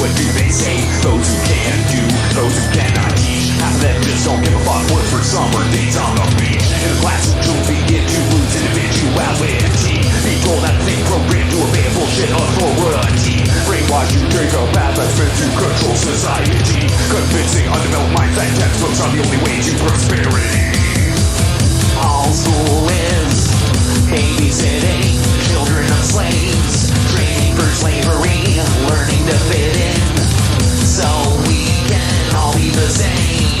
what do they say? Those who can do, those who cannot teach. Half of them just don't give a fuck. Work for summer days on the beach. In a classroom to begin to lose individuality. Be told that thing programmed to obey bullshit authority. Brainwash you, take a path that's meant to control society. Convincing undeveloped minds that textbooks are the only way to prosperity. All school is babysitting children of slaves, training for slavery, learning to fit in, so we can all be the same.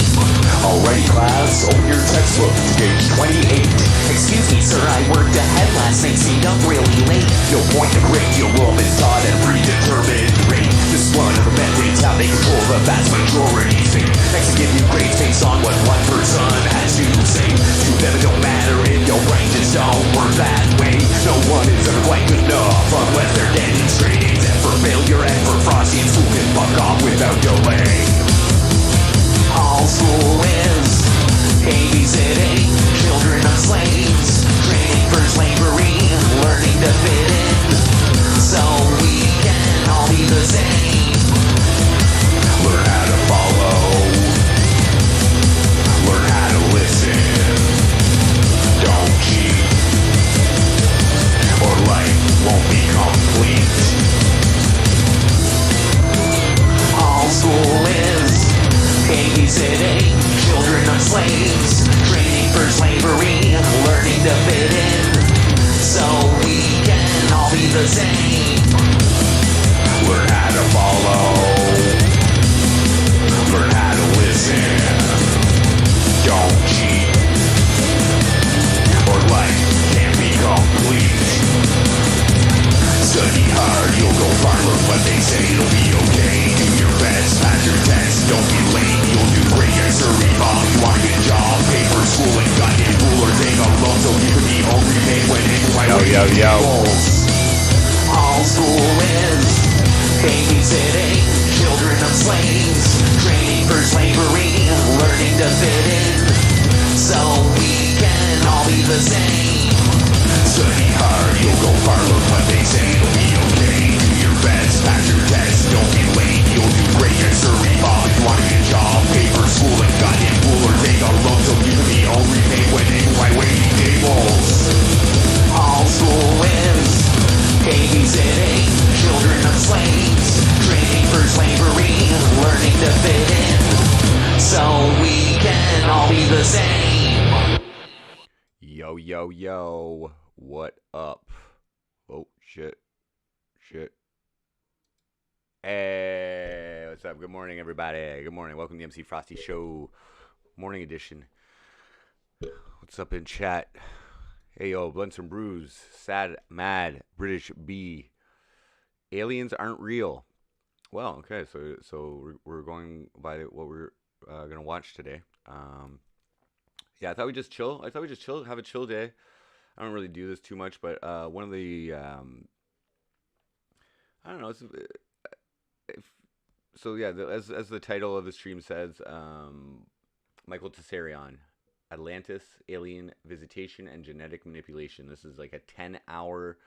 Alright class, open your textbook to page 28. Excuse me sir, I worked ahead last night, stayed up really late. No point to break your world is taught at a predetermined rate. This one of the methods how they control the vast majority thing. Next to give you grades based on what one person has to say. To them it don't matter if your brain just don't work that way. No one is ever quite good enough unless they're demonstrating that for failure and for Frosty and school can fuck off without delay. All school is babysitting children of slaves, training for slavery, learning to fit in, so we can all be the same. Learn how to follow, learn how to listen, don't cheat, or life won't be complete. All school is babysitting children of slaves, training for slavery, learning to fit in, so we can all be the same. Learn how to follow, learn how to listen, don't cheat, or life can't be complete. Study hard, you'll go far, look what they say, it'll be okay. Do your best, pass your test, don't be late, you'll do great. Answer evolve, you want a good job, pay for school and goddamn ruler, take a loan so you can be home repaid when it's right. All school is babysitting children of slaves, training for slavery, learning to fit in, so we can all be the same. Study hard, you'll go far, look what they say, it'll be okay. Do your best, pass your test, don't be late, you'll do great. Answer evolve, you want a good job, pay for school and goddamn ruler, take a loan so you can be home repaid when it's right waiting tables. All school is babysitting children of slaves, training for slavery, learning to fit in, so we can all be the same. Yo, yo, yo, what up? Oh, shit. Hey, what's up? Good morning, everybody. Good morning. Welcome to the MC Frosty Show, morning edition. What's up in chat? Hey, yo, Blunts and Brews, Sad, Mad, British B. Aliens aren't real. Well, okay, so we're going by what we're gonna watch today. Yeah, I thought we'd just chill. Have a chill day. I don't really do this too much, but one of the I don't know. As the title of the stream says, Michael Tessarion, Atlantis, Alien Visitation and Genetic Manipulation. This is like a 10-hour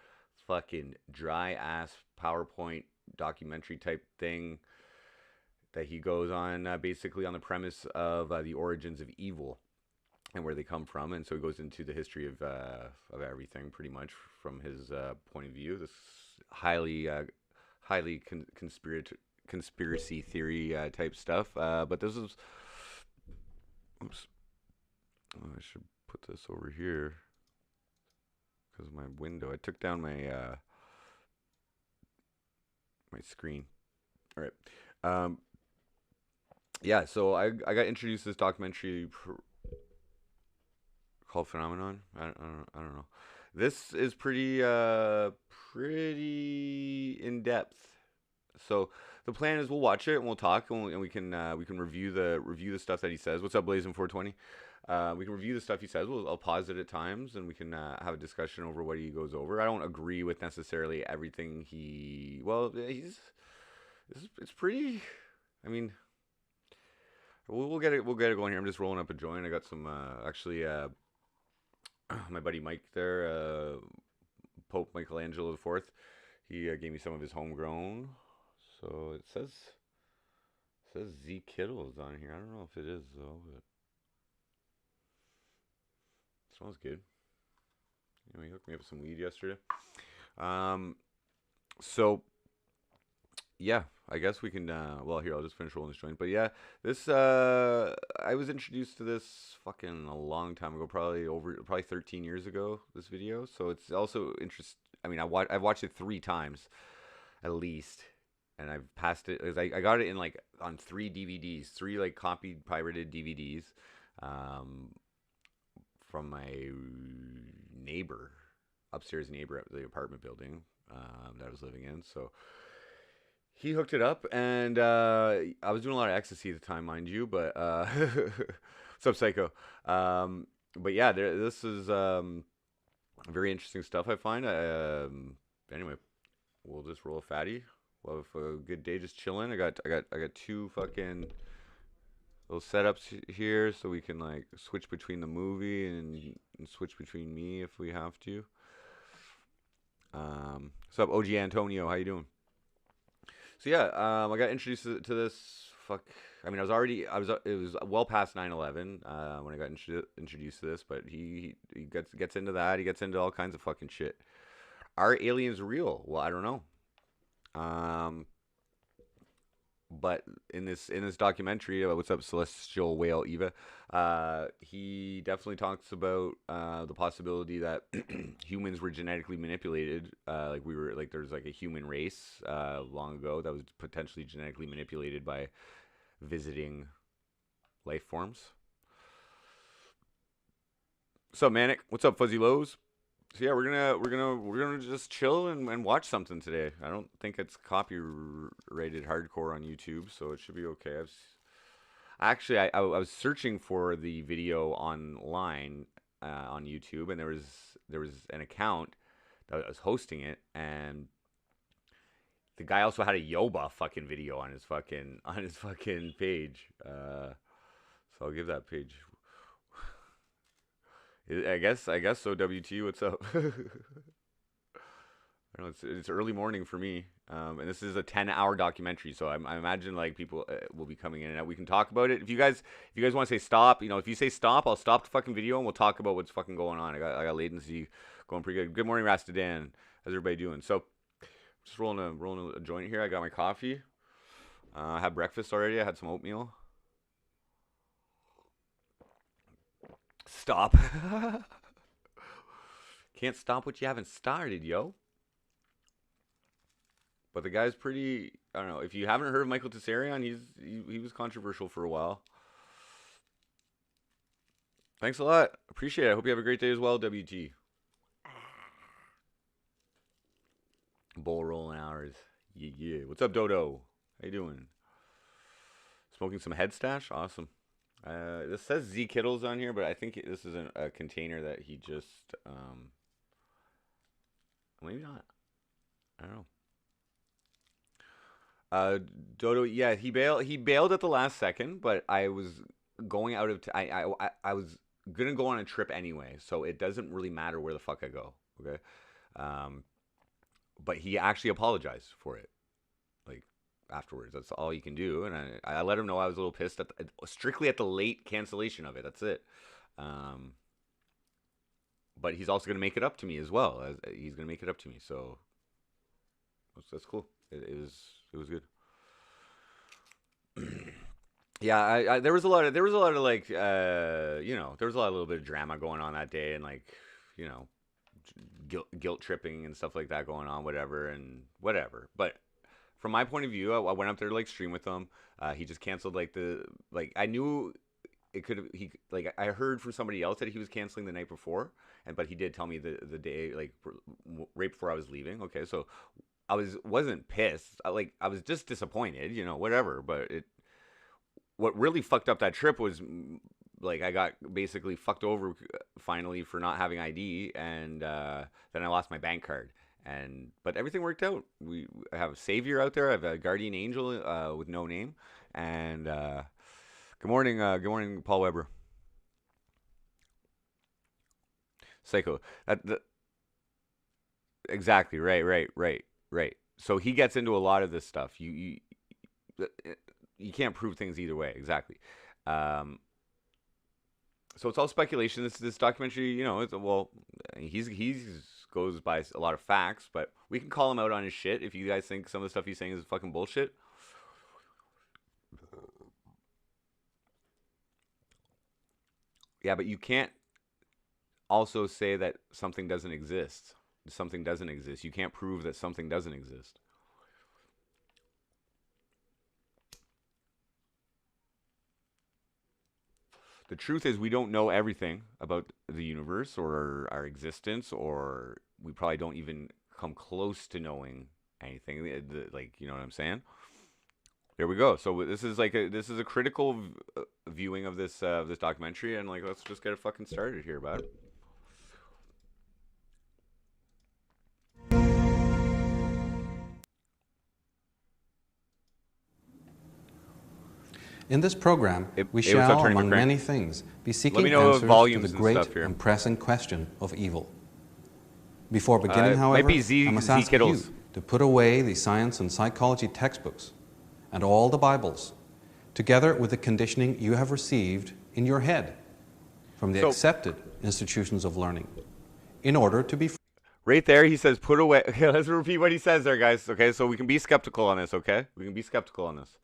fucking dry-ass PowerPoint documentary type thing that he goes on, basically on the premise of the origins of evil and where they come from. And so he goes into the history of everything pretty much from his point of view. This highly conspiracy theory type stuff. But this is... Oops. Oh, I should put this over here because of my window. I took down my my screen. All right. Yeah, so I got introduced to this documentary called Phenomenon. I don't know. This is pretty in depth. So the plan is we'll watch it and we'll talk and we can review the stuff that he says. What's up, Blazing 420? We can review the stuff he says. I'll pause it at times and we can have a discussion over what he goes over. I don't agree with necessarily everything he. Well, it's pretty. I mean, we'll get it going here. I'm just rolling up a joint. I got some my buddy Mike there, Pope Michelangelo IV. He gave me some of his homegrown. So it says Z Kittles on here. I don't know if it is though, but it smells good. You know, he hooked me up with some weed yesterday. Um, so yeah, I guess we can. Well, here I'll just finish rolling this joint. But yeah, this I was introduced to this fucking a long time ago, probably 13 years ago. This video, so it's also interest. I mean, I've watched it 3 times at least, and I've passed it. I got it in like on 3 DVDs, 3 like copied pirated DVDs, um, from my neighbor, upstairs neighbor at the apartment building that I was living in. So he hooked it up, and I was doing a lot of ecstasy at the time, mind you. But what's up, Psycho? But yeah, this is very interesting stuff. I find. Anyway, we'll just roll a fatty. We'll have a good day, just chilling. I got 2 fucking little setups here, so we can like switch between the movie and switch between me if we have to. What's up, OG Antonio? How you doing? So yeah, I got introduced to this. I mean, it was well past 9/11 when I got introduced to this, but he gets into that. He gets into all kinds of fucking shit. Are aliens real? Well, I don't know. But in this documentary, what's up, Celestial Whale Eva? He definitely talks about the possibility that humans were genetically manipulated. There's like a human race long ago that was potentially genetically manipulated by visiting life forms. What's up, Manic? What's up, Fuzzy Lows? So yeah, we're gonna just chill and watch something today. I don't think it's copyrighted hardcore on YouTube, so it should be okay. I was searching for the video online on YouTube, and there was an account that was hosting it, and the guy also had a Yoba fucking video on his fucking page. So I'll give that page. I guess so. WT, what's up? I don't know, it's early morning for me, and this is a 10-hour documentary, so I imagine like people will be coming in and out. We can talk about it. If you guys want to say stop, if you say stop, I'll stop the fucking video and we'll talk about what's fucking going on. I got latency going pretty good. Good morning, Rastadan. How's everybody doing? So just rolling a joint here. I got my coffee. I had breakfast already. I had some oatmeal. Stop. Can't stop what you haven't started, yo. But the guy's pretty. I don't know. If you haven't heard of Michael Tsarion, he was controversial for a while. Thanks a lot. Appreciate it. I hope you have a great day as well, WT. Bowl rolling hours. Yeah. What's up, Dodo? How you doing? Smoking some head stash? Awesome. This says Z Kittles on here, but I think this is a container that he just, maybe not. I don't know. Dodo, yeah, he bailed at the last second, but I was going out of, I was gonna go on a trip anyway, so it doesn't really matter where the fuck I go, okay? But he actually apologized for it, like, afterwards. That's all you can do, and I let him know I was a little pissed strictly at the late cancellation of it. That's it. But he's also gonna make it up to me as well. He's gonna make it up to me, so that's cool. It was good. Yeah, there was a lot of like there was a little bit of drama going on that day, and like guilt tripping and stuff like that going on, whatever. But from my point of view, I went up there to like stream with him. He just canceled I knew it could. I heard from somebody else that he was canceling the night before, but he did tell me the day right before I was leaving. Okay, so I wasn't pissed. I was just disappointed, whatever. But what really fucked up that trip was I got basically fucked over finally for not having ID, and then I lost my bank card. But everything worked out. I have a savior out there. I have a guardian angel with no name. And good morning, Paul Weber. Psycho. Exactly. Right. So he gets into a lot of this stuff. You can't prove things either way. Exactly. So it's all speculation. This documentary, he's goes by a lot of facts, but we can call him out on his shit if you guys think some of the stuff he's saying is fucking bullshit. Yeah, but you can't also say that something doesn't exist. Something doesn't exist. You can't prove that something doesn't exist. The truth is we don't know everything about the universe or our existence, or we probably don't even come close to knowing anything. Like, you know what I'm saying? There we go. So this is a critical viewing of this documentary, and like, let's just get it fucking started here, bud. In this program, we shall, among many things, be seeking answers to the great and pressing question of evil. Before beginning, however, I must ask you to put away the science and psychology textbooks and all the Bibles, together with the conditioning you have received in your head from the accepted institutions of learning, in order to be... Right there, he says, put away... Okay, let's repeat what he says there, guys. Okay, so we can be skeptical on this, okay? We can be skeptical on this.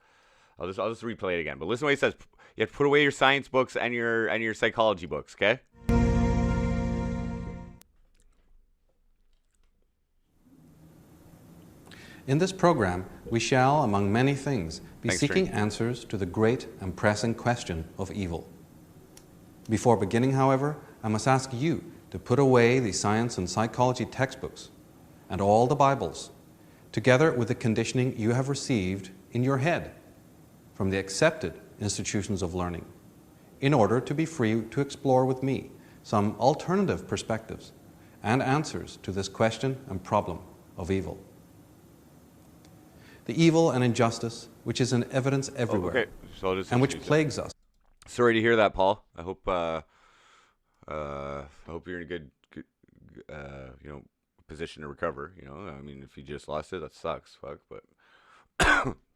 I'll just replay it again. But listen to what he says. You have to put away your science books and your psychology books, okay? In this program, we shall, among many things, be seeking answers to the great and pressing question of evil. Before beginning, however, I must ask you to put away the science and psychology textbooks and all the Bibles, together with the conditioning you have received in your head from the accepted institutions of learning, in order to be free to explore with me some alternative perspectives and answers to this question and problem of evil. The evil and injustice which is in evidence everywhere, and which plagues us. Sorry to hear that, Paul. I hope you're in a good position to recover. I mean, if you just lost it, that sucks, fuck. But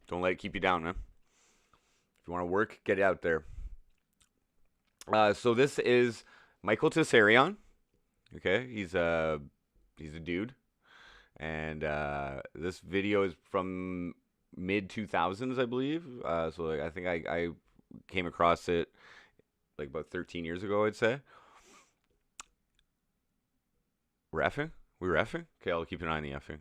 don't let it keep you down, man. If you want to work, get out there. So this is Michael Tsarion. Okay, he's a dude, and this video is from mid 2000s, I believe. So I think I came across it like about 13 years ago, I'd say. We're effing? Okay, I'll keep an eye on the effing.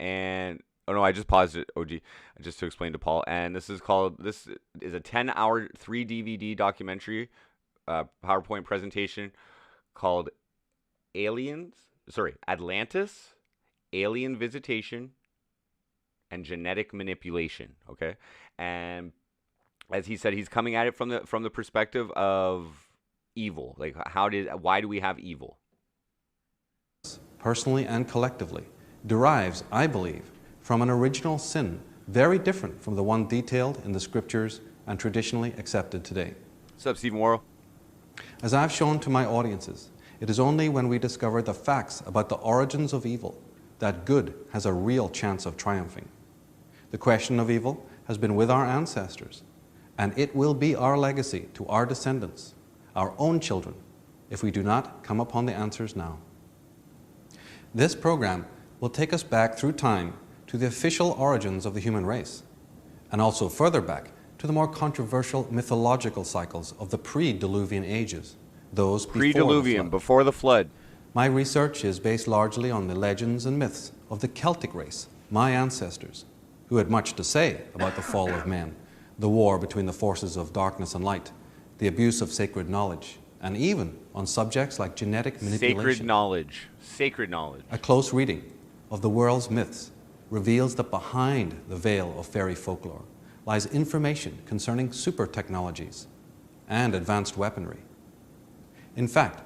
And oh no, I just paused it, OG, just to explain to Paul. And this is a 10-hour 3 DVD documentary, PowerPoint presentation called Atlantis, Alien Visitation, and Genetic Manipulation. Okay, and as he said, he's coming at it from the perspective of evil. Like, why do we have evil? Personally and collectively, derives, I believe, from an original sin very different from the one detailed in the scriptures and traditionally accepted today. What's up, Stephen Worrell? As I've shown to my audiences, it is only when we discover the facts about the origins of evil that good has a real chance of triumphing. The question of evil has been with our ancestors, and it will be our legacy to our descendants, our own children, if we do not come upon the answers now. This program will take us back through time to the official origins of the human race, and also further back to the more controversial mythological cycles of the pre-Diluvian ages, those before the flood. My research is based largely on the legends and myths of the Celtic race, my ancestors, who had much to say about the fall of men, the war between the forces of darkness and light, the abuse of sacred knowledge, and even on subjects like genetic manipulation. Sacred knowledge. A close reading of the world's myths reveals that behind the veil of fairy folklore lies information concerning super technologies and advanced weaponry. In fact,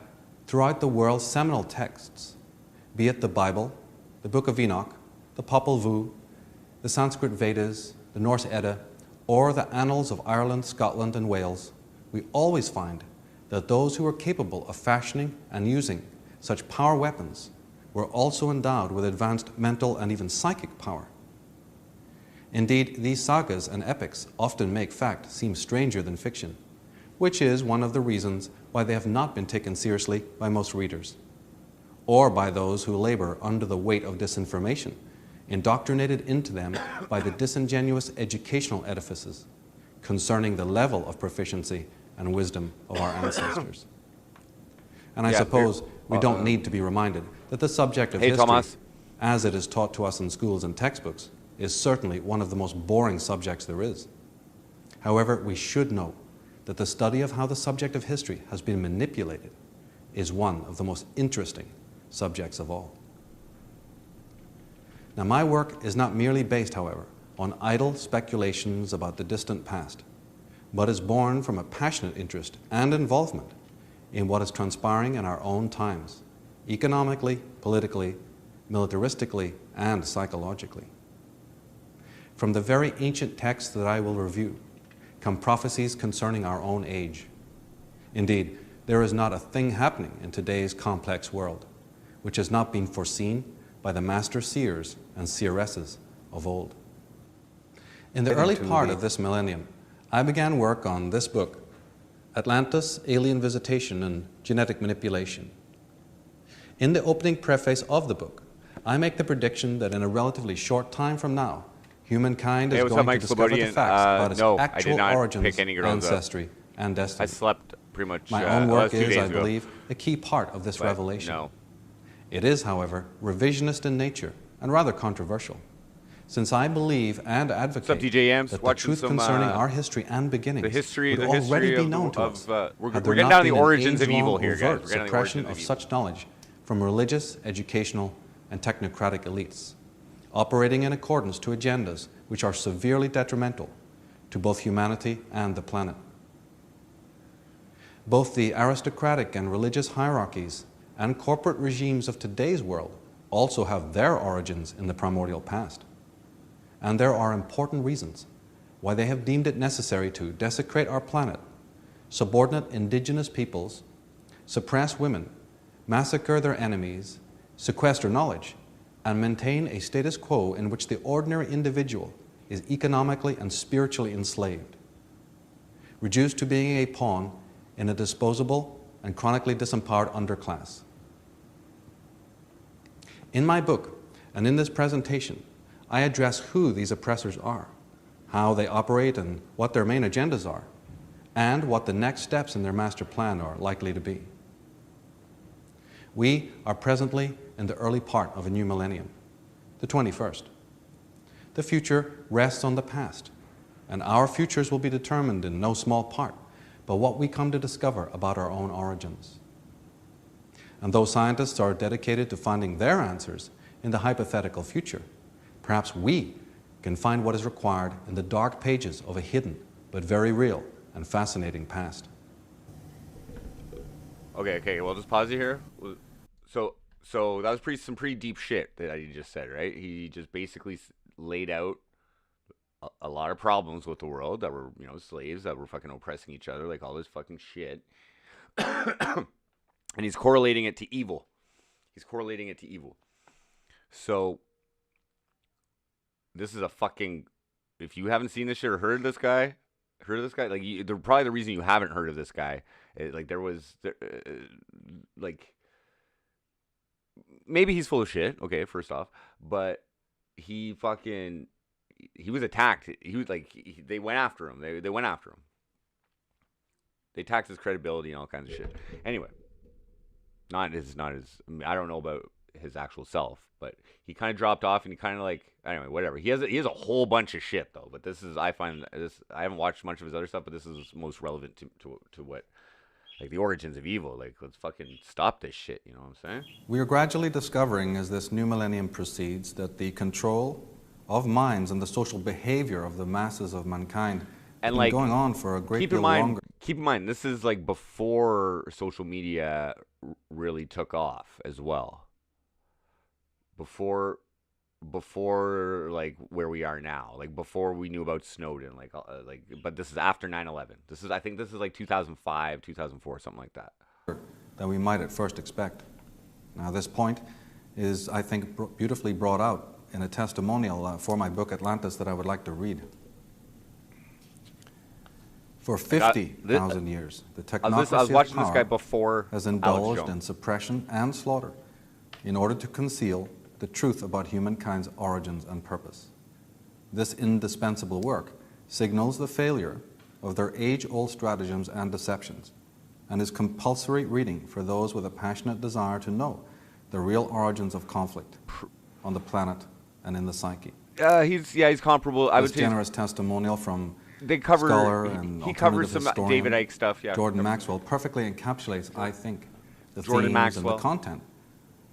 throughout the world's seminal texts, be it the Bible, the Book of Enoch, the Popol Vuh, the Sanskrit Vedas, the Norse Edda, or the Annals of Ireland, Scotland, and Wales, we always find that those who were capable of fashioning and using such power weapons were also endowed with advanced mental and even psychic power. Indeed, these sagas and epics often make fact seem stranger than fiction, which is one of the reasons why they have not been taken seriously by most readers, or by those who labor under the weight of disinformation, indoctrinated into them by the disingenuous educational edifices concerning the level of proficiency and wisdom of our ancestors. And I suppose we don't need to be reminded that the subject of history, Thomas, as it is taught to us in schools and textbooks, is certainly one of the most boring subjects there is. However, we should know that the study of how the subject of history has been manipulated is one of the most interesting subjects of all. Now, my work is not merely based, however, on idle speculations about the distant past, but is born from a passionate interest and involvement in what is transpiring in our own times, economically, politically, militaristically, and psychologically. From the very ancient texts that I will review come prophecies concerning our own age. Indeed, there is not a thing happening in today's complex world which has not been foreseen by the master seers and seeresses of old. In the early part of this millennium, I began work on this book, Atlantis, Alien Visitation and Genetic Manipulation. In the opening preface of the book, I make the prediction that in a relatively short time from now, humankind is going to discover the facts about its actual origins, ancestry, and destiny. I slept pretty much. My own work is, I ago. believe, a key part of this revelation. No. It is, however, revisionist in nature and rather controversial, since I believe and advocate that the truth concerning our history and beginnings would already be known to us. We're getting down to the origins of evil here, guys. Suppression of such knowledge from religious, educational, and technocratic elites, operating in accordance to agendas which are severely detrimental to both humanity and the planet. Both the aristocratic and religious hierarchies and corporate regimes of today's world also have their origins in the primordial past. And there are important reasons why they have deemed it necessary to desecrate our planet, subordinate indigenous peoples, suppress women, massacre their enemies, sequester knowledge, and maintain a status quo in which the ordinary individual is economically and spiritually enslaved, reduced to being a pawn in a disposable and chronically disempowered underclass. In my book, and in this presentation, I address who these oppressors are, how they operate and what their main agendas are, and what the next steps in their master plan are likely to be. We are presently in the early part of a new millennium, the 21st. The future rests on the past, and our futures will be determined in no small part by what we come to discover about our own origins. And though scientists are dedicated to finding their answers in the hypothetical future, perhaps we can find what is required in the dark pages of a hidden but very real and fascinating past. Okay, well, just pause it here. So that was some pretty deep shit that he just said, right? He just basically laid out a lot of problems with the world that were, slaves that were fucking oppressing each other, like all this fucking shit. And he's correlating it to evil. So this is a fucking, if you haven't seen this shit or heard of this guy, like, probably the reason you haven't heard of this guy, maybe he's full of shit, okay, first off, but he was attacked. He was like, they went after him. They went after him. They attacked his credibility and all kinds of shit. Anyway, not his, I don't know about his actual self, but he kind of dropped off and he kind of anyway, whatever. He has a whole bunch of shit though, but I haven't watched much of his other stuff, but this is most relevant to what, like, the origins of evil. Like, let's fucking stop this shit, you know what I'm saying? We are gradually discovering as this new millennium proceeds that the control of minds and the social behavior of the masses of mankind has been going on for a great deal longer. Keep in mind, this is like before social media really took off as well. Before like where we are now, like before we knew about Snowden, but this is after 9/11. I think this is like 2005, 2004, something like that. Than we might at first expect. Now, this point is, I think, beautifully brought out in a testimonial for my book Atlantis that I would like to read. For 50,000 years, the technocracy I was watching of this guy power before has Alex indulged Jones. in suppression and slaughter in order to conceal the truth about humankind's origins and purpose. This indispensable work signals the failure of their age-old stratagems and deceptions, and is compulsory reading for those with a passionate desire to know the real origins of conflict on the planet and in the psyche. He's comparable. I would This say generous testimonial from they cover. scholar and He covers alternative some historian David Icke stuff. Yeah, Jordan Maxwell perfectly encapsulates, I think, the Jordan themes Maxwell. and the content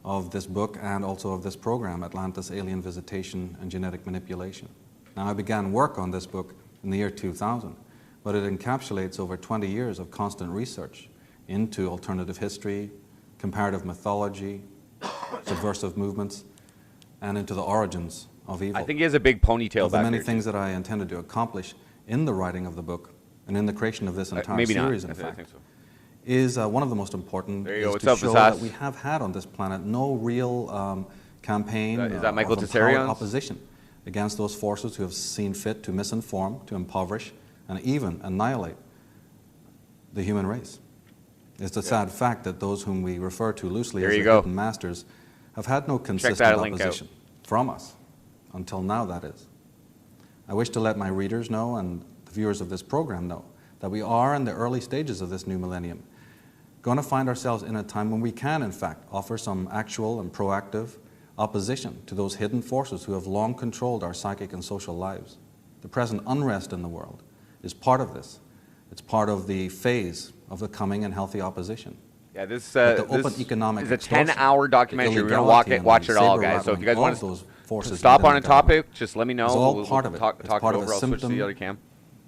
of this book and also of this program, Atlantis, Alien Visitation and Genetic Manipulation. Now, I began work on this book in the year 2000, but it encapsulates over 20 years of constant research into alternative history, comparative mythology, subversive movements, and into the origins of evil. I think he has a big ponytail Of the back many there, things that I intended to accomplish in the writing of the book and in the creation of this entire maybe series, not. in I fact, think so. is one of the most important There you is go. What's to up, show Vasas? that we have had on this planet no real campaign Is that Michael of empowered Tessarian? opposition against those forces who have seen fit to misinform, to impoverish, and even annihilate the human race. It's a sad fact that those whom we refer to loosely There as you the go. hidden masters have had no that consistent link out. opposition from us, until now, that is. I wish to let my readers know and the viewers of this program know that we are in the early stages of this new millennium, going to find ourselves in a time when we can, in fact, offer some actual and proactive opposition to those hidden forces who have long controlled our psychic and social lives. The present unrest in the world is part of this. It's part of the phase of the coming and healthy opposition. Yeah, this, But the this open economic is a extortion, 10-hour documentary. We're going to watch it all, guys. So if you guys want to stop on a topic, just let me know. It's all We'll part of it. Talk It's it part of over. a I'll switch to symptom the other cam.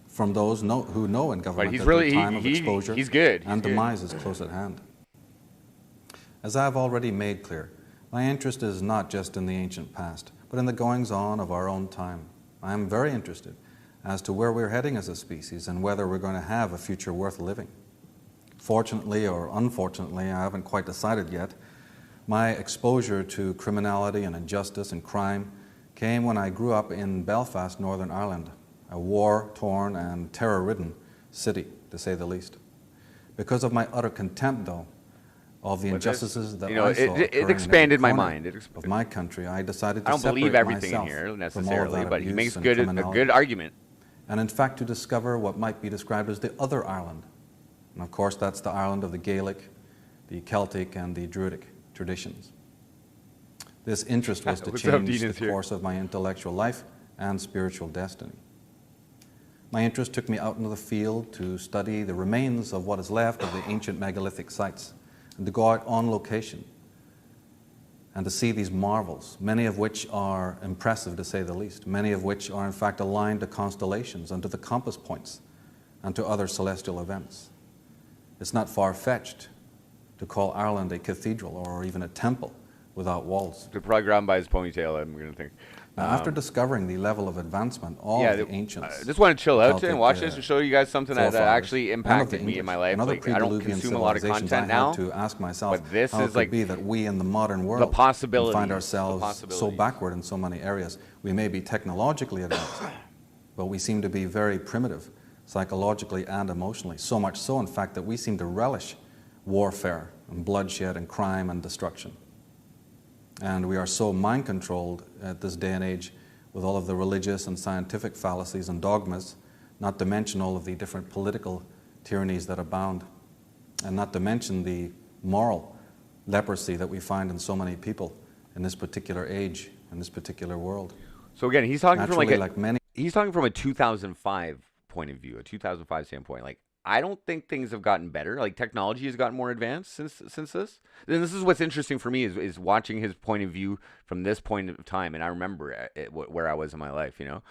from those who know in government he's that really- the time of he- exposure he's good. and He's good. demise is close at hand. As I have already made clear, my interest is not just in the ancient past, but in the goings-on of our own time. I am very interested as to where we're heading as a species and whether we're going to have a future worth living. Fortunately or unfortunately, I haven't quite decided yet, my exposure to criminality and injustice and crime came when I grew up in Belfast, Northern Ireland, a war-torn and terror-ridden city, to say the least. Because of my utter contempt, though, of the But this- injustices that you know, I saw it occurring in expanded every my corner mind. of my country, I decided to I don't believe separate everything in myself here from all of necessarily, that but he abuse makes and a criminality, good argument. and in fact to discover what might be described as the other Ireland. And of course, that's the Ireland of the Gaelic, the Celtic, and the Druidic traditions. This interest was to What's up, change Dean the is here. course of my intellectual life and spiritual destiny. My interest took me out into the field to study the remains of what is left of the ancient megalithic sites, and to go out on location and to see these marvels, many of which are impressive to say the least, many of which are in fact aligned to constellations and to the compass points and to other celestial events. It's not far-fetched to call Ireland a cathedral or even a temple without walls. They're probably grabbed by his ponytail, I'm going to think. Now, after discovering the level of advancement all of the ancients, I just want to chill out Celtic, and watch this and show you guys something that forefathers, actually and of impacted the me in my English life. and other Like, I don't pre-Diluvian consume a lot of civilizations, content I had now, to ask myself but this how is it like could be that we in the modern world can possibilities, find the ourselves so possibilities. backward in so many areas. We may be technologically advanced, but we seem to be very primitive psychologically and emotionally, so much so, in fact, that we seem to relish warfare and bloodshed and crime and destruction. And we are so mind-controlled at this day and age with all of the religious and scientific fallacies and dogmas, not to mention all of the different political tyrannies that abound, and not to mention the moral leprosy that we find in so many people in this particular age, in this particular world. So again, he's talking from Naturally, like many. he's talking from a 2005 point of view, a 2005 standpoint. Like, I don't think things have gotten better. Like, technology has gotten more advanced since this. And this is what's interesting for me is watching his point of view from this point of time. And I remember where I was in my life, you know.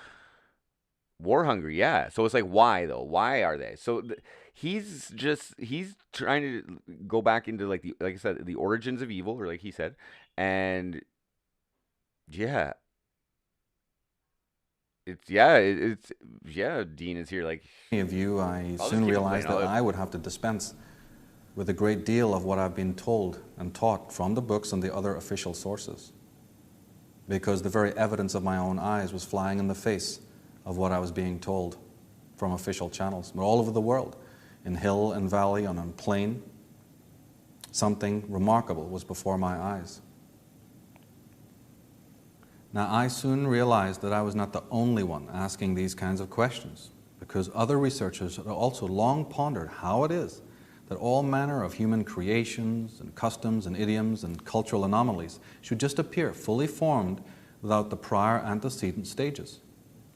War hungry, yeah. So it's like, why though? Why are they? So he's trying to go back into like I said, the origins of evil, or like he said, and yeah. Dean is here. Like, Many of you, I I'll just soon keep it realized playing. that I would have to dispense with a great deal of what I've been told and taught from the books and the other official sources, because the very evidence of my own eyes was flying in the face of what I was being told from official channels. But all over the world, in hill and valley, on plain, something remarkable was before my eyes. Now, I soon realized that I was not the only one asking these kinds of questions, because other researchers had also long pondered how it is that all manner of human creations and customs and idioms and cultural anomalies should just appear fully formed without the prior antecedent stages.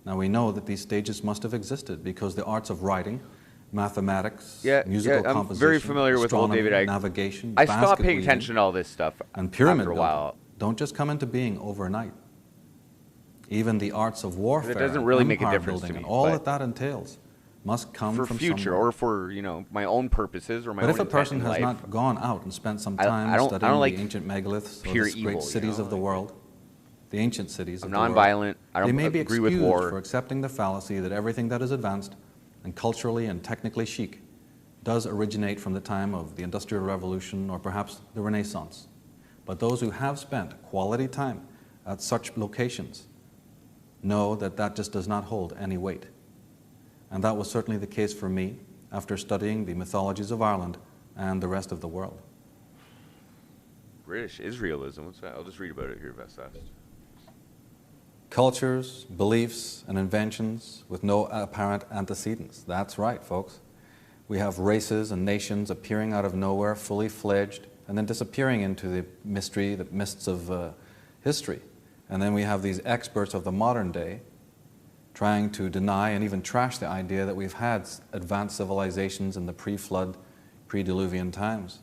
Now, we know that these stages must have existed because the arts of writing, mathematics, musical I'm composition, very familiar with old astronomy, David Icke. navigation, I basket stopped paying weaving, attention to all this stuff and pyramid after a while. building don't just come into being overnight. Even the arts of warfare, doesn't really make a empire difference to building, me, and all but that entails must come For from future somewhere. or for, you know, my own purposes or my But own if a person intent has in life, not gone out and spent some I time don't studying like the ancient megaliths or pure the evil, great you cities know, of the like- world, the ancient cities I'm of the world, nonviolent. I they don't may be agree with excused war. for accepting the fallacy that everything that is advanced and culturally and technically chic does originate from the time of the Industrial Revolution or perhaps the Renaissance. But those who have spent quality time at such locations know that that just does not hold any weight. And that was certainly the case for me after studying the mythologies of Ireland and the rest of the world. British Israelism, what's that? I'll just read about it here, best asked. Cultures, beliefs, and inventions with no apparent antecedents. That's right, folks. We have races and nations appearing out of nowhere, fully fledged, and then disappearing into the mystery, the mists of history. And then we have these experts of the modern day trying to deny and even trash the idea that we've had advanced civilizations in the pre-flood, pre-diluvian times.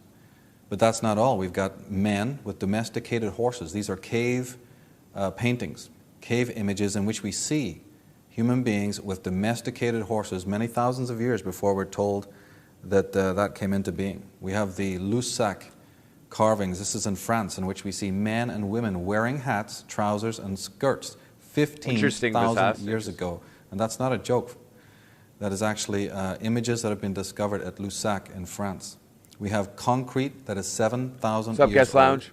But that's not all. We've got men with domesticated horses. These are cave paintings, cave images in which we see human beings with domesticated horses many thousands of years before we're told that that came into being. We have the Lussac carvings. This is in France, in which we see men and women wearing hats, trousers, and skirts 15,000 years ago. And that's not a joke. That is actually images that have been discovered at Lussac in France. We have concrete that is 7,000 years old. What's up, Guest Lounge?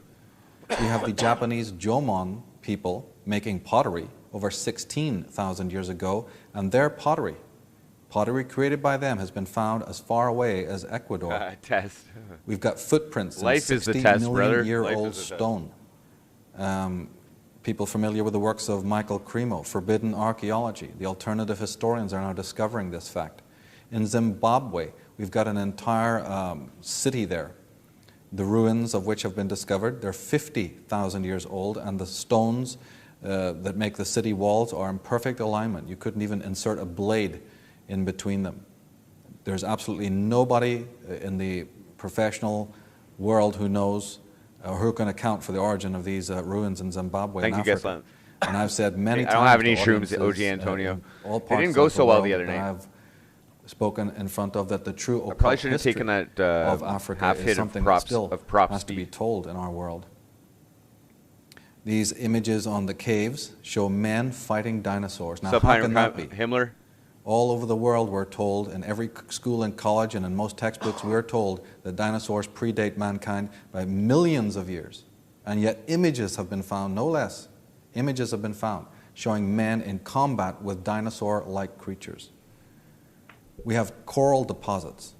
We have the Japanese Jomon people making pottery over 16,000 years ago, and their pottery created by them has been found as far away as Ecuador. Test. We've got footprints Life in is the 60 test, million brother. year Life old is the test. stone. People familiar with the works of Michael Cremo, Forbidden Archaeology. The alternative historians are now discovering this fact. In Zimbabwe, we've got an entire city there, the ruins of which have been discovered. They're 50,000 years old, and the stones that make the city walls are in perfect alignment. You couldn't even insert a blade in between them. There's absolutely nobody in the professional world who knows or who can account for the origin of these ruins in Zimbabwe Thank and you, Africa. And I've said many I times don't have any to shrooms at audiences, OG Antonio. in all They parts didn't go of so well world the other that night. I've spoken in front of, that the true I probably occult should have history taken that of Africa half is hit of something props that still of prop has to be speed. told in our world. These images on the caves show men fighting dinosaurs. Now, What's how up, can that be? Himmler? All over the world, we're told, in every school and college and in most textbooks, we're told that dinosaurs predate mankind by millions of years. And yet images have been found, no less, images have been found showing men in combat with dinosaur-like creatures. We have coral deposits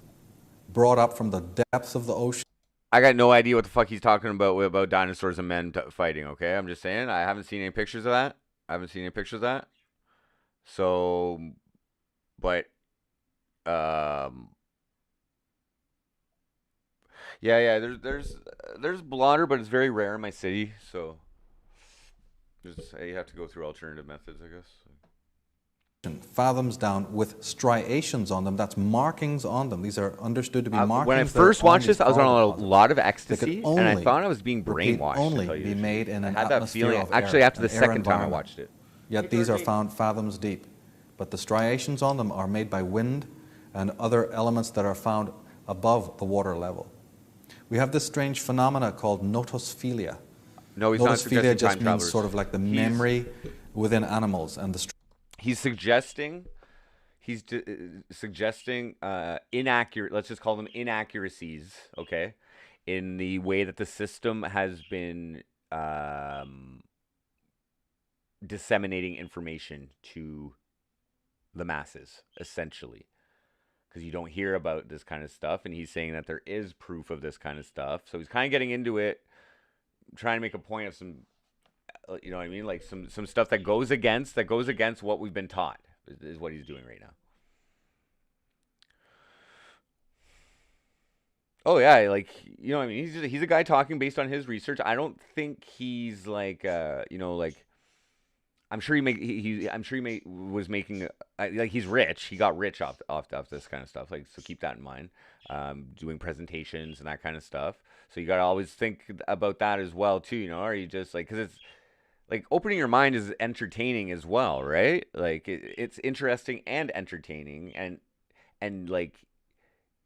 brought up from the depths of the ocean. I got no idea what the fuck he's talking about dinosaurs and men fighting, okay? I'm just saying. I haven't seen any pictures of that. So, but, yeah, there's blotter, but it's very rare in my city, so you have to go through alternative methods, I guess. Fathoms down with striations on them. That's markings on them. These are understood to be markings. When I that are first watched these this, I was coral on a deposits. lot of They ecstasy, could and I only, thought I was being repeat, brainwashed. only to tell you be the truth. made in I an had that atmosphere feeling of actually air, after the an air second time I environment. watched it. Yet these are found fathoms deep. But the striations on them are made by wind and other elements that are found above the water level. We have this strange phenomena called notophilia. No, he's not Notophilia suggesting just time means travelers. sort of like the memory within animals. And the He's suggesting he's suggesting inaccurate. Let's just call them inaccuracies. Okay, in the way that the system has been disseminating information to the masses, essentially, because you don't hear about this kind of stuff, and he's saying that there is proof of this kind of stuff. So he's kind of getting into it, trying to make a point of some, you know what I mean, like some stuff that goes against what we've been taught is what he's doing right now. Oh yeah, like, you know what I mean, he's a guy talking based on his research. I don't think he's like you know, like, I'm sure he was making like, he's rich. He got rich off this kind of stuff. Like, so keep that in mind. Doing presentations and that kind of stuff. So you got to always think about that as well too. You know, or you just like, because it's like opening your mind is entertaining as well, right? Like it's interesting and entertaining, and like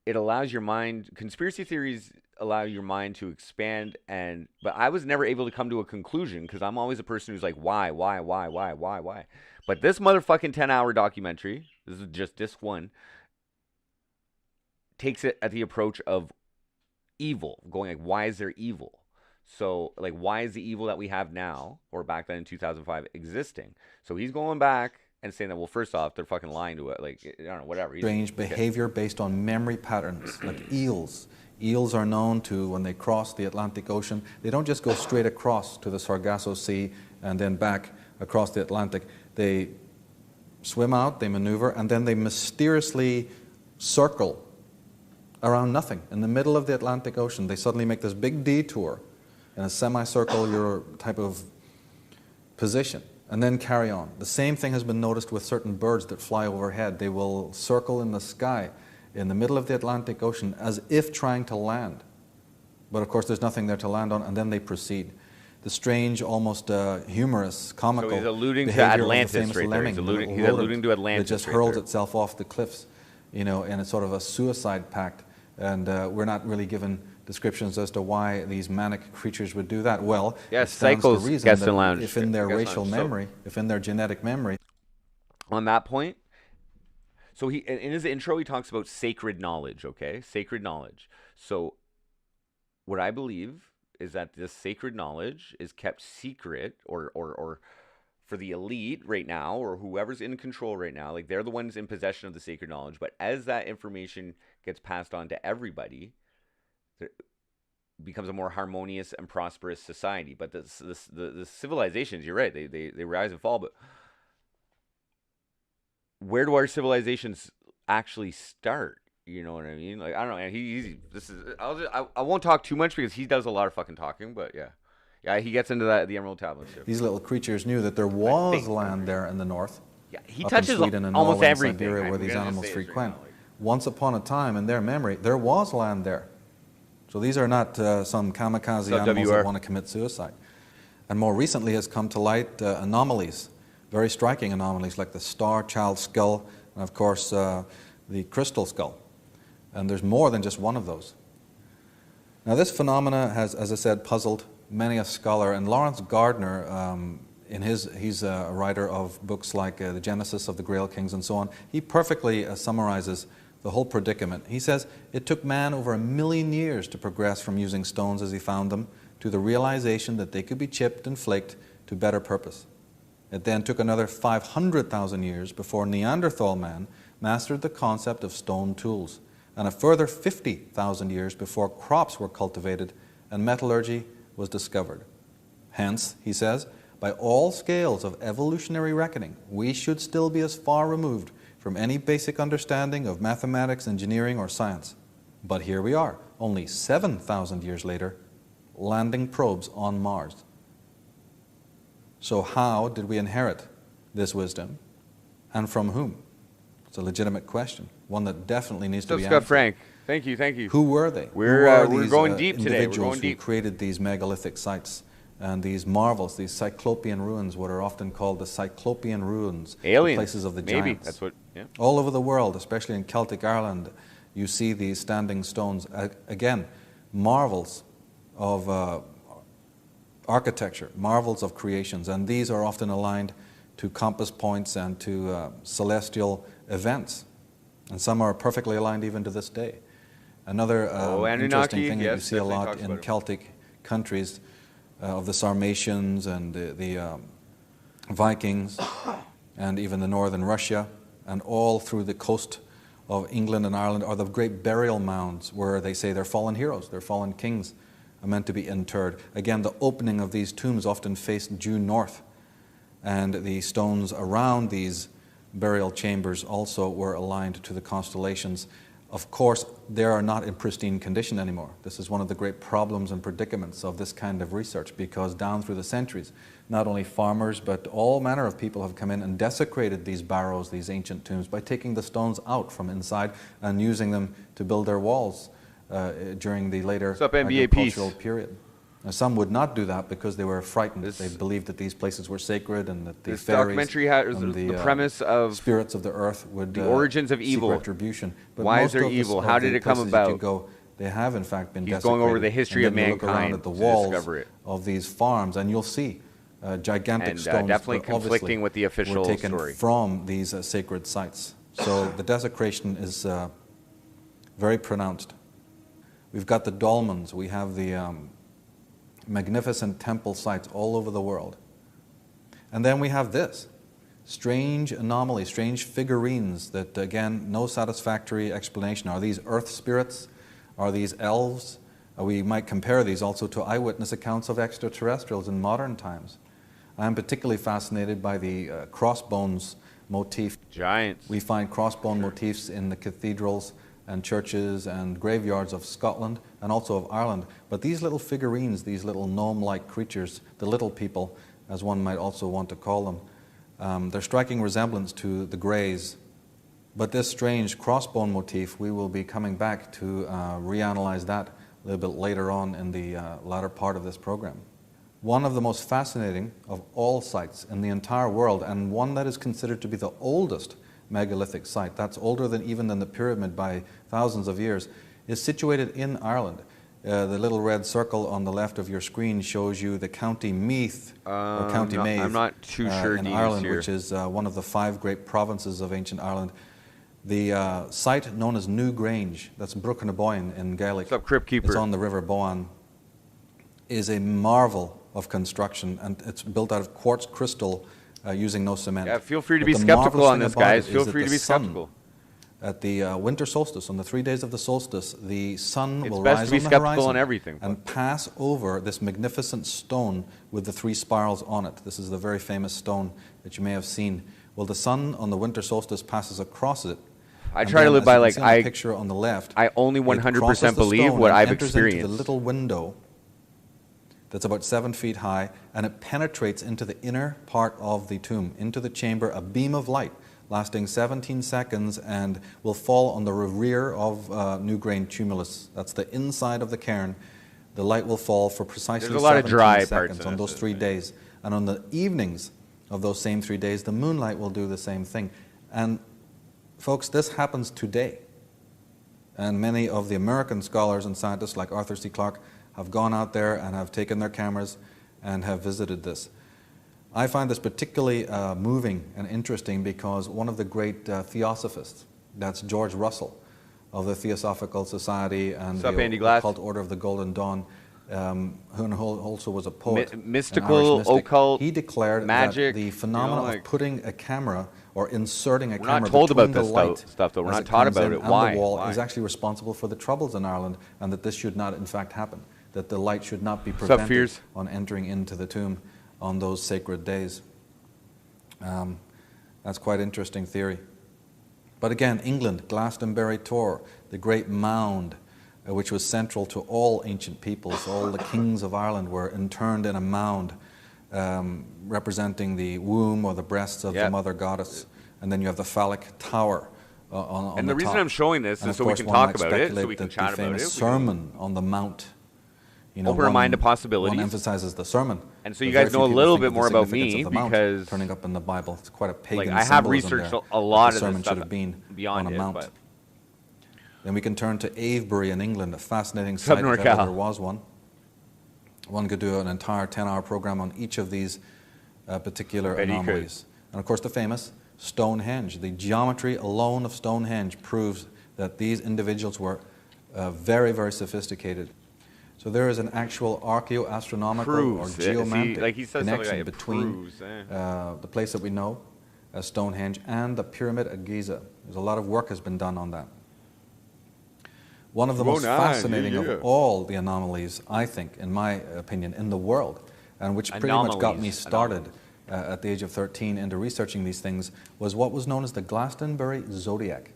it allows your mind. Conspiracy theories allow your mind to expand, but I was never able to come to a conclusion because I'm always a person who's like, why? But this motherfucking 10-hour documentary, this is just disc 1, takes it at the approach of evil, going like, why is there evil? So like, why is the evil that we have now or back then in 2005 existing? So he's going back and saying that, well, first off, they're fucking lying to it, like, I don't know, whatever. Strange behavior based on memory patterns, like eels. Eels are known to, when they cross the Atlantic Ocean, they don't just go straight across to the Sargasso Sea and then back across the Atlantic. They swim out, they maneuver, and then they mysteriously circle around nothing. In the middle of the Atlantic Ocean, they suddenly make this big detour in a semicircular type of position, and then carry on. The same thing has been noticed with certain birds that fly overhead. They will circle in the sky in the middle of the Atlantic Ocean as if trying to land. But of course there's nothing there to land on, and then they proceed. The strange, almost humorous, comical so he's alluding to behavior Atlantis of the famous right there. lemming, He's alluding to Atlantis. that just right hurls there. itself off the cliffs, you know, in a sort of a suicide pact. And we're not really given descriptions as to why these manic creatures would do that. Well, yeah, it stands to Cycles reason Guest that and Lounge. if in their Guest racial Lounge. memory, if in their genetic memory, On that point, so he, in his intro, he talks about sacred knowledge, okay? Sacred knowledge. So what I believe is that this sacred knowledge is kept secret or for the elite right now, or whoever's in control right now, like they're the ones in possession of the sacred knowledge. But as that information gets passed on to everybody, it becomes a more harmonious and prosperous society. But the civilizations, you're right, they rise and fall, but where do our civilizations actually start? You know what I mean? Like, I don't know. I won't talk too much because he does a lot of fucking talking, but yeah, he gets into that, the Emerald Tablets. these little creatures knew that there was land there in the north. Yeah, he up touches in Sweden and almost Norway and everything. Siberia, where I'm these gonna just animals say this right frequent. now, like, Once upon a time, in their memory, there was land there. So these are not some kamikaze So animals WR. that want to commit suicide. And more recently has come to light anomalies, very striking anomalies, like the star child skull, and of course the crystal skull. And there's more than just one of those. Now this phenomena has, as I said, puzzled many a scholar, and Lawrence Gardner, he's a writer of books like The Genesis of the Grail Kings and so on, he perfectly summarizes the whole predicament. He says, it took man over 1 million years to progress from using stones as he found them to the realization that they could be chipped and flaked to better purpose. It then took another 500,000 years before Neanderthal man mastered the concept of stone tools, and a further 50,000 years before crops were cultivated and metallurgy was discovered. Hence, he says, by all scales of evolutionary reckoning, we should still be as far removed from any basic understanding of mathematics, engineering, or science. But here we are, only 7,000 years later, landing probes on Mars. So how did we inherit this wisdom, and from whom? It's a legitimate question, one that definitely needs to be Scott answered. Frank, thank you. Who were they? We're Who are these, going deep today. We're individuals going deep. who created these megalithic sites and these marvels, these Cyclopean ruins, what are often called the Cyclopean ruins, Aliens, the places of the maybe giants. that's what. Yeah. All over the world, especially in Celtic Ireland, you see these standing stones. Again, marvels of architecture, marvels of creations, and these are often aligned to compass points and to celestial events, and some are perfectly aligned even to this day. Another interesting thing that you see a lot in Celtic countries of the Sarmatians and the Vikings and even the northern Russia and all through the coast of England and Ireland are the great burial mounds where they say their fallen heroes, their fallen kings are meant to be interred. Again, the opening of these tombs often faced due north, and the stones around these burial chambers also were aligned to the constellations. Of course, they are not in pristine condition anymore. This is one of the great problems and predicaments of this kind of research, because down through the centuries, not only farmers, but all manner of people have come in and desecrated these barrows, these ancient tombs, by taking the stones out from inside and using them to build their walls during the later agricultural period. Now, some would not do that because they were frightened. They believed that these places were sacred and that the fairies documentary has the premise of spirits of the earth would the origins of evil. Seek retribution. But why is there evil? How did it come about? They have in fact been desecrated. He's going over the history of mankind at the walls of these farms, and you'll see gigantic stones definitely conflicting with the official were taken story from these sacred sites. So the desecration is very pronounced. We've got the dolmens. We have the magnificent temple sites all over the world. And then we have this strange anomaly, strange figurines that, again, no satisfactory explanation. Are these earth spirits? Are these elves? We might compare these also to eyewitness accounts of extraterrestrials in modern times. I'm particularly fascinated by the crossbones motif. Giants. We find crossbone motifs in the cathedrals and churches and graveyards of Scotland and also of Ireland. But these little figurines, these little gnome-like creatures, the little people, as one might also want to call them, they're striking resemblance to the Greys. But this strange crossbone motif, we will be coming back to reanalyze that a little bit later on in the latter part of this program. One of the most fascinating of all sites in the entire world, and one that is considered to be the oldest megalithic site, that's older than even than the pyramid by thousands of years, is situated in Ireland. The little red circle on the left of your screen shows you the County Meath, or County Meath, I'm not too sure in Ireland, which is one of the 5 great provinces of ancient Ireland. The site known as New Grange, that's Brookenaboyne in Gaelic, what's up, Crypt Keeper? It's on the River Boyne, is a marvel of construction, and it's built out of quartz crystal using no cement. Yeah, feel free to be skeptical on this, guys. Feel free to be skeptical. At the winter solstice, on the 3 days of the solstice, the sun will rise on the horizon on everything, and pass over this magnificent stone with the 3 spirals on it. This is the very famous stone that you may have seen. Well, the sun on the winter solstice passes across it. I try to live by like picture on the left. I only 100% believe what I've experienced. The little window that's about 7 feet high, and it penetrates into the inner part of the tomb, into the chamber, a beam of light lasting 17 seconds, and will fall on the rear of New Grange tumulus. That's the inside of the cairn. The light will fall for precisely 17 seconds on those 3 days. And on the evenings of those same 3 days, the moonlight will do the same thing. And folks, this happens today. And many of the American scholars and scientists like Arthur C. Clarke have gone out there and have taken their cameras and have visited this. I find this particularly moving and interesting because one of the great theosophists, that's George Russell of the Theosophical Society and the Occult Order of the Golden Dawn, who also was a poet, mystical, occult, he declared magic, that the phenomenon of putting a camera or inserting a camera not told between about the light stuff though. We're not taught about it. Why? The wall is actually responsible for the troubles in Ireland, and that this should not, in fact, happen. That the light should not be prevented on entering into the tomb on those sacred days. That's quite an interesting theory. But again, England, Glastonbury Tor, the great mound, which was central to all ancient peoples. All the kings of Ireland were interned in a mound representing the womb or the breasts of the mother goddess. And then you have the phallic tower on the top. And the reason I'm showing this is so we can talk about it, so we can chat about it. The Sermon on the Mount. You know, open our mind to possibilities. One emphasizes the sermon. And so you guys know a little bit more about me because turning up in the Bible, it's quite a pagan I have researched a lot of the sermon this stuff should have been beyond on a mount. But then we can turn to Avebury in England, a fascinating site if ever there was one. One could do an entire 10-hour program on each of these particular anomalies. And of course the famous Stonehenge. The geometry alone of Stonehenge proves that these individuals were very, very sophisticated. So there is an actual archaeoastronomical or geomantic connection between the place that we know as Stonehenge and the Pyramid at Giza. There's a lot of work has been done on that. One of the most fascinating of all the anomalies, I think, in my opinion, in the world, and which pretty much got me started at the age of 13 into researching these things, was what was known as the Glastonbury Zodiac.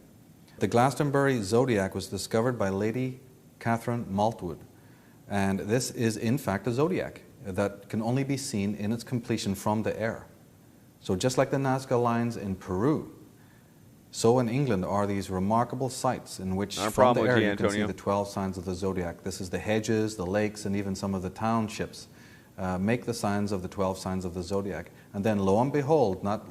The Glastonbury Zodiac was discovered by Lady Catherine Maltwood, and this is in fact a zodiac that can only be seen in its completion from the air. So just like the Nazca lines in Peru, so in England are these remarkable sites in which from the air you can see the 12 signs of the zodiac. This is the hedges, the lakes, and even some of the townships make the signs of the 12 signs of the zodiac. And then lo and behold, not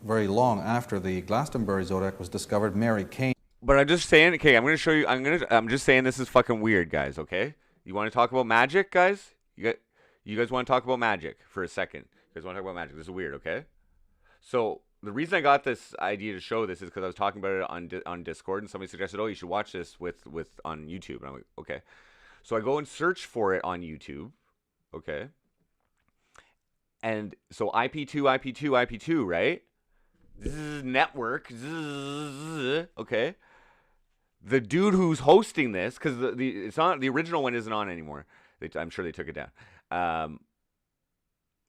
very long after the Glastonbury zodiac was discovered, Mary Kane. But I'm just saying, okay, I'm going to show you, I'm just saying this is fucking weird, guys, okay? You want to talk about magic, guys? You guys want to talk about magic for a second? You guys want to talk about magic? This is weird, okay? So the reason I got this idea to show this is because I was talking about it on Discord, and somebody suggested, oh, you should watch this on YouTube. And I'm like, okay. So I go and search for it on YouTube, okay? And so IP2, right? Zzz, network, zzz, okay? The dude who's hosting this, because it's not the original one isn't on anymore. I'm sure they took it down.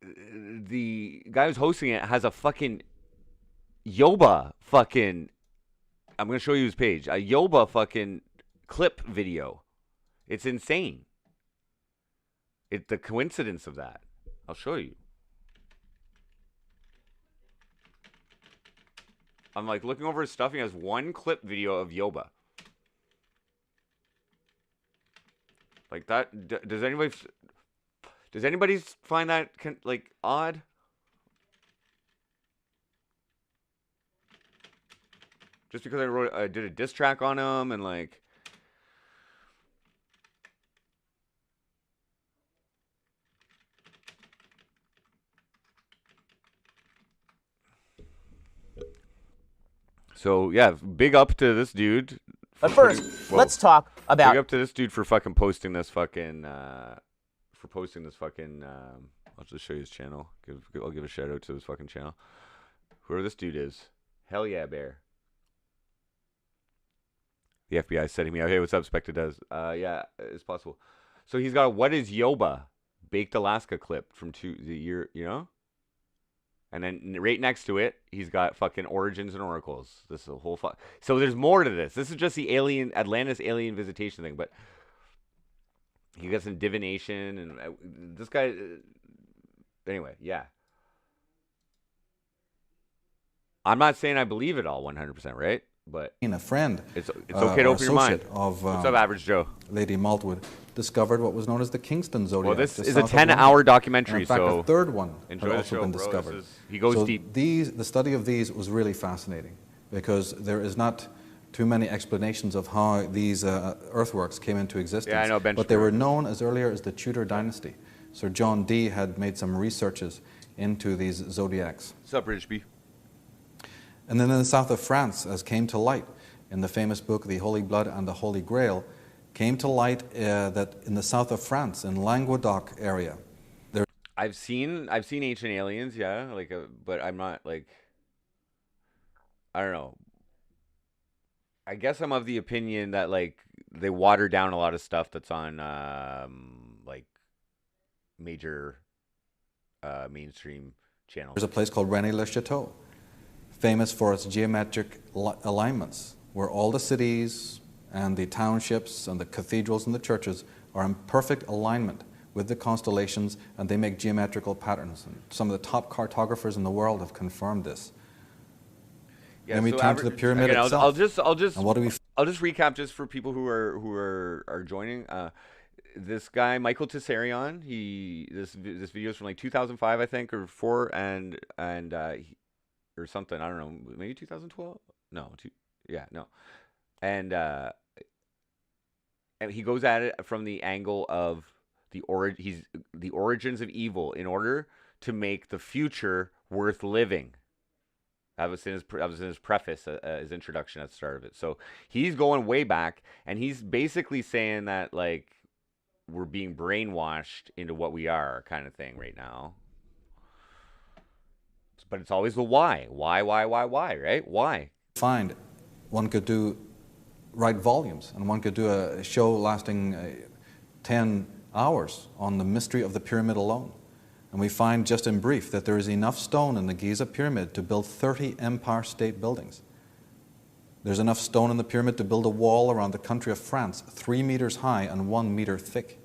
The guy who's hosting it has a fucking Yoba fucking. I'm gonna show you his page. A Yoba fucking clip video. It's insane. The coincidence of that. I'll show you. I'm like looking over his stuff. He has one clip video of Yoba. Like that. Does anybody find that like odd? Just because I did a diss track on him and like. So yeah, big up to this dude. But first, let's talk about. Big up to this dude for fucking posting this fucking. I'll just show you his channel. I'll give a shout out to his fucking channel. Whoever this dude is, hell yeah, bear. The FBI is setting me up. Hey, what's up, Spectre does? Yeah, it's possible. So he's got a What is Yoba Baked Alaska clip from the year, you know? And then right next to it, he's got fucking Origins and Oracles. This is a whole So there's more to this. This is just the Atlantis alien visitation thing, but he got some divination and this guy. Anyway, yeah. I'm not saying I believe it all 100%, right? But a friend, it's okay to open your mind. Of, what's up, Average Joe? Lady Maltwood discovered what was known as the Kingston Zodiac. Well, this is a 10-hour documentary, in fact, so a third one had also been discovered. He goes deep. The study of these was really fascinating because there is not too many explanations of how these earthworks came into existence. Yeah, I know, but they were known as earlier as the Tudor dynasty. Sir John Dee had made some researches into these zodiacs. What's up, British B? And then in the south of France, as came to light in the famous book, The Holy Blood and the Holy Grail, came to light that in the south of France, in Languedoc area, there. I've seen Ancient Aliens, yeah, but I'm not like. I don't know. I guess I'm of the opinion that like they water down a lot of stuff that's on like major mainstream channels. There's a place called Rennes-le-Château, famous for its geometric alignments, where all the cities and the townships and the cathedrals and the churches are in perfect alignment with the constellations, and they make geometrical patterns. And some of the top cartographers in the world have confirmed this. Yeah, then we turn to the pyramid itself. I'll just and what do we? I'll just recap just for people who are joining. This guy Michael Tessarion, this video is from like 2005, I think, or 4, and or something. I don't know, maybe 2012. No, no, and he goes at it from the angle of the origins of evil in order to make the future worth living. That was in his preface, his introduction at the start of it. So he's going way back, and he's basically saying that like we're being brainwashed into what we are, kind of thing, right now. But it's always the why, right? Why? Find one could write volumes, and one could do a show lasting 10 hours on the mystery of the pyramid alone. And we find, just in brief, that there is enough stone in the Giza pyramid to build 30 Empire State Buildings. There's enough stone in the pyramid to build a wall around the country of France, 3 meters high and 1 meter thick.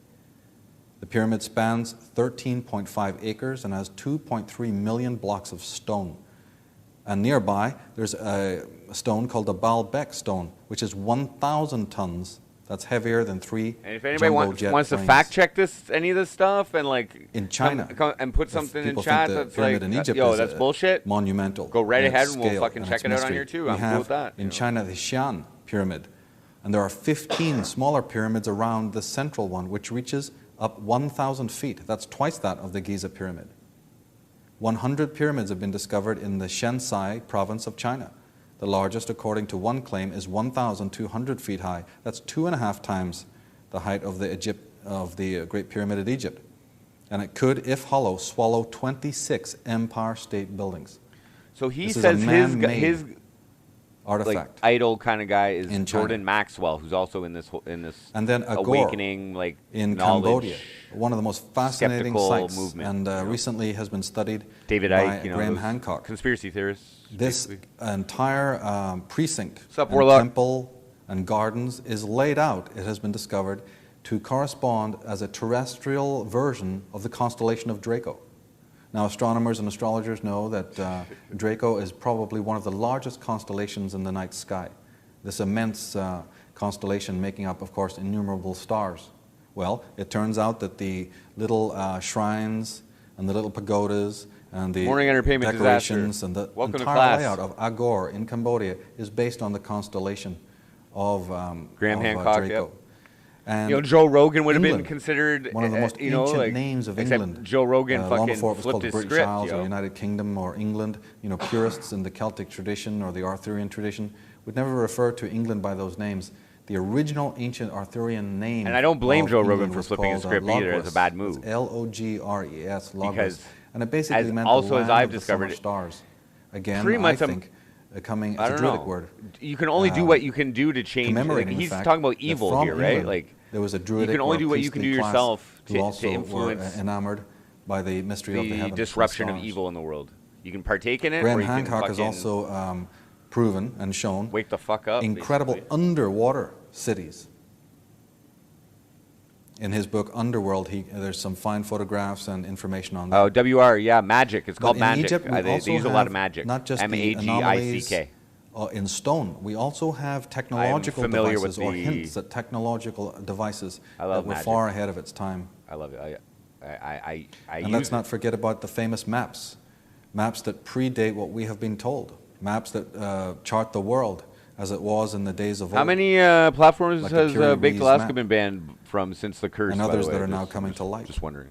The pyramid spans 13.5 acres and has 2.3 million blocks of stone. And nearby, there's a stone called the Baalbek stone, which is 1,000 tons. That's heavier than 3 And if anybody jumbo jet wants to planes. fact check any of this stuff and like In China, and put something in people chat think the that's pyramid like, in Egypt yo, is that's bullshit. Monumental. Go right in its ahead and we'll scale fucking and check its it out on mystery. here too. We I'm cool have with that. in China the Xi'an pyramid, and there are 15 smaller pyramids around the central one, which reaches up 1,000 feet. That's twice that of the Giza pyramid. 100 pyramids have been discovered in the Shenzhai province of China. The largest, according to one claim, is 1,200 feet high. That's 2.5 times the height of the Great Pyramid at Egypt. And it could, if hollow, swallow 26 Empire State Buildings. So he This is says a his man-made like artifact. idol kind of guy is in Jordan China. Maxwell, who's also in this And then Agor awakening like in knowledge, Cambodia, one of the most fascinating skeptical sites, movement, and you know. recently has been studied David by Icke, Graham those Hancock. conspiracy theorists. This basically. entire precinct, Sup, and Warlock? temple, and gardens is laid out, it has been discovered, to correspond as a terrestrial version of the constellation of Draco. Now, astronomers and astrologers know that Draco is probably one of the largest constellations in the night sky. This immense constellation making up, of course, innumerable stars. Well, it turns out that the little shrines and the little pagodas and the Morning entertainment decorations disaster. and the Welcome to entire class. layout of Agor in Cambodia is based on the constellation of Graham Hancock, Draco. yep. And Joe Rogan would have been England, considered one of the most ancient names of except England. Joe Rogan long fucking before it was flipped called his British script. Isles or yo. United Kingdom or England. Purists in the Celtic tradition or the Arthurian tradition would never refer to England by those names. The original ancient Arthurian name. And I don't blame of Joe Rogan England for was flipping his called, script either. It's a Logres. bad move. It's Logres, Logres. Because And it basically as- meant also, the as land I've of the discovered summer it, stars. Again, pretty much I think coming I it's a don't Druidic know. word. You can only do what you can do to change. Commemorating the He's fact talking about that evil from here, right? England, Like there was a Druidic you can only or do what you can do priestly class yourself who to also influence were enamored by the mystery of the the heavens and disruption of stars. evil in the world. You can partake in it, Graham or you Hancock can has fucking also proven and shown wake the fuck up. incredible basically. underwater cities. In his book Underworld, there's some fine photographs and information on that. Oh, WR, yeah, magic. It's But called in magic. Egypt, we They also use a lot have of magic. not just the M-A-G-I-C-K. anomalies in stone. We also have technological familiar with devices or the- hints at technological devices I love that were magic. far ahead of its time. I love it. I And use let's it. not forget about the famous maps that predate what we have been told, maps that chart the world as it was in the days of old. How many platforms Like the has Curie Baked Rees Alaska map. been banned from since the curse? And by the others way? that are now coming to light. Just wondering.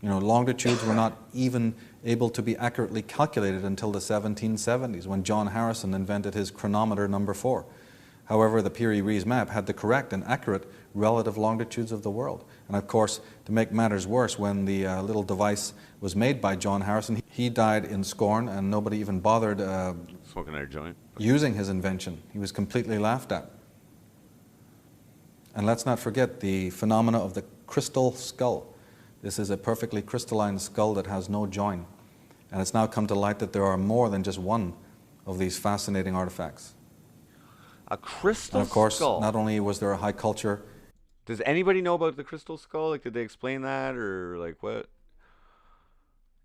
Longitudes were not even able to be accurately calculated until the 1770s when John Harrison invented his chronometer number 4. However, the Curie Rees map had the correct and accurate relative longitudes of the world. And of course, to make matters worse, when the little device was made by John Harrison, he died in scorn and nobody even bothered Smoking our joint. using his invention. He was completely laughed at. And let's not forget the phenomena of the crystal skull. This is a perfectly crystalline skull that has no join. And it's now come to light that there are more than just one of these fascinating artifacts. A crystal And of course, skull. not only was there a high culture, Does anybody know about the crystal skull? Like, did they explain that, or like what?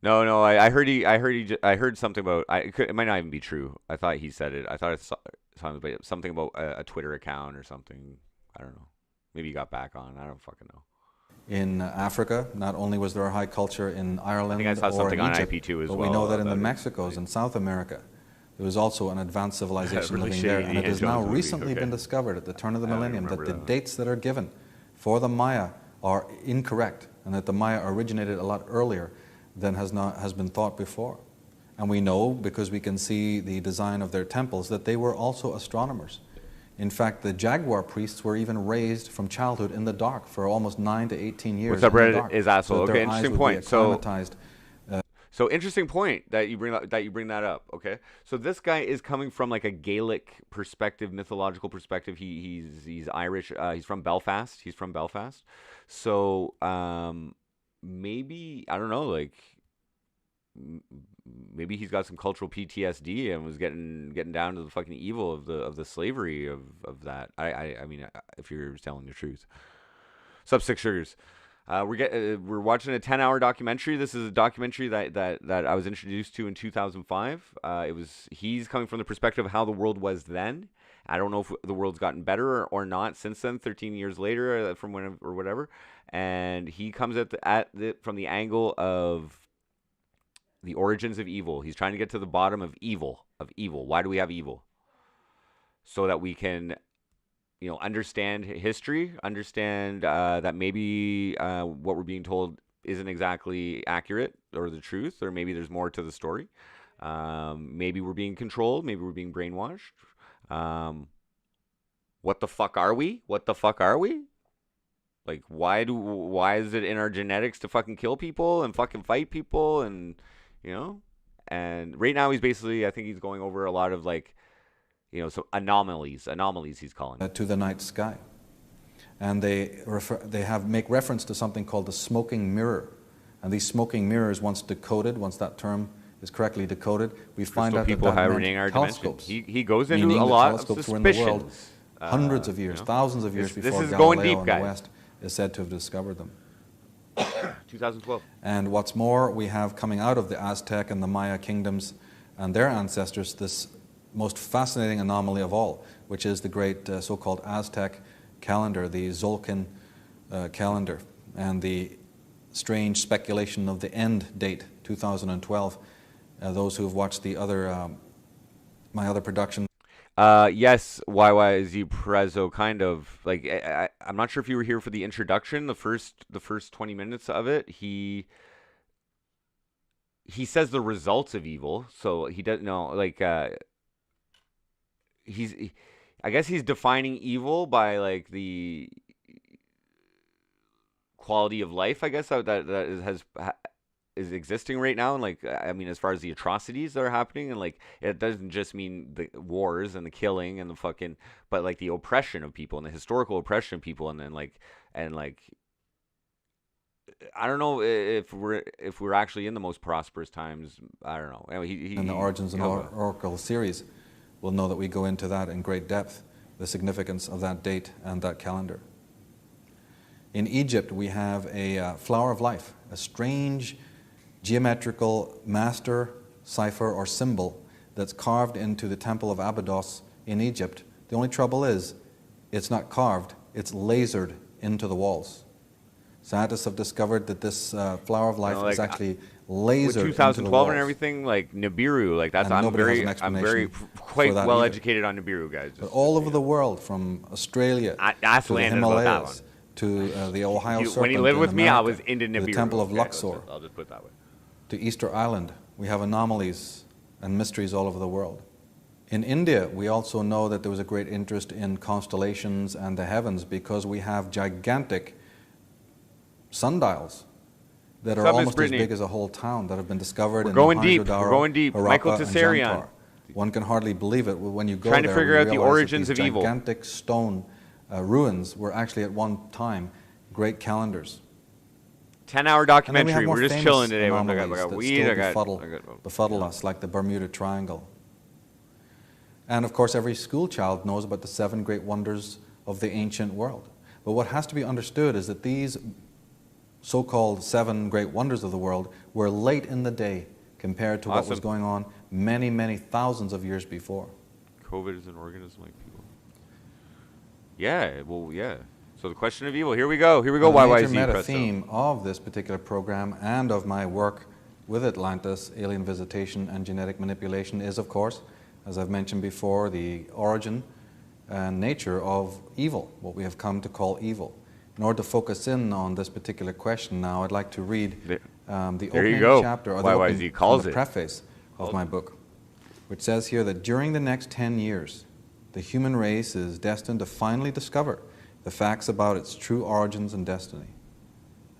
No. I heard something about. It might not even be true. I thought he said it. I thought it something about a Twitter account or something. I don't know. Maybe he got back on. I don't fucking know. in Africa, not only was there a high culture in Ireland I saw or something in on Egypt, IP2 as but well we know that in the about it. Mexicos and South America, there was also an advanced civilization Really living there, shady and it Indiana has now Jones movie, recently okay. been discovered at the turn of the I don't millennium that remember the that. dates that are given for the Maya are incorrect, and that the Maya originated a lot earlier than has been thought before. And we know, because we can see the design of their temples, that they were also astronomers. In fact, the Jaguar priests were even raised from childhood in the dark for almost 9 to 18 years. What's up, in the Reddit dark, is asshole. so that Okay, their eyes interesting would point. be So- acclimatized. So interesting point that you bring that up. Okay, so this guy is coming from like a Gaelic perspective, mythological perspective. He's Irish. He's from Belfast. So maybe, I don't know, like maybe he's got some cultural PTSD and was getting down to the fucking evil of the slavery of that. I mean, if you're telling the truth. Sub Six Sugars. We're watching a 10-hour documentary. This is a documentary that I was introduced to in 2005. He's coming from the perspective of how the world was then. I don't know if the world's gotten better or not since then, 13 years later, from when or whatever. And he comes from the angle of the origins of evil. He's trying to get to the bottom of evil. Why do we have evil? So that we can, understand history, understand that maybe what we're being told isn't exactly accurate or the truth, or maybe there's more to the story. Maybe we're being controlled. Maybe we're being brainwashed. What the fuck are we? Like, why is it in our genetics to fucking kill people and fucking fight people and, And right now I think he's going over a lot of like, some anomalies he's calling it. To the night sky. And they make reference to something called the smoking mirror. And these smoking mirrors, once that term is correctly decoded, we find out people that meant meant telescopes. He goes into Meaning a the lot of telescopes were in the world suspicions. hundreds of years, thousands of years this before is Galileo going deep, in guys. the West is said to have discovered them. 2012. And what's more, we have coming out of the Aztec and the Maya kingdoms and their ancestors this most fascinating anomaly of all, which is the great so-called Aztec calendar, the Xolkin calendar, and the strange speculation of the end date, 2012. Those who have watched the other, my other production. Yes, YYZ Prezzo, kind of like I'm not sure if you were here for the introduction, the first 20 minutes of it. He says the results of evil, so he doesn't know. Like I guess he's defining evil by like the quality of life. I guess that is existing right now, and like I mean, as far as the atrocities that are happening, and like it doesn't just mean the wars and the killing and the fucking, but like the oppression of people and the historical oppression of people, and then like I don't know if we're actually in the most prosperous times. I don't know. Anyway, in the Origins and Oracle series, we'll know that we go into that in great depth, the significance of that date and that calendar. In Egypt, we have a flower of life, a strange geometrical master cipher or symbol that's carved into the Temple of Abydos in Egypt. The only trouble is, it's not carved, it's lasered into the walls. Scientists have discovered that this flower of life is actually lasered with 2012 into the walls. and everything, like Nibiru, like that's And I'm nobody has very an explanation quite for that well either. educated on Nibiru, guys. But all over the world, from Australia asked to the Landon about that Himalayas to the Ohio Serpent when he lived in with me, I America, was into to Nibiru. the Temple of Okay, Luxor, I'll just put it that way. to Easter Island. We have anomalies and mysteries all over the world. In India, we also know that there was a great interest in constellations and the heavens because we have gigantic sundials that are What's up, Miss almost as Brittany? big as a whole town that have been discovered in going deep. Mohenjo-daro, We're going deep. Harappa, Michael and Tessarian. Jamtar. One can hardly believe it when you go Trying to there. figure we out the realize that origins these of evil. gigantic stone ruins were actually at one time great calendars. 10-hour And then we documentary. have more We're just famous chilling today. I anomalies got that weed. still befuddle us, like the Bermuda Triangle. And of course, every school child knows about the 7 great wonders of the ancient world. But what has to be understood is that these so-called 7 great wonders of the world were late in the day compared to what was Awesome. going on many, many thousands of years before. COVID is an organism like people. Yeah, well, yeah. So the question of evil. Here we go. Here we go. The major YYZ meta Presto. theme of this particular program and of my work with Atlantis, alien visitation and genetic manipulation is, of course, as I've mentioned before, the origin and nature of evil, what we have come to call evil. In order to focus in on this particular question now, I'd like to read the There you opening go. chapter, or the YYZ opening, calls the it. preface of my book, which says here that during the next 10 years, the human race is destined to finally discover the facts about its true origins and destiny.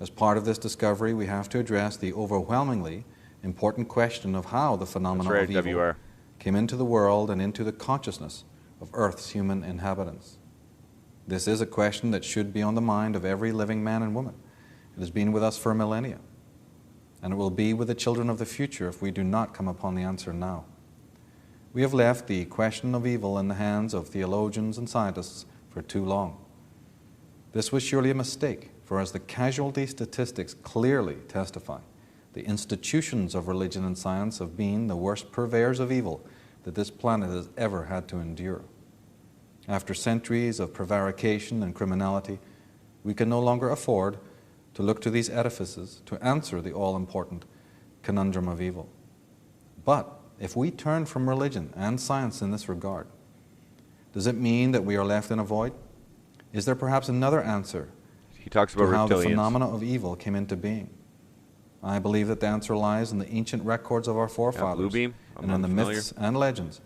As part of this discovery, we have to address the overwhelmingly important question of how the phenomenon of evil WR. came into the world and into the consciousness of Earth's human inhabitants. This is a question that should be on the mind of every living man and woman. It has been with us for millennia, and it will be with the children of the future if we do not come upon the answer now. We have left the question of evil in the hands of theologians and scientists for too long. This was surely a mistake, for as the casualty statistics clearly testify, the institutions of religion and science have been the worst purveyors of evil that this planet has ever had to endure. After centuries of prevarication and criminality, we can no longer afford to look to these edifices to answer the all-important conundrum of evil. But if we turn from religion and science in this regard, does it mean that we are left in a void? Is there perhaps another answer He talks about to how the reptilians. phenomena of evil came into being? I believe that the answer lies in the ancient records of our forefathers Bluebeam. and in the Unfamiliar. myths and legends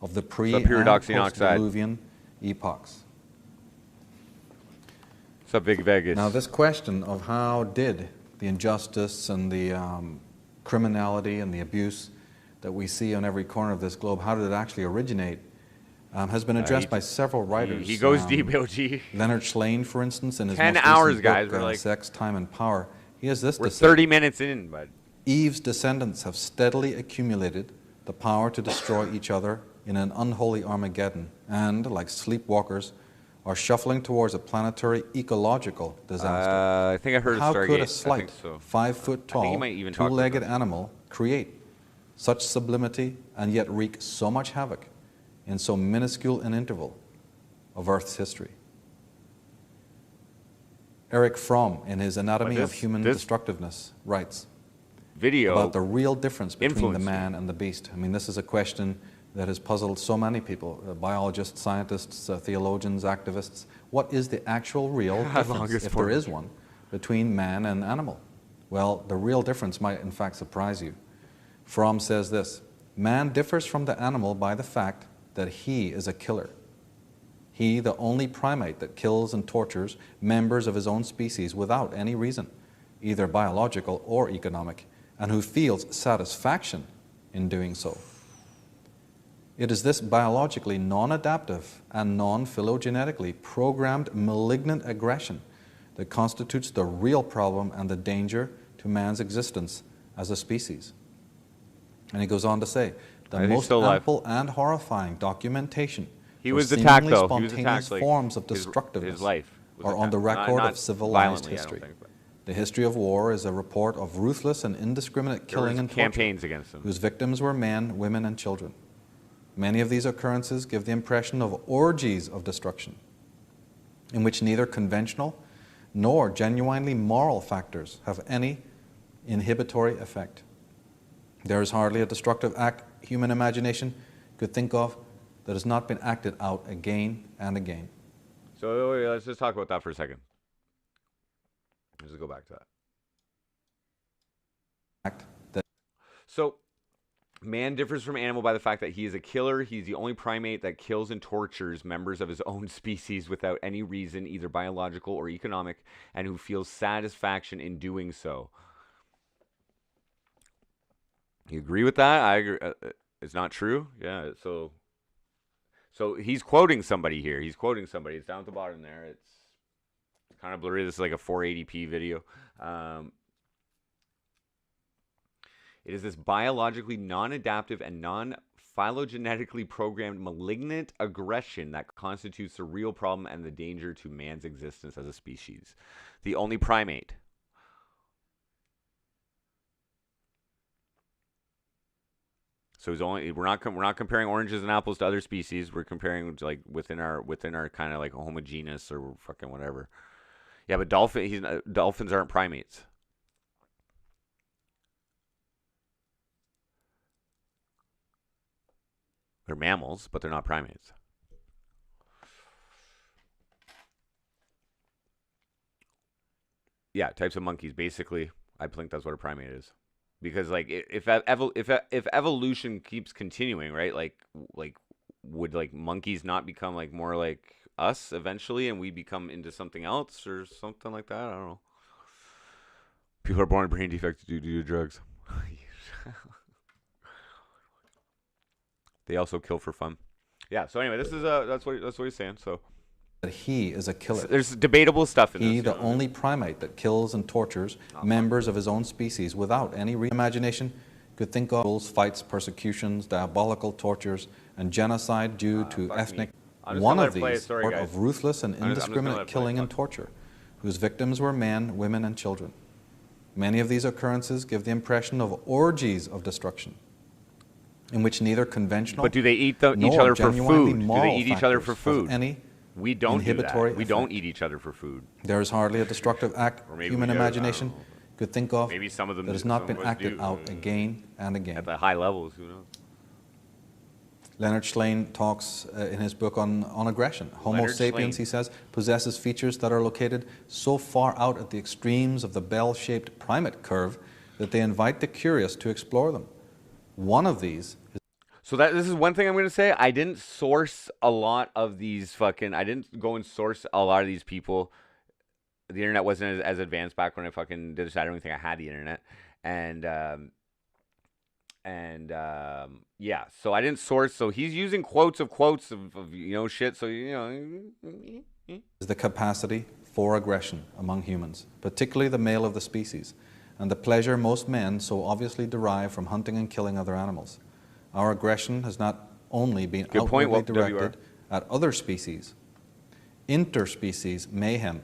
of the pre- What's up, and Pyridoxine oxide? post-Diluvian epochs. What's up, Big Vegas? Now, this question of how did the injustice and the criminality and the abuse that we see on every corner of this globe, how did it actually originate, has been addressed by several writers. he goes deep, OG. Leonard Shlain, for instance, in his 10 most hours, recent guys. book, We're like- Sex, Time, and Power, he has this We're to say. 30 minutes in, bud. Eve's descendants have steadily accumulated the power to destroy each other in an unholy Armageddon and, like sleepwalkers, are shuffling towards a planetary ecological disaster. I think I heard How of Stargate. could I a slight, think so. 5 foot I think tall, he might even talk about two-legged that. animal create such sublimity and yet wreak so much havoc in so minuscule an interval of Earth's history? Eric Fromm, in his Anatomy of Human this Destructiveness, writes Video. about the real difference between the influenced me. man and the beast. I mean, this is a question that has puzzled so many people, biologists, scientists, theologians, activists. What is the actual real difference, Longest if there form. is one, between man and animal? Well, the real difference might in fact surprise you. Fromm says this: man differs from the animal by the fact that he is a killer. He, the only primate that kills and tortures members of his own species without any reason, either biological or economic, and who feels satisfaction in doing so. It is this biologically non-adaptive and non-phylogenetically programmed malignant aggression that constitutes the real problem and the danger to man's existence as a species. And he goes on to say, the He's most still alive. ample and horrifying documentation He for was attacked, seemingly though. He was spontaneous attacked, like, forms of his destructiveness life was are on the attacked. record Not of civilized violently, I don't history. think, but- The history of war is a report of ruthless and indiscriminate There was killing and torture, campaigns against them. whose victims were men, women, and children. Many of these occurrences give the impression of orgies of destruction, in which neither conventional nor genuinely moral factors have any inhibitory effect. There is hardly a destructive act human imagination could think of that has not been acted out again and again. So let's just talk about that for a second. Let's just go back to that. Act that So, man differs from animal by the fact that he is a killer. He's the only primate that kills and tortures members of his own species without any reason, either biological or economic, and who feels satisfaction in doing so. You agree with that? I agree. It's not true? Yeah, so he's quoting somebody here. He's quoting somebody. It's down at the bottom there. It's kind of blurry. This is like a 480p video. It is this biologically non-adaptive and non-phylogenetically programmed malignant aggression that constitutes the real problem and the danger to man's existence as a species. The only primate. So he's only we're not comparing oranges and apples to other species. We're comparing like within our kind of like homogeneous or fucking whatever. Yeah, but dolphins aren't primates. They're mammals, but they're not primates. Yeah, types of monkeys. Basically, I think that's what a primate is. Because like if evolution keeps continuing, right? Like would like monkeys not become like more like us eventually, and we become into something else or something like that? I don't know. People are born with brain defects due to drugs. They also kill for fun. Yeah. So anyway, this is that's what he's saying. So that he is a killer. there's debatable stuff in He, this. the only primate that kills and tortures members of his own species without any imagination, could think of rules, fights, persecutions, diabolical tortures, and genocide due to ethnic. One of these, sort of ruthless and indiscriminate killing and torture, whose victims were men, women, and children. Many of these occurrences give the impression of orgies of destruction, in which neither conventional. But do they eat each other for food? Do they eat each other for food? We don't do that. We don't eat each other for food. There is hardly a destructive act human imagination could think of maybe some of them that has not been acted out again and again. At the high levels, who knows? Leonard Shlain talks in his book on aggression. Homo sapiens, he says, possesses features that are located so far out at the extremes of the bell-shaped primate curve that they invite the curious to explore them. One of these is... So this is one thing I'm going to say. I didn't source a lot of these I didn't go and source a lot of these people. The internet wasn't as advanced back when I fucking did this. I don't even think I had the internet. Yeah, so I didn't source. So he's using quotes of shit. So, is the capacity for aggression among humans, particularly the male of the species, and the pleasure most men so obviously derive from hunting and killing other animals. Our aggression has not only been outwardly directed at other species, interspecies mayhem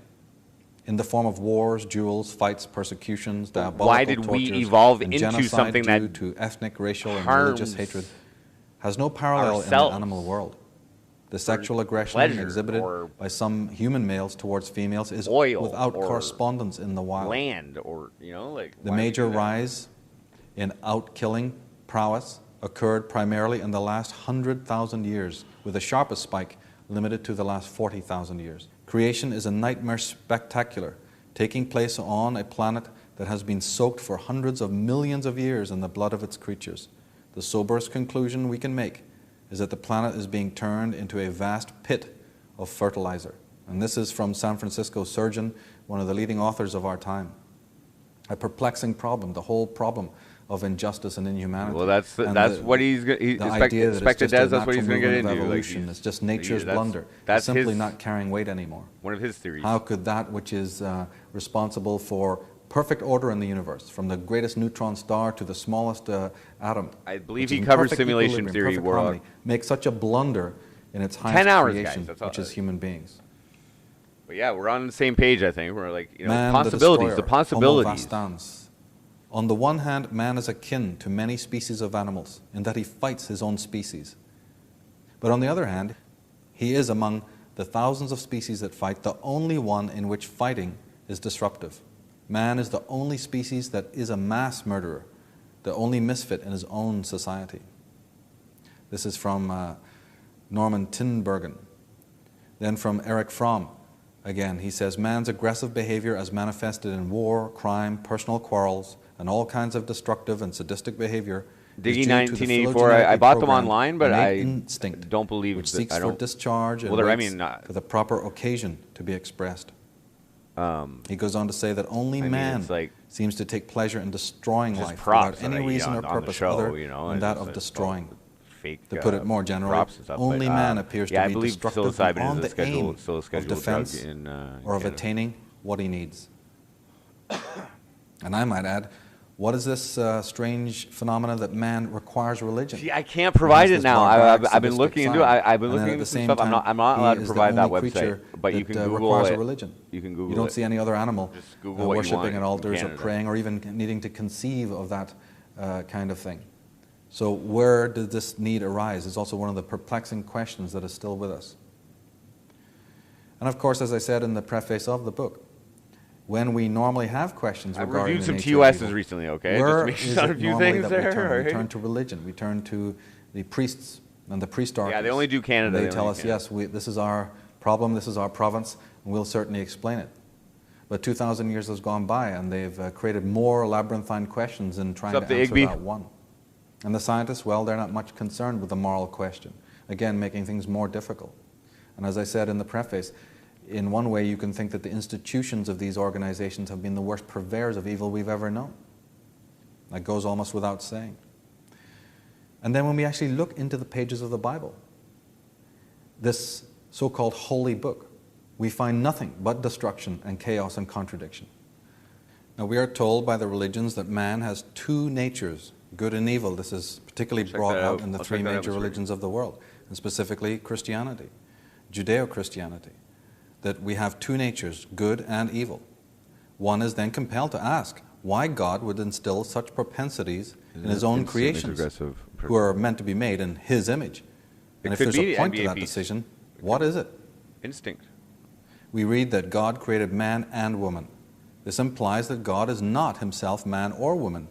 in the form of wars, duels, fights, persecutions, diabolical tortures, why did we evolve and into something due that to ethnic, racial, and religious hatred has no parallel in the animal world. The sexual aggression exhibited by some human males towards females is without correspondence in the wild. The major rise in out-killing prowess occurred primarily in the last 100,000 years, with the sharpest spike limited to the last 40,000 years. Creation is a nightmare spectacular, taking place on a planet that has been soaked for hundreds of millions of years in the blood of its creatures. The soberest conclusion we can make is that the planet is being turned into a vast pit of fertilizer. And this is from San Francisco surgeon, one of the leading authors of our time. A perplexing problem, the whole problem of injustice and inhumanity. Well, that's what he's expected as. That's what he's going to get into. Evolution. It's just nature's blunder. It's simply not carrying weight anymore. One of his theories. How could that which is responsible for perfect order in the universe, from the greatest neutron star to the smallest atom, I believe he covers simulation theory, harmony, make such a blunder in its highest 10 hours, creation, guys, which is human beings? But yeah, we're on the same page, I think. We're like, Man, possibilities, the possibilities. Homo vastans. On the one hand, man is akin to many species of animals in that he fights his own species. But on the other hand, he is among the thousands of species that fight the only one in which fighting is disruptive. Man is the only species that is a mass murderer, the only misfit in his own society. This is from Norman Tinbergen. Then from Eric Fromm, again, he says, man's aggressive behavior as manifested in war, crime, personal quarrels, and all kinds of destructive and sadistic behavior. Diggy 1984, I bought them online, but I instinct don't believe which seeks for discharge and waits for the proper occasion to be expressed. He goes on to say that only man seems to take pleasure in destroying life without any reason or purpose other than that of destroying. To put it more generally, only man appears to be destructive beyond the aim of defense or of attaining what he needs. And I might add, what is this strange phenomenon that man requires religion? See, I can't provide it now. I've been looking into it. I've been looking into some stuff. I'm not allowed to provide that website, but you can Google it. Religion. You can Google it. You don't see any other animal worshipping at altars or Canada. praying or even needing to conceive of that kind of thing. So where did this need arise is also one of the perplexing questions that is still with us. And of course, as I said in the preface of the book, when we normally have questions regarding I reviewed some nature of TOSs evil, recently, okay? where Just is make it a few normally things that we there. turn? We Right? turn to religion. We turn to the priests and the priest-archists. Yeah, they only do Canada. They tell us, yes, this is our problem, this is our province, and we'll certainly explain it. But 2,000 years has gone by, and they've created more labyrinthine questions in trying What's up, to the answer Igby? that one. And the scientists, well, they're not much concerned with the moral question. Again, making things more difficult. And as I said in the preface, in one way you can think that the institutions of these organizations have been the worst purveyors of evil we've ever known. That goes almost without saying. And then when we actually look into the pages of the Bible, this so-called holy book, we find nothing but destruction and chaos and contradiction. Now we are told by the religions that man has two natures, good and evil. This is particularly brought out in the three major religions of the world, and specifically Christianity, Judeo-Christianity, that we have two natures, good and evil. One is then compelled to ask why God would instill such propensities in His own creations, who are meant to be made in His image. And if there's a point to that decision, what is it? Instinct. We read that God created man and woman. This implies that God is not Himself man or woman.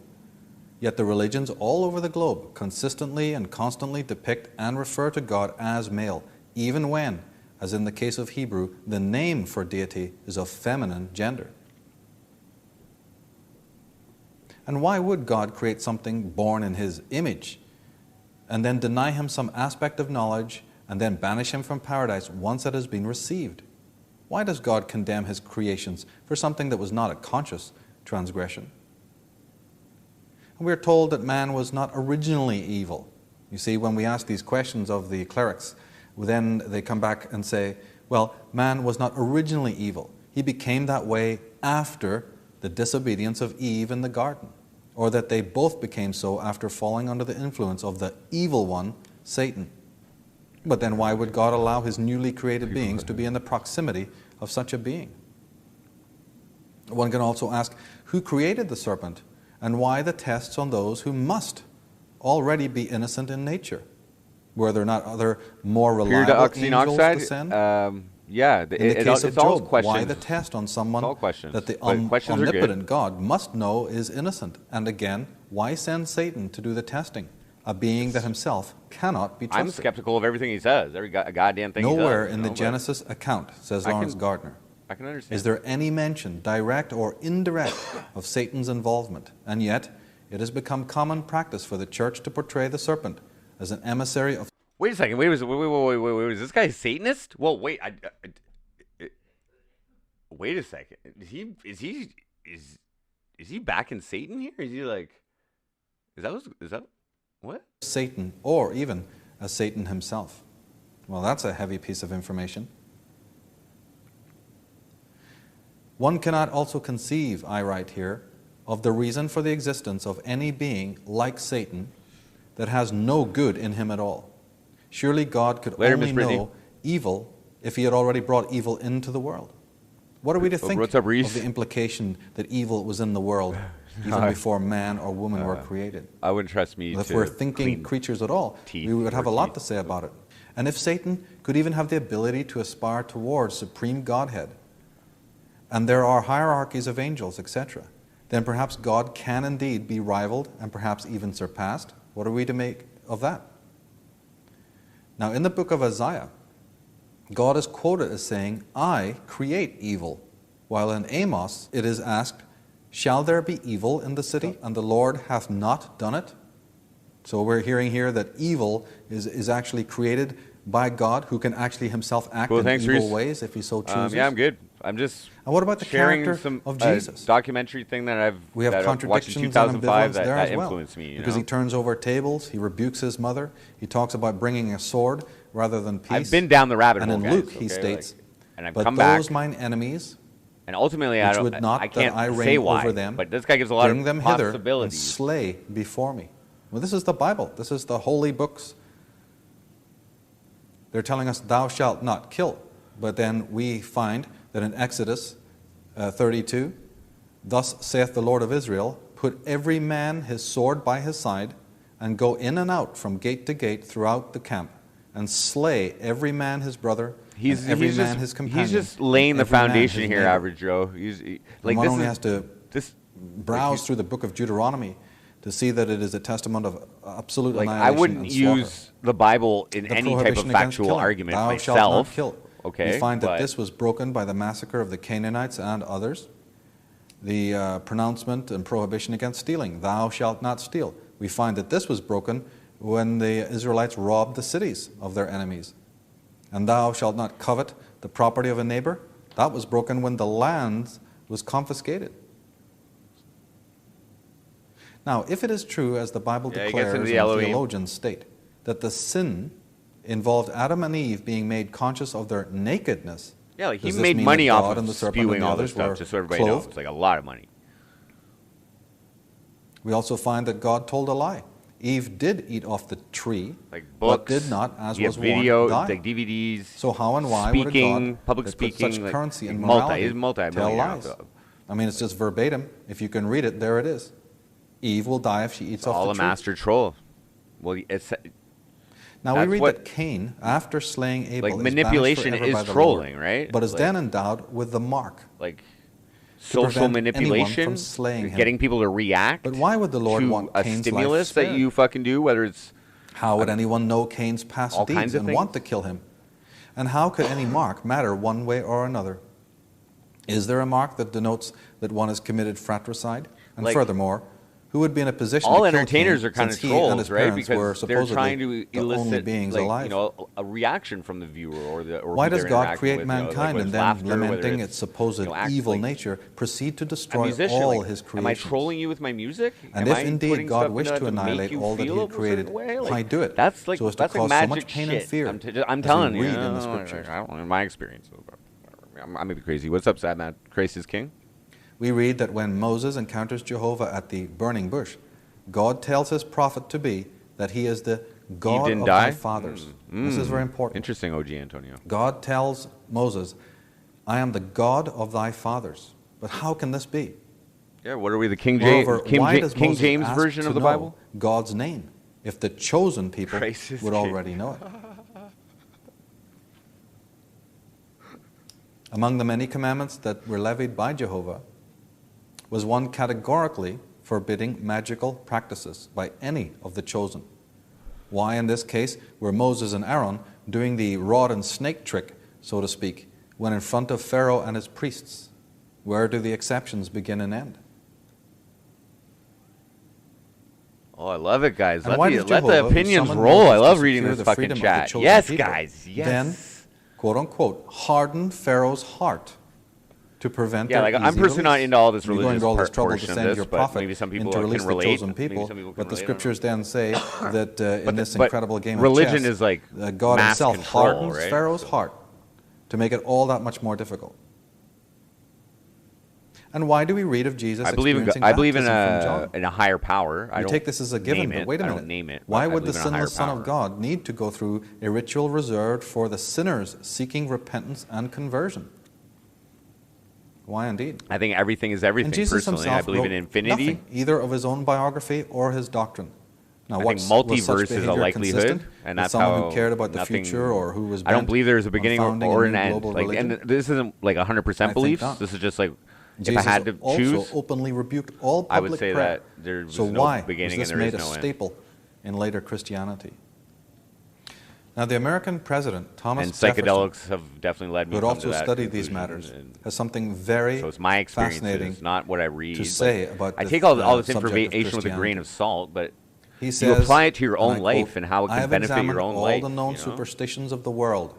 Yet the religions all over the globe consistently and constantly depict and refer to God as male, even when, as in the case of Hebrew, the name for deity is of feminine gender. And why would God create something born in His image and then deny Him some aspect of knowledge and then banish Him from paradise once it has been received? Why does God condemn His creations for something that was not a conscious transgression? And we are told that man was not originally evil. You see, when we ask these questions of the clerics, then they come back and say, well, man was not originally evil. He became that way after the disobedience of Eve in the garden, or that they both became so after falling under the influence of the evil one, Satan. But then why would God allow His newly created beings to be in the proximity of such a being? One can also ask, who created the serpent, and why the tests on those who must already be innocent in nature? Were there not other more reliable angels to send? Yeah, in the case of all Job, questions. why the test on someone that the questions omnipotent God must know is innocent? And again, why send Satan to do the testing? A being that himself cannot be trusted. I'm skeptical of everything he says. Every goddamn thing he says. Nowhere in the Genesis account, says Lawrence Gardner, I can understand. is there any mention, direct or indirect, of Satan's involvement. And yet, it has become common practice for the church to portray the serpent as an emissary of... Wait a second. Wait. Is this guy a Satanist? Well, wait. Wait a second. Is he backing Satan here? Is he like? Is that what? Satan, or even as Satan himself. Well, that's a heavy piece of information. One cannot also conceive, I write here, of the reason for the existence of any being like Satan that has no good in him at all. Surely God could only know evil if He had already brought evil into the world. What are we to think of the implication that evil was in the world even before man or woman were created? I wouldn't trust me. If we're thinking creatures at all, we would have a lot to say about it. And if Satan could even have the ability to aspire towards supreme Godhead, and there are hierarchies of angels, etc., then perhaps God can indeed be rivaled and perhaps even surpassed. What are we to make of that? Now, in the book of Isaiah, God is quoted as saying, I create evil, while in Amos it is asked, shall there be evil in the city, and the Lord hath not done it? So we're hearing here that evil is actually created by God, who can actually Himself act in evil ways if He so chooses. Yeah, I'm good. I'm just and what about the character of Jesus? Documentary thing that we have contradictions in 2005 there as well, influenced me. Because He turns over tables, He rebukes His mother, He talks about bringing a sword rather than peace. I've been down the rabbit hole, and in Luke, He states, and I've but come those back, mine enemies, and ultimately I can't reign say why, over them, but this guy gives a lot bring of them hither possibilities. And slay before me. Well, this is the Bible. This is the holy books. They're telling us, thou shalt not kill. But then we find that in Exodus 32, thus saith the Lord of Israel, put every man his sword by his side, and go in and out from gate to gate throughout the camp, and slay every man his brother, and every man his companion. He's just laying the foundation here, Average Joe. One only has to browse through the book of Deuteronomy to see that it is a testament of absolute annihilation I wouldn't and slaughter. use the Bible in any type of factual argument Thou myself. shalt not kill. okay. We find that but this was broken by the massacre of the Canaanites and others. The pronouncement and prohibition against stealing, thou shalt not steal. We find that this was broken when the Israelites robbed the cities of their enemies. And thou shalt not covet the property of a neighbor. That was broken when the land was confiscated. Now, if it is true, as the Bible Yeah, it gets declares into and the Elohim. theologians state, that the sin involved Adam and Eve being made conscious of their nakedness. yeah, like he Does this made mean money that off God of and the serpent and spewing the all this others stuff, were just so everybody knows. clothed? It's like a lot of money. We also find that God told a lie. Eve did eat off the tree, Like but books, did not, as you was have video, warned, die. like DVDs. So how and why would a speaking, God public that put speaking, such like, currency in multi- morality he's multi-millionaire. tell lies? I mean, it's just verbatim. If you can read it, there it is. Eve will die if she eats off all the a tree. master troll. Well, it's Now we that's read what- that Cain, after slaying Abel, like is manipulation banished forever by is the trolling, Lord, right? but is Like- then endowed with the mark. like prevent social anyone manipulation, from slaying him. getting people to react. But why would the Lord to want a Cain's life stimulus that spared? you fucking do? Whether it's How would anyone know Cain's past all kinds deeds of and want things? to kill him? And how could any mark matter one way or another? Is there a mark that denotes that one has committed fratricide? And Like- furthermore, who would be in a position all to kill entertainers Cain, are kind of since he and trolls, his right? parents were Because they're supposedly trying to the only elicit, beings like, alive? you know, a reaction from the viewer or the. Or Why who does they're God interacting create with, you know, like mankind whether and it's then, laughter, whether lamenting it's, its supposed you know, act evil like nature, proceed to a destroy musician? all Like, his am creations? I trolling you with my music? And Am if I indeed putting God stuff wished into to that make annihilate you all that feel he a had created, certain way? Like, why do it? That's like So as to that's like cause so magic much pain shit. and fear, I'm as telling we you, read in the I don't- scriptures. I don't know, in my experience. I may be crazy. What's up, Sad Matt? Christ is king. We read that when Moses encounters Jehovah at the burning bush, God tells his prophet to be that he is the God didn't of die? thy fathers. This is very important. Interesting, OG Antonio. God tells Moses, I am the God of thy fathers. But how can this be? Yeah, what are we, the King James, Moreover, why does King Moses James ask version to of the know Bible? God's name, if the chosen people Christ is would king. already know it. Among the many commandments that were levied by Jehovah was one categorically forbidding magical practices by any of the chosen. Why in this case were Moses and Aaron doing the rod and snake trick, so to speak, when in front of Pharaoh and his priests? Where do the exceptions begin and end? Oh, I love it, guys. And why Let does the Jehovah, who opinions summoned roll. I Moses to love reading secure this the fucking freedom of the chat. chosen Yes, people, guys. Yes. then, quote unquote, harden Pharaoh's heart to prevent Yeah, their like I'm easy personally not release? into all this You're going religious to all this trouble to portion of send this, your but prophet maybe some people in to can release the relate. chosen Maybe people, some people can but the relate, I don't know. scriptures then say that in this but incredible game religion of chess, is like God mass himself control, hardens right? Pharaoh's heart to make it all that much more difficult. And why do we read of Jesus I believe in experiencing I believe in baptism from John? a higher power. I We don't take this as a given, name but it. wait a I minute. don't name it. Why but I would the believe in a higher sinless Son power. of God need to go through a ritual reserved for the sinners seeking repentance and conversion? Why indeed? I think everything is everything. And Jesus Personally, himself I believe wrote in infinity. nothing, either of his own biography or his doctrine. Now, I think was multiverse such is a behavior likelihood, consistent and with that's someone how who cared about the nothing- future or who was I don't bent believe there's a on beginning founding or a an new end. global Like, religion? and this isn't like 100% I think beliefs. not. This is just like Jesus if I had to also choose, openly rebuked all I public would say prayer. that there was So no why beginning was this and there made is a no end. staple in later Christianity? Now, the American president, Thomas And Jefferson, psychedelics have definitely led me who had come also to that studied these conclusion, matters, and has something very so it's my fascinating experiences, not what I read. to but say about I this, take all this subject of information with a grain Christianity. of salt, but He you says, apply it to your and own I life quote, and how it "I can have benefit examined your own all life. the known you know? superstitions of the world,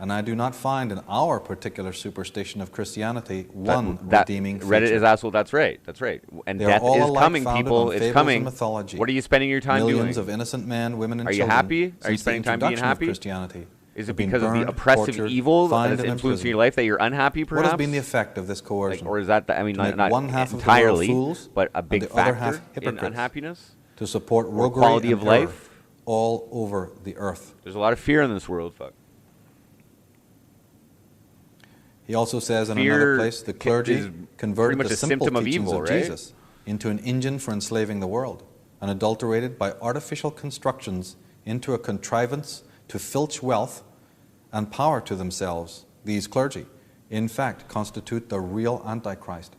and I do not find in our particular superstition of Christianity one that redeeming feature. Reddit is absolute. That's right. That's right. And They are death all is alike coming, founded people. on It's fables coming. and mythology. What are you spending your time Millions doing? of innocent men, women, and Are you children happy? Are you since the spending time being introduction of happy? Christianity Is it have been because of burned, the oppressive tortured, evil that fined, is and influencing your imprisoned. life that you're unhappy, perhaps? What has been the effect of this Like, coercion? or is that? I mean, To make not one half of the world entirely, fools but a and big the other factor half in hypocrites. unhappiness. To support Or roguery quality and of error life. all over the earth. There's a lot of fear in this world. Fuck. He also says in Fear another place, the clergy is converted pretty much the a simple symptom of teachings evil, of right? Jesus into an engine for enslaving the world, and adulterated by artificial constructions into a contrivance to filch wealth and power to themselves. These clergy, in fact, constitute the real Antichrist.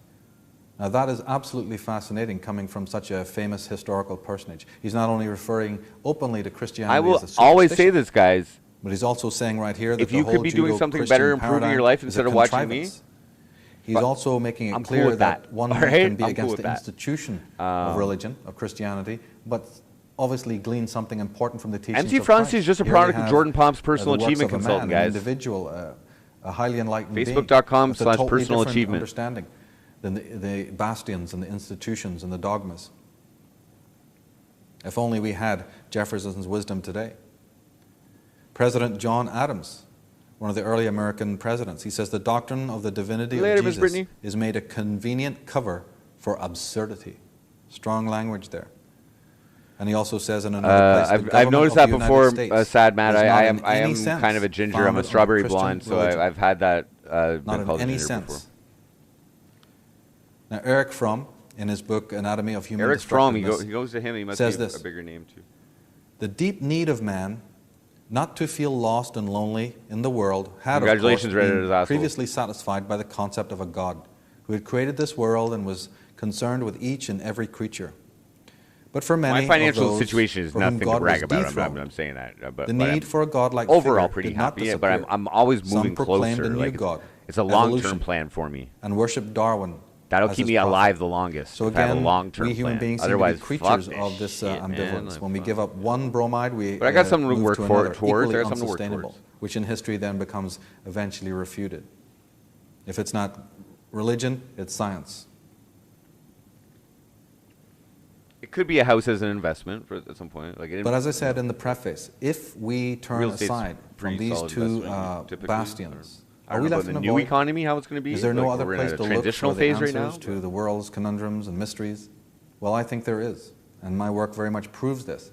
Now that is absolutely fascinating coming from such a famous historical personage. He's not only referring openly to Christianity I will as a always say superstition, this, guys. But he's also saying right here that If you the could whole be doing something Judeo-Christian better, improving your paradigm life is a instead of watching me, contrivance. He's but also making it I'm cool clear with that. one All man right? can be I'm against cool the with that. institution of religion, of Christianity, but obviously glean something important from the teachings MC of Francis Christ. is just a Here we product of have, Jordan Pomp's the personal works achievement of a consultant, man, an guys. individual, a highly enlightened being. Facebook.com/personal with a totally different achievement. understanding than the bastions and the institutions and the dogmas. If only we had Jefferson's wisdom today. President John Adams, one of the early American presidents, he says the doctrine of the divinity Later, of Miss Jesus Brittany. is made a convenient cover for absurdity. Strong language there. And he also says in another place, I've noticed that before, Sad Matt. I am sense kind of a ginger. I'm a founded on strawberry Christian blonde, so religion. I've had that. Not been in called a any ginger sense. before. Now, Eric Fromm, in his book Anatomy of Human Eric Fromm, he Destructiveness, goes to him. He must says be this. a bigger name too. the deep need of man not to feel lost and lonely in the world had, Congratulations, of course, Reddit been is asshole. previously satisfied by the concept of a God who had created this world and was concerned with each and every creature. But for many My financial of those situation is for whom nothing to God brag was about. dethroned, I'm saying that. But the but I'm need for a God-like overall figure pretty did not happy. Yeah, but disappear. I'm always Some moving proclaimed closer. a new Like God, it's a long-term evolution, plan for me. and worshipped Darwin. That'll as keep his me prophet. alive the longest. So if I have a again, long-term we human plan. beings Otherwise, seem to be creatures fuck of this this shit, man. ambivalence. Like, When we fuck. give up one bromide, we But I got something to move work to for- another, towards. equally I got something to work unsustainable, towards. which in history then becomes eventually refuted. If it's not religion, it's science. It could be a house as an investment for at some point. But as I said in the preface, if we turn Real estate's aside pretty from these solid two investment, typically. bastions, I are don't we know left about in the a new void? economy, how it's going to be. Is there no Like, other we're in place a to look transitional for the phase right now? answers to the world's conundrums and mysteries? Well, I think there is, and my work very much proves this,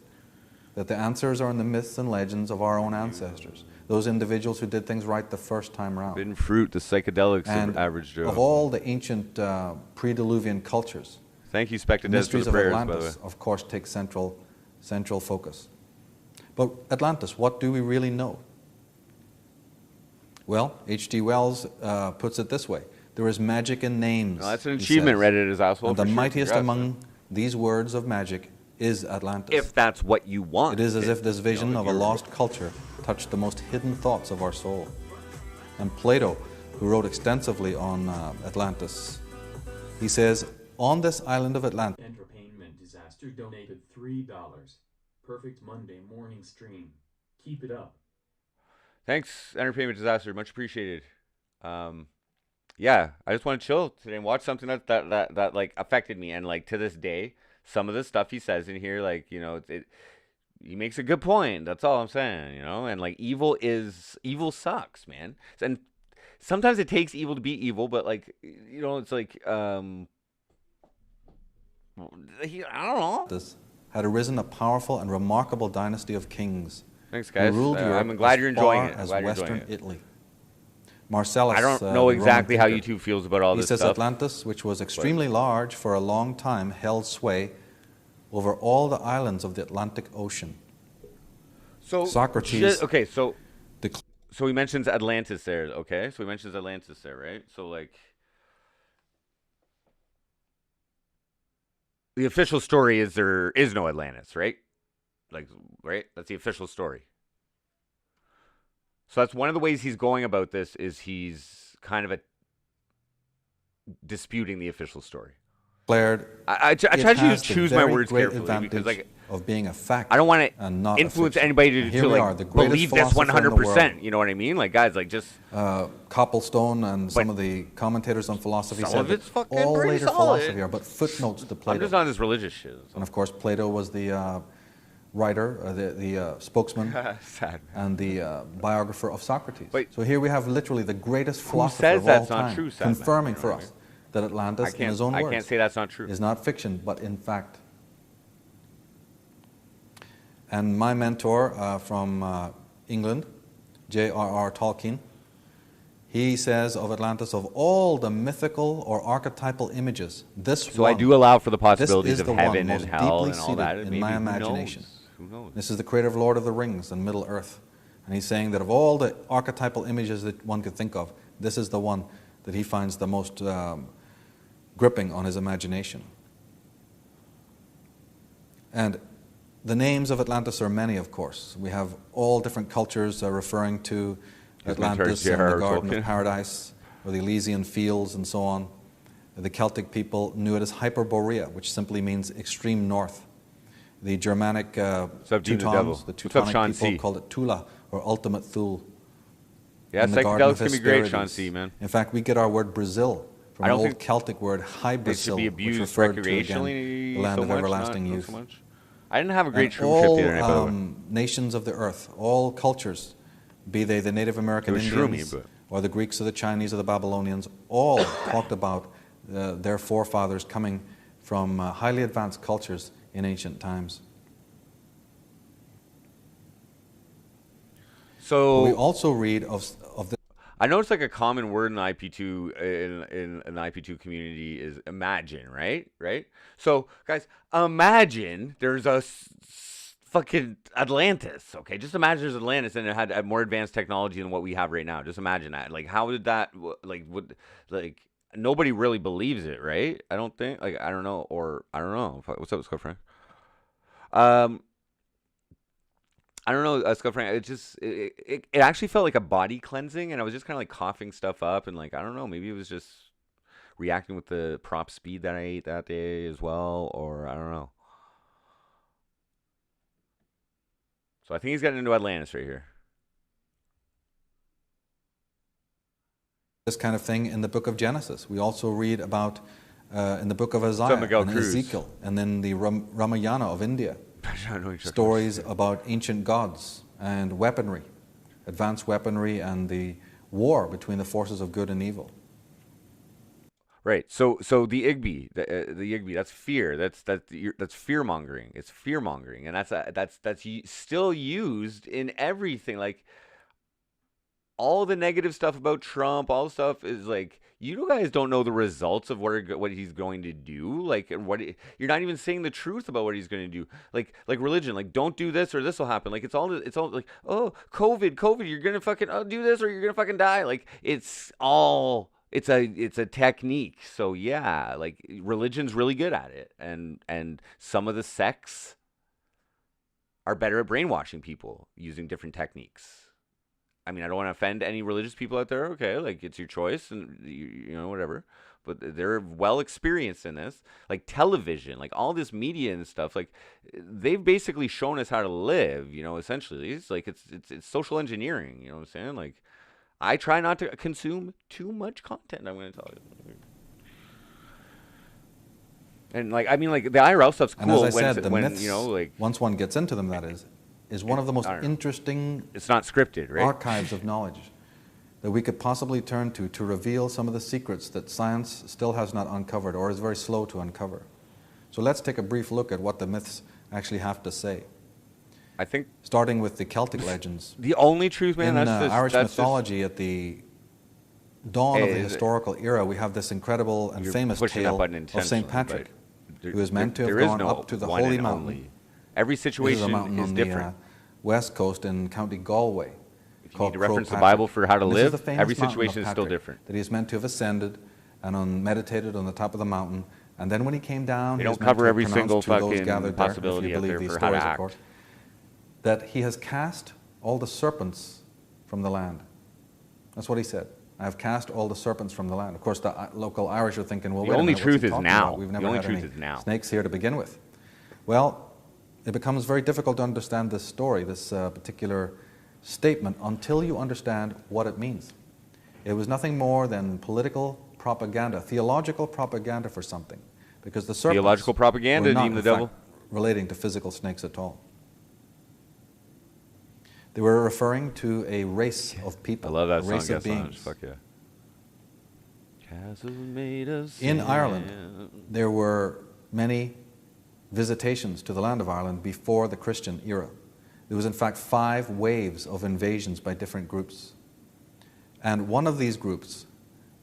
that the answers are in the myths and legends of our own ancestors, those individuals who did things right the first time around. Forbidden fruit, the psychedelics And of average Joe. of all the ancient pre-Diluvian cultures, Thank you, the Spectadez, for mysteries the of prayers, by the way. Atlantis, of course, take central focus. But Atlantis, what do we really know? Well, H.G. Wells puts it this way: there is magic in names. No, that's an he achievement, says. Reddit is asshole. And the for sure. mightiest Congrats, among man. these words of magic is Atlantis. If that's what you want. It is as if this You vision know, of if a you're- lost culture touched the most hidden thoughts of our soul. And Plato, who wrote extensively on Atlantis, he says, on this island of Atlantis, Entertainment Disaster donated $3. Perfect Monday morning stream. Keep it up. Thanks, Entertainment Disaster. Much appreciated. Yeah, I just want to chill today and watch something that like affected me. And like to this day, some of the stuff he says in here, like, you know, he makes a good point. That's all I'm saying, you know. And like evil sucks, man. And sometimes it takes evil to be evil, but like, you know, it's like I don't know. had arisen a powerful and remarkable dynasty of kings. Thanks, who guys. ruled Europe I'm glad as you're enjoying far it. as Glad you're Western enjoying it. Italy. Marcellus, I don't the know Roman exactly how thinker, YouTube feels about all he this says stuff. Atlantis, which was extremely large for a long time, held sway over all the islands of the Atlantic Ocean. So Socrates- okay, so The so he mentions Atlantis there. Okay, so he mentions Atlantis there, right? So like, the official story is there is no Atlantis, right? Like, right? That's the official story. So that's one of the ways he's going about this is he's kind of disputing the official story. declared I try it to has the choose my very words great carefully advantage because like of being a fact. I don't want and not to a influence fiction. anybody And to here we like are, the greatest believe this philosopher in the 100%. world. You know what I mean? Like guys, like just Copplestone and some of the commentators on philosophy some said of it's that fucking all pretty later solid. philosophy are but footnotes to I'm Plato. just on this religious shit. And of course, Plato was the writer, the spokesman, Sad. and the biographer of Socrates. But so here we have literally the greatest philosopher says of all that's not time true, sad man? confirming You know for what I us that Atlantis, in his own I words, can't say that's not true. is not fiction, but in fact. And my mentor from England, J.R.R. Tolkien, he says of Atlantis, of all the mythical or archetypal images, this So one, I do allow for the this possibilities is of the one heaven most and hell deeply and all seated that. in Maybe, my who knows? imagination. Who knows? This is the creator of Lord of the Rings and Middle Earth. And he's saying that of all the archetypal images that one could think of, this is the one that he finds the most gripping on his imagination. And the names of Atlantis are many, of course. We have all different cultures referring to Atlantis and the Garden of Paradise, or the Elysian Fields, and so on. The Celtic people knew it as Hyperborea, which simply means extreme north. The Germanic Teutons, the Teutonic people, called it Tula, or ultimate Thule. Yeah, in the Garden of psychedelics can be great, Sean Hesperides. C, man. In fact, we get our word Brazil from I an don't old think Celtic word, They should Hybrasil, be which abused referred to, again, recreationally the land so of much, everlasting not youth. so much. I didn't have a great And shroom all trip the other night, by the way. nations of the earth, all cultures, be they the Native American It was Indians, shroomy, but- or the Greeks or the Chinese or the Babylonians, all talked about their forefathers coming from highly advanced cultures in ancient times. So We also read of the I noticed like a common word in the IP2 in the IP2 community is imagine, right? Right? So, guys, imagine there's a fucking Atlantis, okay? Just imagine there's Atlantis and it had more advanced technology than what we have right now. Just imagine that. Like, how did that like nobody really believes it, right? I don't think. Like, I don't know, or I don't know. What's up, Scott Frank? I don't know, Scott Frank. It just it actually felt like a body cleansing, and I was just kind of like coughing stuff up, and like I don't know, maybe it was just reacting with the prop speed that I ate that day as well, or I don't know. So I think he's getting into Atlantis right here. this kind of thing in the book of Genesis. We also read about in the book of Isaiah Miguel and Cruz. Ezekiel, and then the Ramayana of India. I don't know exactly. Stories about ancient gods and weaponry, advanced weaponry, and the war between the forces of good and evil. Right. So the Igby, the Igby, that's fear. That's fear mongering. It's fear mongering, and that's still used in everything. Like all the negative stuff about Trump, all the stuff is like you guys don't know the results of what he's going to do. Like you're not even saying the truth about what he's going to do. Like religion, like don't do this or this will happen. Like it's all like oh COVID, you're gonna fucking do this or you're gonna fucking die. Like it's all. It's a technique. So yeah, like religion's really good at it, and some of the sects are better at brainwashing people using different techniques. I mean, I don't want to offend any religious people out there. Okay, like it's your choice, and you know whatever. But they're well experienced in this, like television, like all this media and stuff. Like they've basically shown us how to live. You know, essentially, it's like it's social engineering. You know what I'm saying? Like. I try not to consume too much content, I'm going to tell you. And, like, I mean, like, the IRL stuff's cool. And as I said, the myths, you know, like... once one gets into them, that is one of the most interesting it's not scripted, right? archives of knowledge that we could possibly turn to reveal some of the secrets that science still has not uncovered or is very slow to uncover. So let's take a brief look at what the myths actually have to say. I think starting with the Celtic legends. The only truth, man, in that's Irish mythology at the dawn of the historical era, we have this incredible and famous tale of St. Patrick, who is meant to have gone up to the Holy Mountain. Every situation is a mountain on different. The west coast in County Galway. If you need to reference the Bible for how to live, every situation is still different. That he is meant to have ascended and meditated on the top of the mountain. And then when he came down, they he don't cover every single fucking possibility out there for how to act. Course, that he has cast all the serpents from the land. That's what he said. I have cast all the serpents from the land. Of course, the local Irish are thinking, well, the only truth is now. We've never had any snakes here to begin with. Well, it becomes very difficult to understand this story, this particular statement, until you understand what it means. It was nothing more than political propaganda, theological propaganda for something, because the serpents theological propaganda were not, deemed the devil relating to physical snakes at all. They were referring to a race of people, I love that a race song, of beings. Fuck yeah. Made of in Ireland, there were many visitations to the land of Ireland before the Christian era. There was in fact 5 waves of invasions by different groups. And one of these groups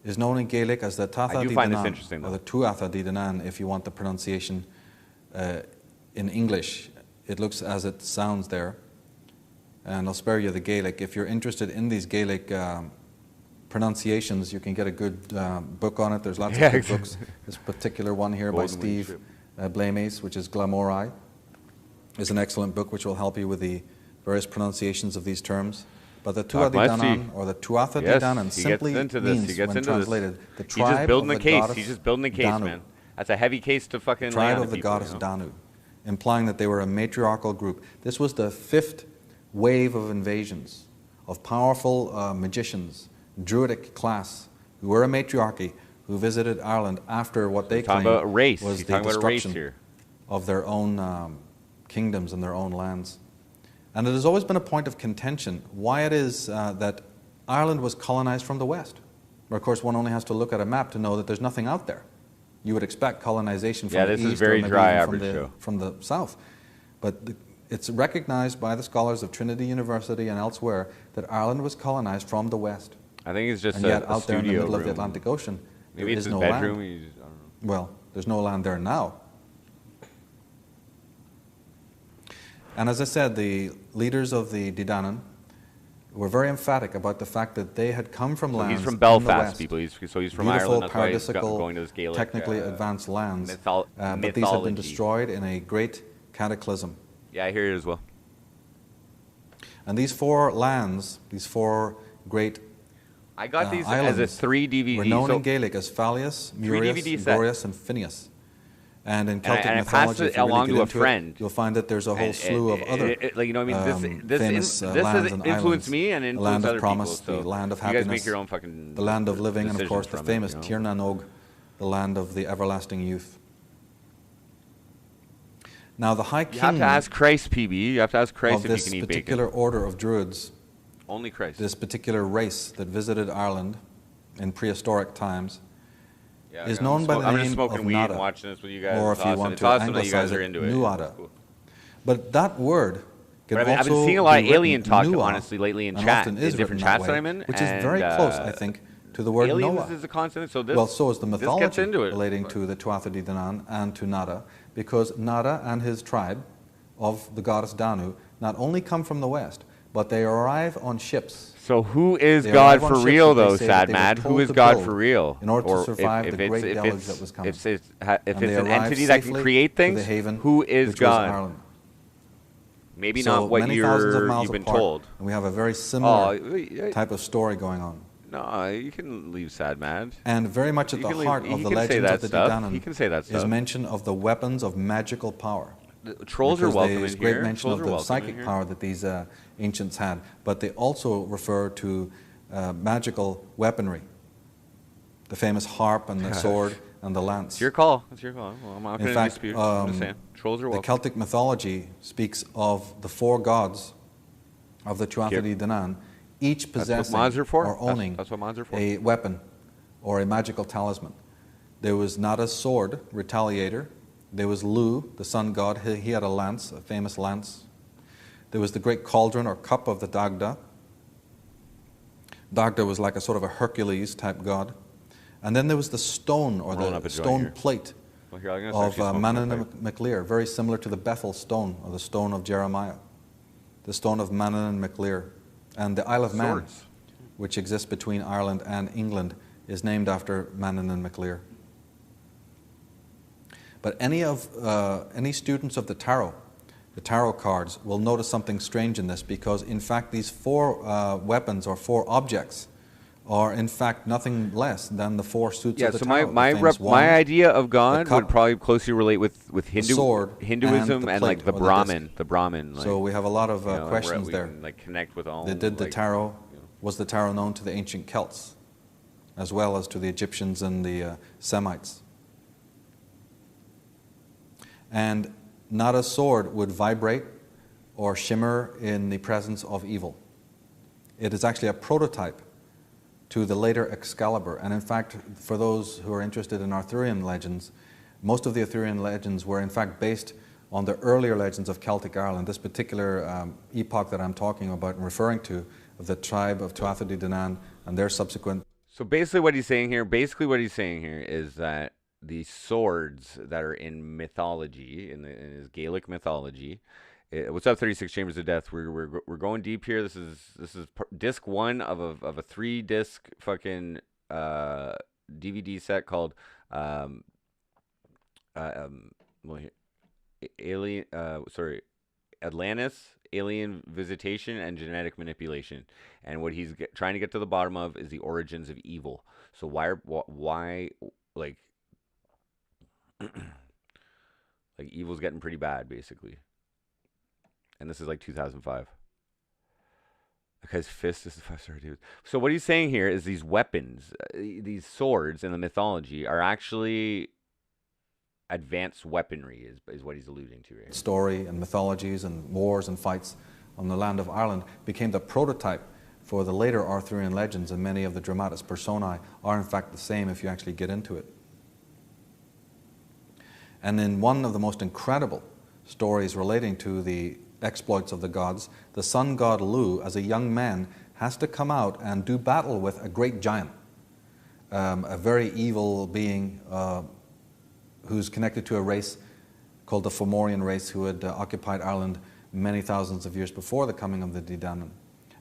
is known in Gaelic as the Tatha Di Danan, or the Tuatha Di Danan, if you want the pronunciation in English. It looks as it sounds there. And I'll spare you the Gaelic. If you're interested in these Gaelic pronunciations, you can get a good book on it. There's lots of good books. This particular one here by Steve Blameis, which is Glamorai. is an excellent book which will help you with the various pronunciations of these terms. But the God Tuatha bless Danann, you. or the Tuatha Yes, Danann, he simply gets into this. means, He gets when into translated, this. the He's tribe just building of the the case. goddess He's just building the case, Danu. man. That's a heavy case to fucking lay Tribe on of the people, goddess you know? Danu, implying that they were a matriarchal group. This was the 5th wave of invasions of powerful magicians, druidic class, who were a matriarchy, who visited Ireland after what they Talking claimed about a race. was He's the talking about a race destruction here. of their own kingdoms and their own lands. And it has always been a point of contention why it is that Ireland was colonized from the west. Where, of course, one only has to look at a map to know that there's nothing out there. You would expect colonization from Yeah, the this is east very or maybe dry even average show. from the south. But it's recognized by the scholars of Trinity University and elsewhere that Ireland was colonized from the west. I think it's just And a, yet a out there in the studio middle of the room. Atlantic Ocean, Maybe there it's is his no bedroom. land. He's, I don't know. Well, there's no land there now. And as I said, the leaders of the Didanan were very emphatic about the fact that they had come from So lands he's from in the Belfast, west, people. He's from beautiful, Ireland. That's why he's paradisical, going to this Gaelic, technically advanced lands, but these have been mythology. destroyed in a great cataclysm. Yeah, I hear it as well. And these 4 lands, these 4 great I got these as a islands 3 DVD. were known so in Gaelic as Fallius, Murius, DVD set. Glorious, and Phineas. And in I- Celtic and I passed mythology, it if you really along get to a into it, friend. you'll find that there's a whole slew of other like, you know what I mean? This famous this lands has and influenced islands. me and The influenced land of other promise, people. So the land of you guys happiness, make your own fucking the land of living, and of decisions course the from it, famous you know? Tir na Nog, the land of the everlasting youth. Now the High You have King to ask Christ, PB. You have to ask Christ of if you this can eat particular bacon. order of Druids, Only Christ. this particular race that visited Ireland in prehistoric times, Yeah, is I'm known by smo- the I'm name just smoking of weed Nada, and watching this with you guys. or It's if you awesome. want It's to awesome that you guys anglicize are it, into it. Nuada. It's cool. But that word can But I've been also seeing a lot of be written alien talk, Nua, honestly, lately in and chat, often in is different written chats way, that I'm in, which is very and, close, I think, to the word Aliens Noah. is a consonant, so this. Well, so is the this mythology gets into it. relating to the Tuatha Dé Danann and to Nada, because Nada and his tribe of the goddess Danu not only come from the west, but they arrive on ships. So who is They God arrive on for ships real, that they though, say that Sad they were Mad? told Who is to God build for real? in order to Or survive if the great it's, deluge if that was coming. If it's And an they arrived entity that can safely create to things, the haven, who is which was God? Ireland. Maybe So not what many thousands of miles you've been apart, told. and we have a very similar Oh, type of story going on. no, you can leave Sad Mad. And very much at You the can leave- heart he of the can say legends that of the stuff. Didanan He can say that is stuff. mention of the weapons of magical power. The trolls are Because welcome there's in great here. mention Trolls of are the welcome in psychic here. power that these ancients had, but they also refer to magical weaponry, the famous harp and the sword and the lance. It's your call. It's your call. Well, I'm not In going to fact, dispute. I'm just saying. Trolls are the welcome. Celtic mythology speaks of the 4 gods of the Tuatha Yep. Dé Danann, each That's what possessing mods are for. or That's- owning that's what mods are for. a weapon or a magical talisman. There was Nada's sword, Retaliator. There was Lu, the sun god. He had a lance, a famous lance. There was the great cauldron or cup of the Dagda. Dagda was like a sort of a Hercules type god. And then there was the stone or Rolling up the a joint stone here. plate Well, here, I'm gonna of start smoking Manan my and pipe. MacLear, very similar to the Bethel stone or the stone of Jeremiah. The stone of Manan and MacLear. And the Isle of Man, Swords. which exists between Ireland and England, is named after Manan and MacLear. But any students of the tarot cards will notice something strange in this, because in fact these 4 weapons or 4 objects are in fact nothing less than the 4 suits Yeah, of the so tarot. my The famous my wand, idea of God would cup, probably closely relate with sword, Hinduism and the and like plate the or the Brahmin, the Brahmin. Like, So we have a lot of you know, where questions we there. can, like connect with all. They did the like, tarot. Was the tarot known to the ancient Celts, as well as to the Egyptians and the Semites? And Nada's sword would vibrate or shimmer in the presence of evil. It is actually a prototype to the later Excalibur. And in fact, for those who are interested in Arthurian legends, most of the Arthurian legends were in fact based on the earlier legends of Celtic Ireland. This particular epoch that I'm talking about and referring to, of the tribe of Tuatha Dé Danann and their subsequent. So basically, what he's saying here is that the swords that are in mythology, in his Gaelic mythology. What's up, 36 Chambers of Death? We're going deep here. This is disc 1 of a 3-disc fucking DVD set called well, here, Alien. Atlantis, alien visitation, and genetic manipulation. And what he's trying to get to the bottom of is the origins of evil. So why like like evil's getting pretty bad, basically. And this is like 2005. Because Fist is the 5-star dude. So what he's saying here is these weapons, these swords in the mythology are actually advanced weaponry, is what he's alluding to here. Story and mythologies and wars and fights on the land of Ireland became the prototype for the later Arthurian legends, and many of the dramatis personae are in fact the same if you actually get into it. And in one of the most incredible stories relating to the exploits of the gods, the sun god Lu, as a young man, has to come out and do battle with a great giant, a very evil being who's connected to a race called the Fomorian race, who had occupied Ireland many thousands of years before the coming of the Daedanan.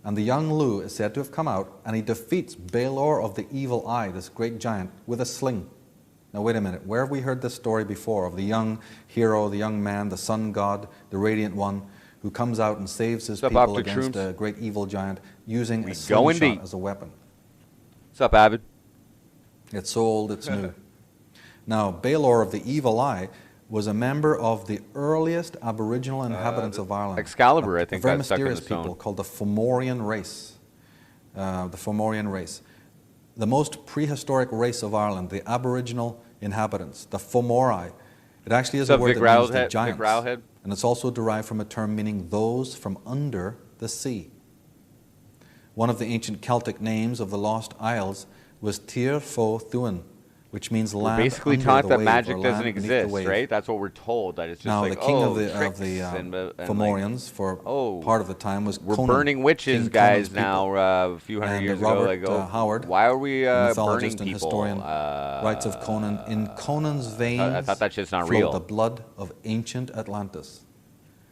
And the young Lu is said to have come out, and he defeats Baelor of the Evil Eye, this great giant, with a sling. Now wait a minute, where have we heard this story before of the young hero, the young man, the sun god, the radiant one, who comes out and saves his people against a great evil giant using a slingshot as a weapon? What's up, Avid? It's so old, it's new. Now, Baelor of the Evil Eye was a member of the earliest Aboriginal inhabitants of Ireland. Excalibur, I think, very got stuck in the mysterious people stone. called the Fomorian race. The Fomorian race. The most prehistoric race of Ireland, the Aboriginal inhabitants, the Fomori. It actually is a word that means the giants. And it's also derived from a term meaning those from under the sea. One of the ancient Celtic names of the Lost Isles was Tir Fo Thuan, which means land. We're basically under taught the that wave, magic or doesn't land beneath the exist, wave. right? That's what we're told. That it's just Now, like, the king of the and Fomorians for part of the time was we're Conan, burning witches, King guys, Conan's now people. a few hundred And years Robert, ago. Like, Howard, why are we the burning mythologist and people? historian, writes of Conan, in Conan's veins I thought that shit's not flowed real. the blood of ancient Atlantis.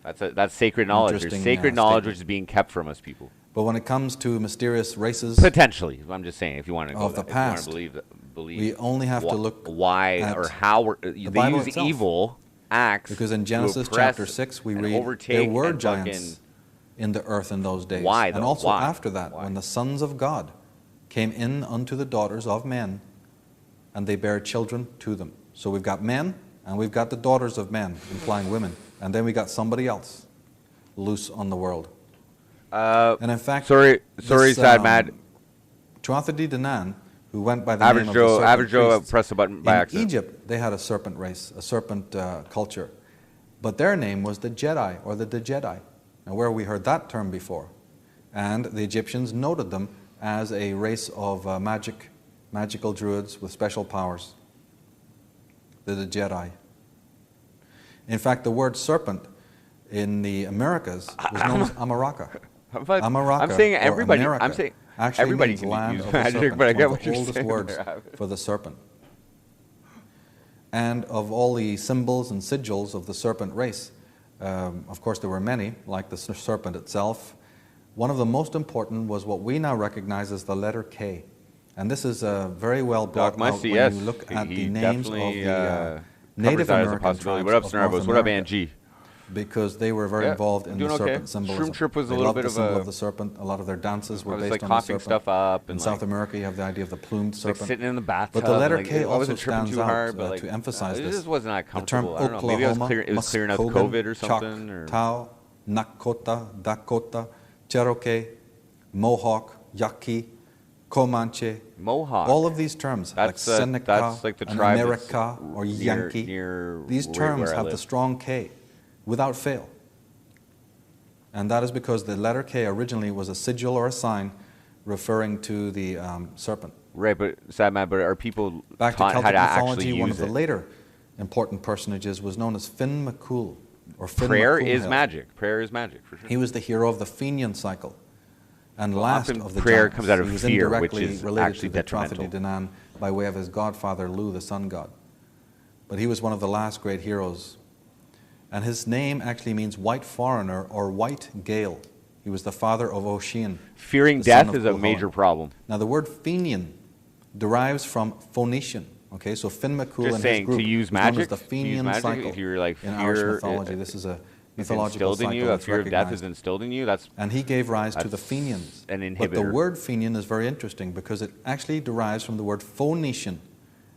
That's sacred knowledge. There's Interesting, sacred knowledge statement. which is being kept from us people. But when it comes to mysterious races Potentially, I'm just saying, if you want to go of the that, if you want past, to believe we only have to look why at or how they Bible use itself. evil acts. Because in to Genesis oppress chapter 6, we and read overtake there were and giants in the earth in those days. Why, and though? also Why? after that, Why? when the sons of God came in unto the daughters of men, and they bare children to them. So we've got men, and we've got the daughters of men, implying women. And then we got somebody else loose on the world. And in fact, sorry, sad mad. Tuatha Dé Danann, who went by the Average name of Joe, the serpent Average Joe priests, pressed the button by in accident. Egypt, they had a serpent race, a serpent culture. But their name was the Jedi, or the Jedi. Now, where we heard that term before? And the Egyptians noted them as a race of magical druids with special powers. The Jedi. In fact, the word serpent in the Americas was known as Amaraka. Amaraka, I'm saying or everybody. America, I'm saying actually everybody means can land use of the magic, serpent. but I It's get one what of the you're oldest saying. words there. for the serpent. And of all the symbols and sigils of the serpent race, of course there were many, like the serpent itself. One of the most important was what we now recognize as the letter K. And this is very well brought out when you look at the names of the Native American tribes What up, of Snarvos? North What up, America, Angie? because they were very involved in the serpent symbolism. Shroom Trip was a They little loved bit the of symbol a of the serpent. A lot of their dances were I was based like on the coughing serpent. stuff up In and South like, America, you have the idea of the plumed like serpent. sitting in the bathtub. But the letter like, K I also wasn't tripping stands too out hard, but like, to emphasize this this. just wasn't that The term comfortable. I don't know. Maybe Oklahoma, it was clearing out Muskogee, COVID or something. Or Choctaw, Nakota, Dakota, Cherokee, Mohawk, Yaqui, Comanche. Mohawk. All of these terms, like That's, Seneca that's like the and tribe that's America or Yankee, near these where terms I have the live. strong K without fail. And that is because the letter K originally was a sigil or a sign referring to the serpent. Right, but sad man. But are people Back to taught how Celtic to actually mythology, one of use the it? later important personages was known as Finn McCool, or Finn Prayer McCool is Hill. magic. Prayer is magic for sure. He was the hero of the Fenian cycle, and last often of the prayer giants. comes out of He was fear, indirectly which is related actually to the Tuatha detrimental. Dé Danann by way of his godfather Lu, the sun god. But he was one of the last great heroes, and his name actually means white foreigner or white Gael. He was the father of Oisin. Fearing the son death of is a Cuchulainn. major problem. Now the word Fenian derives from Phoenician. Okay, so Finn McCool Just and saying, his group to use was known as magic, the to use Fenian magic, cycle if you're like in Irish fear- mythology. This is a mythological instilled in cycle you. A that's fear of death recognized. is instilled in you. That's And he gave rise to the That's Fenians. an But the inhibitor. word Fenian is very interesting because it actually derives from the word Phoenician,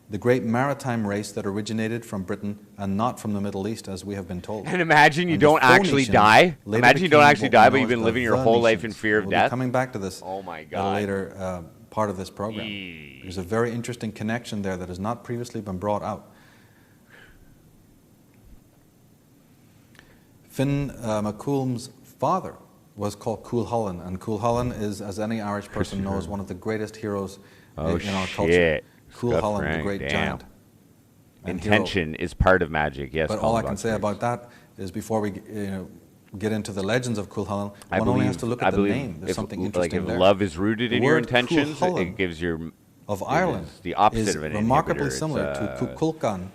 the great maritime race that originated from Britain and not from the Middle East, as we have been told. And imagine you And the don't actually Phoenicians die. later Imagine you don't became actually what we die, know but you've as been the living your whole life in Venetians. fear of We'll death. be coming back to this Oh my at a God. later part of this program. Eee. There's a very interesting connection there that has not previously been brought out. Finn McCool's father was called Cuchulainn, and Cuchulainn is, as any Irish person knows, one of the greatest heroes Oh, in our culture. shit. Cuchulainn, the Frank, great damn. giant. and hero. Intention is part of magic. Yes. But all I Colin can say Buxton. about that is before we get into the legends of Cuchulainn, I one only has believe- to look I at the believe name. There's if, something like interesting if there. love is rooted The in your word intentions, Cuchulainn it gives your of it Ireland is the opposite is of an remarkably inhibitor. similar It's, to Cuchulainn,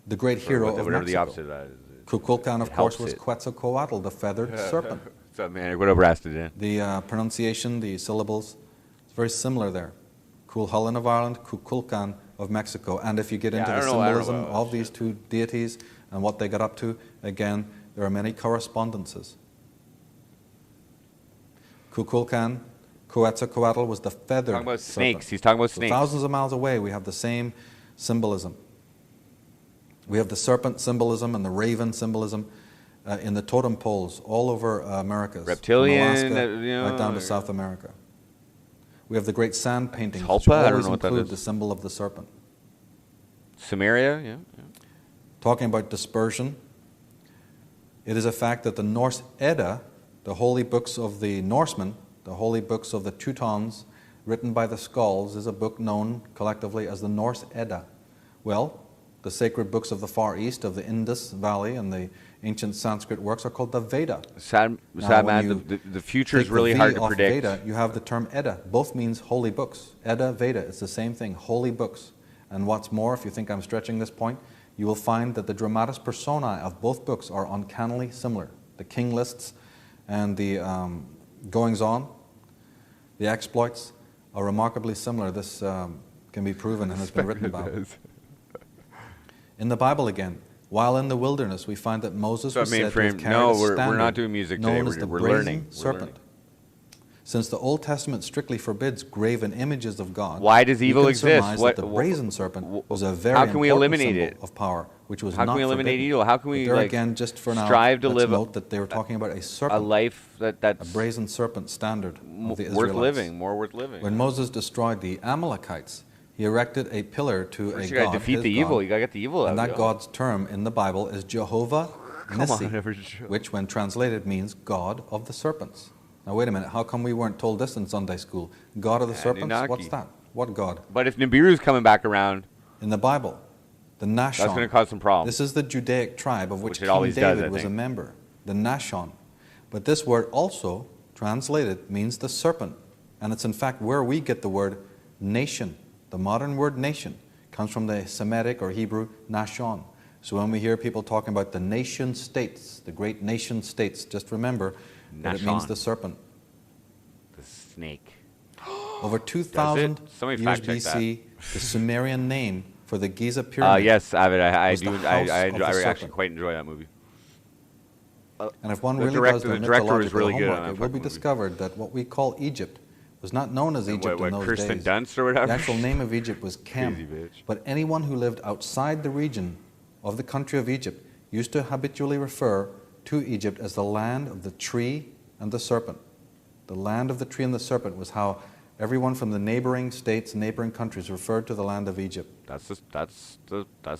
the great hero of whatever the Mexico. opposite of that is. Cuchulainn, of It course, helps was it. Quetzalcoatl, the feathered serpent. What's up, man? What up, Rastin? The pronunciation, the syllables, it's very similar there. Cuchulainn of Ireland, Cuchulainn of Mexico. And if you get into I the don't know symbolism about of these two deities and what they got up to, again, there are many correspondences. Cuchulainn, Quetzalcoatl was the feathered Talking about serpent. snakes. He's talking about So snakes. thousands of miles away, we have the same symbolism. We have the serpent symbolism and the raven symbolism in the totem poles all over Americas. from Reptilian, Alaska right down to South America. We have the great sand paintings, which Tulpa? I don't always know what that include is. the symbol of the serpent. Samaria, yeah. Talking about dispersion, it is a fact that the Norse Edda, the holy books of the Norsemen, the holy books of the Teutons, written by the Skalds, is a book known collectively as the Norse Edda. Well, the sacred books of the Far East, of the Indus Valley, and the ancient Sanskrit works are called the Veda. Sad Now, when man. you The future Take is the really V hard to off predict. Veda, you have the term Edda. Both means holy books. Edda, Veda, it's the same thing, holy books. And what's more, if you think I'm stretching this point, you will find that the dramatis personae of both books are uncannily similar. The king lists and the goings-on, the exploits, are remarkably similar. This can be proven and has been written about. In the Bible again, while in the wilderness, we find that Moses So, was said to have mainframe. carried No, a we're not standard doing music today. known as the We're brazen learning. We're serpent. learning. Since the Old Testament strictly forbids graven images of God, Why does you evil can exist? surmise What- that the wh- brazen serpent was a very how can we important eliminate symbol it? of power, which was How not can we eliminate forbidden. evil? How can But we there like again, just for now, strive to let's live note that they were talking about a a serpent, life that's a brazen serpent standard of the worth Israelites. living, more worth living? When Moses destroyed the Amalekites, he erected a pillar to First a you gotta god, defeat his the god, evil. You gotta get the evil out. and that yo. God's term in the Bible is Jehovah Nissi, on, never show. which when translated means God of the serpents. Now wait a minute, how come we weren't told this in Sunday school? God of the serpents? What's Anunnaki. that? What God? But if Nibiru's coming back around, In the Bible, the Nashon. that's going to cause some problems. This is the Judaic tribe of which Which it King always does, David I was a think. member, the Nashon. But this word also, translated, means the serpent. And it's in fact where we get the word nation. The modern word nation comes from the Semitic or Hebrew Nashon. So when we hear people talking about the nation states, the great nation states, just remember that it means Nashon. the serpent. The snake. Over 2,000 Somebody years fact check that. BC, the Sumerian name for the Giza pyramid. Yes, Avid. I was do. the I house of the actually serpent. quite enjoy that movie. And if one The really director- does their the director was mythological really good on homework, that it will be fucking movie. discovered that what we call Egypt was not known as Egypt in What, those Kirsten days. Dunst or whatever? The actual name of Egypt was Kem. Crazy bitch. But anyone who lived outside the region of the country of Egypt used to habitually refer to Egypt as the land of the tree and the serpent. The land of the tree and the serpent was how everyone from the neighboring states, neighboring countries referred to the land of Egypt. That's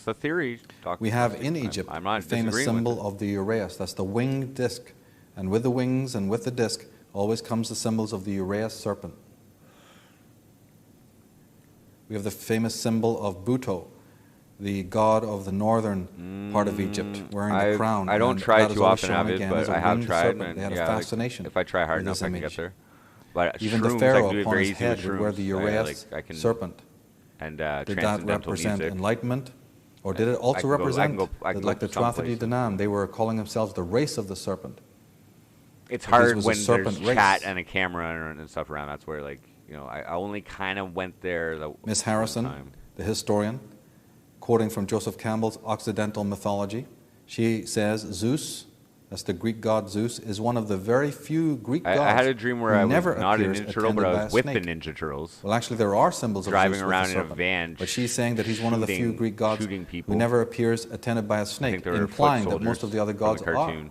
the theory. Doc. We have in Egypt I'm not the famous disagreeing with symbol of the uraeus. That's the winged disc. And with the wings and with the disc always comes the symbols of the uraeus serpent. We have the famous symbol of Buto, the god of the northern part of Egypt, wearing the crown. I don't and try that is too always often, shown Avid, again but as a I have winged tried. serpent. And They had yeah, a like, fascination. if I try hard with enough, this I can image. get there. But Even the shrooms, I pharaoh can do it upon very his easy head with would wear shrooms. the I uraeus can serpent. and Did that transcendental represent music. enlightenment? Or did it also can go- I can represent go- I that, can like go the some Tuatha De places. Danann, they were calling themselves the race of the serpent? It's But this hard was a when there's serpent race. chat and a camera and stuff around. That's where, like, I only kind of went there. Miss one Harrison, time. the historian, quoting from Joseph Campbell's Occidental Mythology, she says Zeus that's the Greek god Zeus, is one of the very few Greek gods I had a dream where who I was never not a appears Ninja Turtle, but attended I by was a with the snake. Ninja Turtles. Well, actually, there are symbols of Driving Zeus with around the in a serpent, van, but she's saying that he's one of the few shooting- Greek gods shooting people. who never appears attended by a I snake, think they were implying foot that most of the other soldiers gods from the are. cartoon.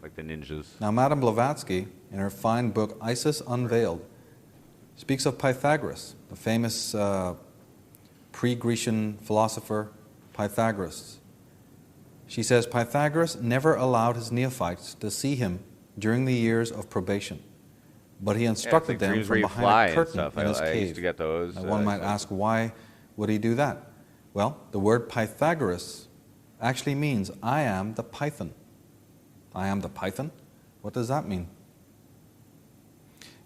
Like the ninjas. Now, Madame Blavatsky, in her fine book Isis Unveiled, speaks of Pythagoras, the famous pre-Grecian philosopher Pythagoras. She says Pythagoras never allowed his neophytes to see him during the years of probation, but he instructed like them dreams where from you behind fly a and curtain stuff. in his I cave. used to get those. Now, one might ask, why would he do that? Well, the word Pythagoras actually means, I am the python. I am the python? What does that mean?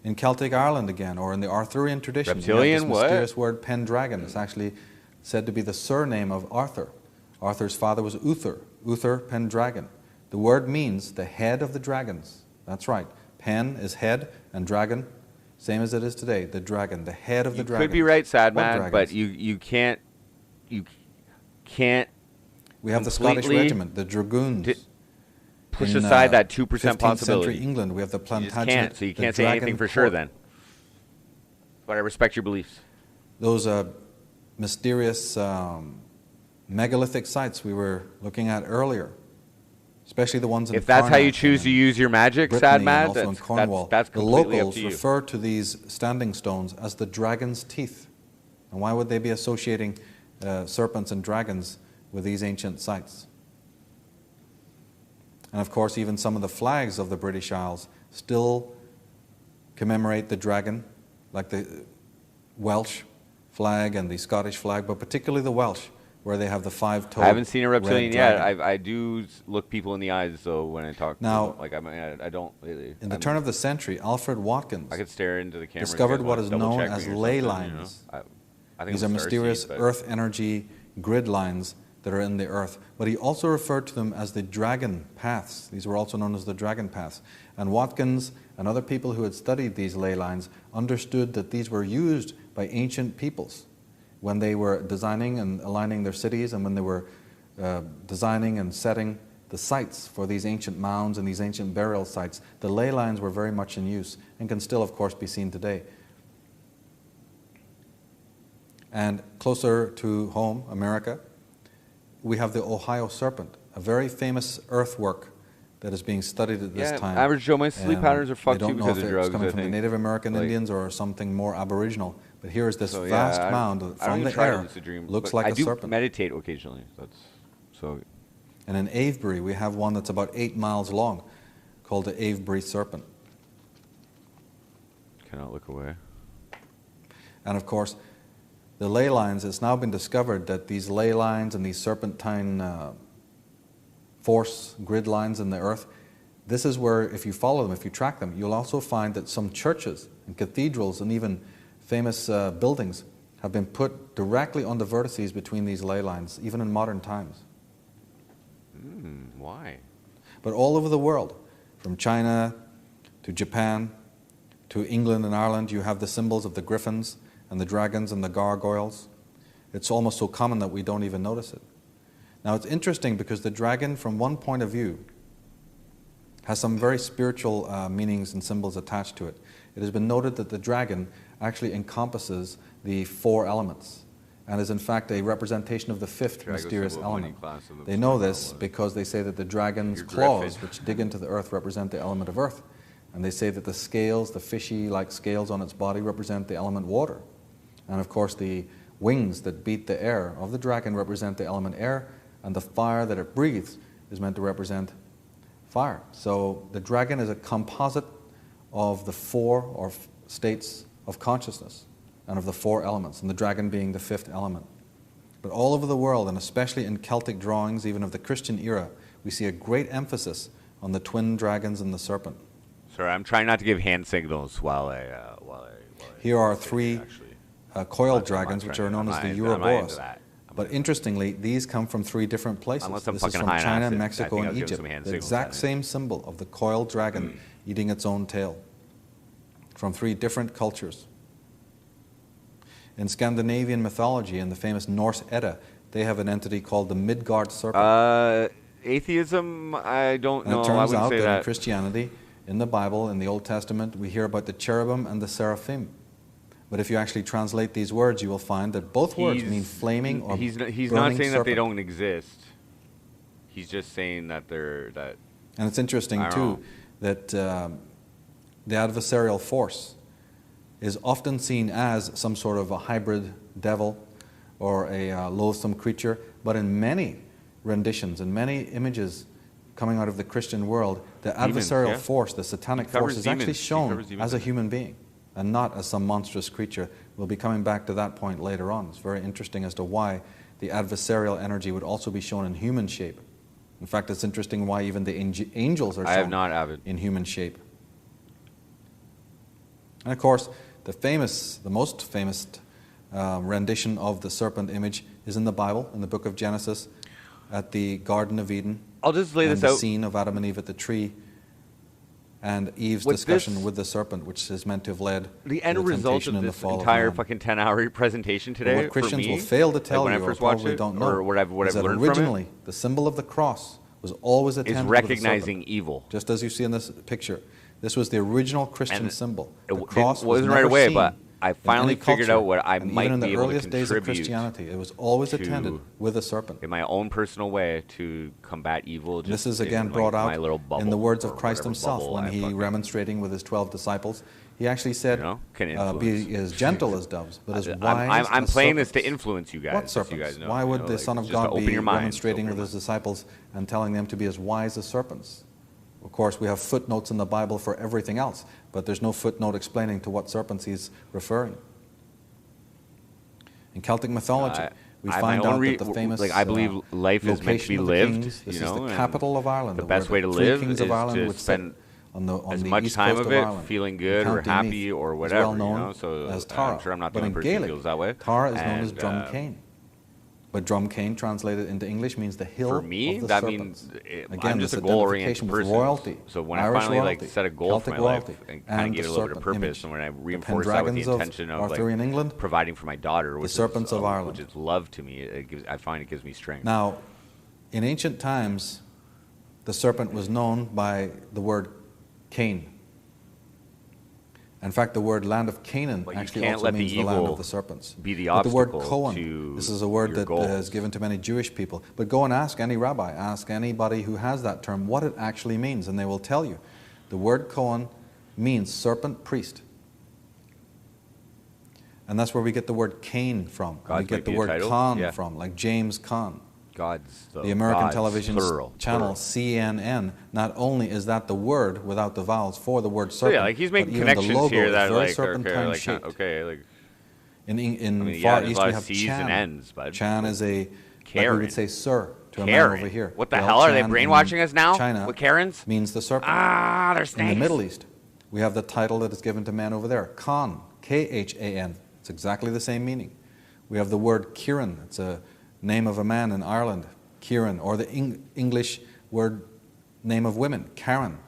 In Celtic Ireland again, or in the Arthurian tradition, you have Reptilian, this what? mysterious word Pendragon. It's actually said to be the surname of Arthur. Arthur's father was Uther, Uther Pendragon. The word means the head of the dragons. That's right. Pen is head, and dragon, same as it is today, the dragon, the head of the dragon. You could be right, sad What man, dragons? but you can't We have the Scottish completely Regiment, the Dragoons. push In, aside that 2% 15th possibility. century England, we have the You Plantagenet. just can't, so you the can't say anything Dragon for sure Court. then. But I respect your beliefs. Those mysterious megalithic sites we were looking at earlier, especially the ones in If that's how you Karnak choose and to use your magic, Brittany sad and man, also in that's Cornwall, that's the completely up locals to you. refer to these standing stones as the dragon's teeth. And why would they be associating serpents and dragons with these ancient sites? And of course, even some of the flags of the British Isles still commemorate the dragon, like the Welsh flag and the Scottish flag, but particularly the Welsh, where they have the five-toed I haven't seen a red reptilian yet. dragon. I do look people in the eyes though when I talk. Now, to them. Like I don't really. In the turn of the century, Alfred Watkins I could stare into the camera. discovered if you what guys is wanna known double-check as me or ley something, you know? lines. I think These are it was mysterious starseeds, but- earth energy grid lines that are in the earth. But he also referred to them as the dragon paths. These were also known as the dragon paths. And Watkins and other people who had studied these ley lines understood that these were used by ancient peoples when they were designing and aligning their cities, and when they were designing and setting the sites for these ancient mounds and these ancient burial sites. The ley lines were very much in use and can still, of course, be seen today. And closer to home, America, we have the Ohio serpent, a very famous earthwork that is being studied at this time. Average Joe, my sleep patterns are fucked They too don't know because if of it's drugs. coming I from the think. Native American Like- Indians or something more aboriginal. But here is this So, vast I- mound I don't from even the try to air, lucid dream, looks but like I a do serpent. meditate occasionally. That's so. And in Avebury, we have one that's about 8 miles long, called the Avebury serpent. Cannot look away. And of course, the ley lines, it's now been discovered that these ley lines and these serpentine force grid lines in the earth, this is where, if you follow them, if you track them, you'll also find that some churches and cathedrals and even famous buildings have been put directly on the vertices between these ley lines, even in modern times. Why? But all over the world, from China to Japan to England and Ireland, you have the symbols of the griffins and the dragons and the gargoyles. It's almost so common that we don't even notice it. Now it's interesting because the dragon, from one point of view, has some very spiritual meanings and symbols attached to it. It has been noted that the dragon actually encompasses the 4 elements and is in fact a representation of the 5th Drago mysterious symbol of money element. class of the They know symbol this of- because they say that the dragon's Your claws, griffin. which dig into the earth, represent the element of earth. And they say that the scales, the fishy-like scales on its body, represent the element water. And of course, the wings that beat the air of the dragon represent the element air, and the fire that it breathes is meant to represent fire. So the dragon is a composite of the 4 states of consciousness and of the 4 elements, and the dragon being the 5th element. But all over the world, and especially in Celtic drawings, even of the Christian era, we see a great emphasis on the twin dragons and the serpent. Sorry, I'm trying not to give hand signals while I Here are say 3 actually. coiled I'm not dragons, which trying are to- known I'm as the not into Ouroboros. that. But interestingly, these come from 3 different places. Unless I'm This is fucking from high on China, acid, I Mexico, think I and was giving Egypt. some hand The signals exact at it. same symbol of the coiled dragon eating its own tail, from 3 different cultures. In Scandinavian mythology, in the famous Norse Edda, they have an entity called the Midgard serpent. Atheism, I don't And know. it I turns wouldn't out say that in that. Christianity, in the Bible, in the Old Testament, we hear about the cherubim and the seraphim. But if you actually translate these words, you will find that both words mean flaming or he's not saying burning that they serpent. don't exist. He's just saying that that. And it's interesting, I don't too, know. that the adversarial force is often seen as some sort of a hybrid devil or a loathsome creature, but in many renditions, in many images coming out of the Christian world, the Demons, adversarial yeah. force, the satanic He covers force, is actually demons. He shown covers demons as a in it. human being and not as some monstrous creature. We'll be coming back to that point later on. It's very interesting as to why the adversarial energy would also be shown in human shape. In fact, it's interesting why even the angels are I have shown not, Avid. in human shape. And of course, the most famous rendition of the serpent image is in the Bible, in the book of Genesis, at the Garden of Eden. I'll just lay and this the out. scene of Adam and Eve at the tree, and Eve's What's discussion this- with the serpent, which is meant to have led The to end the result temptation of and the this fall entire of man. fucking 10-hour presentation But today what Christians for me, will fail to like tell when you, I or first watched probably it, don't know, or what I've is that learned from originally it, the symbol of the cross was always is attended with a serpent. recognizing evil. Just as you see in this picture. This was the original Christian And symbol. It The cross wasn't was right never away, seen but I in finally any figured culture, out what I and might even in be the able to earliest days of contribute Christianity, it was always to- attended with a serpent. in my own personal way to combat evil. This Just is again in, like, brought my out little bubble, in the words of or Christ whatever himself bubble when I he fucking- remonstrating with his 12 disciples. He actually said, You know, can be influence. as gentle as doves, but as I'm- wise I'm as playing this to serpents. influence you guys. What just so serpents? you guys know, Why you would know, the like, Son of just to God open be your minds, demonstrating open with your his disciples and telling them to be as wise as serpents? Of course, we have footnotes in the Bible for everything else, but there's no footnote explaining to what serpents he's referring. In Celtic mythology, we I have my find own out that the famous like I believe life is meant to be location of the lived. kings, this You is know, the and capital of Ireland. the where best way to three live kings is of Ireland to would sit spend on the as the much east time coast of it Ireland, feeling in good or County happy Meath. or It's whatever. well known you know, so as I'm Tara. sure I'm not the But only in person who Gaelic, feels that way. Tara is known as And, Drumcane. But Drumcane, translated into English, means the hill For me, of the that serpents. means Again, I'm just this a goal-oriented identification with person. royalty, So when I Irish finally royalty, set a goal Celtic for my life royalty, and kind of and gave the it a little bit of serpent purpose, image. and when I The reinforced that with the Pendragons of intention of like Arthurian England, providing for my daughter, which serpents is, of Ireland. which is love to me, I find it gives me strength. Now, in ancient times, the serpent was known by the word Cain. In fact, the word land of Canaan But you actually can't also let the means the land evil of the serpents. be the But the word obstacle Cohen, to this is a word your that goals. is given to many Jewish people. But go and ask any rabbi, ask anybody who has that term what it actually means, and they will tell you. The word Cohen means serpent priest. And that's where we get the word Cain from. God's we get might the be a word title, Khan yeah. from, like James Khan. God's The American God's television plural, channel plural. CNN, not only is that the word without the vowels for the word So serpent, yeah, like he's making but even the connections logo here is that very like serpentine like shaped. okay, like In I mean, Far yeah, there's a East lot we of have C's Chan. and N's, but Chan is a, like we Karen. would say sir to a man Karen. over here. What the Well, hell are they Chan in brainwashing us now China with Karens? means the serpent. Ah, they're In snakes. the Middle East, we have the title that is given to man over there, Khan, Khan. It's exactly the same meaning. We have the word Kieran. It's a name of a man in Ireland, Kieran, or the English word name of women, Karen.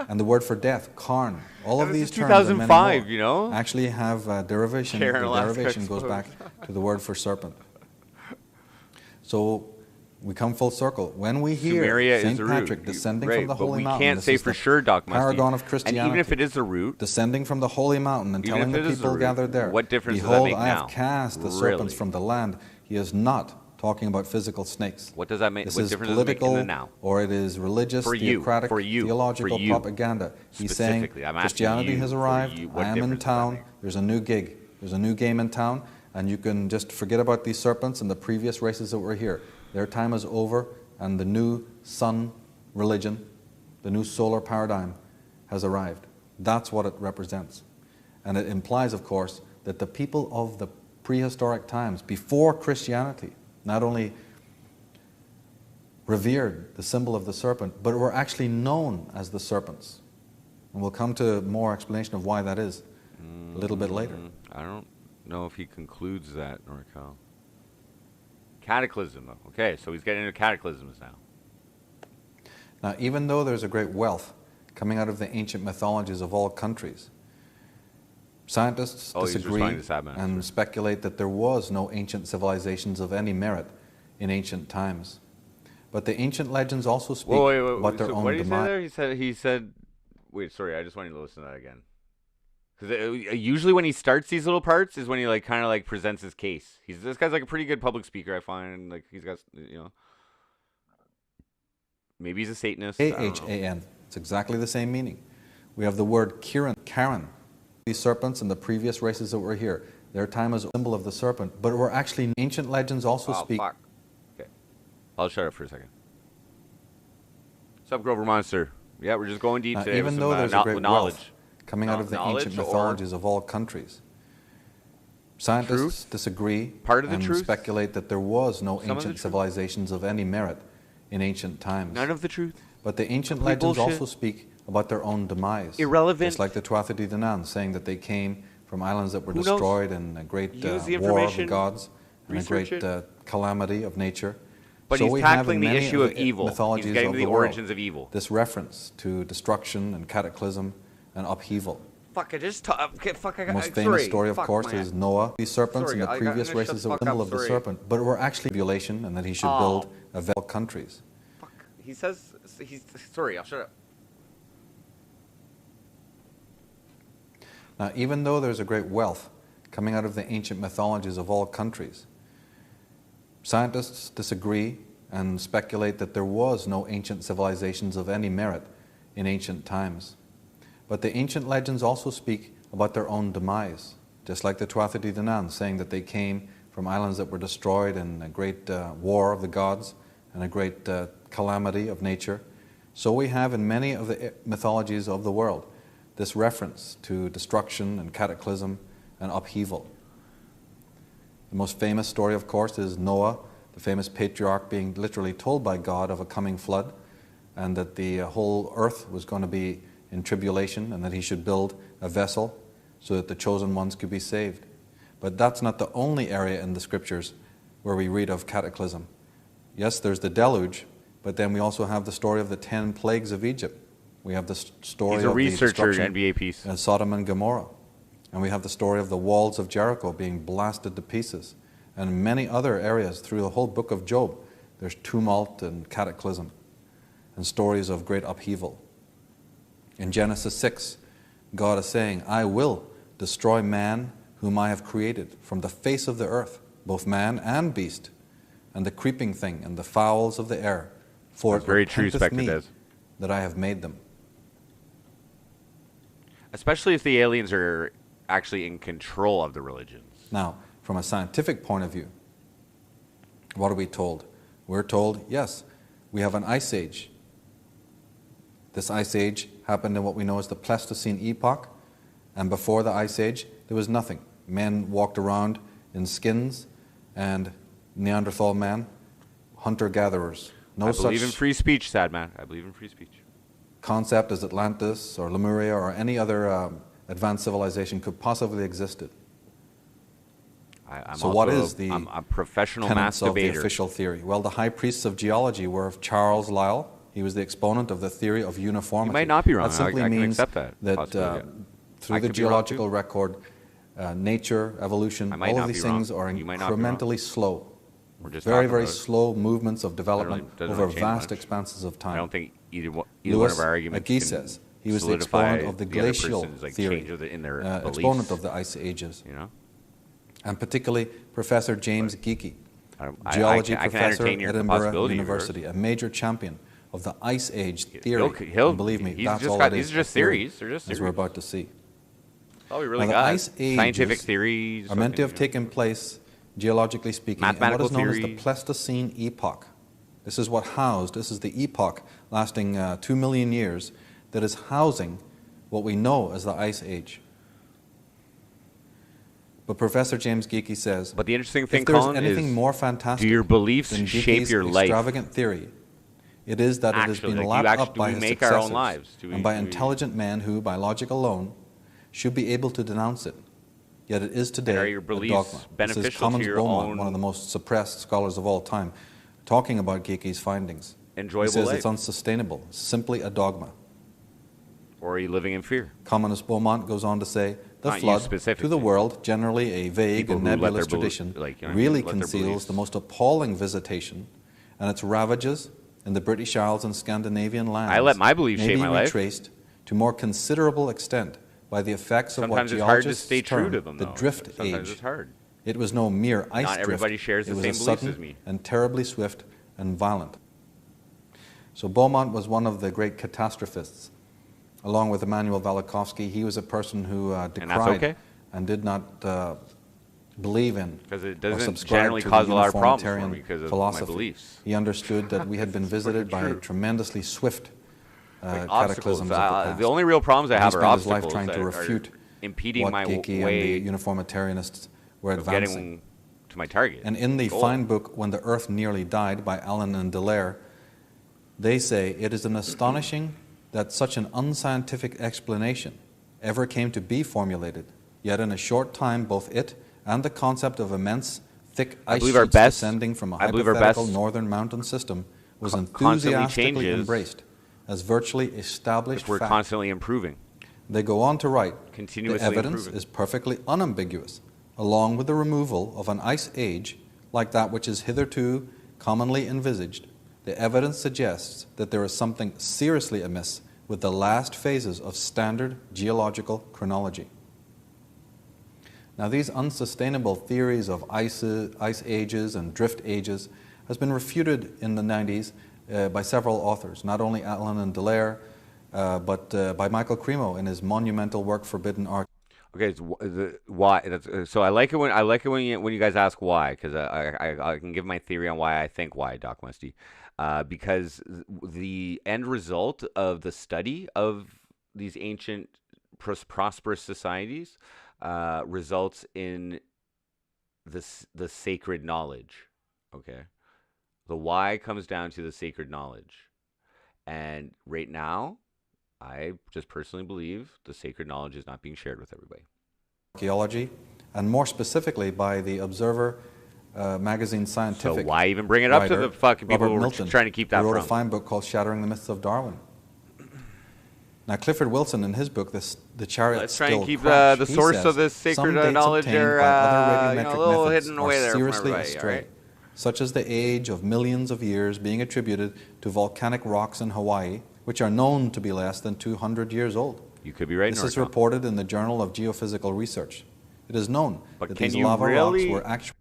And the word for death, Karn. All of And this these is terms and many 2005, more you know? actually have derivation. Karen The Alaska derivation goes back to the word for serpent. So we come full circle. When we hear Sumeria is St. the root. Patrick descending Right, from the but Holy we Mountain, can't this say is for the sure, Doc Musty. paragon of And Christianity, even if it is the root, descending from the Holy Mountain and Even telling if the it is the people root, gathered there, what difference does that behold, make I now? have cast the Really? serpents from the land. He is not talking about physical snakes. what does that make? This What is difference does it make in political the now? or it is religious, For you, theocratic, for you, theological for you. propaganda. He's saying Specifically, I'm asking Christianity you, has for arrived, you, what I am in difference does that town, make? there's a new gig, there's a new game in town, and you can just forget about these serpents and the previous races that were here. Their time is over, and the new sun religion, the new solar paradigm has arrived. That's what it represents. And it implies, of course, that the people of the prehistoric times, before Christianity, not only revered the symbol of the serpent, but were actually known as the serpents. And we'll come to more explanation of why that is a little bit later. I don't know if he concludes that, Norcal. Cataclysm, though. Okay, so he's getting into cataclysms now. Now, even though there's a great wealth coming out of the ancient mythologies of all countries, scientists Oh, he's disagree responding to Sad Man, and speculate that there was no ancient civilizations of any merit in ancient times. But the ancient legends also speak wait. about their So own what did he say demise. there? He said. Wait, sorry. I just wanted to listen to that again. Because usually when he starts these little parts is when he like kind of like presents his case. This guy's like a pretty good public speaker. I find like he's got maybe he's a Satanist. I don't know. K-H-A-N. It's exactly the same meaning. We have the word Karen. These serpents and the previous races that were here, their time is a symbol of the serpent, but we're actually ancient legends also speak. Fuck. Okay, I'll shut up for a second. What's up, Grover Monster? Yeah, we're just going deep today. Even with though some, there's a great knowledge. wealth coming out of the Knowledge ancient or mythologies of all countries, scientists truth? disagree Part of the and truth? speculate that there was no Some of the ancient truth? civilizations of any merit in ancient times. None of the truth. But the ancient Complete legends bullshit. also speak about their own demise. Irrelevant. Just like the Tuatha Dé Danann, saying that they came from islands that were Who knows? destroyed in a great Use the war of the information, gods and a research great it. calamity of nature. But So he's we have tackling in the many issue of the evil. mythologies He's getting of to the world origins of evil. this reference to destruction and cataclysm and upheaval. Fuck, I just talk. Okay, fuck, The most famous story, of course, is Noah. These serpents Sorry, and the I'm previous gonna shut races the were fuck symbol up, of the sorry. serpent, but were actually tribulation, and that he should Oh. build a vessel countries. Fuck. He says he's sorry. I'll shut up. Now, even though there's a great wealth coming out of the ancient mythologies of all countries, scientists disagree and speculate that there was no ancient civilizations of any merit in ancient times. But the ancient legends also speak about their own demise, just like the Tuatha Dé Danann, saying that they came from islands that were destroyed in a great war of the gods and a great calamity of nature. So we have in many of the mythologies of the world this reference to destruction and cataclysm and upheaval. The most famous story, of course, is Noah, the famous patriarch, being literally told by God of a coming flood, and that the whole earth was going to be in tribulation, and that he should build a vessel so that the chosen ones could be saved. But that's not the only area in the scriptures where we read of cataclysm. Yes, there's the deluge, but then we also have the story of the 10 plagues of Egypt. We have the story He's a of researcher, the destruction NBA piece. of Sodom and Gomorrah. And we have the story of the walls of Jericho being blasted to pieces. And many other areas through the whole book of Job, there's tumult and cataclysm and stories of great upheaval. In Genesis 6, God is saying, I will destroy man whom I have created from the face of the earth, both man and beast, and the creeping thing and the fowls of the air. For That's very true, repenteth Spectre me Des. that I have made them. Especially if the aliens are actually in control of the religions. Now, from a scientific point of view, what are we told? We're told, yes, we have an ice age. This ice age happened in what we know as the Pleistocene epoch, and before the ice age, there was nothing. Men walked around in skins, and Neanderthal man, hunter-gatherers. No I such believe in free speech, sad man. I believe in free speech. concept as Atlantis or Lemuria or any other advanced civilization could possibly existed. I'm So also what is the I'm a professional tenets of the masturbator. official theory? Well, the high priests of geology were of Charles Lyell. He was the exponent of the theory of uniformity. You might not be wrong. That simply I can means accept that possibility, yeah. through I the could be wrong, too. geological record, nature, evolution, I might all not of these be wrong. things are You might not be wrong. incrementally slow. We're just Very, talking very about it. slow movements of development doesn't over really change vast much. expanses of time. I don't think either one Lewis of our arguments McGee can says he was the solidify exponent of the the other glacial person's, like, theory, change of in their exponent beliefs. of the ice ages, You know, and particularly Professor James Geeky, I geology can professor entertain at your Edinburgh possibility, University, a major champion of the ice age theory. He'll And believe me, he's that's just all got, it is. These are just a theory, theories. They're just as theories. we're about to see. That's all we really Now, the got. ice ages Scientific theories are meant to have fucking, taken place, geologically speaking, in what Mathematical is known as the theory. Pleistocene epoch. This is the epoch lasting 2 million years that is housing what we know as the Ice Age. But Professor James Geeky says, But the interesting thing, if there's Colin, anything is more fantastic do your beliefs than shape Geeky's your life? extravagant theory, it is that it has Actually, been like, lapped do up by we his make our own successors lives? and by do we- intelligent men who, by logic alone, should be able to denounce it. Yet it is today are your a beliefs dogma. This is beneficial to Commons your Beaumont, own one of the most suppressed scholars of all time, talking about Geeky's findings. Enjoyable he says life? it's unsustainable, simply a dogma. Or are you living in fear? Communist Beaumont goes on to say, the Not you flood, to specifically. the world, generally a vague People and who let nebulous their tradition, like, you know what I mean, really let their conceals beliefs- the most appalling visitation, and its ravages in the British Isles and Scandinavian lands I let my belief may shape be my life. retraced to more considerable extent by the effects of what Sometimes it's hard to geologists stay true term to them, the though. drift Sometimes age. it's hard. It was no mere ice Not drift. everybody shares the it was same a beliefs sudden as me. and terribly swift and violent. So Beaumont was one of the great catastrophists. Along with Immanuel Velikovsky, he was a person who decried okay? and did not believe in Because it or doesn't subscribe generally to cause the a lot of problems for uniformitarian me because of philosophy. my beliefs. He understood that we had been visited by true. tremendously swift Like cataclysms of the past. the only real problems I And have he are spent his life obstacles trying that to are refute impeding what my Geikie and way the uniformitarianists were of advancing. getting to my target. And in the goal. fine book, When the Earth Nearly Died, by Allen and Dallaire, they say it is an astonishing that such an unscientific explanation ever came to be formulated, yet in a short time both it and the concept of immense, thick ice believe our sheets best- descending from a I believe our hypothetical best northern mountain system was constantly enthusiastically changes embraced as virtually established If we're fact. constantly improving. They go on to write, Continuously the evidence improving. is perfectly unambiguous, along with the removal of an ice age like that which is hitherto commonly envisaged. The evidence suggests that there is something seriously amiss with the last phases of standard geological chronology. Now, these unsustainable theories of ice ages and drift ages has been refuted in the 90s by several authors, not only Allen and Dallaire, but by Michael Cremo in his monumental work Forbidden Arc. Okay, why? So I like it when you guys ask why, because I can give my theory on why I think why, Doc Musty, because the end result of the study of these ancient prosperous societies results in the sacred knowledge. Okay, the why comes down to the sacred knowledge, and right now, I just personally believe the sacred knowledge is not being shared with everybody. Archaeology, and more specifically by the Observer magazine scientific. So why even bring it up to writer, the fucking people Robert who are Milton, trying to keep that who wrote from? a fine book called Shattering the Myths of Darwin. Now, Clifford Wilson, in his book, The Chariot Let's try Still and keep Crash, the he source says, of this "Some sacred dates knowledge obtained are by other radiometric a little methods hidden are away there from seriously everybody, astray, alright? such as the age of millions of years being attributed to volcanic rocks in Hawaii, which are known to be less than 200 years old. You could be right. This is reported in the Journal of Geophysical Research. It is known But that can these you lava really- rocks were actually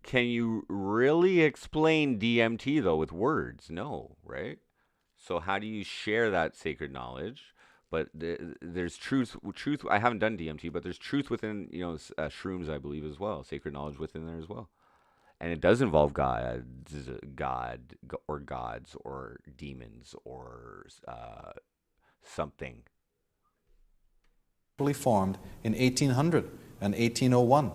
Can you really explain DMT though with words? No, right? So how do you share that sacred knowledge? But there's truth. I haven't done DMT, but there's truth within shrooms, I believe, as well. Sacred knowledge within there as well, and it does involve God or gods or demons or something. formed in 1800 and 1801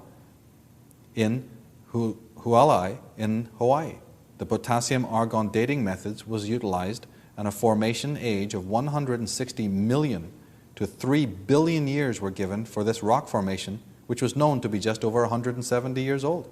in Hualai in Hawaii. The potassium-argon dating methods was utilized, and a formation age of 160 million to 3 billion years were given for this rock formation, which was known to be just over 170 years old.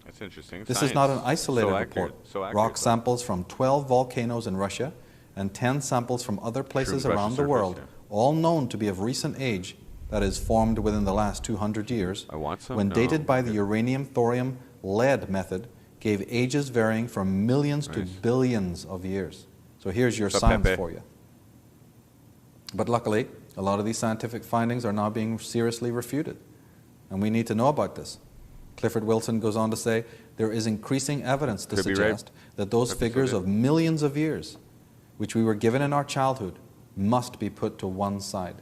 That's interesting. This is not an Science. isolated So report. accurate. So accurate, Rock though. samples from 12 volcanoes in Russia and 10 samples from other places Russian around the surface, world, yeah. all known to be of recent age, that is, formed within the last 200 years, I want some? when No. dated by the uranium, thorium, lead method, gave ages varying from millions to Nice. billions of years. So here's your What's up, science Pepe? for you. But luckily, a lot of these scientific findings are now being seriously refuted, and we need to know about this. Clifford Wilson goes on to say, there is increasing evidence to Could be right. suggest that those Could be figures so, of millions of years, which we were given in our childhood, must be put to one side.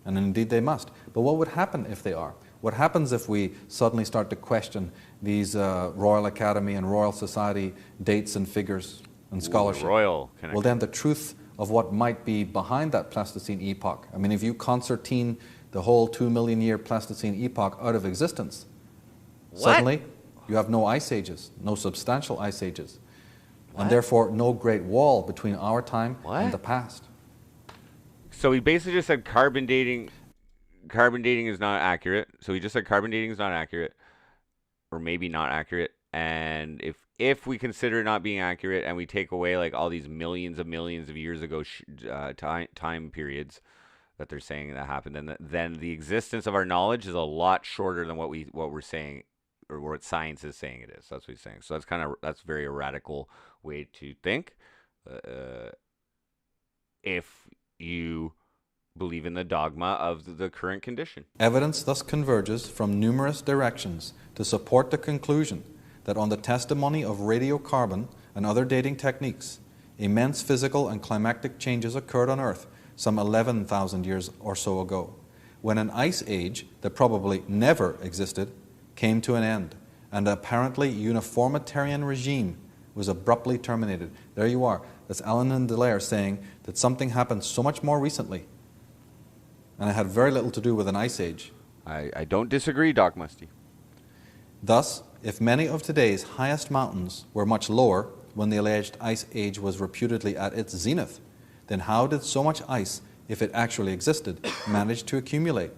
And indeed they must. But what would happen if they are? What happens if we suddenly start to question these Royal Academy and Royal Society dates and figures and scholarship? Royal connection. Well, then the truth of what might be behind that Pleistocene epoch. I mean, if you concertine the whole 2 million year Pleistocene epoch out of existence, suddenly you have no ice ages, no substantial ice ages, and therefore no great wall between our time and the past. So he basically just said carbon dating is not accurate. So he just said carbon dating is not accurate, or maybe not accurate. And if we consider it not being accurate, and we take away like all these millions of years ago time periods that they're saying that happened, then the existence of our knowledge is a lot shorter than what we're saying, or what science is saying it is. That's what he's saying. So that's very a radical way to think. if you believe in the dogma of the current condition. Evidence thus converges from numerous directions to support the conclusion that on the testimony of radiocarbon and other dating techniques, immense physical and climatic changes occurred on Earth some 11,000 years or so ago, when an ice age that probably never existed came to an end, and an apparently uniformitarian regime was abruptly terminated. There you are. That's Alan and Dallaire saying that something happened so much more recently, and it had very little to do with an ice age. I don't disagree, Doc Musty. Thus, if many of today's highest mountains were much lower when the alleged ice age was reputedly at its zenith, then how did so much ice, if it actually existed, manage to accumulate?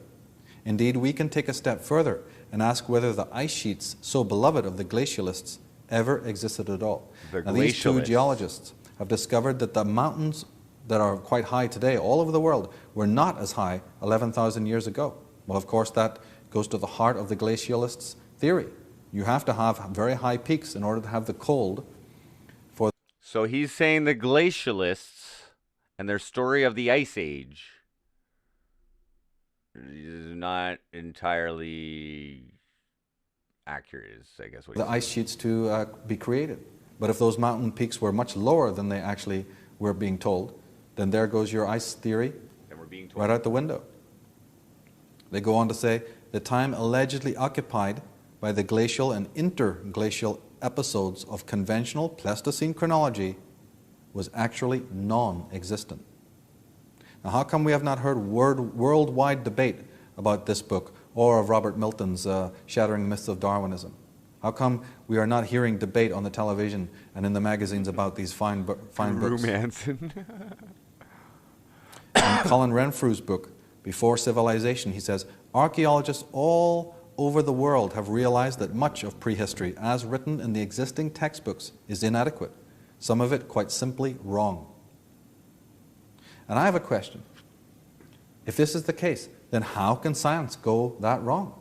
Indeed, we can take a step further and ask whether the ice sheets so beloved of the glacialists ever existed at all. Now, these two geologists have discovered that the mountains that are quite high today all over the world were not as high 11,000 years ago. Well, of course, that goes to the heart of the glacialists' theory. You have to have very high peaks in order to have the cold. So he's saying the glacialists and their story of the ice age is not entirely accurate, is I guess what the ice sheets to be created. But if those mountain peaks were much lower than they actually were being told, then there goes your ice theory right out the window. They go on to say the time allegedly occupied by the glacial and interglacial episodes of conventional Pleistocene chronology was actually non-existent. Now, how come we have not heard worldwide debate about this book or of Robert Milton's Shattering Myths of Darwinism? How come we are not hearing debate on the television and in the magazines about these fine books? Manson. In Colin Renfrew's book, Before Civilization, he says, archaeologists all over the world have realized that much of prehistory, as written in the existing textbooks, is inadequate, some of it quite simply wrong. And I have a question. If this is the case, then how can science go that wrong?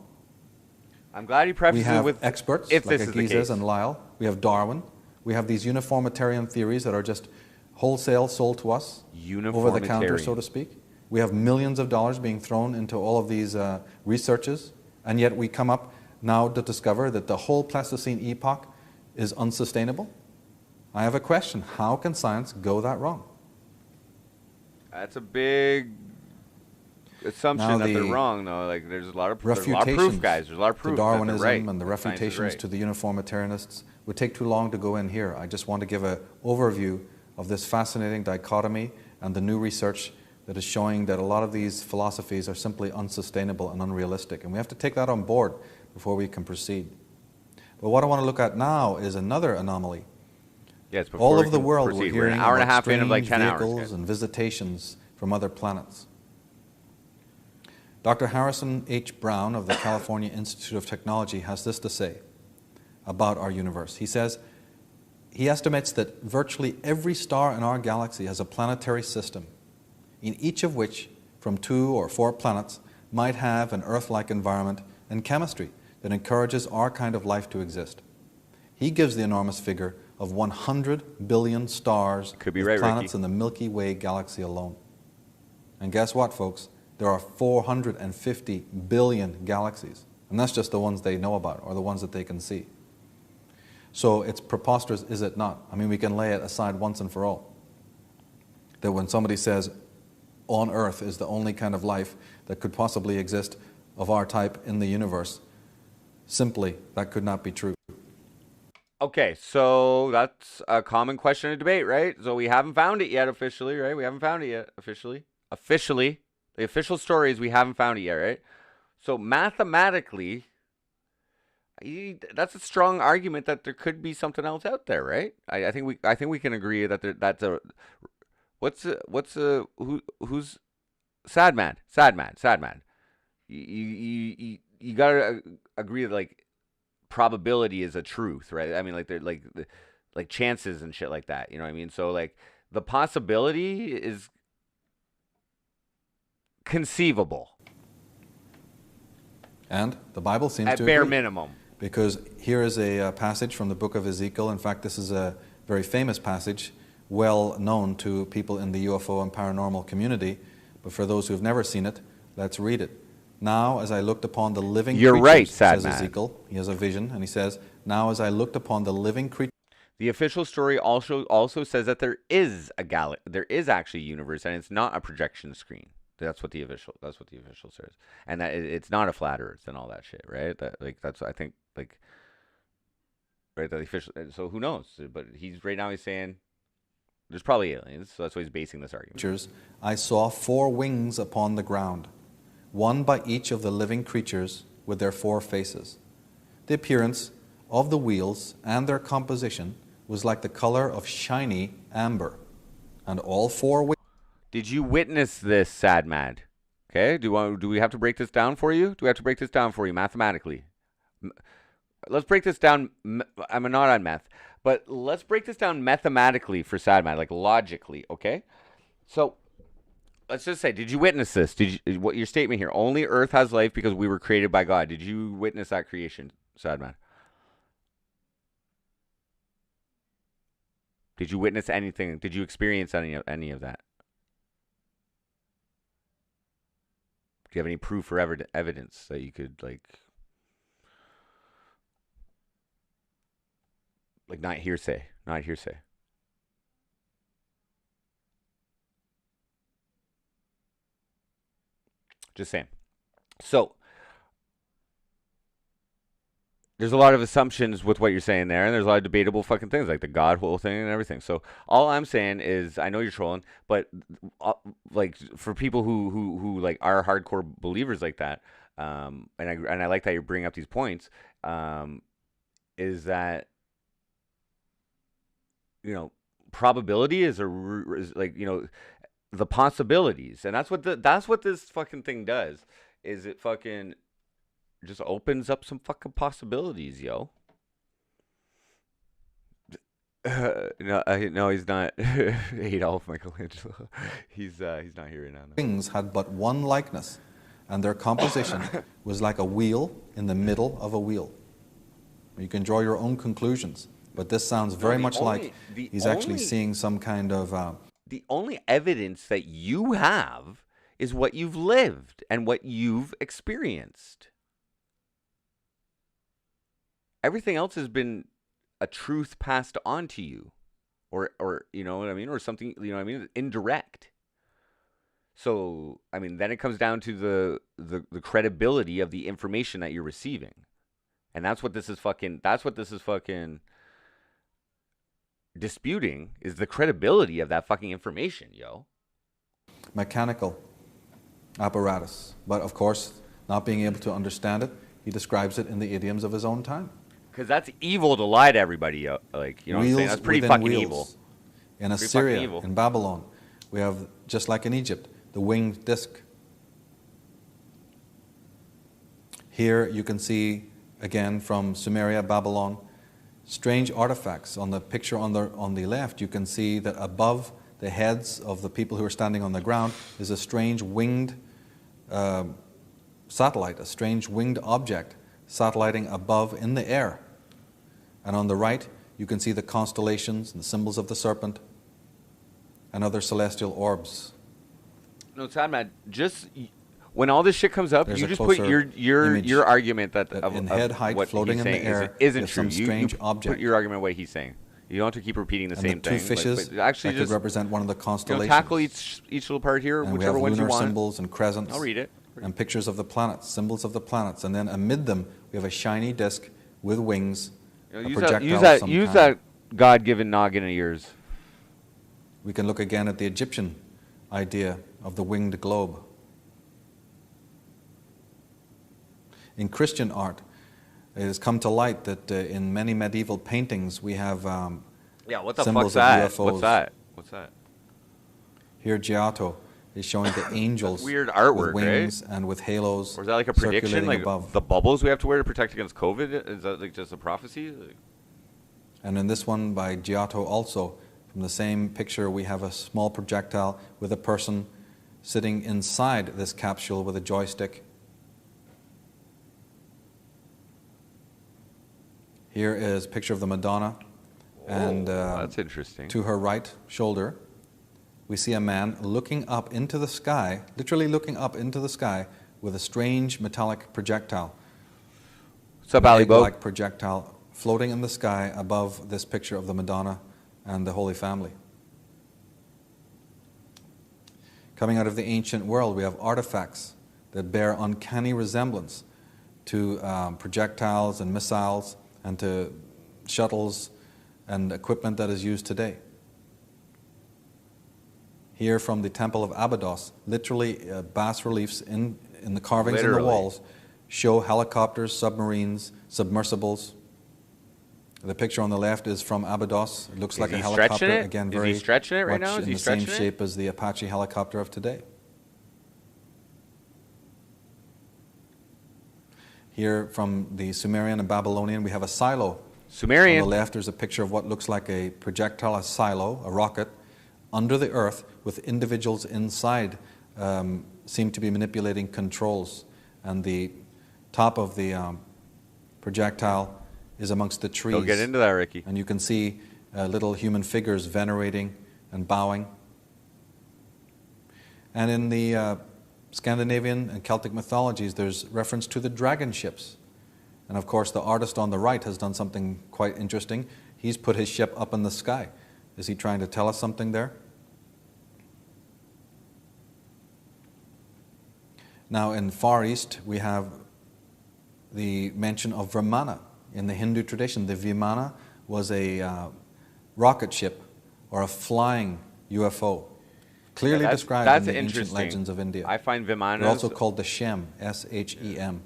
I'm glad he prefaces it with experts if like this is the Agizes case. and Lyle. We have Darwin. We have these uniformitarian theories that are just wholesale sold to us over the counter, so to speak. We have millions of dollars being thrown into all of these researches, and yet we come up now to discover that the whole Pleistocene epoch is unsustainable. I have a question. How can science go that wrong? That's a big assumption that they're wrong, though. Like, there's a lot of proof, guys. There's a lot of proof to Darwinism that they're right, and the that science is refutations right. to the uniformitarianists would take too long to go in here. I just want to give an overview of this fascinating dichotomy and the new research that is showing that a lot of these philosophies are simply unsustainable and unrealistic. And we have to take that on board before we can proceed. But what I want to look at now is another anomaly. Yes, all over the world we're hearing an hour and a half about in of like 10 vehicles hours. and visitations from other planets. Dr. Harrison H. Brown of the California Institute of Technology has this to say about our universe. He says, he estimates that virtually every star in our galaxy has a planetary system, in each of which, from 2 or 4 planets, might have an Earth-like environment and chemistry that encourages our kind of life to exist. He gives the enormous figure of 100 billion stars Could be with right, planets Ricky. in the Milky Way galaxy alone. And guess what, folks? There are 450 billion galaxies. And that's just the ones they know about, or the ones that they can see. So it's preposterous, is it not? I mean, we can lay it aside once and for all. That when somebody says, on Earth is the only kind of life that could possibly exist of our type in the universe, simply, that could not be true. Okay, so that's a common question of debate, right? So we haven't found it yet officially, right? We haven't found it yet officially. Officially, the official story is we haven't found it yet, right? So mathematically, that's a strong argument that there could be something else out there, right? I think we can agree that that's a who's sad man. You gotta agree that like probability is a truth, right? I mean, like they're like chances and shit like that. You know what I mean? So like the possibility is conceivable And the Bible seems at to bare agree. minimum. Because here is a passage from the book of Ezekiel. In fact, this is a very famous passage well known to people in the UFO and paranormal community, but for those who've never seen it, let's read it. Now, as I looked upon the living You're creatures, right, says Sadman. Ezekiel, he has a vision, and he says, now as I looked upon the living creatures. The official story also says that there is actually a universe, and it's not a projection screen. That's what the official says, and that it's not a flat Earth and all that shit, right? That's I think right, that the official. So who knows? But he's saying there's probably aliens, so that's why he's basing this argument. I saw 4 wings upon the ground, one by each of the living creatures with their 4 faces. The appearance of the wheels and their composition was like the color of shiny amber, and all 4 wings. Did you witness this, Sad Mad? Okay, do we have to break this down for you? Do we have to break this down for you mathematically? Let's break this down. I'm not on math, but let's break this down mathematically for Sad Mad, like logically, okay? So let's just say, did you witness this? What your statement here? Only Earth has life because we were created by God. Did you witness that creation, Sad Mad? Did you witness anything? Did you experience any of that? Do you have any proof or evidence that you could like not hearsay? Just saying. So there's a lot of assumptions with what you're saying there, and there's a lot of debatable fucking things, like the God whole thing and everything. So all I'm saying is, I know you're trolling, but like for people who like are hardcore believers like that, and I like that you're bringing up these points, is that probability is like the possibilities, and that's what this fucking thing does. Is it fucking just opens up some fucking possibilities, yo. No, he's not. Adolf Michelangelo. He's not here right now. No. Wings had but one likeness, and their composition was like a wheel in the middle of a wheel. You can draw your own conclusions, but this sounds very much like he's actually seeing some kind of... The only evidence that you have is what you've lived and what you've experienced. Everything else has been a truth passed on to you, or you know what I mean, or something, you know what I mean, indirect. So I mean, then it comes down to the credibility of the information that you're receiving, and that's what this is fucking disputing, is the credibility of that fucking information, yo. Mechanical apparatus, but of course, not being able to understand it, he describes it in the idioms of his own time. Because that's evil to lie to everybody, yo. Like, you know what I'm saying? That's pretty fucking evil. In Assyria, in Babylon, we have, just like in Egypt, the winged disc. Here you can see, again, from Sumeria, Babylon, strange artifacts. On the picture on the left, you can see that above the heads of the people who are standing on the ground is a strange winged satellite, a strange winged object satelliting above in the air. And on the right, you can see the constellations and the symbols of the serpent and other celestial orbs. No, Sadman, just when all this shit comes up, There's you a just put your argument that in head height, what floating he's in the saying air, isn't is true. some strange you object. Put your argument what he's saying. You don't have to keep repeating the And same the thing. two fishes but actually that just could represent one of the constellations. tackle each little part here, And whichever we have ones you lunar want. symbols and crescents. I'll read it. And pictures of the planets, symbols of the planets. And then amid them, we have a shiny disc with wings, a projectile of some use kind. that God-given noggin of yours. We can look again at the Egyptian idea of the winged globe. In Christian art, it has come to light that in many medieval paintings we have What the symbols fuck's of that? UFOs. What's that? Here Giotto is showing the angels weird artwork, with wings right? and with halos. Or is that like a prediction, circulating like above. the bubbles we have to wear to protect against COVID? Is that like just a prophecy? And in this one by Giotto also, from the same picture, we have a small projectile with a person sitting inside this capsule with a joystick. Here is a picture of the Madonna And That's interesting. to her right shoulder, we see a man looking up into the sky, literally looking up into the sky with a strange metallic projectile. What's up, An Ali Bo? egg-like projectile floating in the sky above this picture of the Madonna and the Holy Family. Coming out of the ancient world, we have artifacts that bear uncanny resemblance to projectiles and missiles and to shuttles and equipment that is used today. Here from the Temple of Abydos, literally bas-reliefs in the carvings in the Literally. walls show helicopters, submarines, submersibles. The picture on the left is from Abydos. It looks Is like a he helicopter. stretching it? Again, Is he very stretching it right much now? Is in he the same stretching it? shape as the Apache helicopter of today. Here from the Sumerian and Babylonian, we have a silo. Sumerian. On the left, there's a picture of what looks like a projectile, a silo, a rocket, under the earth with individuals inside seem to be manipulating controls. And the top of the projectile is amongst the trees. Don't get into that, Ricky. And you can see little human figures venerating and bowing. And in the Scandinavian and Celtic mythologies, there's reference to the dragon ships. And of course, the artist on the right has done something quite interesting. He's put his ship up in the sky. Is he trying to tell us something there? Now, in Far East, we have the mention of Vimana. In the Hindu tradition, the Vimana was a rocket ship or a flying UFO, clearly described in the ancient legends of India. I find Vimanas. They're also called the Shem, S-H-E-M.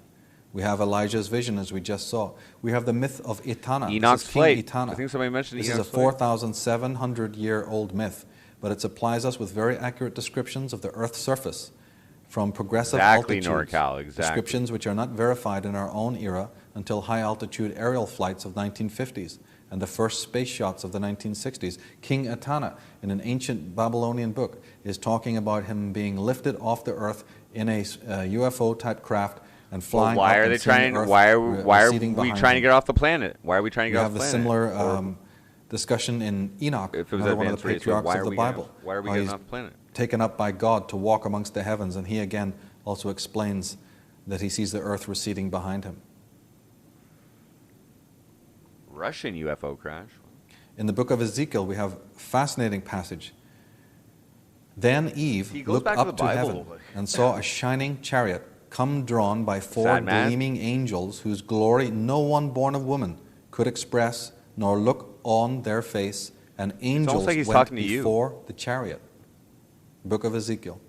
We have Elijah's vision, as we just saw. We have the myth of Etana. Enoch's This is King Plate. Etana. I think somebody mentioned This Enoch's is a 4,700-year-old myth, but it supplies us with very accurate descriptions of the Earth's surface from progressive Exactly, altitudes. NorCal, exactly. Descriptions which are not verified in our own era until high-altitude aerial flights of 1950s and the first space shots of the 1960s. King Etana, in an ancient Babylonian book, is talking about him being lifted off the Earth in a UFO-type craft and flying. Why up are and they seeing trying? the Earth Why are receding we behind trying to him. get off the planet? Why are we trying to We get have off the the planet? similar discussion in Enoch, If it was another one of advanced the race, patriarchs why of are the we Bible. getting- why are we how getting he's off the planet? taken up by God to walk amongst the heavens, and he again also explains that he sees the earth receding behind him. Russian UFO crash. In the book of Ezekiel, we have a fascinating passage. Then Eve He goes looked back to up the to Bible. heaven and saw a shining chariot come drawn by four Sad man. gleaming angels whose glory no one born of woman could express nor look on their face, and angels like he's went talking to you. before the chariot. Book of Ezekiel.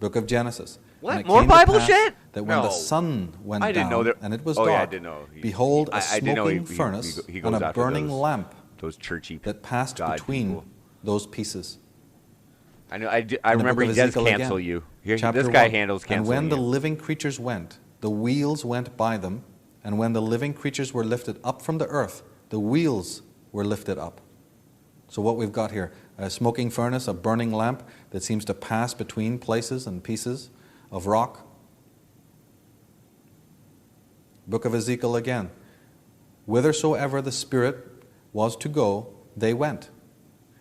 Book of Genesis. What? And it More came to Bible pass shit? That when No. the sun went I didn't down know there- and it was Oh, dark, yeah, I didn't know. behold, a I didn't know smoking he furnace goes and a after burning those- lamp Those churchy that passed God between people. those pieces. I know. I In the remember book he of does Ezekiel cancel again, you. Here, chapter this guy 1. handles And canceling when the you. living creatures went, the wheels went by them, and when the living creatures were lifted up from the earth, the wheels were lifted up. So what we've got here, a smoking furnace, a burning lamp that seems to pass between places and pieces of rock. Book of Ezekiel again. Whithersoever the Spirit was to go, they went.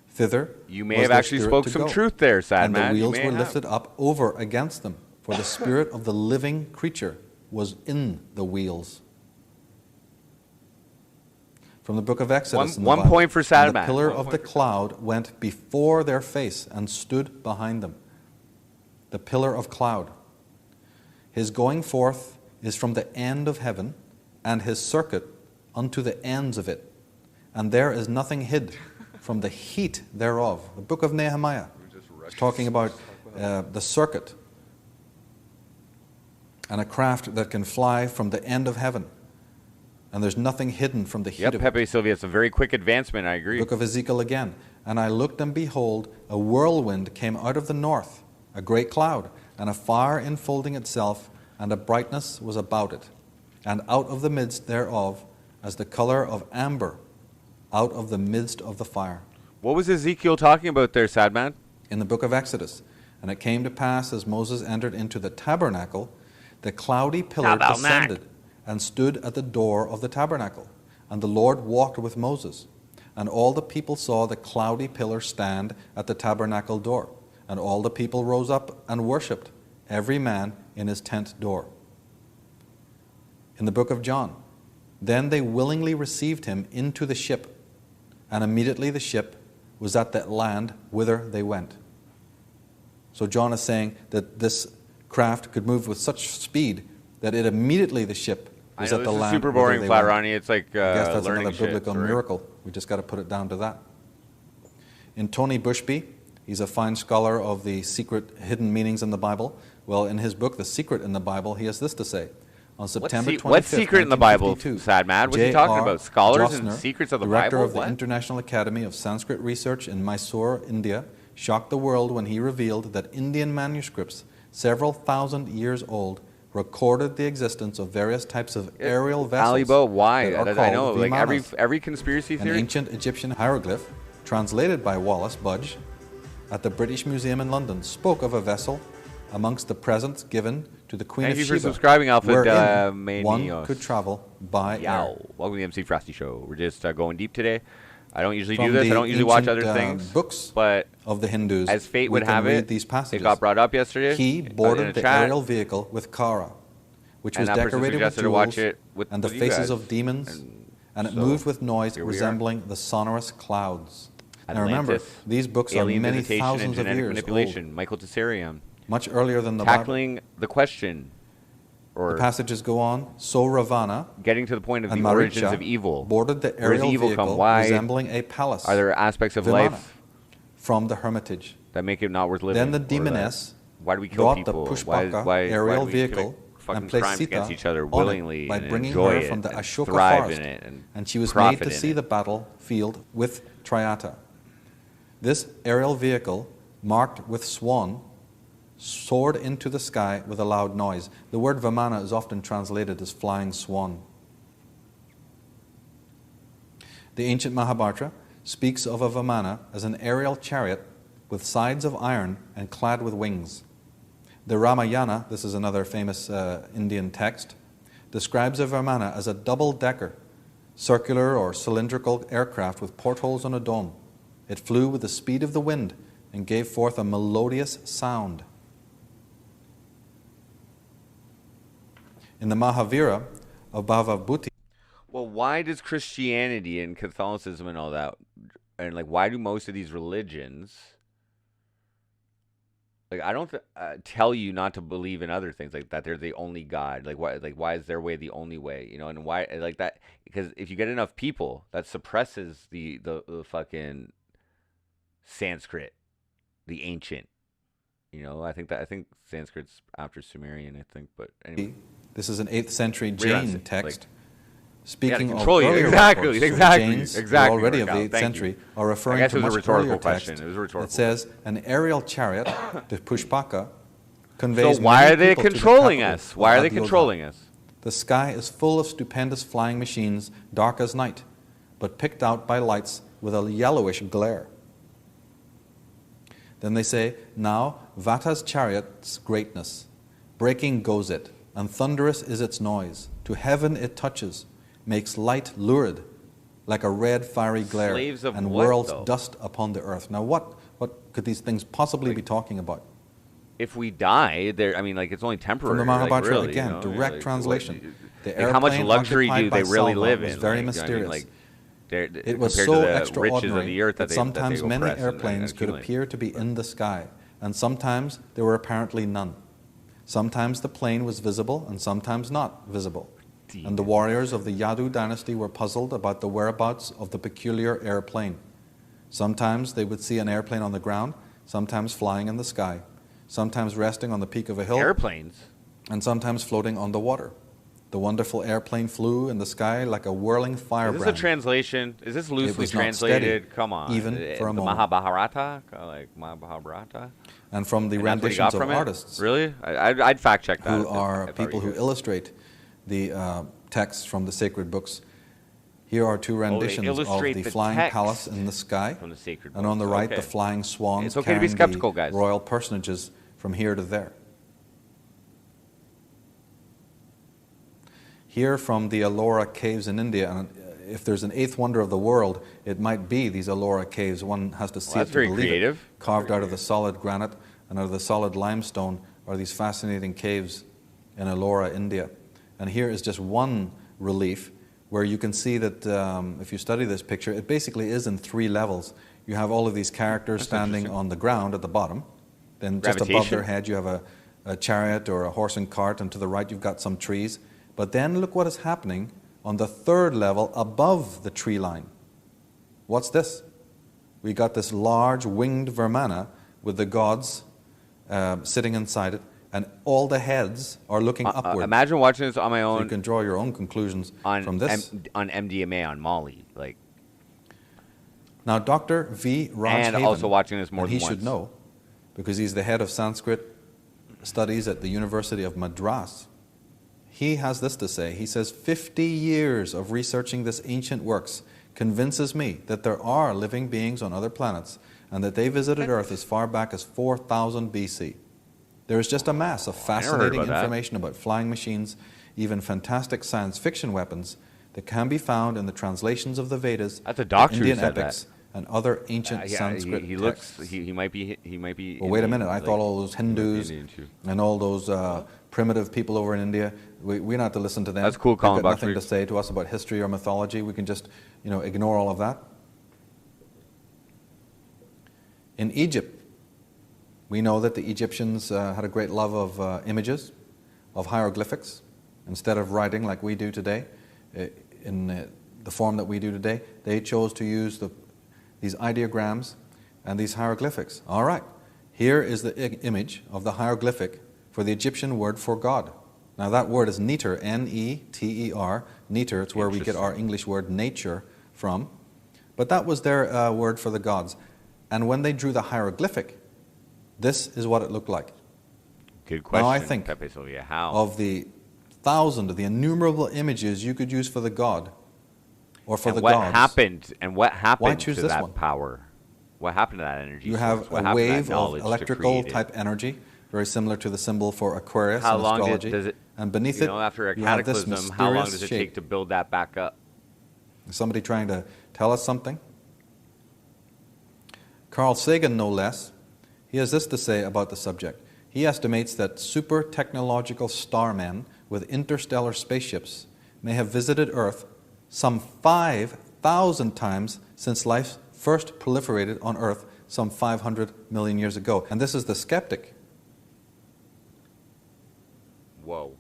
Thither You may was have the actually Spirit spoke to some go. truth there, sad And man. the You wheels may were have. lifted up over against them, for the spirit of the living creature was in the wheels. From the book of Exodus. in the One Bible. point for sad And the man. pillar 1 of point the for sad cloud went before their face and stood behind them. The pillar of cloud. His going forth is from the end of heaven, and his circuit unto the ends of it. And there is nothing hid from the heat thereof. The book of Nehemiah is talking about the circuit and a craft that can fly from the end of heaven. And there's nothing hidden from the heat Yep, of it. Pepe Sylvia, it's a very quick advancement. I agree. Book of Ezekiel again. And I looked, and behold, a whirlwind came out of the north, a great cloud, and a fire enfolding itself, and a brightness was about it. And out of the midst thereof, as the color of amber, out of the midst of the fire. What was Ezekiel talking about there, sad man? In the book of Exodus. And it came to pass, as Moses entered into the tabernacle, the cloudy pillar descended and stood at the door of the tabernacle. And the Lord walked with Moses. And all the people saw the cloudy pillar stand at the tabernacle door. And all the people rose up and worshipped, every man in his tent door. In the book of John, then they willingly received him into the ship, and immediately the ship was at that land whither they went. So John is saying that this craft could move with such speed that it immediately, the ship, was I know at the this is land super whither boring, they Flat went. Ronnie. It's like I guess that's learning another shit, biblical sorry. miracle. We just got to put it down to that. In Tony Bushby, he's a fine scholar of the secret hidden meanings in the Bible. Well, in his book, The Secret in the Bible, he has this to say. On September 25th, What's secret in the Bible, 1952, Sad Mad? What's he talking J.R. about? Scholars and Josner, secrets of the director Bible? of the What? International Academy of Sanskrit Research in Mysore, India, shocked the world when he revealed that Indian manuscripts, several thousand years old, recorded the existence of various types of aerial vessels. Alibo, why? that are I know, called like vimanas. every conspiracy An theory. ancient Egyptian hieroglyph, translated by Wallace Budge at the British Museum in London, spoke of a vessel amongst the presents given to the Queen Thank of you for Sheba, subscribing, Alpha wherein one Manios. could travel by air. Yow. Welcome to the MC Frosty Show. We're just going deep today. I don't usually From do this. the I don't usually watch ancient, other things. books But of the Hindus, as fate we would can have read it, these passages. it got brought up yesterday. He in boarded a the chat, aerial vehicle with Kara, which and was that person decorated with suggested to watch jewels it with and the you faces guys. of demons, and it so moved with noise here we are. resembling the sonorous clouds. Now remember, Atlantis, these books are alien many visitation and thousands of genetic years manipulation. Michael Tessarion. old, much earlier than the Bible. Tackling the question, or The passages go on. So Ravana getting to the point of and the origins Maricha of evil. boarded the Where does aerial evil vehicle come? Why resembling a palace are there aspects of Vimana, life from the hermitage. that make it not worth living? Then the or that- demoness Why do we kill brought people? the why Pushpaka aerial do we vehicle commit fucking and placed crimes Sita against each other on willingly it by and bringing enjoy her it from the and Ashoka thrive forest, in it and she was profit made to in see it? the battlefield with Triata. This aerial vehicle, marked with swan, soared into the sky with a loud noise. The word Vimana is often translated as flying swan. The ancient Mahabharata speaks of a Vimana as an aerial chariot with sides of iron and clad with wings. The Ramayana, this is another famous Indian text, describes a Vimana as a double-decker, circular or cylindrical aircraft with portholes on a dome. It flew with the speed of the wind and gave forth a melodious sound. In the Mahavira of Bhavabhuti, Well, why does Christianity and Catholicism and all that, and like, why do most of these religions, like, I don't tell you not to believe in other things, like that they're the only God. Like, why is their way the only way? You know, and why, like that? Because if you get enough people, that suppresses the fucking Sanskrit, the ancient. You know, I think Sanskrit's after Sumerian. I think, but anyway. this is an 8th century Read Jain on, text. like, Speaking of control you. earlier Exactly, reports, so exactly, Jains, who exactly, already of the Raquel, 8th thank century, you. are I referring guess to it was a much rhetorical earlier question. text It was a rhetorical that says an aerial chariot, the Pushpaka, So conveys why many are they people to the controlling capital us? Why are of they Adyodhya. controlling us? The sky is full of stupendous flying machines, dark as night, but picked out by lights with a yellowish glare. Then they say, now Vata's chariot's greatness, breaking goes it, and thunderous is its noise. To heaven it touches, makes light lurid, like a red fiery glare, Slaves of and what, whirls though? dust upon the earth. Now what could these things possibly be talking about? If we die, there. I mean, like, it's only temporary. From the Mahabharata, like, really, again, you know? direct Like, translation. what- The like, how much airplane luxury occupied do by they really Salva live was in? very Like, mysterious. I mean, like, It was compared so to the riches of extraordinary the earth that they sometimes many oppress and airplanes could accumulate. appear to be in the sky, and sometimes there were apparently none. Sometimes the plane was visible, and sometimes not visible. And the warriors of the Yadu dynasty were puzzled about the whereabouts of the peculiar airplane. Sometimes they would see an airplane on the ground, sometimes flying in the sky, sometimes resting on the peak of a hill, Airplanes. and sometimes floating on the water. The wonderful airplane flew in the sky like a whirling Is firebrand. this a translation? Is this loosely was not translated? steady, Come on. even for a the moment. Mahabharata? Like Mahabharata? And from the And that's what you got renditions of from it? artists Really? I'd fact check that. who if are I were people you. who illustrate the texts from the sacred books. Here are two renditions of illustrate the the flying text palace in the sky, from the sacred and on the books. right Okay. the flying swans It's okay to be carrying skeptical, the guys. royal personages from here to there. Here from the Ellora caves in India, and if there's an eighth wonder of the world, it might be these Ellora caves. One has to see That's it to very believe creative. it. Carved out of the solid granite and out of the solid limestone are these fascinating caves in Ellora, India. And here is just one relief where you can see that if you study this picture, it basically is in 3 levels. You have all of these characters standing on the ground at the bottom. Then just above Gravitation. their head you have a chariot or a horse and cart, and to the right you've got some trees. But then look what is happening on the 3rd level above the tree line. What's this? We got this large winged Vimana with the gods sitting inside it, and all the heads are looking upward. Imagine watching this on my So own you can draw your own conclusions on from this. on MDMA on Molly, like, Now, Dr. V. Raj and also watching this more and than he once. should know, because he's the head of Sanskrit studies at the University of Madras. He has this to say. He says, 50 years of researching this ancient works convinces me that there are living beings on other planets and that they visited Earth as far back as 4000 BC. There is just a mass of fascinating about that. information about flying machines, even fantastic science fiction weapons that can be found in the translations of the Vedas, That's a the doctor who Indian said epics, and other ancient yeah, Sanskrit he texts. looks. He might be. Well, wait a Indian, minute. I like, thought all those he might be Hindus Indian too. and all those primitive people over in India, we're not to listen to them. That's cool, They've Colin got nothing to Buckford. say to us about history or mythology. We can just, ignore all of that. In Egypt, we know that the Egyptians had a great love of images, of hieroglyphics. Instead of writing like we do today, in the form that we do today, they chose to use these ideograms and these hieroglyphics. All right, here is the image of the hieroglyphic for the Egyptian word for God. Now that word is neter, N-E-T-E-R, neter. It's where we get our English word nature from. But that was their word for the gods. And when they drew the hieroglyphic, this is what it looked like. Good question. Now I think Pepe Sylvia, how? of the the innumerable images you could use for the god or for and the what gods. happened? And what happened choose to this that one? power? What happened to that energy? You source? have What a happened to that wave of knowledge to electrical create it? type energy, very similar to the symbol for Aquarius How in long astrology. does it? And beneath you it, know, after a you have this cataclysm, how long mysterious does it shape. take to build that back up? Is somebody trying to tell us something? Carl Sagan, no less, he has this to say about the subject. He estimates that super technological starmen with interstellar spaceships may have visited Earth some 5,000 times since life first proliferated on Earth some 500 million years ago. And this is the skeptic. Whoa.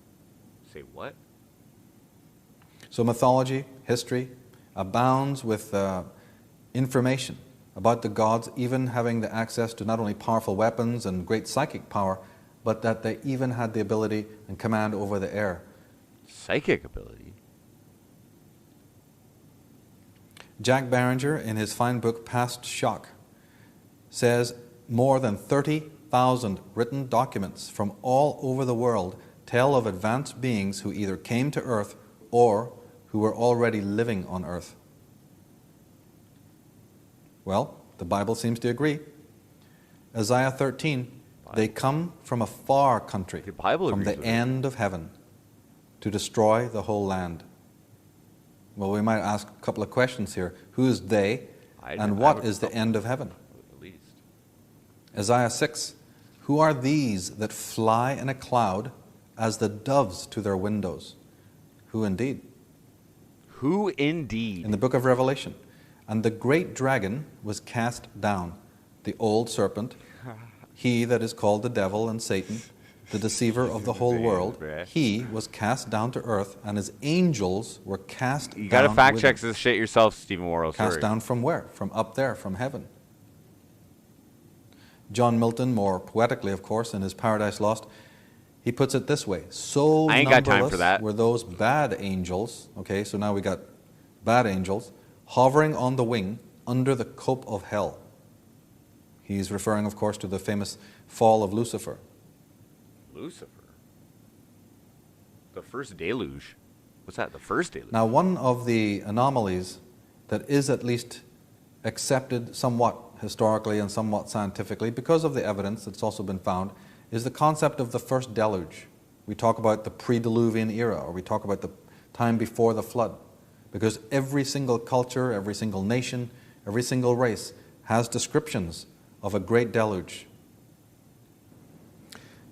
Say what? So mythology, history, abounds with information about the gods even having the access to not only powerful weapons and great psychic power, but that they even had the ability and command over the air. Psychic ability. Jack Barringer, in his fine book Past Shock, says more than 30,000 written documents from all over the world tell of advanced beings who either came to Earth or who were already living on Earth. Well, the Bible seems to agree. Isaiah 13, they come from a far country, The Bible from agrees the with it. end of heaven, to destroy the whole land. Well, we might ask a couple of questions here. Who is they, and what is the end of heaven? At least. Isaiah 6, who are these that fly in a cloud as the doves to their windows? Who indeed? Who indeed? In the book of Revelation. And the great dragon was cast down, the old serpent, he that is called the devil and Satan, the deceiver of the whole world. He was cast down to earth, and his angels were cast down. You got to fact with check him. this shit yourself, Stephen Worrell. Cast Sorry. down from where? From up there, from heaven. John Milton, more poetically, of course, in his Paradise Lost, he puts it this way: so I ain't got time for numberless that. were those bad angels. Okay, so now we got bad angels hovering on the wing under the cope of hell. He's referring, of course, to the famous fall of Lucifer. Lucifer. The first deluge. What's that? The first deluge. Now, one of the anomalies that is at least accepted somewhat historically and somewhat scientifically, because of the evidence that's also been found, is the concept of the first deluge. We talk about the pre-Diluvian era, or we talk about the time before the flood. because every single culture, every single nation, every single race has descriptions of a great deluge.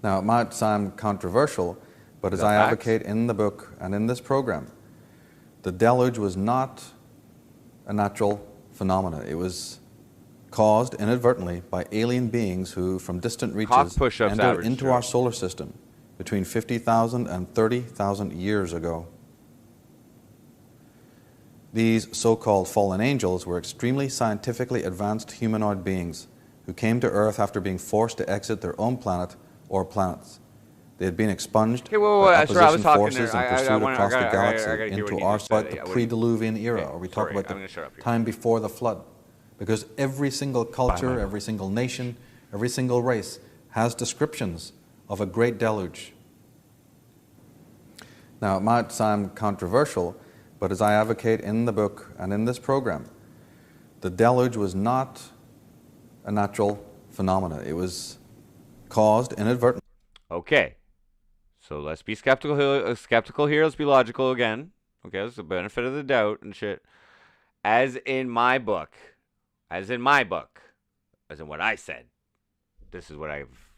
Now, it might sound controversial, but as I advocate in the book and in this program, the deluge was not a natural phenomenon. It was caused inadvertently by alien beings who, from distant reaches, entered into our solar system between 50,000 and 30,000 years ago. These so-called fallen angels were extremely scientifically advanced humanoid beings who came to Earth after being forced to exit their own planet or planets. They had been expunged by opposition forces and pursued across the galaxy into our the pre-Diluvian era, or we talk about the time before the flood. Because every single culture, every single nation, every single race has descriptions of a great deluge. Now, it might sound controversial, but as I advocate in the book and in this program, the deluge was not a natural phenomenon. It was caused inadvertently. Okay. So let's be skeptical here. Let's be logical again. Okay, that's the benefit of the doubt and shit. As in my book, as in what I said, this is what I've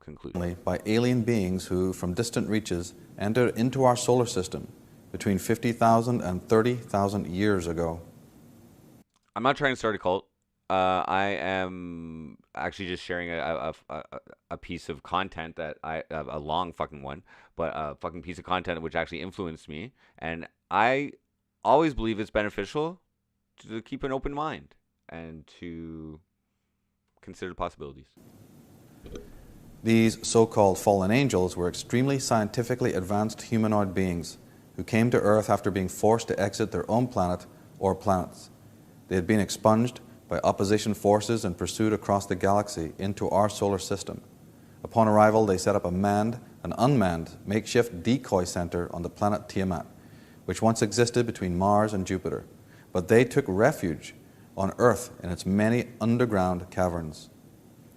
concluded. By alien beings who, from distant reaches, entered into our solar system between 50,000 and 30,000 years ago. I'm not trying to start a cult. I am actually just sharing a piece of content that a long fucking one, but a fucking piece of content which actually influenced me, and I always believe it's beneficial to keep an open mind and to consider possibilities. These so-called fallen angels were extremely scientifically advanced humanoid beings who came to Earth after being forced to exit their own planet or planets. They had been expunged by opposition forces and pursued across the galaxy into our solar system. Upon arrival, they set up a manned and unmanned makeshift decoy center on the planet Tiamat, which once existed between Mars and Jupiter. But they took refuge on Earth in its many underground caverns.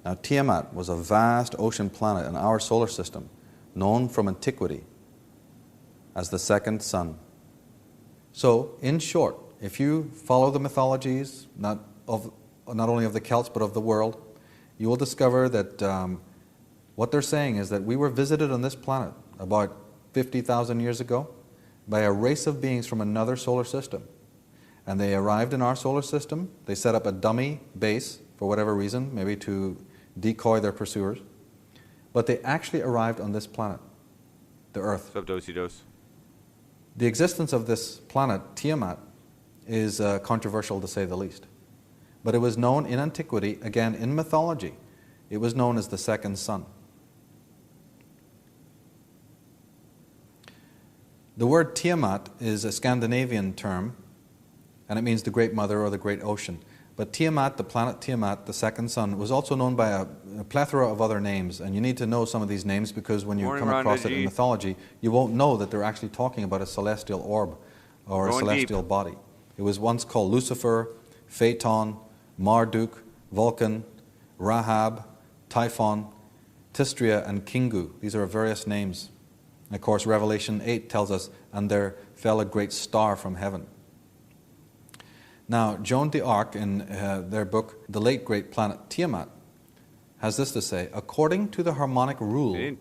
Now, Tiamat was a vast ocean planet in our solar system, known from antiquity as the second sun. So, in short, if you follow the mythologies, not only of the Celts, but of the world, you will discover that what they're saying is that we were visited on this planet about 50,000 years ago by a race of beings from another solar system. And they arrived in our solar system. They set up a dummy base for whatever reason, maybe to decoy their pursuers. But they actually arrived on this planet, the Earth. What's up, Dosey-Dos? The existence of this planet, Tiamat, is controversial to say the least. But it was known in antiquity, again in mythology, it was known as the second sun. The word Tiamat is a Scandinavian term, and it means the Great Mother or the Great Ocean. But Tiamat, the planet Tiamat, the second sun, was also known by a plethora of other names, and you need to know some of these names because when you come across it in mythology, you won't know that they're actually talking about a celestial orb or a celestial body. It was once called Lucifer, Phaeton, Marduk, Vulcan, Rahab, Typhon, Tistria, and Kingu. These are various names. And of course, Revelation 8 tells us, and there fell a great star from heaven. Now, Joan d'Arc, in their book, The Late Great Planet Tiamat, has this to say: according to the harmonic rule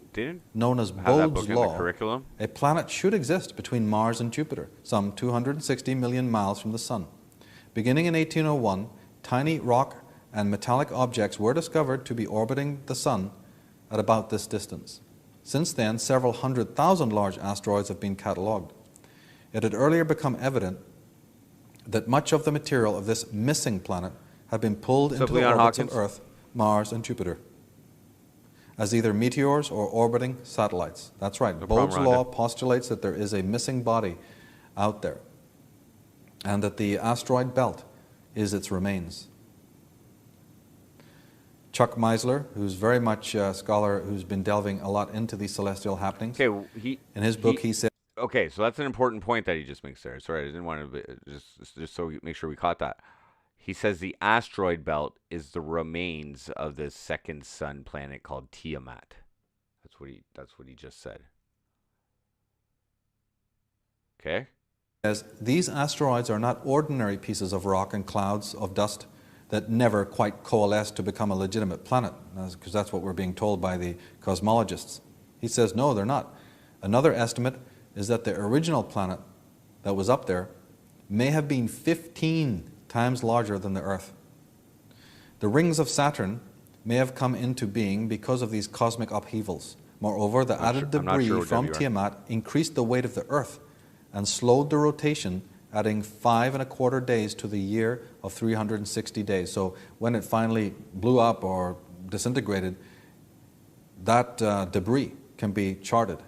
known as Bode's Law, a planet should exist between Mars and Jupiter, some 260 million miles from the Sun. Beginning in 1801, tiny rock and metallic objects were discovered to be orbiting the Sun at about this distance. Since then, several 100,000 large asteroids have been catalogued. It had earlier become evident that much of the material of this missing planet had been pulled into the orbits of Earth, Mars, and Jupiter as either meteors or orbiting satellites. That's right. Bode's Law postulates that there is a missing body out there and that the asteroid belt is its remains. Chuck Meisler, who's very much a scholar who's been delving a lot into these celestial happenings, in his book he said... Okay, so that's an important point that he just makes there. Sorry, I didn't want to just so we make sure we caught that. He says the asteroid belt is the remains of the second sun planet called Tiamat. That's what he just said. Okay? these asteroids are not ordinary pieces of rock and clouds of dust that never quite coalesce to become a legitimate planet, because that's what we're being told by the cosmologists. He says, no, they're not. Another estimate is that the original planet that was up there may have been 15 times larger than the Earth. The rings of Saturn may have come into being because of these cosmic upheavals. Moreover, the added debris from Tiamat increased the weight of the Earth and slowed the rotation, adding 5.25 days to the year of 360 days. So when it finally blew up or disintegrated, that debris can be charted,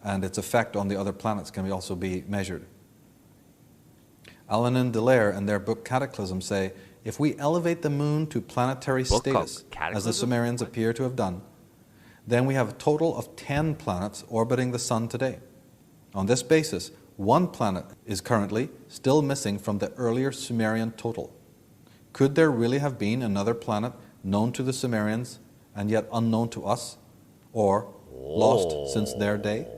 and its effect on the other planets can also be measured. Allen and Dallaire, in their book Cataclysm, say, if we elevate the moon to planetary status, as the Sumerians appear to have done, then we have a total of 10 planets orbiting the Sun today. On this basis, one planet is currently still missing from the earlier Sumerian total. Could there really have been another planet known to the Sumerians and yet unknown to us, or lost since their day?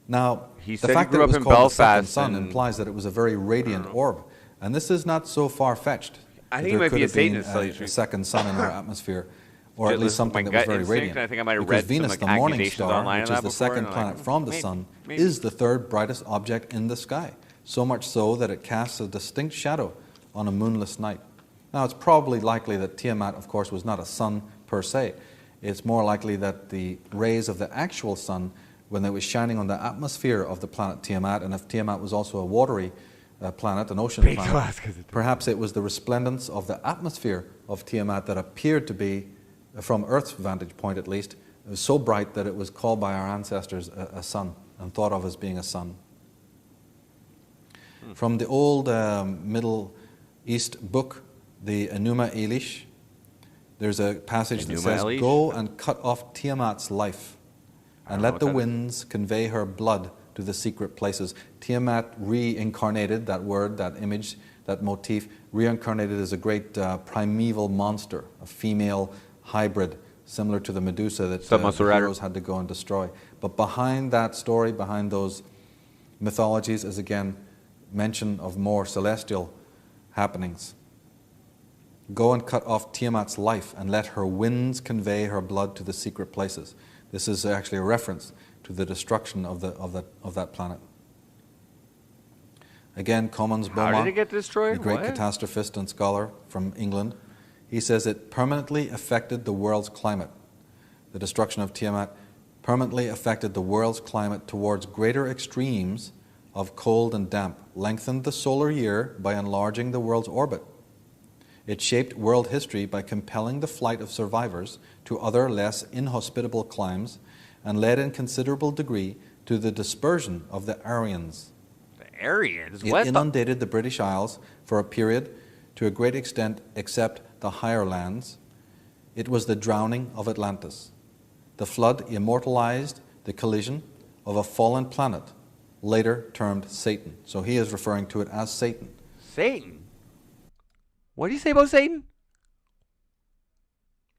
Now, He the said he fact that grew it was up in called the second Belfast sun and- implies that it was a very radiant orb, and this is not so far-fetched. I that think there it might could be a have been Satanist, to tell you the a truth. second sun in our atmosphere, or at Just least listen to something my that was gut very instinct, radiant. I think I might have Because read some, Venus, like, the morning accusations star, online which on is that the before, second and I'm planet like, from the maybe, sun, maybe. is the third brightest object in the sky, so much so that it casts a distinct shadow on a moonless night. Now, it's probably likely that Tiamat, of course, was not a sun per se. It's more likely that the rays of the actual sun, when it was shining on the atmosphere of the planet Tiamat, and if Tiamat was also a watery planet, an ocean planet, perhaps it was the resplendence of the atmosphere of Tiamat that appeared to be, from Earth's vantage point at least, it was so bright that it was called by our ancestors a sun, and thought of as being a sun. From the old Middle East book, the Enuma Elish, there's a passage that Enuma says, Elish? "Go and cut off Tiamat's life, and don't know let what the that is. winds convey her blood to the secret places." Tiamat reincarnated, that word, that image, that motif, reincarnated as a great primeval monster, a female hybrid, similar to the Medusa that the heroes had to go and destroy. But behind that story, behind those mythologies, is again mention of more celestial happenings. Go and cut off Tiamat's life, and let her winds convey her blood to the secret places. This is actually a reference to the destruction of that planet. Again, Commons How Beaumont, did it get destroyed? the great What? catastrophist and scholar from England, he says it permanently affected the world's climate. The destruction of Tiamat permanently affected the world's climate towards greater extremes of cold and damp, lengthened the solar year by enlarging the world's orbit. It shaped world history by compelling the flight of survivors to other less inhospitable climes, and led in considerable degree to the dispersion of the Aryans. The Aryans? It What the? inundated the British Isles for a period to a great extent, except the higher lands. It was the drowning of Atlantis. The flood immortalized the collision of a fallen planet, later termed Satan. So he is referring to it as Satan. Satan? What do you say about Satan?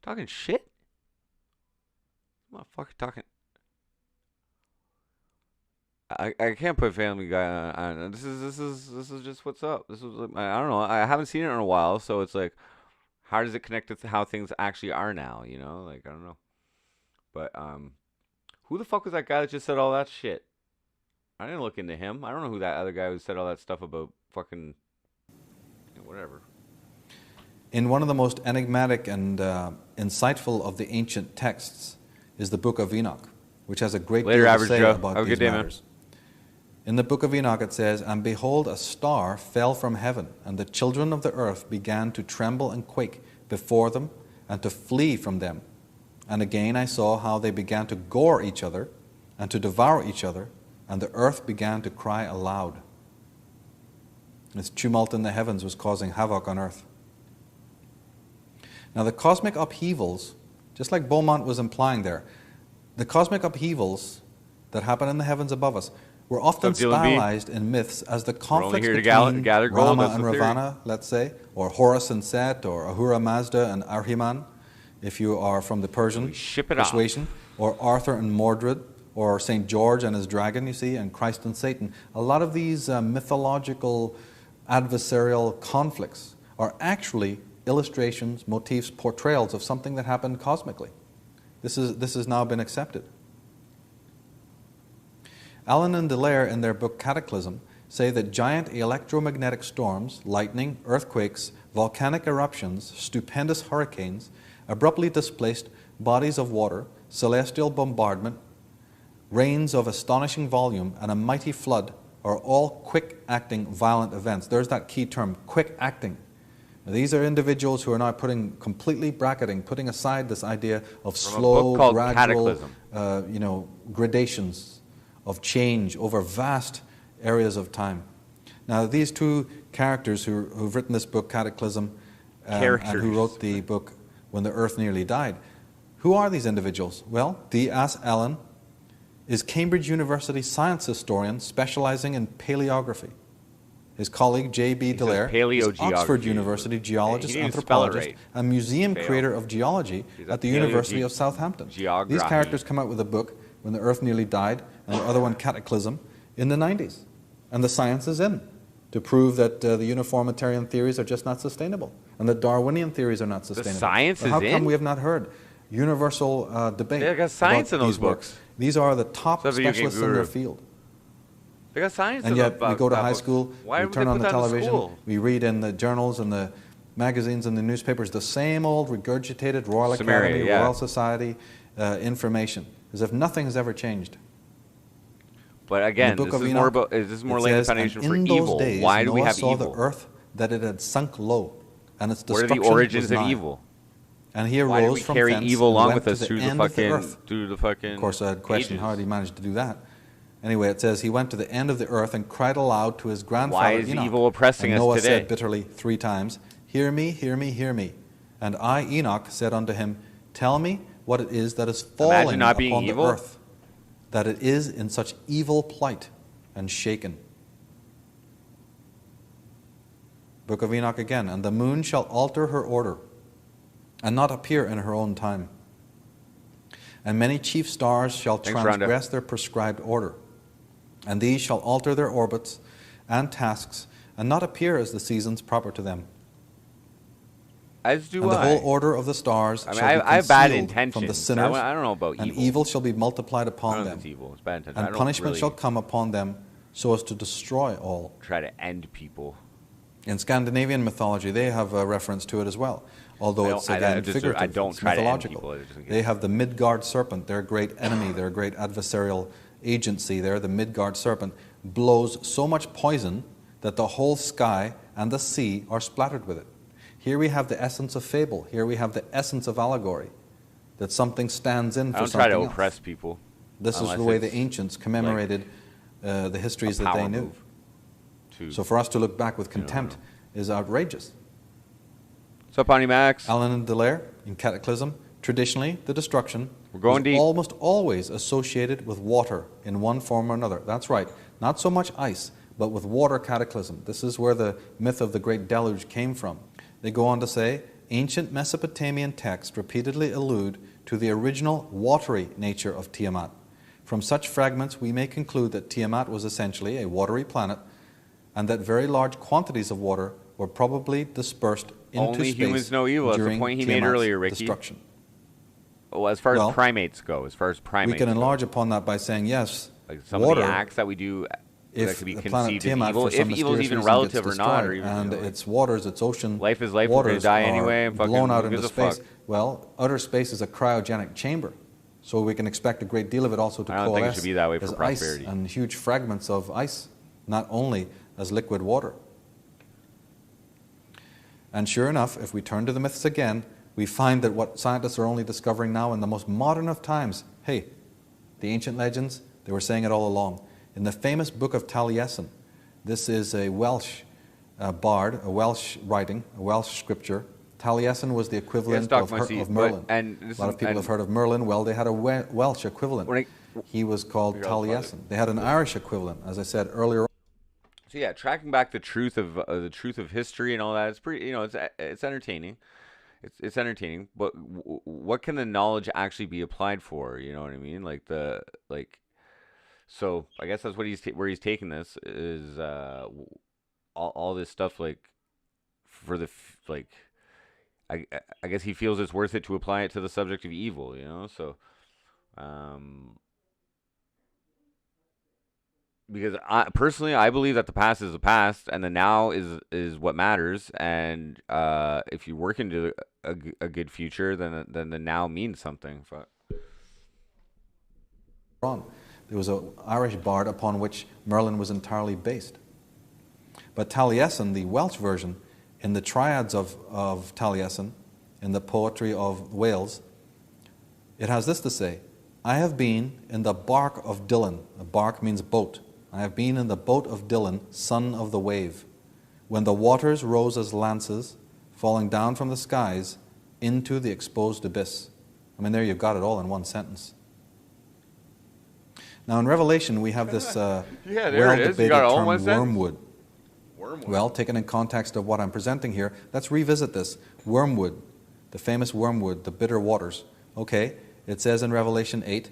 Talking shit? Motherfucker talking. I can't put Family Guy on. This is just what's up. This was I don't know. I haven't seen it in a while, so it's like, how does it connect to how things actually are now? You know, like I don't know. But who the fuck was that guy that just said all that shit? I didn't look into him. I don't know who that other guy who said all that stuff about fucking whatever. In one of the most enigmatic and insightful of the ancient texts is the Book of Enoch, which has a great Later, deal to Average say Joe. about Have a these good day, man. matters. In the Book of Enoch it says, "And behold, a star fell from heaven, and the children of the earth began to tremble and quake before them, and to flee from them. And again I saw how they began to gore each other, and to devour each other, and the earth began to cry aloud." This tumult in the heavens was causing havoc on earth. Now the cosmic upheavals, just like Beaumont was implying there, the cosmic upheavals that happen in the heavens above us were often What's up, Dylan B? stylized in myths as the conflicts here to between gather gold, Rama that's and the theory. Ravana, let's say, or Horus and Set, or Ahura Mazda and Ahriman, if you are from the Persian We ship it off. persuasion, or Arthur and Mordred, or St. George and his dragon, you see, and Christ and Satan. A lot of these mythological adversarial conflicts are actually illustrations, motifs, portrayals of something that happened cosmically. This has now been accepted. Allen and Delaire, in their book Cataclysm, say that giant electromagnetic storms, lightning, earthquakes, volcanic eruptions, stupendous hurricanes, abruptly displaced bodies of water, celestial bombardment, rains of astonishing volume, and a mighty flood are all quick-acting violent events. There's that key term, quick-acting. These are individuals who are now completely putting aside this idea of slow, gradual, gradations of change over vast areas of time. Now, these two characters who've written this book, Cataclysm, and who wrote the book When the Earth Nearly Died, who are these individuals? Well, D. S. Allen is Cambridge University science historian specializing in paleography. His colleague, J.B. Delaire, is Oxford University geologist, anthropologist, and museum creator of geology at the University of Southampton. These characters come out with a book, When the Earth Nearly Died, and the other one, Cataclysm, in the 90s. And the science is in to prove that the uniformitarian theories are just not sustainable, and the Darwinian theories are not sustainable. The science but is how in? come we have not heard universal debate They got science about in those these works? books. These are the top It's a video game specialists in their guru. field. They got science And in yet the we go to that high book. school, Why we would turn they on put the that in television, school? we read in the journals and the magazines and the newspapers the same old regurgitated Royal Summary, Academy, yeah. Royal Society information, as if nothing has ever changed. But In the again, book this of is Enoch, more about. Is this more it laying the says, foundation "And for in those evil? days, Why do we Noah have saw evil? the earth that it had sunk low, and its What are destruction the origins was of nigh. evil? And he Why do arose we from carry thence evil and along went with to us the through the end of the fucking earth." through the fucking? Of course, I'd question ages? how did he manage to do that. Anyway, it says he went to the end of the earth and cried aloud to his grandfather Why is Enoch. evil oppressing and us Noah today? said bitterly 3 times, "Hear me, hear me, hear me." And I, Enoch, said unto him, "Tell me what it is that is falling not being upon evil. the earth, that it is in such evil plight and shaken." Book of Enoch again. "And the moon shall alter her order, and not appear in her own time. And many chief stars shall Thanks, transgress their prescribed order. And these shall alter their orbits and tasks, and not appear as the seasons proper to them. As do And the I. whole order of the stars I mean, shall be I have bad concealed from the intentions. sinners, I don't know about and evil. evil shall be multiplied I upon don't know if them. it's evil. It's bad intentions. I And don't punishment really shall come upon them, so as to destroy all." try to end people. In Scandinavian mythology, they have a reference to it as well, although it's again figurative. I don't it's try to end mythological. people. I just- They have the Midgard serpent, their great enemy, their great adversarial agency there. The Midgard serpent blows so much poison that the whole sky and the sea are splattered with it. Here we have the essence of fable. Here we have the essence of allegory, that something stands in for I don't something try to else. oppress people. This is unless the way it's the ancients commemorated the histories a that they power knew. move to- So for us to look back with contempt is outrageous. What's up, Bonnie Max? Allen and Delaire, in Cataclysm, traditionally the destruction We're going was deep. almost always associated with water in one form or another. That's right. Not so much ice, but with water cataclysm. This is where the myth of the great deluge came from. They go on to say, ancient Mesopotamian texts repeatedly allude to the original watery nature of Tiamat. From such fragments, we may conclude that Tiamat was essentially a watery planet, and that very large quantities of water were probably dispersed into Only space humans know evil. That's the during point he made Tiamat's earlier, Ricky. destruction. Well, as far as Well, primates go, We can enlarge upon that by saying, yes, like some water, of the acts that we do that if could be the planet conceived as Tiamat evil, for some if evil is mysterious even reason relative gets or not, or destroyed, even and you know, like, its waters, its ocean life is life, we're gonna waters die are anyway, and fucking blown out who into gives a space. fuck? Well, outer space is a cryogenic chamber, so we can expect a great deal of it also to I don't think it coalesce should be that way for as prosperity. ice and huge fragments of ice, not only as liquid water. And sure enough, if we turn to the myths again, we find that what scientists are only discovering now in the most modern of times, hey, the ancient legends, they were saying it all along. In the famous book of Taliesin, this is a Welsh bard, a Welsh writing, a Welsh scripture. Taliesin was the equivalent Doc of Mussey, of Merlin. but- and A this lot is- of people and- have heard of Merlin. Well, they had a Welsh equivalent. When He was called You're all funny. Taliesin. They had an Irish equivalent, as I said earlier. So yeah, tracking back the truth of history and all that, it's pretty. It's entertaining. It's entertaining, but what can the knowledge actually be applied for? You know what I mean? Like So I guess that's what where he's taking this is all this stuff like for the like I guess he feels it's worth it to apply it to the subject of evil, you know. So because I personally I believe that the past is the past and the now is what matters, and if you work into a good future, then the now means something. There was an Irish bard upon which Merlin was entirely based. But Taliesin, the Welsh version, in the triads of Taliesin, in the poetry of Wales, it has this to say: I have been in the bark of Dillon. A bark means boat. I have been in the boat of Dillon, son of the wave, when the waters rose as lances, falling down from the skies into the exposed abyss. I mean, there you've got it all in one sentence. Now, in Revelation, we have this well-debated term, wormwood. Wormwood. Well, taken in context of what I'm presenting here, let's revisit this. Wormwood, the famous wormwood, the bitter waters. Okay, it says in Revelation 8,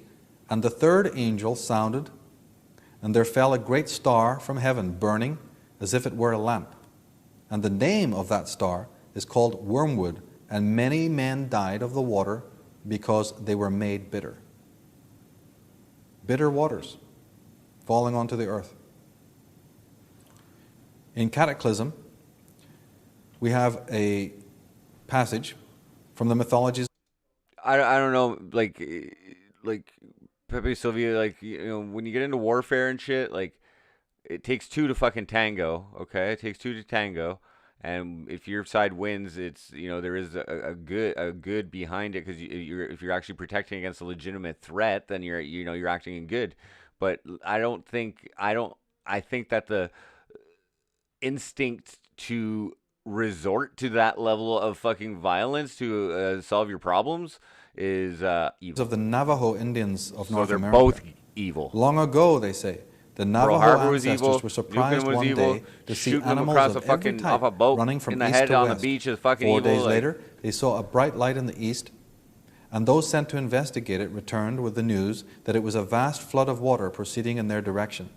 and the third angel sounded, and there fell a great star from heaven, burning as if it were a lamp. And the name of that star is called wormwood, and many men died of the water because they were made bitter. Bitter waters falling onto the earth. In Cataclysm, we have a passage from the mythologies. I don't know, like Pepe Sylvia, like, you know, when you get into warfare and shit, like, it takes two to fucking tango, okay? It takes two to tango, and if your side wins, it's, you know, there is a good behind it, because if you're actually protecting against a legitimate threat, then you're acting in good. But I think that the instinct to resort to that level of fucking violence to solve your problems is evil. Of the Navajo Indians of North they're America. both evil. Long ago, they say, the Navajo Harbor was ancestors evil, were surprised Yukon was one evil, day to see shooting them animals across of a every fucking type off a boat running from in the east head to on the west. beach is fucking 4 evil. days Like, later, they saw a bright light in the east, and those sent to investigate it returned with the news that it was a vast flood of water proceeding in their direction.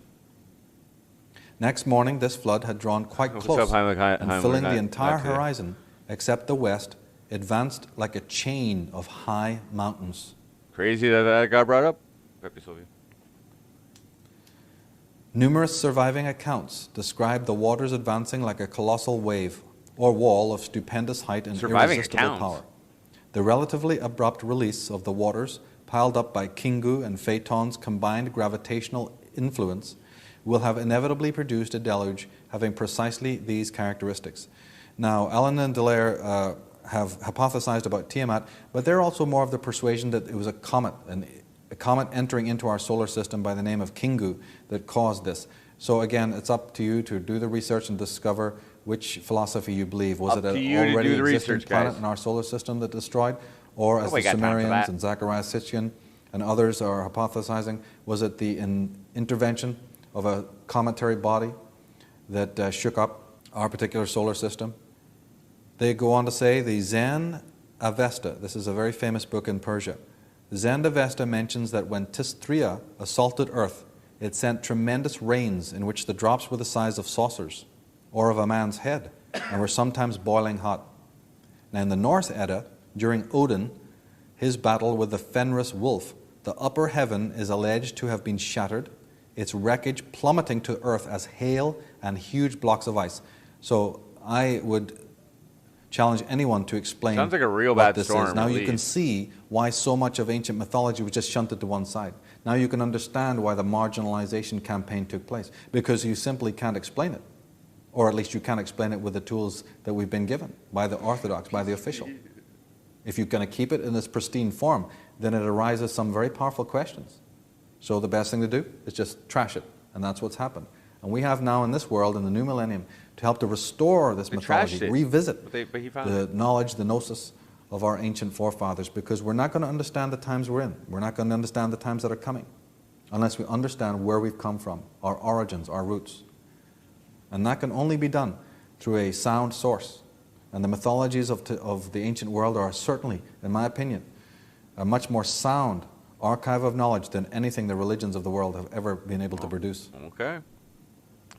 Next morning, this flood had drawn quite What's close, up, Heimlich? and filling the entire Not today. horizon, except the west, advanced like a chain of high mountains. crazy that got brought up. Pepe Sylvia. Numerous surviving accounts describe the waters advancing like a colossal wave or wall of stupendous height and Surviving irresistible accounts. power. The relatively abrupt release of the waters, piled up by Kingu and Phaeton's combined gravitational influence, will have inevitably produced a deluge having precisely these characteristics. Now, Allen and Dallaire have hypothesized about Tiamat, but they're also more of the persuasion that it was a comet entering into our solar system by the name of Kingu that caused this. So again, it's up to you to do the research and discover which philosophy you believe. Was Up it to an you to do already the existing research, planet guys. in our solar system that destroyed? Or as Nobody the got time for Sumerians that. and Zacharias Sitchin and others are hypothesizing, was it the intervention of a cometary body that shook up our particular solar system? They go on to say the Zend Avesta, this is a very famous book in Persia. Zend Avesta mentions that when Tisthria assaulted Earth, it sent tremendous rains in which the drops were the size of saucers or of a man's head and were sometimes boiling hot. Now in the Norse Edda, during Odin, his battle with the Fenris wolf, the upper heaven is alleged to have been shattered, its wreckage plummeting to earth as hail and huge blocks of ice. So I would challenge anyone to explain Sounds like a real what bad this storm, is. Now at you can least. see why so much of ancient mythology was just shunted to one side. Now you can understand why the marginalization campaign took place, because you simply can't explain it. Or at least you can't explain it with the tools that we've been given by the orthodox, by the official. If you're going to keep it in this pristine form, then it arises some very powerful questions. So the best thing to do is just trash it, and that's what's happened. And we have now in this world, in the new millennium, to help to restore this They mythology, trashed it. revisit But he found the it. knowledge, the gnosis of our ancient forefathers, because we're not going to understand the times we're in. We're not going to understand the times that are coming unless we understand where we've come from, our origins, our roots. And that can only be done through a sound source. And the mythologies of the ancient world are certainly, in my opinion, much more sound, archive of knowledge than anything the religions of the world have ever been able to produce. Okay.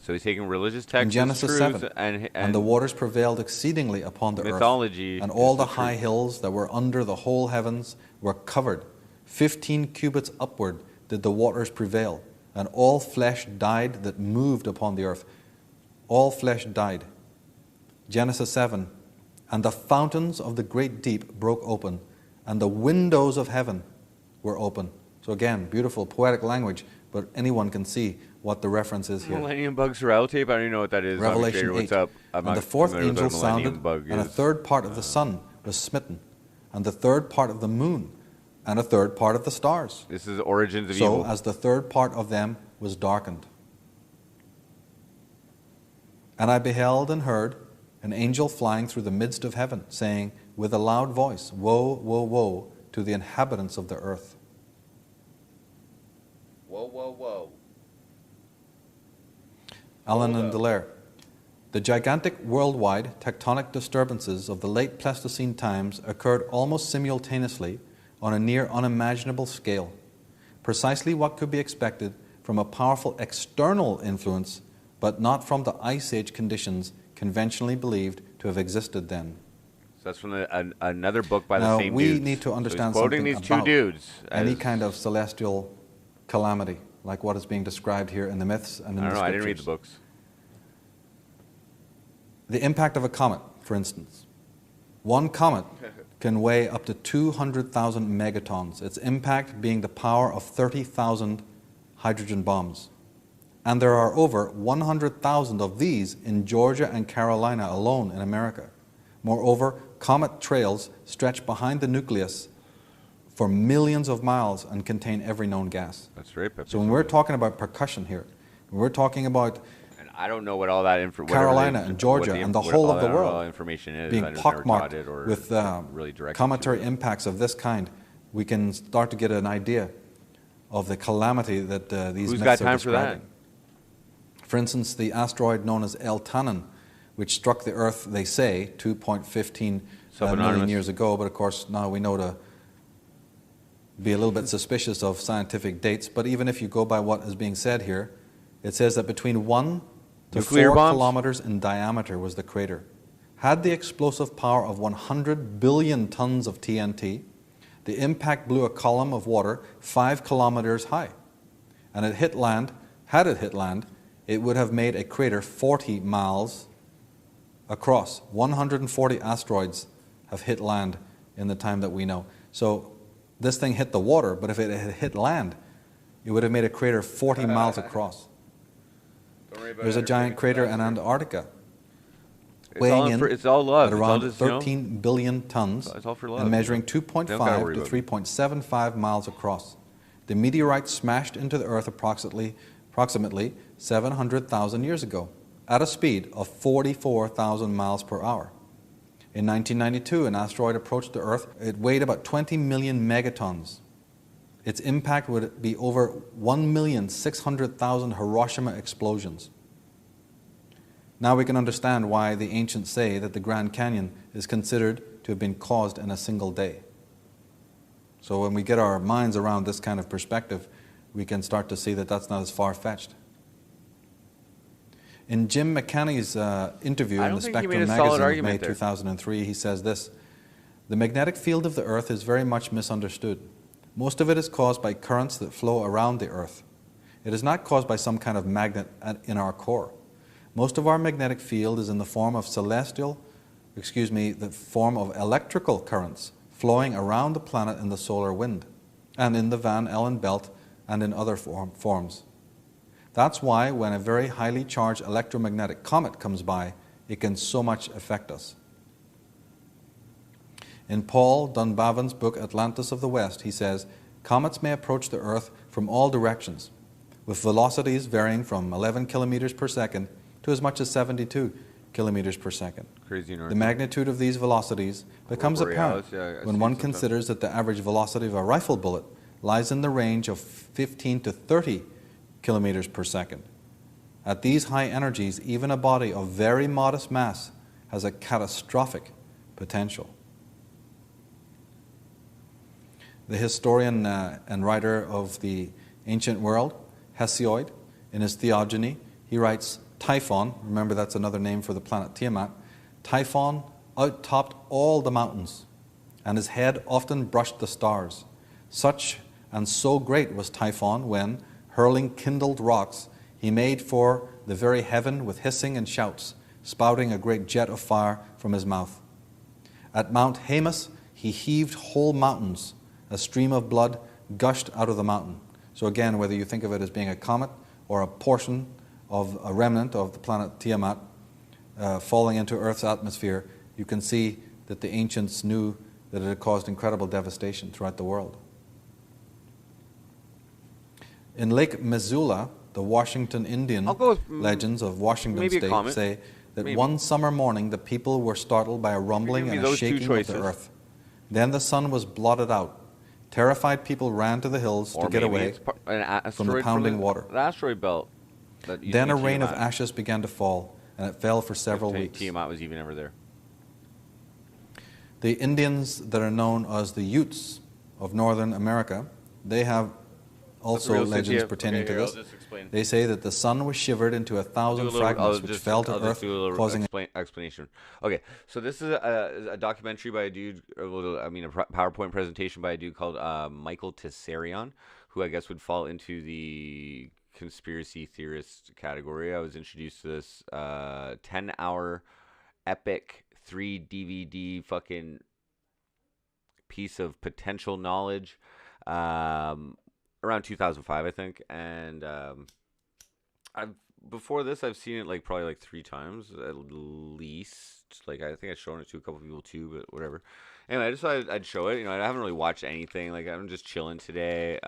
So he's taking religious texts, In Genesis truths, 7, and the waters prevailed exceedingly upon the mythology, earth, and all is the the high truth. hills that were under the whole heavens were covered. 15 cubits upward did the waters prevail, and all flesh died that moved upon the earth. All flesh died. Genesis 7, and the fountains of the great deep broke open, and the windows of heaven were open. So again, beautiful poetic language, but anyone can see what the reference is here. Millennium Bug Sorrel tape? I don't even know what that is. Revelation 8. What's up? I'm And not the fourth familiar with what angel a Millennium sounded, Bug and a is. third part of the sun was smitten, and the third part of the moon, and a third part of the stars. This is Origins of So Evil. as the third part of them was darkened. And I beheld and heard an angel flying through the midst of heaven, saying with a loud voice, Woe, woe, woe to the inhabitants of the earth. Whoa, whoa, whoa. Allen Hold and up. Delaire. The gigantic worldwide tectonic disturbances of the late Pleistocene times occurred almost simultaneously on a near unimaginable scale. Precisely what could be expected from a powerful external influence, but not from the Ice Age conditions conventionally believed to have existed then. So that's from another book by Now, the same we dudes. need to understand so he's quoting something these two about dudes. Any as- kind of celestial calamity, like what is being described here in the myths and in I don't the know. I scriptures. didn't read the books. The impact of a comet, for instance. One comet can weigh up to 200,000 megatons, its impact being the power of 30,000 hydrogen bombs. And there are over 100,000 of these in Georgia and Carolina alone in America. Moreover, comet trails stretch behind the nucleus for millions of miles and contain every known gas. That's right. Pepsi So when we're talking about percussion here, when we're talking about And I don't know what all that information. Carolina and Georgia and the whole of the world information is. being I just never taught pockmarked it or with really directed cometary to it. impacts of this kind, we can start to get an idea of the calamity that these Who's myths got are time for that? describing. For instance, the asteroid known as El Tanan, which struck the Earth, they say, 2.15 million Subanonymous. years ago, but of course now we know to be a little bit suspicious of scientific dates. But even if you go by what is being said here, it says that between 1 to Nuclear 4 bombs? kilometers in diameter was the crater. Had the explosive power of 100 billion tons of TNT, the impact blew a column of water 5 kilometers high. And it hit land, had it hit land, it would have made a crater 40 miles across. 140 asteroids have hit land in the time that we know. So this thing hit the water, but if it had hit land, it would have made a crater 40 miles across. There's a giant crater in Antarctica, weighing in It's all love. at It's all around just, 13 billion tons It's all for love, and measuring you know. Don't gotta 2.5 worry to about me. 3.75 miles across. The meteorite smashed into the Earth approximately 700,000 years ago at a speed of 44,000 miles per hour. In 1992, an asteroid approached the Earth. It weighed about 20 million megatons. Its impact would be over 1,600,000 Hiroshima explosions. Now we can understand why the ancients say that the Grand Canyon is considered to have been caused in a single day. So when we get our minds around this kind of perspective, we can start to see that that's not as far-fetched. In Jim McCanney's interview I in don't the think he Spectrum made a solid magazine of May argument there. 2003, he says this: "The magnetic field of the Earth is very much misunderstood. Most of it is caused by currents that flow around the Earth. It is not caused by some kind of magnet in our core. Most of our magnetic field is in the form of the form of electrical currents flowing around the planet in the solar wind, and in the Van Allen belt, and in other forms. That's why when a very highly charged electromagnetic comet comes by, it can so much affect us." In Paul Dunbavin's book Atlantis of the West, he says, "Comets may approach the Earth from all directions, with velocities varying from 11 kilometers per second to as much as 72 kilometers per second. Crazy The magnitude of these velocities becomes apparent Borealis, yeah, I when see one something. considers that the average velocity of a rifle bullet lies in the range of 15 to 30 kilometers per second. At these high energies, even a body of very modest mass has a catastrophic potential." The historian and writer of the ancient world, Hesiod, in his Theogony, he writes, Typhon, remember that's another name for the planet Tiamat, Typhon out-topped all the mountains, and his head often brushed the stars. Such and so great was Typhon when, hurling kindled rocks, he made for the very heaven with hissing and shouts, spouting a great jet of fire from his mouth. At Mount Haemus he heaved whole mountains. A stream of blood gushed out of the mountain. So again, whether you think of it as being a comet or a portion of a remnant of the planet Tiamat falling into Earth's atmosphere, you can see that the ancients knew that it had caused incredible devastation throughout the world. In Lake Missoula, the Washington Indian legends of Washington State say that one summer morning the people were startled by a rumbling and a shaking of the earth. Then the sun was blotted out. Terrified people ran to the hills to get away from the pounding water. The asteroid belt. Then a rain of ashes began to fall, and it fell for several weeks. Tiamat was even ever there. The Indians that are known as the Utes of Northern America, they have also legends pertaining to this. They say that the sun was shivered into 1,000 fragments which fell to earth, causing explanation. Okay, so this is a documentary by a dude, a PowerPoint presentation by a dude called Michael Tessarion, who I guess would fall into the conspiracy theorist category. I was introduced to this 10-hour epic 3 DVD fucking piece of potential knowledge around 2005, I think. And before this, I've seen it probably 3 times at least. I think I've shown it to a couple people too, but whatever. Anyway, I decided I'd show it. I haven't really watched anything. I'm just chilling today,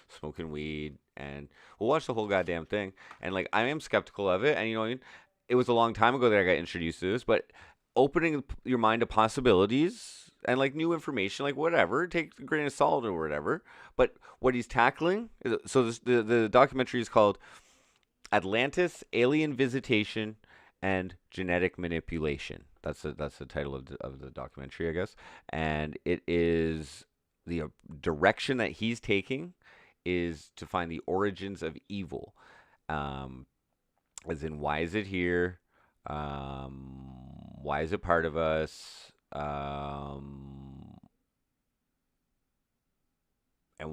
smoking weed, and we'll watch the whole goddamn thing. And I am skeptical of it. And what I mean? It was a long time ago that I got introduced to this, but opening your mind to possibilities and new information, whatever, take a grain of salt or whatever. But what he's tackling, so the documentary is called Atlantis, Alien Visitation, and Genetic Manipulation. That's the title of the documentary, I guess. And it is the direction that he's taking is to find the origins of evil. As in, why is it here? Why is it part of us? And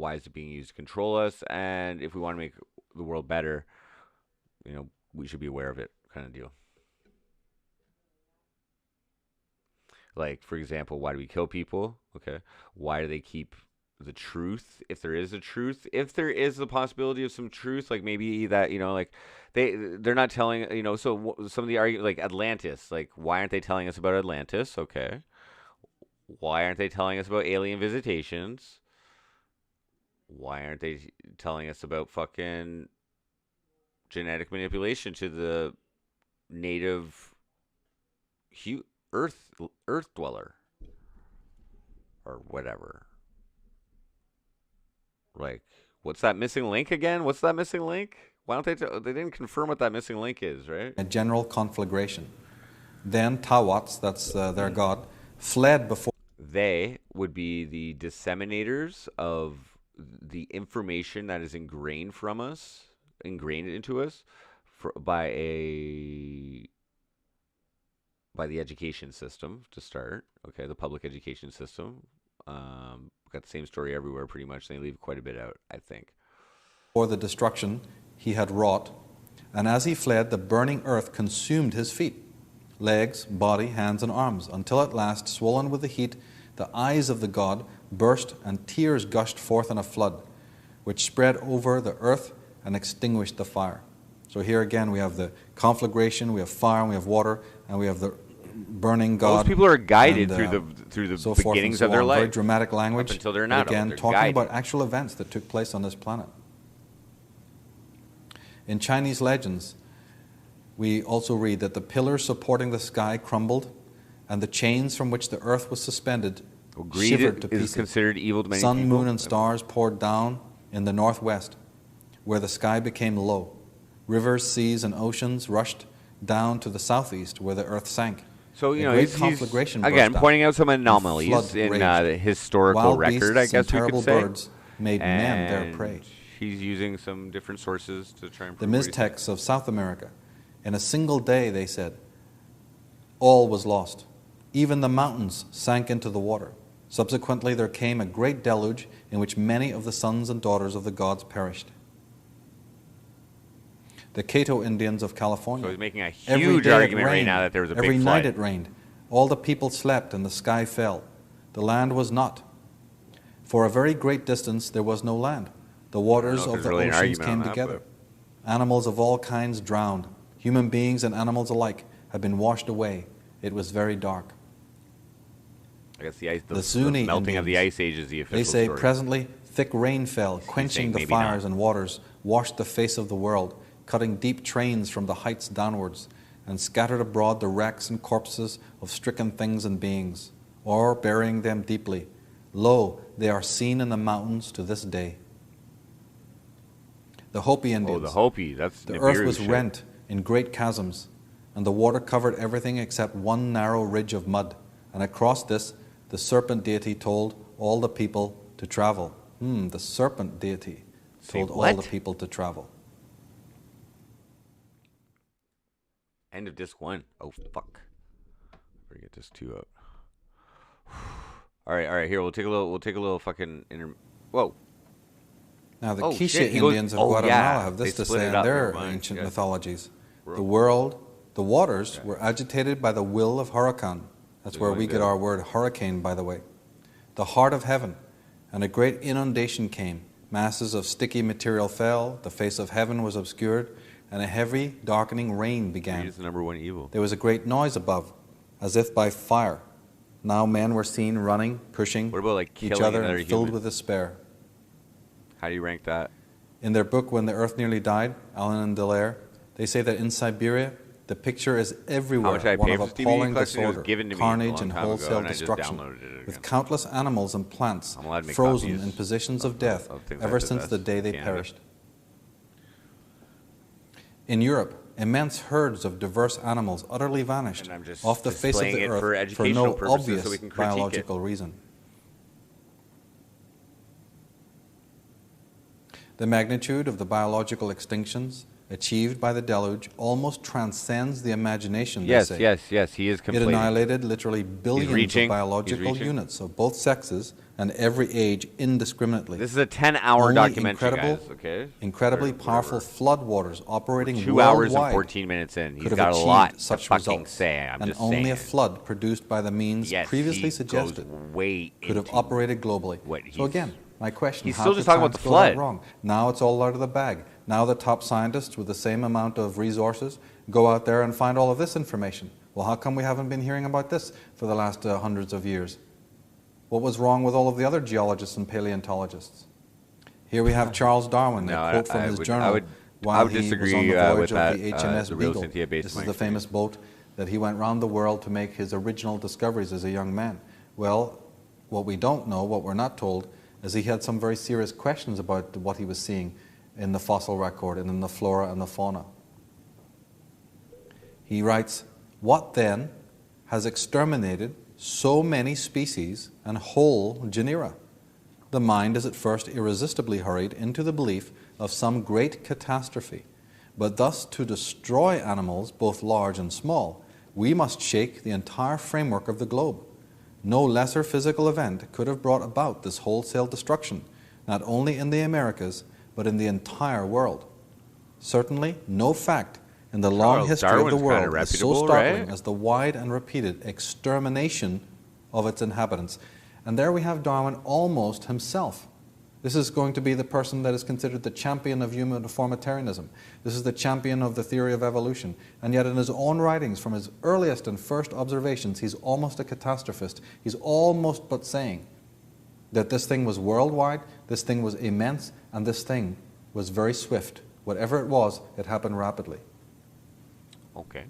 why is it being used to control us? And if we want to make the world better, we should be aware of it, kind of deal. For example, why do we kill people? Okay. Why do they keep the truth? If there is a truth, if there is the possibility of some truth, maybe that, they're not telling, so some of the argument, Atlantis, why aren't they telling us about Atlantis? Okay. Why aren't they telling us about alien visitations? Why aren't they telling us about fucking genetic manipulation to the native Earth dweller or whatever? What's that missing link again? What's that missing link? Why don't they didn't confirm what that missing link is, right? A general conflagration. Then Tawats, that's their god, fled before. They would be the disseminators of the information that is ingrained into us by the education system to start. Okay, the public education system. Got the same story everywhere pretty much. They leave quite a bit out, I think. For the destruction he had wrought, and as he fled, the burning earth consumed his feet, legs, body, hands, and arms, until at last, swollen with the heat, the eyes of the god burst, and tears gushed forth in a flood, which spread over the earth and extinguished the fire. So here again we have the conflagration, we have fire, and we have water, and we have the burning god. Those people are guided through the so beginnings of their life. Very dramatic language. Up until they're not. Again, they're talking guided. about actual events that took place on this planet. In Chinese legends, we also read that the pillars supporting the sky crumbled, and the chains from which the earth was suspended shivered to pieces. Is considered evil to many Sun, people. moon, and stars poured down in the northwest, where the sky became low. Rivers, seas, and oceans rushed down to the southeast, where the earth sank. So, A you know, great he's conflagration again burst out, pointing out some and anomalies flood in raged. the historical Wild record, beasts I and guess we terrible could say. birds made men their And prey. he's using some different sources to try and The prove what he's saying. Miztecs of South America. In a single day, they said, all was lost. Even the mountains sank into the water. Subsequently, there came a great deluge in which many of the sons and daughters of the gods perished. The Cato Indians of California. So he's making a Every huge day it argument right rained. now that there was a Every big night flood. it rained. All the people slept and the sky fell. The land was not. For a very great distance there was no land. The waters if of there's the really an oceans argument came on that, together. Animals of all kinds drowned. Human beings and animals alike had been washed away. It was very dark. I guess the ice, The Zuni melting of the Indians. ice age is the official They say story. presently thick rain fell, quenching saying the maybe fires not. and waters, washed the face of the world, cutting deep trains from the heights downwards, and scattered abroad the wrecks and corpses of stricken things and beings, or burying them deeply. Lo, they are seen in the mountains to this day. The Hopi Oh, Indians. the Hopi. That's The Nibiru earth was shit. rent in great chasms, and the water covered everything except one narrow ridge of mud. And across this, the serpent deity told all the people to travel. The serpent deity Say told all what? the people to travel. End of disc 1. Oh, fuck. Better get disc 2 out. All right. Here, we'll take a little fucking Whoa. Now, the Oh, Quiche shit, he goes- Indians of oh, Guatemala yeah, have this they to split say it in up, their never mind, ancient yeah. mythologies. World. The waters were agitated by the will of Huracan. That's They're where going we get to- our word hurricane, by the way. The heart of heaven, and a great inundation came. Masses of sticky material fell, the face of heaven was obscured, and a heavy, darkening rain began. Greed is the number one evil. There was a great noise above, as if by fire. Now men were seen running, pushing What about, like, each killing other, another and filled human? with despair. How do you rank that? In their book, When the Earth Nearly Died, Allen and Dallaire, they say that in Siberia, the picture is everywhere, much did I one pay of for this DVD appalling collection? It was disorder, given to me a carnage, long and time ago, wholesale and I just destruction, downloaded it with again. countless animals and plants I'm allowed to make frozen copies in positions of death of things ever I since the possess day they in Canada. perished. In Europe, immense herds of diverse animals utterly vanished And I'm just off the face of displaying the it for earth for educational no purposes obvious so we can critique it. biological reason. The magnitude of the biological extinctions achieved by the deluge almost transcends the imagination, Yes, they say. yes. He is It complaining. annihilated literally billions reaching. of biological He's reaching. units of both sexes and every age indiscriminately. This is a 10-hour Only documentary, incredible- guys. Okay. Incredibly Or powerful whatever. flood waters operating 2 hours and worldwide 14 minutes in. He's could have got a achieved lot to such fucking results, say. I'm and just only saying. a flood produced by the means Yes, previously he suggested goes way could have into operated globally. what So he's- again, my question: He's how still could just talking about science the go that flood. wrong? Now it's all out of the bag. Now the top scientists with the same amount of resources go out there and find all of this information. Well, how come we haven't been hearing about this for the last hundreds of years? What was wrong with all of the other geologists and paleontologists? Here we have Charles Darwin, No, a quote from I his would- journal I would while he disagree, was on the with voyage that, of the HMS the real Beagle. Cynthia-based This is mind the famous boat that he went round the world to make his original discoveries as a young man. Well, what we don't know, what we're not told, is he had some very serious questions about what he was seeing in the fossil record and in the flora and the fauna. He writes, "What then has exterminated so many species and whole genera? The mind is at first irresistibly hurried into the belief of some great catastrophe. But thus to destroy animals, both large and small, we must shake the entire framework of the globe. No lesser physical event could have brought about this wholesale destruction, not only in the Americas, but in the entire world. Certainly, no fact in the long Charles history Darwin's of the kinda world is so reputable, startling right? as the wide and repeated extermination of its inhabitants." And there we have Darwin almost himself. This is going to be the person that is considered the champion of uniformitarianism. This is the champion of the theory of evolution. And yet in his own writings, from his earliest and first observations, he's almost a catastrophist. He's almost but saying that this thing was worldwide, this thing was immense, and this thing was very swift. Whatever it was, it happened rapidly. Okay.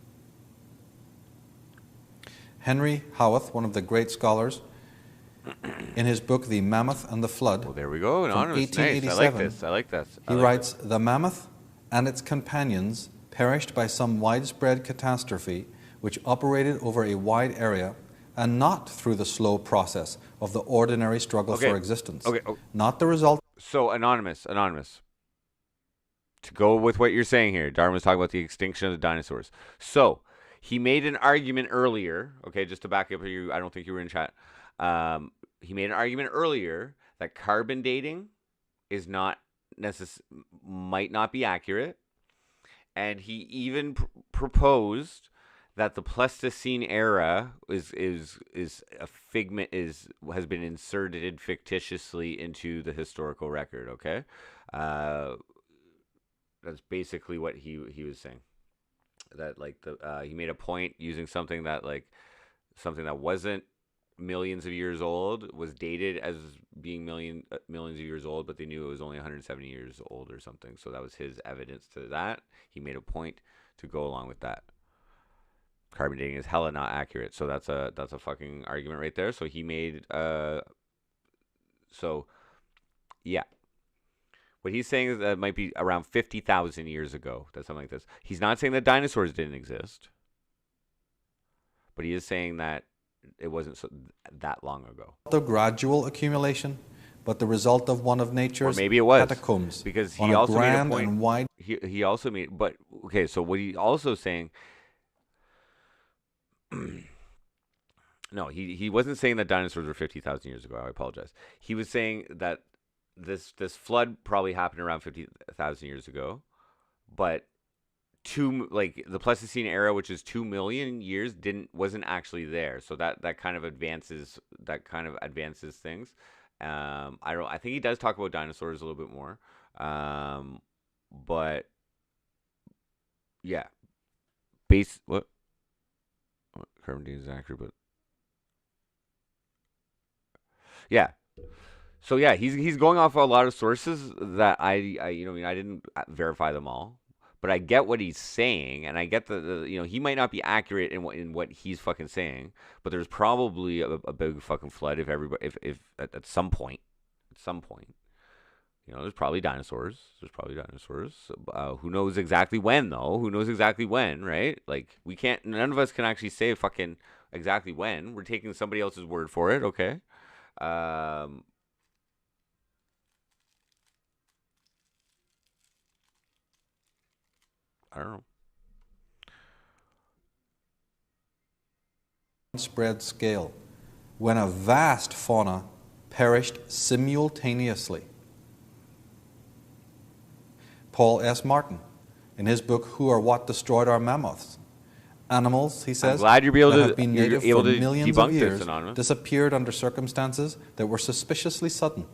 Henry Howarth, one of the great scholars, in his book The Mammoth and the Flood, Well, there we go. From Anonymous. Nice. I like 1887, this. I like this. he writes, "The mammoth and its companions perished by some widespread catastrophe which operated over a wide area and not through the slow process of the ordinary struggle Okay. for existence. Okay. Not the result. So, Anonymous. To go with what you're saying here, Darwin was talking about the extinction of the dinosaurs. So, he made an argument earlier, okay, just to back up you, I don't think you were in chat. He made an argument earlier that carbon dating is not might not be accurate. And he even proposed that the Pleistocene era is a figment has been inserted fictitiously into the historical record. Okay, that's basically what he was saying. That like he made a point using something that wasn't millions of years old, was dated as being millions of years old, but they knew it was only 170 years old or something. So that was his evidence to that. He made a point to go along with that. Carbon dating is hella not accurate. So that's a fucking argument right there. So he made yeah. What he's saying is that it might be around 50,000 years ago. That's something like this. He's not saying that dinosaurs didn't exist, but he is saying that it wasn't that long ago. The gradual accumulation, but the result of one of nature's Or maybe it was, catacombs. because he on a also made a grand point. And wide. He also made, but okay. So what he also saying? No, he wasn't saying that dinosaurs were 50,000 years ago. I apologize. He was saying that this flood probably happened around 50,000 years ago, but the Pleistocene era, which is 2 million years, wasn't actually there. So that kind of advances things. I think he does talk about dinosaurs a little bit more. But yeah. What carbon dating is accurate, but yeah. So yeah, he's going off a lot of sources that I didn't verify them all. But I get what he's saying, and I get he might not be accurate in what he's fucking saying, but there's probably a big fucking flood if at some point, there's probably dinosaurs. Who knows exactly when though? Who knows exactly when, right? Like none of us can actually say fucking exactly when. We're taking somebody else's word for it, okay? I don't know. Spread scale, when a vast fauna perished simultaneously. Paul S. Martin, in his book "Who or What Destroyed Our Mammoths," animals, he says, I'm glad you're able that to have been native you're able for to millions debunk of this, years Anonymous. disappeared under circumstances that were suspiciously sudden.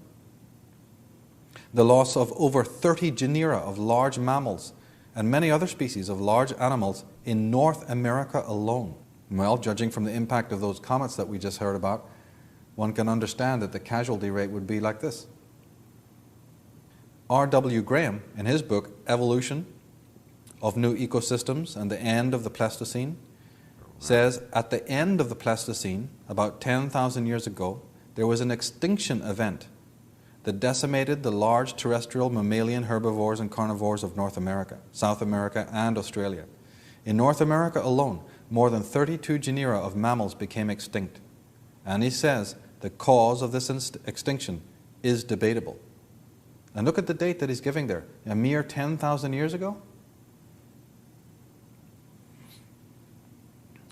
The loss of over 30 genera of large mammals and many other species of large animals in North America alone. Well, judging from the impact of those comets that we just heard about, one can understand that the casualty rate would be like this. R.W. Graham, in his book Evolution of New Ecosystems and the End of the Pleistocene, says at the end of the Pleistocene, about 10,000 years ago, there was an extinction event that decimated the large terrestrial mammalian herbivores and carnivores of North America, South America, and Australia. In North America alone, more than 32 genera of mammals became extinct. And he says the cause of this extinction is debatable. And look at the date that he's giving there, a mere 10,000 years ago.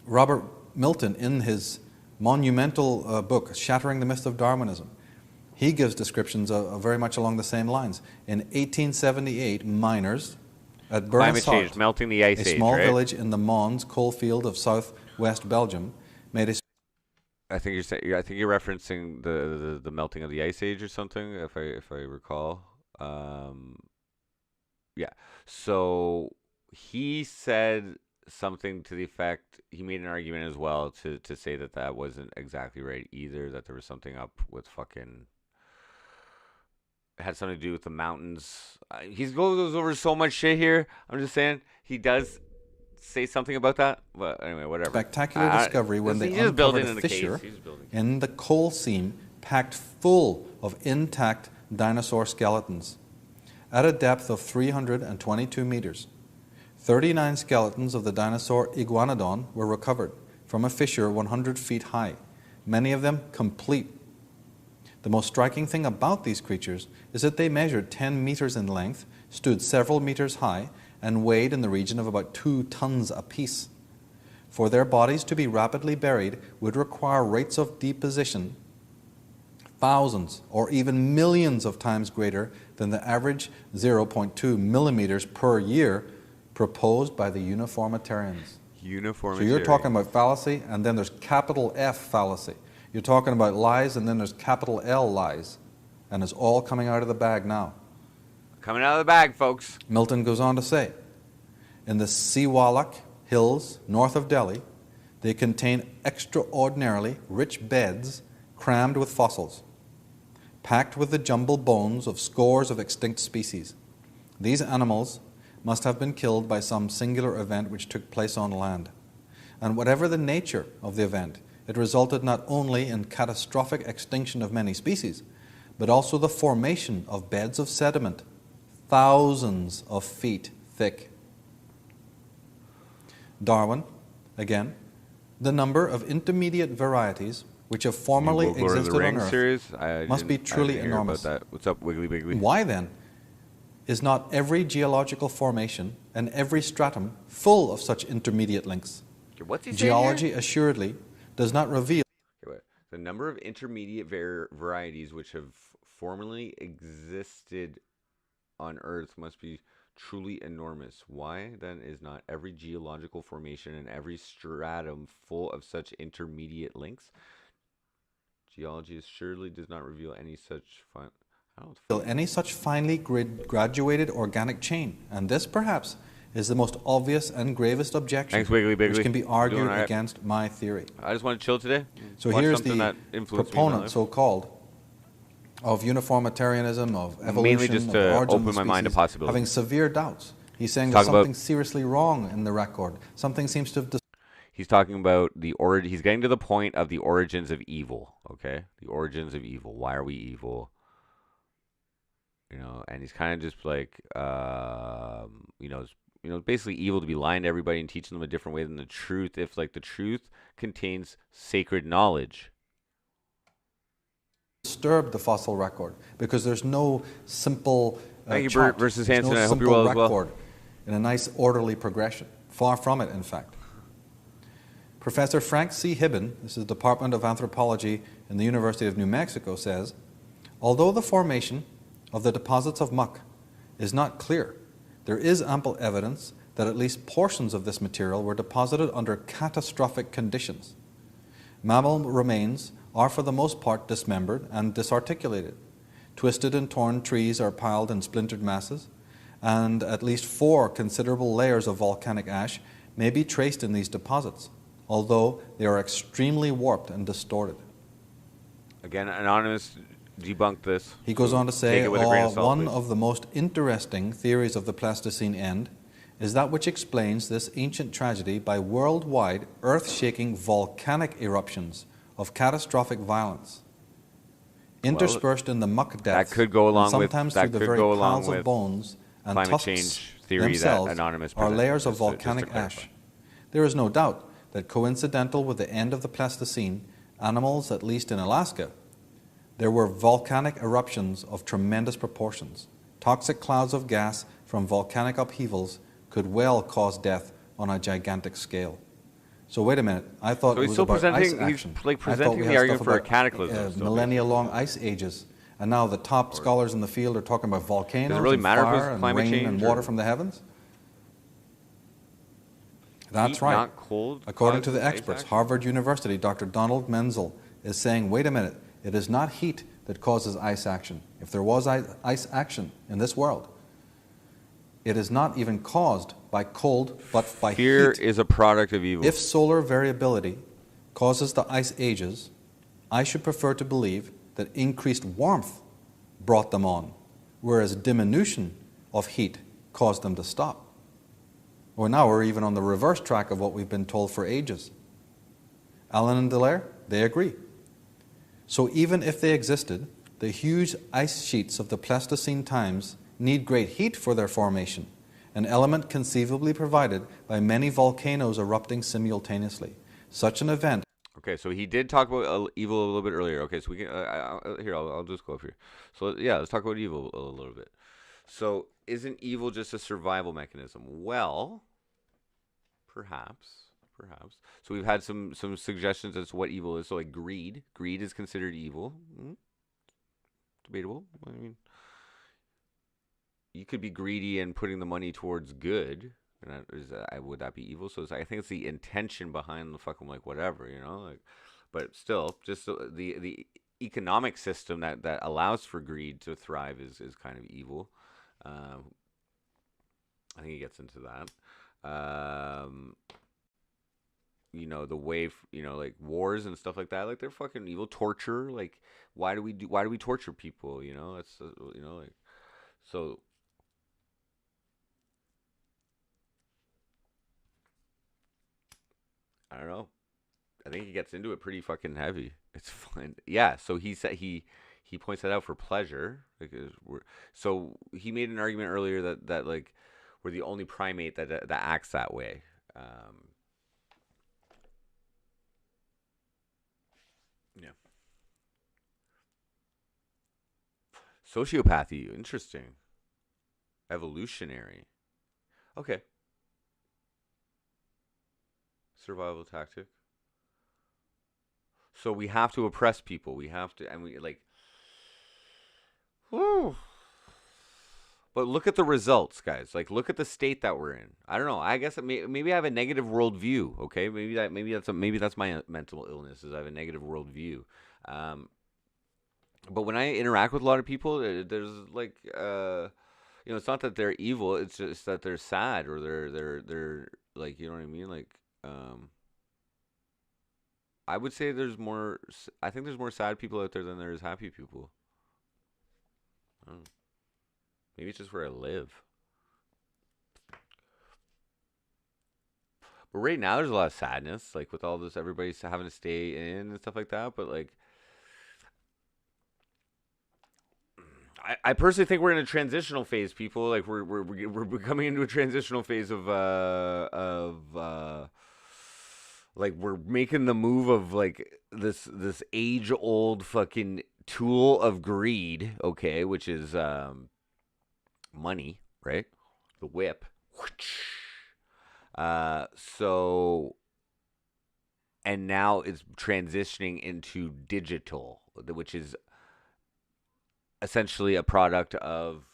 Robert Milton, in his monumental book, Shattering the Myth of Darwinism, he gives descriptions of very much along the same lines. In 1878, miners at Climate Bernissart, change, melting the ice a age, small right? village in the Mons coalfield of southwest Belgium, made a I think you're referencing the melting of the ice age or something, if I recall. Yeah. So he said something to the effect. He made an argument as well to say that wasn't exactly right either. That there was something up with fucking. It had something to do with the mountains. He goes over so much shit here. I'm just saying he does say something about that. But anyway, whatever. spectacular discovery when they he's just uncovered building a in the fissure case. He's building. in the coal seam packed full of intact dinosaur skeletons at a depth of 322 meters. 39 skeletons of the dinosaur Iguanodon were recovered from a fissure 100 feet high, many of them complete. The most striking thing about these creatures is that they measured 10 meters in length, stood several meters high, and weighed in the region of about 2 tons apiece. For their bodies to be rapidly buried would require rates of deposition thousands or even millions of times greater than the average 0.2 millimeters per year proposed by the uniformitarians. So you're talking about fallacy, and then there's capital F fallacy. You're talking about lies, and then there's capital L lies. And it's all coming out of the bag now. Coming out of the bag, folks. Milton goes on to say, in the Siwalik Hills north of Delhi, they contain extraordinarily rich beds crammed with fossils, packed with the jumbled bones of scores of extinct species. These animals must have been killed by some singular event which took place on land. And whatever the nature of the event, it resulted not only in catastrophic extinction of many species, but also the formation of beds of sediment, thousands of feet thick. Darwin, again, the number of intermediate varieties which have formerly existed on Earth must be truly enormous. What's up, Wiggly Wiggly? Why then is not every geological formation and every stratum full of such intermediate links? Okay, what's he saying Geology here? assuredly does not reveal the number of intermediate varieties which have formerly existed on Earth must be truly enormous. Why then is not every geological formation and every stratum full of such intermediate links? Geology surely does not reveal any such finely graduated organic chain, and this perhaps is the most obvious and gravest objection. Thanks, Wiggly Wiggly. Which can be argued against my theory. I just want to chill today. So here's the proponent, so-called, of uniformitarianism, of evolution, mainly just of to the origin open of my mind to species, possibilities. having severe doubts. He's saying there's something seriously wrong in the record. Something seems to have... He's talking about the origin. He's getting to the point of the origins of evil. Okay, the origins of evil. Why are we evil? You know, and he's kind of just like, basically evil to be lying to everybody and teaching them a different way than the truth. If like the truth contains sacred knowledge. Disturb the fossil record because there's no simple Thank you, chart. versus There's Hanson. no I hope you're simple well as well. record in a nice orderly progression. Far from it, in fact. Professor Frank C. Hibben, this is the Department of Anthropology in the University of New Mexico, says, although the formation of the deposits of muck is not clear, there is ample evidence that at least portions of this material were deposited under catastrophic conditions. Mammal remains are for the most part dismembered and disarticulated. Twisted and torn trees are piled in splintered masses, and at least 4 considerable layers of volcanic ash may be traced in these deposits, although they are extremely warped and distorted. Again, Anonymous debunked this. He goes on to say, one please. of the most interesting theories of the Pleistocene end is that which explains this ancient tragedy by worldwide earth-shaking volcanic eruptions of catastrophic violence, interspersed in the muck depths, that could go along with sometimes through the very piles of bones and climate tusks change theory themselves that Anonymous are layers of just to volcanic clarify. ash. There is no doubt that coincidental with the end of the Pleistocene, animals, at least in Alaska, there were volcanic eruptions of tremendous proportions. Toxic clouds of gas from volcanic upheavals could well cause death on a gigantic scale. So wait a minute, I thought So it he's was still about presenting- ice he's, action. like, I thought presenting we the had argument stuff for a about, cataclysm still, millennia-long ice ages, and now the top scholars in the field are talking about volcanoes really and matter if it's fire and climate rain change and or- water from the heavens? That's Heat, right. not cold, According to the causes ice experts, action? Harvard University, Dr. Donald Menzel is saying, wait a minute, it is not heat that causes ice action. If there was ice action in this world, it is not even caused by cold, but by Fear heat. is a product of evil. If solar variability causes the ice ages, I should prefer to believe that increased warmth brought them on, whereas diminution of heat caused them to stop. Well, now we're even on the reverse track of what we've been told for ages. Allen and Dallaire, they agree. So even if they existed, the huge ice sheets of the Pleistocene times need great heat for their formation, an element conceivably provided by many volcanoes erupting simultaneously. Such an event. Okay, so he did talk about evil a little bit earlier. Okay, so we can here I'll just go up here. So yeah, let's talk about evil a little bit. So isn't evil just a survival mechanism? Well, perhaps. So we've had some suggestions as to what evil is. So like greed is considered evil. Debatable. I mean, you could be greedy and putting the money towards good. Would that be evil? So I think it's the intention behind the fucking like whatever, you know, like, but still, just the economic system that allows for greed to thrive is kind of evil. I think he gets into that. You know, the way, you know, like wars and stuff like that, like they're fucking evil. Torture, like why do we torture people? You know, that's you know, like, so. I don't know. I think he gets into it pretty fucking heavy. It's fine. Yeah. So he said he points that out for pleasure. So he made an argument earlier that like we're the only primate that acts that way. Yeah. Sociopathy. Interesting. Evolutionary. Okay. Survival tactic. So we have to oppress people. We have to, and we like. Whew. But look at the results, guys. Like, look at the state that we're in. I don't know. I guess maybe I have a negative worldview. Okay, maybe that's my mental illness. Is I have a negative worldview. But when I interact with a lot of people, there's like, you know, it's not that they're evil. It's just that they're sad or they're like, you know what I mean, like. I would say I think there's more sad people out there than there is happy people. Maybe it's just where I live. But right now there's a lot of sadness, like with all this, everybody's having to stay in and stuff like that. But like, I personally think we're in a transitional phase, people. Like we're coming into a transitional phase of like we're making the move of like this age old fucking tool of greed, okay, which is money, right? The whip. So, and now it's transitioning into digital, which is essentially a product of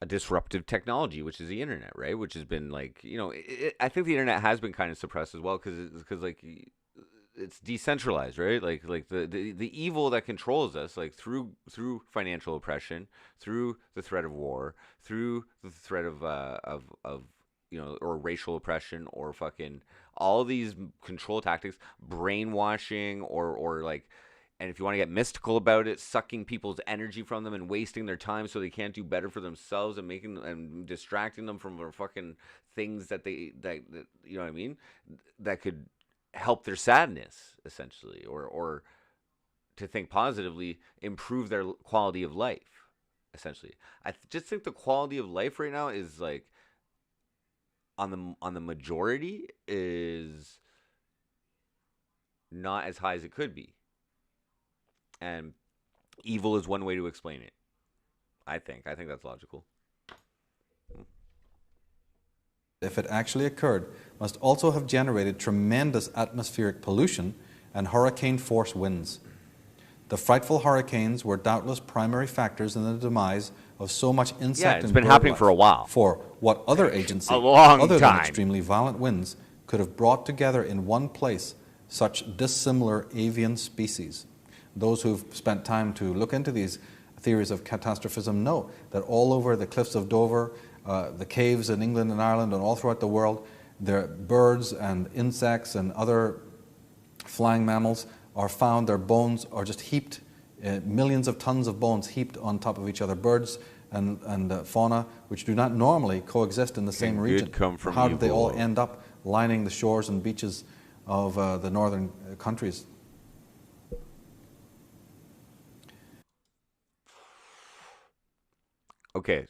a disruptive technology, which is the internet, right? Which has been like, you know, I think the internet has been kind of suppressed as well because like it's decentralized, right? Like the evil that controls us, like through financial oppression, through the threat of war, through the threat of you know, or racial oppression, or fucking all these control tactics, brainwashing, or like. And if you want to get mystical about it, sucking people's energy from them and wasting their time so they can't do better for themselves and distracting them from their fucking things that you know what I mean, that could help their sadness essentially, or to think positively, improve their quality of life essentially. I just think the quality of life right now is like on the majority is not as high as it could be. And evil is one way to explain it. I think that's logical. If it actually occurred, must also have generated tremendous atmospheric pollution and hurricane-force winds. The frightful hurricanes were doubtless primary factors in the demise of so much insect it's been happening for a while. For what other agency, a long other time, than extremely violent winds, could have brought together in one place such dissimilar avian species? Those who've spent time to look into these theories of catastrophism know that all over the cliffs of Dover, the caves in England and Ireland and all throughout the world, there birds and insects and other flying mammals are found. Their bones are just heaped, millions of tons of bones heaped on top of each other. Birds and fauna which do not normally coexist in the same region. How did they all end up lining the shores and beaches of the northern countries? Okay,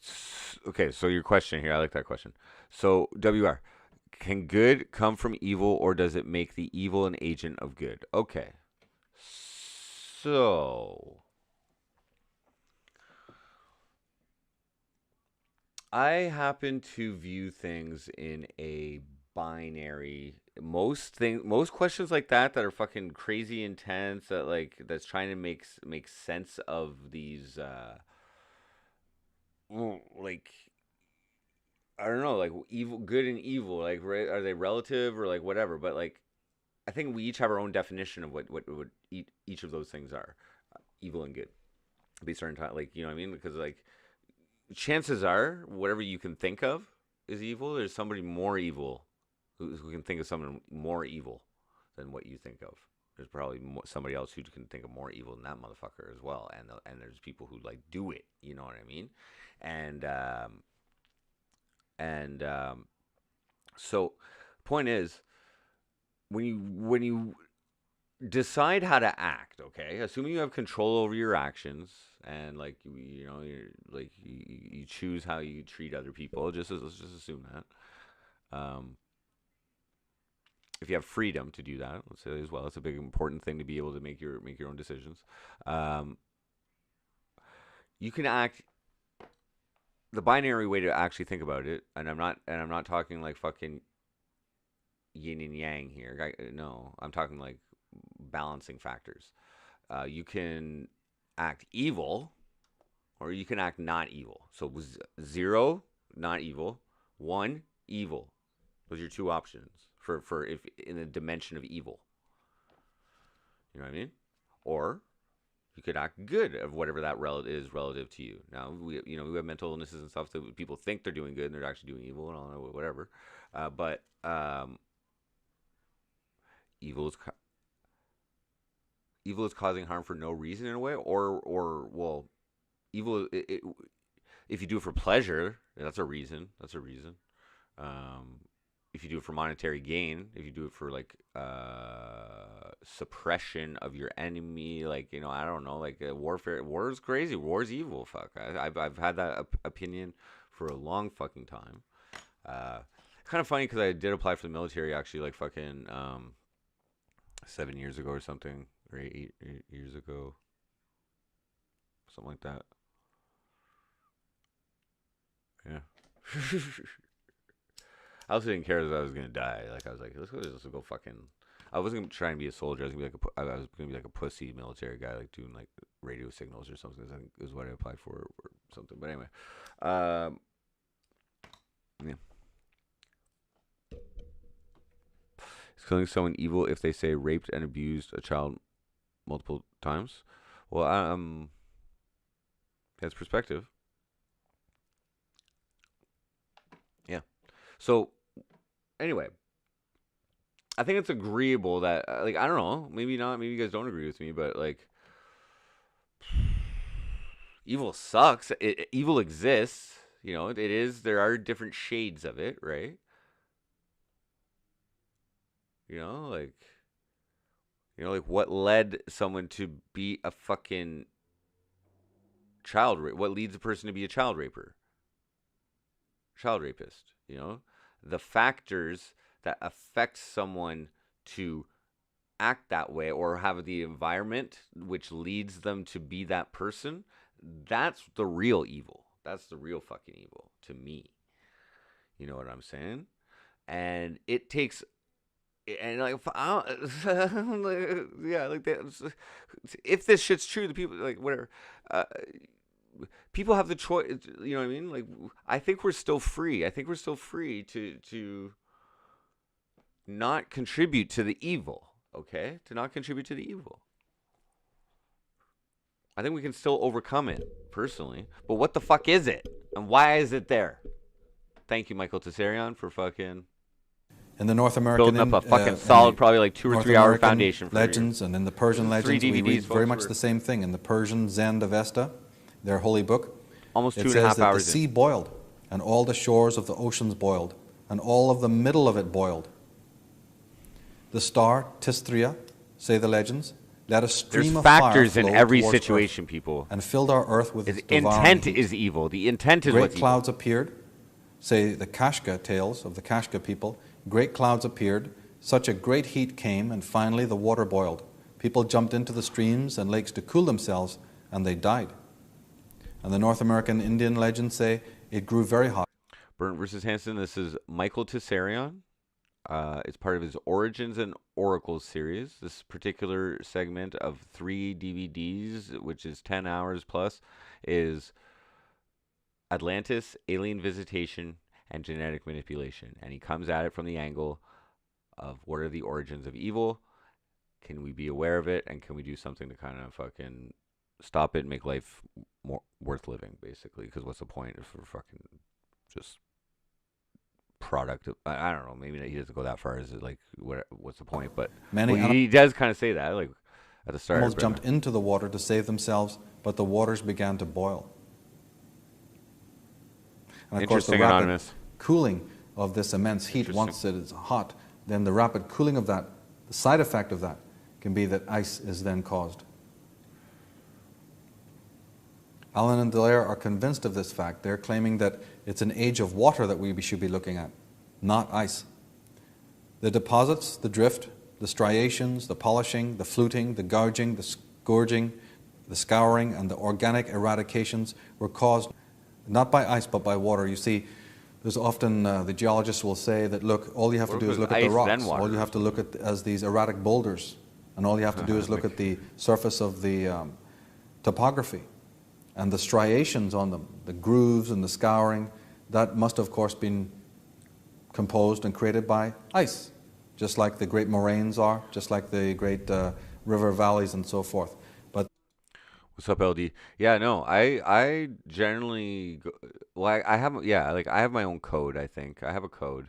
Okay, so your question here, I like that question. So, WR, can good come from evil, or does it make the evil an agent of good? Okay. So, I happen to view things in a binary. Most questions like that are fucking crazy intense, that's trying to make sense of these like, I don't know, like evil, good and evil, like, right, are they relative or like whatever? But like, I think we each have our own definition of what each of those things are, evil and good, based on time, like, you know what I mean? Because like, chances are, whatever you can think of is evil. There's somebody more evil who can think of someone more evil than what you think of. There's probably somebody else who can think of more evil than that motherfucker as well. And there's people who like do it. You know what I mean? So, point is, when you decide how to act, okay, assuming you have control over your actions, and like, you know, you choose how you treat other people. Let's just assume that. If you have freedom to do that, let's say as well, it's a big important thing to be able to make your own decisions. You can act. The binary way to actually think about it, and I'm not talking like fucking yin and yang here. No, I'm talking like balancing factors. You can act evil, or you can act not evil. So 0, not evil. 1, evil. Those are your two options for if in the dimension of evil. You know what I mean? Or you could act good of whatever that is relative to you. Now we have mental illnesses and stuff that people think they're doing good and they're actually doing evil and all that, whatever. But evil is causing harm for no reason in a way, or well, evil. If you do it for pleasure, that's a reason. If you do it for monetary gain, if you do it for like suppression of your enemy, like, you know, I don't know, like warfare. War is crazy. War is evil. Fuck. I've had that opinion for a long fucking time. Kind of funny because I did apply for the military actually, like fucking 7 years ago or something, or 8 years ago, something like that. Yeah. I also didn't care that I was gonna die. Like, I was like, let's go fucking. I wasn't gonna try and be a soldier. I was gonna be like a pussy military guy, like doing like radio signals or something. I think is what I applied for or something. But anyway, yeah. Is killing someone evil if they say raped and abused a child multiple times? Well, that's perspective. Yeah. So, anyway, I think it's agreeable that, like, I don't know, maybe not, maybe you guys don't agree with me, but, like, evil sucks. Evil exists, you know, there are different shades of it, right? You know, like what led someone to be a fucking what leads a person to be a child rapist, you know? The factors that affect someone to act that way or have the environment which leads them to be that person, that's the real evil. That's the real fucking evil to me. You know what I'm saying? And it takes, and like, yeah, like that. If this shit's true, the people, like, whatever, people have the choice. You know what I mean? Like, I think we're still free. I think we're still free to not contribute to the evil. Okay, to not contribute to the evil. I think we can still overcome it personally. But what the fuck is it, and why is it there? Thank you, Michael Tessarion, for fucking. In the North American, building up a fucking solid, probably like 2 or 3 hour foundation for legends, and in the Persian legends, we read very much the same thing. In the Persian Zend-Avesta, their holy book, almost 2.5 hours. It says that the sea boiled, and all the shores of the oceans boiled, and all of the middle of it boiled. The star Tistria, say the legends, let a There's stream of factors fire in flow every towards situation, earth, people. and filled our earth with its devouring Intent heat. is evil. The intent is Great what's clouds appeared, say the Kashka tales of the Kashka people. Great clouds appeared, such a great heat came, and finally the water boiled. People jumped into the streams and lakes to cool themselves, and they died. And the North American Indian legends say it grew very hot. Burnt versus Hansen. This is Michael Tessarion. It's part of his Origins and Oracles series. This particular segment of 3 DVDs, which is 10 hours plus, is Atlantis, Alien Visitation, and Genetic Manipulation. And he comes at it from the angle of what are the origins of evil? Can we be aware of it? And can we do something to kind of fucking stop it and make life more worth living, basically? Because what's the point if we're fucking just product of, I don't know, maybe he doesn't go that far as like what's the point, but he does kind of say that like at the start. Animals jumped into the water to save themselves, but the waters began to boil. And of course the rapid cooling of this immense heat, once it is hot, then the rapid cooling of that, the side effect of that can be that ice is then caused. Allen and Dallaire are convinced of this fact. They're claiming that it's an age of water that we should be looking at, not ice. The deposits, the drift, the striations, the polishing, the fluting, the gouging, the scourging, the scouring, and the organic eradications were caused not by ice but by water. You see, there's often the geologists will say that, look, all you have to do is look at the rocks. All you have to look at as these erratic boulders, and all you have to do is look at the surface of the topography. And the striations on them, the grooves and the scouring, that must of course been composed and created by ice, just like the great moraines are, just like the great river valleys and so forth. But what's up, LD? Yeah, no, I generally I have my own code. I think I have a code.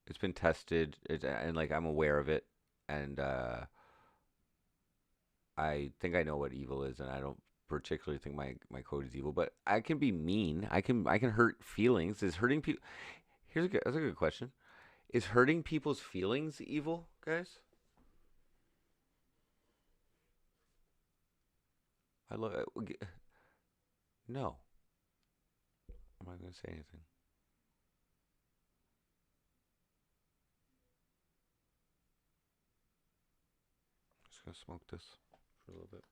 It's been tested, and like I'm aware of it, and I think I know what evil is, and I don't particularly think my code is evil, but I can be mean. I can hurt feelings. Is hurting people? That's a good question. Is hurting people's feelings evil, guys? No. I'm not going to say anything. Just going to smoke this for a little bit.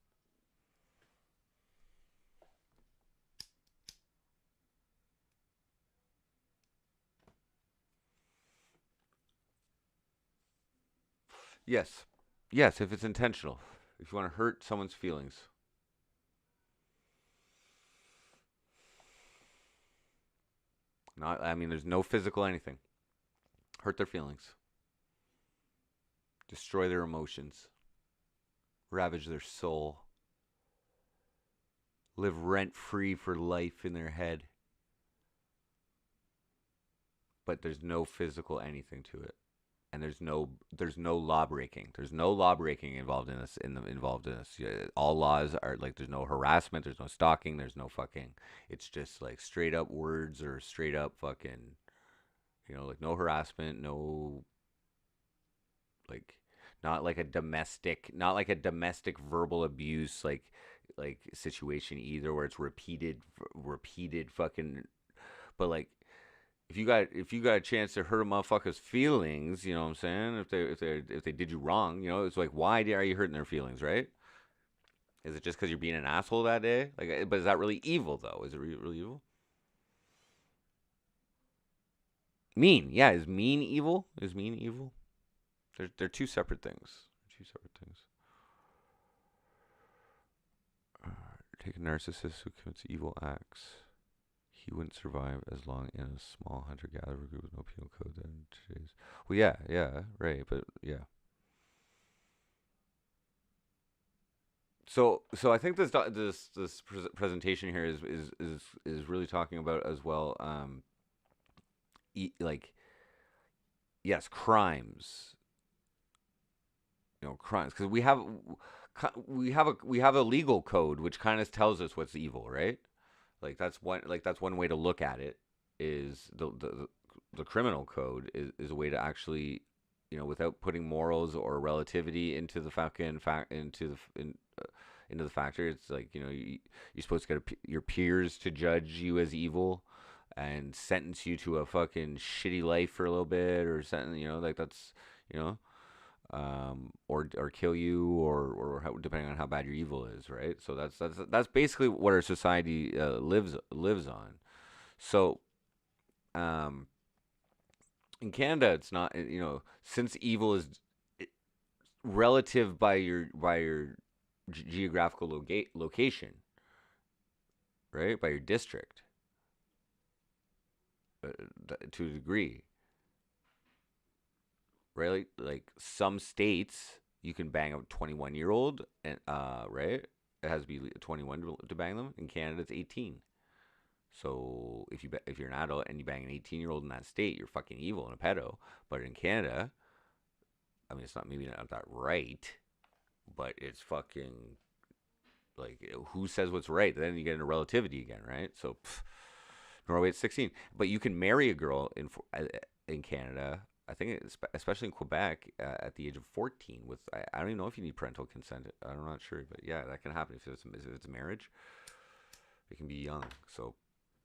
Yes. Yes, if it's intentional. If you want to hurt someone's feelings. There's no physical anything. Hurt their feelings. Destroy their emotions. Ravage their soul. Live rent-free for life in their head. But there's no physical anything to it. And there's no law breaking. There's no law breaking involved in this. All laws are like, there's no harassment. There's no stalking. There's no fucking. It's just like straight up words or straight up fucking. Like no harassment, no. Like, not like a domestic verbal abuse like situation either, where it's repeated fucking. But like. If you got a chance to hurt a motherfucker's feelings, you know what I'm saying? If they did you wrong, it's like, why are you hurting their feelings, right? Is it just because you're being an asshole that day? Like, but is that really evil though? Is it really evil? Mean, yeah. Is mean evil? Is mean evil? They're two separate things. Take a narcissist who commits evil acts. He wouldn't survive as long in a small hunter-gatherer group with no penal code than today's. Well, yeah, right, but yeah. So I think this presentation here is really talking about as well. Yes, crimes. Crimes, because we have a legal code which kind of tells us what's evil, right? Like that's one way to look at it. Is the criminal code is a way to actually without putting morals or relativity into the fucking into the factor. It's like, you're supposed to get your peers to judge you as evil and sentence you to a fucking shitty life for a little bit, or sentence, like that's, or kill you, or how, depending on how bad your evil is, right? So that's basically what our society lives on. So, in Canada, it's not, since evil is relative by your geographical location, right? By your district, to a degree, right? Like some states, you can bang a 21-year-old, and right? It has to be 21 to bang them. In Canada, it's 18. So if you're an adult and you bang an 18-year-old in that state, you're fucking evil and a pedo. But in Canada, I mean, it's maybe not that right, but it's fucking, like, who says what's right? Then you get into relativity again, right? So Norway, it's 16, but you can marry a girl in Canada. I think, especially in Quebec, at the age of 14. With I don't even know if you need parental consent. I'm not sure, but yeah, that can happen if it's a marriage. It can be young. So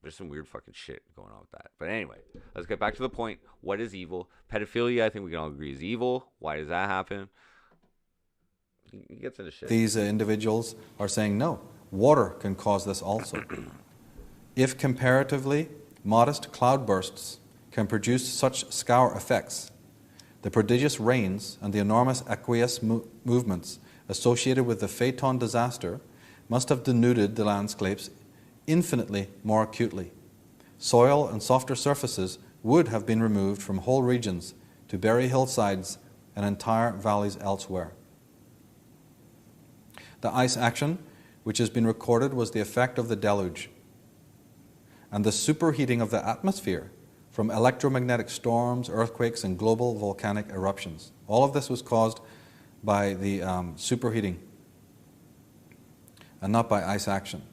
there's some weird fucking shit going on with that. But anyway, let's get back to the point. What is evil? Pedophilia, I think we can all agree, is evil. Why does that happen? He gets into shit. These individuals are saying no, water can cause this also. If comparatively modest cloudbursts can produce such scour effects, the prodigious rains and the enormous aqueous movements associated with the Phaeton disaster must have denuded the landscapes infinitely more acutely. Soil and softer surfaces would have been removed from whole regions to bury hillsides and entire valleys elsewhere. The ice action which has been recorded was the effect of the deluge, and the superheating of the atmosphere from electromagnetic storms, earthquakes, and global volcanic eruptions. All of this was caused by the superheating and not by ice action.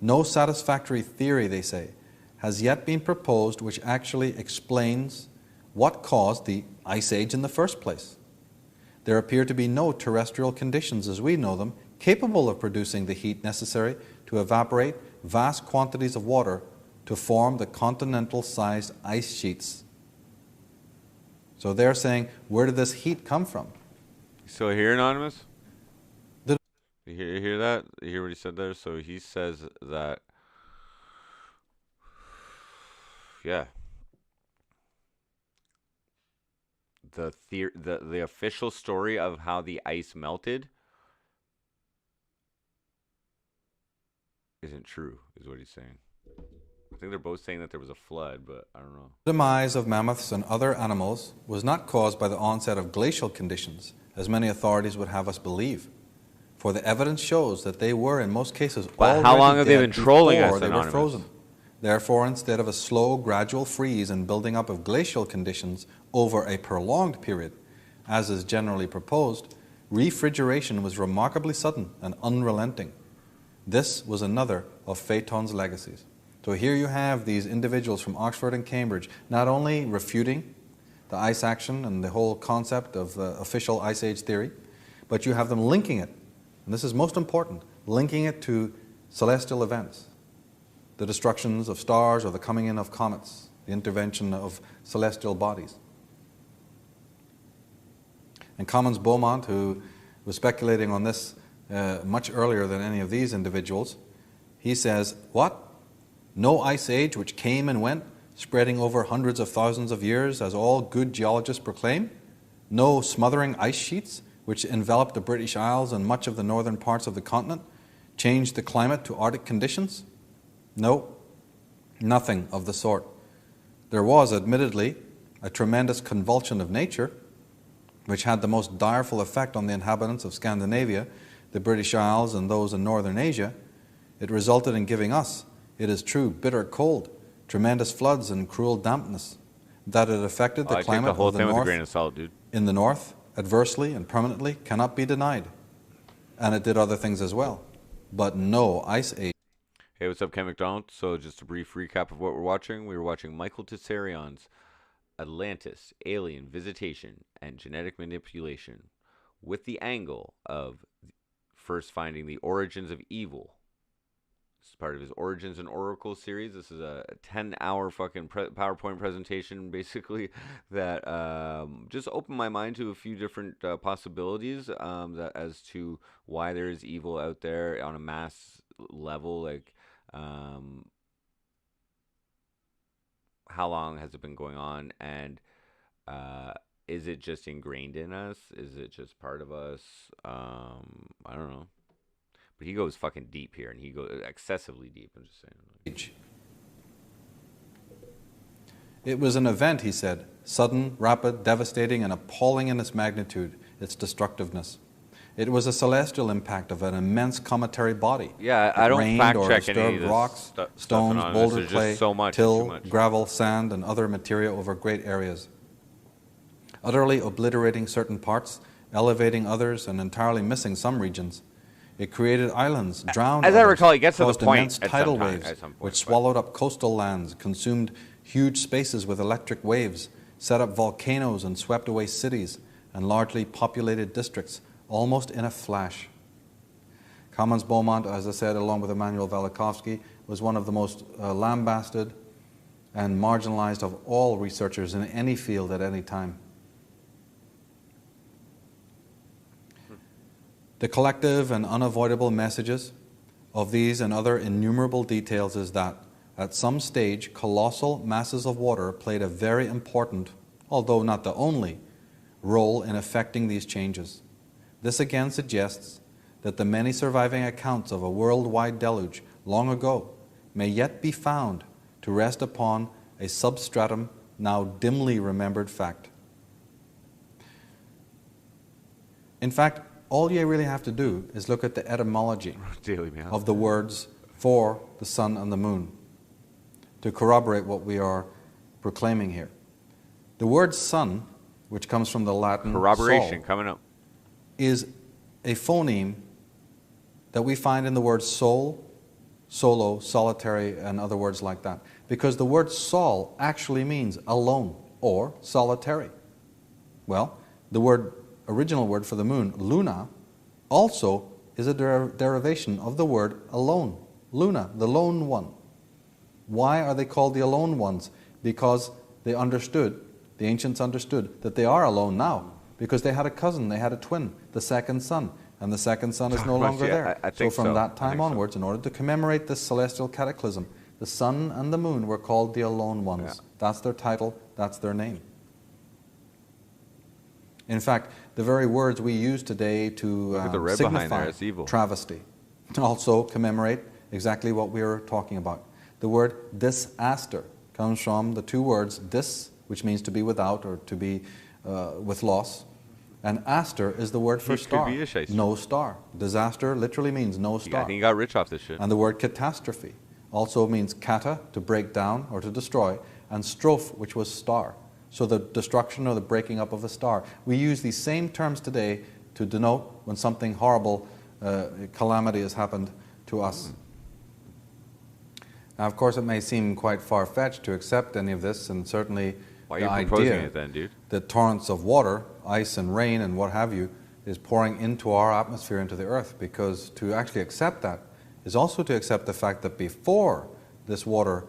No satisfactory theory, they say, has yet been proposed which actually explains what caused the ice age in the first place. There appear to be no terrestrial conditions as we know them capable of producing the heat necessary to evaporate vast quantities of water to form the continental-sized ice sheets. So they're saying, where did this heat come from? So here, Anonymous? You hear that? You hear what he said there? So he says that, yeah, the official story of how the ice melted isn't true, is what he's saying. I think they're both saying that there was a flood, but I don't know. The demise of mammoths and other animals was not caused by the onset of glacial conditions, as many authorities would have us believe. For the evidence shows that they were, in most cases, Well, how long have they been trolling us, they were Anonymous? frozen. Therefore, instead of a slow, gradual freeze and building up of glacial conditions over a prolonged period, as is generally proposed, refrigeration was remarkably sudden and unrelenting. This was another of Phaeton's legacies. So here you have these individuals from Oxford and Cambridge not only refuting the ice action and the whole concept of the official ice age theory, but you have them linking it, and this is most important, linking it to celestial events, the destructions of stars or the coming in of comets, the intervention of celestial bodies. And Commons Beaumont, who was speculating on this much earlier than any of these individuals, he says, what? No ice age which came and went, spreading over hundreds of thousands of years, as all good geologists proclaim? No smothering ice sheets which enveloped the British Isles and much of the northern parts of the continent, changed the climate to Arctic conditions? No, nothing of the sort. There was, admittedly, a tremendous convulsion of nature, which had the most direful effect on the inhabitants of Scandinavia, the British Isles, and those in northern Asia. It resulted in giving us, it is true, bitter cold, tremendous floods, and cruel dampness. That it affected the climate of the north, with a grain of salt, dude. in the north, adversely and permanently, cannot be denied. And it did other things as well. But no ice age. Hey, what's up, Ken McDonald? So just a brief recap of what we're watching. We were watching Michael Tessarion's Atlantis, alien visitation, and genetic manipulation, with the angle of first finding the origins of evil. This is part of his Origins and Oracle series. This is a 10-hour fucking PowerPoint presentation, basically, that just opened my mind to a few different possibilities that as to why there is evil out there on a mass level. Like, how long has it been going on? And is it just ingrained in us? Is it just part of us? I don't know. But he goes fucking deep here, and he goes excessively deep. I'm just saying. It was an event, he said, sudden, rapid, devastating, and appalling in its magnitude, its destructiveness. It was a celestial impact of an immense cometary body. Yeah, I don't rained fact or check any of disturbed this rocks, stuff stones, anonymous. boulder There's clay, just so much, till, too much. gravel, sand, and other materia over great areas. Utterly obliterating certain parts, elevating others, and entirely missing some regions. It created islands, drowned As I others, recall, he gets to the caused point immense at tidal some time- waves, at some point, which but- swallowed up coastal lands, consumed huge spaces with electric waves, set up volcanoes and swept away cities and largely populated districts, almost in a flash. Commons Beaumont, as I said, along with Immanuel Velikovsky, was one of the most lambasted and marginalized of all researchers in any field at any time. The collective and unavoidable messages of these and other innumerable details is that, at some stage, colossal masses of water played a very important, although not the only, role in affecting these changes. This again suggests that the many surviving accounts of a worldwide deluge long ago may yet be found to rest upon a substratum now dimly remembered fact. In fact, all you really have to do is look at the etymology Daily Mail. of the words for the sun and the moon to corroborate what we are proclaiming here. The word sun, which comes from the Latin Corroboration sol, coming up. is a phoneme that we find in the words soul, solo, solitary, and other words like that. Because the word sol actually means alone or solitary. Well, the original word for the moon, luna, also is a derivation of the word alone. Luna, the lone one. Why are they called the alone ones? Because they understood, the ancients understood, that they are alone now. Because they had a cousin, they had a twin, the second son. And the second son is no longer Yeah, there. I think so from so. that I time think so. onwards, in order to commemorate this celestial cataclysm, the sun and the moon were called the alone ones. Yeah. That's their title, that's their name. In fact, the very words we use today to Look at the red behind there, signify it's evil. travesty also commemorate exactly what we were talking about. The word disaster comes from the two words dis, which means to be without or to be with loss, and aster is the word for He could star. be a shyster. No star. Disaster literally means no I star. think he got rich off this shit. And the word catastrophe also means kata, to break down or to destroy, and strophe, which was star. So the destruction or the breaking up of a star. We use these same terms today to denote when something horrible, calamity has happened to us. Now, of course, it may seem quite far-fetched to accept any of this, and certainly Why are the you proposing idea it then, dude? that torrents of water, ice and rain and what have you, is pouring into our atmosphere, into the earth, because to actually accept that is also to accept the fact that before this water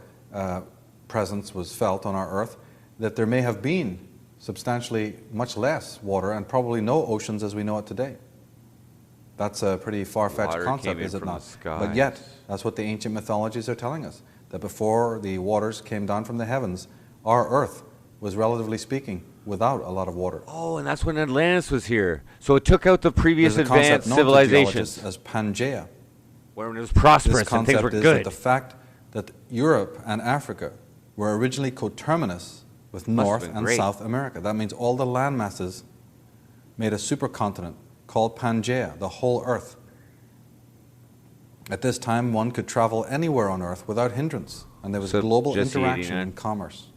presence was felt on our earth, that there may have been substantially much less water and probably no oceans as we know it today. That's a pretty far-fetched Water concept, came in is it from not? the skies. But yet, that's what the ancient mythologies are telling us, that before the waters came down from the heavens, our earth was, relatively speaking, without a lot of water. Oh, and that's when Atlantis was here. So it took out the previous There's a concept advanced known to civilizations geologists as Pangaea. when it was This prosperous and things concept were is good. that the fact that Europe and Africa were originally coterminous with Must have North been and great. South America. That means all the land masses made a supercontinent called Pangaea, the whole Earth. At this time, one could travel anywhere on Earth without hindrance, and there was So global just interaction 89. and commerce.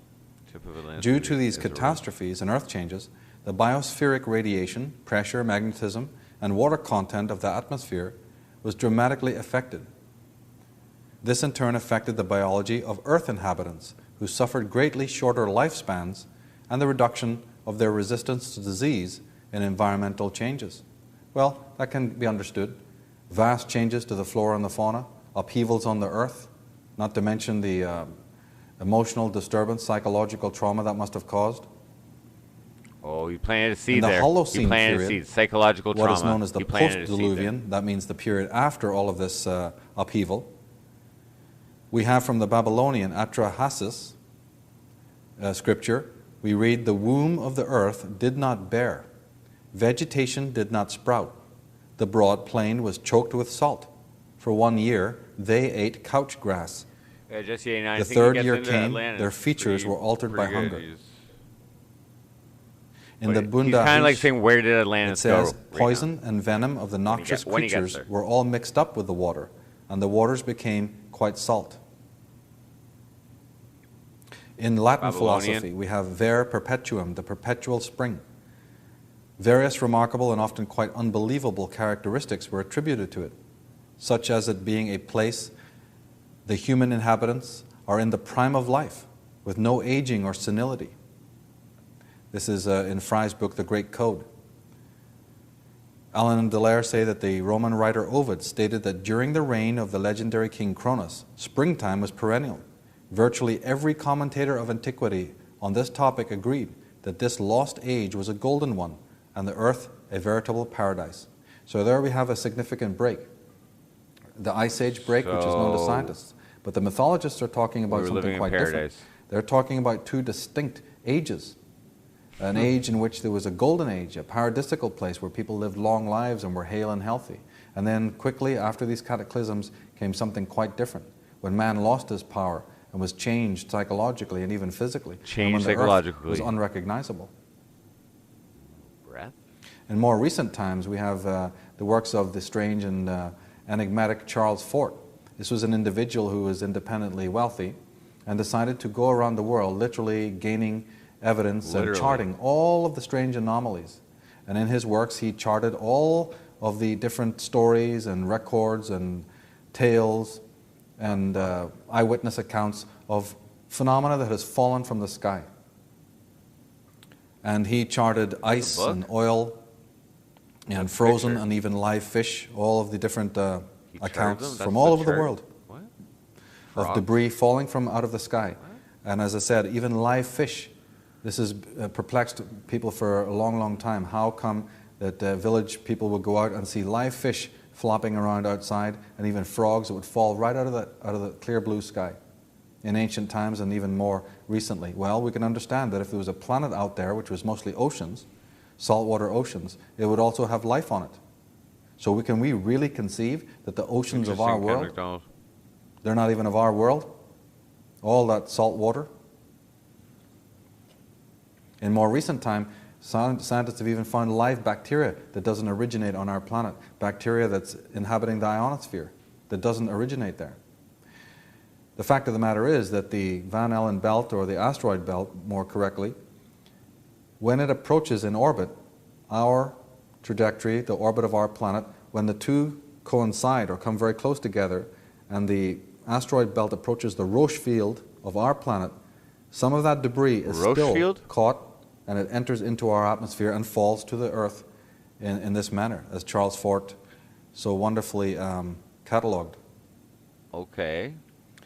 Tip of Atlantis Due to is- these is a rock. catastrophes and earth changes, the biospheric radiation, pressure, magnetism, and water content of the atmosphere was dramatically affected. This in turn affected the biology of Earth inhabitants, who suffered greatly shorter lifespans and the reduction of their resistance to disease and environmental changes. Well, that can be understood. Vast changes to the flora and the fauna, upheavals on the earth, not to mention the emotional disturbance, psychological trauma that must have caused. Oh, you planted a seed In the there. Holocene You planted a period, seed. Psychological trauma. what is known as the You planted a seed there. post-diluvian, that means the period after all of this upheaval, we have from the Babylonian Atrahasis scripture, we read, "The womb of the earth did not bear, vegetation did not sprout, the broad plain was choked with salt. For 1 year they ate couch grass. Jesse, and I The think he third gets year into came, Atlantis their features were altered by pretty good. hunger." He's In the kind of like Bundahish, saying, where did it Atlantis says, go? right "Poison and venom of the noxious when he gets creatures there. were all mixed up with the water, and the waters became quite salt." In Latin Babylonian. philosophy, we have ver perpetuum, the perpetual spring. Various remarkable and often quite unbelievable characteristics were attributed to it, such as it being a place the human inhabitants are in the prime of life, with no aging or senility. This is in Fry's book, The Great Code. Allen and Dallaire say that the Roman writer Ovid stated that during the reign of the legendary king Cronus, springtime was perennial. Virtually every commentator of antiquity on this topic agreed that this lost age was a golden one, and the earth a veritable paradise. So there we have a significant break. The Ice Age break, which is known to So- scientists. But the mythologists are talking about We were living something in quite different. paradise. They're talking about two distinct ages. An age in which there was a golden age, a paradisical place where people lived long lives and were hale and healthy. And then quickly after these cataclysms came something quite different, when man lost his power and was changed psychologically and even physically. And Changed when the earth psychologically. was unrecognizable. Breath? In more recent times, we have the works of the strange and enigmatic Charles Fort. This was an individual who was independently wealthy and decided to go around the world literally gaining evidence and Literally. charting all of the strange anomalies. And in his works, he charted all of the different stories and records and tales and eyewitness accounts of phenomena that has fallen from the sky. And he charted ice book? and oil and That's a frozen picture. and even live fish, all of the different He charted accounts them? from That's all the over the chart? world What? of Frog. debris falling from out of the sky. And as I said, even live fish. This has perplexed people for a long, long time. How come that village people would go out and see live fish flopping around outside, and even frogs that would fall right out of the clear blue sky in ancient times and even more recently? Well, we can understand that if there was a planet out there which was mostly oceans, saltwater oceans, it would also have life on it. So can we really conceive that the oceans of our Interesting, Ken world, McDonald. they're not even of our world? All that salt water? In more recent time, scientists have even found live bacteria that doesn't originate on our planet, bacteria that's inhabiting the ionosphere, that doesn't originate there. The fact of the matter is that the Van Allen belt, or the asteroid belt more correctly, when it approaches in orbit our trajectory, the orbit of our planet, when the two coincide or come very close together and the asteroid belt approaches the Roche field of our planet, some of that debris is Roche still field? caught and it enters into our atmosphere and falls to the earth in this manner, as Charles Fort so wonderfully catalogued. Okay.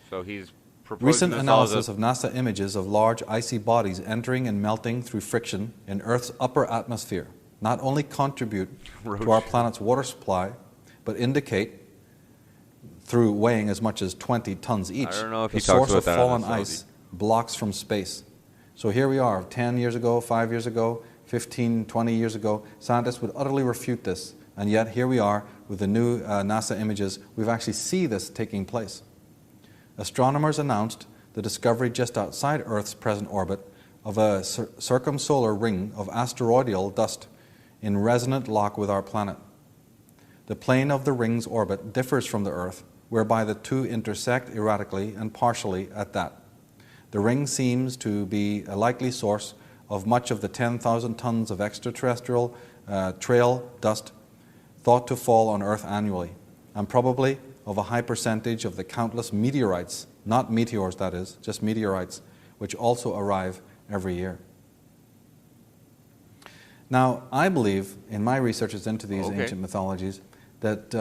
So he's proposing Recent this all analysis as a- of NASA images of large icy bodies entering and melting through friction in Earth's upper atmosphere not only contribute to our planet's water supply, but indicate, through weighing as much as 20 tons each, don't know if the he talks source of about that on fallen this, though. ice blocks from space. So here we are, 10 years ago, 5 years ago, 15, 20 years ago, scientists would utterly refute this, and yet here we are with the new NASA images. We've actually see this taking place. Astronomers announced the discovery just outside Earth's present orbit of a circumsolar ring of asteroidal dust in resonant lock with our planet. The plane of the ring's orbit differs from the Earth, whereby the two intersect erratically and partially at that. The ring seems to be a likely source of much of the 10,000 tons of extraterrestrial trail dust thought to fall on Earth annually, and probably of a high percentage of the countless meteorites, not meteors that is, just meteorites, which also arrive every year. Now, I believe, in my researches into these Okay. ancient mythologies, that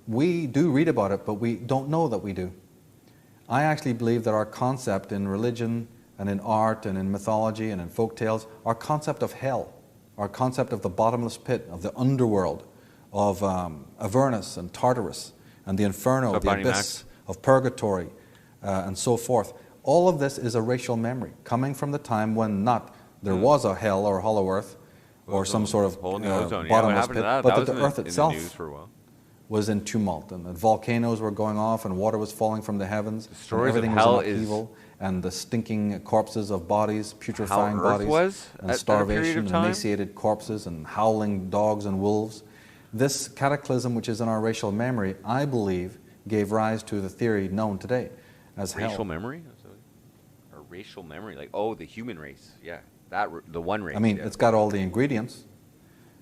we do read about it, but we don't know that we do. I actually believe that our concept in religion and in art and in mythology and in folk tales, our concept of hell, our concept of the bottomless pit, of the underworld, of Avernus and Tartarus and the Inferno, What's the up, Bonnie abyss Max? of purgatory, and so forth. All of this is a racial memory coming from the time when not there was a hell or a hollow earth or some sort of Hole in the ozone. Yeah, what bottomless happened pit, to that? but That that was the earth in itself the news for a while. was in tumult, and the volcanoes were going off, and water was falling from the heavens, and stories of everything hell was in is upheaval, and the stinking corpses of bodies, putrefying Earth bodies, was and at that period starvation, of and time? emaciated corpses, and howling dogs and wolves. This cataclysm, which is in our racial memory, I believe, gave rise to the theory known today as Racial hell. memory? Or racial memory? Like, oh, the human race. Yeah, the one race. I mean, yeah. it's got all the ingredients.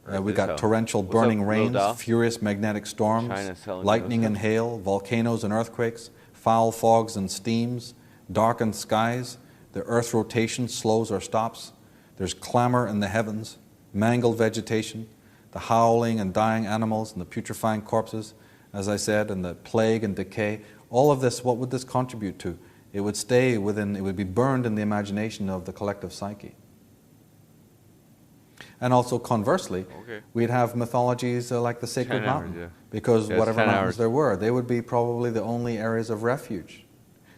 Earth We've is got hell. torrential What's up, burning Lil rains, Dow? furious magnetic storms, China selling lightning those and stuff. hail, volcanoes and earthquakes, foul fogs and steams, darkened skies. The Earth's rotation slows or stops. There's clamor in the heavens, mangled vegetation, the howling and dying animals and the putrefying corpses, as I said, and the plague and decay. All of this, what would this contribute to? It would stay within, it would be burned in the imagination of the collective psyche. And also conversely, Okay. we'd have mythologies like the Sacred 10 hours, Mountain, yeah. because Yeah, it's whatever 10 mountains hours. there were, they would be probably the only areas of refuge.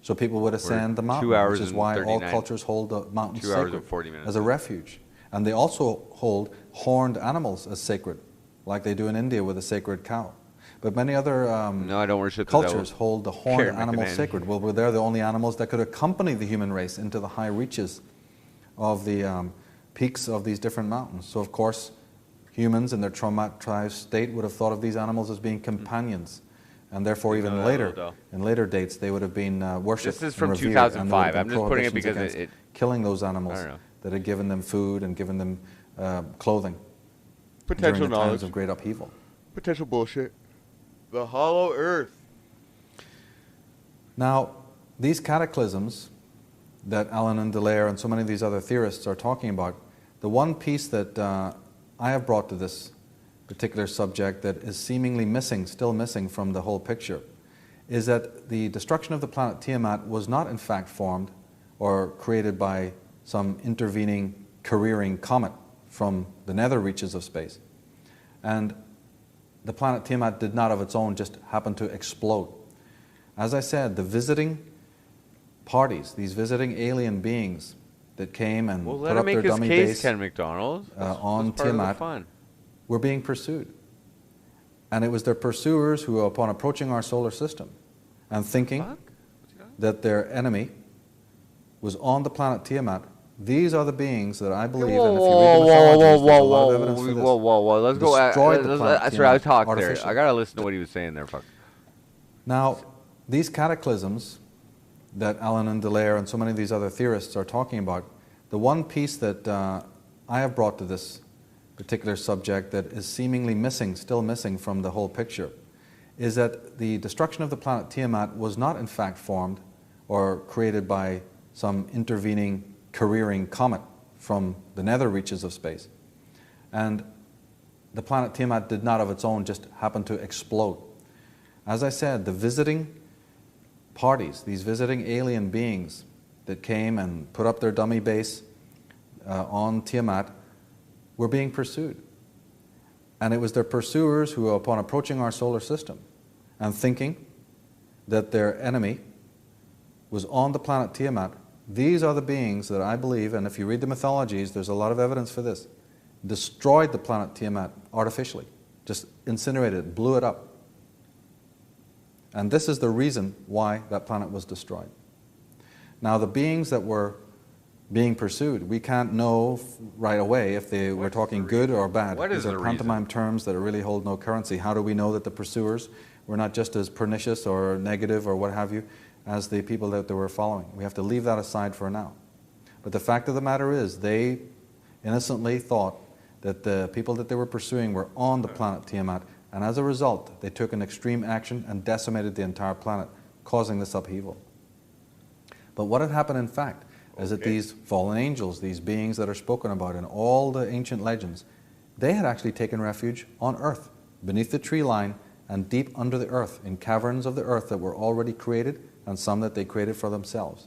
So people would ascend the 2 mountain, hours which is and why all 39 cultures hold the mountain 2 hours sacred and 40 minutes. as a refuge. And they also hold horned animals as sacred, like they do in India with a sacred cow. But many other No, I don't worship the cultures devil. hold the horned Karen animal McInerney. sacred. Well, they're the only animals that could accompany the human race into the high reaches of the peaks of these different mountains. So, of course, humans in their traumatized state would have thought of these animals as being companions. And therefore, You know even that, later, Lil Dow. in later dates, they would have been worshipped. This is and from revered, 2005. and there would have I'm been just putting it prohibitions because against it- killing those animals I don't know. that had given them food and given them clothing Potential during the knowledge. times of great upheaval. Potential bullshit. The hollow earth. Now, these cataclysms that Alan and Dallaire and so many of these other theorists are talking about, the one piece that I have brought to this particular subject that is seemingly missing, still missing from the whole picture, is that the destruction of the planet Tiamat was not in fact formed or created by some intervening, careering comet from the nether reaches of space. And the planet Tiamat did not of its own just happen to explode. As I said, the visiting parties, these visiting alien beings that came and Well, put let him up their make his dummy case, base Ken McDonald. on That's part of the Tiamat fun. were being pursued. And it was their pursuers who, upon approaching our solar system and thinking Fuck? that their enemy was on the planet Tiamat, these are the beings that I believe, and if you read the Whoa, mythologies, there's a lot of whoa, evidence for this. whoa, whoa, whoa. Let's go. Destroyed the planet That's right. I Tiamat talked there. artificially. I gotta listen to what he was saying there. Fuck. Now, these cataclysms that Alan and Dallaire and so many of these other theorists are talking about, the one piece that I have brought to this particular subject that is seemingly missing, still missing from the whole picture, is that the destruction of the planet Tiamat was not in fact formed or created by some intervening, careering comet from the nether reaches of space. And the planet Tiamat did not of its own just happen to explode. As I said, the visiting parties, these visiting alien beings that came and put up their dummy base on Tiamat were being pursued. And it was their pursuers who, upon approaching our solar system and thinking that their enemy was on the planet Tiamat, these are the beings that I believe, and if you read the mythologies, there's a lot of evidence for this, destroyed the planet Tiamat artificially, just incinerated it, blew it up. And this is the reason why that planet was destroyed. Now, the beings that were being pursued, we can't know right away if they were talking good or bad. What is These are the reason? pantomime terms that really hold no currency. How do we know that the pursuers were not just as pernicious or negative or what have you as the people that they were following? We have to leave that aside for now. But the fact of the matter is, they innocently thought that the people that they were pursuing were on the planet Tiamat, and as a result, they took an extreme action and decimated the entire planet, causing this upheaval. But what had happened in fact is that these fallen angels, these beings that are spoken about in all the ancient legends, They had actually taken refuge on earth, beneath the tree line and deep under the earth, in caverns of the earth that were already created and some that they created for themselves.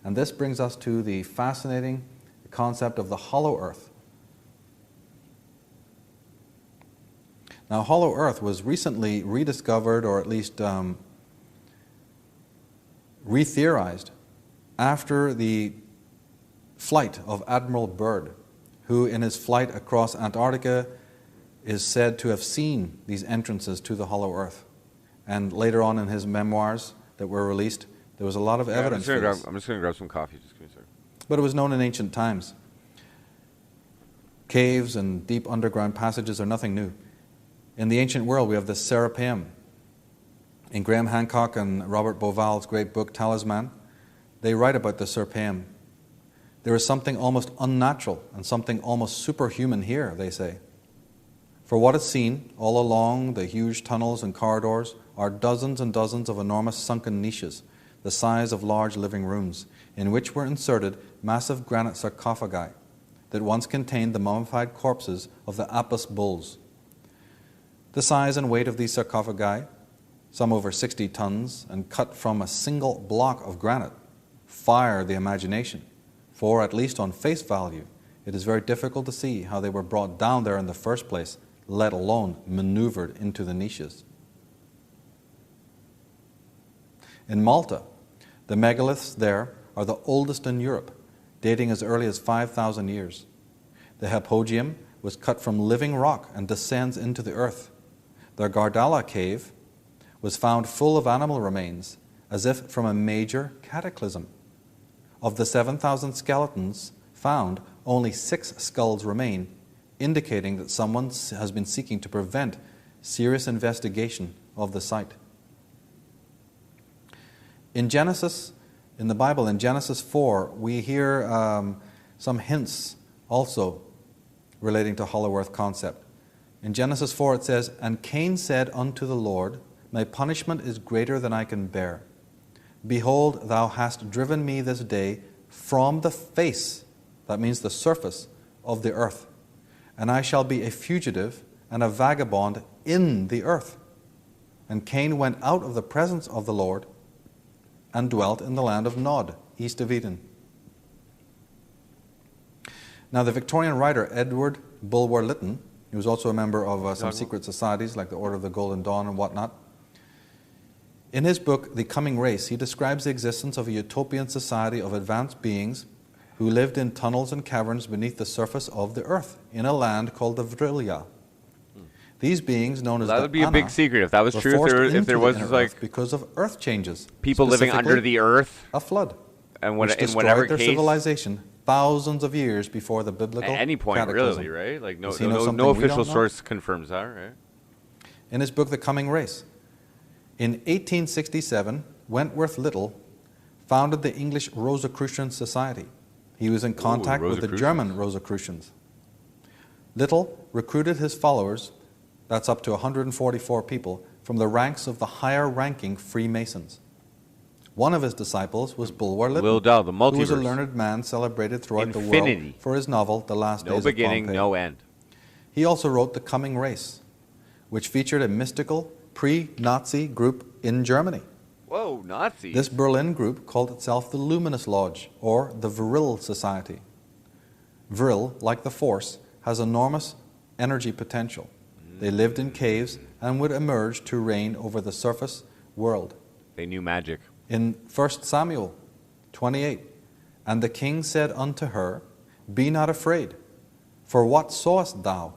And this brings us to the fascinating concept of the hollow earth. Now, hollow earth was recently rediscovered, or at least re-theorized, after the flight of Admiral Byrd, who in his flight across Antarctica is said to have seen these entrances to the hollow earth. And later on in his memoirs that were released, there was a lot of evidence for this. I'm just going to grab some coffee. Just give me a second. But it was known in ancient times. Caves and deep underground passages are nothing new. In the ancient world, we have the Serapeum. In Graham Hancock and Robert Bauval's great book, Talisman, they write about the Serapeum. There is something almost unnatural and something almost superhuman here, they say. For what is seen all along the huge tunnels and corridors are dozens and dozens of enormous sunken niches, the size of large living rooms, in which were inserted massive granite sarcophagi that once contained the mummified corpses of the Apis bulls. The size and weight of these sarcophagi, some over 60 tons and cut from a single block of granite, fire the imagination, for at least on face value, it is very difficult to see how they were brought down there in the first place, let alone maneuvered into the niches. In Malta, the megaliths there are the oldest in Europe, dating as early as 5,000 years. The Hypogeum was cut from living rock and descends into the earth. The Gardala cave was found full of animal remains, as if from a major cataclysm. Of the 7,000 skeletons found, only 6 skulls remain, indicating that someone has been seeking to prevent serious investigation of the site. In Genesis, in the Bible, in Genesis 4, we hear some hints also relating to hollow earth concept. In Genesis 4 it says, "And Cain said unto the Lord, My punishment is greater than I can bear. Behold, thou hast driven me this day from the face," that means the surface, "of the earth, and I shall be a fugitive and a vagabond in the earth." And Cain went out of the presence of the Lord and dwelt in the land of Nod, east of Eden. Now, the Victorian writer Edward Bulwer-Lytton, he was also a member of some secret societies like the Order of the Golden Dawn and whatnot. In his book, The Coming Race, he describes the existence of a utopian society of advanced beings who lived in tunnels and caverns beneath the surface of the earth in a land called the Vrilia. These beings, known as that the would be a big Ana, secret if that was were true. forced If into there the was inner like earth because of earth changes, people living under specifically the earth, a flood, and which in destroyed whatever their case, civilization thousands of years before the biblical at any point, cataclysm. really, right? Like no Does he know something no we official don't know? source confirms that, right? In his book, The Coming Race, in 1867, Wentworth Little founded the English Rosicrucian Society. He was in contact with the German Rosicrucians. Little recruited his followers, that's up to 144 people, from the ranks of the higher-ranking Freemasons. One of his disciples was Bulwer-Lytton, Will Dahl, the who was a multiverse. learned man celebrated throughout the Infinity. world for his novel, The Last No Days beginning, of Pompeii. no end. He also wrote The Coming Race, which featured a mystical pre-Nazi group in Germany. Whoa, Nazis! This Berlin group called itself the Luminous Lodge, or the Vril Society. Vril, like the Force, has enormous energy potential. They lived in caves and would emerge to reign over the surface world. They knew magic. In 1 Samuel 28, "And the king said unto her, Be not afraid, for what sawest thou?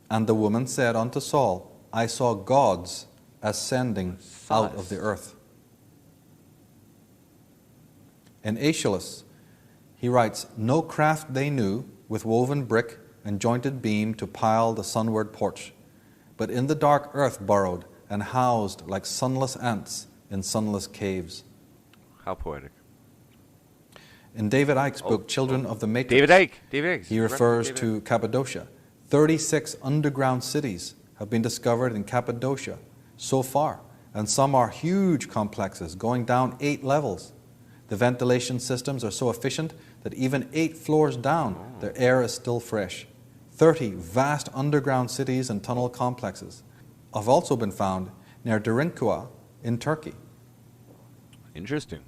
And the woman said unto Saul, I saw gods ascending out of the earth." In Aeschylus, he writes, "No craft they knew, with woven brick and jointed beam to pile the sunward porch, but in the dark earth burrowed and housed like sunless ants in sunless caves." How poetic. In David Icke's book, Children of the Matrix, David Icke. he refers to Cappadocia. 36 underground cities have been discovered in Cappadocia so far, and some are huge complexes going down 8 levels. The ventilation systems are so efficient that even 8 floors down, the air is still fresh. 30 vast underground cities and tunnel complexes have also been found near Derinkuwa in Turkey. Interesting.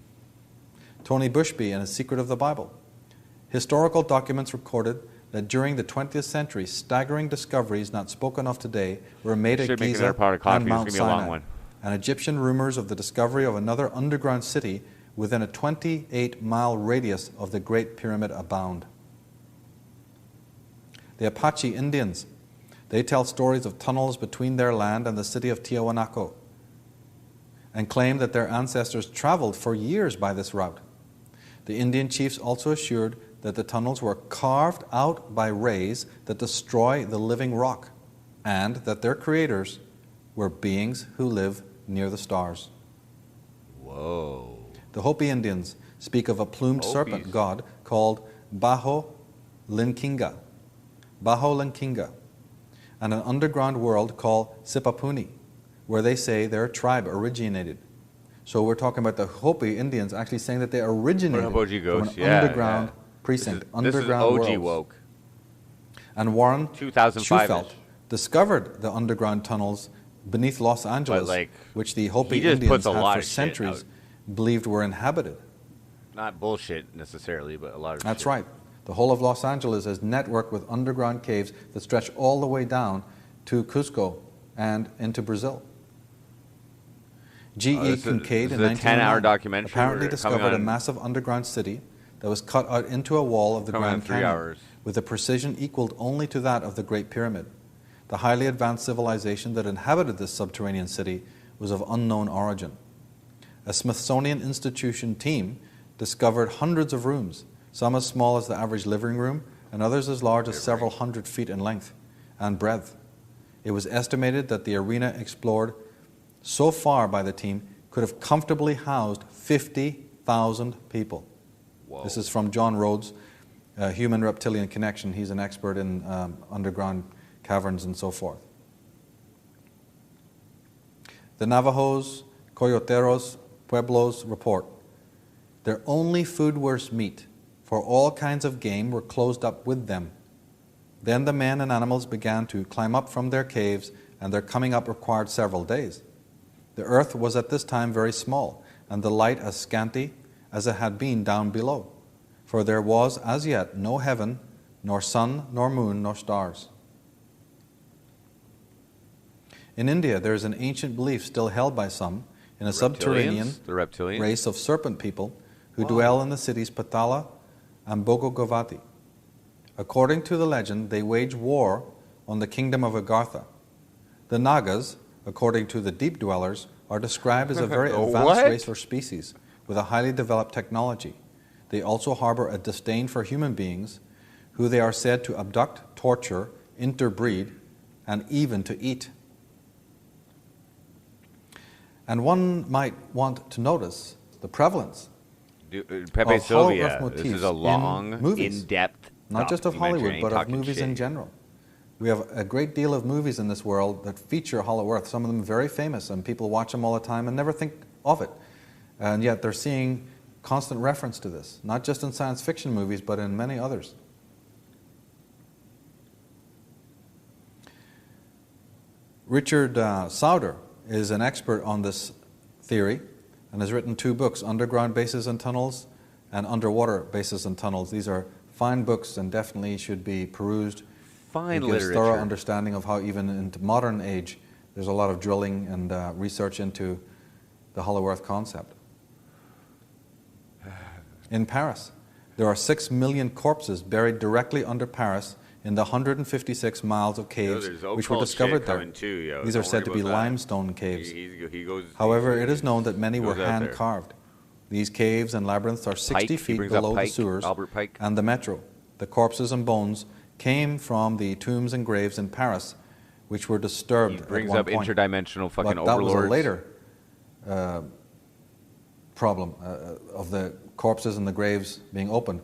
Tony Bushby in A Secret of the Bible. Historical documents recorded that during the 20th century, staggering discoveries not spoken of today were made at Should make Giza another pot of coffee. and Mount It's gonna be a long Sinai. one. And Egyptian rumors of the discovery of another underground city within a 28-mile radius of the Great Pyramid abound. The Apache Indians, they tell stories of tunnels between their land and the city of Tiahuanaco and claim that their ancestors traveled for years by this route. The Indian chiefs also assured that the tunnels were carved out by rays that destroy the living rock, and that their creators were beings who live near the stars. Whoa. The Hopi Indians speak of a plumed serpent Hopis. god called Baho Linkinga, and an underground world called Sipapuni, where they say their tribe originated. So we're talking about the Hopi Indians actually saying that they originated OG from Ghost, an yeah, underground yeah. precinct, This underground is OG worlds. woke. And Warren 2005 Schufelt -ish. discovered the underground tunnels beneath Los Angeles, like, which the Hopi he just Indians puts a had lot for of shit centuries out. believed were inhabited. Not bullshit necessarily, but a lot of That's shit. right. The whole of Los Angeles is networked with underground caves that stretch all the way down to Cusco and into Brazil. G.E. this is- Kincaid this in is a 10-hour 1909 documentary. apparently We're discovered coming a on- massive underground city that was cut out into a wall of the Coming on Grand 3 Canyon hours. with a precision equaled only to that of the Great Pyramid. The highly advanced civilization that inhabited this subterranean city was of unknown origin. A Smithsonian Institution team discovered hundreds of rooms, some as small as the average living room and others as large as several hundred feet in length and breadth. It was estimated that the arena explored so far by the team could have comfortably housed 50,000 people. Whoa. This is from John Rhodes, Human-Reptilian Connection. He's an expert in underground caverns and so forth. The Navajos, Coyoteros, Pueblos report their only food was meat, for all kinds of game were closed up with them. Then the men and animals began to climb up from their caves, and their coming up required several days. The earth was at this time very small, and the light as scanty as it had been down below, for there was as yet no heaven, nor sun, nor moon, nor stars. In India, there is an ancient belief still held by some in a subterranean The reptilians? race of serpent people who dwell in the cities Patala and Bhogavati. According to the legend, they wage war on the kingdom of Agartha. The Nagas, according to the deep dwellers, are described as a very advanced What? race or species with a highly developed technology. They also harbor a disdain for human beings, who they are said to abduct, torture, interbreed, and even to eat. And one might want to notice the prevalence Pepe of hollow earth Sylvia. This motifs is a in long, movies. in-depth not just of documentary. Hollywood, Ain't but of talking movies in shit. general. We have a great deal of movies in this world that feature Hollow Earth, some of them very famous, and people watch them all the time and never think of it. And yet they're seeing constant reference to this, not just in science fiction movies, but in many others. Richard Sauder is an expert on this theory and has written 2 books, Underground Bases and Tunnels and Underwater Bases and Tunnels. These are fine books and definitely should be perused. Fine It gives literature. thorough understanding of how even into modern age there's a lot of drilling and research into the Hollow Earth concept. In Paris, there are 6 million corpses buried directly under Paris in the 156 miles of caves there's which were occult discovered shit there. coming too, yo. These are Don't said worry to be about that. limestone caves. He goes, However, it is known that many were goes out there. hand-carved. These caves and labyrinths are 60 Pike, he feet brings up below the Pike, sewers Albert Pike. and the metro. The corpses and bones came from the tombs and graves in Paris, which were disturbed He brings at one up point. interdimensional fucking But that was overlords. a later problem of the corpses and the graves being opened.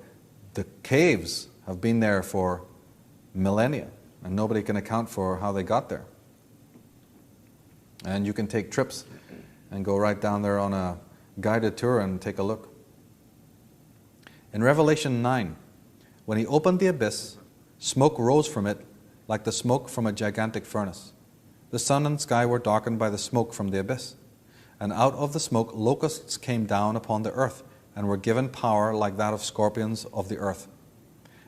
The caves have been there for millennia, and nobody can account for how they got there. And you can take trips and go right down there on a guided tour and take a look. In Revelation 9, when he opened the abyss, smoke rose from it like the smoke from a gigantic furnace. The sun and sky were darkened by the smoke from the abyss. And out of the smoke locusts came down upon the earth, and were given power like that of scorpions of the earth.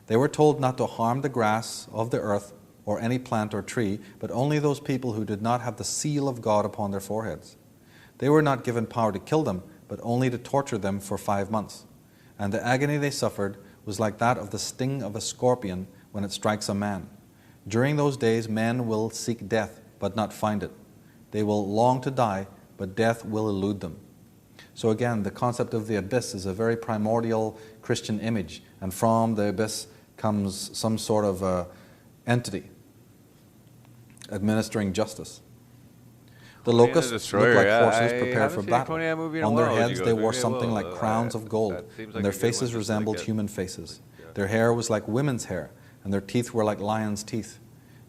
They were told not to harm the grass of the earth, or any plant or tree, but only those people who did not have the seal of God upon their foreheads. They were not given power to kill them, but only to torture them for 5 months. And the agony they suffered was like that of the sting of a scorpion when it strikes a man. During those days men will seek death, but not find it. They will long to die, but death will elude them. So again, the concept of the abyss is a very primordial Christian image, and from the abyss comes some sort of entity administering justice. The locusts looked like horses prepared for battle. On their heads they wore something like crowns of gold, and their faces resembled human faces. Their hair was like women's hair, and their teeth were like lions' teeth.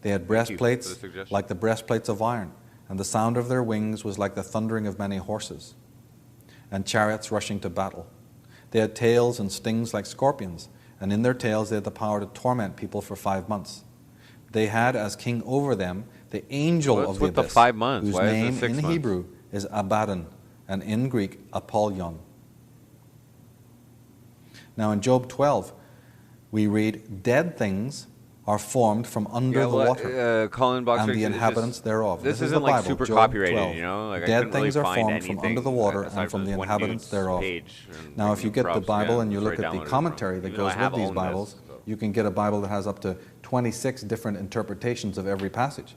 They had breastplates like the breastplates of iron, and the sound of their wings was like the thundering of many horses, and chariots rushing to battle. They had tails and stings like scorpions, and in their tails they had the power to torment people for 5 months. They had as king over them the angel of the abyss, whose name in Hebrew is Abaddon, and in Greek Apollyon. Now in Job 12, we read, dead things are formed from under the water, and the inhabitants thereof. This is isn't the like Bible, super Job copyrighted, 12. you know? Like, Dead things are formed from under the water and from the inhabitants thereof. Now if you get the Bible and you look at the commentary that goes with these Bibles, you can get a Bible that has up to 26 different interpretations of every passage.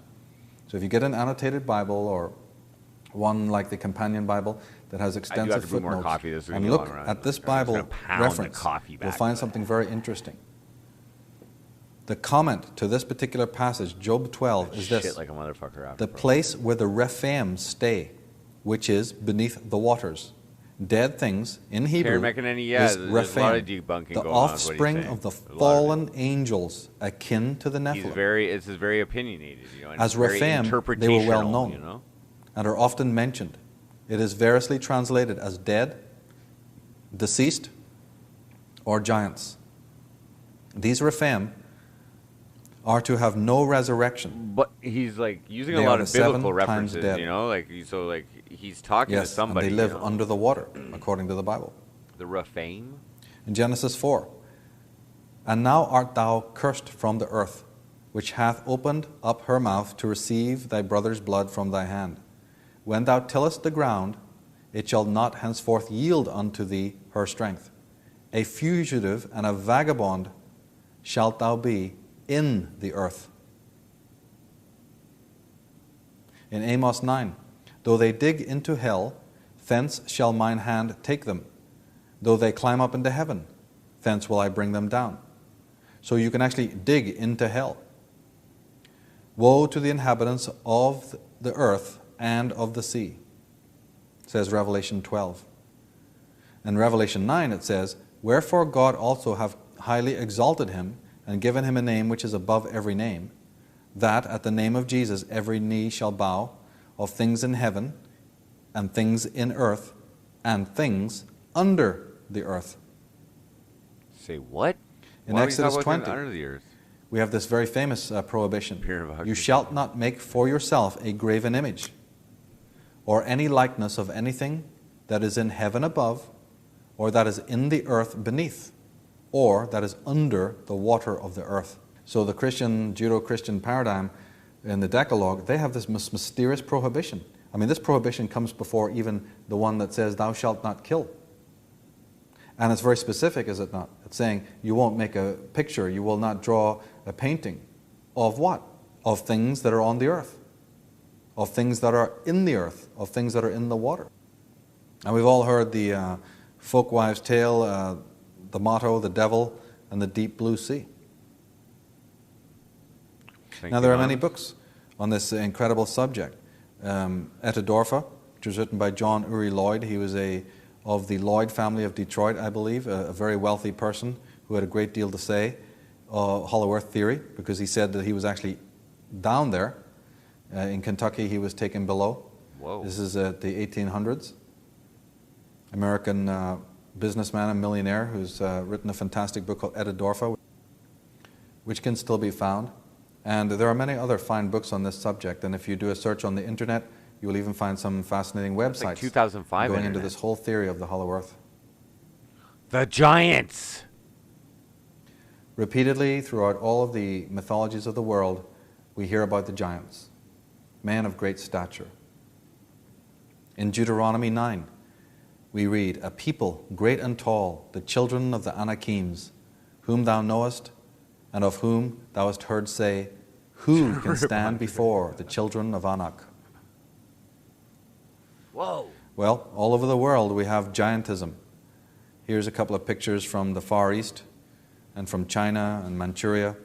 So if you get an annotated Bible or one like the Companion Bible that has extensive footnotes, and look at this Bible reference, you'll find something very interesting. The comment to this particular passage, Job 12, is this: the place where the Rephaim stay, which is beneath the waters. Dead things in Hebrew is Rephaim, the offspring of the fallen angels, akin to the Nephilim. It's very opinionated, you know. As Rephaim, they were well known, you know, and are often mentioned. It is variously translated as dead, deceased, or giants. These Rephaim are to have no resurrection. But he's like using a lot of biblical references, you know, like so like he's talking to somebody. And they live under the water, according to the Bible. The Rephaim? In Genesis 4, and now art thou cursed from the earth, which hath opened up her mouth to receive thy brother's blood from thy hand. When thou tillest the ground, it shall not henceforth yield unto thee her strength. A fugitive and a vagabond shalt thou be in the earth. In Amos 9, though they dig into hell, thence shall mine hand take them. Though they climb up into heaven, thence will I bring them down. So you can actually dig into hell. Woe to the inhabitants of the earth and of the sea, says Revelation 12. In Revelation 9 it says, wherefore God also hath highly exalted him, and given him a name which is above every name, that at the name of Jesus every knee shall bow, of things in heaven, and things in earth, and things under the earth. Say what? In Exodus 20, we have this very famous prohibition. You shalt not make for yourself a graven image, or any likeness of anything that is in heaven above, or that is in the earth beneath, or that is under the water of the earth. So the Christian, Judeo-Christian paradigm in the Decalogue, they have this mysterious prohibition. I mean, this prohibition comes before even the one that says, thou shalt not kill. And it's very specific, is it not? It's saying, you won't make a picture, you will not draw a painting. Of what? Of things that are on the earth. Of things that are in the earth. Of things that are in the water. And we've all heard the folk wives' tale, the motto, the devil, and the deep blue sea. Now there are many books on this incredible subject. Etidorfa, which was written by John Uri Lloyd. He was of the Lloyd family of Detroit, I believe, a very wealthy person who had a great deal to say. Hollow Earth theory, because he said that he was actually down there. In Kentucky, he was taken below. Whoa. This is at the 1800s. American businessman and millionaire who's written a fantastic book called Etidorfa, which can still be found. And there are many other fine books on this subject, and if you do a search on the internet, you will even find some fascinating It's websites like 2005 going into internet. this whole theory of the hollow earth. The giants. Repeatedly, throughout all of the mythologies of the world, we hear about the giants, men of great stature. In Deuteronomy 9, we read, "A people great and tall, the children of the Anakims, whom thou knowest, and of whom thou hast heard say, who can stand before the children of Anak?" Whoa. Well, all over the world we have giantism. Here's a couple of pictures from the Far East and from China and Manchuria,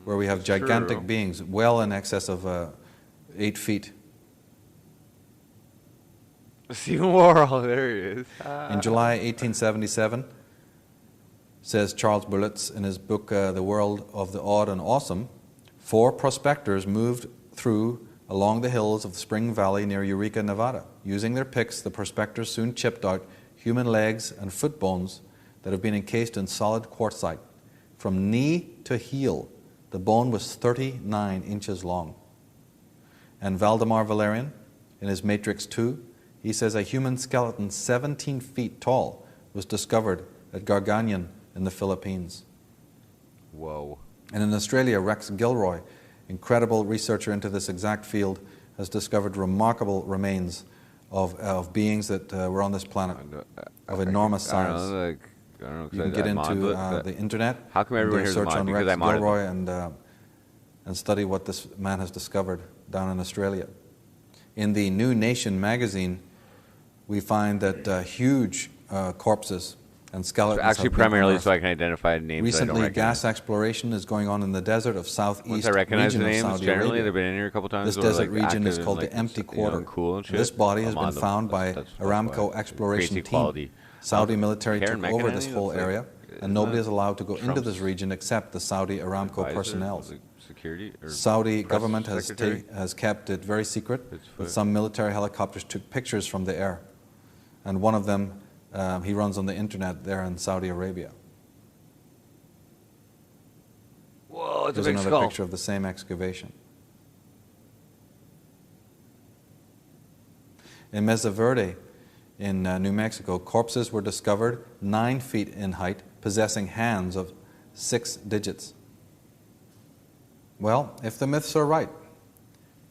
where we have gigantic True. beings well in excess of 8 feet. Stephen Worrell, there he is. In July 1877, says Charles Berlitz in his book The World of the Odd and Awesome, 4 prospectors moved through along the hills of the Spring Valley near Eureka, Nevada. Using their picks, the prospectors soon chipped out human legs and foot bones that have been encased in solid quartzite. From knee to heel, the bone was 39 inches long. And Valdemar Valerian, in his Matrix 2, he says a human skeleton 17 feet tall was discovered at Garganyan in the Philippines. Whoa. And in Australia, Rex Gilroy, incredible researcher into this exact field, has discovered remarkable remains of beings that were on this planet of enormous I don't size. know, like, I don't know, 'cause You can I- get I'm on into the internet. How come and do everyone a here's a search mod? on Because Rex I modded them. Gilroy and study what this man has discovered down in Australia. In the New Nation magazine, we find that huge corpses and skeletons Actually, have been primarily unearthed. so I can identify names that I don't Recently, recognize. gas exploration is going on in the desert of Once southeast I recognize the region of names, Saudi generally Arabia. they've been in here a couple times. This or, desert like, region is active called and, the Empty you know, Quarter. cool and shit. This body has I'm on been them. found by That's Aramco why. exploration Crazy team. quality. Saudi military Karen took over McEnany, this whole that's like- area, isn't and nobody that is allowed to go into Trump's this region except the Saudi Aramco advisor, personnel. like security or Saudi press government secretary? has kept it very secret, It's but fair. some military helicopters took pictures from the air. And one of them, he runs on the internet there in Saudi Arabia. Whoa, it's There's a big another skull. picture of the same excavation. In Mesa Verde, in New Mexico, corpses were discovered 9 feet in height, possessing hands of 6 digits. Well, if the myths are right,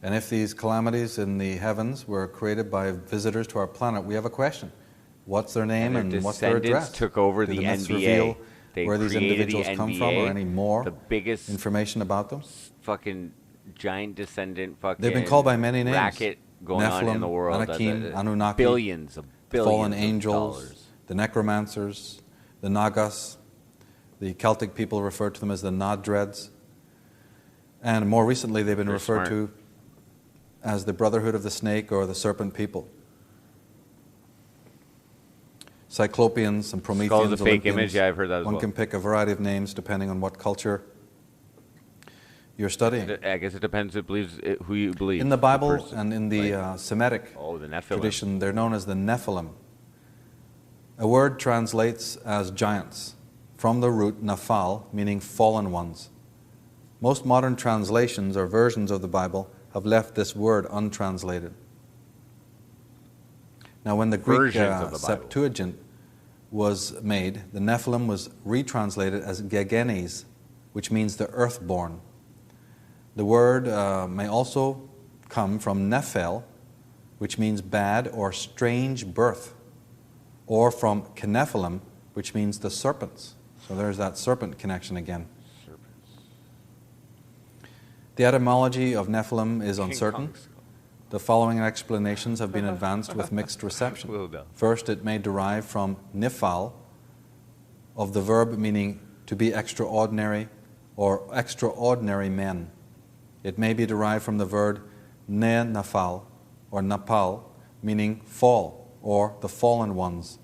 and if these calamities in the heavens were created by visitors to our planet, we have a question. What's their name And their and what's their descendants address? took over Do the myths NBA. reveal They where these created the individuals come from, or NBA, any more the biggest information about them? fucking giant descendant fucking They've been called by many names. racket going on in the Nephilim, world. Anakim, Anunnaki, billions of the fallen of angels, dollars. the necromancers, the Nagas. The Celtic people referred to them as the Nadreds. And more recently, they've been Very referred smart. to as the Brotherhood of the Snake or the Serpent People. Cyclopeans and Prometheans, Skull is a fake Olympians. image. Yeah, I've heard that as One well. can pick a variety of names depending on what culture you're studying. I guess it depends who you believe. In the Bible person. and in the Like, Semitic the Nephilim. tradition, they're known as the Nephilim. A word translates as giants, from the root nafal, meaning fallen ones. Most modern translations or versions of the Bible have left this word untranslated. Now, when the Greek Versions of the Bible. Septuagint was made, the Nephilim was retranslated as Gegenes, which means the earthborn. The word may also come from Nephel, which means bad or strange birth, or from Kenephilim, which means the serpents. So there's that serpent connection again. The etymology of Nephilim is uncertain. Kong's- The following explanations have been advanced with mixed reception. Well done. First, it may derive from nifal, of the verb meaning to be extraordinary or extraordinary men. It may be derived from the verb ne nafal or napal, meaning fall or the fallen ones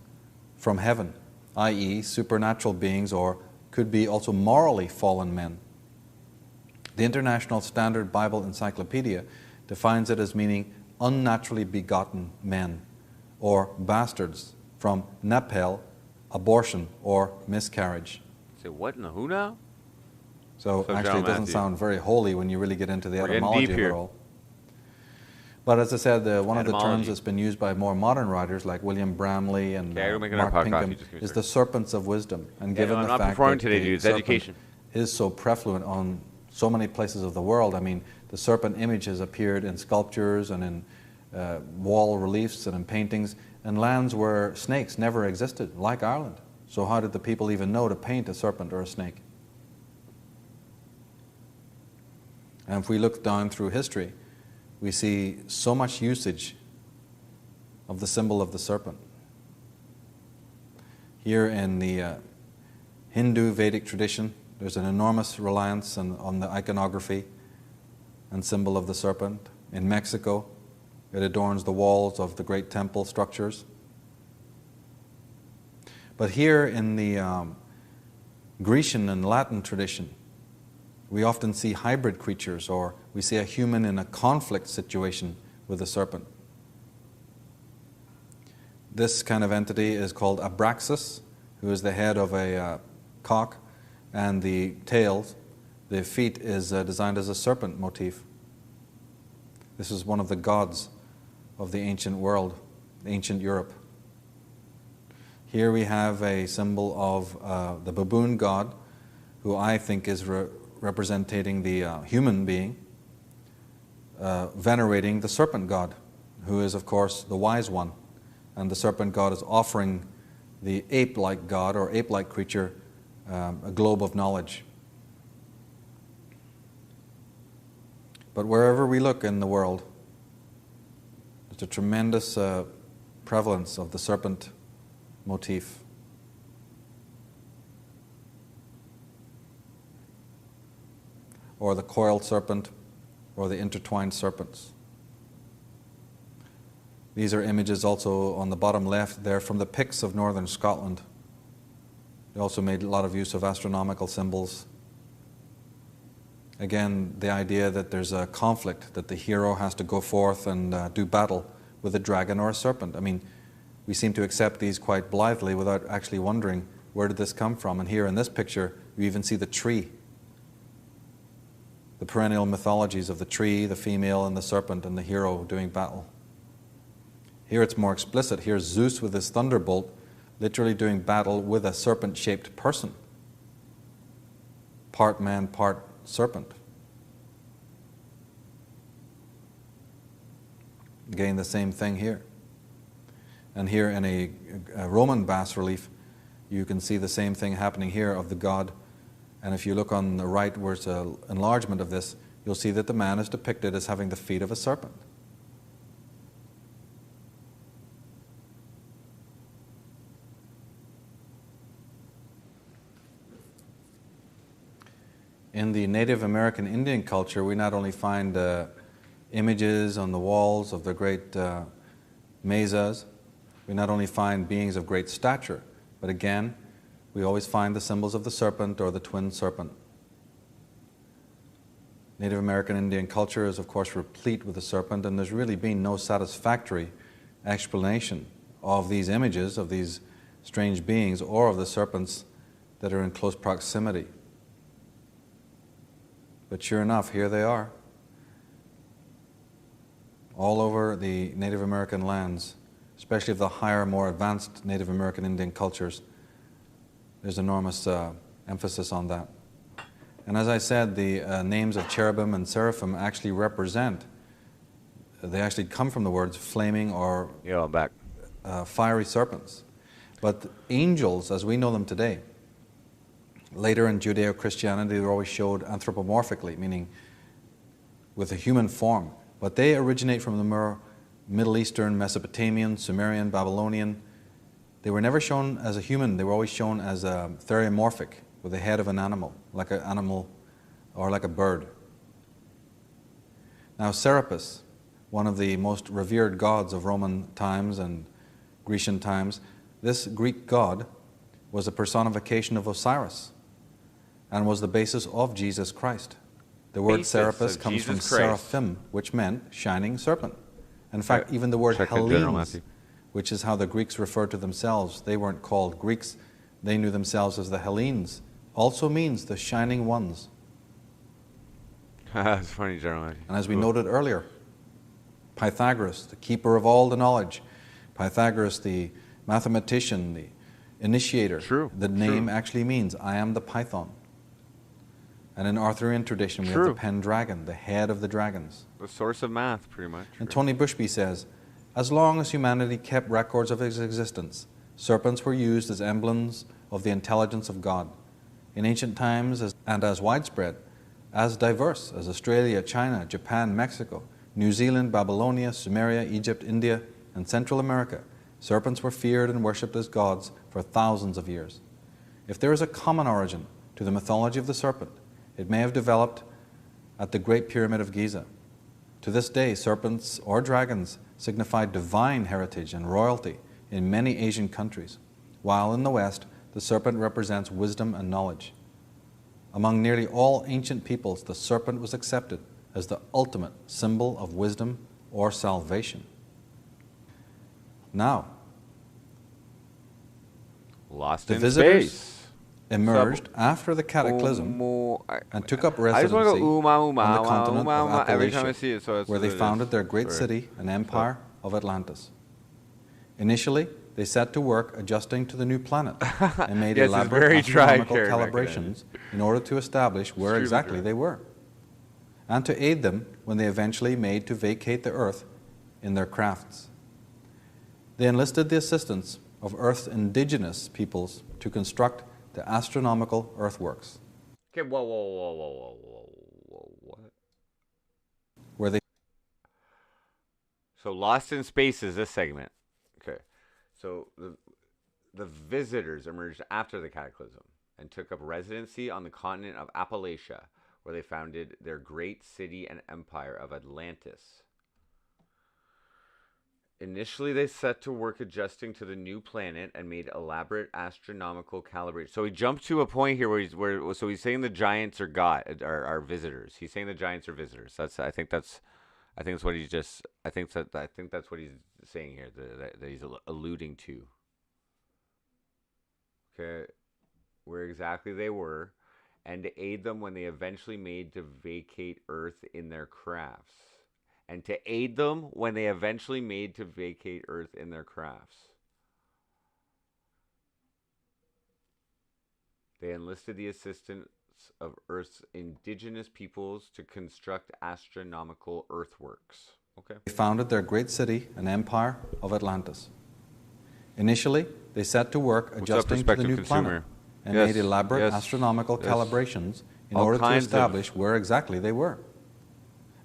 from heaven, i.e. supernatural beings, or could be also morally fallen men. The International Standard Bible Encyclopedia defines it as meaning unnaturally begotten men, or bastards, from nepel, abortion or miscarriage. Say what in the who now? So So actually, John it doesn't Matthew. sound very holy when you really get into the We're getting etymology deep of it here. all. But as I said, one of the terms Etymology. that's been used by more modern writers like William Bramley and Okay, we're making our Mark podcast. Pinkham You just give me a is second. the serpents of wisdom. And Yeah, given no, I'm the not fact performing that today, the dude. It's serpent education. is so prevalent on so many places of the world, I mean, the serpent image has appeared in sculptures and in wall reliefs and in paintings in lands where snakes never existed, like Ireland. So how did the people even know to paint a serpent or a snake? And if we look down through history, we see so much usage of the symbol of the serpent. Here in the Hindu Vedic tradition, there's an enormous reliance on the iconography and symbol of the serpent. In Mexico, it adorns the walls of the great temple structures. But here in the Grecian and Latin tradition, we often see hybrid creatures, or we see a human in a conflict situation with a serpent. This kind of entity is called Abraxas, who is the head of a cock, and the tails, the feet, is designed as a serpent motif. This is one of the gods of the ancient world, ancient Europe. Here we have a symbol of the baboon god, who I think is representing the human being, venerating the serpent god, who is, of course, the wise one. And the serpent god is offering the ape-like god or ape-like creature a globe of knowledge. But wherever we look in the world, there's a tremendous prevalence of the serpent motif. Or the coiled serpent, or the intertwined serpents. These are images also on the bottom left there from the Picts of northern Scotland. They also made a lot of use of astronomical symbols. Again, the idea that there's a conflict, that the hero has to go forth and do battle with a dragon or a serpent. I mean, we seem to accept these quite blithely without actually wondering, where did this come from? And here in this picture, you even see the tree. The perennial mythologies of the tree, the female, and the serpent, and the hero doing battle. Here it's more explicit. Here's Zeus with his thunderbolt literally doing battle with a serpent-shaped person. Part man, part serpent. Again, the same thing here. And here in a Roman bas-relief, you can see the same thing happening here of the god. And if you look on the right where it's an enlargement of this, you'll see that the man is depicted as having the feet of a serpent. In the Native American Indian culture, we not only find images on the walls of the great mesas, we not only find beings of great stature, but again, we always find the symbols of the serpent or the twin serpent. Native American Indian culture is, of course, replete with the serpent, and there's really been no satisfactory explanation of these images, of these strange beings, or of the serpents that are in close proximity. But sure enough, here they are. All over the Native American lands, especially of the higher, more advanced Native American Indian cultures, there's enormous emphasis on that. And as I said, the names of cherubim and seraphim actually represent, they actually come from the words flaming or Yeah, I'm back. fiery serpents. But angels, as we know them today, later in Judeo-Christianity, they were always showed anthropomorphically, meaning with a human form. But they originate from the more Middle Eastern, Mesopotamian, Sumerian, Babylonian. They were never shown as a human. They were always shown as theriomorphic, with the head of an animal or like a bird. Now, Serapis, one of the most revered gods of Roman times and Grecian times, this Greek god was a personification of Osiris and was the basis of Jesus Christ. The word Basis Serapis of comes from Jesus Christ. seraphim, which meant shining serpent. In fact, even the word Check in General Hellenes, Matthew. which is how the Greeks referred to themselves, they weren't called Greeks, they knew themselves as the Hellenes, also means the shining ones. That's funny, General. And as we noted earlier, Pythagoras, the keeper of all the knowledge, Pythagoras, the mathematician, the initiator, True, the name actually means, I am the Python. And in Arthurian tradition, we have True. the Pendragon, the head of the dragons. The source of math, pretty much. And Tony Bushby says, as long as humanity kept records of its existence, serpents were used as emblems of the intelligence of God. In ancient times, and as widespread, as diverse as Australia, China, Japan, Mexico, New Zealand, Babylonia, Sumeria, Egypt, India, and Central America, serpents were feared and worshipped as gods for thousands of years. If there is a common origin to the mythology of the serpent, it may have developed at the Great Pyramid of Giza. To this day, serpents or dragons signify divine heritage and royalty in many Asian countries, while in the West, the serpent represents wisdom and knowledge. Among nearly all ancient peoples, the serpent was accepted as the ultimate symbol of wisdom or salvation. Now, Lost the in visitors space. emerged after the cataclysm and took up residency I just want to go on the continent of every time I Appalachia, see it. So where they founded their great city and empire of Atlantis. Initially, they set to work adjusting to the new planet and made Yes, it's elaborate very astronomical tri-character calibrations in order to establish where Extremely exactly correct. they were, and to aid them when they eventually made to vacate the Earth in their crafts. They enlisted the assistance of Earth's indigenous peoples to construct the astronomical earthworks, Okay, whoa, what? where they So Lost in Space is this segment. Okay, so the visitors emerged after the cataclysm and took up residency on the continent of Appalachia, where they founded their great city and empire of Atlantis. Initially, they set to work adjusting to the new planet and made elaborate astronomical calibrations. So he jumped to a point here so he's saying the giants are are visitors. He's saying the giants are visitors. I think that's what he's just. I think that's what he's saying here. That he's alluding to. Okay, where exactly they were, and to aid them when they eventually made to vacate Earth in their crafts. And to aid them when they eventually made to vacate Earth in their crafts. They enlisted the assistance of Earth's indigenous peoples to construct astronomical earthworks. Okay. They founded their great city and empire of Atlantis. Initially, they set to work adjusting to the new planet and made elaborate astronomical calibrations in order to establish where exactly they were,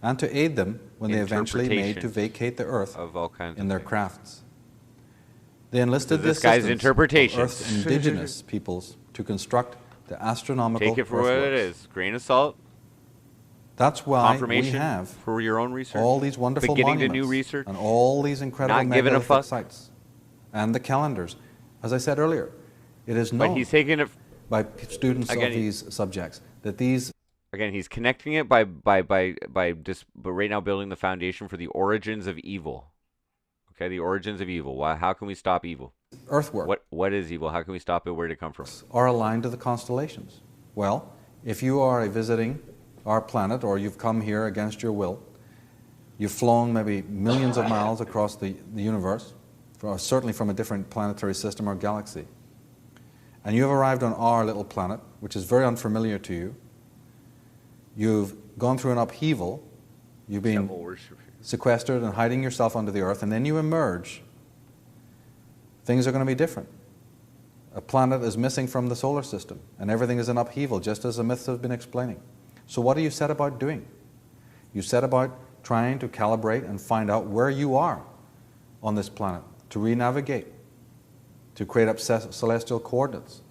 and to aid them when they eventually made to vacate the Earth in their crafts. They enlisted the assistance of Earth's indigenous peoples to construct the astronomical Take it for what it is. Grain of salt. That's why we have for your own research. All these wonderful monuments to new research, and all these incredible megalithic sites and the calendars. As I said earlier, it is known by students of these subjects that these. Again, he's connecting it by right now building the foundation for the origins of evil. Okay, the origins of evil. Why? How can we stop evil? Earthwork. What is evil? How can we stop it? Where did it come from? Are aligned to the constellations. Well, if you are visiting our planet or you've come here against your will, you've flown maybe millions of miles across the universe, certainly from a different planetary system or galaxy, and you've arrived on our little planet, which is very unfamiliar to you. You've gone through an upheaval, you've been sequestered and hiding yourself under the earth, and then you emerge. Things are going to be different. A planet is missing from the solar system, and everything is in upheaval, just as the myths have been explaining. So what do you set about doing? You set about trying to calibrate and find out where you are on this planet, to re-navigate, to create up celestial coordinates.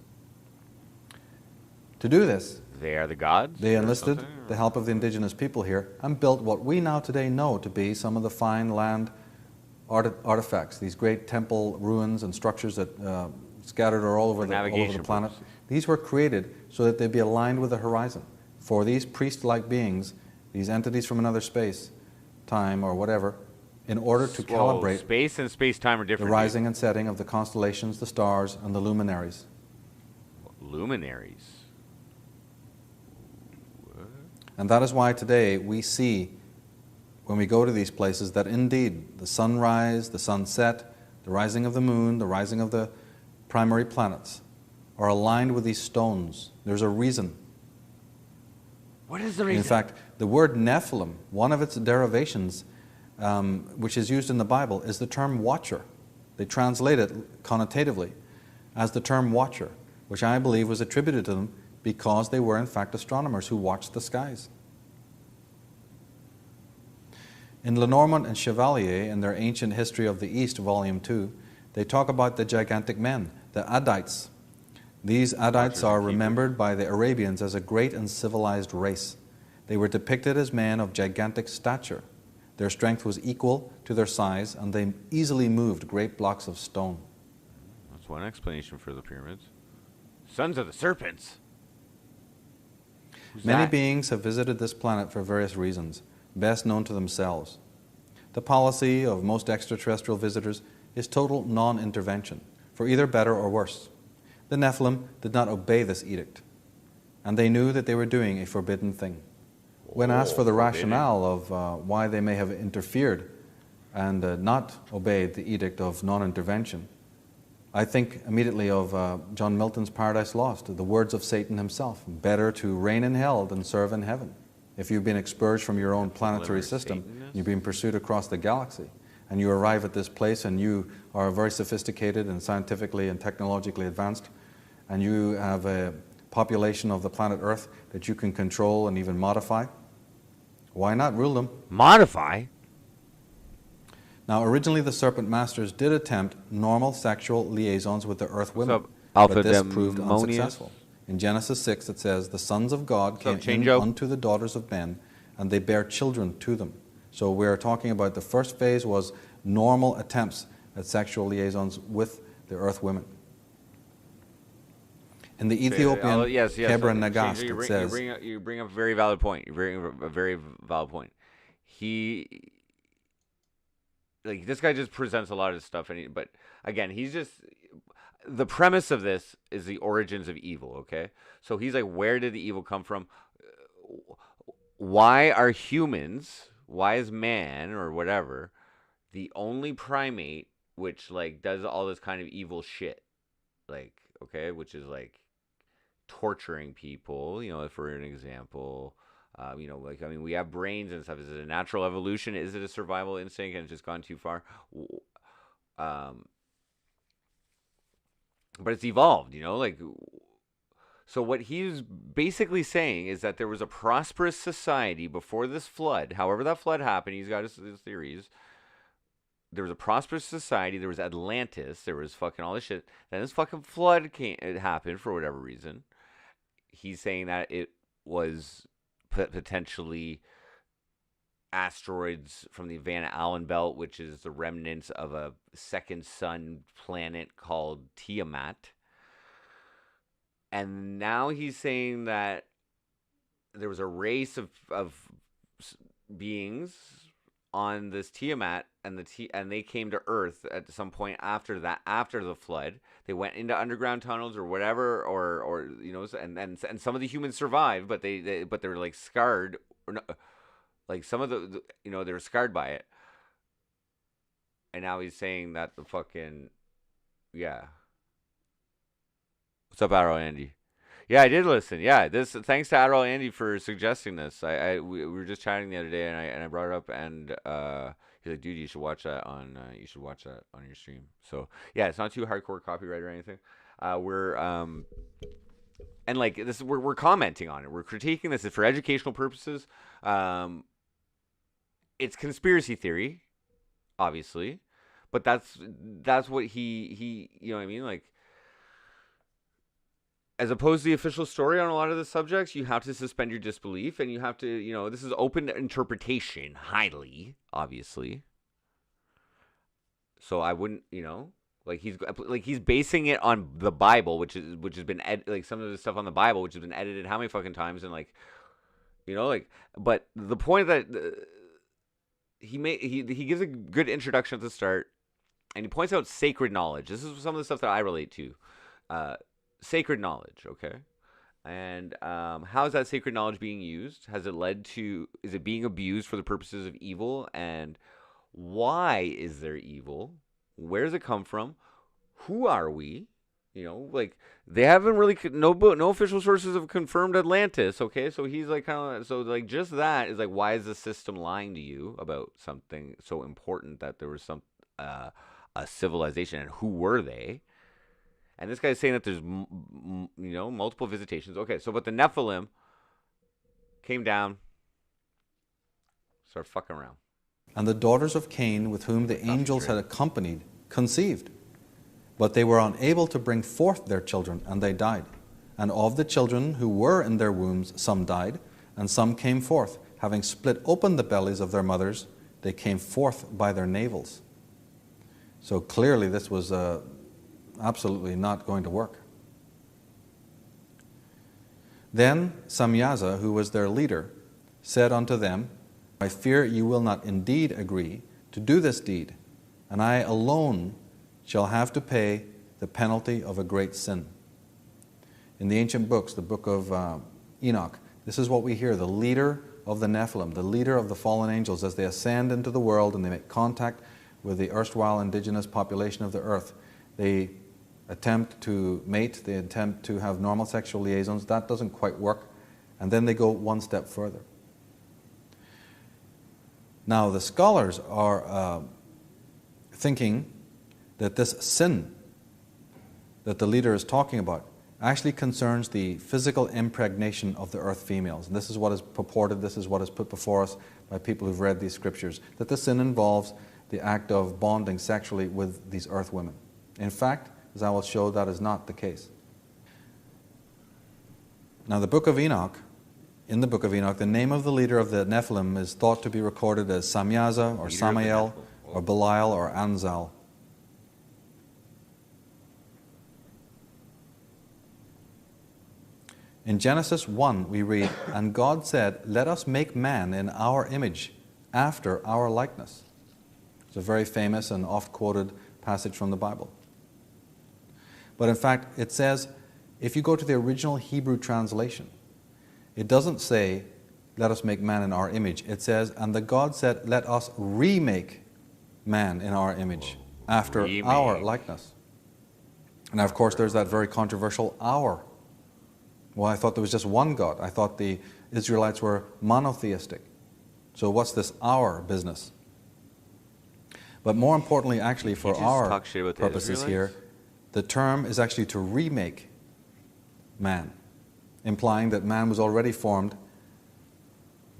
To do this, they are the gods. They enlisted the help of the indigenous people here and built what we now today know to be some of the fine land artifacts, these great temple ruins and structures that scattered all over the planet. These were created so that they'd be aligned with the horizon. For these priest-like beings, these entities from another space, time or whatever, in order to calibrate space and space-time are different. The rising and setting of the constellations, the stars, and the luminaries. Luminaries. And that is why today we see, when we go to these places, that indeed the sunrise, the sunset, the rising of the moon, the rising of the primary planets are aligned with these stones. There's a reason. What is the reason? In fact, the word Nephilim, one of its derivations, which is used in the Bible, is the term watcher. They translate it connotatively as the term watcher, which I believe was attributed to them because they were in fact astronomers who watched the skies. In Lenormand and Chevalier, in their Ancient History of the East, Volume 2, they talk about the gigantic men, the Adites. These Adites are remembered by the Arabians as a great and civilized race. They were depicted as men of gigantic stature. Their strength was equal to their size, and they easily moved great blocks of stone. That's one explanation for the pyramids. Sons of the serpents. Who's Many that? beings have visited this planet for various reasons, best known to themselves. The policy of most extraterrestrial visitors is total non-intervention, for either better or worse. The Nephilim did not obey this edict, and they knew that they were doing a forbidden thing. When asked for the rationale of why they may have interfered and not obeyed the edict of non-intervention, I think immediately of John Milton's Paradise Lost, the words of Satan himself, better to reign in hell than serve in heaven. If you've been expurged from your own planetary system, you've been pursued across the galaxy, and you arrive at this place and you are very sophisticated and scientifically and technologically advanced, and you have a population of the planet Earth that you can control and even modify, why not rule them? Modify? Now, originally the Serpent Masters did attempt normal sexual liaisons with the Earth women, up, Alpha but this proved Demonius? unsuccessful. In Genesis 6 it says, "The sons of God came in Chango? unto the daughters of men, and they bare children to them." So we're talking about the first phase was normal attempts at sexual liaisons with the Earth women. In the Ethiopian yes. Kebra Chango, Nagast, it says, you bring up a very valid point. You bring up a very valid point. This guy just presents a lot of stuff, but again, he's just, the premise of this is the origins of evil, okay? So he's like, where did the evil come from? Why are humans, why is man or whatever the only primate which like does all this kind of evil shit? Like, okay, which is like torturing people, for an example. We have brains and stuff. Is it a natural evolution? Is it a survival instinct and it's just gone too far? But it's evolved, So what he's basically saying is that there was a prosperous society before this flood. However that flood happened, he's got his theories. There was a prosperous society. There was Atlantis. There was fucking all this shit. Then this fucking flood happened for whatever reason. He's saying that it was potentially asteroids from the Van Allen belt, which is the remnants of a second sun planet called Tiamat. And now he's saying that there was a race of beings on this Tiamat, and they came to Earth at some point after the flood. They went into underground tunnels or whatever, or and some of the humans survived, but they were like scarred, or no, like some of the they were scarred by it. And now he's saying that the fucking What's up, Admiral Andy? Yeah, I did listen. Yeah, thanks to Admiral Andy for suggesting this. We were just chatting the other day, and I brought it up, and he's like, "Dude, you should watch that on your stream." So yeah, it's not too hardcore copyright or anything. We're commenting on it. We're critiquing this for educational purposes. It's conspiracy theory, obviously, but that's what he you know what I mean, like. As opposed to the official story on a lot of the subjects, you have to suspend your disbelief, and you have to, this is open to interpretation, highly, obviously. So I wouldn't, he's basing it on the Bible, which has been some of the stuff on the Bible, which has been edited how many fucking times, and but the point that he gives a good introduction at the start, and he points out sacred knowledge. This is some of the stuff that I relate to. Sacred knowledge, okay? And how is that sacred knowledge being used? Has it led to, is it being abused for the purposes of evil? And why is there evil? Where does it come from? Who are we? You know, like they haven't really no official sources have confirmed Atlantis. Okay, so he's like kind of so like just that is like why is the system lying to you about something so important that there was some a civilization and who were they? And this guy's saying that there's multiple visitations. Okay, so but the Nephilim came down, started fucking around. And the daughters of Cain, with whom the angels had accompanied, conceived. But they were unable to bring forth their children, and they died. And of the children who were in their wombs, some died, and some came forth. Having split open the bellies of their mothers, they came forth by their navels. So clearly this was absolutely not going to work. Then Samyaza, who was their leader, said unto them, I fear you will not indeed agree to do this deed, and I alone shall have to pay the penalty of a great sin. In the ancient books, the book of Enoch, this is what we hear, the leader of the Nephilim, the leader of the fallen angels, as they ascend into the world and they make contact with the erstwhile indigenous population of the earth. They attempt to mate, they attempt to have normal sexual liaisons. That doesn't quite work. And then they go one step further. Now, the scholars are thinking that this sin that the leader is talking about actually concerns the physical impregnation of the earth females. And this is what is purported, this is what is put before us by people who've read these scriptures, that the sin involves the act of bonding sexually with these earth women. In fact, as I will show, that is not the case. Now, the book of Enoch, in the book of Enoch, the name of the leader of the Nephilim is thought to be recorded as Samyaza or Samael or Belial or Anzal. In Genesis 1, we read, And God said, Let us make man in our image, after our likeness. It's a very famous and oft-quoted passage from the Bible. But in fact, it says, if you go to the original Hebrew translation, it doesn't say, let us make man in our image. It says, and the God said, let us remake man in our image, after our likeness. And of course, there's that very controversial our. Well, I thought there was just one God. I thought the Israelites were monotheistic. So what's this our business? But more importantly, actually, for our purposes here, the term is actually to remake man, implying that man was already formed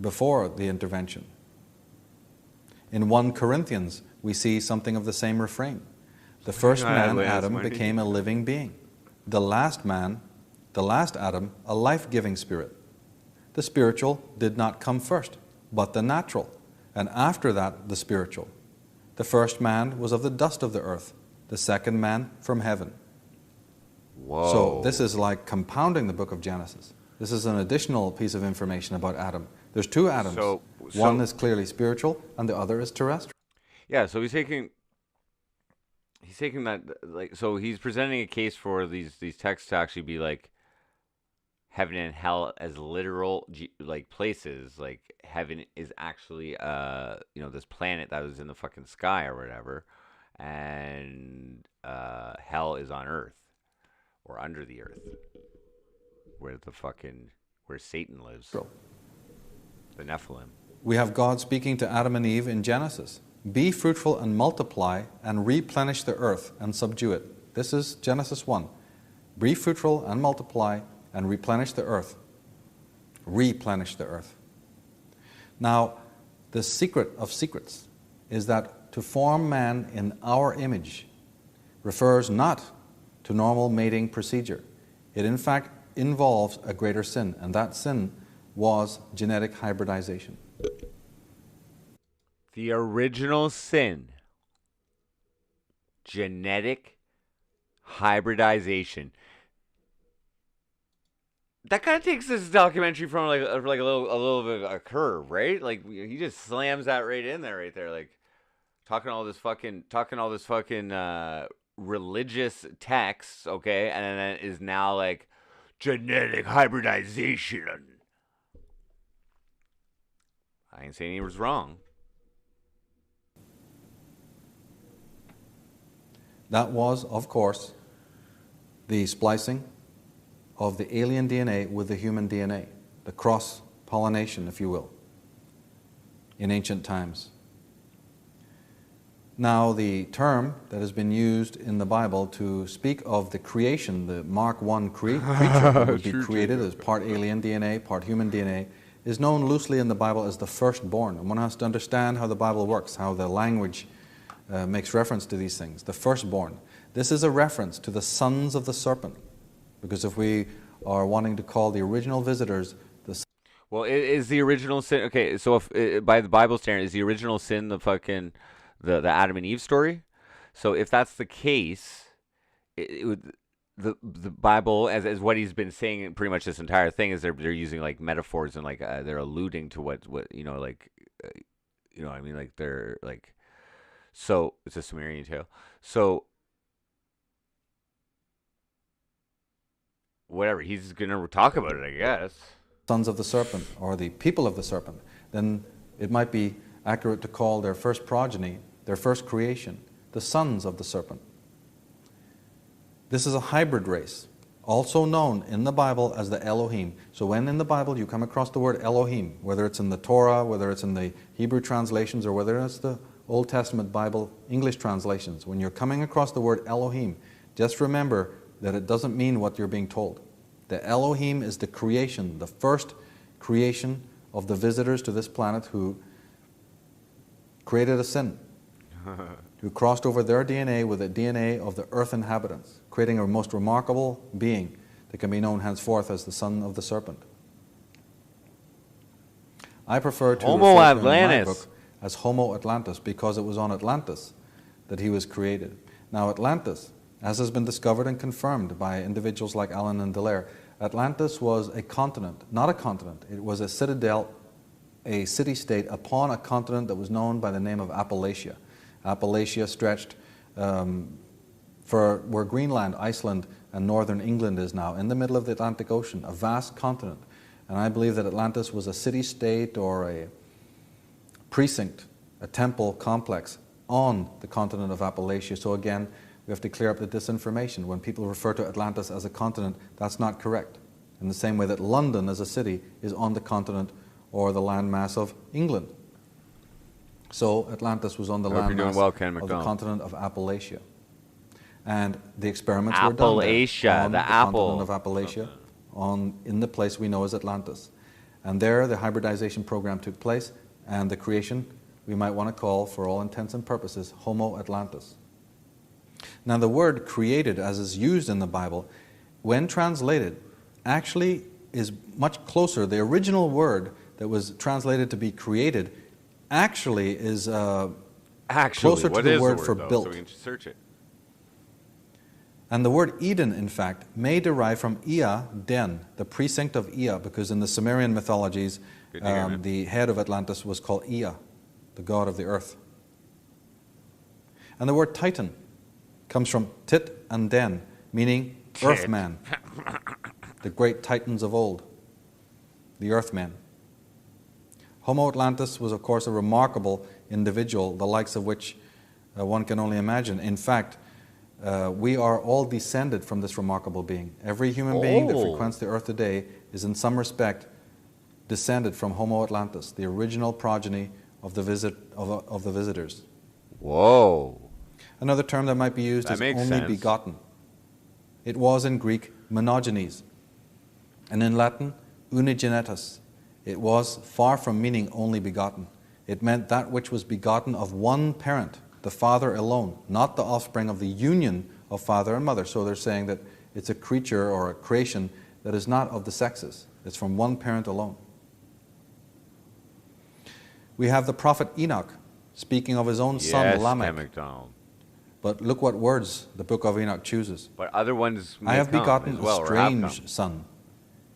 before the intervention. In 1 Corinthians, we see something of the same refrain. The first man, Adam, became a living being. The last man, the last Adam, a life-giving spirit. The spiritual did not come first, but the natural, and after that the spiritual. The first man was of the dust of the earth, the second man from heaven. Whoa. So this is like compounding the book of Genesis. This is an additional piece of information about Adam. There's two Adams. One is clearly spiritual, and the other is terrestrial. Yeah, so he's taking that, like, so he's presenting a case for these texts to actually be like heaven and hell as literal like places. Like heaven is actually this planet that was in the fucking sky or whatever, and hell is on earth or under the earth where Satan lives. So, the Nephilim. we have God speaking to Adam and Eve in Genesis. Be fruitful and multiply and replenish the earth and subdue it. This is Genesis 1. Be fruitful and multiply and replenish the earth. Replenish the earth. Now, the secret of secrets is that to form man in our image refers not to normal mating procedure. It in fact involves a greater sin, and that sin was genetic hybridization. The original sin, genetic hybridization. That kind of takes this documentary from like a little bit of a curve, right? Like he just slams that right in there, right there, like talking all this fucking religious texts, okay, and then is now like genetic hybridization. I ain't saying he was wrong. That was, of course, the splicing of the alien DNA with the human DNA, the cross-pollination, if you will, in ancient times. Now, the term that has been used in the Bible to speak of the creation, the Mark 1 creature that would be created as part alien DNA, part human DNA, is known loosely in the Bible as the firstborn. And one has to understand how the Bible works, how the language makes reference to these things. The firstborn. This is a reference to the sons of the serpent. Because if we are wanting to call the original visitors the... Well, is the original sin... Okay, so if by the Bible standard, is the original sin the fucking... the Adam and Eve story? So if that's the case, it would... The Bible, as what he's been saying pretty much this entire thing, is they're using like metaphors and like they're alluding to what you know, like you know what I mean, like they're like, so it's a Sumerian tale. So whatever, he's gonna talk about it, I guess. Sons of the serpent, or the people of the serpent, then it might be accurate to call their first progeny, their first creation, the sons of the serpent. This is a hybrid race, also known in the Bible as the Elohim. So when in the Bible you come across the word Elohim, whether it's in the Torah, whether it's in the Hebrew translations, or whether it's the Old Testament Bible English translations, when you're coming across the word Elohim, just remember that it doesn't mean what you're being told. The Elohim is the creation, the first creation of the visitors to this planet who created a sin, who crossed over their DNA with the DNA of the earth inhabitants, creating a most remarkable being that can be known henceforth as the son of the serpent. I prefer to Homo refer to him in my Atlantis book as Homo Atlantis because it was on Atlantis that he was created. Now Atlantis, as has been discovered and confirmed by individuals like Allen and Dallaire, Atlantis was a continent, not a continent. It was a citadel, a city-state upon a continent that was known by the name of Appalachia. Appalachia stretched for where Greenland, Iceland, and northern England is now, in the middle of the Atlantic Ocean, a vast continent. And I believe that Atlantis was a city-state or a precinct, a temple complex on the continent of Appalachia. So again, we have to clear up the disinformation. When people refer to Atlantis as a continent, that's not correct. In the same way that London as a city is on the continent or the landmass of England. So Atlantis was on the landmass of the continent of Appalachia. And the experiments were done there on the continent of Appalachia, in the place we know as Atlantis. And there the hybridization program took place, and the creation we might want to call, for all intents and purposes, Homo Atlantis. Now the word created, as is used in the Bible, when translated, actually is much closer. The original word that was translated to be created actually is closer to the word for built. So we can search it. And the word Eden, in fact, may derive from Ea, Den, the precinct of Ea, because in the Sumerian mythologies, the head of Atlantis was called Ea, the god of the earth. And the word Titan comes from Tit and Den, meaning earthman, the great titans of old, the earthmen. Homo Atlantis was, of course, a remarkable individual, the likes of which one can only imagine. In fact, we are all descended from this remarkable being. Every human being that frequents the earth today is in some respect descended from Homo Atlantis, the original progeny of the visitors. Whoa. Another term that might be used is only begotten. It was in Greek monogenes, and in Latin unigenetus. It was far from meaning only begotten. It meant that which was begotten of one parent, the father alone, not the offspring of the union of father and mother. So they're saying that it's a creature or a creation that is not of the sexes. It's from one parent alone. We have the prophet Enoch speaking of his own son Lamech. But look what words the book of Enoch chooses. But other ones may I have come begotten as well, a strange son.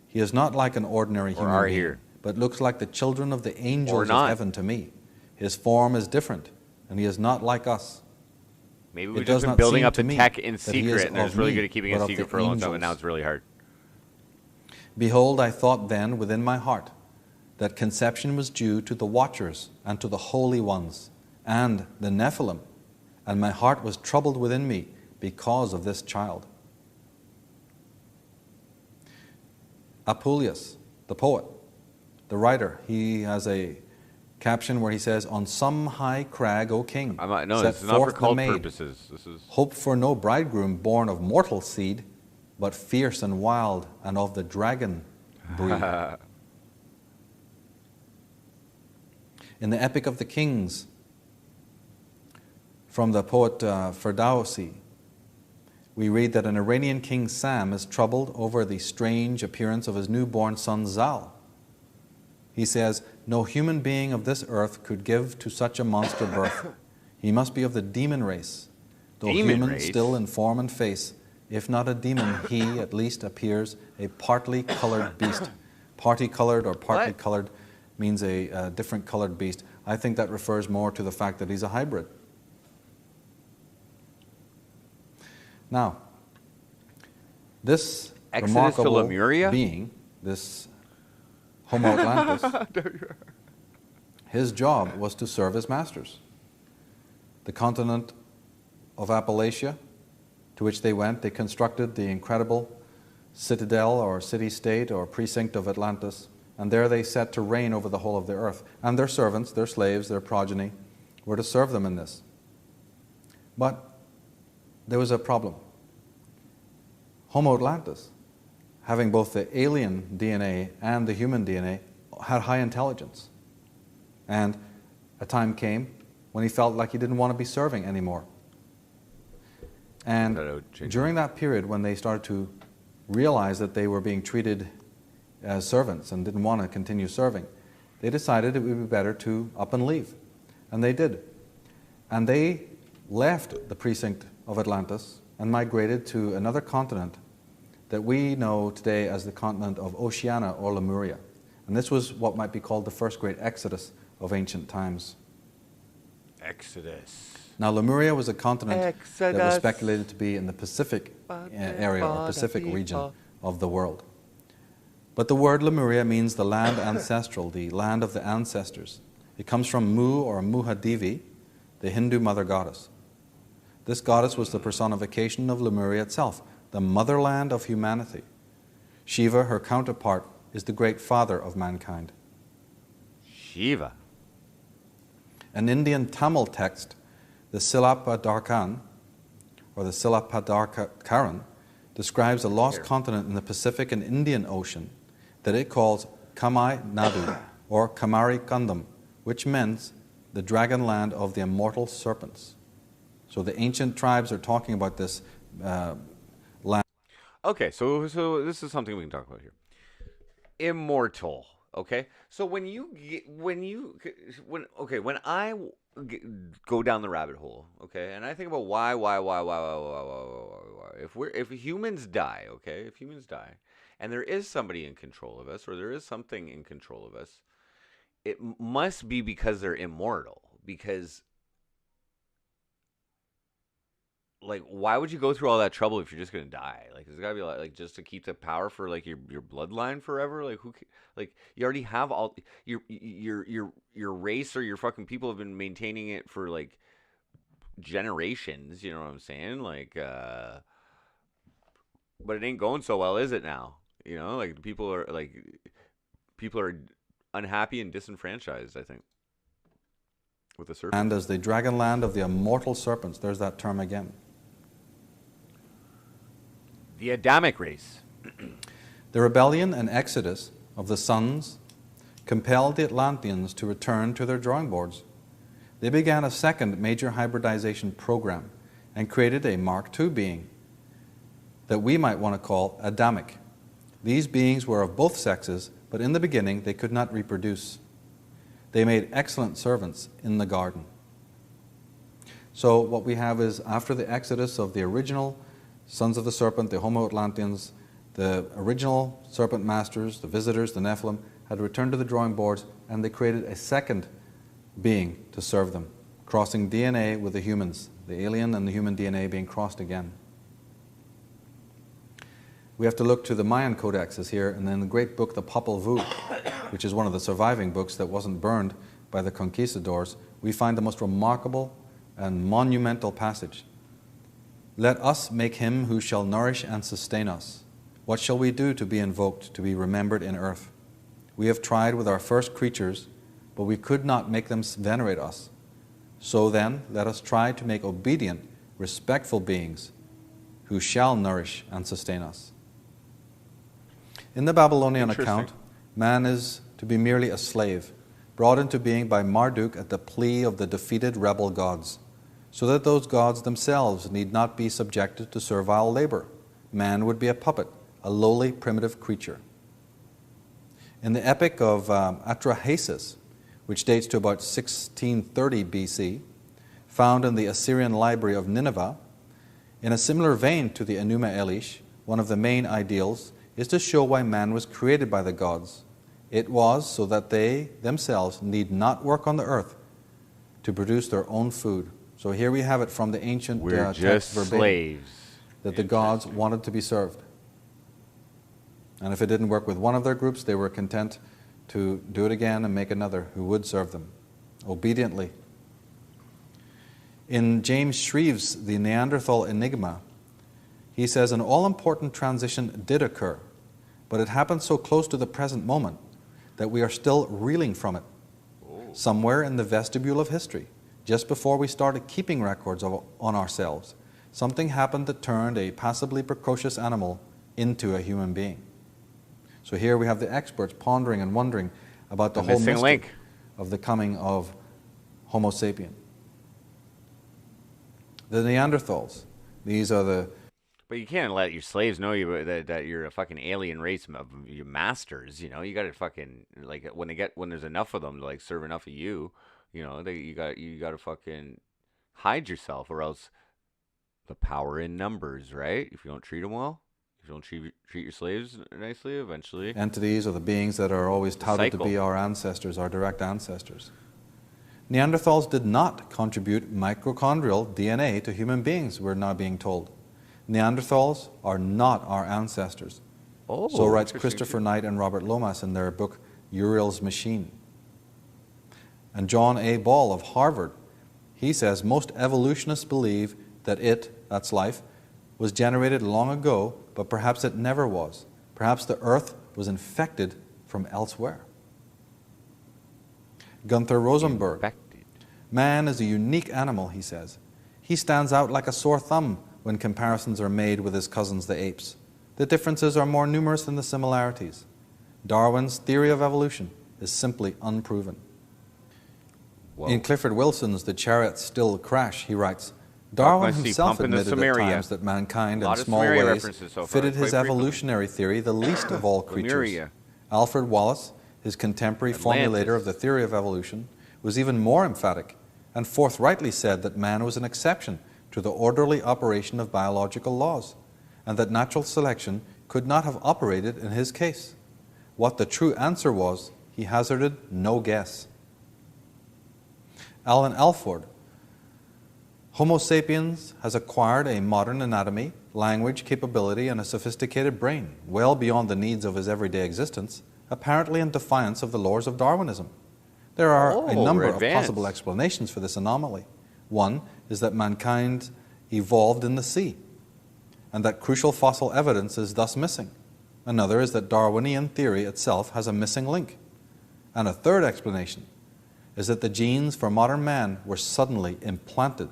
He is not like an ordinary human being, but looks like the children of the angels of heaven to me. His form is different, and he is not like us. Maybe we've just been building up the tech in secret, and they're just really good at keeping it secret for a long time, and now it's really hard. Behold, I thought then within my heart that conception was due to the watchers and to the holy ones and the Nephilim, and my heart was troubled within me because of this child. Apuleius, the poet, the writer, he has a caption where he says, "On some high crag, O king, No, set this is not for forth the cult maid. purposes. This is Hope for no bridegroom born of mortal seed, but fierce and wild and of the dragon breed." In the Epic of the Kings, from the poet Ferdowsi, we read that an Iranian king Sam is troubled over the strange appearance of his newborn son Zal. He says, "No human being of this earth could give to such a monster birth. He must be of the demon race. Though Demon human race? still in form and face, if not a demon, he at least appears a partly colored beast." Party-colored or partly What? colored means a different colored beast. I think that refers more to the fact that he's a hybrid. Now, this Exodus to remarkable Lemuria? being, this Homo Atlantis, his job was to serve his masters. The continent of Appalachia, to which they went, they constructed the incredible citadel or city-state or precinct of Atlantis, and there they set to reign over the whole of the earth. And their servants, their slaves, their progeny, were to serve them in this. But there was a problem. Homo Atlantis, having both the alien DNA and the human DNA, had high intelligence. And a time came when he felt like he didn't want to be serving anymore. And That would change during that period when they started to realize that they were being treated as servants and didn't want to continue serving, they decided it would be better to up and leave. And they did. And they left the precinct of Atlantis and migrated to another continent that we know today as the continent of Oceania or Lemuria. And this was what might be called the first great exodus of ancient times. Exodus. Now, Lemuria was a continent that was Exodus. speculated to be in the Pacific area or Pacific region of the world. But the word Lemuria means the land ancestral, the land of the ancestors. It comes from Mu or Muhadevi, the Hindu mother goddess. This goddess was the personification of Lemuria itself, the motherland of humanity. Shiva, her counterpart, is the great father of mankind. Shiva. An Indian Tamil text, the Silapadarkan, or the Silapadarkaran, describes a lost continent in the Pacific and Indian Ocean that it calls Kamai Nadu, or Kamari Kandam, which means the dragon land of the immortal serpents. So the ancient tribes are talking about this land. Okay, so this is something we can talk about here. Immortal. Okay, so when I go down the rabbit hole, okay, and I think about why. If humans die, okay, if humans die, and there is somebody in control of us, or there is something in control of us, it must be because they're immortal. Because, like, why would you go through all that trouble if you're just gonna die? Like, there's gotta be like just to keep the power for like your bloodline forever. Like, like you already have all your race or your fucking people have been maintaining it for like generations. You know what I'm saying? Like, but it ain't going so well, is it now? You know, like people are unhappy and disenfranchised, I think, with the serpents. And as the dragon land of the immortal serpents, there's that term again. The Adamic race. The rebellion and exodus of the sons compelled the Atlanteans to return to their drawing boards. They began a second major hybridization program and created a Mark II being that we might want to call Adamic. These beings were of both sexes, but in the beginning they could not reproduce. They made excellent servants in the garden. So what we have is, after the exodus of the original sons of the serpent, the Homo Atlanteans, the original serpent masters, the visitors, the Nephilim, had returned to the drawing boards, and they created a second being to serve them, crossing DNA with the humans, the alien and the human DNA being crossed again. We have to look to the Mayan codexes here, and then the great book, the Popol Vuh, which is one of the surviving books that wasn't burned by the conquistadors. We find the most remarkable and monumental passage. Let us make him who shall nourish and sustain us. What shall we do to be invoked, to be remembered in earth? We have tried with our first creatures, but we could not make them venerate us. So then, let us try to make obedient, respectful beings who shall nourish and sustain us. In the Babylonian account, man is to be merely a slave, brought into being by Marduk at the plea of the defeated rebel gods, so that those gods themselves need not be subjected to servile labor. Man would be a puppet, a lowly, primitive creature. In the epic of Atrahasis, which dates to about 1630 BC, found in the Assyrian library of Nineveh, in a similar vein to the Enuma Elish, one of the main ideals is to show why man was created by the gods. It was so that they themselves need not work on the earth to produce their own food. So here we have it from the ancient We're text just verbatim, slaves. that the gods wanted to be served. And if it didn't work with one of their groups, they were content to do it again and make another who would serve them obediently. In James Shreve's The Neanderthal Enigma, he says an all-important transition did occur, but it happened so close to the present moment that we are still reeling from it. Somewhere in the vestibule of history, just before we started keeping records on ourselves, something happened that turned a passably precocious animal into a human being. So here we have the experts pondering and wondering about the whole mystery link of the coming of Homo sapien. The Neanderthals, these are the... But you can't let your slaves know that you're a fucking alien race of your masters. You know, you got to fucking, like, when there's enough of them to like serve enough of you, you know, you got to fucking hide yourself, or else the power in numbers, right? If you don't treat them well, if you don't treat your slaves nicely, eventually entities or the beings that are always touted to be our ancestors, our direct ancestors. Neanderthals did not contribute mitochondrial DNA to human beings, we're now being told. Neanderthals are not our ancestors. So writes Christopher Knight and Robert Lomas in their book Uriel's Machine. And John A. Ball of Harvard, he says most evolutionists believe that that's life, was generated long ago, but perhaps it never was. Perhaps the earth was infected from elsewhere. Gunther Rosenberg, man is a unique animal, he says. He stands out like a sore thumb when comparisons are made with his cousins the apes. The differences are more numerous than the similarities. Darwin's theory of evolution is simply unproven. Whoa. In Clifford Wilson's The Chariots Still Crash, he writes, Darwin himself admitted at times that mankind in small ways fitted his evolutionary theory the least of all creatures. Alfred Wallace, his contemporary formulator of the theory of evolution, was even more emphatic and forthrightly said that man was an exception to the orderly operation of biological laws, and that natural selection could not have operated in his case. What the true answer was, he hazarded no guess. Alan Alford, Homo sapiens has acquired a modern anatomy, language, capability, and a sophisticated brain, well beyond the needs of his everyday existence, apparently in defiance of the laws of Darwinism. There are a number of possible explanations for this anomaly. One is that mankind evolved in the sea, and that crucial fossil evidence is thus missing. Another is that Darwinian theory itself has a missing link. And a third explanation is that the genes for modern man were suddenly implanted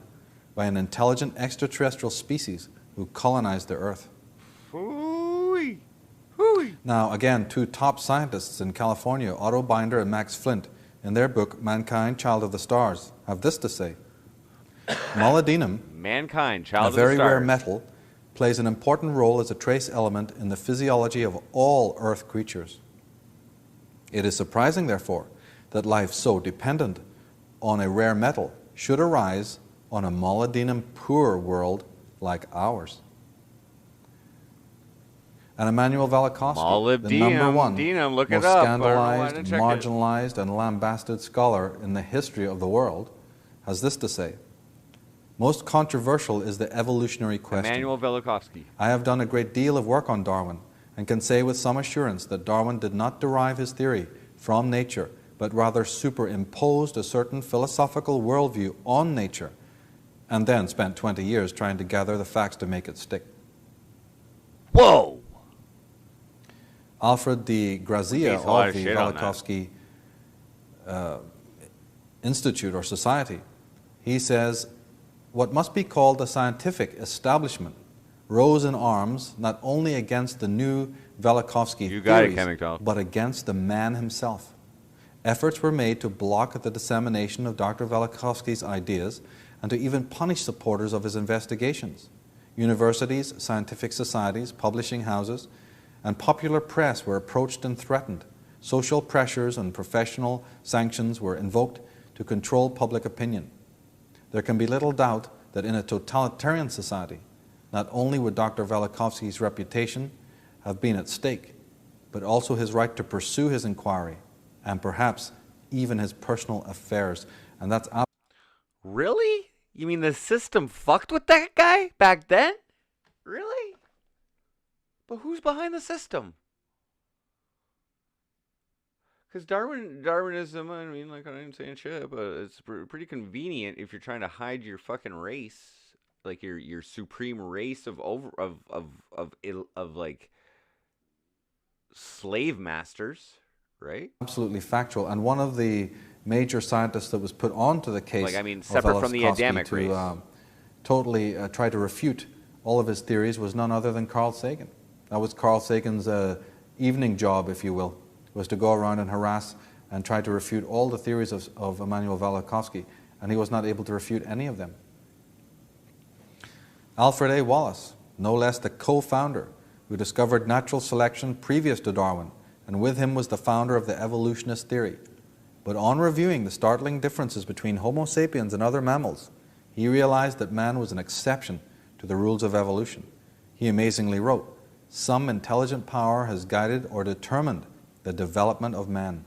by an intelligent extraterrestrial species who colonized the Earth. Hooey. Hooey. Now, again, two top scientists in California, Otto Binder and Max Flint, in their book, Mankind, Child of the Stars, have this to say. Molybdenum, Mankind, Child a of the Stars, very rare metal, plays an important role as a trace element in the physiology of all Earth creatures. It is surprising, therefore, that life so dependent on a rare metal should arise on a molybdenum-poor world like ours. And Immanuel Velikovsky, the number one most scandalized, marginalized, and lambasted scholar in the history of the world, has this to say. Most controversial is the evolutionary question. Emmanuel Velikovsky. I have done a great deal of work on Darwin and can say with some assurance that Darwin did not derive his theory from nature, but rather superimposed a certain philosophical worldview on nature and then spent 20 years trying to gather the facts to make it stick. Whoa! Alfred de Grazia Takes a lot of of the shit on that. Velikovsky Institute or Society, he says, what must be called the scientific establishment rose in arms not only against the new Velikovsky You got it, theories, Chemic Doll. but against the man himself. Efforts were made to block the dissemination of Dr. Velikovsky's ideas and to even punish supporters of his investigations. Universities, scientific societies, publishing houses, and popular press were approached and threatened. Social pressures and professional sanctions were invoked to control public opinion. There can be little doubt that in a totalitarian society, not only would Dr. Velikovsky's reputation have been at stake, but also his right to pursue his inquiry and perhaps even his personal affairs. And that's Really? You mean the system fucked with that guy back then? Really? But who's behind the system? Because Darwinism, I mean, like, I ain't saying shit, but it's pretty convenient if you're trying to hide your fucking race, like your supreme race of like slave masters, right? absolutely factual. And one of the major scientists that was put onto the case, Like, I mean, of separate from the Velikovsky Adamic race. to totally try to refute all of his theories was none other than Carl Sagan. That was Carl Sagan's evening job, if you will, was to go around and harass and try to refute all the theories of Immanuel Velikovsky, and he was not able to refute any of them. Alfred A. Wallace, no less the co-founder, who discovered natural selection previous to Darwin, and with him was the founder of the evolutionist theory. But on reviewing the startling differences between Homo sapiens and other mammals, he realized that man was an exception to the rules of evolution. He amazingly wrote, "Some intelligent power has guided or determined the development of man."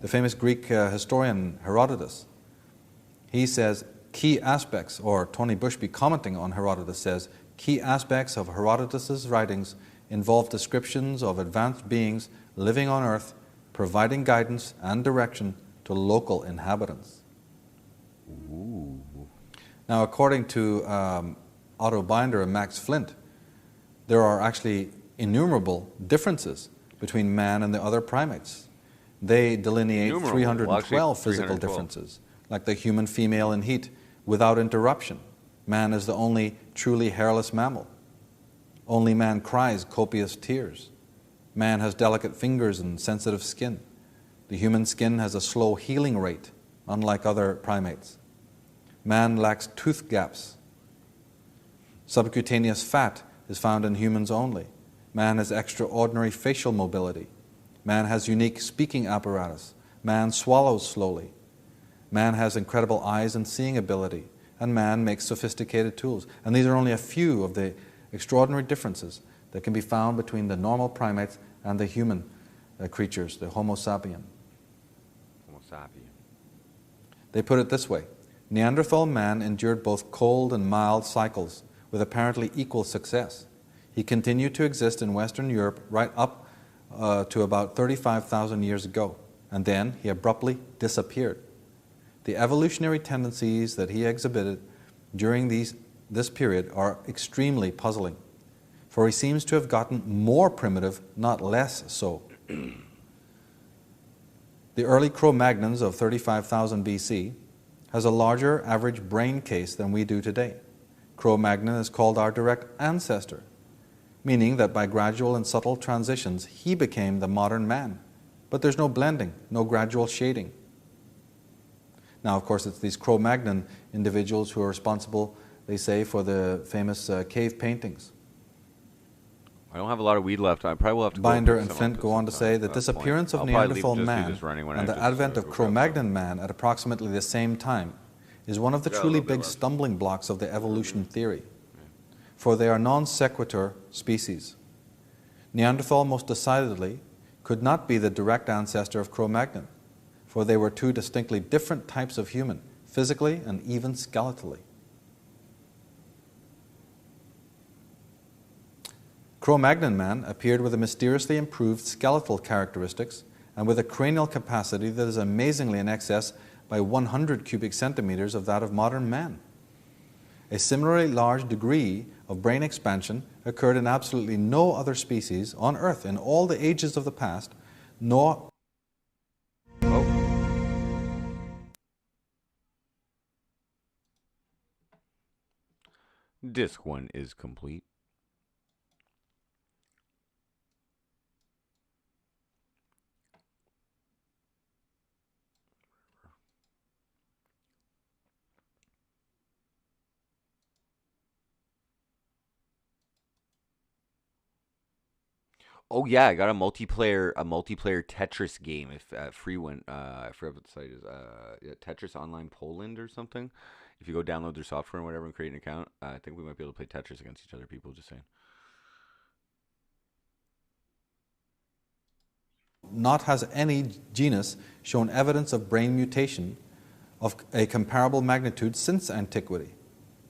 The famous Greek historian Herodotus, he says, key aspects, or Tony Bushby commenting on Herodotus says, key aspects of Herodotus's writings involve descriptions of advanced beings living on earth, providing guidance and direction to local inhabitants. Now, according to Otto Binder and Max Flint, there are actually innumerable differences between man and the other primates. They delineate Innumerable. 312 Well, actually, physical 312. differences, like the human female in heat without interruption. Man is the only truly hairless mammal. Only man cries copious tears. Man has delicate fingers and sensitive skin. The human skin has a slow healing rate, unlike other primates. Man lacks tooth gaps. Subcutaneous fat is found in humans only. Man has extraordinary facial mobility. Man has unique speaking apparatus. Man swallows slowly. Man has incredible eyes and seeing ability. And man makes sophisticated tools. And these are only a few of the extraordinary differences that can be found between the normal primates and the human creatures, the Homo sapien. Homo sapien. They put it this way: Neanderthal man endured both cold and mild cycles with apparently equal success. He continued to exist in Western Europe right up to about 35,000 years ago, and then he abruptly disappeared. The evolutionary tendencies that he exhibited during this period are extremely puzzling, for he seems to have gotten more primitive, not less so. The early Cro-Magnons of 35,000 BC has a larger average brain case than we do today. Cro-Magnon is called our direct ancestor, meaning that by gradual and subtle transitions, he became the modern man. But there's no blending, no gradual shading. Now, of course, it's these Cro-Magnon individuals who are responsible, they say, for the famous cave paintings. I don't have a lot of weed left. I probably will have to Binder go and pick some Flint up go on to say that this appearance of Neanderthal man and the advent of Cro-Magnon man at approximately the same time is one of the Yeah, a truly little bit big left. stumbling blocks of the evolution theory, for they are non sequitur species. Neanderthal most decidedly could not be the direct ancestor of Cro-Magnon, for they were two distinctly different types of human, physically and even skeletally. Cro-Magnon man appeared with a mysteriously improved skeletal characteristics and with a cranial capacity that is amazingly in excess by 100 cubic centimeters of that of modern man. A similarly large degree of brain expansion occurred in absolutely no other species on Earth in all the ages of the past, nor... Disc 1 is complete. Oh yeah, I got a multiplayer Tetris game. If free one, I forgot what the site is. Yeah, Tetris Online Poland or something. If you go download their software and whatever and create an account, I think we might be able to play Tetris against each other. People just saying. Not has any genus shown evidence of brain mutation of a comparable magnitude since antiquity.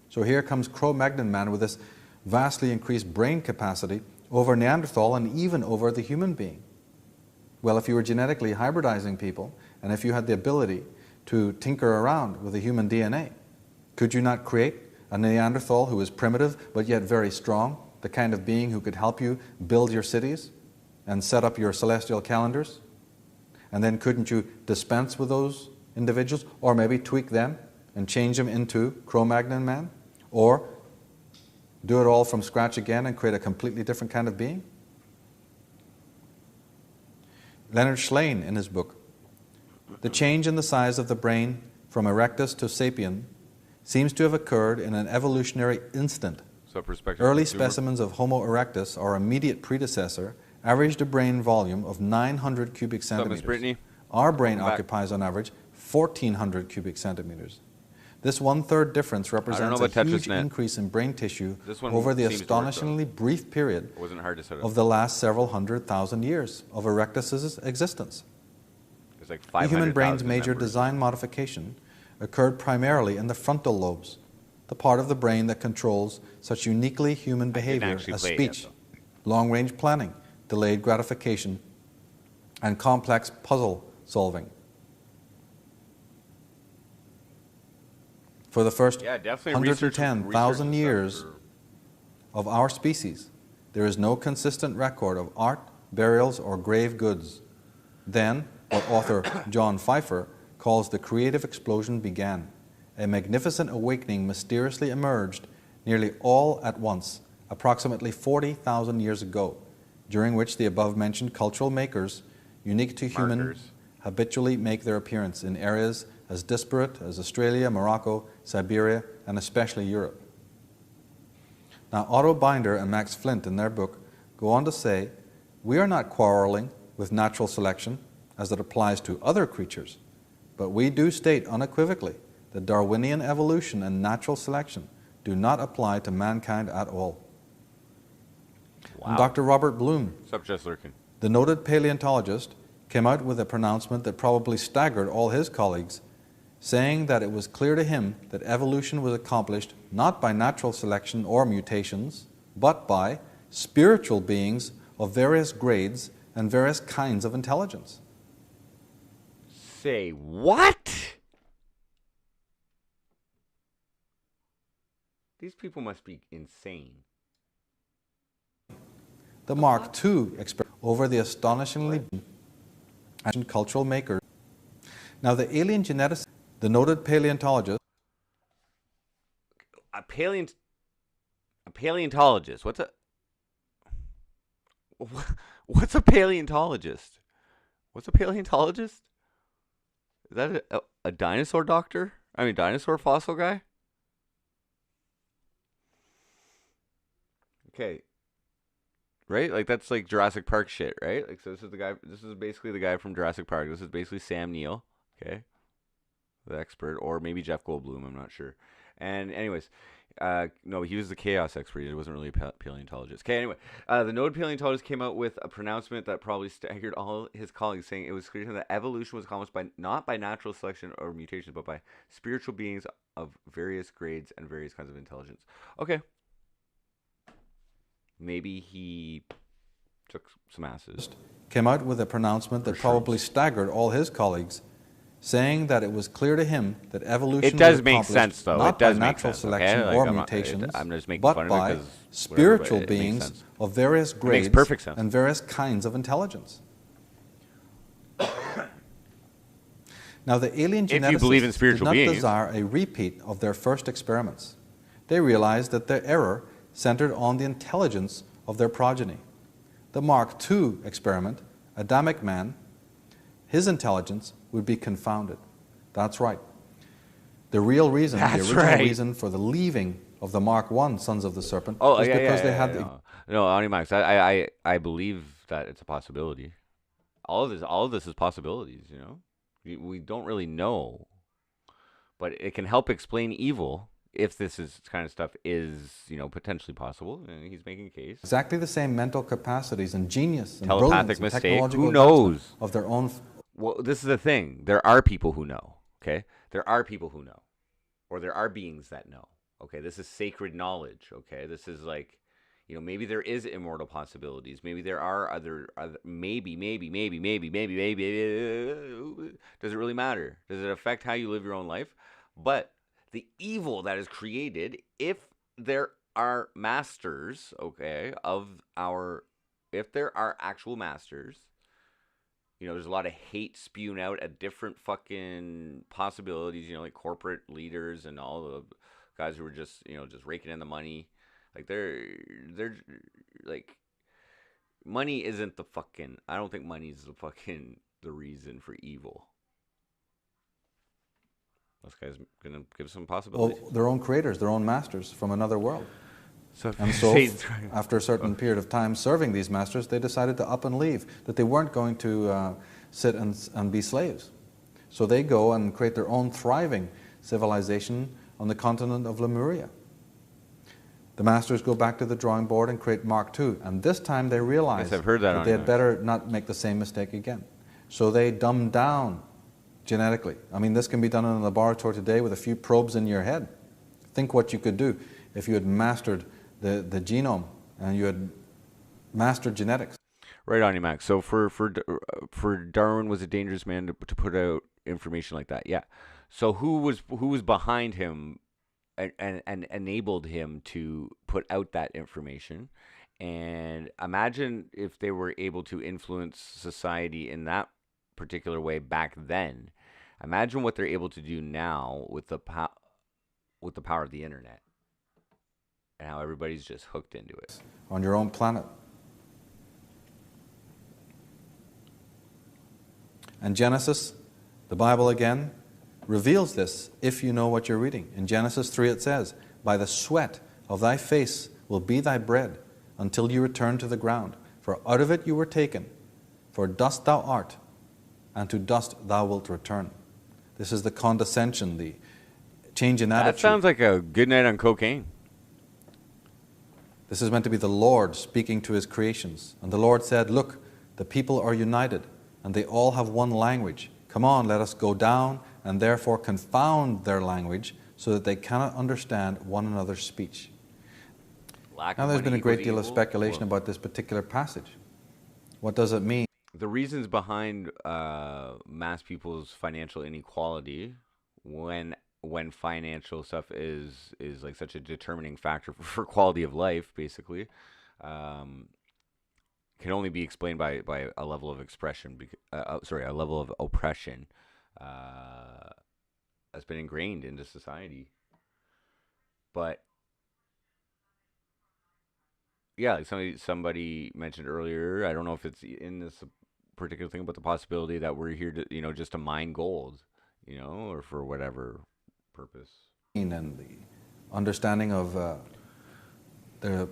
So here comes Cro-Magnon man with this vastly increased brain capacity over Neanderthal and even over the human being. Well, if you were genetically hybridizing people, and if you had the ability to tinker around with the human DNA, could you not create a Neanderthal who is primitive but yet very strong, the kind of being who could help you build your cities and set up your celestial calendars? And then couldn't you dispense with those individuals, or maybe tweak them and change them into Cro-Magnon man? Or do it all from scratch again and create a completely different kind of being? Leonard Schlein, in his book, The change in the size of the brain from erectus to sapien seems to have occurred in an evolutionary instant. So perspective. Early specimens of Homo erectus, our immediate predecessor, averaged a brain volume of 900 cubic centimeters. Brittany? Our brain Welcome back. occupies on average 1,400 cubic centimeters. This one-third difference represents a huge increase in brain tissue over the astonishingly brief period of the last several 100,000 years of Erectus's existence. Like the human brain's major design modification occurred primarily in the frontal lobes, the part of the brain that controls such uniquely human behavior as speech, long-range planning, delayed gratification, and complex puzzle solving. For the first 110,000 years of our species, there is no consistent record of art, burials, or grave goods. Then, what author John Pfeiffer calls the creative explosion began. A magnificent awakening mysteriously emerged nearly all at once, approximately 40,000 years ago, during which the above-mentioned cultural makers, unique to human, habitually make their appearance in areas as disparate as Australia, Morocco, Siberia, and especially Europe. Now, Otto Binder and Max Flint in their book go on to say, we are not quarreling with natural selection as it applies to other creatures, but we do state unequivocally that Darwinian evolution and natural selection do not apply to mankind at all. Wow. And Dr. Robert Bloom, the noted paleontologist, came out with a pronouncement that probably staggered all his colleagues, saying that it was clear to him that evolution was accomplished not by natural selection or mutations, but by spiritual beings of various grades and various kinds of intelligence. Say what? These people must be insane. The Mark II experiment over the astonishingly cultural makers. Now, the alien geneticist, the noted paleontologist. A paleontologist. What's a paleontologist? What's a paleontologist? Is that a dinosaur doctor? I mean, dinosaur fossil guy? Okay. Right? Like, that's like Jurassic Park shit, right? Like, so this is the guy, this is basically the guy from Jurassic Park. This is basically Sam Neill, okay? The expert, or maybe Jeff Goldblum, I'm not sure. And anyways, No, he was the chaos expert. It wasn't really a paleontologist. Okay, anyway, the noted paleontologist came out with a pronouncement that probably staggered all his colleagues, saying it was clear to him that evolution was accomplished by not by natural selection or mutation, but by spiritual beings of various grades and various kinds of intelligence. Okay. Maybe he took some acid. Came out with a pronouncement that probably staggered all his colleagues, saying that it was clear to him that evolution It does was make accomplished sense, though. not It does by make natural sense, selection okay? or Like, mutations, I'm just making but fun of it by 'cause spiritual whatever, but it makes beings sense. of various makes grades perfect sense. and various kinds of intelligence. Now, the alien If you believe in geneticists spiritual did not beings. desire a repeat of their first experiments. They realized that their error centered on the intelligence of their progeny. The Mark II experiment, Adamic man, his intelligence would be confounded. That's right. The real reason, the That's original right. reason for the leaving of the Mark I Sons of the Serpent Oh, was yeah, because they yeah, had yeah, no, Onimax, I believe that it's a possibility. All of this is possibilities, you know? We don't really know. But it can help explain evil if this kind of stuff is, potentially possible. And he's making a case. exactly the same mental capacities and genius and Telepathic brilliance and mistake. technological Who advancement knows? of their own. Well, this is the thing. There are people who know, okay? There are people who know. Or there are beings that know, okay? This is sacred knowledge, okay? This is like, maybe there is immortal possibilities. Maybe there are other maybe. Does it really matter? Does it affect how you live your own life? But the evil that is created, if there are masters, okay, if there are actual masters, there's a lot of hate spewing out at different fucking possibilities, like corporate leaders and all the guys who are just, just raking in the money. Like they're like, money isn't the fucking, I don't think money is the reason for evil. This guy's gonna give some possibilities. Their own creators, their own masters from another world. So, And so, after a certain period of time serving these masters, they decided to up and leave, that they weren't going to sit and be slaves. So they go and create their own thriving civilization on the continent of Lemuria. The masters go back to the drawing board and create Mark II, and this time they realize I've heard that that on they there. had better not make the same mistake again. So they dumb down genetically. I mean, this can be done in a laboratory today with a few probes in your head. Think what you could do if you had mastered the genome and you had mastered genetics. Right on you, Max. So for Darwin was a dangerous man to put out information like that. Yeah. So who was behind him and enabled him to put out that information? And imagine if they were able to influence society in that particular way back then. Imagine what they're able to do now with the power of the internet and how everybody's just hooked into it. On your own planet. And Genesis, the Bible again, reveals this if you know what you're reading. In Genesis 3 it says, "By the sweat of thy face will be thy bread until you return to the ground. For out of it you were taken, for dust thou art, and to dust thou wilt return." This is the condescension, the change in attitude. That sounds like a good night on cocaine. This is meant to be the Lord speaking to his creations. And the Lord said, "Look, the people are united, and they all have one language. Come on, let us go down, and therefore confound their language, so that they cannot understand one another's speech." Now there's been a great deal of speculation about this particular passage. What does it mean? The reasons behind mass people's financial inequality, when financial stuff is like such a determining factor for quality of life, basically, can only be explained by a level of expression. A level of oppression that's been ingrained into society. But yeah, like somebody mentioned earlier, I don't know if it's in this particular thing, but the possibility that we're here to, just to mine gold, or for whatever purpose. And the understanding of the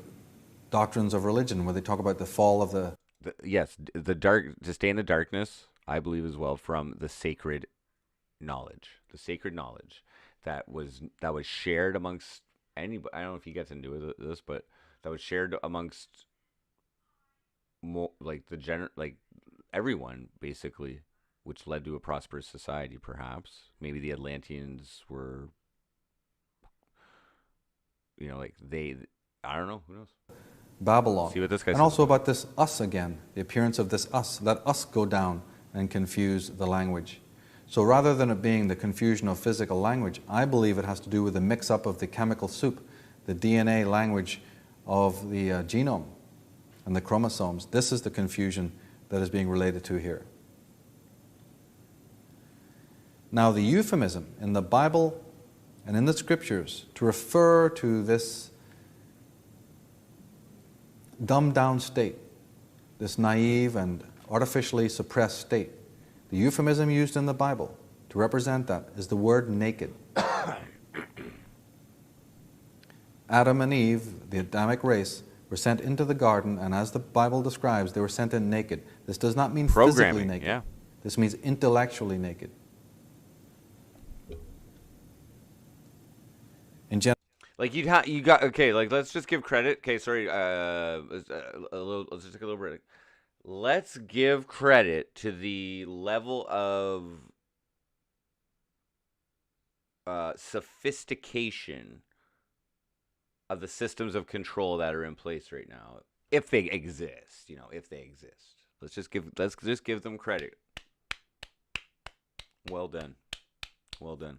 doctrines of religion, where they talk about the fall of the To stay in the darkness, I believe as well, from the sacred knowledge that was shared amongst anybody. I don't know if he gets into this, but that was shared amongst like like everyone basically, which led to a prosperous society. Perhaps maybe the Atlanteans were, like they. I don't know. Who knows? Babylon. See what this guy and says also about about this us again, the appearance of this us. Let us go down and confuse the language. So rather than it being the confusion of physical language, I believe it has to do with the mix-up of the chemical soup, the DNA language of the genome and the chromosomes. This is the confusion that is being related to here. Now, the euphemism in the Bible and in the Scriptures to refer to this dumbed-down state, this naive and artificially suppressed state, the euphemism used in the Bible to represent that is the word naked. Adam and Eve, the Adamic race, were sent into the garden, and as the Bible describes, they were sent in naked. This does not mean physically naked. Yeah. This means intellectually naked. In Like you got okay. Like let's just give credit. Okay, sorry. Let's just take a little break. Let's give credit to the level of sophistication of the systems of control that are in place right now, if they exist. If they exist. Let's just give them credit. Well done. Well done.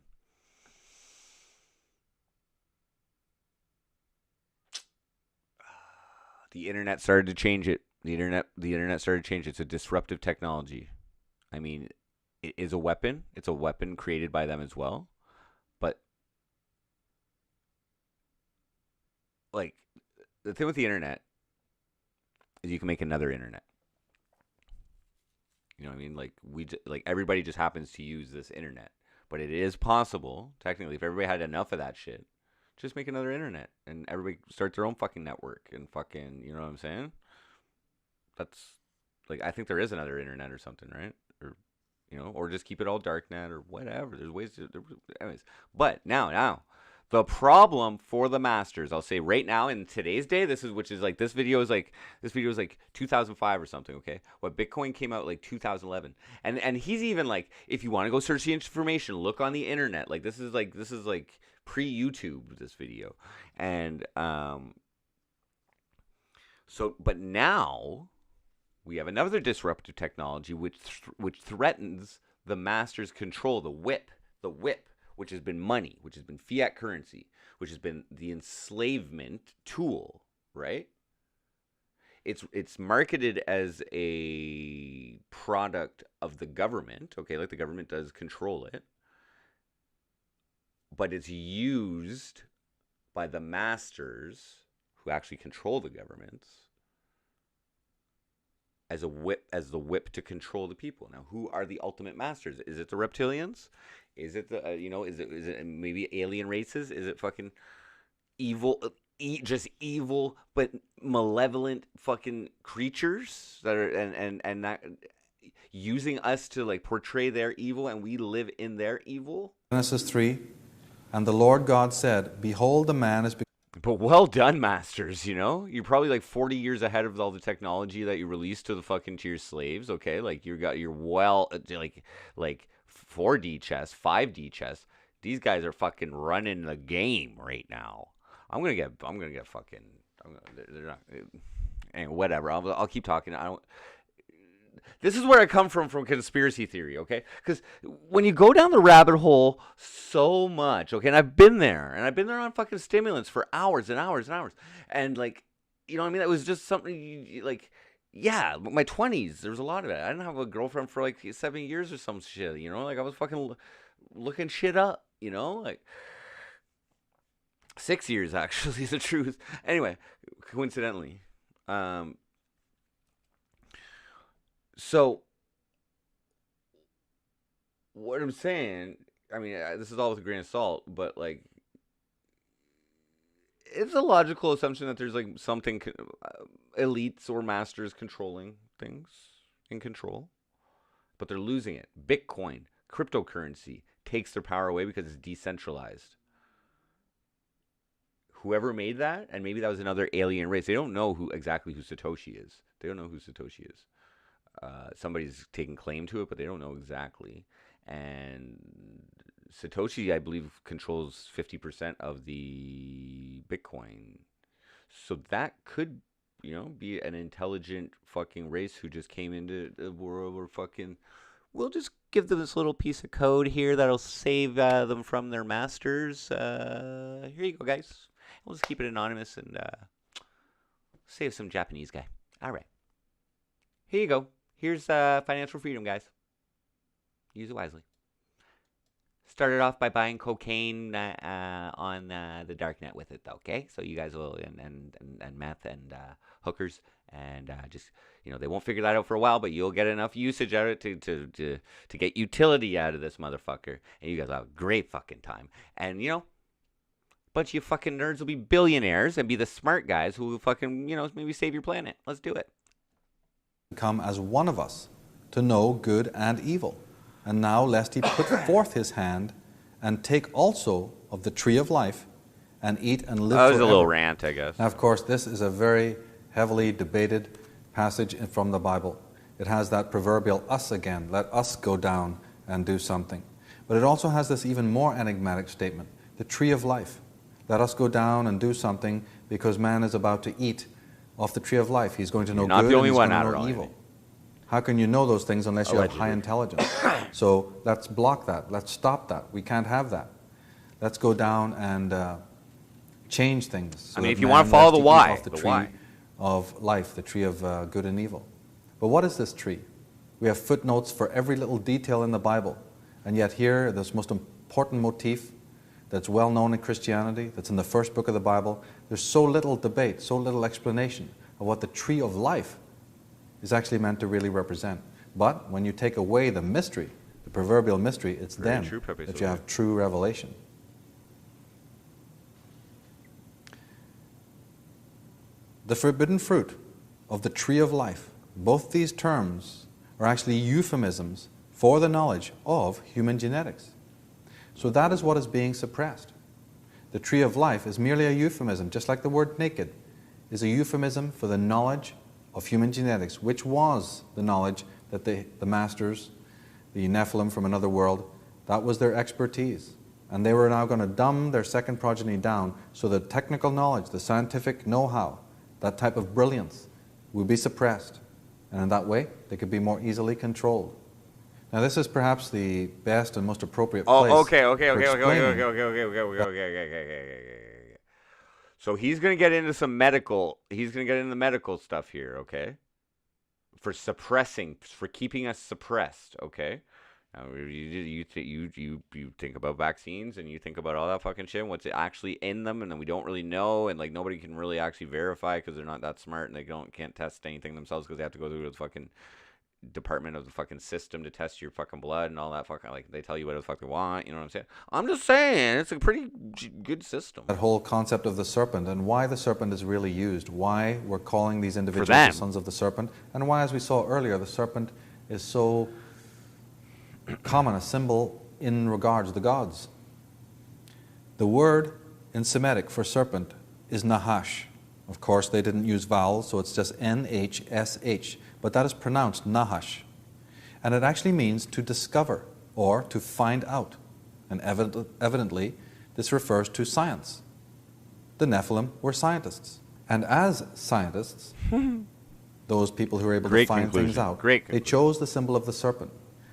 The internet started to change it. The internet started to change it. It's a disruptive technology. I mean, it is a weapon. It's a weapon created by them as well. But like the thing with the internet is you can make another internet. You know what I mean? Like everybody just happens to use this internet, but it is possible technically if everybody had enough of that shit. Just make another internet and everybody start their own fucking network and fucking, you know what I'm saying? That's like, I think there is another internet or something, right? Or, or just keep it all darknet or whatever. There's ways to, anyways. But now, the problem for the masters, I'll say right now in today's day, this video is like 2005 or something, okay? What Bitcoin came out like 2011. And he's even like, if you want to go search the information, look on the internet. Like this is like pre-YouTube, this video. And but now we have another disruptive technology which threatens the master's control, the whip, which has been money, which has been fiat currency, which has been the enslavement tool, right? It's marketed as a product of the government, okay, like the government does control it. But it's used by the masters who actually control the governments as the whip to control the people. Now, who are the ultimate masters? Is it the reptilians? Is it the is it maybe alien races? Is it fucking evil, just evil but malevolent fucking creatures that are and not using us to like portray their evil and we live in their evil? Genesis 3. And the Lord God said, behold, the man is... But well done, masters, You're probably like 40 years ahead of all the technology that you released to your slaves, okay? Like you're like 4D chess, 5D chess. These guys are fucking running the game right now. They're not... Anyway, whatever. I'll keep talking. This is where I come from conspiracy theory, okay? Because when you go down the rabbit hole so much, okay, and I've been there on fucking stimulants for hours and hours and hours. And like, you know what I mean? That was just something like, yeah, my 20s, there was a lot of it. I didn't have a girlfriend for like 7 years or some shit, Like I was fucking looking shit up, Like 6 years actually is the truth. Anyway, coincidentally. So, what I'm saying, I mean, this is all with a grain of salt, but like, it's a logical assumption that there's like something, elites or masters controlling things in control, but they're losing it. Bitcoin, cryptocurrency, takes their power away because it's decentralized. whoever made that, and maybe that was another alien race. They don't know exactly who Satoshi is. They don't know who Satoshi is. Somebody's taking claim to it, but they don't know exactly. And Satoshi, I believe, controls 50% of the Bitcoin. So that could, be an intelligent fucking race who just came into the world or fucking... We'll just give them this little piece of code here that'll save them from their masters. Here you go, guys. We'll just keep it anonymous and save some Japanese guy. All right. Here you go. Here's financial freedom, guys. Use it wisely. Started off by buying cocaine on the dark net with it, though. Okay, so you guys will and meth and hookers and just they won't figure that out for a while, but you'll get enough usage out of it to get utility out of this motherfucker, and you guys will have a great fucking time. And bunch of you fucking nerds will be billionaires and be the smart guys who will fucking maybe save your planet. Let's do it. Come as one of us to know good and evil. And now lest he put forth his hand and take also of the tree of life and eat and live forever. That was a little rant, I guess. Now, of course, this is a very heavily debated passage from the Bible. It has that proverbial us again, let us go down and do something. But it also has this even more enigmatic statement, the tree of life. Let us go down and do something because man is about to eat off the tree of life. He's going to know good and he's going to know evil. How can you know those things unless you have high intelligence? So let's block that. Let's stop that. We can't have that. Let's go down and change things. So if you want to follow the why, off the tree of life, the tree of good and evil. But what is this tree? We have footnotes for every little detail in the Bible. And yet here, this most important motif that's well known in Christianity, that's in the first book of the Bible, there's so little debate, so little explanation of what the tree of life is actually meant to really represent. But when you take away the mystery, the proverbial mystery, it's then that you have true revelation. The forbidden fruit of the tree of life, both these terms are actually euphemisms for the knowledge of human genetics. So that is what is being suppressed. The tree of life is merely a euphemism, just like the word naked is a euphemism for the knowledge of human genetics, which was the knowledge that the masters, the Nephilim from another world, that was their expertise. And they were now going to dumb their second progeny down so the technical knowledge, the scientific know-how, that type of brilliance would be suppressed. And in that way, they could be more easily controlled. Now this is perhaps the best and most appropriate place. Okay. So he's going to get into some medical, he's going to get into the medical stuff here, okay? For suppressing, for keeping us suppressed, okay? Now, you think about vaccines and you think about all that fucking shit, what's actually in them, and then we don't really know, and like nobody can really actually verify because they're not that smart and they can't test anything themselves because they have to go through the fucking department of the fucking system to test your fucking blood and all that fucking, like they tell you what the fuck they want, you know what I'm saying? I'm just saying it's a pretty good system. That whole concept of the serpent and why the serpent is really used, why we're calling these individuals the sons of the serpent, and why, as we saw earlier, the serpent is so common a symbol in regards to the gods. The word in Semitic for serpent is Nahash. Of course, they didn't use vowels, so it's just N-H-S-H. But that is pronounced Nahash. And it actually means to discover or to find out. And evidently, this refers to science. The Nephilim were scientists. And as scientists, those people who were able to find things out, they chose the symbol of the serpent.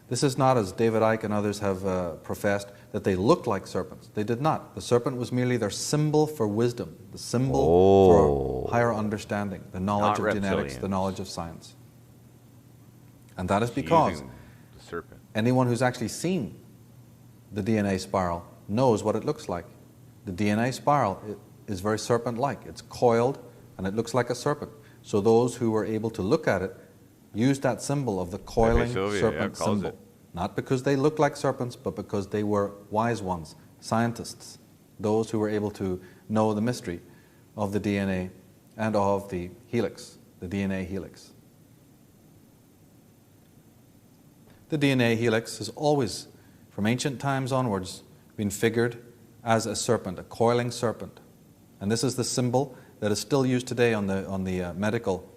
This is not, as David Icke and others have professed, that they looked like serpents. They did not. The serpent was merely their symbol for wisdom, the symbol for higher understanding, the knowledge of genetics, the knowledge of science. And that is because anyone who's actually seen the DNA spiral knows what it looks like. The DNA spiral is very serpent-like. It's coiled and it looks like a serpent. So those who were able to look at it used that symbol of the coiling serpent symbol. Not because they looked like serpents, but because they were wise ones, scientists, those who were able to know the mystery of the DNA and of the helix, the DNA helix. The DNA helix has always, from ancient times onwards, been figured as a serpent, a coiling serpent. And this is the symbol that is still used today on the medical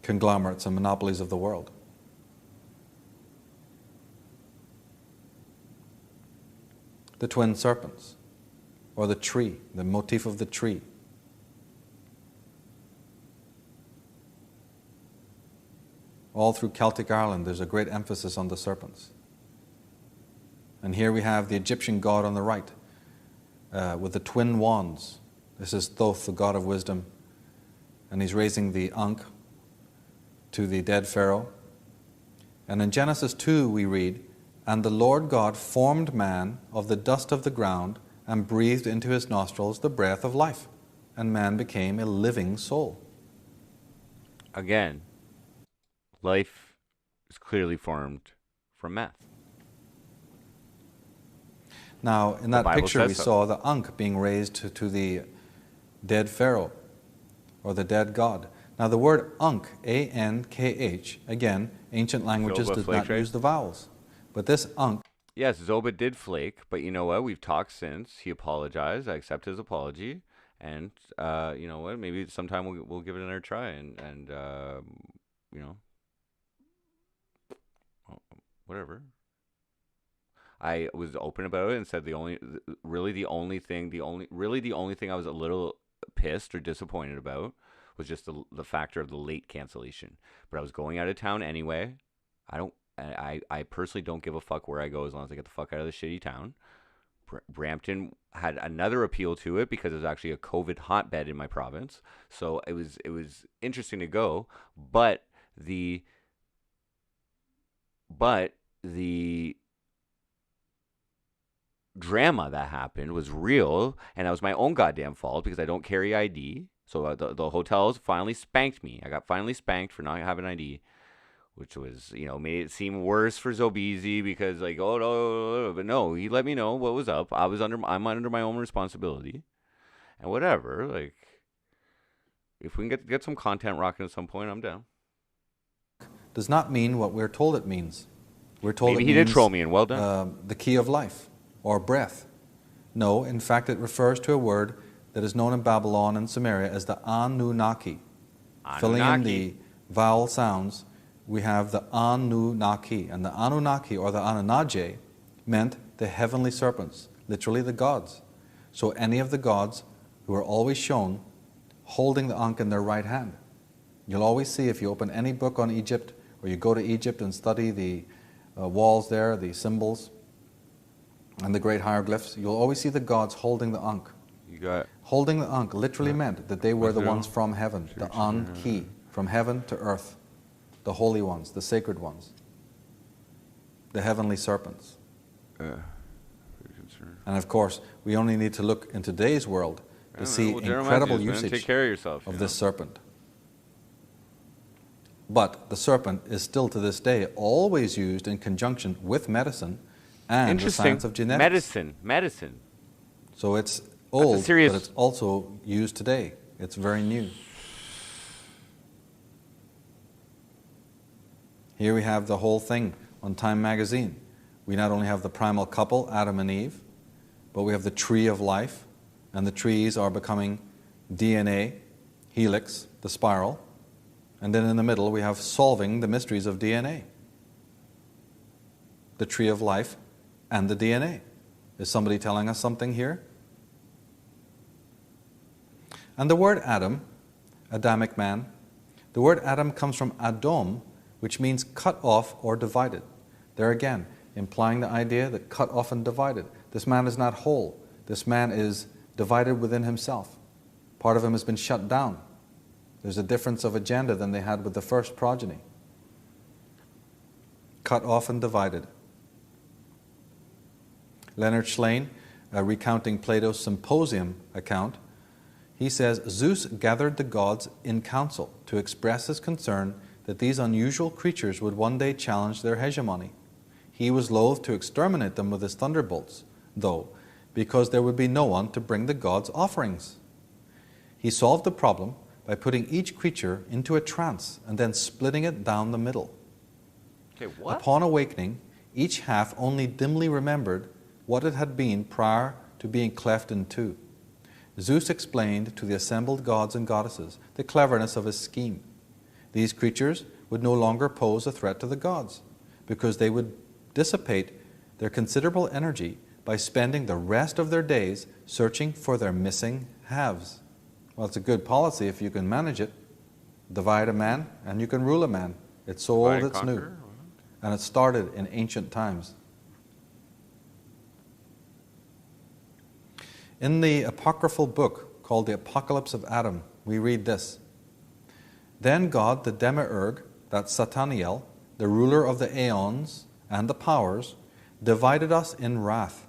conglomerates and monopolies of the world. The twin serpents, or the tree, the motif of the tree. All through Celtic Ireland, there's a great emphasis on the serpents. And here we have the Egyptian god on the right, with the twin wands. This is Thoth, the god of wisdom, and he's raising the Ankh to the dead Pharaoh. And in Genesis 2 we read, "And the Lord God formed man of the dust of the ground and breathed into his nostrils the breath of life, and man became a living soul." Again, life is clearly formed from meth. Now, in that Bible picture we says so. saw the Ankh being raised to the dead Pharaoh, or the dead god. Now the word Ankh, A-N-K-H, again, ancient languages Zoba did flake not ray? use the vowels. But this Ankh, Yes, Zoba did flake, but you know what? We've talked since. He apologized. I accept his apology. And you know what? Maybe sometime we'll give it another try and you know, whatever. I was open about it and said the only thing I was a little pissed or disappointed about was just the factor of the late cancellation. But I was going out of town anyway. I personally don't give a fuck where I go as long as I get the fuck out of the shitty town. Brampton had another appeal to it because it was actually a COVID hotbed in my province. So it was interesting to go, but the drama that happened was real, and that was my own goddamn fault because I don't carry ID. So the hotels finally spanked me. I got finally spanked for not having ID, which was, you know, made it seem worse for Zobeezy because like, oh no, but no, he let me know what was up. I'm under my own responsibility, and whatever. Like, if we can get some content rocking at some point, I'm down. does not mean what we're told it means. We're told Maybe it he did means, troll me, and well done. the key of life, or breath. No, in fact, it refers to a word that is known in Babylon and Samaria as the Anunnaki. Filling in the vowel sounds, we have the Anunnaki. And the Anunnaki, or the Anunnaki, meant the heavenly serpents, literally the gods. So any of the gods who are always shown holding the Ankh in their right hand. You'll always see, if you open any book on Egypt, or you go to Egypt and study the walls there, the symbols, and the great hieroglyphs, you'll always see the gods holding the Ankh. You got Holding the Ankh literally meant that they were the ones from heaven, the An-Ki, from heaven to earth, the holy ones, the sacred ones, the heavenly serpents. And of course, we only need to look in today's world to see incredible usage Take care of yourself, of this serpent. But the serpent is still to this day always used in conjunction with medicine and the science of genetics. Medicine. So it's old, serious- but it's also used today. It's very new. Here we have the whole thing on Time magazine. We not only have the primal couple, Adam and Eve, but we have the tree of life, and the trees are becoming DNA, helix, the spiral, and then in the middle we have solving the mysteries of DNA. The tree of life and the DNA. Is somebody telling us something here? And the word Adam, Adamic man, the word Adam comes from Adom, which means cut off or divided. There again, implying the idea that cut off and divided. This man is not whole. This man is divided within himself. Part of him has been shut down. There's a difference of agenda than they had with the first progeny. Cut off and divided. Leonard Shlain, recounting Plato's Symposium account, he says, Zeus gathered the gods in council to express his concern that these unusual creatures would one day challenge their hegemony. He was loath to exterminate them with his thunderbolts, though, because there would be no one to bring the gods offerings. He solved the problem by putting each creature into a trance and then splitting it down the middle. Okay, what? Upon awakening, each half only dimly remembered what it had been prior to being cleft in two. Zeus explained to the assembled gods and goddesses the cleverness of his scheme. These creatures would no longer pose a threat to the gods, because they would dissipate their considerable energy by spending the rest of their days searching for their missing halves. Well, it's a good policy if you can manage it. Divide a man and you can rule a man. It's so old it's new. And it started in ancient times. In the apocryphal book called the Apocalypse of Adam, we read this. Then God, the Demiurge, that's Sataniel, the ruler of the aeons and the powers, divided us in wrath.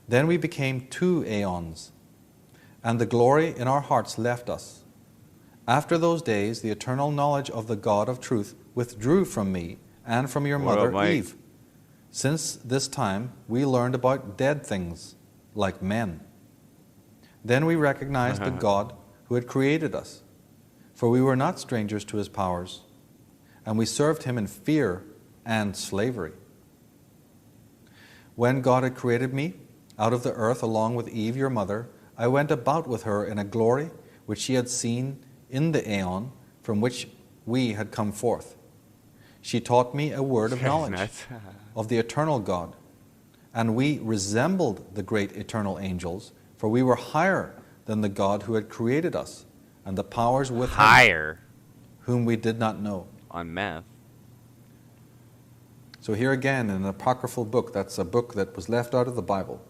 Then we became 2 aeons, and the glory in our hearts left us. After those days, the eternal knowledge of the God of truth withdrew from me and from your mother Eve. Since this time, we learned about dead things, like men. Then we recognized the God who had created us, for we were not strangers to his powers, and we served him in fear and slavery. When God had created me out of the earth along with Eve, your mother, I went about with her in a glory which she had seen in the aeon from which we had come forth. She taught me a word of knowledge of the eternal God, and we resembled the great eternal angels, for we were higher than the God who had created us, and the powers with him, whom we did not know. On meth. So here again, in an apocryphal book, that's a book that was left out of the Bible,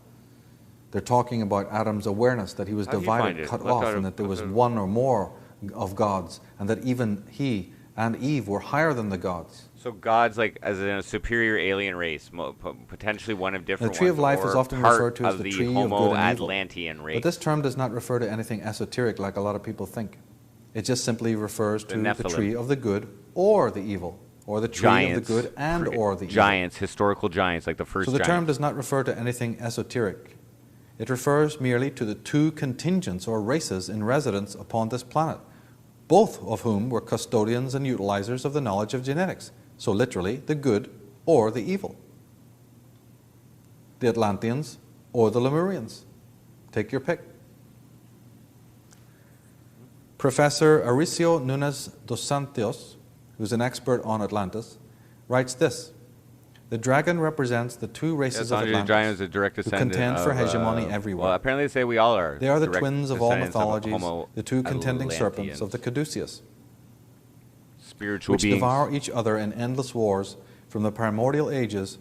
they're talking about Adam's awareness that he was divided, cut off, and that there was one or more of gods, and that even he and Eve were higher than the gods. So God's like as in a superior alien race, potentially one of different. The tree of life is often referred to as the tree of good and evil. Atlantean race. But this term does not refer to anything esoteric like a lot of people think. It just simply refers to the tree of the good or the evil, or the tree of the good and or the evil. Giants, historical giants, like the first. So the term does not refer to anything esoteric. It refers merely to the 2 contingents or races in residence upon this planet, both of whom were custodians and utilizers of the knowledge of genetics. So literally, the good or the evil. The Atlanteans or the Lemurians. Take your pick. Professor Aricio Nunes dos Santos, who's an expert on Atlantis, writes this. The dragon represents the 2 races of Atlantis who contend for hegemony everywhere. Well, apparently they say we all are. They are the twins of all mythologies, the 2 contending serpents of the Caduceus, spiritual which beings. devour each other in endless wars from the primordial ages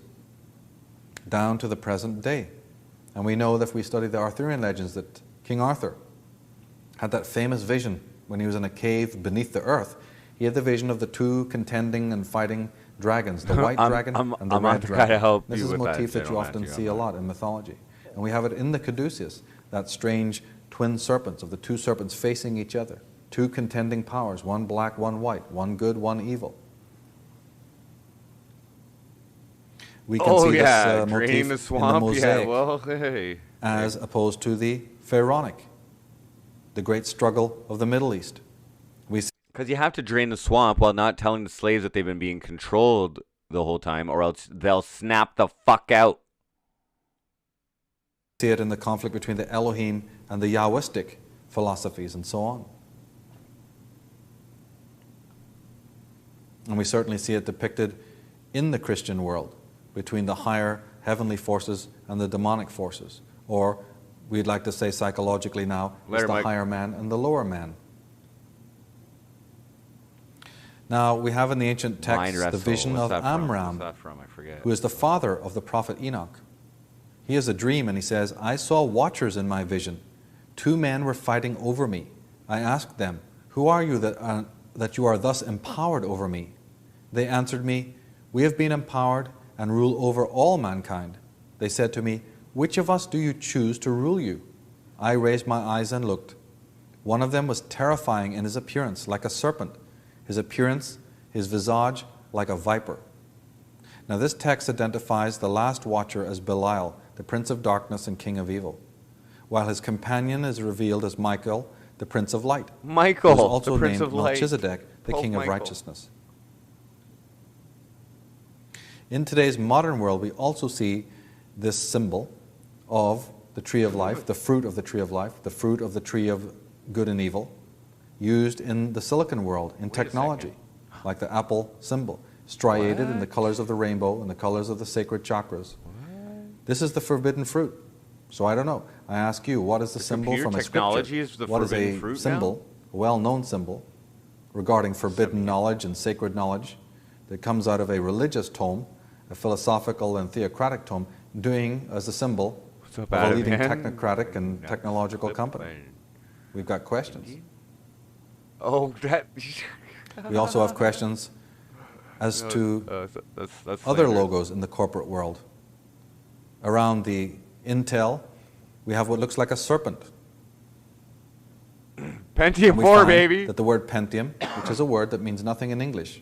down to the present day. And we know that if we study the Arthurian legends that King Arthur had that famous vision when he was in a cave beneath the earth. He had the vision of the 2 contending and fighting dragons, the white dragon and the red dragon. This is a motif that you often see a lot in mythology. And we have it in the Caduceus, that strange twin serpents of the 2 serpents facing each other. 2 contending powers, one black, one white, one good, one evil. We can see this motif the swamp, in the mosaic, hey. as opposed to the Pharaonic, the great struggle of the Middle East. Because you have to drain the swamp while not telling the slaves that they've been being controlled the whole time, or else they'll snap the fuck out. See it in the conflict between the Elohim and the Yahwistic philosophies and so on. And we certainly see it depicted in the Christian world between the higher heavenly forces and the demonic forces. Or we'd like to say psychologically now, it's the higher man and the lower man. Now, we have in the ancient text the vision of Amram, who is the father of the prophet Enoch. He has a dream and he says, I saw watchers in my vision. 2 men were fighting over me. I asked them, who are you that you are thus empowered over me? They answered me, we have been empowered and rule over all mankind. They said to me, which of us do you choose to rule you? I raised my eyes and looked. One of them was terrifying in his appearance, like a serpent. His appearance, his visage, like a viper. Now this text identifies the last watcher as Belial, the prince of darkness and king of evil, while his companion is revealed as Michael, the prince of light. Michael, who is also the prince named of light. Melchizedek, the Pope king of Michael. righteousness. In today's modern world, we also see this symbol of the tree of life, the fruit of the tree of life, the fruit of the tree of good and evil, used in the silicon world, in technology, like the Apple symbol, striated in the colors of the rainbow and the colors of the sacred chakras. This is the forbidden fruit. So I don't know. I ask you, what is the symbol computer from a technology scripture? is the What is forbidden a fruit symbol, a well-known symbol, regarding forbidden knowledge and sacred knowledge that comes out of a religious tome, a philosophical and theocratic tome, doing as a symbol of a leading technocratic and technological company? We've got questions. Oh, that. We also have questions as to that's other slander. logos in the corporate world. Around the Intel, we have what looks like a serpent. Pentium We 4, find baby. that the word Pentium, which is a word that means nothing in English,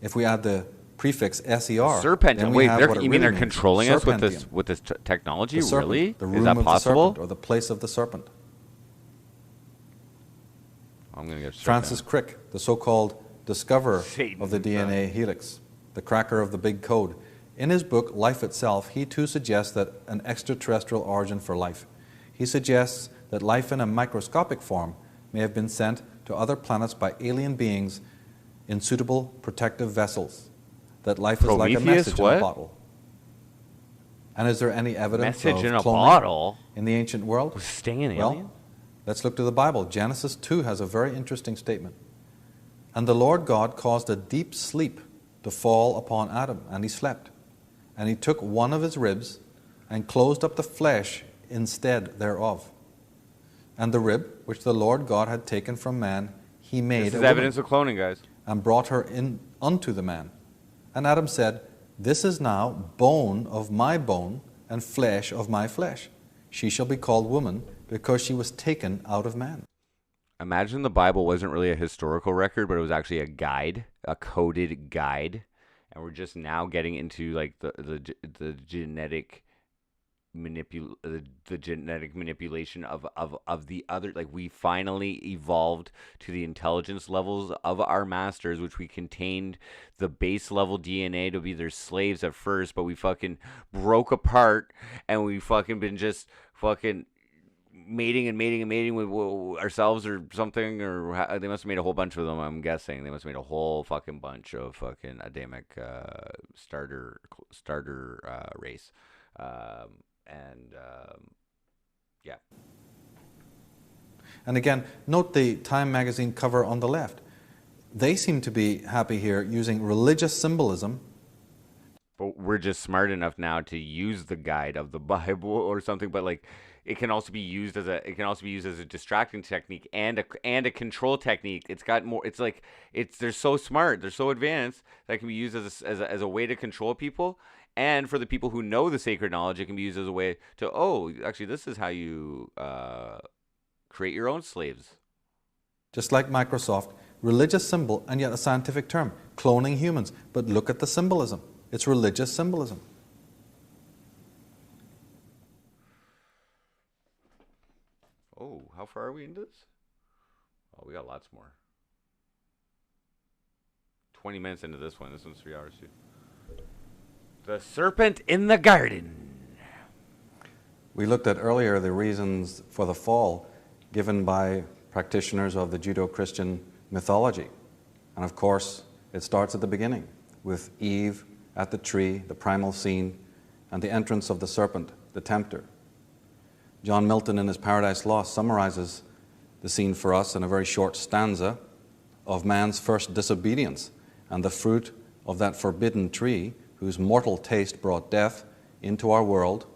if we add the prefix ser, then Serpentium. we Wait, have what it you really mean they're means. controlling us with Serpentium. this technology? The serpent, Really? the Is room that of possible? the serpent, or the place of the serpent. I'm gonna get Francis Crick, the so-called discoverer Satan, of the DNA helix, the cracker of the big code. In his book, Life Itself, he too suggests that an extraterrestrial origin for life. He suggests that life in a microscopic form may have been sent to other planets by alien beings in suitable protective vessels, that life is like a Prometheus, message in what? a bottle. And is there any evidence Message of in a cloning bottle? in the ancient world? Was Sting an Well, alien? let's look to the Bible. Genesis 2 has a very interesting statement. And the Lord God caused a deep sleep to fall upon Adam, and he slept. And he took one of his ribs and closed up the flesh instead thereof. And the rib, which the Lord God had taken from man, he made This a is woman, evidence of cloning, guys. and brought her in unto the man. And Adam said, This is now bone of my bone and flesh of my flesh. She shall be called woman, because she was taken out of man. Imagine the Bible wasn't really a historical record, but it was actually a guide, a coded guide, and we're just now getting into like the genetic the genetic manipulation of the other. Like, we finally evolved to the intelligence levels of our masters, which we contained the base level DNA to be their slaves at first, but we fucking broke apart, and we fucking been just fucking mating with ourselves or something, or they must have made a whole bunch of them. I'm guessing they must have made a whole fucking bunch of fucking Adamic starter race, yeah. And again, note the Time magazine cover on the left. They seem to be happy here using religious symbolism. But we're just smart enough now to use the guide of the Bible or something. But like, it can also be used as a distracting technique and a control technique. It's got more. It's like they're so smart, they're so advanced that it can be used as a way to control people. And for the people who know the sacred knowledge, it can be used as a way to, actually, this is how you create your own slaves. Just like Microsoft, religious symbol and yet a scientific term, cloning humans. But look at the symbolism. It's religious symbolism. Oh, how far are we into this? Oh, we got lots more. 20 minutes into this one. This one's 3 hours too. The serpent in the garden. We looked at earlier the reasons for the fall given by practitioners of the Judeo-Christian mythology. And of course, it starts at the beginning with Eve at the tree, the primal scene, and the entrance of the serpent, the tempter. John Milton, in his Paradise Lost, summarizes the scene for us in a very short stanza of man's first disobedience and the fruit of that forbidden tree whose mortal taste brought death into our world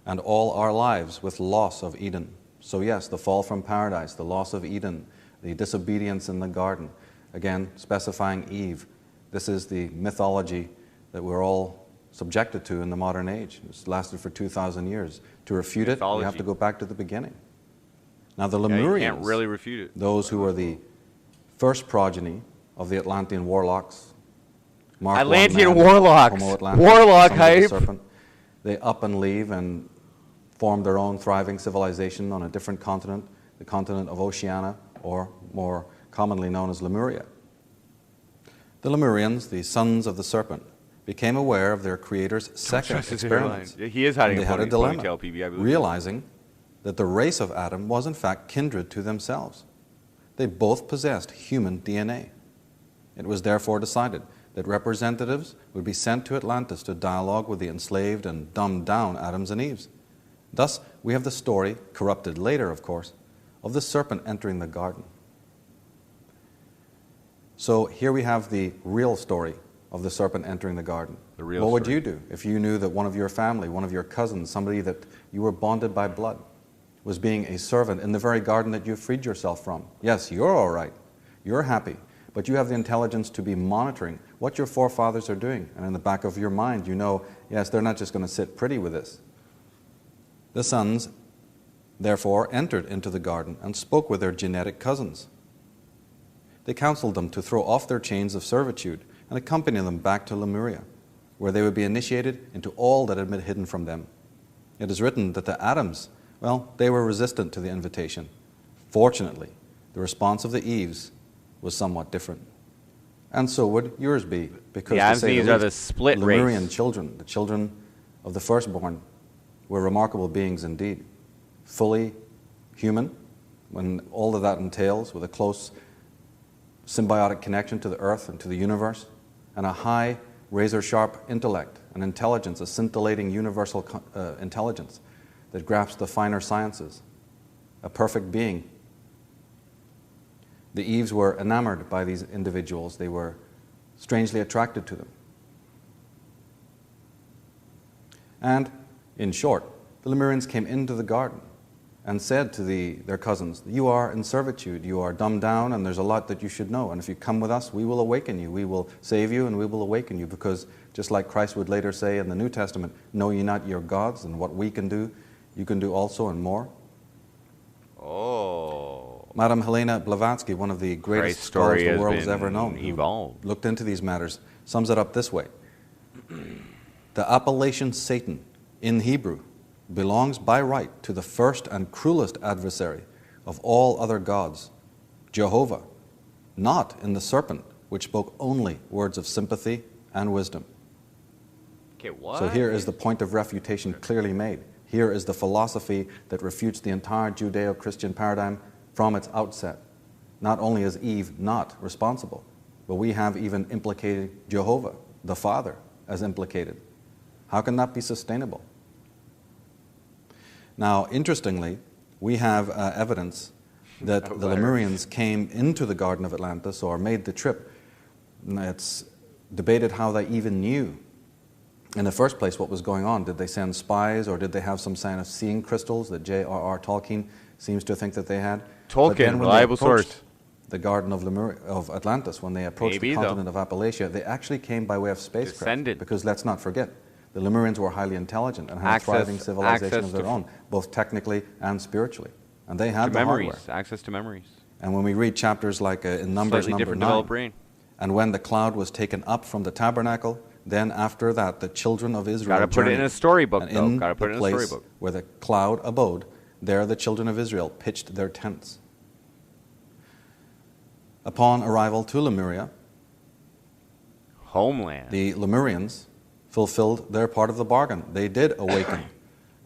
and all our lives with loss of Eden. So yes, the fall from paradise, the loss of Eden, the disobedience in the garden, again specifying Eve. This is the mythology that we're all subjected to in the modern age. It's lasted for 2,000 years. To refute it, you have to go back to the beginning. Now the Lemurians, you can't really refute it. those who were the first progeny of the Atlantean warlocks, Mark Atlantean I man, warlocks. Homo Atlantis, Warlock sons of the hype. serpent. They up and leave and form their own thriving civilization on a different continent, the continent of Oceania, or more commonly known as Lemuria. The Lemurians, the sons of the serpent, became aware of their creator's second Trust his hairline. experiment. Yeah, he is hiding And a they had a dilemma, ponytail, PB, I believe. realizing that the race of Adam was in fact kindred to themselves. They both possessed human DNA. It was therefore decided that representatives would be sent to Atlantis to dialogue with the enslaved and dumbed down Adams and Eves. Thus, we have the story, corrupted later, of course, of the serpent entering the garden. So here we have the real story of the serpent entering the garden. The real what would story. you do if you knew that one of your family, one of your cousins, somebody that you were bonded by blood, was being a servant in the very garden that you freed yourself from? Yes, you're all right. You're happy. But you have the intelligence to be monitoring what your forefathers are doing. And in the back of your mind, you know, yes, they're not just going to sit pretty with this. The sons, therefore, entered into the garden and spoke with their genetic cousins. They counseled them to throw off their chains of servitude and accompany them back to Lemuria, where they would be initiated into all that had been hidden from them. It is written that the Adams, well, they were resistant to the invitation. Fortunately, the response of the Eves was somewhat different. And so would yours be, because The Adams and to say Eves the are the least, split Lemurian race. children, the children of the firstborn, were remarkable beings indeed. Fully human, when all of that entails, with a close symbiotic connection to the earth and to the universe, and a high, razor-sharp intellect, an intelligence, a scintillating universal intelligence that grasps the finer sciences, a perfect being. The Eves were enamored by these individuals. They were strangely attracted to them. And, in short, the Lemurians came into the garden and said to their cousins, you are in servitude, you are dumbed down, and there's a lot that you should know. And if you come with us, we will awaken you. We will save you, and we will awaken you. Because just like Christ would later say in the New Testament, know ye not your gods, and what we can do, you can do also and more. Oh. Madame Helena Blavatsky, one of the greatest Christ's scholars story the has world has been ever known, who evolved. looked into these matters, sums it up this way. The appellation Satan in Hebrew belongs by right to the first and cruelest adversary of all other gods, Jehovah, not in the serpent, which spoke only words of sympathy and wisdom. Okay, what? So here is the point of refutation clearly made. Here is the philosophy that refutes the entire Judeo-Christian paradigm from its outset. Not only is Eve not responsible, but we have even implicated Jehovah, the Father, as implicated. How can that be sustainable? Now, interestingly, we have evidence that the Lemurians came into the Garden of Atlantis or made the trip. It's debated how they even knew in the first place what was going on. Did they send spies, or did they have some kind of seeing crystals that J.R.R. Tolkien seems to think that they had? But then Tolkien, when they reliable approached source. the Garden of Atlantis, when they approached Maybe, the though. continent of Appalachia, they actually came by way of spacecraft. Descended. Because let's not forget, the Lemurians were highly intelligent and had a thriving civilization access of their to- own, both technically and spiritually. And they had To the memories. hardware. Access to memories. And when we read chapters like in Numbers Slightly number different 9, developed brain. and when the cloud was taken up from the tabernacle, then after that the children of Israel Gotta put it in journeyed. a storybook, And though. in Gotta put it the in a place storybook. where the cloud abode, there the children of Israel pitched their tents. Upon arrival to Lemuria, Homeland. the Lemurians fulfilled their part of the bargain. They did awaken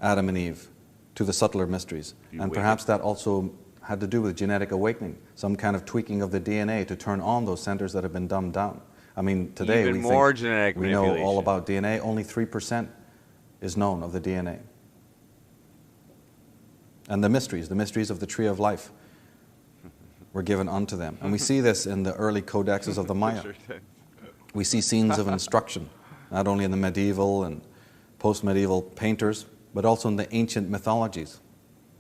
Adam and Eve to the subtler mysteries. You And awaken- perhaps that also had to do with genetic awakening, some kind of tweaking of the DNA to turn on those centers that have been dumbed down. I mean, today Even we more think genetic we know all manipulation. about DNA. Only 3% is known of the DNA. And the mysteries of the tree of life were given unto them. And we see this in the early codexes of the Maya. We see scenes of instruction, not only in the medieval and post-medieval painters, but also in the ancient mythologies.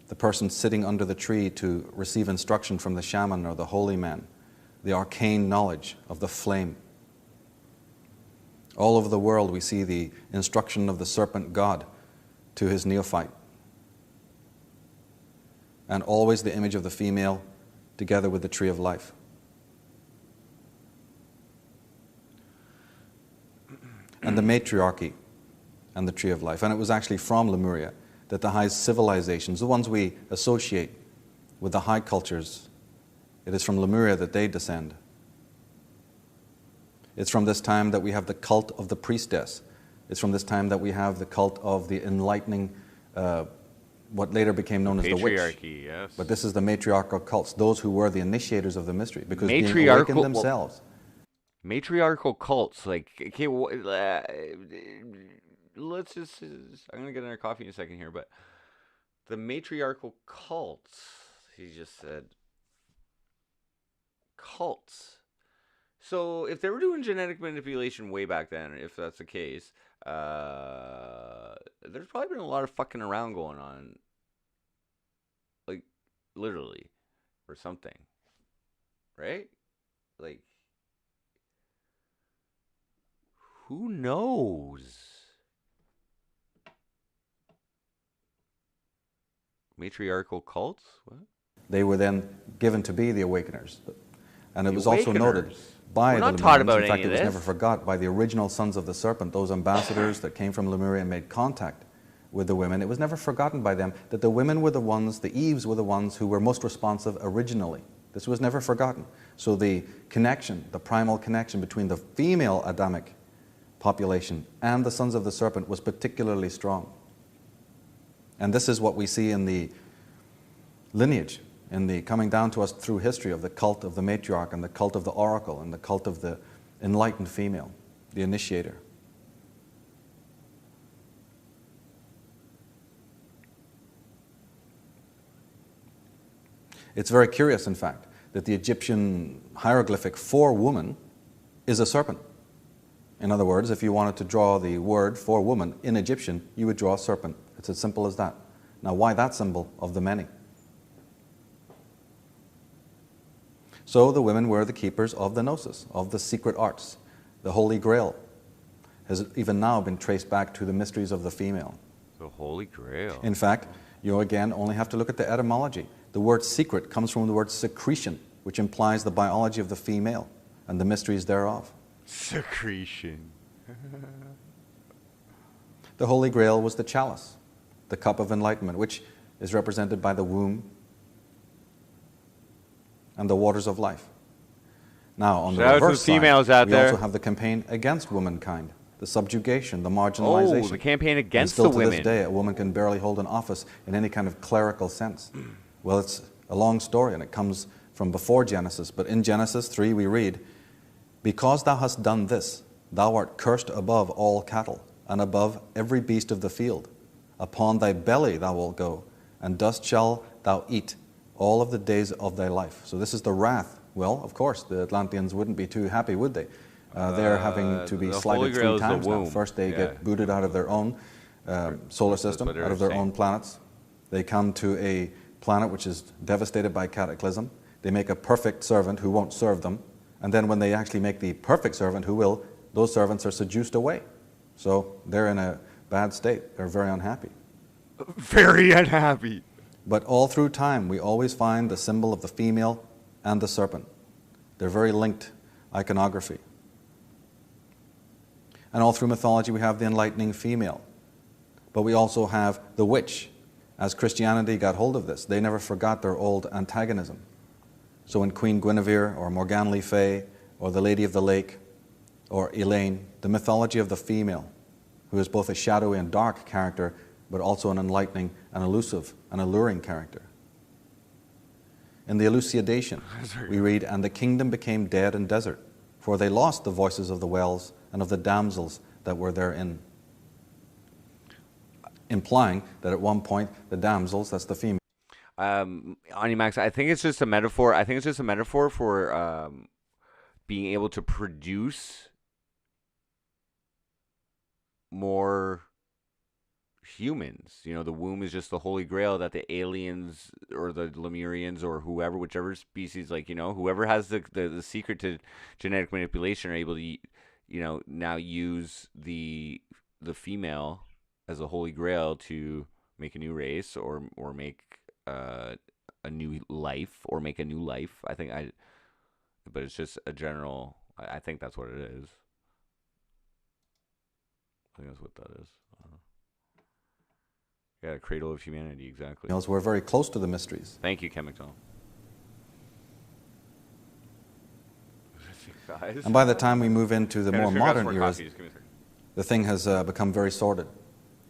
The person sitting under the tree to receive instruction from the shaman or the holy man, the arcane knowledge of the flame. All over the world we see the instruction of the serpent god to his neophyte. And always the image of the female together with the tree of life. And the matriarchy and the tree of life. And it was actually from Lemuria that the high civilizations, the ones we associate with the high cultures, it is from Lemuria that they descend. It's from this time that we have the cult of the priestess. It's from this time that we have the cult of the enlightening, what later became known as the witch. Patriarchy, yes. But this is the matriarchal cults, those who were the initiators of the mystery, because being Matriarchal- awakened themselves. Matriarchal cults, like, okay, let's just, I'm going to get another coffee in a second here, but the matriarchal cults, he just said, cults. So if they were doing genetic manipulation way back then, if that's the case, there's probably been a lot of fucking around going on, like, literally, or something, right? Like, who knows? Matriarchal cults? What? They were then given to be the awakeners. And it was also noted Awakeners? by We're the not taught Lemurians. about In fact, any it of was this. never forgot by the original sons of the serpent, those ambassadors that came from Lemuria and made contact with the women. It was never forgotten by them that the women were the ones, the Eves were the ones who were most responsive originally. This was never forgotten. So the connection, the primal connection between the female Adamic population and the sons of the serpent was particularly strong. And this is what we see in the lineage, in the coming down to us through history of the cult of the matriarch and the cult of the oracle and the cult of the enlightened female, the initiator. It's very curious, in fact, that the Egyptian hieroglyphic for woman is a serpent. In other words, if you wanted to draw the word for woman in Egyptian, you would draw a serpent. It's as simple as that. Now, why that symbol of the many? So the women were the keepers of the gnosis, of the secret arts. The Holy Grail has even now been traced back to the mysteries of the female. The Holy Grail. In fact, you again only have to look at the etymology. The word secret comes from the word secretion, which implies the biology of the female and the mysteries thereof. Secretion. The Holy Grail was the chalice, the cup of enlightenment, which is represented by the womb and the waters of life. Now, on the Shout out to reverse the females side, out we there. also have the campaign against womankind, the subjugation, the marginalization. Oh, the campaign And against still the to women. this day, a woman can barely hold an office in any kind of clerical sense. Well, it's a long story, and it comes from before Genesis. But in Genesis 3, we read, "Because thou hast done this, thou art cursed above all cattle, and above every beast of the field. Upon thy belly thou wilt go, and dust shall thou eat all of the days of thy life." So this is the wrath. Well, of course, the Atlanteans wouldn't be too happy, would they? They're having to be the Holy slighted Grail 3 is the times now. womb. First, they Yeah. get booted out of their own solar That's system, what they out were of their saying. own planets. They come to a planet which is devastated by cataclysm. They make a perfect servant who won't serve them. And then when they actually make the perfect servant who will, those servants are seduced away. So they're in a bad state. They're very unhappy. Very unhappy. But all through time, we always find the symbol of the female and the serpent. They're very linked iconography. And all through mythology, we have the enlightening female. But we also have the witch. As Christianity got hold of this, they never forgot their old antagonism. So in Queen Guinevere, or Morgane Le Fay, or the Lady of the Lake, or Elaine, the mythology of the female, who is both a shadowy and dark character, but also an enlightening and elusive and alluring character. In the Elucidation, we read, "And the kingdom became dead and desert, for they lost the voices of the wells and of the damsels that were therein." Implying that at one point, the damsels, that's the female, Animax, I think it's just a metaphor. I think it's just a metaphor for being able to produce more humans. You know, the womb is just the holy grail that the aliens or the Lemurians or whoever, whichever species, like, you know, whoever has the secret to genetic manipulation are able to, you know, now use the female as a holy grail to make a new race or make a new life or make a new life. But it's just a general. I think that's what it is. I think that's what that is. Yeah, cradle of humanity, exactly. were very close to the mysteries. Thank you, Ken McDonald. Guys. And by the time we move into the Gotta more figure out some modern more eras, coffee, just give me a second. the thing has become very sordid.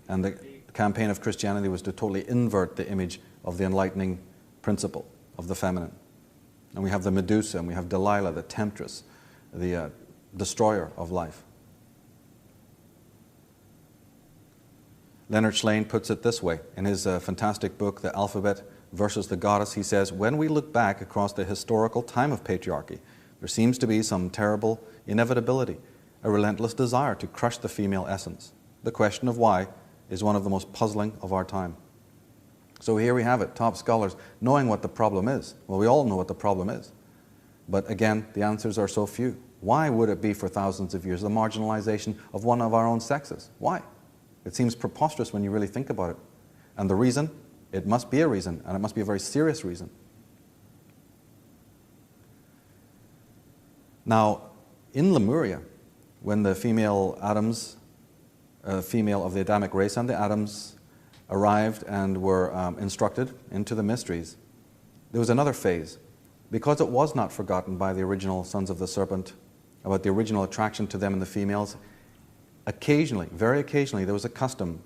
And the campaign of Christianity was to totally invert the image of the enlightening principle of the feminine. And we have the Medusa, and we have Delilah, the temptress, the destroyer of life. Leonard Shlain puts it this way in his fantastic book, The Alphabet versus the Goddess. He says, when we look back across the historical time of patriarchy, there seems to be some terrible inevitability, a relentless desire to crush the female essence. The question of why is one of the most puzzling of our time. So here we have it, top scholars knowing what the problem is. Well, we all know what the problem is. But again, the answers are so few. Why would it be for thousands of years the marginalization of one of our own sexes? Why? It seems preposterous when you really think about it. And the reason? It must be a reason, and it must be a very serious reason. Now, in Lemuria, when the female Adams, female of the Adamic race and the Adams arrived and were instructed into the mysteries, there was another phase. Because it was not forgotten by the original sons of the serpent about the original attraction to them and the females, occasionally, very occasionally, there was a custom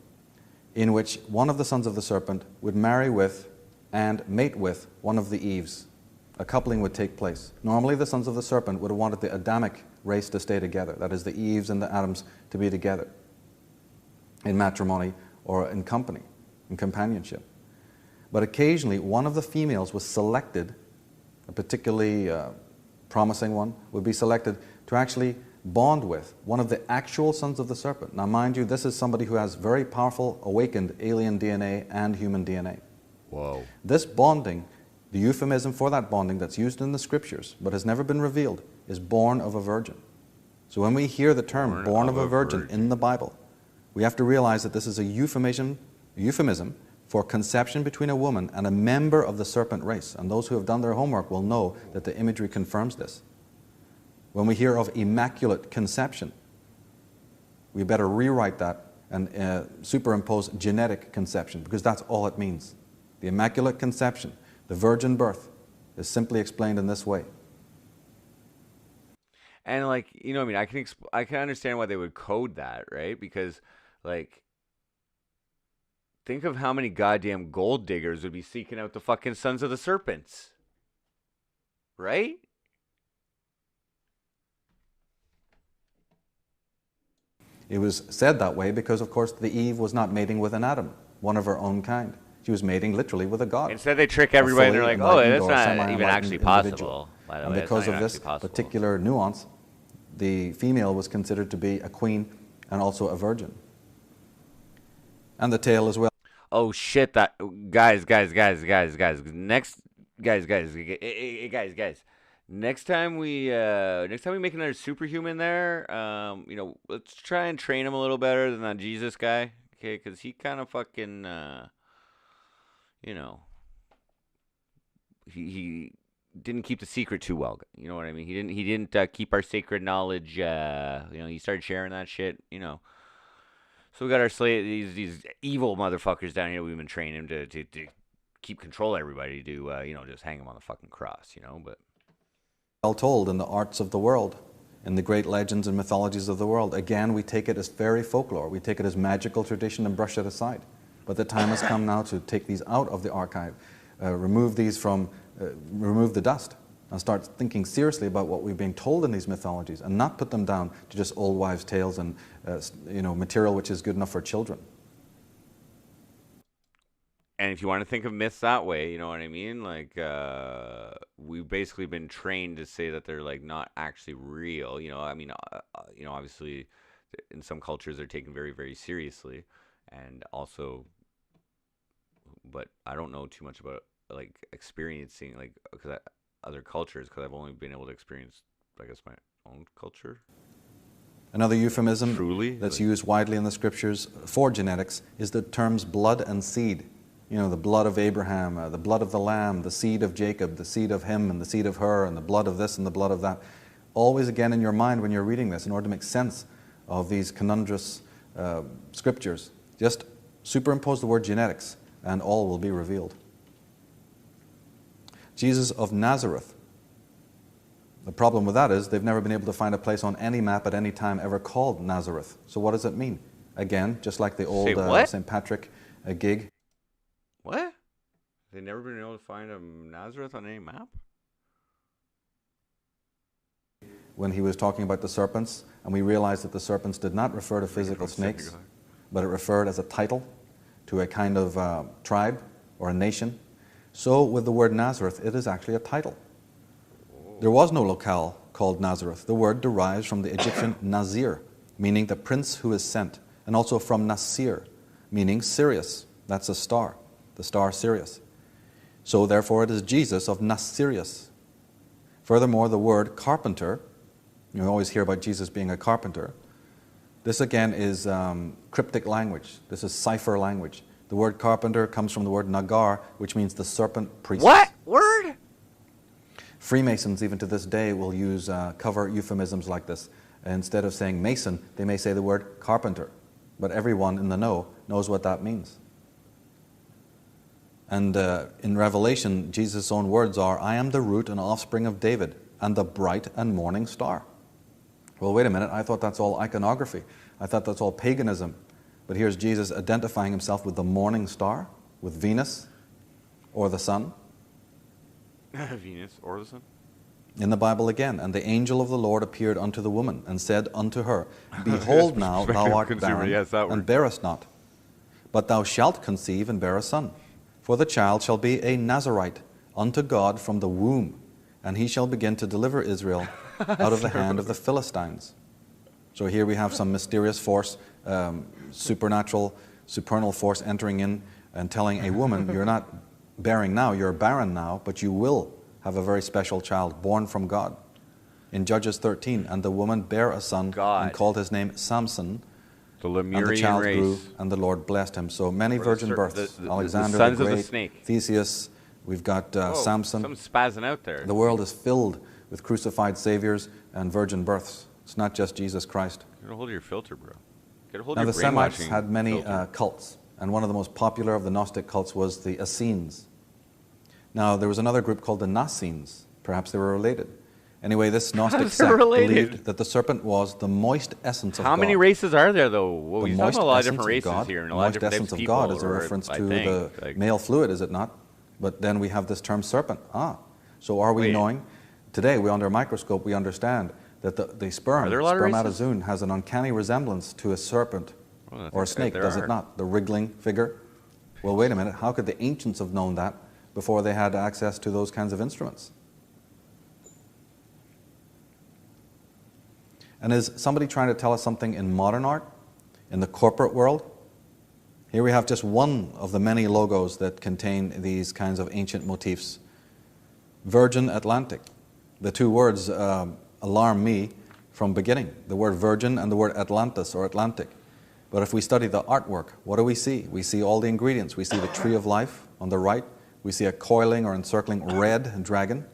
in which one of the sons of the serpent would marry with and mate with one of the Eves. A coupling would take place. Normally the sons of the serpent would have wanted the Adamic race to stay together, that is the Eves and the Adams to be together in matrimony or in company, in companionship. But occasionally one of the females was selected, a particularly promising one, would be selected to actually bond with one of the actual sons of the serpent. Now mind you, this is somebody who has very powerful awakened alien DNA and human DNA. Whoa. This bonding, the euphemism for that bonding that's used in the scriptures but has never been revealed, is born of a virgin. So when we hear the term born of a virgin in the Bible, we have to realize that this is a euphemism for conception between a woman and a member of the serpent race. And those who have done their homework will know that the imagery confirms this. When we hear of immaculate conception, we better rewrite that and superimpose genetic conception, because that's all it means. The immaculate conception, the virgin birth, is simply explained in this way. And like, you know what I mean? I can understand why they would code that, right? Because like, think of how many goddamn gold diggers would be seeking out the fucking sons of the serpents. Right? It was said that way because, of course, the Eve was not mating with an Adam, one of her own kind. She was mating literally with a god. Instead, they trick everybody and they're like, oh, that's not even semi-enlightened actually individual. possible. By the And way, because of this particular nuance, the female was considered to be a queen and also a virgin. And the tail as well. Oh shit! That guys. Next time we make another superhuman there, let's try and train him a little better than that Jesus guy, okay? Because he kind of fucking, he didn't keep the secret too well. You know what I mean? He didn't keep our sacred knowledge. He started sharing that shit. So we got our these evil motherfuckers down here. We've been training him to keep control of everybody, to just hang him on the fucking cross, but. Well told in the arts of the world, in the great legends and mythologies of the world. Again, we take it as fairy folklore. We take it as magical tradition and brush it aside. But the time has come now to take these out of the archive, remove the dust, and start thinking seriously about what we've been told in these mythologies, and not put them down to just old wives' tales and material which is good enough for children. And if you want to think of myths that way, you know what I mean? Like, we've basically been trained to say that they're like not actually real. Obviously, in some cultures they're taken very, very seriously, and also, but I don't know too much about like experiencing other cultures, because I've only been able to experience, I guess, my own culture. Another euphemism that's like, used widely in the scriptures for genetics is the terms blood and seed. The blood of Abraham, the blood of the lamb, the seed of Jacob, the seed of him and the seed of her, and the blood of this and the blood of that. Always again in your mind when you're reading this, in order to make sense of these conundrous scriptures, just superimpose the word genetics and all will be revealed. Jesus of Nazareth The problem with that is they've never been able to find a place on any map at any time ever called Nazareth. So what does it mean? Again, just like the old St. Patrick gig. What? They've never been able to find a Nazareth on any map? When he was talking about the serpents, and we realized that the serpents did not refer to physical snakes, but it referred as a title to a kind of tribe or a nation. So with the word Nazareth, it is actually a title. There was no locale called Nazareth. The word derives from the Egyptian Nazir, meaning the prince who is sent, and also from Nasir, meaning Sirius. That's a star, the star Sirius. So therefore it is Jesus of Nasirius. Furthermore, the word carpenter, you always hear about Jesus being a carpenter. This again is cryptic language. This is cipher language. The word carpenter comes from the word nagar, which means the serpent priest. What word? Freemasons, even to this day, will use cover euphemisms like this. Instead of saying mason, they may say the word carpenter. But everyone in the know knows what that means. And in Revelation, Jesus' own words are, I am the root and offspring of David, and the bright and morning star. Well, wait a minute, I thought that's all iconography. I thought that's all paganism. But here's Jesus identifying himself with the morning star, with Venus, or the sun. Venus or the sun? In the Bible again, and the angel of the Lord appeared unto the woman, and said unto her, Behold now, thou art barren, yes, and bearest not. But thou shalt conceive and bear a son. For the child shall be a Nazarite unto God from the womb, and he shall begin to deliver Israel out of the hand of the Philistines. So here we have some mysterious force, supernatural, supernal force entering in and telling a woman, you're not bearing now, you're barren now, but you will have a very special child born from God. In Judges 13, and the woman bare a son and called his name Samson. The Lemurian and the child race. grew, and the Lord blessed him. So many virgin births. Alexander the sons the Great, of the snake. Theseus, we've got Samson. Some spazzing out there. The world is filled with crucified saviors and virgin births. It's not just Jesus Christ. Get a hold of your filter, bro. Get a hold Now of the your Semites brainwashing had many filter. cults, and one of the most popular of the Gnostic cults was the Essenes. Now there was another group called the Nassenes. Perhaps they were related. Anyway, this Gnostic sect believed that the serpent was the moist essence of God. How many races are there, though? Well, The he's moist talking about a lot of essence different races God, here, and a the lot of moist different types essence of of people. God is a or reference I to think, the like, male fluid, is it not? But then we have this term serpent. So are we Wait. knowing? Today, under a microscope, we understand that the sperm, Are there a lot of races? spermatozoon, has an uncanny resemblance to a serpent Well, I or a think snake, there does are. it not? The wriggling figure. Well, wait a minute. How could the ancients have known that before they had access to those kinds of instruments? And is somebody trying to tell us something in modern art, in the corporate world? Here we have just one of the many logos that contain these kinds of ancient motifs. Virgin Atlantic. The two words alarm me from beginning, the word virgin and the word Atlantis or Atlantic. But if we study the artwork, what do we see? We see all the ingredients. We see the tree of life on the right. We see a coiling or encircling red dragon.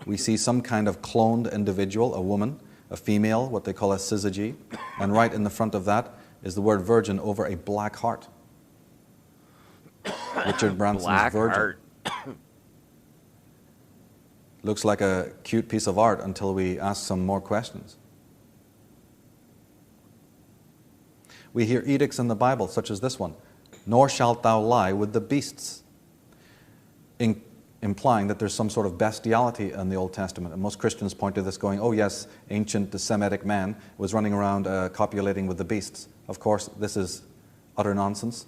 We see some kind of cloned individual, a woman, a female, what they call a syzygy. And right in the front of that is the word virgin over a black heart. Richard Branson's Black Virgin. Heart. Looks like a cute piece of art until we ask some more questions. We hear edicts in the Bible, such as this one, nor shalt thou lie with the beasts, implying that there's some sort of bestiality in the Old Testament. And most Christians point to this going, oh yes, ancient Semitic man was running around copulating with the beasts. Of course, this is utter nonsense.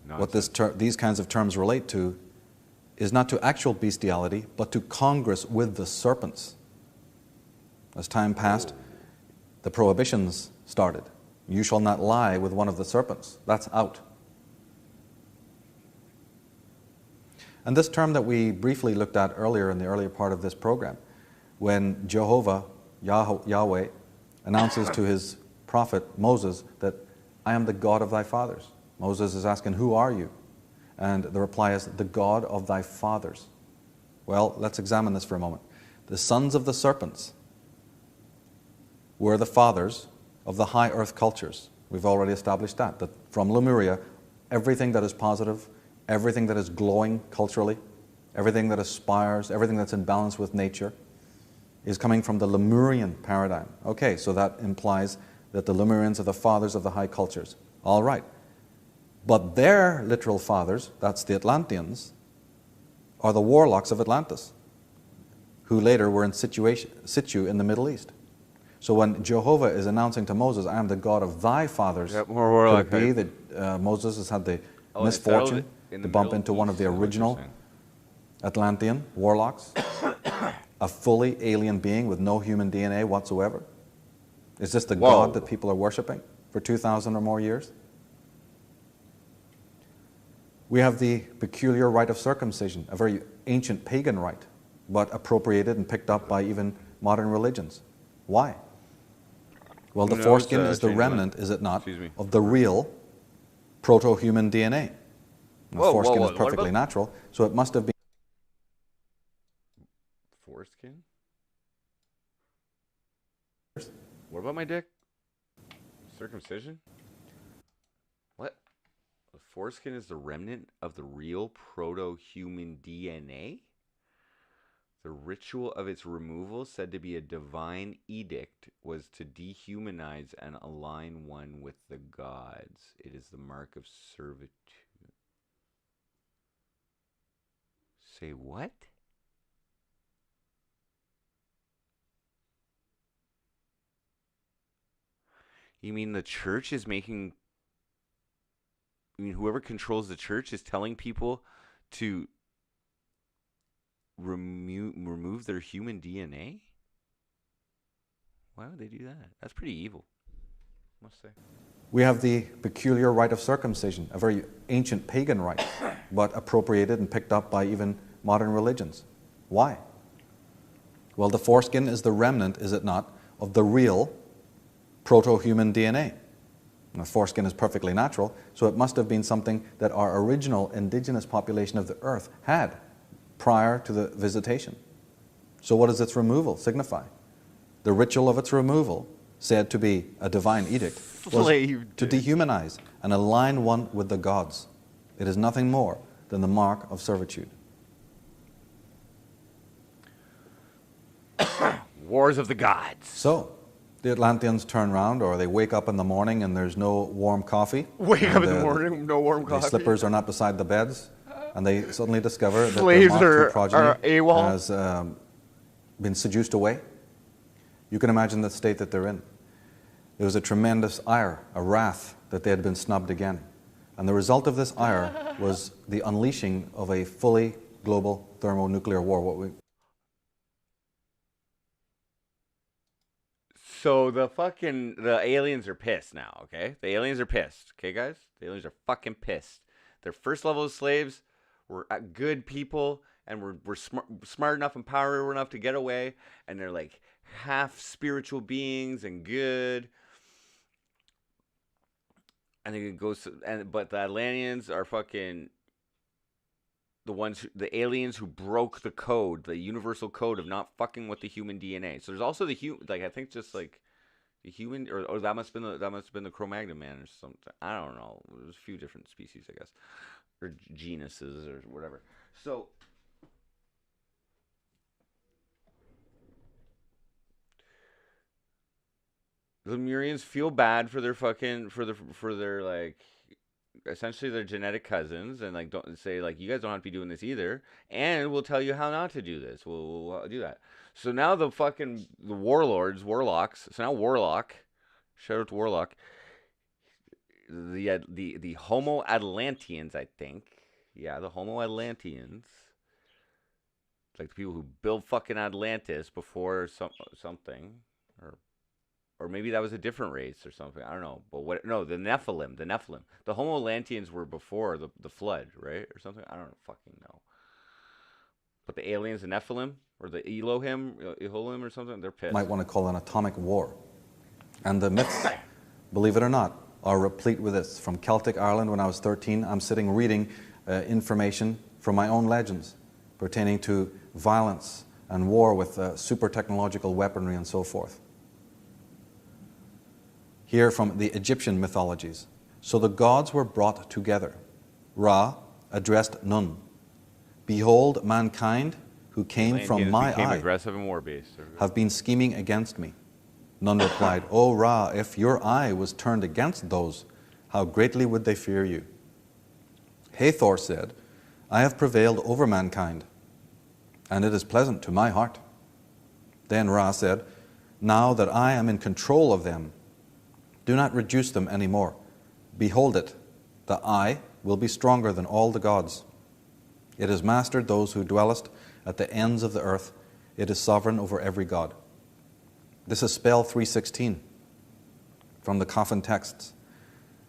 What these kinds of terms relate to is not to actual bestiality, but to congress with the serpents. As time passed, the prohibitions started. You shall not lie with one of the serpents. That's out. And this term that we briefly looked at earlier in the earlier part of this program, when Jehovah, Yahweh, announces to his prophet Moses that I am the God of thy fathers. Moses is asking, who are you? And the reply is, the God of thy fathers. Well, let's examine this for a moment. The sons of the serpents were the fathers of the high earth cultures. We've already established that from Lemuria, everything that is positive, everything that is glowing culturally, everything that aspires, everything that's in balance with nature, is coming from the Lemurian paradigm. Okay, so that implies that the Lemurians are the fathers of the high cultures. All right. But their literal fathers, that's the Atlanteans, are the warlocks of Atlantis, who later were in situ in the Middle East. So when Jehovah is announcing to Moses, I am the God of thy fathers, Yep, more warlock, could it be right? that Moses has had the Oh, they settled misfortune it in to the bump Middle into one of East, the is what you're original saying. Atlantean warlocks, a fully alien being with no human DNA whatsoever? Is this the Whoa. God that people are worshiping for 2,000 or more years? We have the peculiar rite of circumcision, a very ancient pagan rite, but appropriated and picked up by even modern religions. Why? Well, the Who knows, foreskin is the Chamberlain? remnant, is it not, Excuse me. of the real proto-human DNA. The Whoa, foreskin whoa, is what perfectly about- natural, so it must have been Foreskin? What about my dick? Circumcision? What? The foreskin is the remnant of the real proto-human DNA? The ritual of its removal, said to be a divine edict, was to dehumanize and align one with the gods. It is the mark of servitude. Say what? You mean the church is making... I mean, whoever controls the church is telling people to remove their human DNA? Why would they do that? That's pretty evil, I must say. We have the peculiar rite of circumcision, a very ancient pagan rite, but appropriated and picked up by even modern religions. Why? Well, the foreskin is the remnant, is it not, of the real proto-human DNA. And the foreskin is perfectly natural, so it must have been something that our original indigenous population of the earth had prior to the visitation. So what does its removal signify? The ritual of its removal, said to be a divine edict, was Slave to dick. dehumanize and align one with the gods. It is nothing more than the mark of servitude. Wars of the gods. So, the Atlanteans turn around, or they wake up in the morning and there's no warm coffee. Wake up and, in the morning, no warm The coffee. slippers are not beside the beds, and they suddenly discover that their Slaves monster are progeny AWOL. has been seduced away. You can imagine the state that they're in. There was a tremendous ire, a wrath that they had been snubbed again. And the result of this ire was the unleashing of a fully global thermonuclear war. So the aliens are pissed now, okay? The aliens are pissed, okay, guys? The aliens are fucking pissed. Their first level of slaves were good people, and were smart enough and powerful enough to get away, and they're like half spiritual beings and good. And it goes, but the Atlanteans are fucking the aliens who broke the code, the universal code of not fucking with the human DNA. So there's also the I think just like the human, or that must have been the Cro-Magnon man or something. I don't know. There's a few different species, I guess, or genuses or whatever. So the Lemurians feel bad for their fucking for their like essentially their genetic cousins, and like don't say like, you guys don't have to be doing this either, and we'll tell you how not to do this. We'll do that. So now the warlocks. So now Warlock, shout out to Warlock. The Homo Atlanteans, I think. Yeah, the Homo Atlanteans. Like the people who built fucking Atlantis before something, or maybe that was a different race or something. I don't know. But no, the Nephilim. The Homo Atlanteans were before the flood, right? Or something. I don't fucking know. But the aliens, the Nephilim, or the Elohim or something, they're pissed. Might want to call an atomic war. And the myths, believe it or not, are replete with this. From Celtic Ireland when I was 13, I'm sitting reading information from my own legends pertaining to violence and war with super technological weaponry and so forth. Here from the Egyptian mythologies. So the gods were brought together. Ra addressed Nun. Behold, mankind who came from Atlanteans my became eye aggressive and war-based. have been scheming against me. None replied, O Ra, if your eye was turned against those, how greatly would they fear you? Hathor said, I have prevailed over mankind, and it is pleasant to my heart. Then Ra said, now that I am in control of them, do not reduce them any more. Behold it, the eye will be stronger than all the gods. It has mastered those who dwellest at the ends of the earth. It is sovereign over every god. This is spell 316 from the coffin texts.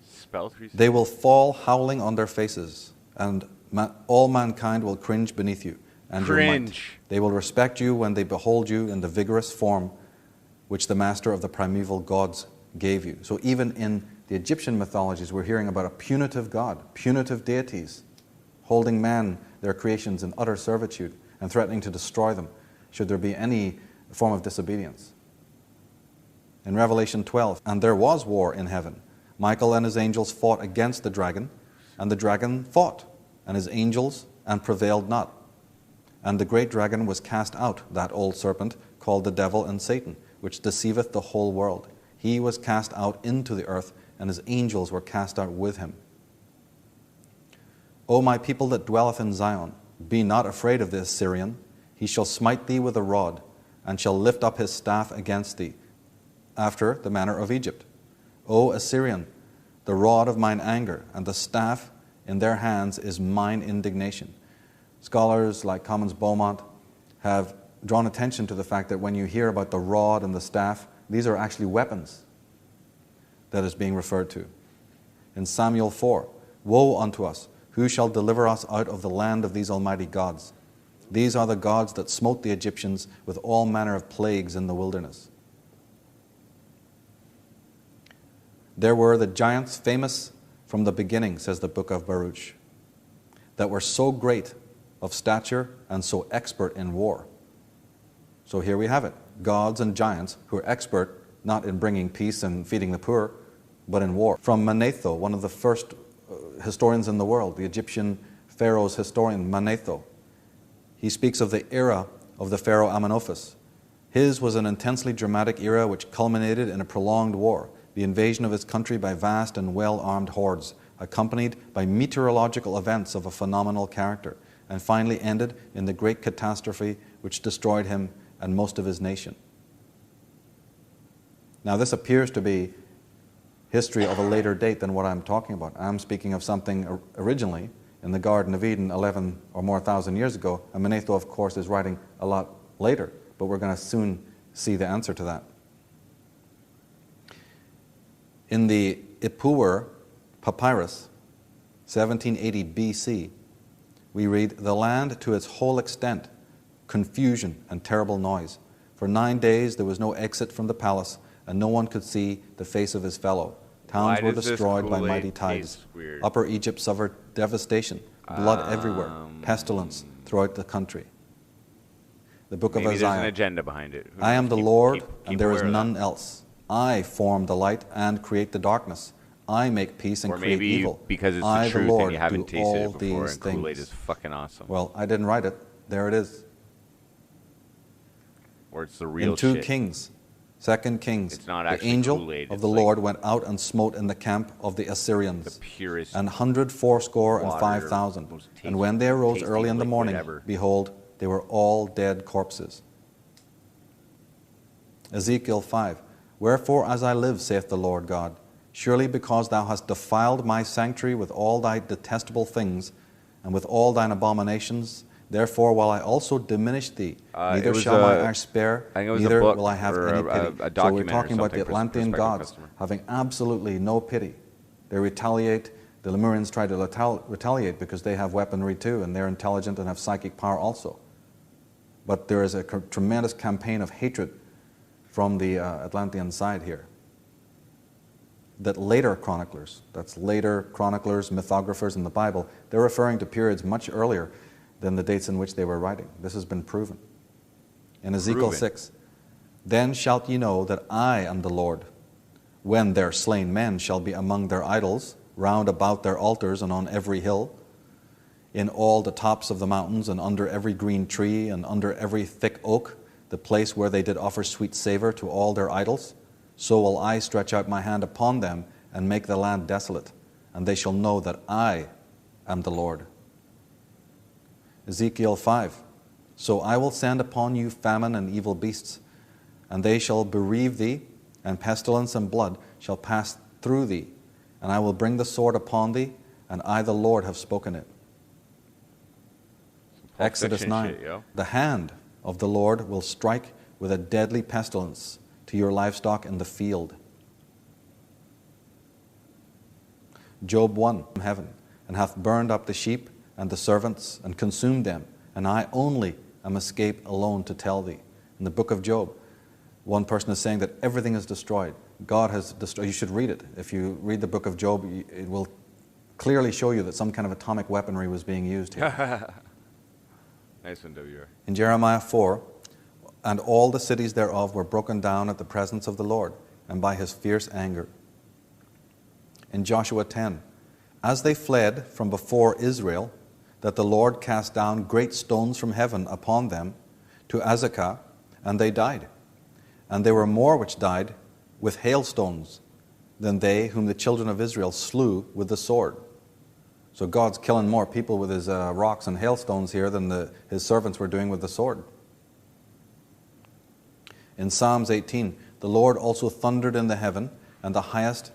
Spell 3. They will fall howling on their faces, and all mankind will cringe beneath you and your might. Cringe. They will respect you when they behold you in the vigorous form which the master of the primeval gods gave you. So even in the Egyptian mythologies, we're hearing about a punitive god, punitive deities, holding man, their creations, in utter servitude and threatening to destroy them should there be any form of disobedience. In Revelation 12, and there was war in heaven. Michael and his angels fought against the dragon, and the dragon fought, and his angels, and prevailed not. And the great dragon was cast out, that old serpent, called the devil and Satan, which deceiveth the whole world. He was cast out into the earth, and his angels were cast out with him. O my people that dwelleth in Zion, be not afraid of the Assyrian. He shall smite thee with a rod, and shall lift up his staff against thee, after the manner of Egypt. O Assyrian, the rod of mine anger, and the staff in their hands is mine indignation. Scholars like Commons Beaumont have drawn attention to the fact that when you hear about the rod and the staff, these are actually weapons that is being referred to. In Samuel 4, woe unto us, who shall deliver us out of the land of these almighty gods? These are the gods that smote the Egyptians with all manner of plagues in the wilderness. There were the giants famous from the beginning, says the book of Baruch, that were so great of stature and so expert in war. So here we have it, gods and giants who are expert not in bringing peace and feeding the poor, but in war. From Manetho, one of the first historians in the world, the Egyptian pharaoh's historian, Manetho, he speaks of the era of the pharaoh Amenophis. His was an intensely dramatic era which culminated in a prolonged war, the invasion of his country by vast and well-armed hordes, accompanied by meteorological events of a phenomenal character, and finally ended in the great catastrophe which destroyed him and most of his nation. Now this appears to be history of a later date than what I'm talking about. I'm speaking of something originally in the Garden of Eden 11 or more thousand years ago, and Manetho, of course, is writing a lot later, but we're going to soon see the answer to that. In the Ipuwer Papyrus, 1780 BC, we read, the land to its whole extent, confusion and terrible noise. For 9 days there was no exit from the palace, and no one could see the face of his fellow. Towns were destroyed by mighty tides. Upper Egypt suffered devastation, blood everywhere, pestilence throughout the country. The book of Maybe Isaiah. there's an agenda behind it. I am the Lord, and there is none else. I form the light and create the darkness. I make peace and Or create maybe evil. because it's I, the truth Lord, and you haven't do tasted all it before, these and Kool-Aid things. is fucking awesome. Well, I didn't write it. There it is. Or it's the real In 2 shit. Kings, 2 Kings, It's not the actually angel Kool-Aid, of it's the like Lord went out and smote in the camp of the The Assyrians, purest. and 180 and water, 5,000. most And when they arose tasty early in the liquid morning, ever. behold, they were all dead corpses. Ezekiel 5, wherefore as I live, saith the Lord God, surely because thou hast defiled my sanctuary with all thy detestable things, and with all thine abominations, therefore will I also diminish thee. Neither it was shall my a- eye spare, I think it was a neither book will I have or any a pity. So we're document or talking about the something for Atlantean prospective gods customer. having absolutely no pity. They retaliate. The Lemurians try to retaliate because they have weaponry too, and they're intelligent and have psychic power also. But there is a tremendous campaign of hatred from the Atlantean side here that later chroniclers, mythographers in the Bible, they're referring to periods much earlier than the dates in which they were writing. This has been proven. In Ezekiel Proven. 6, then shalt ye know that I am the Lord, when their slain men shall be among their idols, round about their altars and on every hill. in all the tops of the mountains, and under every green tree, and under every thick oak, the place where they did offer sweet savor to all their idols, so will I stretch out my hand upon them and make the land desolate, and they shall know that I am the Lord. Ezekiel 5, so I will send upon you famine and evil beasts, and they shall bereave thee, and pestilence and blood shall pass through thee, and I will bring the sword upon thee, and I the Lord have spoken it. Exodus 9, shit, yo. the hand of the Lord will strike with a deadly pestilence to your livestock in the field. Job 1, from heaven, and hath burned up the sheep and the servants, and consumed them, and I only am escaped alone to tell thee. In the book of Job, one person is saying that everything is destroyed. God has destroyed. You should read it. If you read the book of Job, it will clearly show you that some kind of atomic weaponry was being used here. Nice one, WR. In Jeremiah 4, and all the cities thereof were broken down at the presence of the Lord, and by his fierce anger. In Joshua 10, as they fled from before Israel, that the Lord cast down great stones from heaven upon them to Azekah, and they died. And there were more which died with hailstones than they whom the children of Israel slew with the sword. So God's killing more people with his rocks and hailstones here than his servants were doing with the sword. In Psalms 18, the Lord also thundered in the heaven, and the highest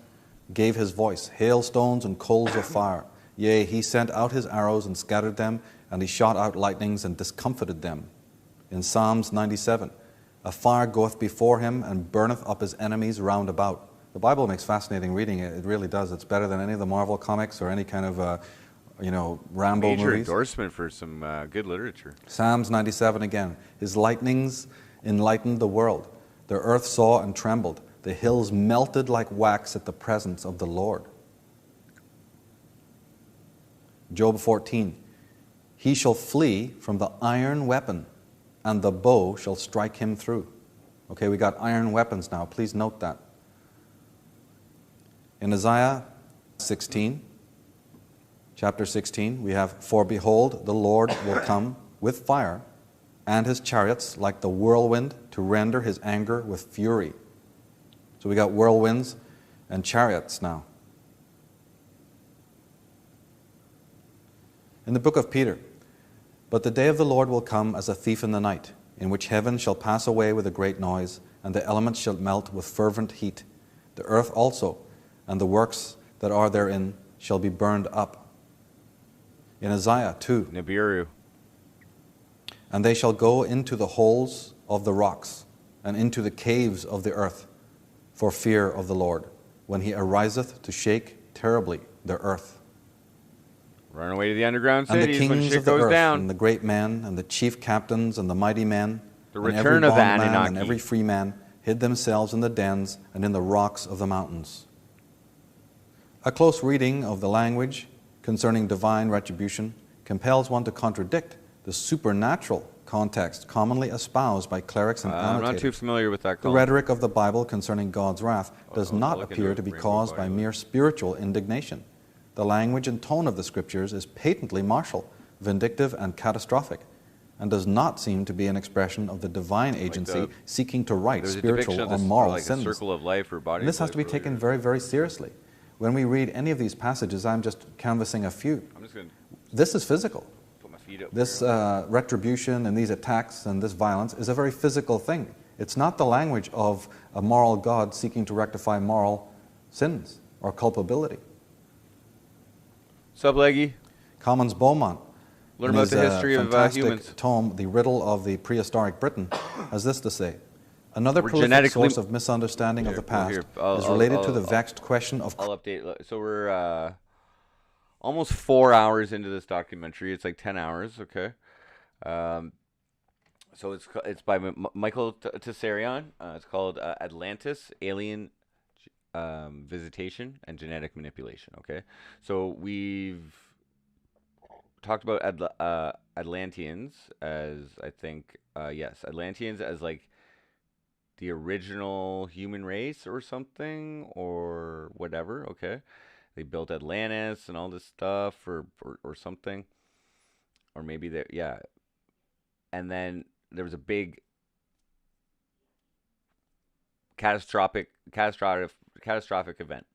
gave his voice, hailstones and coals of fire. Yea, he sent out his arrows and scattered them, and he shot out lightnings and discomfited them. In Psalms 97, a fire goeth before him and burneth up his enemies round about. The Bible makes fascinating reading. It really does. It's better than any of the Marvel comics or any kind of, Rambo Major movies. endorsement for some good literature. Psalms 97 again. His lightnings enlightened the world. The earth saw and trembled. The hills melted like wax at the presence of the Lord. Job 14. He shall flee from the iron weapon, and the bow shall strike him through. Okay, we got iron weapons now. Please note that. In Isaiah 16, chapter 16, we have, for behold, the Lord will come with fire, and his chariots like the whirlwind to render his anger with fury. So we got whirlwinds and chariots now. In the book of Peter, but the day of the Lord will come as a thief in the night, in which heaven shall pass away with a great noise, and the elements shall melt with fervent heat. The earth also, and the works that are therein, shall be burned up. In Isaiah 2, Nibiru. and they shall go into the holes of the rocks, and into the caves of the earth, for fear of the Lord, when he ariseth to shake terribly the earth. Run away to the underground And the cities when kings shit of the goes earth, down. and the great men, and the chief captains, and the mighty men, The and return every of the bondman Anunnaki. and every free man, hid themselves in the dens and in the rocks of the mountains. A close reading of the language concerning divine retribution compels one to contradict the supernatural context commonly espoused by clerics and I'm not too annotators. familiar with that. The rhetoric of the Bible concerning God's wrath does I'll not look appear into to be Rainbow caused by Bible. mere spiritual indignation. The language and tone of the Scriptures is patently martial, vindictive, and catastrophic, and does not seem to be an expression of the divine agency seeking to right There's a spiritual depiction of or this, moral like sins. a circle of life or body. And this of has to be life taken earlier. very, very seriously. When we read any of these passages, I'm just canvassing a few. I'm just gonna This is physical. put my feet up. This here. retribution and these attacks and this violence is a very physical thing. It's not the language of a moral God seeking to rectify moral sins or culpability. Sup, Leggy? Commons Beaumont, Learn in about his, the history of fantastic humans. tome, The Riddle of the Prehistoric Britain, has this to say. Another We're prolific genetically- source of misunderstanding of the past Here, is related to the vexed question of I'll update. So we're almost 4 hours into this documentary. It's like 10 hours. Okay. So it's by Michael Tessarion. It's called Atlantis: Alien Visitation and Genetic Manipulation. Okay. So we've talked about Atlanteans as, I think, yes, Atlanteans as like the original human race or something or whatever. Okay. They built Atlantis and all this stuff or something. or maybe they, yeah. And then there was a big catastrophic event,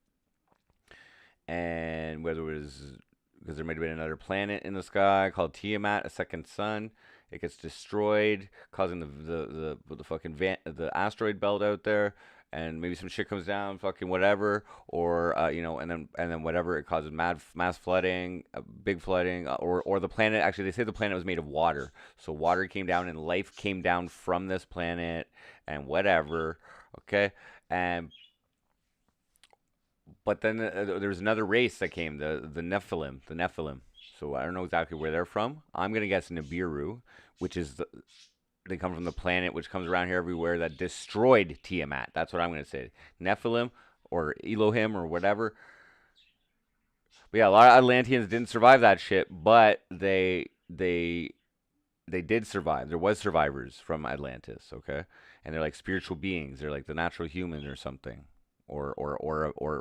and whether it was because there might have been another planet in the sky called Tiamat, a second sun. It gets destroyed, causing the fucking the asteroid belt out there, and maybe some shit comes down, fucking whatever, or and then whatever, it causes mass flooding, big flooding, or the planet. Actually, they say the planet was made of water, so water came down and life came down from this planet, and whatever. Okay, but then there was another race that came, the Nephilim. So I don't know exactly where they're from. I'm gonna guess Nibiru, which is they come from the planet which comes around here everywhere that destroyed Tiamat. That's what I'm gonna say. Nephilim or Elohim or whatever. But yeah, a lot of Atlanteans didn't survive that shit, but they did survive. There was survivors from Atlantis, okay? And they're like spiritual beings. They're like the natural human or something. Or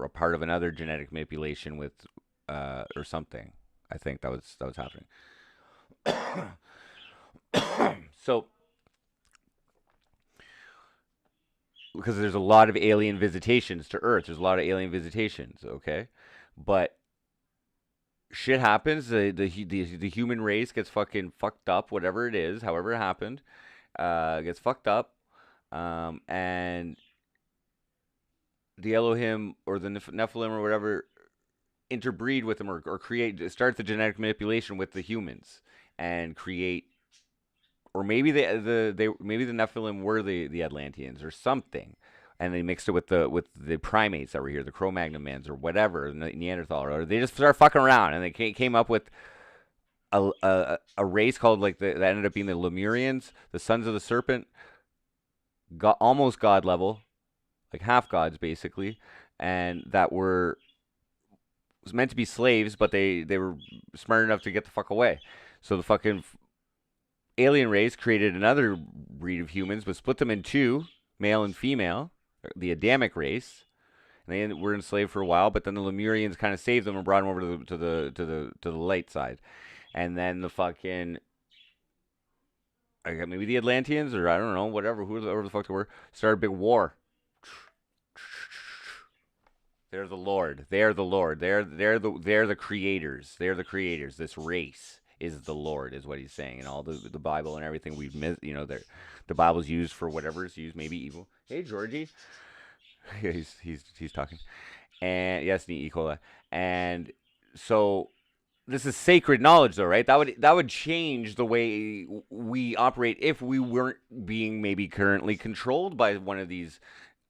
a part of another genetic manipulation with or something. I think that was happening. So, because there's a lot of alien visitations to Earth, there's a lot of alien visitations, okay? But shit happens. The human race gets fucking fucked up, whatever it is, however it happened, gets fucked up, and the Elohim or the Nephilim or whatever interbreed with them or start the genetic manipulation with the humans and create, or maybe the Nephilim were the Atlanteans or something, and they mixed it with the primates that were here, the Cro-Magnon mans or whatever, Neanderthal, or they just started fucking around and they came up with a race called that ended up being the Lemurians, the sons of the serpent, almost god level, like half gods basically, and that was meant to be slaves, but they were smart enough to get the fuck away. So the fucking alien race created another breed of humans, but split them in two, male and female, the Adamic race, and they were enslaved for a while. But then the Lemurians kind of saved them and brought them over to the light side, and then the fucking maybe the Atlanteans or I don't know, whoever the fuck they were, started a big war. They're the Lord. They're the Lord. They're the creators. They're the creators. This race is the Lord, is what he's saying. And all the Bible and everything we've missed, the Bible's used for whatever it's used, maybe evil. Hey, Georgie. Yeah, he's talking. And yes, E. coli. And so this is sacred knowledge, though, right? That would change the way we operate if we weren't being maybe currently controlled by one of these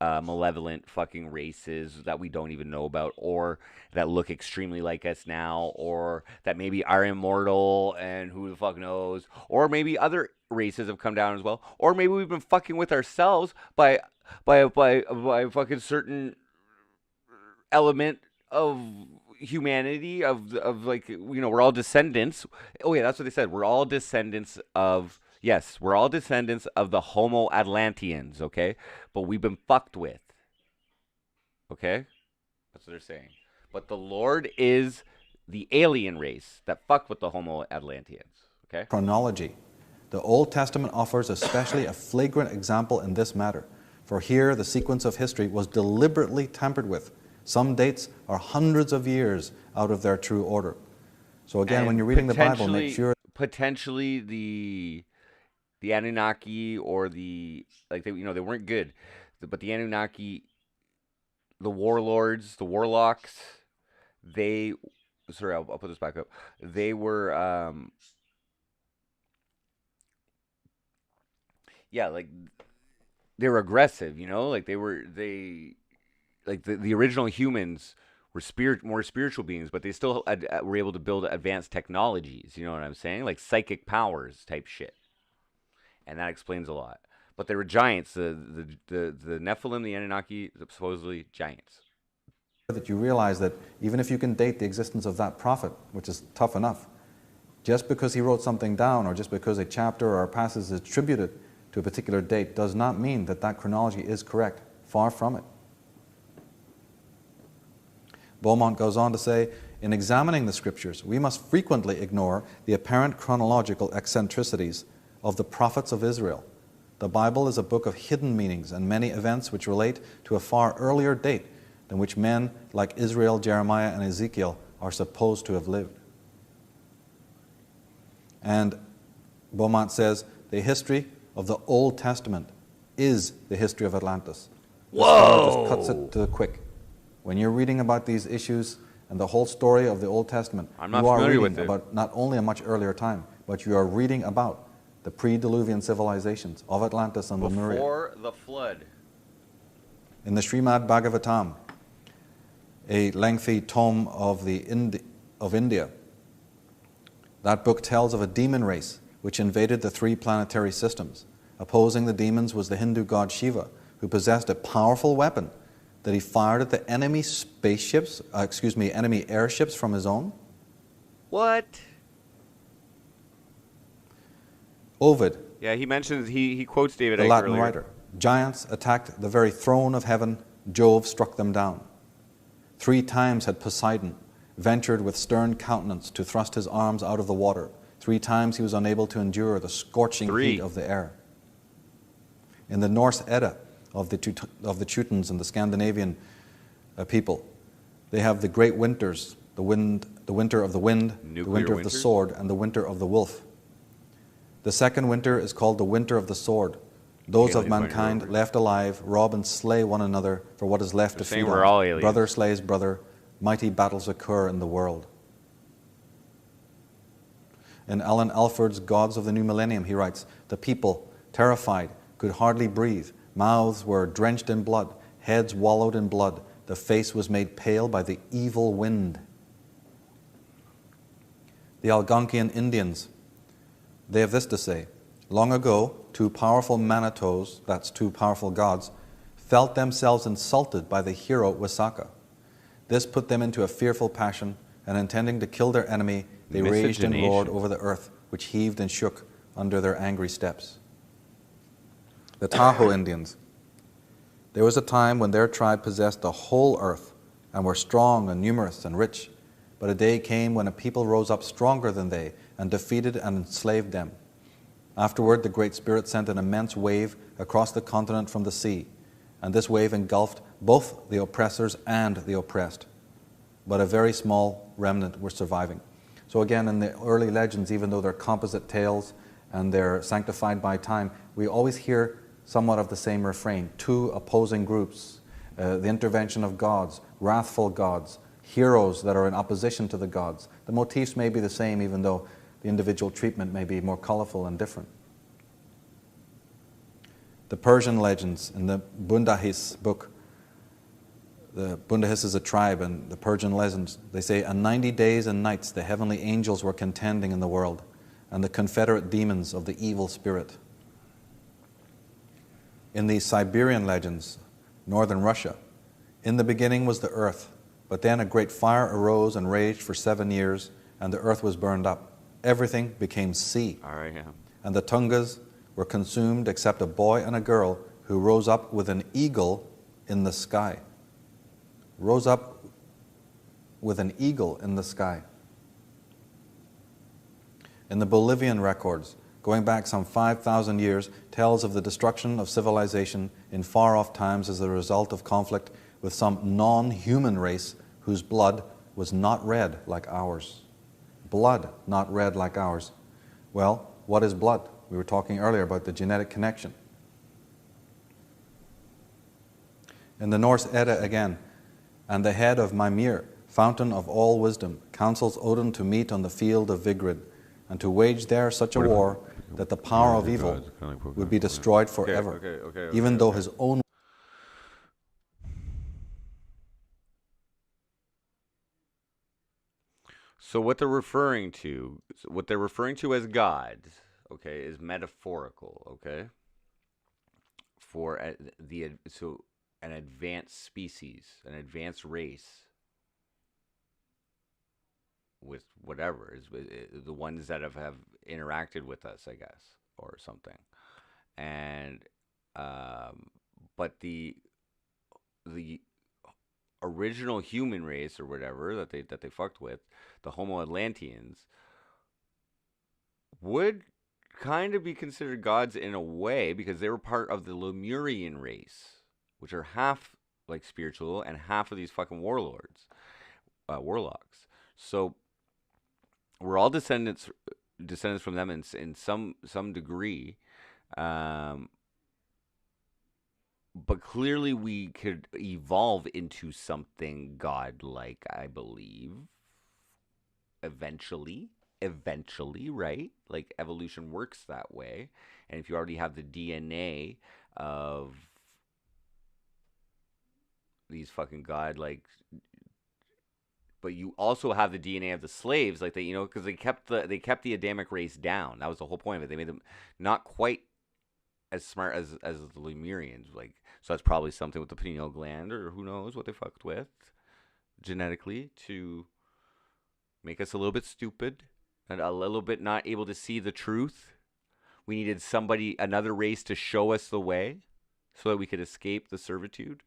malevolent fucking races that we don't even know about, or that look extremely like us now, or that maybe are immortal and who the fuck knows, or maybe other races have come down as well, or maybe we've been fucking with ourselves by a fucking certain element of humanity of like, we're all descendants. Oh yeah, that's what they said. We're all descendants of. Yes, we're all descendants of the Homo Atlanteans, okay? But we've been fucked with, okay? That's what they're saying. But the Lord is the alien race that fucked with the Homo Atlanteans, okay? Chronology. The Old Testament offers especially a flagrant example in this matter, for here the sequence of history was deliberately tampered with. Some dates are hundreds of years out of their true order. So again, And when you're reading the Bible, make sure potentially the Anunnaki or they weren't good, but the Anunnaki, the warlords, the warlocks, I'll put this back up. They were they were aggressive, like the original humans were more spiritual beings, but they still were able to build advanced technologies. You know what I'm saying? Like psychic powers type shit. And that explains a lot. But they were giants. The Nephilim, the Anunnaki, supposedly giants. that you realize that even if you can date the existence of that prophet, which is tough enough, just because he wrote something down or just because a chapter or a passage is attributed to a particular date does not mean that that chronology is correct. Far from it. Beaumont goes on to say, In examining the scriptures, we must frequently ignore the apparent chronological eccentricities of the prophets of Israel. The Bible is a book of hidden meanings and many events which relate to a far earlier date than which men like Israel, Jeremiah, and Ezekiel are supposed to have lived. And Beaumont says, the history of the Old Testament is the history of Atlantis. Whoa! This just cuts it to the quick. When you're reading about these issues and the whole story of the Old Testament, you are reading about not only a much earlier time, but you are reading about the pre-Diluvian civilizations of Atlantis and Lemuria. Before the flood. In the Srimad Bhagavatam, a lengthy tome of India, that book tells of a demon race which invaded the 3 planetary systems. Opposing the demons was the Hindu god Shiva, who possessed a powerful weapon that he fired at the enemy enemy airships from his own. What? Ovid, Yeah, he mentions, he quotes David the Icke Latin earlier. writer, giants attacked the very throne of heaven. Jove struck them down. 3 times had Poseidon ventured with stern countenance to thrust his arms out of the water. 3 times he was unable to endure the scorching heat of the air. In the Norse Edda of the Teutons and the Scandinavian people, they have the great winters, the winter of the wind, the winter of the sword, and the winter of the wolf. The second winter is called the winter of the sword. Those of mankind left alive rob and slay one another for what is left to feed on. Brother slays brother. Mighty battles occur in the world. In Alan Alford's Gods of the New Millennium, he writes, the people, terrified, could hardly breathe. Mouths were drenched in blood. Heads wallowed in blood. The face was made pale by the evil wind. The Algonquian Indians, they have this to say. Long ago, 2 powerful Manitos, that's 2 powerful gods, felt themselves insulted by the hero Wasaka. This put them into a fearful passion, and intending to kill their enemy, they raged and roared over the earth, which heaved and shook under their angry steps. The Tahoe Indians. There was a time when their tribe possessed the whole earth and were strong and numerous and rich, but a day came when a people rose up stronger than they and defeated and enslaved them. Afterward, the Great Spirit sent an immense wave across the continent from the sea, and this wave engulfed both the oppressors and the oppressed. But a very small remnant were surviving. So again, in the early legends, even though they're composite tales and they're sanctified by time, we always hear somewhat of the same refrain. 2 opposing groups, the intervention of gods, wrathful gods, heroes that are in opposition to the gods. The motifs may be the same, even though the individual treatment may be more colorful and different. The Persian legends in the Bundahis book, the Bundahis is a tribe, and the Persian legends, they say, "On 90 days and nights the heavenly angels were contending in the world, and the confederate demons of the evil spirit." In the Siberian legends, northern Russia, "In the beginning was the earth, but then a great fire arose and raged for 7 years, and the earth was burned up. Everything became sea. All right, yeah. And the Tungas were consumed except a boy and a girl who rose up with an eagle in the sky." Rose up with an eagle in the sky. In the Bolivian records, going back some 5,000 years, tells of the destruction of civilization in far-off times as a result of conflict with some non-human race whose blood was not red like ours. Blood not red like ours. Well, what is blood? We were talking earlier about the genetic connection. In the Norse Edda again, "And the head of Mimir, fountain of all wisdom, counsels Odin to meet on the field of Vigrid, and to wage there such a war that the power of evil would be destroyed forever, even though his own..." So what they're referring to as gods, okay, is metaphorical, okay, for an advanced species, an advanced race, with whatever is the ones that have interacted with us, I guess, or something, and but the original human race or whatever that they fucked with, the Homo Atlanteans, would kind of be considered gods in a way because they were part of the Lemurian race, which are half like spiritual and half of these fucking warlocks. So we're all descendants from them in some degree. But clearly we could evolve into something godlike, I believe. Eventually, right? Like evolution works that way. And if you already have the DNA of these fucking godlike, but you also have the DNA of the slaves, like they, because they kept the Adamic race down. That was the whole point of it. They made them not quite as smart as the Lemurians, like, so that's probably something with the pineal gland, or who knows what they fucked with genetically to make us a little bit stupid and a little bit not able to see the truth. We needed another race to show us the way so that we could escape the servitude.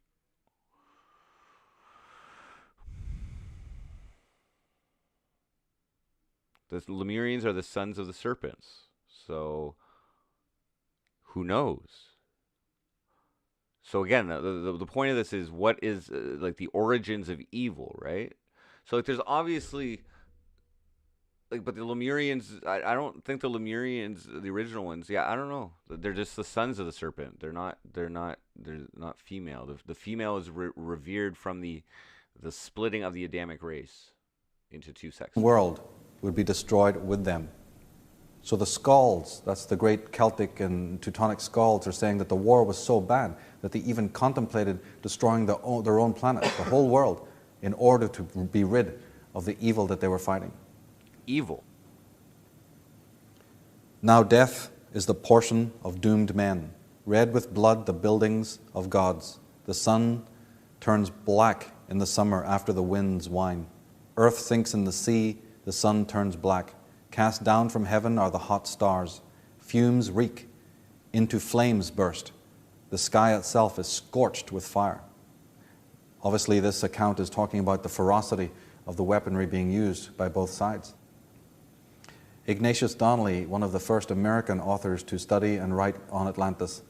The Lemurians are the sons of the serpents, so who knows? So again, the point of this is what is like the origins of evil, right? So like there's obviously like, but the Lemurians, I don't think the Lemurians, the original ones, I don't know. They're just the sons of the serpent. They're not female. The female is revered from the splitting of the Adamic race into two sexes. The world would be destroyed with them. So the Skalds, that's the great Celtic and Teutonic Skalds, are saying that the war was so bad that they even contemplated destroying their own planet, the whole world, in order to be rid of the evil that they were fighting. Evil. Now death is the portion of doomed men. Red with blood the buildings of gods. The sun turns black in the summer after the winds whine. Earth sinks in the sea, the sun turns black. Cast down from heaven are the hot stars. Fumes reek, into flames burst. The sky itself is scorched with fire. Obviously, this account is talking about the ferocity of the weaponry being used by both sides. Ignatius Donnelly, one of the first American authors to study and write on Atlantis,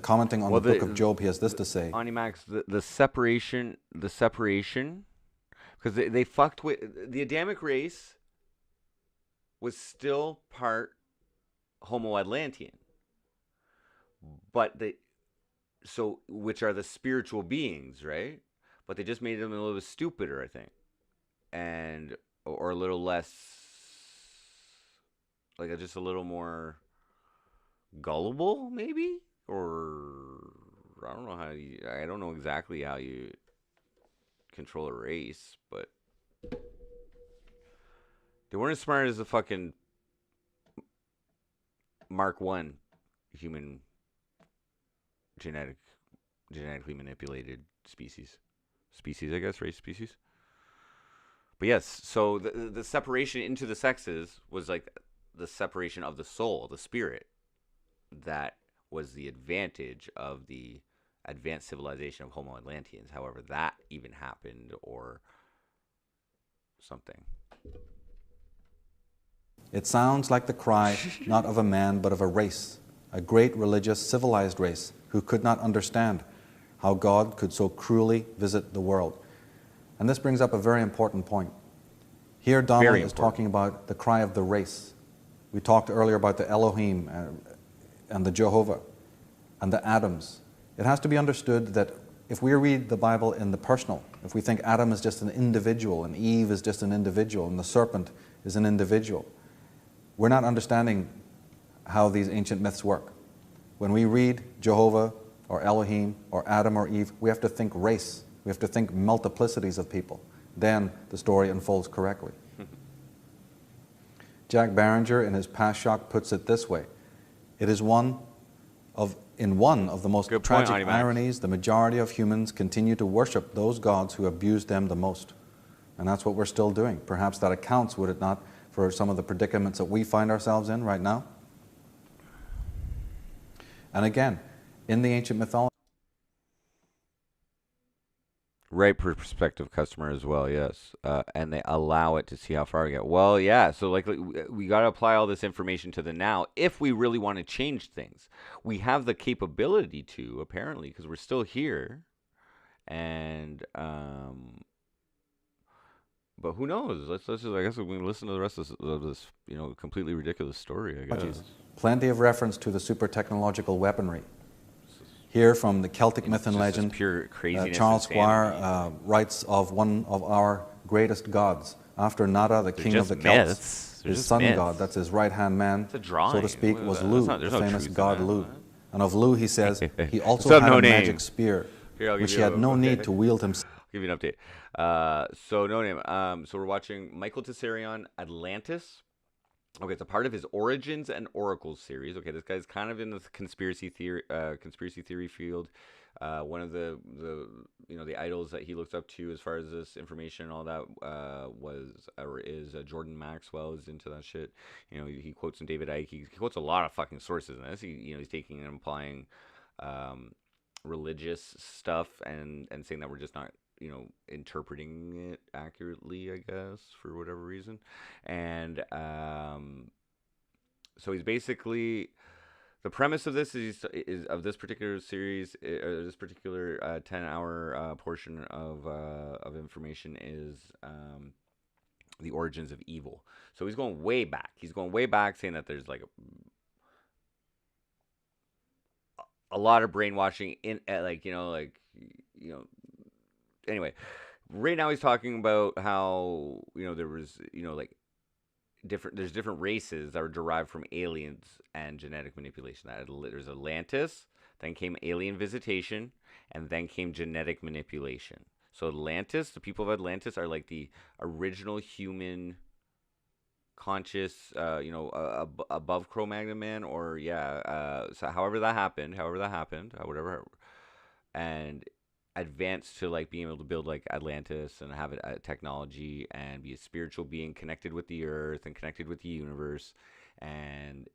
commenting on the book of Job, he has this to say. Onimax, the separation, because they fucked with the Adamic race. Was still part Homo Atlantean, but which are the spiritual beings, right? But they just made them a little bit stupider, I think, or a little less, like just a little more gullible, maybe, or I don't know I don't know exactly how you control a race, but. They weren't as smart as the fucking Mark I human genetically manipulated species, I guess, race species. But yes, so the separation into the sexes was like the separation of the soul, the spirit. That was the advantage of the advanced civilization of Homo Atlanteans. However, that even happened or something. It sounds like the cry not of a man but of a race, a great religious civilized race who could not understand how God could so cruelly visit the world. And this brings up a very important point. Here Donnelly is talking about the cry of the race. We talked earlier about the Elohim and the Jehovah and the Adams. It has to be understood that if we read the Bible in the personal, if we think Adam is just an individual and Eve is just an individual and the serpent is an individual, we're not understanding how these ancient myths work. When we read Jehovah or Elohim or Adam or Eve, we have to think race. We have to think multiplicities of people. Then the story unfolds correctly. Jack Barringer in his Past Shock puts it this way. It is one of the most tragic ironies, the majority of humans continue to worship those gods who abuse them the most. And that's what we're still doing. Perhaps that accounts, would it not, for some of the predicaments that we find ourselves in right now? And again, in the ancient mythology. Right, prospective customer as well, yes. And they allow it to see how far we get. Well, yeah, so like we got to apply all this information to the now if we really want to change things. We have the capability to, apparently, because we're still here. And but who knows? Let's just, I guess we can listen to the rest of this, completely ridiculous story, I guess. Plenty of reference to the super technological weaponry. Here from the Celtic myth and legend, pure craziness Charles and insanity. Squire writes of one of our greatest gods. After Nada, the king of the just Celts, myths. They're his just sun myths. god, that's his right-hand man, It's a drawing. so to speak, was Lu, There's the no famous truth in god that. Lu. And of Lu, he says, he also What's up, had No a Name? magic spear, Here, I'll give which you he had a- no okay. need to wield himself. Give you an update. So No Name. So we're watching Michael Tessarion, Atlantis. Okay, it's a part of his Origins and Oracles series. Okay, this guy's kind of in the conspiracy theory field. One of the idols that he looks up to as far as this information and all that is Jordan Maxwell is into that shit. He quotes in David Icke. He quotes a lot of fucking sources in this. He's taking and implying religious stuff and saying that we're just not interpreting it accurately, I guess, for whatever reason. And so he's basically, the premise of this is of this particular series, or this particular 10-hour portion of information is the origins of evil. So he's going way back. Saying that there's like a lot of brainwashing in anyway, right now he's talking about how there was there's different races that were derived from aliens and genetic manipulation. There's Atlantis, then came alien visitation, and then came genetic manipulation. So Atlantis, the people of Atlantis are like the original human conscious, above Cro-Magnon man, or so however that happened, whatever, and advanced to like being able to build like Atlantis and have a technology and be a spiritual being connected with the earth and connected with the universe. And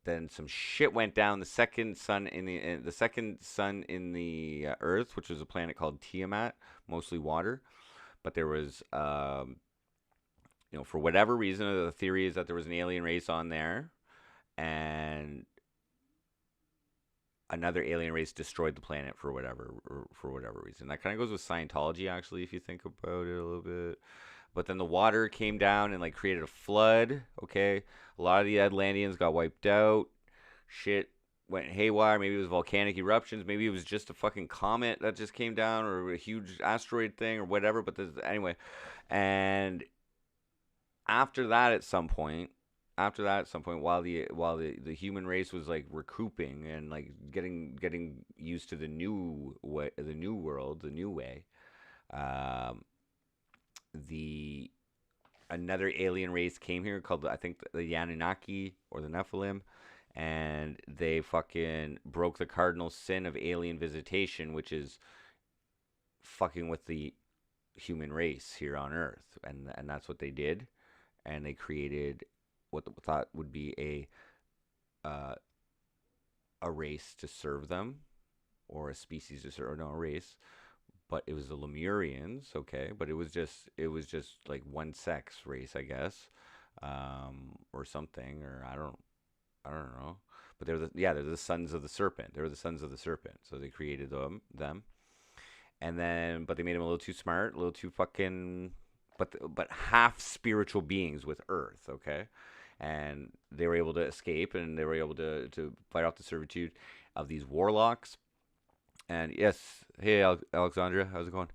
then some shit went down. The second sun in the earth, which was a planet called Tiamat, mostly water, but there was for whatever reason, the theory is that there was an alien race on there, and another alien race destroyed the planet for whatever reason. That kind of goes with Scientology, actually, if you think about it a little bit. But then the water came down and like created a flood. Okay, a lot of the Atlanteans got wiped out. Shit went haywire. Maybe it was volcanic eruptions. Maybe it was just a fucking comet that just came down, or a huge asteroid thing, or whatever. But anyway, and after that, at some point, while the human race was like recouping and like getting used to the new way, the new world, the new way, another alien race came here called, I think, the Anunnaki or the Nephilim, and they fucking broke the cardinal sin of alien visitation, which is fucking with the human race here on Earth, and that's what they did, and they created what they thought would be a race to serve them, or a species to serve, or no, a race, but it was the Lemurians, okay, but it was just like one sex race, I guess, or something, or I don't know, but they're the sons of the serpent. They were the sons of the serpent, so they created them, and then but they made them a little too smart, a little too fucking, but half spiritual beings with Earth, okay. And they were able to escape, and they were able to fight off the servitude of these warlocks. And yes, hey Alexandra, how's it going?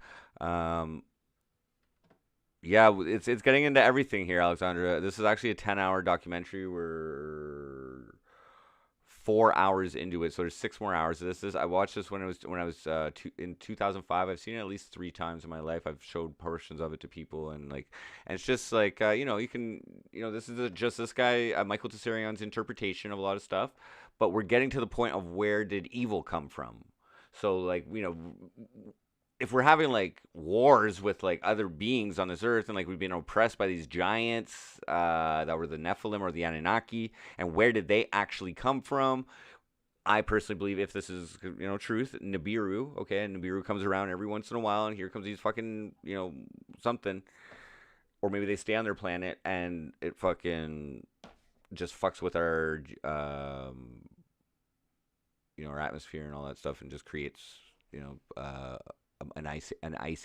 Yeah, it's getting into everything here, Alexandra. This is actually a 10-hour documentary. We're 4 hours into it, so there's 6 more hours. I watched this when I was in 2005. I've seen it at least 3 times in my life. I've showed portions of it to people, and it's just like you can, this is just this guy Michael Tessarion's interpretation of a lot of stuff, but we're getting to the point of where did evil come from. So like, if we're having like wars with like other beings on this earth, and like we've been oppressed by these giants that were the Nephilim or the Anunnaki, and where did they actually come from? I personally believe if this is, truth, Nibiru, okay, and Nibiru comes around every once in a while, and here comes these fucking, something, or maybe they stay on their planet and it fucking just fucks with our, our atmosphere and all that stuff, and just creates, an ice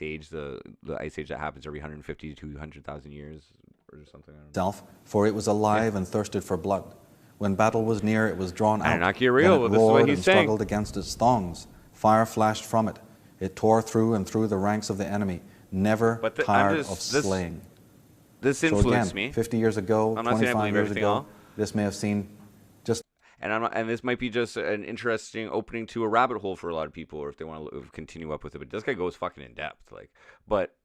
age, the ice age that happens every 150 to 200,000 years or something. I don't know. For it was alive and thirsted for blood. When battle was near, it was drawn out. Anarchy real, Then it this is what roared he's and saying. struggled against its thongs. Fire flashed from it. It tore through and through the ranks of the enemy, never tired of slaying. This So influenced again, me. 50 years ago, I'm not saying I 25 believe years everything ago, all. this may have seemed just And this might be just an interesting opening to a rabbit hole for a lot of people, or if they want to continue up with it. But this guy goes fucking in depth, But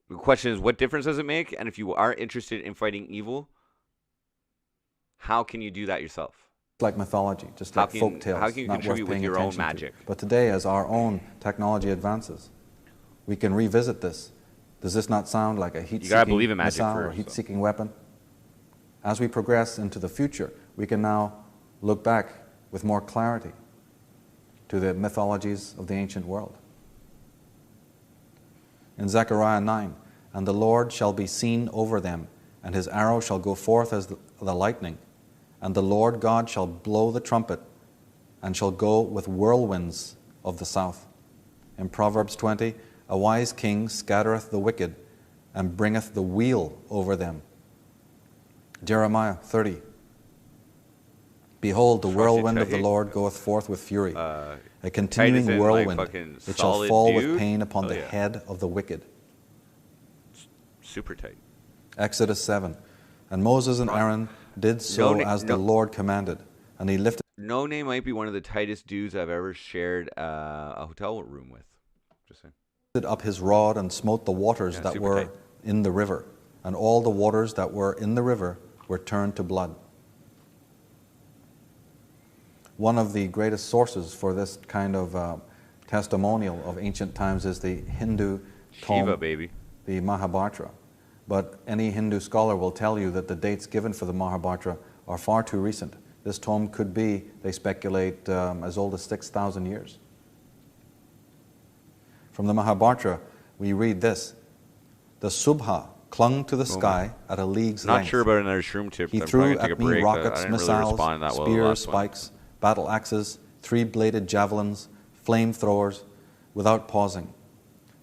the question is, what difference does it make? And if you are interested in fighting evil, how can you do that yourself? like mythology, just like folk tales. How can you not contribute worth with paying your own attention to. magic? But today, as our own technology advances, we can revisit this. Does this not sound like a believe heat-seeking in magic missile or first, heat-seeking weapon? As we progress into the future, we can now look back with more clarity to the mythologies of the ancient world. In Zechariah 9, "And the Lord shall be seen over them, and his arrow shall go forth as the lightning, and the Lord God shall blow the trumpet, and shall go with whirlwinds of the south." In Proverbs 20, "A wise king scattereth the wicked, and bringeth the wheel over them." Jeremiah 30, "Behold, the whirlwind of the Lord goeth forth with fury, a continuing tight as in, whirlwind. fucking It shall solid fall dew? with pain upon Oh, the yeah. head of the wicked." Super tight. Exodus 7, "And Moses and Aaron did so as the Lord commanded, and he lifted No Name might be one of the tightest dudes I've ever shared a hotel room with. Just saying. up his rod and smote the waters Yeah, that super were tight. in the river, and all the waters that were in the river were turned to blood." One of the greatest sources for this kind of testimonial of ancient times is the Hindu tome, Shiva, baby. the Mahabharata. But any Hindu scholar will tell you that the dates given for the Mahabharata are far too recent. This tome could be, they speculate, as old as 6,000 years. From the Mahabharata, we read this: "The Subha clung to the sky at a league's Not length. sure about another shroom tip. He I'm threw probably gonna take at a me break. rockets, I didn't really missiles, respond that well to the spears, last one. spikes, battle axes, three-bladed javelins, flamethrowers, without pausing.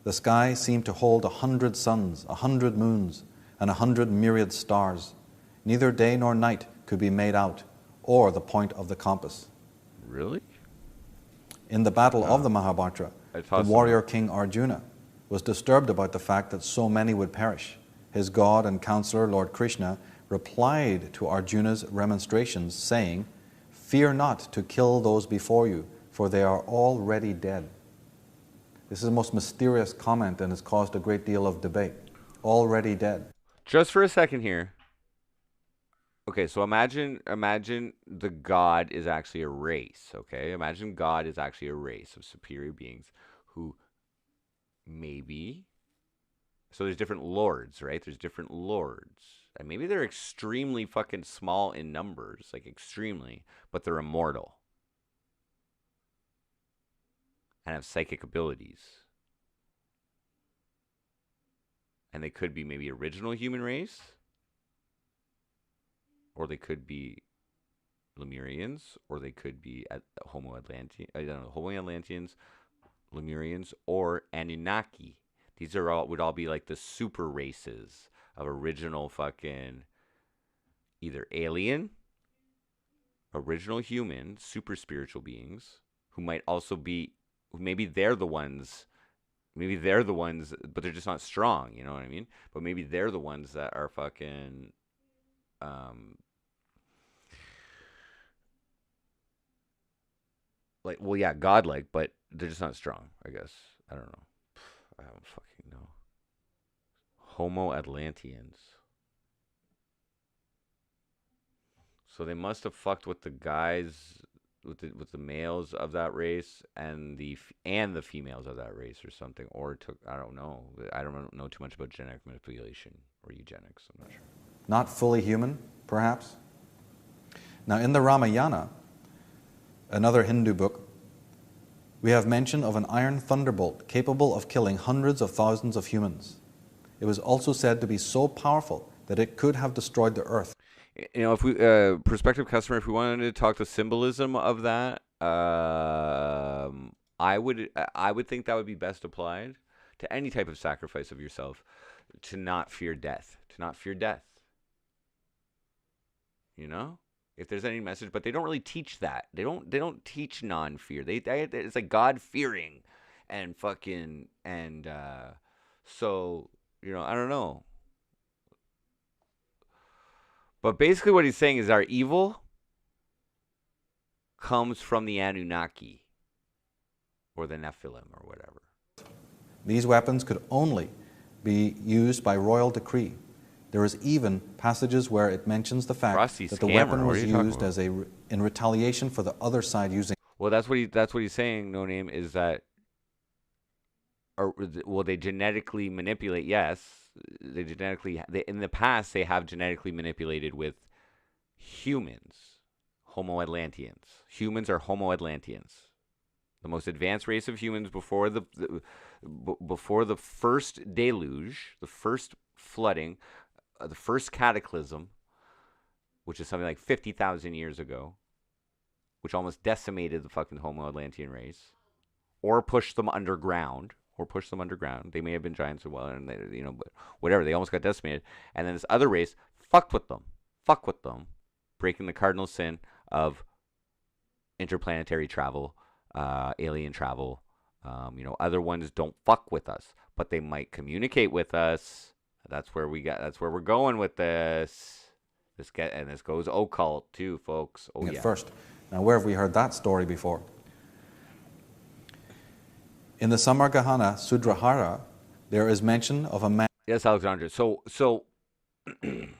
The sky seemed to hold 100 suns, 100 moons, and 100 myriad stars. Neither day nor night could be made out, or the point of the compass." Really? In the battle of the Mahabharata, I the thought so. warrior king Arjuna was disturbed about the fact that so many would perish. His god and counselor, Lord Krishna, replied to Arjuna's remonstrations, saying, "Fear not to kill those before you, for they are already dead." This is the most mysterious comment and has caused a great deal of debate. Already dead. Just for a second here. Okay, so imagine the God is actually a race, okay? Imagine God is actually a race of superior beings who maybe... So there's different lords, right? There's different lords. And maybe they're extremely fucking small in numbers, like extremely, but they're immortal. And have psychic abilities. And they could be maybe original human race. Or they could be Lemurians, or they could be Homo Atlanteans, Lemurians, or Anunnaki. These would all be like the super races of original fucking either alien, original human, super spiritual beings who might also be, maybe they're the ones, but they're just not strong. You know what I mean? But maybe they're the ones that are fucking. Godlike, but they're just not strong, I guess. I don't know. I don't fucking know. Homo Atlanteans. So they must have fucked with the guys, with the males of that race and the females of that race or something, or took, I don't know. I don't know too much about genetic manipulation or eugenics. I'm not sure. Not fully human, perhaps? Now, in the Ramayana, another Hindu book, we have mention of an iron thunderbolt capable of killing hundreds of thousands of humans. It was also said to be so powerful that it could have destroyed the earth. You know, if we prospective customer, if we wanted to talk the symbolism of that, I would think that would be best applied to any type of sacrifice of yourself, to not fear death, You know, if there's any message, but they don't really teach that. They don't teach non-fear. It's like God fearing, and fucking and so you know, I don't know. But basically what he's saying is our evil comes from the Anunnaki or the Nephilim or whatever. These weapons could only be used by royal decree. There is even passages where it mentions the fact Rusty that the scammer, weapon what was are you talking used about? as in retaliation for the other side using. Well, that's what he's saying, No Name, is that they genetically manipulate, yes. In the past they have genetically manipulated with humans, Homo Atlanteans. Humans are Homo Atlanteans, the most advanced race of humans before the first deluge, the first flooding, the first cataclysm, which is something like 50,000 years ago, which almost decimated the fucking Homo Atlantean race, or pushed them underground. They may have been giants as well, and they, you know, but whatever. They almost got decimated, and then this other race fucked with them, breaking the cardinal sin of interplanetary travel, alien travel. You know, other ones don't fuck with us, but they might communicate with us. That's where we're going with this. This goes occult too, folks. Oh yeah. At first. Now, where have we heard that story before? In the Samargahana Sudrahara, there is mention of a man. Yes, Alexandra. So we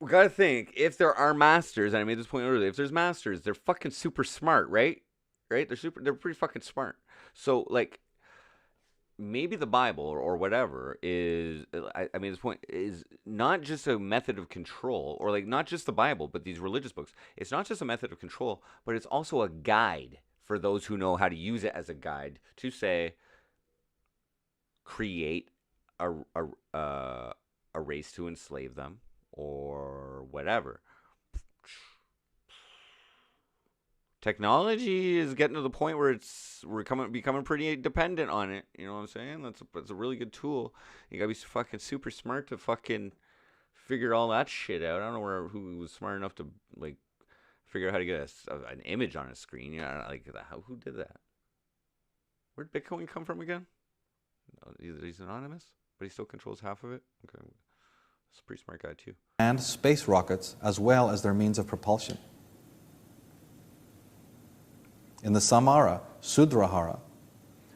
gotta think, if there are masters, and I made this point earlier, if there's masters, they're fucking super smart, right? They're pretty fucking smart. So like, maybe the Bible or whatever is, I mean, this point is not just a method of control, or like not just the Bible, but these religious books. It's not just a method of control, but it's also a guide for those who know how to use it as a guide to, say, create a race to enslave them or whatever. Technology is getting to the point where we're becoming pretty dependent on it. You know what I'm saying? That's a really good tool. You gotta be fucking super smart to fucking figure all that shit out. I don't know who was smart enough to like figure out how to get an image on a screen. You know, like who did that? Where'd Bitcoin come from again? He's anonymous, but he still controls half of it. Okay, he's a pretty smart guy too. And space rockets, as well as their means of propulsion. In the Samara Sudrahara,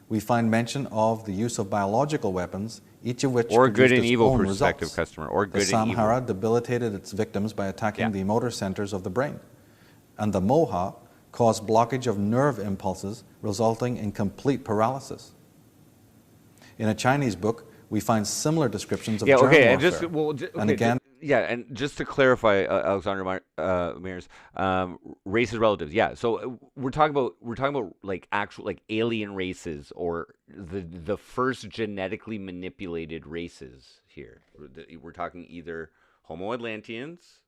we find mention of the use of biological weapons, each of which or good and produced its evil own perspective results. customer, or good The and evil. Samhara debilitated its victims by attacking the motor centers of the brain, and the Moha caused blockage of nerve impulses, resulting in complete paralysis. In a Chinese book, we find similar descriptions of germ warfare. And again, and just to clarify, Alexander Mears, race is relatives. Yeah, so we're talking about like actual like alien races, or the first genetically manipulated races here. We're talking either Homo Atlanteans.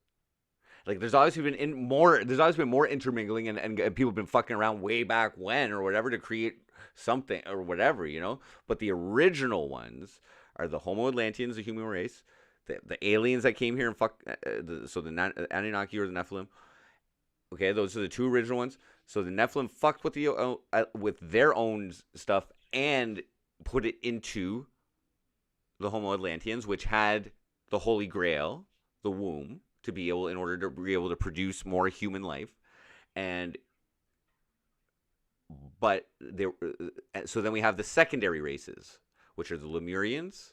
Like there's obviously been more intermingling, and people have been fucking around way back when or whatever to create something or whatever, you know. But the original ones are the Homo Atlanteans, the human race, the aliens that came here and the Anunnaki or the Nephilim. Okay, those are the two original ones. So the Nephilim fucked with their own stuff and put it into the Homo Atlanteans, which had the Holy Grail, the womb, in order to be able to produce more human life, so then we have the secondary races, which are the Lemurians.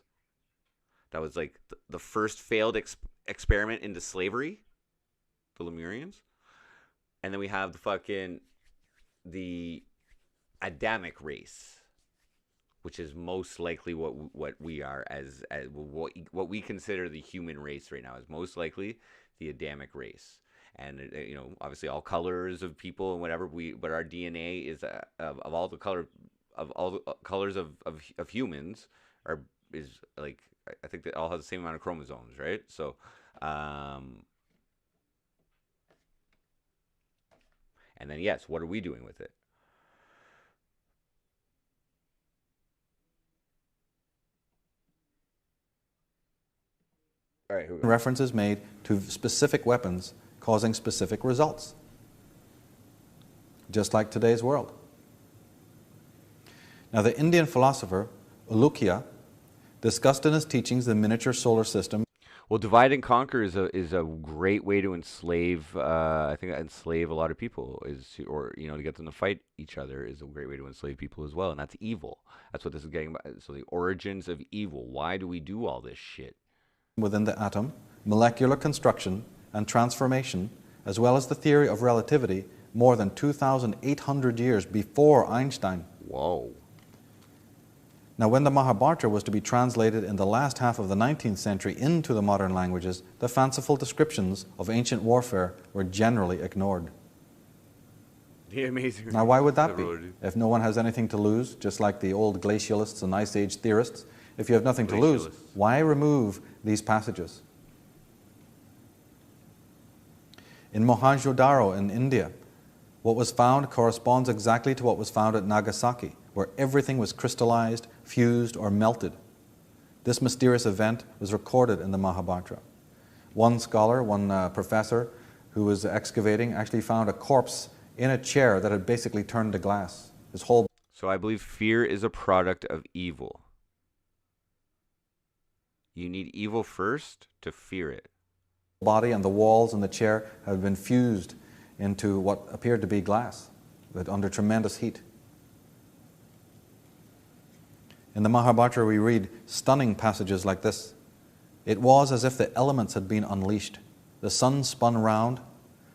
That was like the first failed experiment into slavery, the Lemurians. And then we have the Adamic race, which is most likely what we are as what we consider the human race right now, is most likely the Adamic race. And obviously all colors of people and whatever but our DNA is of all the colors of humans is like, I think that all has the same amount of chromosomes, right? So, and then yes, what are we doing with it? All right, references made to specific weapons causing specific results, just like today's world. Now, the Indian philosopher Ulukya discussed in his teachings the miniature solar system. Well, divide and conquer is a great way to enslave. I think enslave a lot of people to get them to fight each other is a great way to enslave people as well, and that's evil. That's what this is getting. So the origins of evil. Why do we do all this shit? Within the atom, molecular construction and transformation, as well as the theory of relativity, more than 2,800 years before Einstein. Whoa. Now, when the Mahabharata was to be translated in the last half of the 19th century into the modern languages, the fanciful descriptions of ancient warfare were generally ignored. Yeah, amazing. Now, why would that be? If no one has anything to lose, just like the old glacialists and Ice Age theorists, if you have nothing to lose, why remove these passages? In Mohenjo-daro in India, what was found corresponds exactly to what was found at Nagasaki, where everything was crystallized, fused, or melted. This mysterious event was recorded in the Mahabharata. One scholar, one professor who was excavating actually found a corpse in a chair that had basically turned to glass. His whole So I believe fear is a product of evil. You need evil first to fear it. body and the walls and the chair had been fused into what appeared to be glass, but under tremendous heat. In the Mahabharata we read stunning passages like this. It was as if the elements had been unleashed. The sun spun round.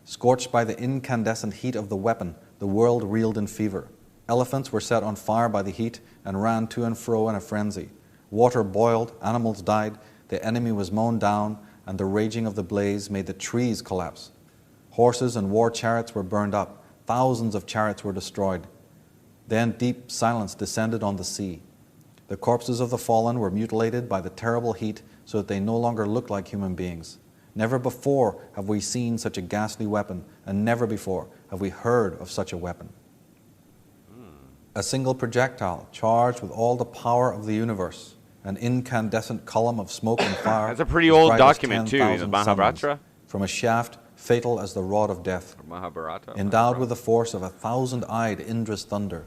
Scorched by the incandescent heat of the weapon, the world reeled in fever. Elephants were set on fire by the heat and ran to and fro in a frenzy. Water boiled, animals died, the enemy was mown down, and the raging of the blaze made the trees collapse. Horses and war chariots were burned up. Thousands of chariots were destroyed. Then deep silence descended on the sea. The corpses of the fallen were mutilated by the terrible heat so that they no longer looked like human beings. Never before have we seen such a ghastly weapon, and never before have we heard of such a weapon. A single projectile charged with all the power of the universe, an incandescent column of smoke and fire. That's a pretty old document too, the Mahabharata. From a shaft fatal as the rod of death. Mahabharata. Endowed with the force of 1,000-eyed Indra's thunder,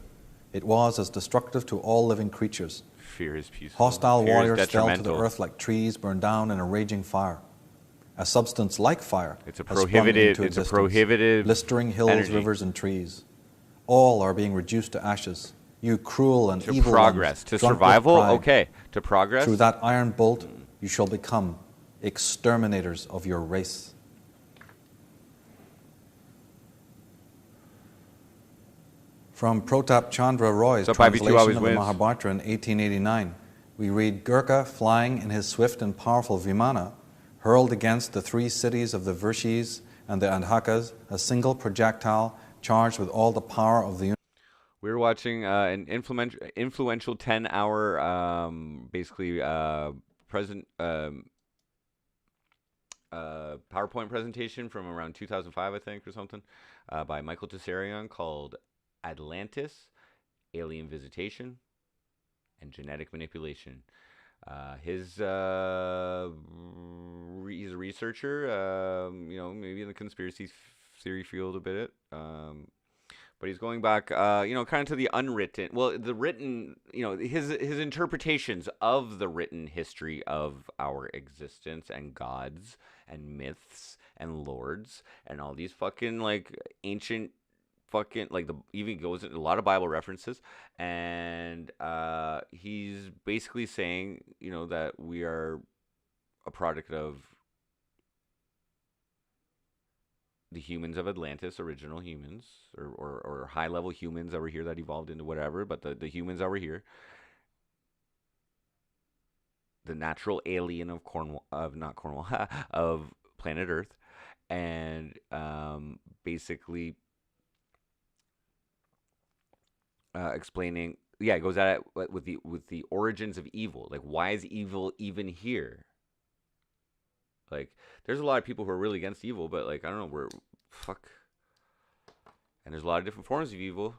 it was as destructive to all living creatures. Fear is peaceful. Hostile Fear warriors is fell to the detrimental. earth like trees burned down in a raging fire. A substance like fire It's a has sprung prohibited. into It's a existence. prohibited. Blistering hills, energy. rivers, and trees. All are being reduced to ashes. You cruel and To evil progress, ones, to drunk with survival. pride. Okay, to progress. Through that iron bolt, you shall become exterminators of your race. From Pratap Chandra Roy's So 5v2 translation always of the wins. Mahabharata in 1889, we read Gurkha flying in his swift and powerful Vimana, hurled against the three cities of the Vrishis and the Andhakas, a single projectile charged with all the power of the universe. We were watching an influential 10-hour, basically present PowerPoint presentation from around 2005, I think, or something, by Michael Tessarion called Atlantis, Alien Visitation, and Genetic Manipulation. He's a researcher, maybe in the conspiracy theory field a bit. But he's going back, kind of to the unwritten, the written, his interpretations of the written history of our existence and gods and myths and lords and all these fucking like ancient fucking even goes into a lot of Bible references, and he's basically saying, that we are a product of the humans of Atlantis, original humans, or high-level humans that were here that evolved into whatever, but the humans that were here, the natural alien of of planet Earth, and basically explaining. Yeah, it goes at it with the origins of evil. Like, why is evil even here? Like, there's a lot of people who are really against evil, but like, I don't know, we're fuck. And there's a lot of different forms of evil.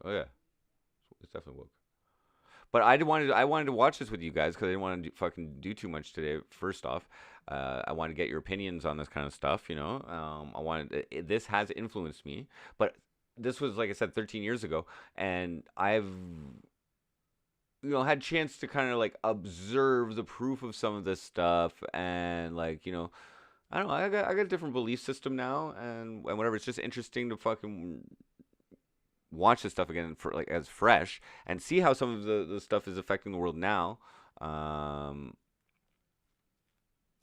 Oh yeah, it's definitely woke. But I wanted to watch this with you guys because I didn't want to fucking do too much today. First off, I wanted to get your opinions on this kind of stuff. You know, this has influenced me, but this was, like I said, 13 years ago, and I've had chance to kind of like observe the proof of some of this stuff, and like I don't know, I got a different belief system now, and whatever. It's just interesting to fucking watch this stuff again for like as fresh and see how some of the stuff is affecting the world now. I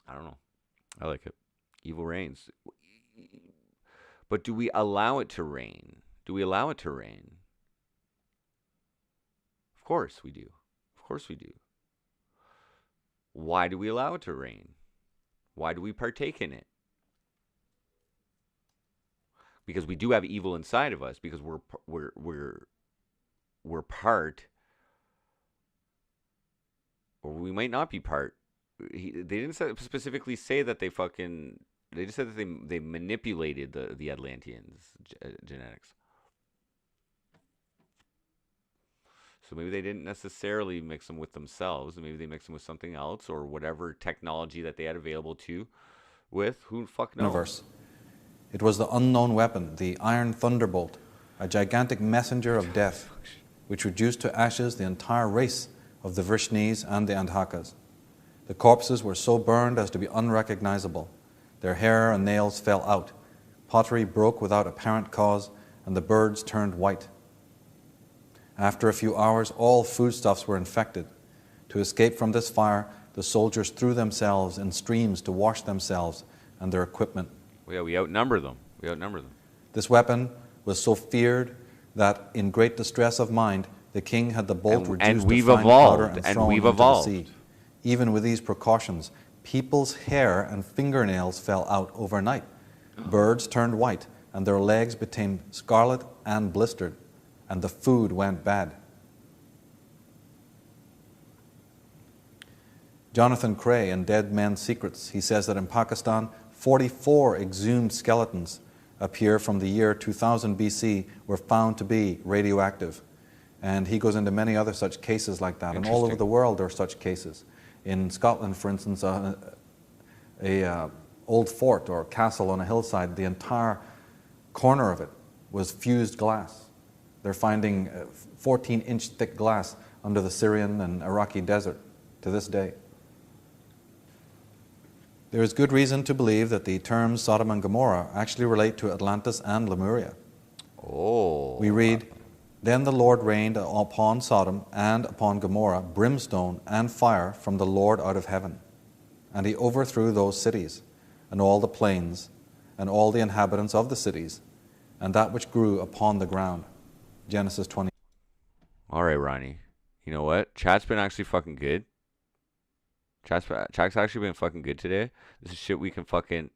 don't know. I like it. Evil reigns. But do we allow it to reign? Do we allow it to reign? Of course we do. Of course we do. Why do we allow it to reign? Why do we partake in it? Because we do have evil inside of us. Because we're part, or we might not be part. They didn't specifically say that they fucking. They just said that they manipulated the Atlanteans' genetics. So maybe they didn't necessarily mix them with themselves. Maybe they mixed them with something else or whatever technology that they had available with. Who the fuck knows? Universe. It was the unknown weapon, the Iron Thunderbolt, a gigantic messenger of death, which reduced to ashes the entire race of the Vrishnis and the Andhakas. The corpses were so burned as to be unrecognizable. Their hair and nails fell out. Pottery broke without apparent cause, and the birds turned white. After a few hours, all foodstuffs were infected. To escape from this fire, the soldiers threw themselves in streams to wash themselves and their equipment. Yeah, we outnumber them. This weapon was so feared that, in great distress of mind, the king had the bolt reduced to fine powder and thrown into the sea. Even with these precautions, people's hair and fingernails fell out overnight. Birds turned white, and their legs became scarlet and blistered, and the food went bad. Jonathan Cray in Dead Men's Secrets, he says that in Pakistan, 44 exhumed skeletons appear from the year 2000 BC were found to be radioactive. And he goes into many other such cases like that. And all over the world there are such cases. In Scotland, for instance, a old fort or castle on a hillside, the entire corner of it was fused glass. They're finding 14-inch thick glass under the Syrian and Iraqi desert to this day. There is good reason to believe that the terms Sodom and Gomorrah actually relate to Atlantis and Lemuria. Oh. We read, "Then the Lord rained upon Sodom and upon Gomorrah brimstone and fire from the Lord out of heaven. And he overthrew those cities, and all the plains, and all the inhabitants of the cities, and that which grew upon the ground." Genesis 20. All right, Ronnie. You know what? Chat's been actually fucking good. Chat's actually been fucking good today. This is shit we can fucking...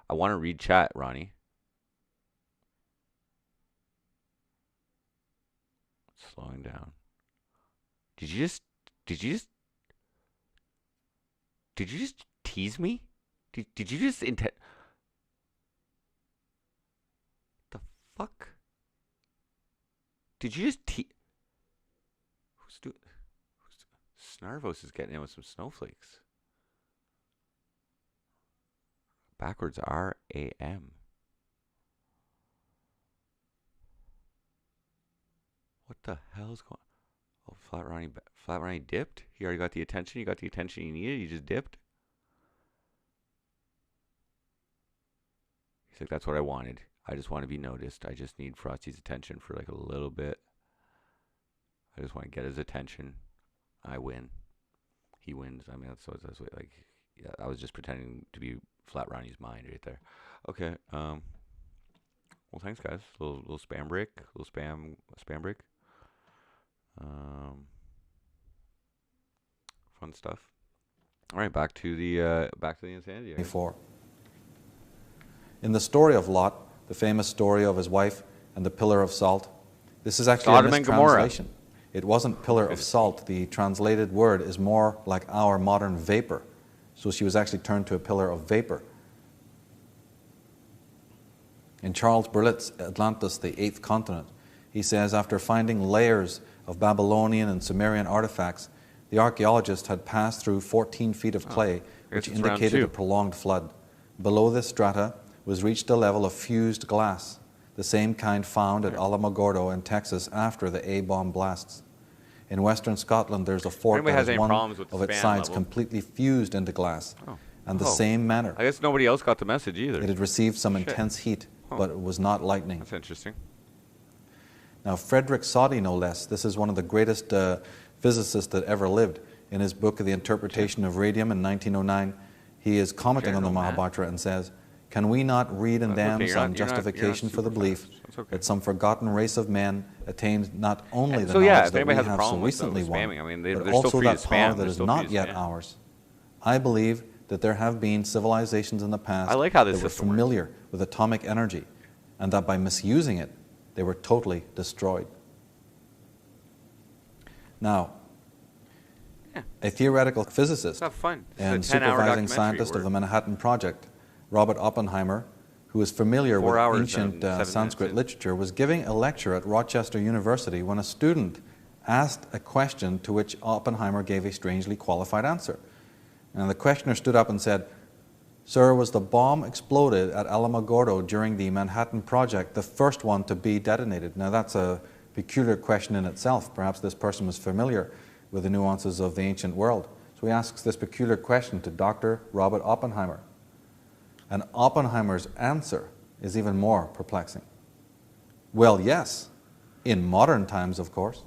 I want to read chat, Ronnie. Slowing down. Did you just tease me? Did you just intend... The fuck? Did you just Snarvos is getting in with some snowflakes. Backwards RAM. What the hell's going on? Oh, Flat Ronnie dipped? He already got the attention? You got the attention you needed? You just dipped? He's like, that's what I wanted. I just want to be noticed. I just need Frosty's attention for like a little bit. I just want to get his attention. I win. He wins. I mean, that's what, like, yeah, I was just pretending to be Flat Ronnie's mind right there. Okay. Well, thanks, guys. Little spam break. Little spam break. Fun stuff. All right, back to the insanity. I guess. 24. In the story of Lot, the famous story of his wife and the pillar of salt, this is actually Sodom a and Gomorrah. mistranslation. It wasn't pillar of salt. The translated word is more like our modern vapor. So she was actually turned to a pillar of vapor. In Charles Berlitz' Atlantis, the Eighth Continent, he says, after finding layers of Babylonian and Sumerian artifacts, the archaeologist had passed through 14 feet of clay, which it's round indicated two. a prolonged flood. Below this strata was reached a level of fused glass, the same kind found at Alamogordo in Texas after the A-bomb blasts. In western Scotland, there's a fort Anybody that has is any one problems with of the its span sides level? completely fused into glass, and the Oh. same manner. I guess nobody else got the message either. It had received some Shit. intense heat, but it was not lightning. That's interesting. Now, Frederick Soddy, no less, this is one of the greatest physicists that ever lived. In his book, The Interpretation of Radium in 1909, he is commenting on the General Matt. Mahabharata and says, can we not read in That's them okay, you're some not- you're not justification for the super belief fast. That's okay. that some forgotten race of men attained not only the So, yeah, knowledge if that we anybody has a have so problem with recently the won, spamming, I mean, they're but still also free to that power spam, that they're is still free not to yet spam. ours? I believe that there have been civilizations in the past I like how this that were system works. familiar with atomic energy, and that by misusing it, they were totally destroyed. Now, Yeah. a theoretical physicist Let's have fun. This is and a 10-hour supervising documentary. scientist of the Manhattan Project, Robert Oppenheimer, who is familiar 4 with hours ancient and 7 Sanskrit minutes in. literature, was giving a lecture at Rochester University when a student asked a question to which Oppenheimer gave a strangely qualified answer. And the questioner stood up and said, "Sir, was the bomb exploded at Alamogordo during the Manhattan Project the first one to be detonated?" Now that's a peculiar question in itself. Perhaps this person was familiar with the nuances of the ancient world. So he asks this peculiar question to Dr. Robert Oppenheimer. And Oppenheimer's answer is even more perplexing. Well, yes, in modern times, of course.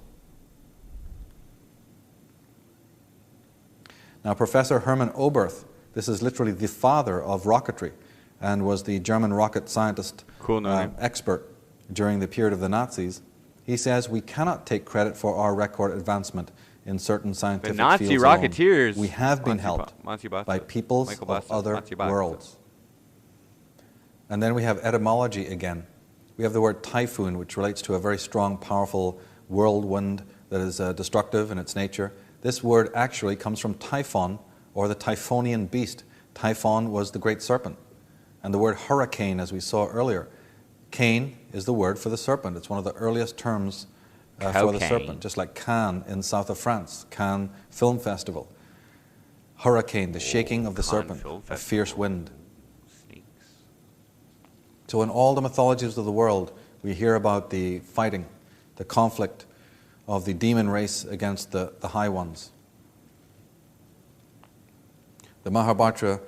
Now, Professor Hermann Oberth, this is literally the father of rocketry and was the German rocket scientist Cool name. expert during the period of the Nazis. He says we cannot take credit for our record advancement in certain scientific Nazi fields alone. rocketeers, We have been Monty helped Monty Basta, by peoples Michael of Basta, other Monty Basta. worlds. And then we have etymology again. We have the word typhoon, which relates to a very strong, powerful whirlwind that is destructive in its nature. This word actually comes from typhon, or the Typhonian beast. Typhon was the great serpent. And the word hurricane, as we saw earlier, cane is the word for the serpent. It's one of the earliest terms for the Cocaine. serpent, just like Cannes in south of France, Cannes Film Festival. Hurricane, the shaking of the Cannes serpent, Film a fierce Festival. wind. Snakes. So in all the mythologies of the world, we hear about the fighting, the conflict of the demon race against the high ones. The Mahabharata,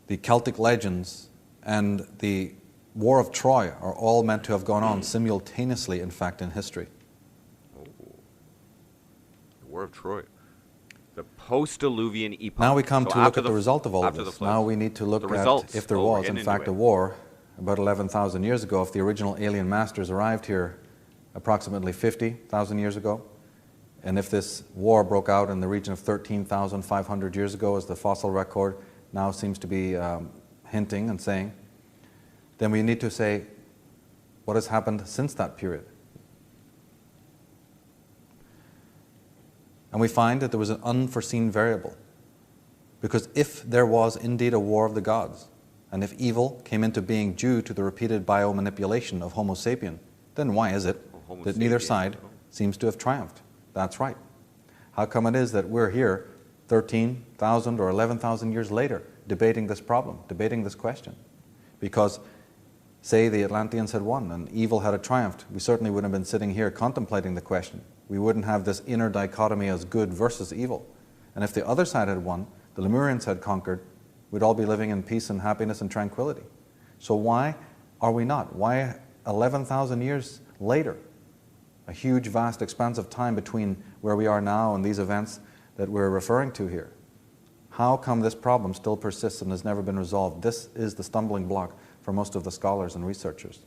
the Celtic legends, and the War of Troy are all meant to have gone on simultaneously, in fact, in history. The War of Troy. The post-Diluvian epoch. Now we come So to look after at the result of all of after the this. floods. Now we need to look The at results. if there Oh, we're was, getting in into fact, it. a war about 11,000 years ago, if the original alien masters arrived here approximately 50,000 years ago, and if this war broke out in the region of 13,500 years ago, as the fossil record now seems to be hinting and saying, then we need to say, what has happened since that period? And we find that there was an unforeseen variable. Because if there was indeed a war of the gods, and if evil came into being due to the repeated biomanipulation of Homo sapien, then why is it Homo that neither sapien, side oh. seems to have triumphed? That's right. How come it is that we're here 13,000 or 11,000 years later debating this problem, debating this question? Because, say, the Atlanteans had won and evil had triumphed, we certainly wouldn't have been sitting here contemplating the question. We wouldn't have this inner dichotomy as good versus evil. And if the other side had won, the Lemurians had conquered, we'd all be living in peace and happiness and tranquility. So why are we not? Why 11,000 years later? A huge, vast expanse of time between where we are now and these events that we're referring to here. How come this problem still persists and has never been resolved? This is the stumbling block for most of the scholars and researchers.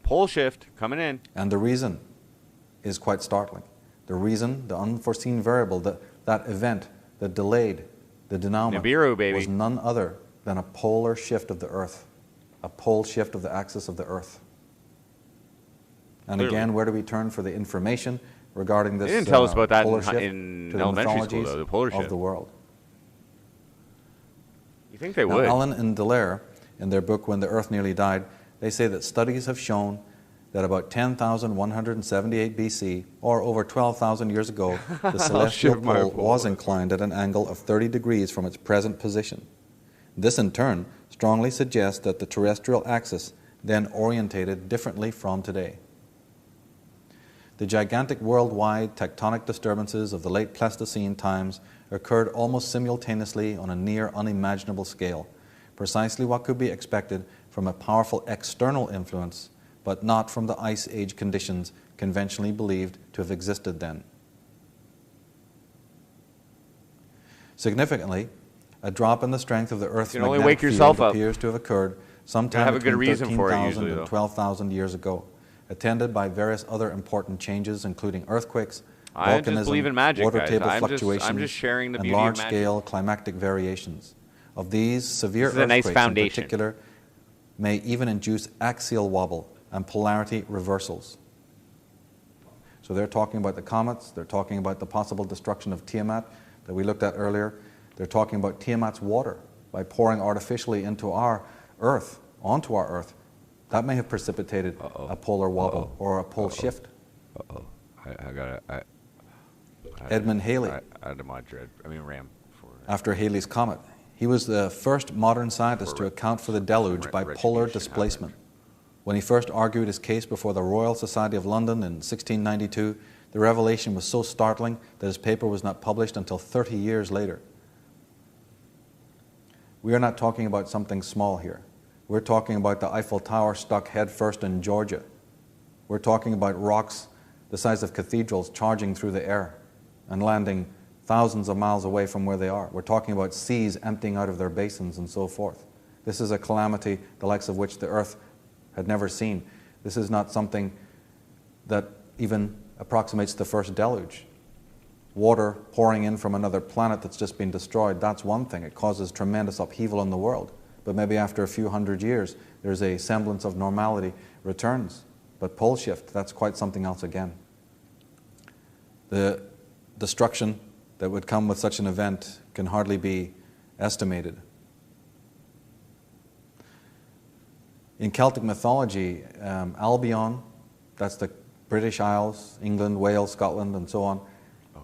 Pole shift coming in. And the reason is quite startling. The reason, the unforeseen variable, that event that delayed The denouement Nibiru, baby. was none other than a polar shift of the Earth, a pole shift of the axis of the Earth. And Clearly. again, where do we turn for the information regarding this They didn't tell us about that polar in- shift? in To the elementary school, mythologies though, the polar of shift. the world. You think they Now, would? Allen and Dallaire, in their book When the Earth Nearly Died, they say that studies have shown that about 10,178 BC, or over 12,000 years ago, the celestial shift my pole pole. was inclined at an angle of 30 degrees from its present position. This, in turn, strongly suggests that the terrestrial axis then orientated differently from today. The gigantic worldwide tectonic disturbances of the late Pleistocene times occurred almost simultaneously on a near unimaginable scale, precisely what could be expected from a powerful external influence, but not from the Ice Age conditions conventionally believed to have existed then. Significantly, a drop in the strength of the Earth's You can only magnetic wake yourself field up. appears to have occurred sometime have a good between reason for it 13,000 usually, and though. 12,000 years ago, attended by various other important changes, including earthquakes, I just volcanism, believe in magic, water guys. table I'm fluctuations, just sharing the and beauty of magic. large-scale climatic variations. Of these, severe This is a nice earthquakes in foundation. particular may even induce axial wobble and polarity reversals. So they're talking about the comets, they're talking about the possible destruction of Tiamat that we looked at earlier. They're talking about Tiamat's water by pouring artificially into our Earth, onto our Earth. That may have precipitated a polar wobble or a pole shift. I got it. Edmund Halley, I had my dread. I mean, Ram. after Halley's Comet, he was the first modern scientist to account for the deluge by polar retribution displacement. When he first argued his case before the Royal Society of London in 1692, the revelation was so startling that his paper was not published until 30 years later. We are not talking about something small here. We're talking about the Eiffel Tower stuck headfirst in Georgia. We're talking about rocks the size of cathedrals charging through the air and landing thousands of miles away from where they are. We're talking about seas emptying out of their basins and so forth. This is a calamity the likes of which the Earth had never seen. This is not something that even approximates the first deluge. Water pouring in from another planet that's just been destroyed, that's one thing. It causes tremendous upheaval in the world. But maybe after a few hundred years, there's a semblance of normality returns. But pole shift, that's quite something else again. The destruction that would come with such an event can hardly be estimated. In Celtic mythology, Albion, that's the British Isles, England, Wales, Scotland, and so on,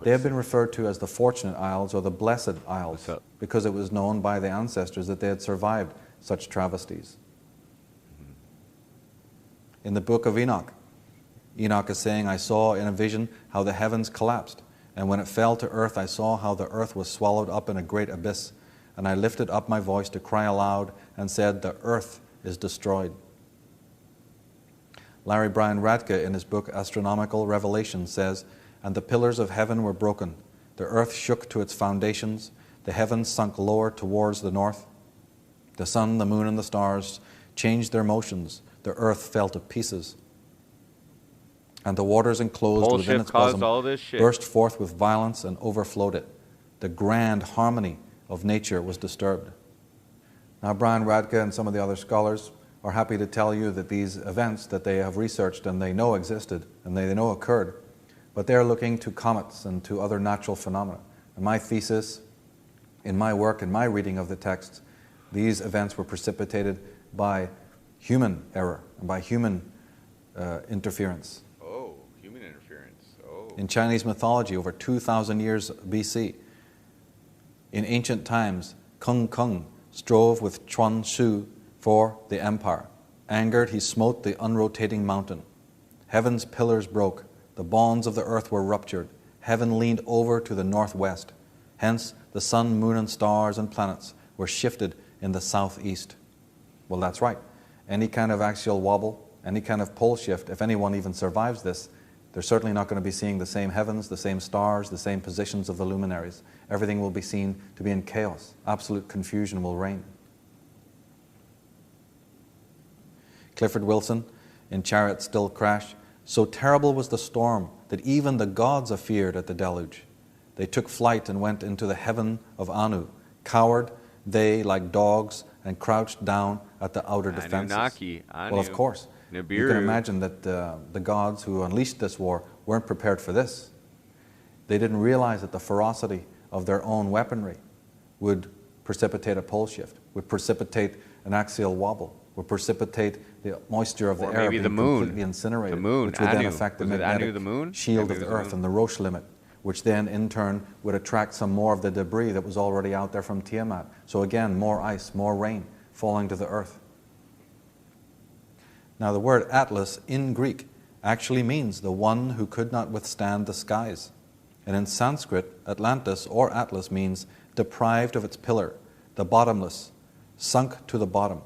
they have been referred to as the Fortunate Isles or the Blessed Isles What's up? because it was known by the ancestors that they had survived such travesties. In the book of Enoch, Enoch is saying, I saw in a vision how the heavens collapsed, and when it fell to earth, I saw how the earth was swallowed up in a great abyss, and I lifted up my voice to cry aloud and said, the earth is destroyed. Larry Brian Radke, in his book Astronomical Revelation, says, and the pillars of heaven were broken. The earth shook to its foundations. The heavens sunk lower towards the north. The sun, the moon, and the stars changed their motions. The earth fell to pieces. And the waters enclosed Pole within shift its caused bosom all this shit. burst forth with violence and overflowed it. The grand harmony of nature was disturbed. Now, Brian Radke and some of the other scholars are happy to tell you that these events that they have researched and they know existed and they know occurred, but they're looking to comets and to other natural phenomena. In my thesis, in my work, in my reading of the texts, these events were precipitated by human error and by human interference. Oh, human interference. Oh. In Chinese mythology, over 2,000 years BC, in ancient times, Kung Kung strove with Chuan Shu for the empire. Angered, he smote the unrotating mountain. Heaven's pillars broke. The bonds of the earth were ruptured. Heaven leaned over to the northwest. Hence, the sun, moon, and stars and planets were shifted in the southeast. Well, that's right. Any kind of axial wobble, any kind of pole shift, if anyone even survives this, they're certainly not going to be seeing the same heavens, the same stars, the same positions of the luminaries. Everything will be seen to be in chaos. Absolute confusion will reign. Clifford Wilson, in Chariots Still Crash, so terrible was the storm that even the gods afeared at the deluge. They took flight and went into the heaven of Anu, Cowered they like dogs and crouched down at the outer defenses. Anunnaki. Well, of course. You Nibiru. can imagine that the gods who unleashed this war weren't prepared for this. They didn't realize that the ferocity of their own weaponry would precipitate a pole shift, would precipitate an axial wobble, would precipitate the moisture of the Or air maybe being the moon. completely incinerated, The moon, which would then Anu. affect the Was it Anu, magnetic the moon? shield Maybe of it the was the Earth moon. and the Roche limit, which then in turn would attract some more of the debris that was already out there from Tiamat. So again, more ice, more rain falling to the Earth. Now the word Atlas in Greek actually means the one who could not withstand the skies. And in Sanskrit, Atlantis or Atlas means deprived of its pillar, the bottomless, sunk to the bottom.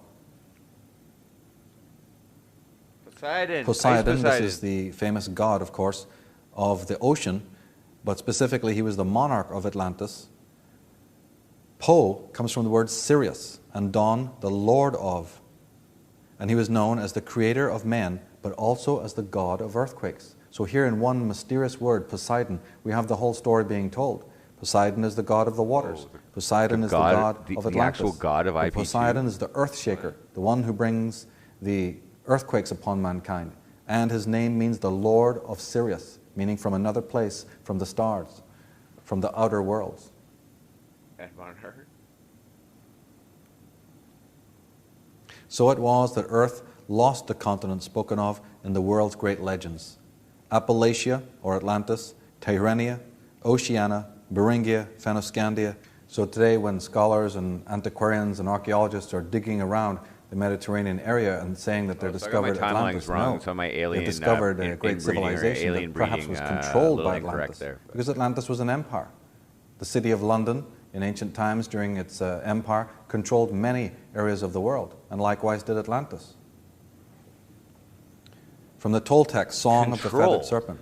Poseidon. Poseidon, this is the famous god, of course, of the ocean, but specifically he was the monarch of Atlantis. Po comes from the word Sirius, and Don, the lord of. And he was known as the creator of men, but also as the god of earthquakes. So here in one mysterious word, Poseidon, we have the whole story being told. Poseidon is the god of the waters. Poseidon is the god of Atlantis. The actual god of And IP2. Poseidon is the earth shaker, the one who brings the earthquakes upon mankind. And his name means the Lord of Sirius, meaning from another place, from the stars, from the outer worlds. And on Earth. So it was that Earth lost the continent spoken of in the world's great legends. Appalachia, or Atlantis, Tyrrhenia, Oceania, Beringia, Fennoscandia. So today when scholars and antiquarians and archaeologists are digging around the Mediterranean area and saying that they're discovered so I got my Atlantis, timeline's wrong. no, So my alien, they discovered a in- great inbreeding or civilization alien that perhaps breeding, was a controlled little by incorrect Atlantis. there, but- Because Atlantis was an empire. The city of London in ancient times during its empire controlled many areas of the world, and likewise did Atlantis. From the Toltec, Song of the Control. Feathered Serpent.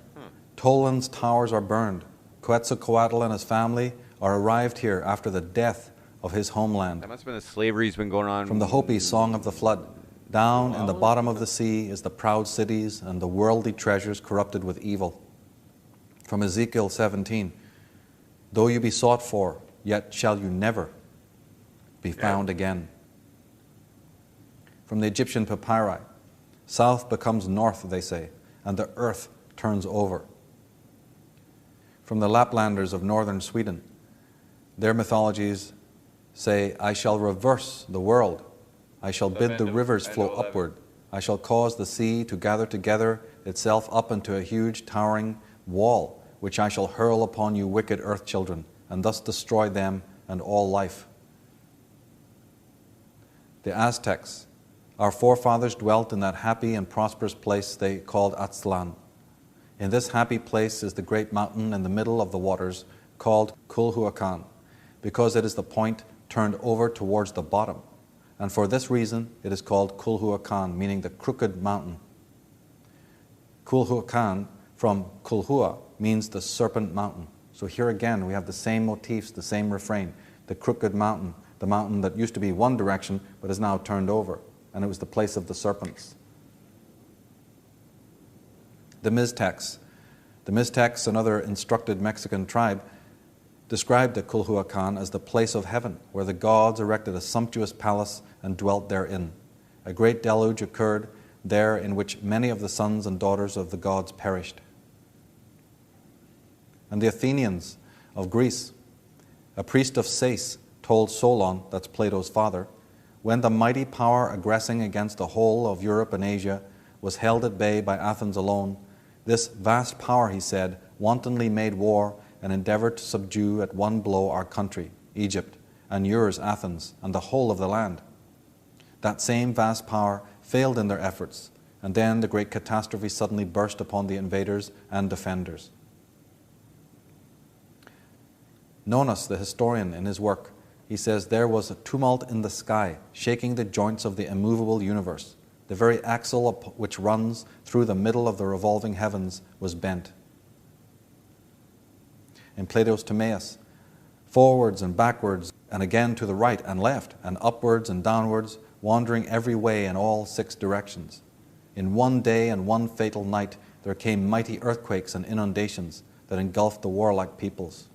Toland's towers are burned. Quetzalcoatl and his family are arrived here after the death of his homeland. That must have been the slavery's been going on. From the Hopi, Song of the Flood. Down in the bottom of the sea is the proud cities and the worldly treasures corrupted with evil. From Ezekiel 17, though you be sought for, yet shall you never be found again. From the Egyptian papyri, south becomes north, they say, and the earth turns over. From the Laplanders of northern Sweden, their mythologies say, I shall reverse the world. I shall bid the rivers flow upward. I shall cause the sea to gather together itself up into a huge towering wall, which I shall hurl upon you wicked earth children, and thus destroy them and all life. The Aztecs, our forefathers dwelt in that happy and prosperous place they called Aztlan. In this happy place is the great mountain in the middle of the waters called Culhuacan, because it is the point turned over towards the bottom. And for this reason, it is called Culhuacan, meaning the crooked mountain. Culhuacan from Culhua means the serpent mountain. So here again, we have the same motifs, the same refrain. The crooked mountain, the mountain that used to be one direction, but is now turned over. And it was the place of the serpents. The Mixtecs. The Mixtecs, another instructed Mexican tribe, described the Culhuacan as the place of heaven, where the gods erected a sumptuous palace and dwelt therein. A great deluge occurred there in which many of the sons and daughters of the gods perished. And the Athenians of Greece, a priest of Sais told Solon, that's Plato's father, when the mighty power aggressing against the whole of Europe and Asia was held at bay by Athens alone, this vast power, he said, wantonly made war and endeavored to subdue at one blow our country, Egypt, and yours, Athens, and the whole of the land. That same vast power failed in their efforts, and then the great catastrophe suddenly burst upon the invaders and defenders. Nonus, the historian, in his work, he says, there was a tumult in the sky, shaking the joints of the immovable universe. The very axle which runs through the middle of the revolving heavens was bent. In Plato's Timaeus, forwards and backwards, and again to the right and left, and upwards and downwards, wandering every way in all 6 directions. In one day and one fatal night, there came mighty earthquakes and inundations that engulfed the warlike peoples.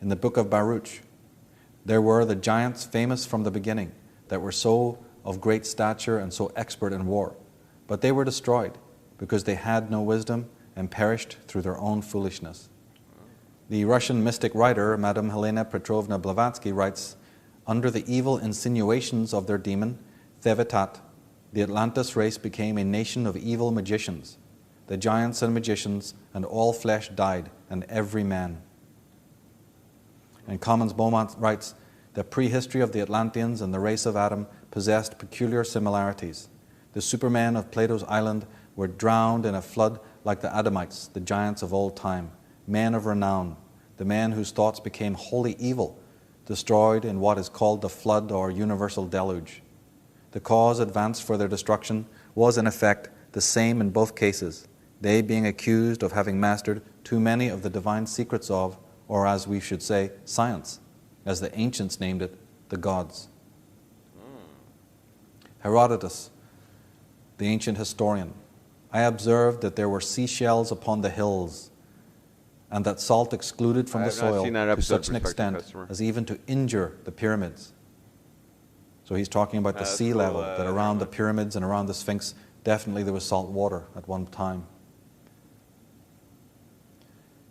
In the book of Baruch, there were the giants famous from the beginning, that were so of great stature and so expert in war. But they were destroyed, because they had no wisdom and perished through their own foolishness. The Russian mystic writer, Madame Helena Petrovna Blavatsky, writes, under the evil insinuations of their demon, Thevetat, the Atlantis race became a nation of evil magicians. The giants and magicians and all flesh died, and every man. And Commons Beaumont writes, the prehistory of the Atlanteans and the race of Adam possessed peculiar similarities. The supermen of Plato's island were drowned in a flood like the Adamites, the giants of old time, men of renown, the men whose thoughts became wholly evil, destroyed in what is called the flood or universal deluge. The cause advanced for their destruction was in effect the same in both cases, they being accused of having mastered too many of the divine secrets of, or as we should say, science, as the ancients named it, the gods. Herodotus, the ancient historian, I observed that there were seashells upon the hills, and that salt excluded from the soil to such an extent as even to injure the pyramids. So he's talking about the sea level, that around the pyramids and around the Sphinx, definitely there was salt water at one time.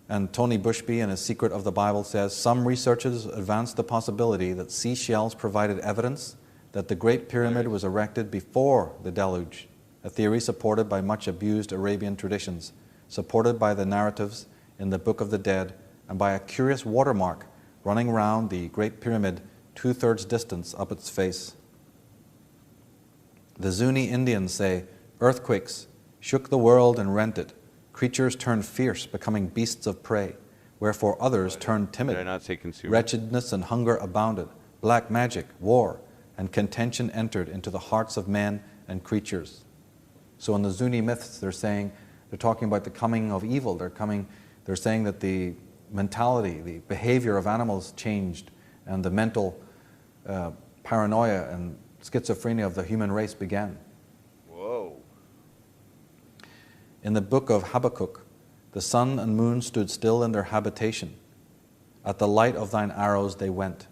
And Tony Bushby, in his Secret of the Bible, says, some researchers advanced the possibility that seashells provided evidence that the Great Pyramid was erected before the deluge, a theory supported by much abused Arabian traditions, supported by the narratives in the Book of the Dead, and by a curious watermark running round the Great Pyramid 2/3 distance up its face. The Zuni Indians say, earthquakes shook the world and rent it. Creatures turned fierce, becoming beasts of prey, wherefore others turned timid. Did I not say consumer? Wretchedness and hunger abounded. Black magic, war, and contention entered into the hearts of men and creatures. So in the Zuni myths, they're talking about the coming of evil. They're saying that the mentality, the behavior of animals changed, and the mental paranoia and schizophrenia of the human race began. Whoa. In the book of Habakkuk, the sun and moon stood still in their habitation. At the light of thine arrows they went.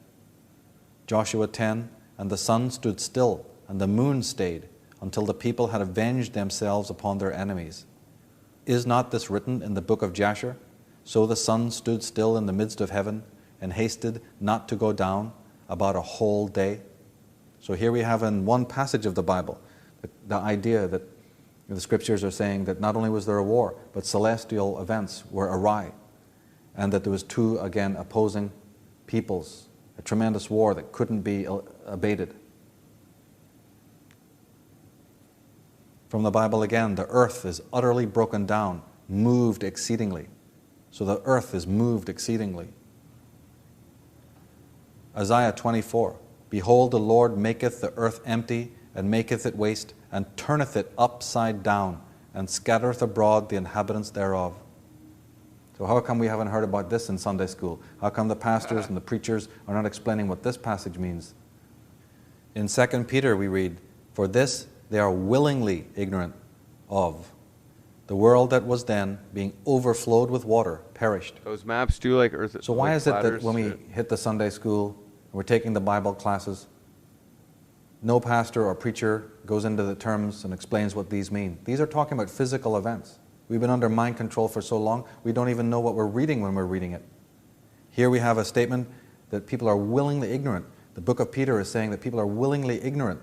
Joshua 10, and the sun stood still, and the moon stayed, until the people had avenged themselves upon their enemies. Is not this written in the book of Jasher? So the sun stood still in the midst of heaven, and hasted not to go down about a whole day. So here we have in one passage of the Bible the idea that the scriptures are saying that not only was there a war, but celestial events were awry, and that there was two, again, opposing peoples, a tremendous war that couldn't be abated. From the Bible again, the earth is utterly broken down, moved exceedingly. So the earth is moved exceedingly. Isaiah 24, behold, the Lord maketh the earth empty, and maketh it waste, and turneth it upside down, and scattereth abroad the inhabitants thereof. So how come we haven't heard about this in Sunday school? How come the pastors and the preachers are not explaining what this passage means? In 2 Peter we read, for this they are willingly ignorant of. The world that was then, being overflowed with water, perished. Those maps do like earth. So why is it that when we hit the Sunday school, and we're taking the Bible classes, no pastor or preacher goes into the terms and explains what these mean? These are talking about physical events. We've been under mind control for so long, we don't even know what we're reading when we're reading it. Here we have a statement that people are willingly ignorant. The book of Peter is saying that people are willingly ignorant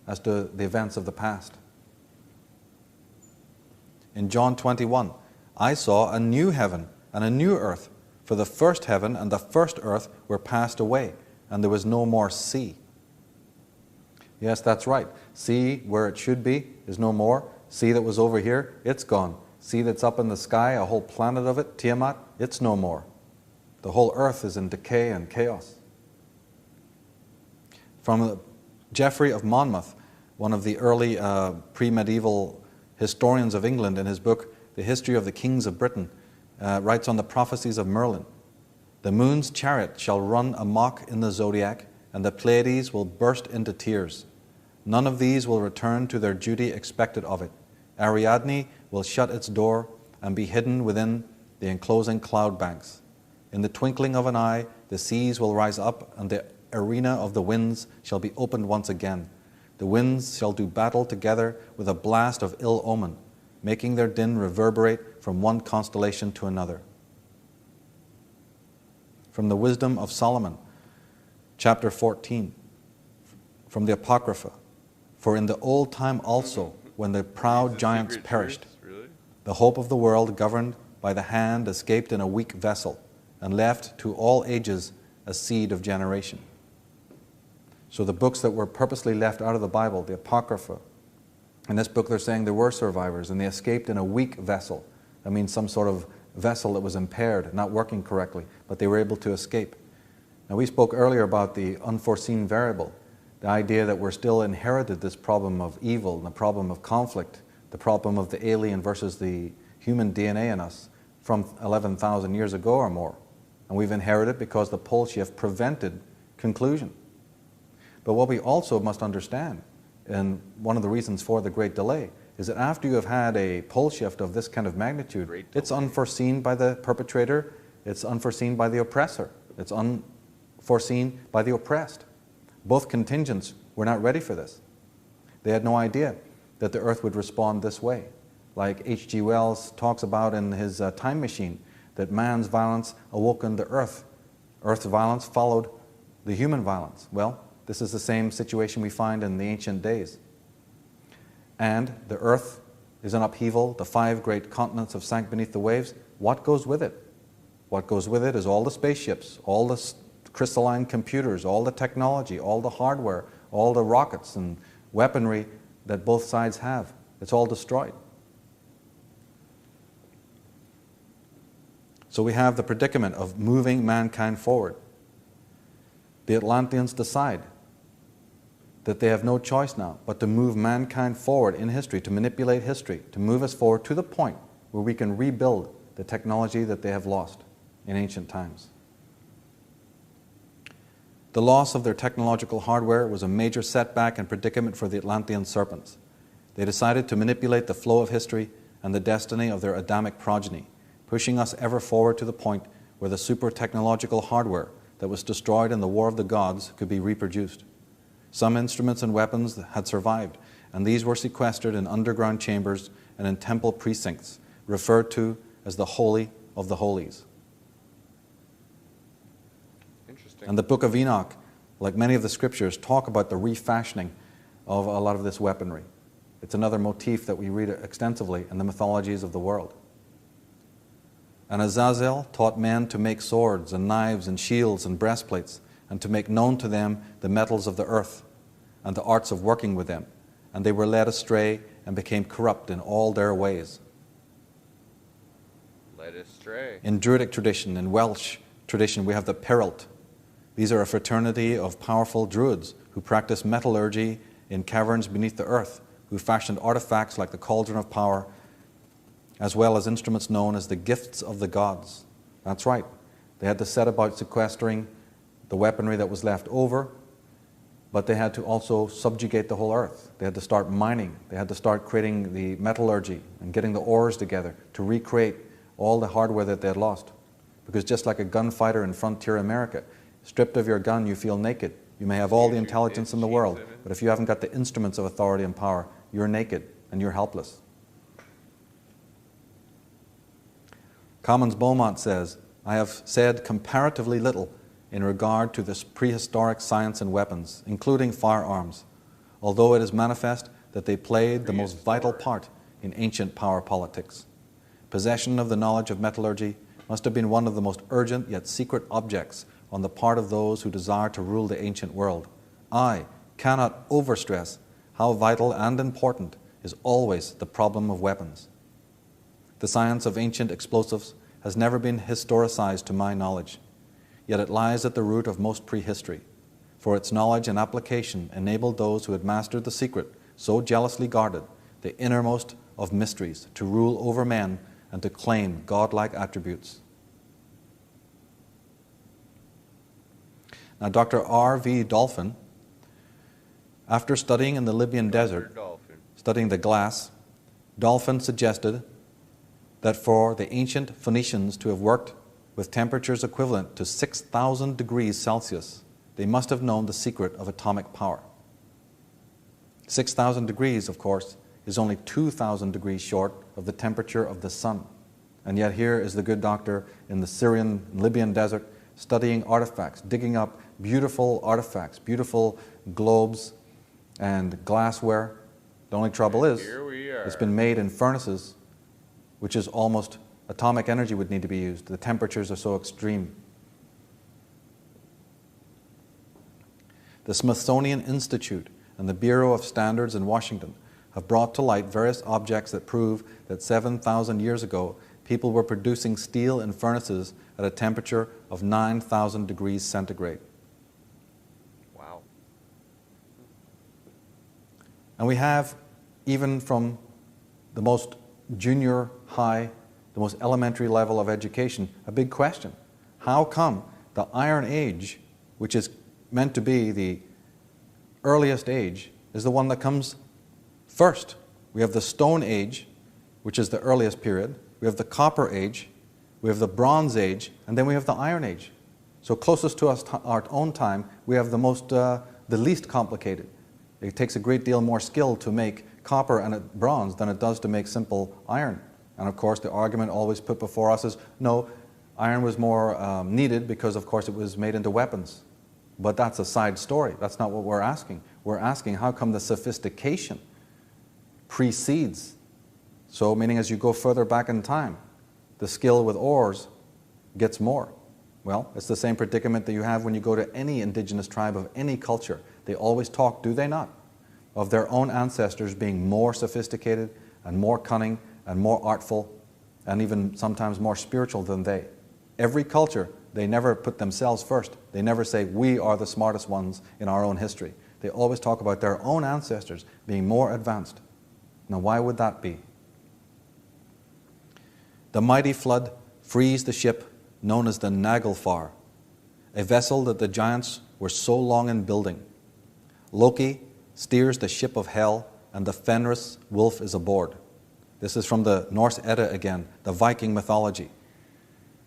as to the events of the past. In John 21, I saw a new heaven and a new earth, for the first heaven and the first earth were passed away, and there was no more sea. Yes, that's right. Sea where it should be is no more. Sea that was over here, it's gone. Sea that's up in the sky, a whole planet of it, Tiamat, it's no more. The whole earth is in decay and chaos. From Geoffrey of Monmouth, one of the early pre-medieval historians of England, in his book, The History of the Kings of Britain, writes on the prophecies of Merlin. The moon's chariot shall run amok in the zodiac, and the Pleiades will burst into tears. None of these will return to their duty expected of it. Ariadne will shut its door and be hidden within the enclosing cloud banks. In the twinkling of an eye, the seas will rise up, and the arena of the winds shall be opened once again. The winds shall do battle together with a blast of ill omen, making their din reverberate from one constellation to another. From the Wisdom of Solomon, chapter 14, from the Apocrypha. For in the old time also, when the proud giants perished, the hope of the world governed by the hand escaped in a weak vessel, and left to all ages a seed of generation. So the books that were purposely left out of the Bible, the Apocrypha, in this book they're saying there were survivors and they escaped in a weak vessel. That means some sort of vessel that was impaired, not working correctly, but they were able to escape. Now we spoke earlier about the unforeseen variable, the idea that we're still inherited this problem of evil, and the problem of conflict, the problem of the alien versus the human DNA in us from 11,000 years ago or more. And we've inherited because the pole shift prevented conclusion. But what we also must understand, and one of the reasons for the great delay, is that after you have had a pole shift of this kind of magnitude, it's unforeseen by the perpetrator, it's unforeseen by the oppressor, it's unforeseen by the oppressed. Both contingents were not ready for this. They had no idea that the earth would respond this way. Like H.G. Wells talks about in his Time Machine, that man's violence awoken the earth. Earth's violence followed the human violence. Well, this is the same situation we find in the ancient days. And the earth is in upheaval. The 5 great continents have sank beneath the waves. What goes with it? What goes with it is all the spaceships, all the crystalline computers, all the technology, all the hardware, all the rockets and weaponry that both sides have. It's all destroyed. So we have the predicament of moving mankind forward. The Atlanteans decide that they have no choice now but to move mankind forward in history, to manipulate history, to move us forward to the point where we can rebuild the technology that they have lost in ancient times. The loss of their technological hardware was a major setback and predicament for the Atlantean serpents. They decided to manipulate the flow of history and the destiny of their Adamic progeny, pushing us ever forward to the point where the super technological hardware that was destroyed in the War of the Gods could be reproduced. Some instruments and weapons had survived, and these were sequestered in underground chambers and in temple precincts, referred to as the Holy of the Holies. Interesting. And the Book of Enoch, like many of the scriptures, talk about the refashioning of a lot of this weaponry. It's another motif that we read extensively in the mythologies of the world. And Azazel taught men to make swords and knives and shields and breastplates, and to make known to them the metals of the earth and the arts of working with them. And they were led astray and became corrupt in all their ways. Led astray. In Druidic tradition, in Welsh tradition, we have the Peralt. These are a fraternity of powerful druids who practice metallurgy in caverns beneath the earth, who fashioned artifacts like the Cauldron of Power, as well as instruments known as the gifts of the gods. That's right. They had to set about sequestering the weaponry that was left over, but they had to also subjugate the whole earth. They had to start mining. They had to start creating the metallurgy and getting the ores together to recreate all the hardware that they had lost. Because just like a gunfighter in frontier America, stripped of your gun, you feel naked. You may have all the intelligence in the world, but if you haven't got the instruments of authority and power, you're naked and you're helpless. Commons Beaumont says, I have said comparatively little in regard to this prehistoric science and weapons, including firearms, although it is manifest that they played the most vital part in ancient power politics. Possession of the knowledge of metallurgy must have been one of the most urgent yet secret objects on the part of those who desire to rule the ancient world. I cannot overstress how vital and important is always the problem of weapons. The science of ancient explosives has never been historicized to my knowledge, yet it lies at the root of most prehistory, for its knowledge and application enabled those who had mastered the secret, so jealously guarded, the innermost of mysteries, to rule over men and to claim godlike attributes. Now, Dr. R.V. Dolphin, after studying in the Libyan desert, studying the glass, Dolphin suggested that for the ancient Phoenicians to have worked with temperatures equivalent to 6,000 degrees Celsius, they must have known the secret of atomic power. 6,000 degrees, of course, is only 2,000 degrees short of the temperature of the sun. And yet here is the good doctor in the Syrian, Libyan desert studying artifacts, digging up beautiful artifacts, beautiful globes and glassware. The only trouble is, it's been made in furnaces, which is almost atomic energy would need to be used. The temperatures are so extreme. The Smithsonian Institute and the Bureau of Standards in Washington have brought to light various objects that prove that 7,000 years ago, people were producing steel in furnaces at a temperature of 9,000 degrees centigrade. Wow. And we have, even from the most junior high, the most elementary level of education, a big question. How come the Iron Age, which is meant to be the earliest age, is the one that comes first? We have the Stone Age, which is the earliest period. We have the Copper Age. We have the Bronze Age. And then we have the Iron Age. So closest to us, our own time, we have the least complicated. It takes a great deal more skill to make copper and bronze than it does to make simple iron. And of course, the argument always put before us is, no, iron was more needed because, of course, it was made into weapons. But that's a side story. That's not what we're asking. We're asking how come the sophistication precedes. So, meaning as you go further back in time, the skill with ores gets more. Well, it's the same predicament that you have when you go to any indigenous tribe of any culture. They always talk, do they not, of their own ancestors being more sophisticated and more cunning and more artful and even sometimes more spiritual than they. Every culture, they never put themselves first. They never say, we are the smartest ones in our own history. They always talk about their own ancestors being more advanced. Now, why would that be? The mighty flood frees the ship known as the Naglfar, a vessel that the giants were so long in building. Loki steers the ship of hell, and the Fenris wolf is aboard. This is from the Norse Edda again, the Viking mythology.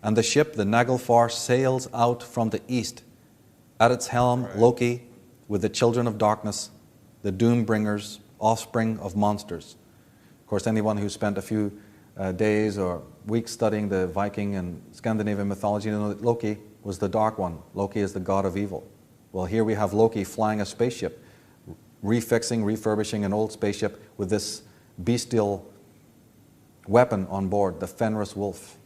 And the ship, the Naglfar, sails out from the east. At its helm, Loki, with the children of darkness, the doom bringers, offspring of monsters. Of course, anyone who spent a few days or weeks studying the Viking and Scandinavian mythology, you know that Loki was the dark one. Loki is the god of evil. Well, here we have Loki flying a spaceship, refurbishing an old spaceship with this bestial weapon on board, the Fenris wolf.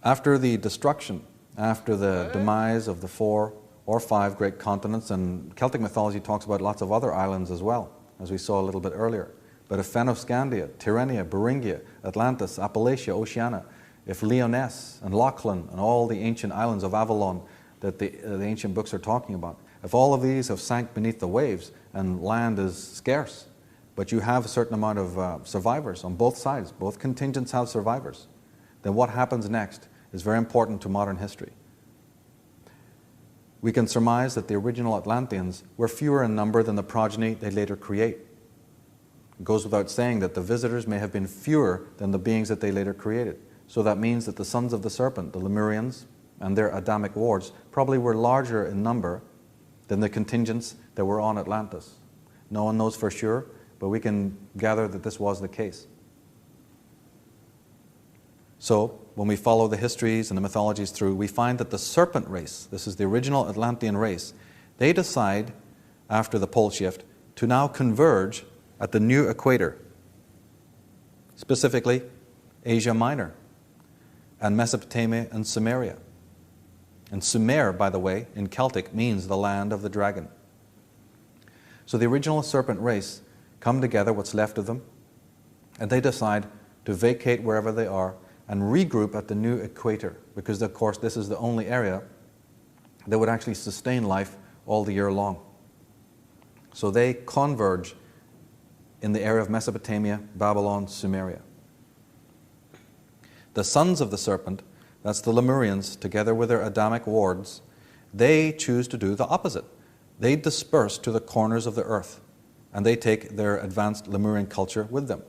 After the destruction, after the demise of the 4 or 5 great continents, and Celtic mythology talks about lots of other islands as well, as we saw a little bit earlier. But if Fennoscandia, Tyrrhenia, Beringia, Atlantis, Appalachia, Oceania, if Lyonesse and Lachlan and all the ancient islands of Avalon that the ancient books are talking about, if all of these have sank beneath the waves and land is scarce, but you have a certain amount of survivors on both sides, both contingents have survivors, then what happens next is very important to modern history. We can surmise that the original Atlanteans were fewer in number than the progeny they later create. It goes without saying that the visitors may have been fewer than the beings that they later created. So that means that the sons of the serpent, the Lemurians, and their Adamic wards probably were larger in number than the contingents that were on Atlantis. No one knows for sure, but we can gather that this was the case. So, when we follow the histories and the mythologies through, we find that the serpent race, this is the original Atlantean race, they decide, after the pole shift, to now converge at the new equator, specifically Asia Minor and Mesopotamia and Sumeria. And Sumer, by the way, in Celtic means the land of the dragon. So the original serpent race come together, what's left of them, and they decide to vacate wherever they are and regroup at the new equator, because of course this is the only area that would actually sustain life all the year long. So they converge in the area of Mesopotamia, Babylon, Sumeria. The sons of the serpent, that's the Lemurians, together with their Adamic wards, they choose to do the opposite. They disperse to the corners of the earth, and they take their advanced Lemurian culture with them.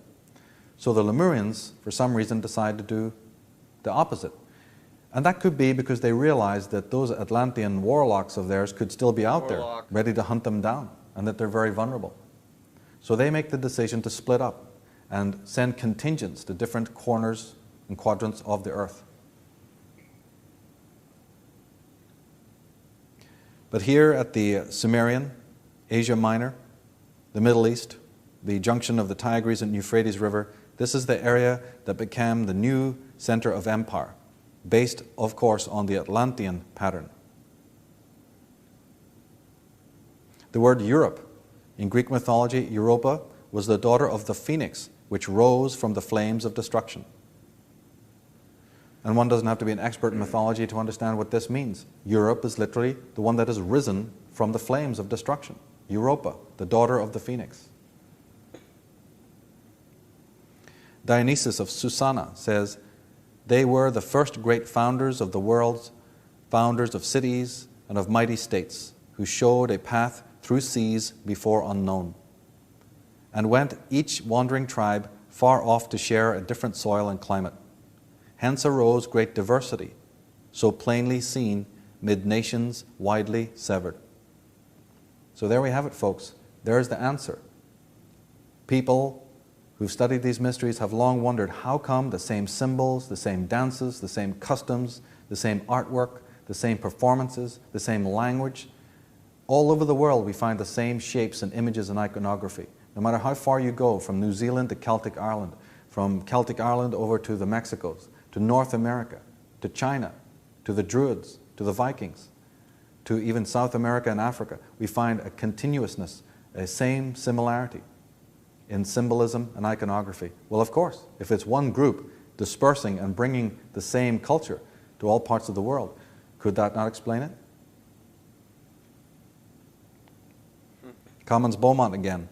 So the Lemurians, for some reason, decide to do the opposite. And that could be because they realized that those Atlantean warlocks of theirs could still be out there, ready to hunt them down, and that they're very vulnerable. So they make the decision to split up and send contingents to different corners and quadrants of the earth. But here at the Sumerian, Asia Minor, the Middle East, the junction of the Tigris and Euphrates River, this is the area that became the new center of empire, based, of course, on the Atlantean pattern. The word Europe, in Greek mythology, Europa was the daughter of the phoenix, which rose from the flames of destruction. And one doesn't have to be an expert in mythology to understand what this means. Europe is literally the one that has risen from the flames of destruction. Europa, the daughter of the phoenix. Dionysius of Susanna says, "They were the first great founders of the world, founders of cities and of mighty states, who showed a path through seas before unknown, and went each wandering tribe far off to share a different soil and climate. Hence arose great diversity, so plainly seen mid nations widely severed." So there we have it, folks. There's the answer. People who've studied these mysteries have long wondered how come the same symbols, the same dances, the same customs, the same artwork, the same performances, the same language, all over the world we find the same shapes and images and iconography. No matter how far you go, from New Zealand to Celtic Ireland, from Celtic Ireland over to the Mexicos, to North America, to China, to the Druids, to the Vikings, to even South America and Africa, we find a continuousness, a same similarity in symbolism and iconography. Well, of course, if it's one group dispersing and bringing the same culture to all parts of the world, could that not explain it? Commons Beaumont again.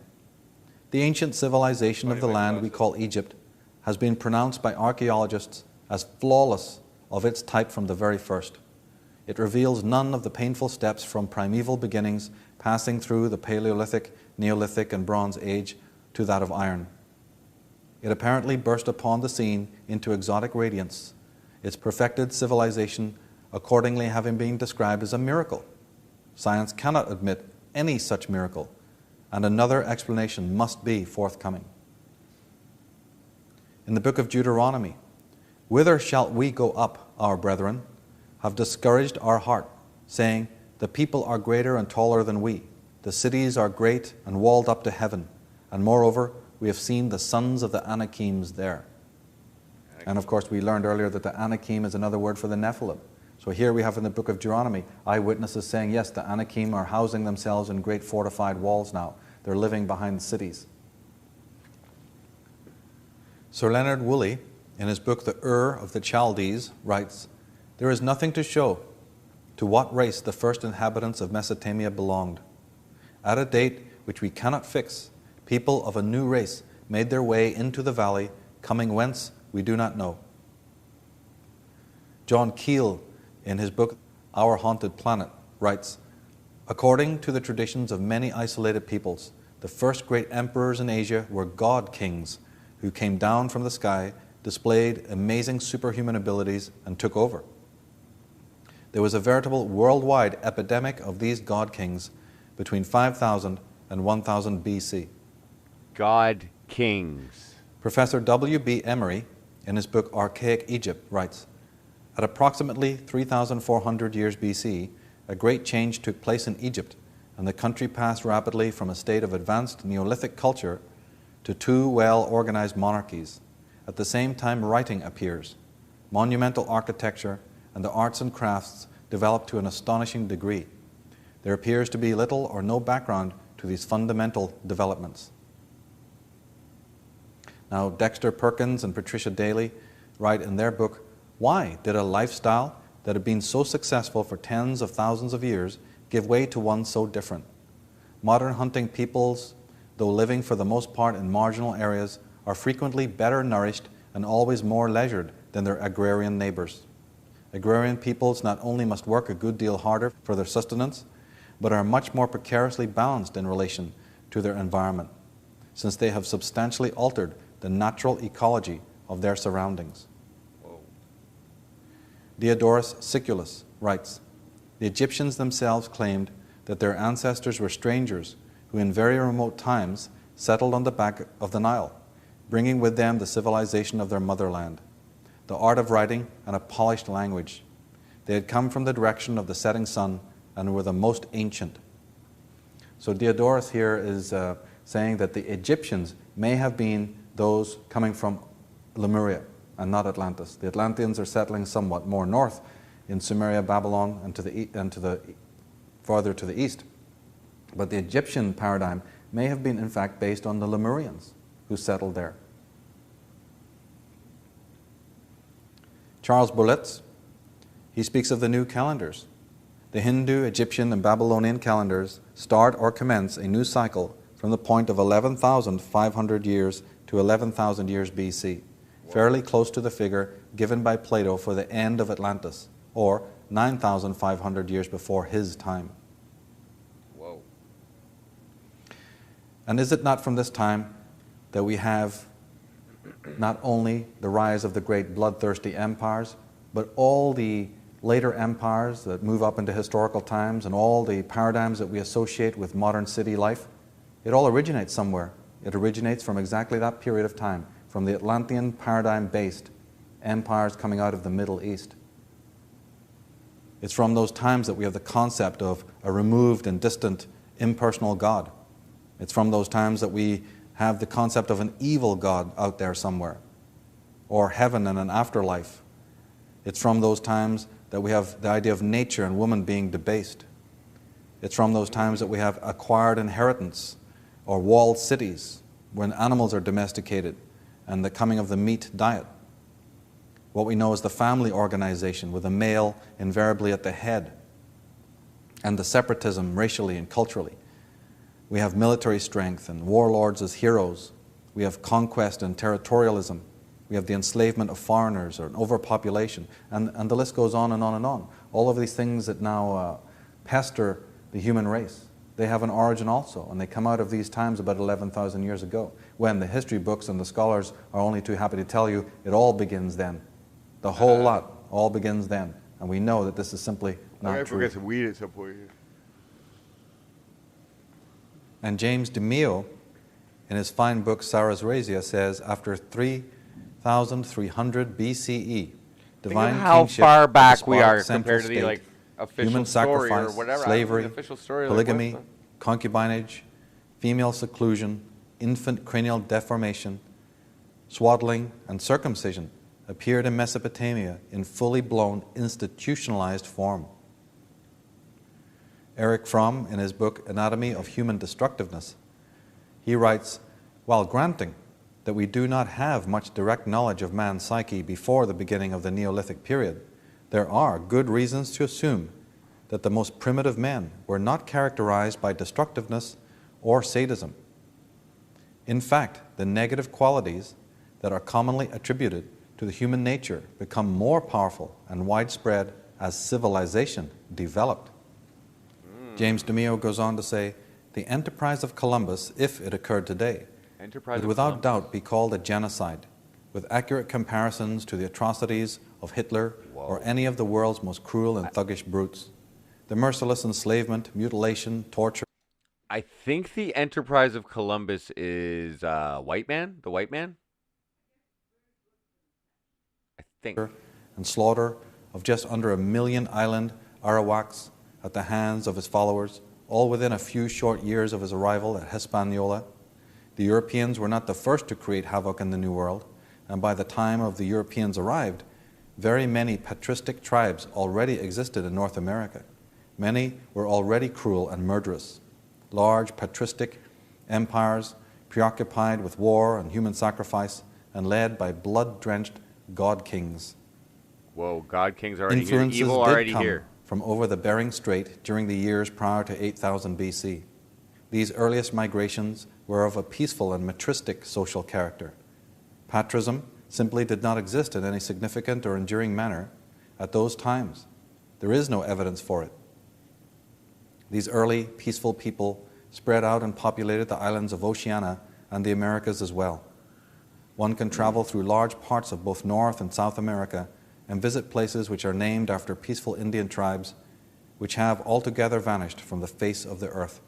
The ancient civilization of the land we call Egypt has been pronounced by archaeologists as flawless of its type from the very first. It reveals none of the painful steps from primeval beginnings passing through the Paleolithic, Neolithic, and Bronze Age to that of iron. It apparently burst upon the scene into exotic radiance, its perfected civilization accordingly having been described as a miracle. Science cannot admit any such miracle, and another explanation must be forthcoming. In the book of Deuteronomy, "Whither shall we go up, our brethren? Have discouraged our heart, saying, the people are greater and taller than we. The cities are great and walled up to heaven. And moreover, we have seen the sons of the Anakims there." And of course, we learned earlier that the Anakim is another word for the Nephilim. So here we have in the book of Deuteronomy, eyewitnesses saying, yes, the Anakim are housing themselves in great fortified walls now. They're living behind the cities. Sir Leonard Woolley, in his book The Ur of the Chaldees, writes, "There is nothing to show to what race the first inhabitants of Mesopotamia belonged. At a date which we cannot fix, people of a new race made their way into the valley, coming whence we do not know." John Keel, in his book Our Haunted Planet, writes, "According to the traditions of many isolated peoples, the first great emperors in Asia were god kings who came down from the sky, displayed amazing superhuman abilities, and took over. There was a veritable worldwide epidemic of these god kings between 5000 and 1000 BC. God kings. Professor W.B. Emery, in his book Archaic Egypt, writes, "At approximately 3,400 years BC, a great change took place in Egypt, and the country passed rapidly from a state of advanced Neolithic culture to two well-organized monarchies. At the same time, writing appears. Monumental architecture and the arts and crafts develop to an astonishing degree. There appears to be little or no background to these fundamental developments." Now, Dexter Perkins and Patricia Daly write in their book, "Why did a lifestyle that had been so successful for tens of thousands of years give way to one so different? Modern hunting peoples, though living for the most part in marginal areas, are frequently better nourished and always more leisured than their agrarian neighbors. Agrarian peoples not only must work a good deal harder for their sustenance, but are much more precariously balanced in relation to their environment, since they have substantially altered the natural ecology of their surroundings." Diodorus Siculus writes, "The Egyptians themselves claimed that their ancestors were strangers who in very remote times settled on the back of the Nile, bringing with them the civilization of their motherland, the art of writing and a polished language. They had come from the direction of the setting sun and were the most ancient." So Diodorus here is saying that the Egyptians may have been those coming from Lemuria and not Atlantis. The Atlanteans are settling somewhat more north in Sumeria, Babylon, and farther to the east. But the Egyptian paradigm may have been in fact based on the Lemurians who settled there. Charles Bourlitz, he speaks of the new calendars. The Hindu, Egyptian, and Babylonian calendars start or commence a new cycle from the point of 11,500 years to 11,000 years BC, fairly close to the figure given by Plato for the end of Atlantis, or 9,500 years before his time. Whoa. And is it not from this time that we have not only the rise of the great bloodthirsty empires, but all the later empires that move up into historical times and all the paradigms that we associate with modern city life? It all originates somewhere. It originates from exactly that period of time, from the Atlantean paradigm-based empires coming out of the Middle East. It's from those times that we have the concept of a removed and distant impersonal God. It's from those times that we have the concept of an evil God out there somewhere, or heaven and an afterlife. It's from those times that we have the idea of nature and woman being debased. It's from those times that we have acquired inheritance or walled cities when animals are domesticated and the coming of the meat diet. What we know is the family organization with a male invariably at the head, and the separatism racially and culturally. We have military strength and warlords as heroes. We have conquest and territorialism. We have the enslavement of foreigners or an overpopulation. And the list goes on and on and on. All of these things that now pester the human race, they have an origin also, and they come out of these times about 11,000 years ago, when the history books and the scholars are only too happy to tell you it all begins then. The whole lot all begins then. And we know that this is simply not true. Forget some weed at some point here. And James DeMeo, in his fine book Sarah's Razia, says after 3,300 BCE, divine Think of how kingship, far with a back we despotic are central compared to the state, like official human story sacrifice, or whatever. slavery, The official story, polygamy, like, concubinage, female seclusion, infant cranial deformation, swaddling, and circumcision appeared in Mesopotamia in fully blown institutionalized form. Erich Fromm, in his book Anatomy of Human Destructiveness, he writes, while granting that we do not have much direct knowledge of man's psyche before the beginning of the Neolithic period, there are good reasons to assume that the most primitive men were not characterized by destructiveness or sadism. In fact, the negative qualities that are commonly attributed to the human nature become more powerful and widespread as civilization developed. James DeMeo goes on to say, the enterprise of Columbus, if it occurred today, would without doubt be called a genocide, with accurate comparisons to the atrocities of Hitler or any of the world's most cruel and thuggish brutes. The merciless enslavement, mutilation, torture. I think the enterprise of Columbus is White Man, the White Man. I think. And slaughter of just under 1 million island Arawaks at the hands of his followers, all within a few short years of his arrival at Hispaniola. The Europeans were not the first to create havoc in the New World, and by the time of the Europeans arrived, very many patristic tribes already existed in North America. Many were already cruel and murderous. Large patristic empires preoccupied with war and human sacrifice and led by blood-drenched god kings. Whoa, God Kings already here. Influences Evil did already come here. from over the Bering Strait during the years prior to 8000 BC. These earliest migrations were of a peaceful and matristic social character. Patrism simply did not exist in any significant or enduring manner at those times. There is no evidence for it. These early peaceful people spread out and populated the islands of Oceania and the Americas as well. One can travel through large parts of both North and South America and visit places which are named after peaceful Indian tribes which have altogether vanished from the face of the earth.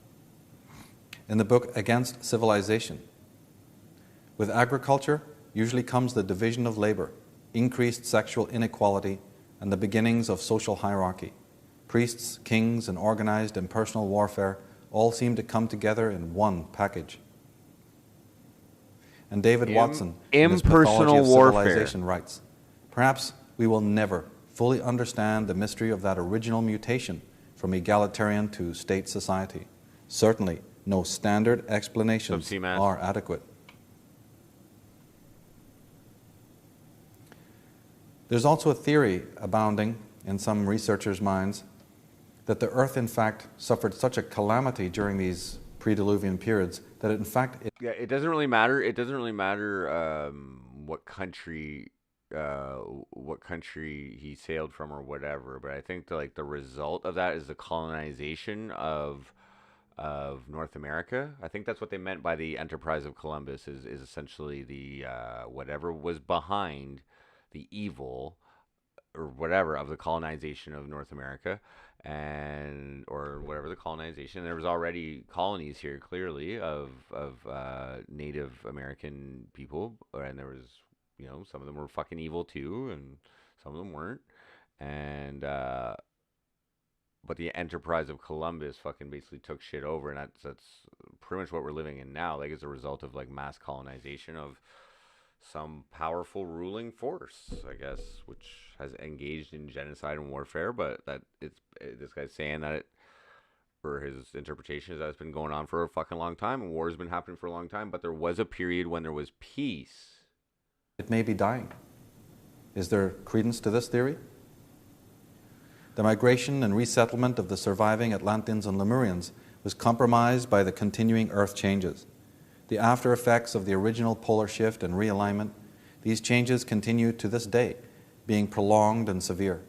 In the book Against Civilization, with agriculture usually comes the division of labor, increased sexual inequality, and the beginnings of social hierarchy. Priests, kings, and organized impersonal warfare all seem to come together in one package. And David Watson, in his Mythology of Civilization, writes, "Perhaps we will never fully understand the mystery of that original mutation from egalitarian to state society. Certainly, no standard explanations are adequate." There's also a theory abounding in some researchers' minds that the Earth, in fact, suffered such a calamity during these pre-Diluvian periods that, it doesn't really matter. It doesn't really matter what country he sailed from or whatever. But I think the result of that is the colonization of North America. I think that's what they meant by the enterprise of Columbus. Is essentially the whatever was behind the evil or whatever of the colonization of North America, and or whatever the colonization. There was already colonies here, clearly, of Native American people, and there was, some of them were fucking evil too, and some of them weren't. And but the enterprise of Columbus fucking basically took shit over, and that's pretty much what we're living in now, like as a result of like mass colonization of some powerful ruling force, I guess, which has engaged in genocide and warfare. But that this guy's saying that or his interpretation is that it's been going on for a fucking long time, and war has been happening for a long time. But there was a period when there was peace. It may be dying. Is there credence to this theory? The migration and resettlement of the surviving Atlanteans and Lemurians was compromised by the continuing Earth changes. The after effects of the original polar shift and realignment, these changes continue to this day, being prolonged and severe.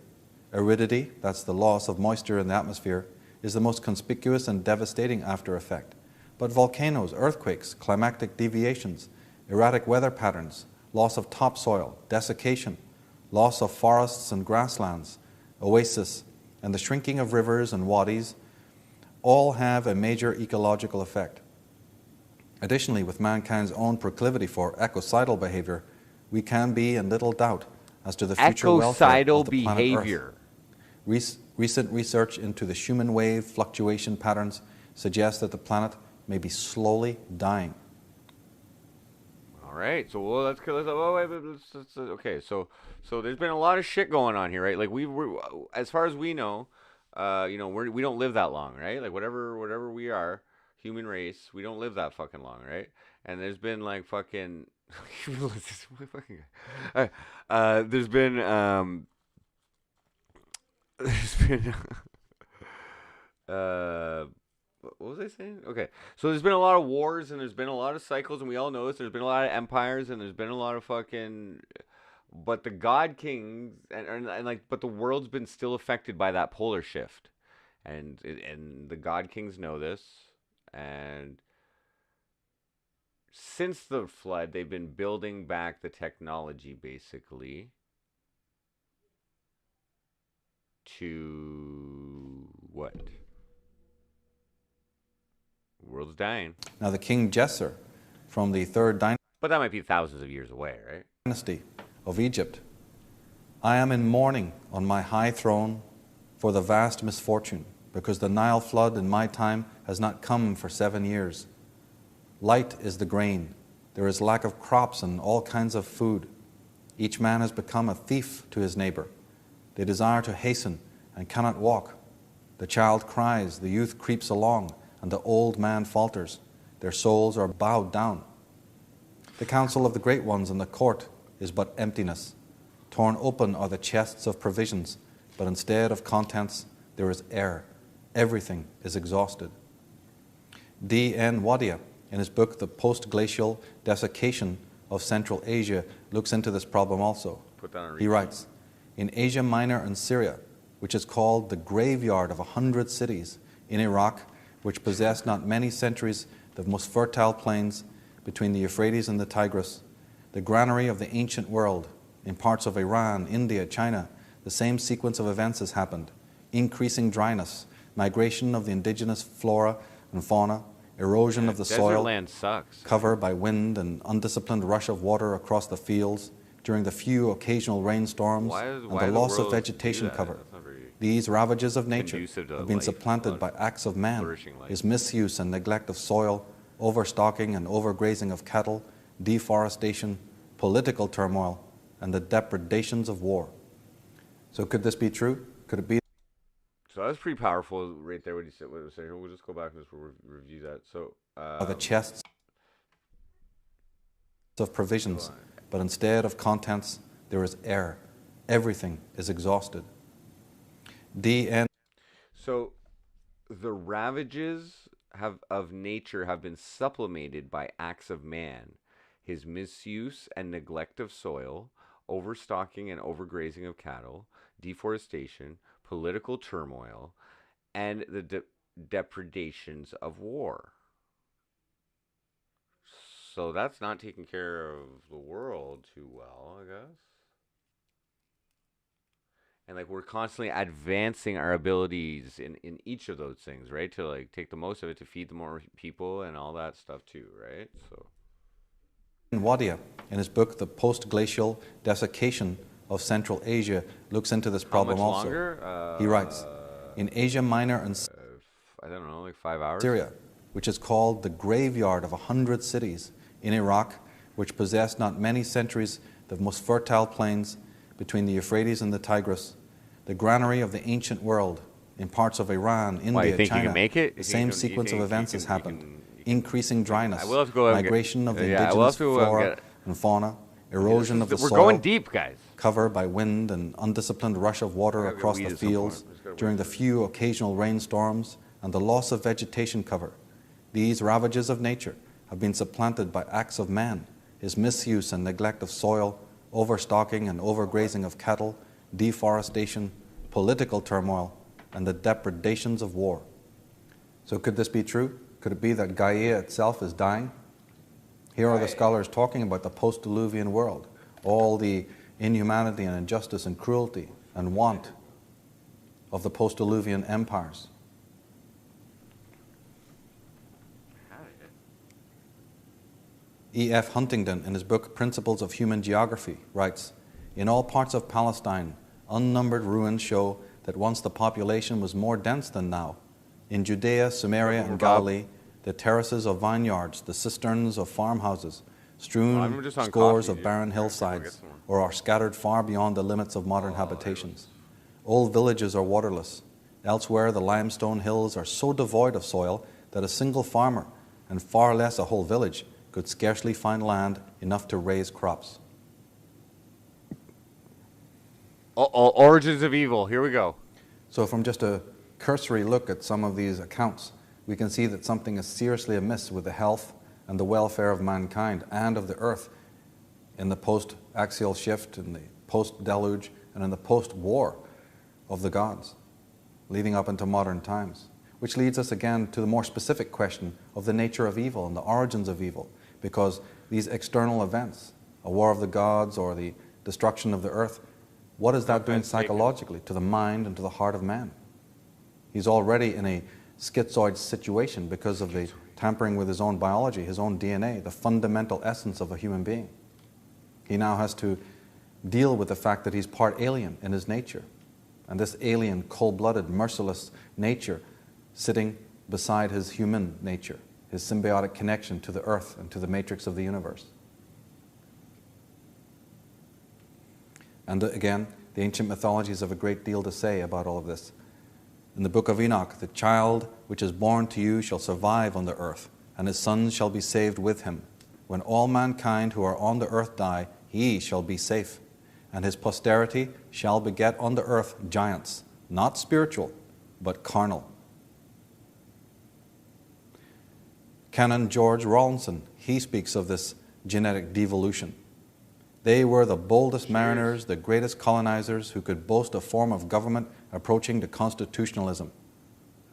Aridity, that's the loss of moisture in the atmosphere, is the most conspicuous and devastating after effect. But volcanoes, earthquakes, climatic deviations, erratic weather patterns, loss of topsoil, desiccation, loss of forests and grasslands, oasis, and the shrinking of rivers and wadis all have a major ecological effect. Additionally, with mankind's own proclivity for ecocidal behavior, we can be in little doubt as to the future welfare of the planet Earth. Recent research into the Schumann wave fluctuation patterns suggests that the planet may be slowly dying. All right, so okay. So there's been a lot of shit going on here, right? Like we're as far as we know, we don't live that long, right? Like whatever we are, human race, we don't live that fucking long, right? And there's been like fucking there's been what was I saying? Okay, so there's been a lot of wars, and there's been a lot of cycles, and we all know this. There's been a lot of empires, and there's been a lot of fucking. But the God Kings but the world's been still affected by that polar shift, and the God Kings know this, and since the flood, they've been building back the technology basically to what? The world's dying. Now the King Djeser from the third but that might be thousands of years away, right? Dynasty of Egypt. I am in mourning on my high throne for the vast misfortune, because the Nile flood in my time has not come for 7 years. Light is the grain. There is lack of crops and all kinds of food. Each man has become a thief to his neighbor. They desire to hasten and cannot walk. The child cries, the youth creeps along, and the old man falters. Their souls are bowed down. The council of the great ones in the court is but emptiness. Torn open are the chests of provisions, but instead of contents, there is air. Everything is exhausted. D.N. Wadia, in his book, The Post-Glacial Desiccation of Central Asia, looks into this problem also. He writes, in Asia Minor and Syria, which is called the graveyard of 100 cities, in Iraq, which possessed not many centuries the most fertile plains between the Euphrates and the Tigris, the granary of the ancient world, In parts of Iran, India, China, the same sequence of events has happened. Increasing dryness, migration of the indigenous flora and fauna, erosion of the Desert soil, land sucks. cover by wind and undisciplined rush of water across the fields during the few occasional rainstorms Why and the the loss of world do vegetation that? cover. That's not very These ravages of nature conducive to have been life, supplanted by acts of man, flourishing life. his misuse and neglect of soil, overstocking and overgrazing of cattle, deforestation, political turmoil, and the depredations of war. So could this be true? Could it be So that was pretty powerful right there. What he said. What it was saying. We'll just go back and just review that. So the chests of provisions, but instead of contents, there is air. Everything is exhausted. DN. So the ravages of nature have been supplemented by acts of man, his misuse and neglect of soil, overstocking and overgrazing of cattle, deforestation, political turmoil, and the depredations of war. So that's not taking care of the world too well, I guess. And like we're constantly advancing our abilities in each of those things, right? To like take the most of it to feed the more people and all that stuff too, right? So Wadia, in his book The Post-Glacial Desiccation of Central Asia, looks into this problem how much also. longer? He writes, in Asia Minor and I don't know, like 5 hours. Syria, which is called the graveyard of 100 cities, in Iraq, which possessed not many centuries the most fertile plains between the Euphrates and the Tigris, the granary of the ancient world, in parts of Iran, India, Why, you think you China, can make it? the You same think you sequence can- of you events can- has you happened. can- Increasing dryness, I will have to go out and get- migration of the yeah, I will indigenous have to, flora get- and fauna, erosion of the We're soil, going deep, guys. cover by wind and undisciplined rush of water Gotta get across weed the at some fields point. Just gotta during the wait. few occasional rainstorms and the loss of vegetation cover. These ravages of nature have been supplanted by acts of man, his misuse and neglect of soil, overstocking and overgrazing of cattle, deforestation, political turmoil, and the depredations of war. So could this be true? Could it be that Gaia itself is dying? Here are the scholars talking about the post-Diluvian world, all the inhumanity and injustice and cruelty and want of the post-Diluvian empires. E.F. Huntington, in his book Principles of Human Geography, writes, in all parts of Palestine, unnumbered ruins show that once the population was more dense than now. In Judea, Samaria, and Galilee, the terraces of vineyards, the cisterns of farmhouses, strewn I'm just on scores coffee, of dude. barren Yeah, I'll get hillsides, some more. or are scattered far beyond the limits of modern habitations. Old villages are waterless. Elsewhere, the limestone hills are so devoid of soil that a single farmer, and far less a whole village, could scarcely find land enough to raise crops. Origins of evil. Here we go. So from just a cursory look at some of these accounts, we can see that something is seriously amiss with the health and the welfare of mankind and of the earth in the post-axial shift, in the post-deluge, and in the post-war of the gods, leading up into modern times. Which leads us again to the more specific question of the nature of evil and the origins of evil, because these external events, a war of the gods or the destruction of the earth, what is that doing psychologically to the mind and to the heart of man? He's already in a schizoid situation because of the tampering with his own biology, his own DNA, the fundamental essence of a human being. He now has to deal with the fact that he's part alien in his nature. And this alien, cold-blooded, merciless nature sitting beside his human nature, his symbiotic connection to the earth and to the matrix of the universe. And again, the ancient mythologies have a great deal to say about all of this. In the book of Enoch, the child which is born to you shall survive on the earth, and his sons shall be saved with him. When all mankind who are on the earth die, he shall be safe, and his posterity shall beget on the earth giants, not spiritual, but carnal. Canon George Rawlinson, he speaks of this genetic devolution. They were the boldest mariners, the greatest colonizers who could boast a form of government approaching to constitutionalism,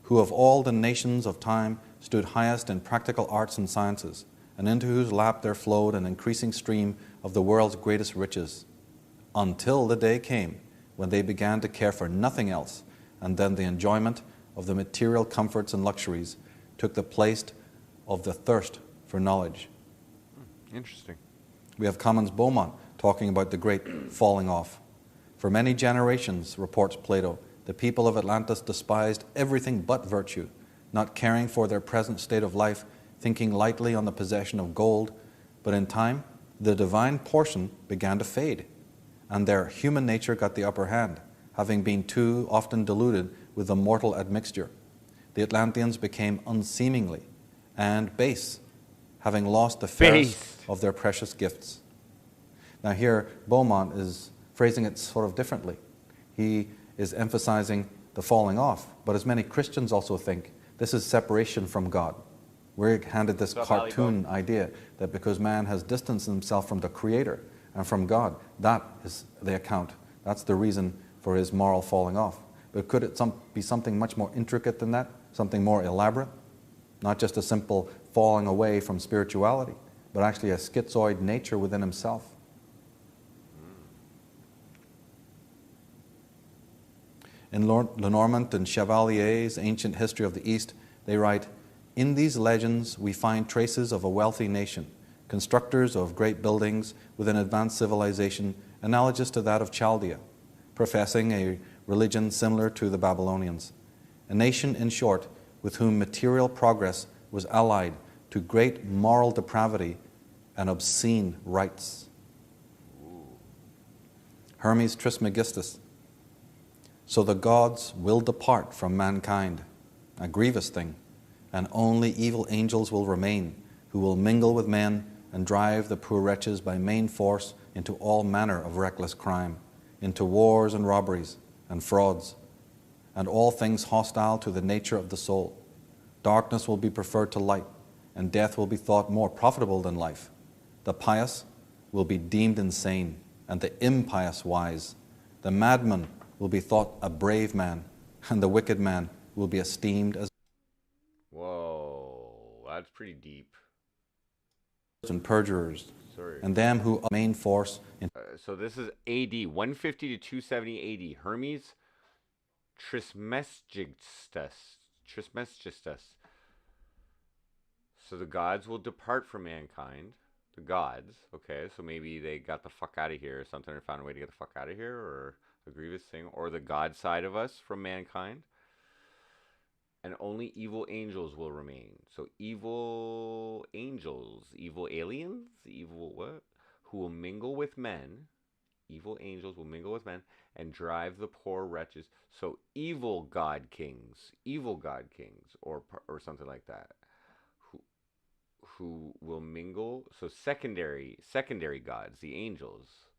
who of all the nations of time stood highest in practical arts and sciences, and into whose lap there flowed an increasing stream of the world's greatest riches. until the day came when they began to care for nothing else, and then the enjoyment of the material comforts and luxuries took the place of the thirst for knowledge. Interesting. We have Commons Beaumont talking about the great falling off. For many generations, reports Plato, the people of Atlantis despised everything but virtue, not caring for their present state of life, thinking lightly on the possession of gold. But in time, the divine portion began to fade, and their human nature got the upper hand, having been too often diluted with the mortal admixture. The Atlanteans became unseemly and base, having lost the fairest of their precious gifts. Now here, Beaumont is phrasing it sort of differently. He is emphasizing the falling off, but as many Christians also think, this is separation from God. We're handed this cartoon idea that because man has distanced himself from the Creator and from God, that is the account. That's the reason for his moral falling off. But could it be something much more intricate than that? Something more elaborate? Not just a simple falling away from spirituality, but actually a schizoid nature within himself. In Lenormant and Chevalier's Ancient History of the East, they write, "In these legends we find traces of a wealthy nation, constructors of great buildings with an advanced civilization analogous to that of Chaldea, professing a religion similar to the Babylonians. A nation, in short, with whom material progress was allied to great moral depravity and obscene rites." Hermes Trismegistus, "So the gods will depart from mankind, a grievous thing, and only evil angels will remain, who will mingle with men and drive the poor wretches by main force into all manner of reckless crime, into wars and robberies and frauds, and all things hostile to the nature of the soul. Darkness will be preferred to light, and death will be thought more profitable than life. The pious will be deemed insane, and the impious wise. The madman will be thought a brave man, and the wicked man will be esteemed as..." Whoa, that's pretty deep. "And perjurers, Sorry. and them who main force in..." So this is AD, 150 to 270 AD. Hermes Trismegistus. So the gods will depart from mankind. The gods, okay, so maybe they got the fuck out of here or something, or found a way to get the fuck out of here, or a grievous thing, or the God side of us from mankind. And only evil angels will remain. So evil angels, evil aliens, evil what? Who will mingle with men. Evil angels will mingle with men and drive the poor wretches. So evil god kings, or something like that, who will mingle. So secondary gods, the angels,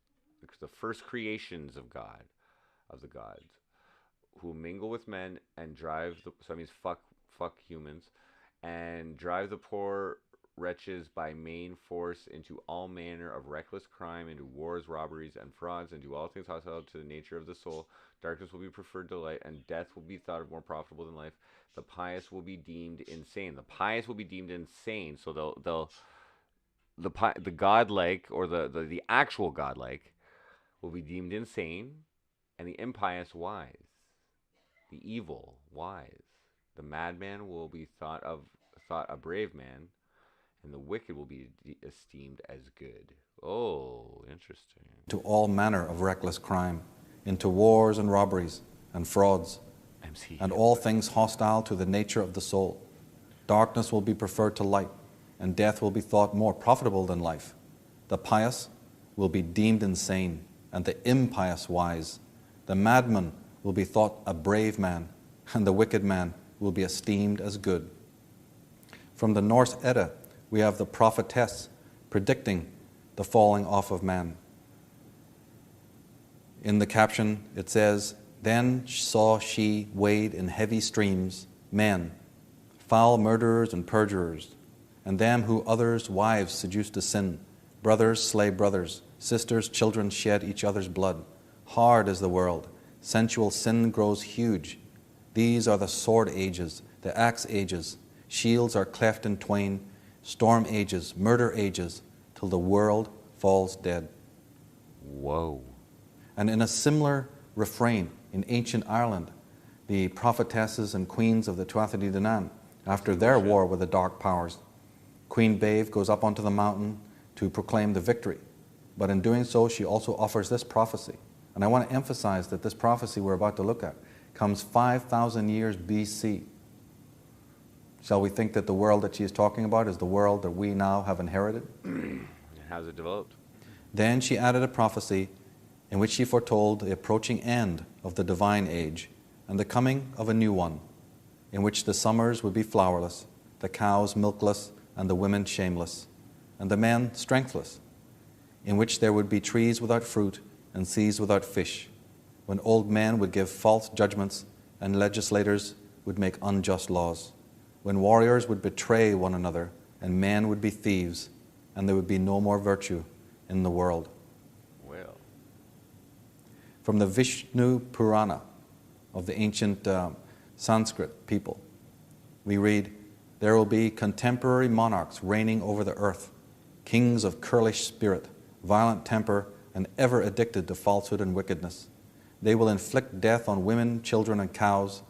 the first creations of God, of the gods, who mingle with men and drive the, so that means fuck humans, and drive the poor wretches by main force into all manner of reckless crime, into wars, robberies, and frauds, and do all things hostile to the nature of the soul. Darkness will be preferred to light, and death will be thought of more profitable than life. The pious will be deemed insane. So the godlike, or the actual godlike, will be deemed insane, and the impious wise. The evil wise. The madman will be thought a brave man, and the wicked will be esteemed as good. Oh, interesting. "To all manner of reckless crime, into wars and robberies and frauds, and all things hostile to the nature of the soul. Darkness will be preferred to light, and death will be thought more profitable than life. The pious will be deemed insane, and the impious wise. The madman will be thought a brave man, and the wicked man will be esteemed as good." From the Norse Edda, we have the prophetess predicting the falling off of man. In the caption, it says, "Then saw she wade in heavy streams men, foul murderers and perjurers, and them who others' wives seduce to sin. Brothers slay brothers, sisters, children shed each other's blood. Hard is the world, sensual sin grows huge. These are the sword ages, the axe ages. Shields are cleft in twain, storm ages, murder ages, till the world falls dead." Whoa. And in a similar refrain in ancient Ireland, the prophetesses and queens of the Tuatha Dé Danann, after their war with the dark powers, Queen Bave goes up onto the mountain to proclaim the victory. But in doing so, she also offers this prophecy. And I want to emphasize that this prophecy we're about to look at comes 5,000 years BC. Shall we think that the world that she is talking about is the world that we now have inherited? How's it developed? Then she added a prophecy in which she foretold the approaching end of the divine age and the coming of a new one, in which the summers would be flowerless, the cows milkless, and the women shameless, and the men strengthless, in which there would be trees without fruit and seas without fish, when old men would give false judgments and legislators would make unjust laws, when warriors would betray one another and men would be thieves, and there would be no more virtue in the world. Well. From the Vishnu Purana of the ancient Sanskrit people, we read, "There will be contemporary monarchs reigning over the earth, kings of churlish spirit, violent temper, and ever addicted to falsehood and wickedness. They will inflict death on women, children, and cows.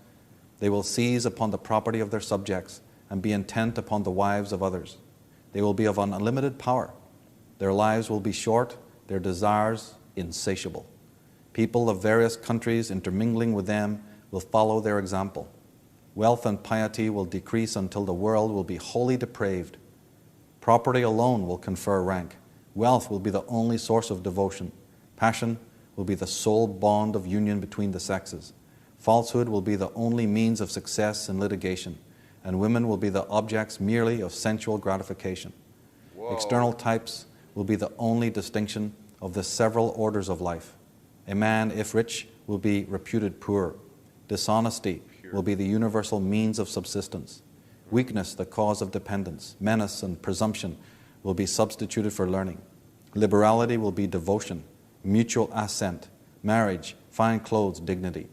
They will seize upon the property of their subjects and be intent upon the wives of others. They will be of unlimited power. Their lives will be short, their desires insatiable. People of various countries intermingling with them will follow their example. Wealth and piety will decrease until the world will be wholly depraved. Property alone will confer rank. Wealth will be the only source of devotion. Passion will be the sole bond of union between the sexes. Falsehood will be the only means of success in litigation, and women will be the objects merely of sensual gratification. Whoa. External types will be the only distinction of the several orders of life. A man, if rich, will be reputed poor. Dishonesty will be the universal means of subsistence. Weakness, the cause of dependence. Menace and presumption will be substituted for learning. Liberality will be devotion, mutual assent, marriage, fine clothes, dignity.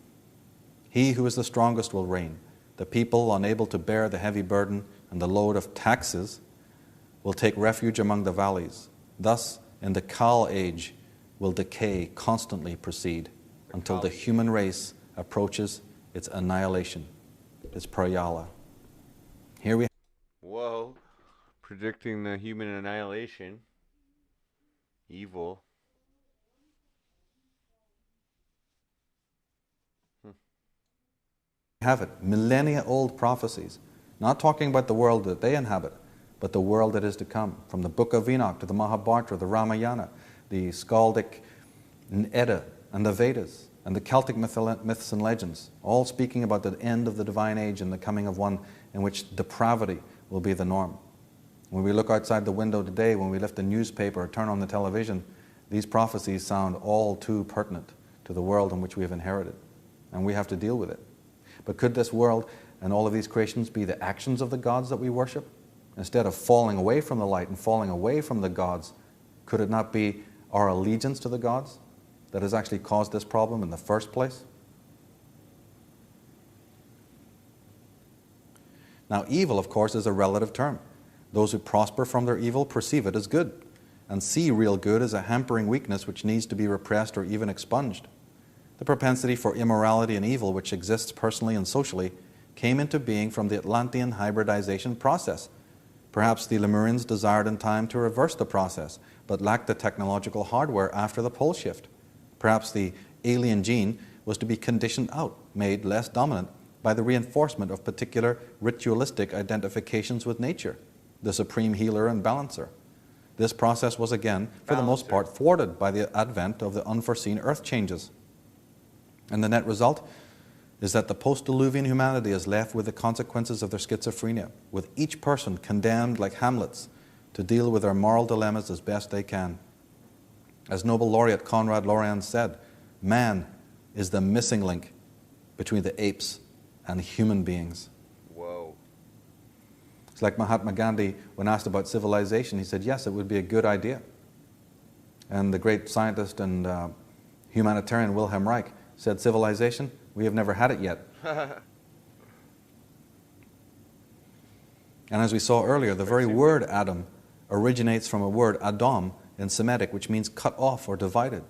He who is the strongest will reign. The people, unable to bear the heavy burden and the load of taxes, will take refuge among the valleys. Thus, in the Kal age, will decay constantly proceed until the human race approaches its annihilation, its prayala. Here we Whoa. Predicting the human annihilation. Evil. have it, millennia-old prophecies, not talking about the world that they inhabit, but the world that is to come. From the Book of Enoch to the Mahabharata, the Ramayana, the Skaldic Edda, and the Vedas, and the Celtic myths and legends, all speaking about the end of the divine age and the coming of one in which depravity will be the norm. When we look outside the window today, when we lift the newspaper or turn on the television, these prophecies sound all too pertinent to the world in which we have inherited, and we have to deal with it. But could this world and all of these creations be the actions of the gods that we worship? Instead of falling away from the light and falling away from the gods, could it not be our allegiance to the gods that has actually caused this problem in the first place? Now, evil, of course, is a relative term. Those who prosper from their evil perceive it as good and see real good as a hampering weakness which needs to be repressed or even expunged. The propensity for immorality and evil, which exists personally and socially, came into being from the Atlantean hybridization process. Perhaps the Lemurians desired in time to reverse the process, but lacked the technological hardware after the pole shift. Perhaps the alien gene was to be conditioned out, made less dominant by the reinforcement of particular ritualistic identifications with nature, the supreme healer and balancer. This process was again, for the most part, thwarted by the advent of the unforeseen earth changes. And the net result is that the post-Diluvian humanity is left with the consequences of their schizophrenia, with each person condemned like Hamlets to deal with their moral dilemmas as best they can. As Nobel laureate Konrad Lorenz said, man is the missing link between the apes and human beings. Whoa. It's like Mahatma Gandhi, when asked about civilization, he said, yes, it would be a good idea. And the great scientist and humanitarian Wilhelm Reich said, civilization, we have never had it yet. And as we saw earlier, the very word Adam originates from a word Adam in Semitic, which means cut off or divided.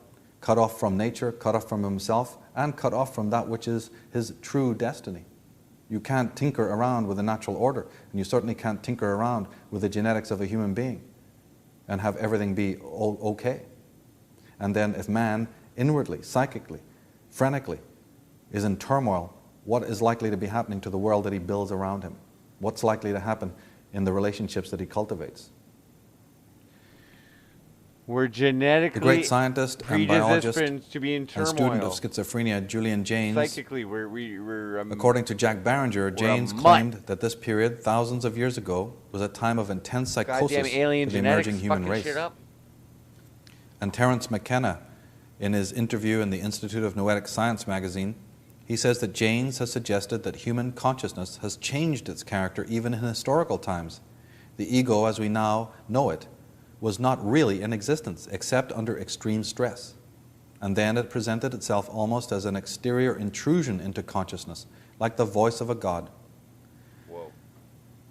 cut off from nature, cut off from himself, and cut off from that which is his true destiny. You can't tinker around with the natural order, and you certainly can't tinker around with the genetics of a human being and have everything be okay. And then if man inwardly, psychically, phrenically is in turmoil, what is likely to be happening to the world that he builds around him? What's likely to happen in the relationships that he cultivates? We're genetically The great scientist and biologist predisposed to be in and turmoil. student of schizophrenia, Julian Jaynes, Psychically, we're according to Jack Barringer, Jaynes mutt. claimed that this period, thousands of years ago, was a time of intense psychosis goddamn alien for the genetics emerging human fucking race. shit up. And Terence McKenna, in his interview in the Institute of Noetic Science magazine, he says that Jaynes has suggested that human consciousness has changed its character even in historical times. The ego, as we now know it, was not really in existence except under extreme stress. And then it presented itself almost as an exterior intrusion into consciousness, like the voice of a god. Whoa.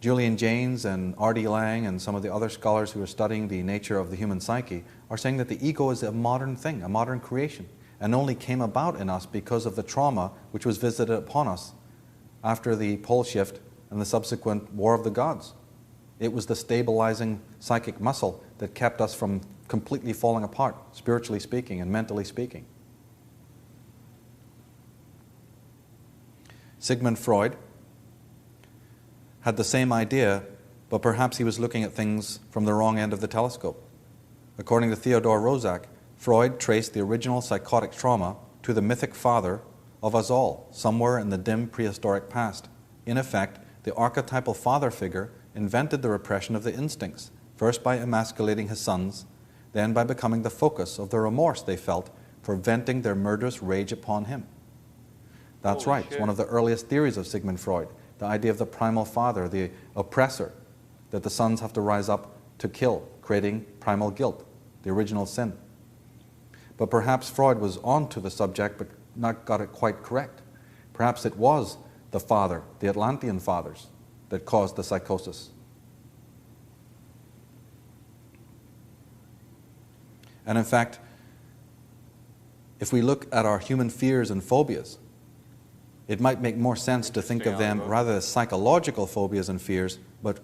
Julian Jaynes and R.D. Laing and some of the other scholars who are studying the nature of the human psyche are saying that the ego is a modern thing, a modern creation, and only came about in us because of the trauma which was visited upon us after the pole shift and the subsequent War of the Gods. It was the stabilizing psychic muscle that kept us from completely falling apart, spiritually speaking and mentally speaking. Sigmund Freud had the same idea, but perhaps he was looking at things from the wrong end of the telescope. According to Theodore Roszak, Freud traced the original psychotic trauma to the mythic father of us all, somewhere in the dim prehistoric past. In effect, the archetypal father figure invented the repression of the instincts, first by emasculating his sons, then by becoming the focus of the remorse they felt for venting their murderous rage upon him. That's Holy right. shit. It's one of the earliest theories of Sigmund Freud, the idea of the primal father, the oppressor, that the sons have to rise up to kill, creating primal guilt, the original sin. But perhaps Freud was on to the subject but not got it quite correct. Perhaps it was the father, the Atlantean fathers, that caused the psychosis. And in fact, if we look at our human fears and phobias, it might make more sense to think of them rather as psychological phobias and fears, but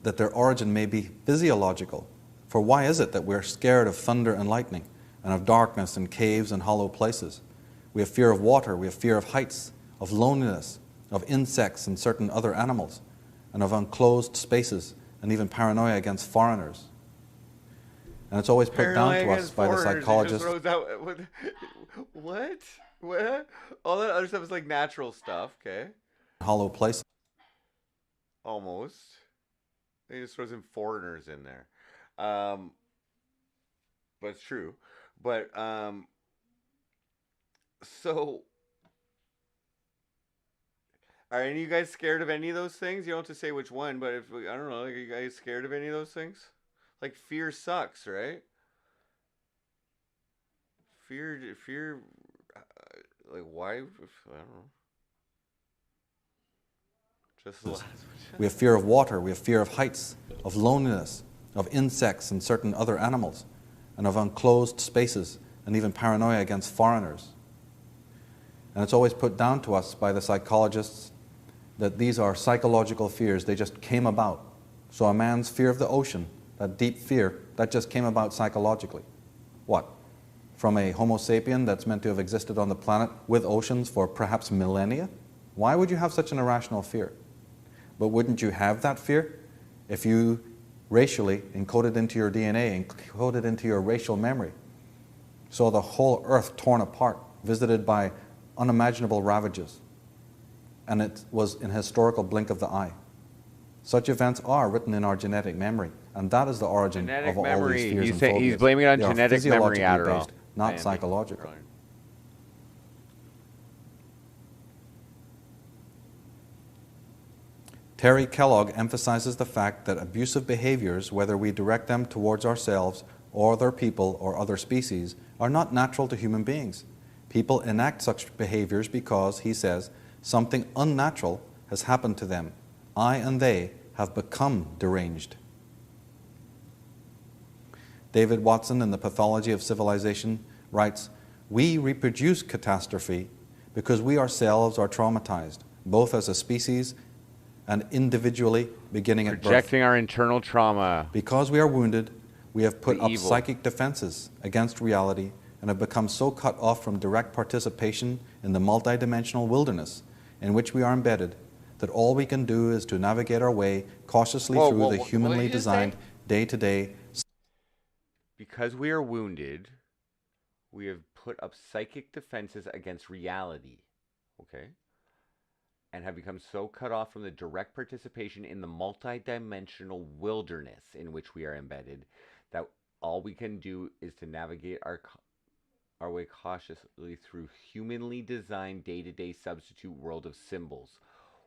that their origin may be physiological. For why is it that we're scared of thunder and lightning, and of darkness and caves and hollow places? We have fear of water, we have fear of heights, of loneliness, of insects and certain other animals, and of enclosed spaces, and even paranoia against foreigners. And it's always put down to us by the psychologists. What? What? All that other stuff is like natural stuff, okay? Hollow places. Almost. He just throws in foreigners in there. But it's true. But, so, are any of you guys scared of any of those things? You don't have to say which one, but if, I don't know, are you guys scared of any of those things? Like, fear sucks, right? Fear, like, why? I don't know. Just We have fear of water, we have fear of heights, of loneliness, of insects and certain other animals, and of enclosed spaces, and even paranoia against foreigners. And it's always put down to us by the psychologists that these are psychological fears. They just came about. So a man's fear of the ocean, that deep fear, that just came about psychologically. What? From a Homo sapien that's meant to have existed on the planet with oceans for perhaps millennia? Why would you have such an irrational fear? But wouldn't you have that fear if you racially encoded into your DNA, encoded into your racial memory, saw the whole earth torn apart, visited by unimaginable ravages, and it was an historical blink of the eye? Such events are written in our genetic memory, and that is the origin Genetic of all memory. these fears He's and saying- phobias. he's blaming it on They are genetic memory, physiologically Adderall. based, not Andy. psychological. Terry Kellogg emphasizes the fact that abusive behaviors, whether we direct them towards ourselves or other people or other species, are not natural to human beings. People enact such behaviors because, he says, something unnatural has happened to them. I and they have become deranged. David Watson in The Pathology of Civilization writes, We reproduce catastrophe because we ourselves are traumatized, both as a species and individually, beginning at birth. Projecting our internal trauma. Because we are wounded, we have put The up evil. psychic defenses against reality and have become so cut off from direct participation in the multidimensional wilderness in which we are embedded that all we can do is to navigate our way cautiously Whoa, through whoa, the what did humanly you just say? designed day-to-day. Because we are wounded, we have put up psychic defenses against reality. Okay? And have become so cut off from the direct participation in the multidimensional wilderness in which we are embedded that all we can do is to navigate our way cautiously through humanly designed day-to-day substitute world of symbols.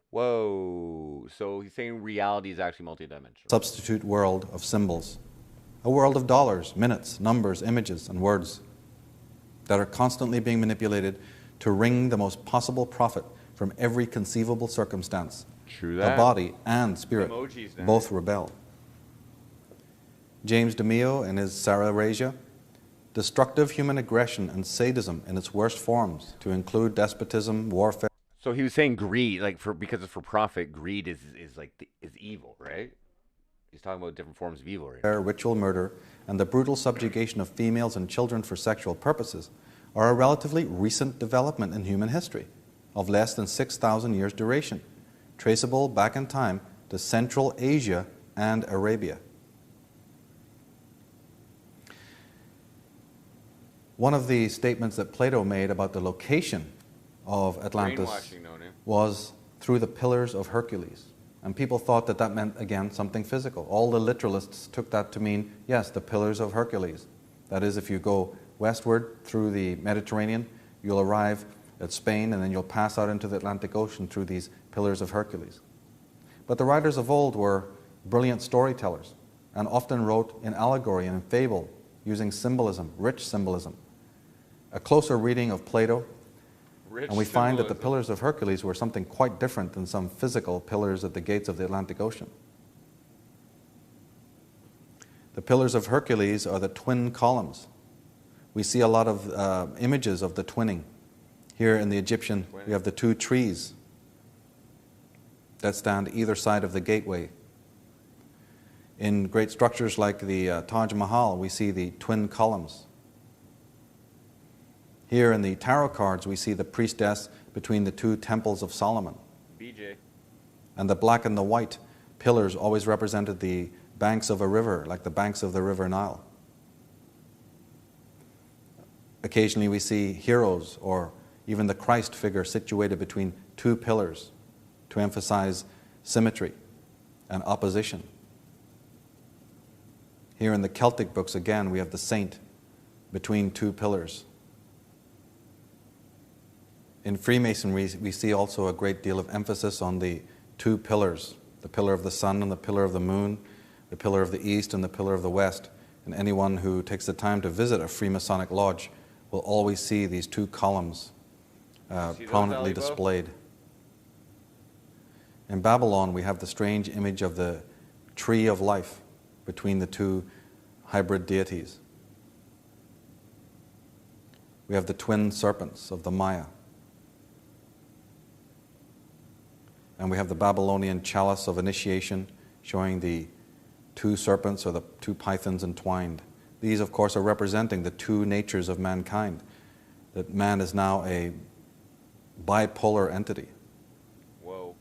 Whoa. So he's saying reality is actually multidimensional. Substitute world of symbols, a world of dollars, minutes, numbers, images, and words that are constantly being manipulated to wring the most possible profit from every conceivable circumstance. True The that. body and spirit Emojis now. both rebel. James DeMeo, in his Sarah Rasia, destructive human aggression and sadism in its worst forms, to include despotism, warfare. So he was saying greed, like because it's for profit, greed is evil, right? He's talking about different forms of evil, right? Ritual murder, and the brutal subjugation of females and children for sexual purposes are a relatively recent development in human history, of less than 6,000 years duration, traceable back in time to Central Asia and Arabia. One of the statements that Plato made about the location of Atlantis Brainwashing, no name. was through the Pillars of Hercules. And people thought that that meant, again, something physical. All the literalists took that to mean, yes, the Pillars of Hercules. That is, if you go westward through the Mediterranean, you'll arrive at Spain, and then you'll pass out into the Atlantic Ocean through these Pillars of Hercules. But the writers of old were brilliant storytellers and often wrote in allegory and in fable, using symbolism, rich symbolism. A closer reading of Plato, and we find that the Pillars of Hercules were something quite different than some physical pillars at the gates of the Atlantic Ocean. The Pillars of Hercules are the twin columns. We see a lot of images of the twinning. Here in the Egyptian, we have the two trees that stand either side of the gateway. In great structures like the Taj Mahal, we see the twin columns. Here in the tarot cards, we see the priestess between the two temples of Solomon. BJ. And the black and the white pillars always represented the banks of a river, like the banks of the River Nile. Occasionally we see heroes or even the Christ figure situated between two pillars to emphasize symmetry and opposition. Here in the Celtic books, again, we have the saint between two pillars. In Freemasonry, we see also a great deal of emphasis on the two pillars, the pillar of the sun and the pillar of the moon, the pillar of the east and the pillar of the west. And anyone who takes the time to visit a Freemasonic lodge will always see these two columns prominently displayed. In Babylon, we have the strange image of the tree of life between the two hybrid deities. We have the twin serpents of the Maya. And we have the Babylonian chalice of initiation showing the two serpents or the two pythons entwined. These, of course, are representing the two natures of mankind, that man is now a bipolar entity. Whoa.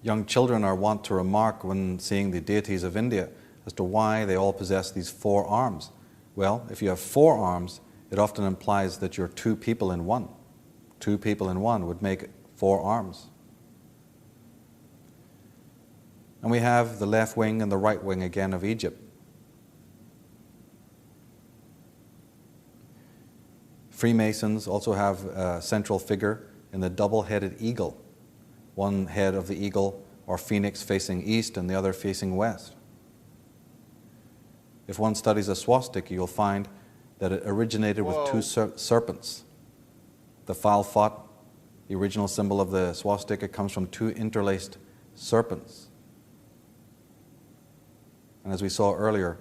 Young children are wont to remark when seeing the deities of India as to why they all possess these 4 arms. Well, if you have 4 arms, it often implies that you're 2 people in one. 2 people in one would make 4 arms. And we have the left wing and the right wing again of Egypt. Freemasons also have a central figure in the double-headed eagle. One head of the eagle or phoenix facing east and the other facing west. If one studies a swastika, you'll find that it originated with 2 serpents. The Phalphot, the original symbol of the swastika, comes from 2 interlaced serpents. And as we saw earlier,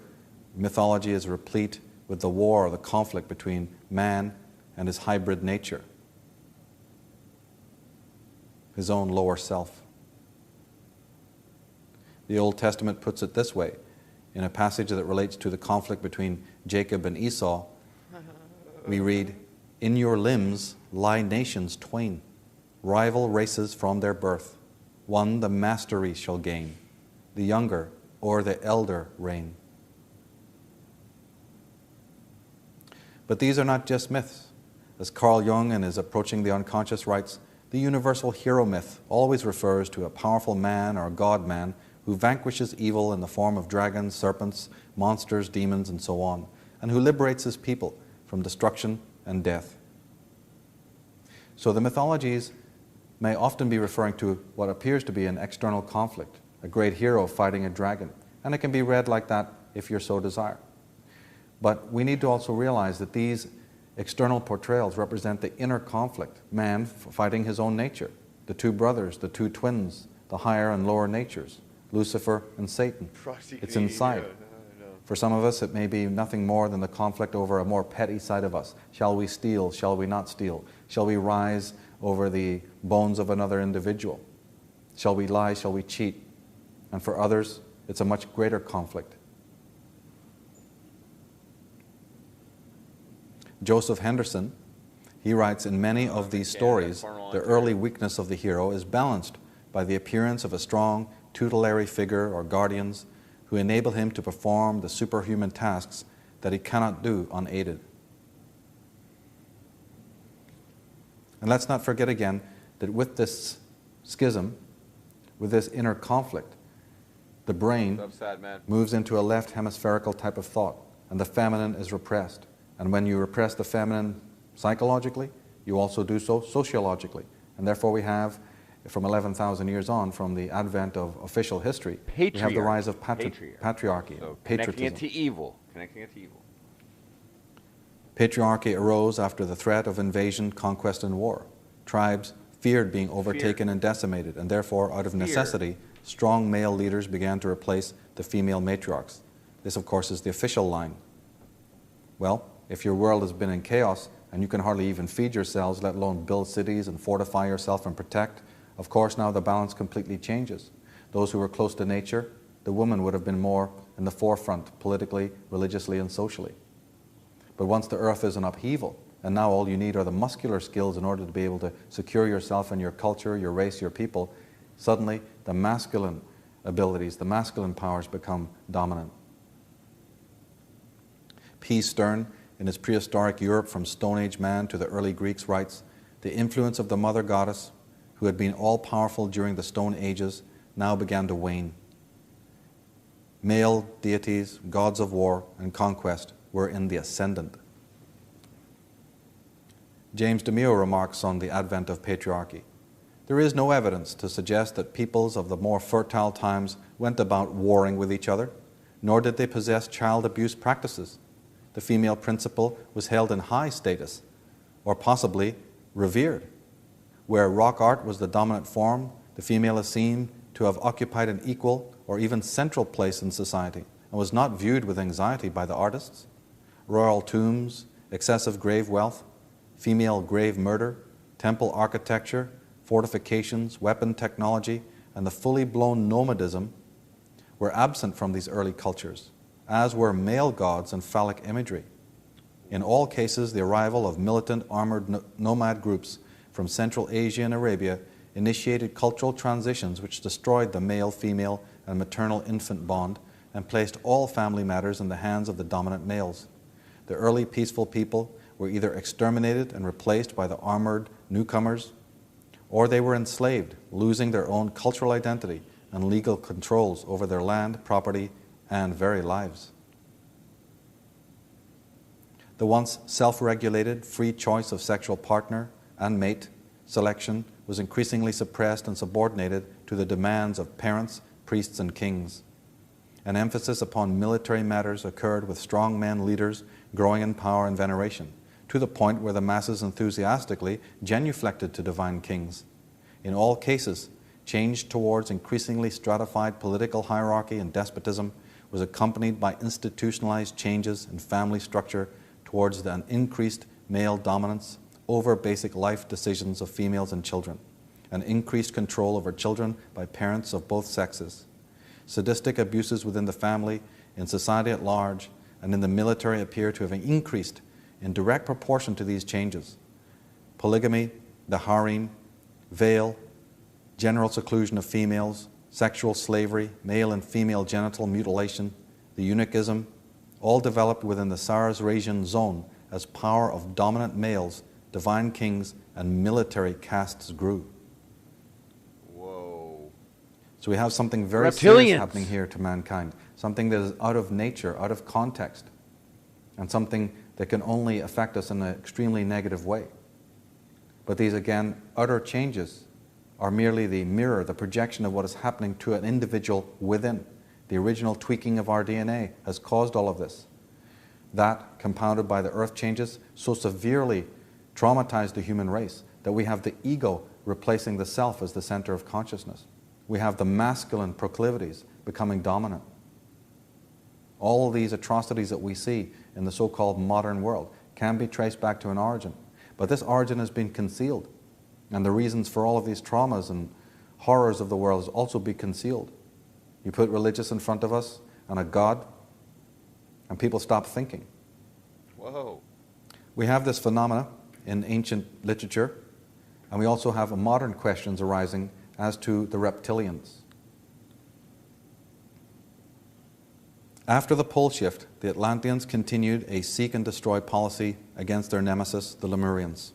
mythology is replete with the war or the conflict between man and his hybrid nature, his own lower self. The Old Testament puts it this way, in a passage that relates to the conflict between Jacob and Esau. We read, "In your limbs lie nations twain, rival races from their birth. One the mastery shall gain, the younger o'er the elder reign." But these are not just myths. As Carl Jung in his Approaching the Unconscious writes, the universal hero myth always refers to a powerful man or God-man who vanquishes evil in the form of dragons, serpents, monsters, demons, and so on, and who liberates his people from destruction and death. So the mythologies may often be referring to what appears to be an external conflict, a great hero fighting a dragon, and it can be read like that if you so desire. But we need to also realize that these external portrayals represent the inner conflict, man fighting his own nature, the two brothers, the two twins, the higher and lower natures, Lucifer and Satan. It's inside. For some of us, it may be nothing more than the conflict over a more petty side of us. Shall we steal? Shall we not steal? Shall we rise over the bones of another individual? Shall we lie? Shall we cheat? And for others, it's a much greater conflict. Joseph Henderson, he writes, in many of these stories, the early weakness of the hero is balanced by the appearance of a strong tutelary figure or guardians who enable him to perform the superhuman tasks that he cannot do unaided. And let's not forget again that with this schism, with this inner conflict, the brain moves into a left hemispherical type of thought, and the feminine is repressed. And when you repress the feminine psychologically, you also do so sociologically. And therefore we have, from 11,000 years on, from the advent of official history, we have the rise of patriarchy, So patriotism. connecting it to evil. Patriarchy arose after the threat of invasion, conquest, and war. Tribes feared being overtaken and decimated, and therefore, out of necessity, strong male leaders began to replace the female matriarchs. This, of course, is the official line. Well, if your world has been in chaos and you can hardly even feed yourselves, let alone build cities and fortify yourself and protect, of course now the balance completely changes. Those who were close to nature, the woman would have been more in the forefront politically, religiously, and socially. But once the earth is in upheaval, and now all you need are the muscular skills in order to be able to secure yourself and your culture, your race, your people, suddenly the masculine abilities, the masculine powers become dominant. P. Stern, in his Prehistoric Europe from Stone Age Man to the Early Greeks, writes, the influence of the mother goddess, who had been all-powerful during the Stone Ages, now began to wane. Male deities, gods of war and conquest, were in the ascendant. James DeMeo remarks on the advent of patriarchy. There is no evidence to suggest that peoples of the more fertile times went about warring with each other, nor did they possess child abuse practices. The female principle was held in high status, or possibly revered. Where rock art was the dominant form, the female is seen to have occupied an equal or even central place in society and was not viewed with anxiety by the artists. Royal tombs, excessive grave wealth, female grave murder, temple architecture, fortifications, weapon technology, and the fully blown nomadism were absent from these early cultures, as were male gods and phallic imagery. In all cases, the arrival of militant armored nomad groups from Central Asia and Arabia initiated cultural transitions which destroyed the male-female and maternal-infant bond and placed all family matters in the hands of the dominant males. The early peaceful people were either exterminated and replaced by the armored newcomers, or they were enslaved, losing their own cultural identity and legal controls over their land, property, and very lives. The once self-regulated, free choice of sexual partner and mate selection was increasingly suppressed and subordinated to the demands of parents, priests, and kings. An emphasis upon military matters occurred with strong men leaders growing in power and veneration, to the point where the masses enthusiastically genuflected to divine kings. In all cases, change towards increasingly stratified political hierarchy and despotism was accompanied by institutionalized changes in family structure towards an increased male dominance over basic life decisions of females and children, an increased control over children by parents of both sexes, sadistic abuses within the family, in society at large, and in the military appear to have increased in direct proportion to these changes. Polygamy, the harem, veil, general seclusion of females, sexual slavery, male and female genital mutilation, the eunuchism, all developed within the Sarrasian zone as power of dominant males, divine kings, and military castes grew. Whoa. So we have something very Reptilians. serious happening here to mankind, something that is out of nature, out of context, and something that can only affect us in an extremely negative way. But these, again, utter changes are merely the mirror, the projection of what is happening to an individual within. The original tweaking of our DNA has caused all of this. That, compounded by the earth changes, so severely traumatized the human race that we have the ego replacing the self as the center of consciousness. We have the masculine proclivities becoming dominant. All of these atrocities that we see in the so-called modern world can be traced back to an origin. But this origin has been concealed. And the reasons for all of these traumas and horrors of the world has also been concealed. You put religious in front of us and a God, and people stop thinking. Whoa. We have this phenomena in ancient literature, and we also have modern questions arising as to the reptilians. After the pole shift, the Atlanteans continued a seek and destroy policy against their nemesis, the Lemurians.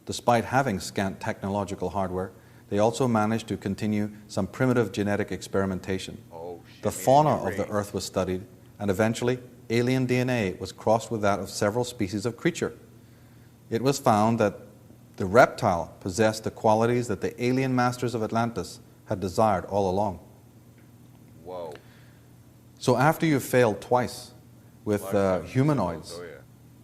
Despite having scant technological hardware, they also managed to continue some primitive genetic experimentation. Oh, shit. The fauna of the earth was studied, and eventually alien DNA was crossed with that of several species of creature. It was found that the reptile possessed the qualities that the alien masters of Atlantis had desired all along. Whoa. So after you've failed twice with humanoids, Oh, yeah.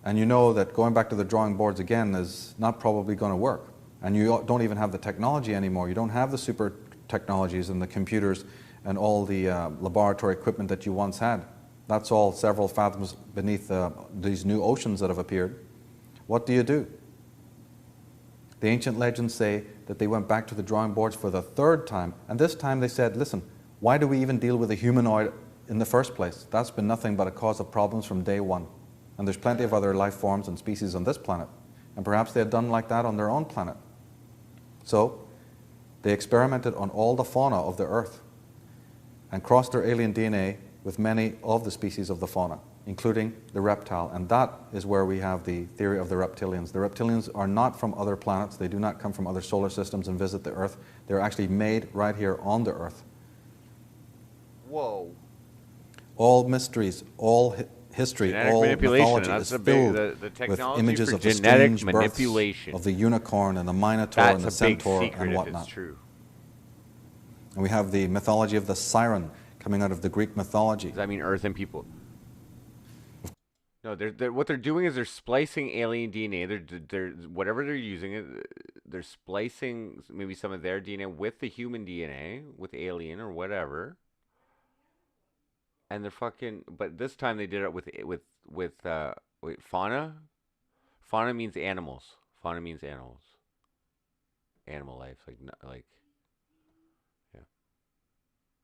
and you know that going back to the drawing boards again is not probably going to work, and you don't even have the technology anymore, you don't have the super technologies and the computers and all the laboratory equipment that you once had. That's all several fathoms beneath these new oceans that have appeared. What do? The ancient legends say that they went back to the drawing boards for the third time, and this time they said, listen, why do we even deal with a humanoid in the first place? That's been nothing but a cause of problems from day one. And there's plenty of other life forms and species on this planet. And perhaps they had done like that on their own planet. So they experimented on all the fauna of the earth and crossed their alien DNA with many of the species of the fauna, including the reptile. And that is where we have the theory of the reptilians. The reptilians are not from other planets. They do not come from other solar systems and visit the earth. They're actually made right here on the earth. Whoa. All mysteries, all history, Genetic all manipulation, mythology that's is the big- filled the with technology images for of the genetic strange births manipulation. of the unicorn and the minotaur and the That's a big centaur secret and if whatnot. it's true. And we have the mythology of the siren coming out of the Greek mythology. Does that mean Earth and people? No, what they're doing is they're splicing alien DNA. They're whatever they're using it. They're splicing maybe some of their DNA with the human DNA, with alien or whatever. And they're fucking. But this time they did it with fauna. Fauna means animals. Fauna means animals. Animal life, like.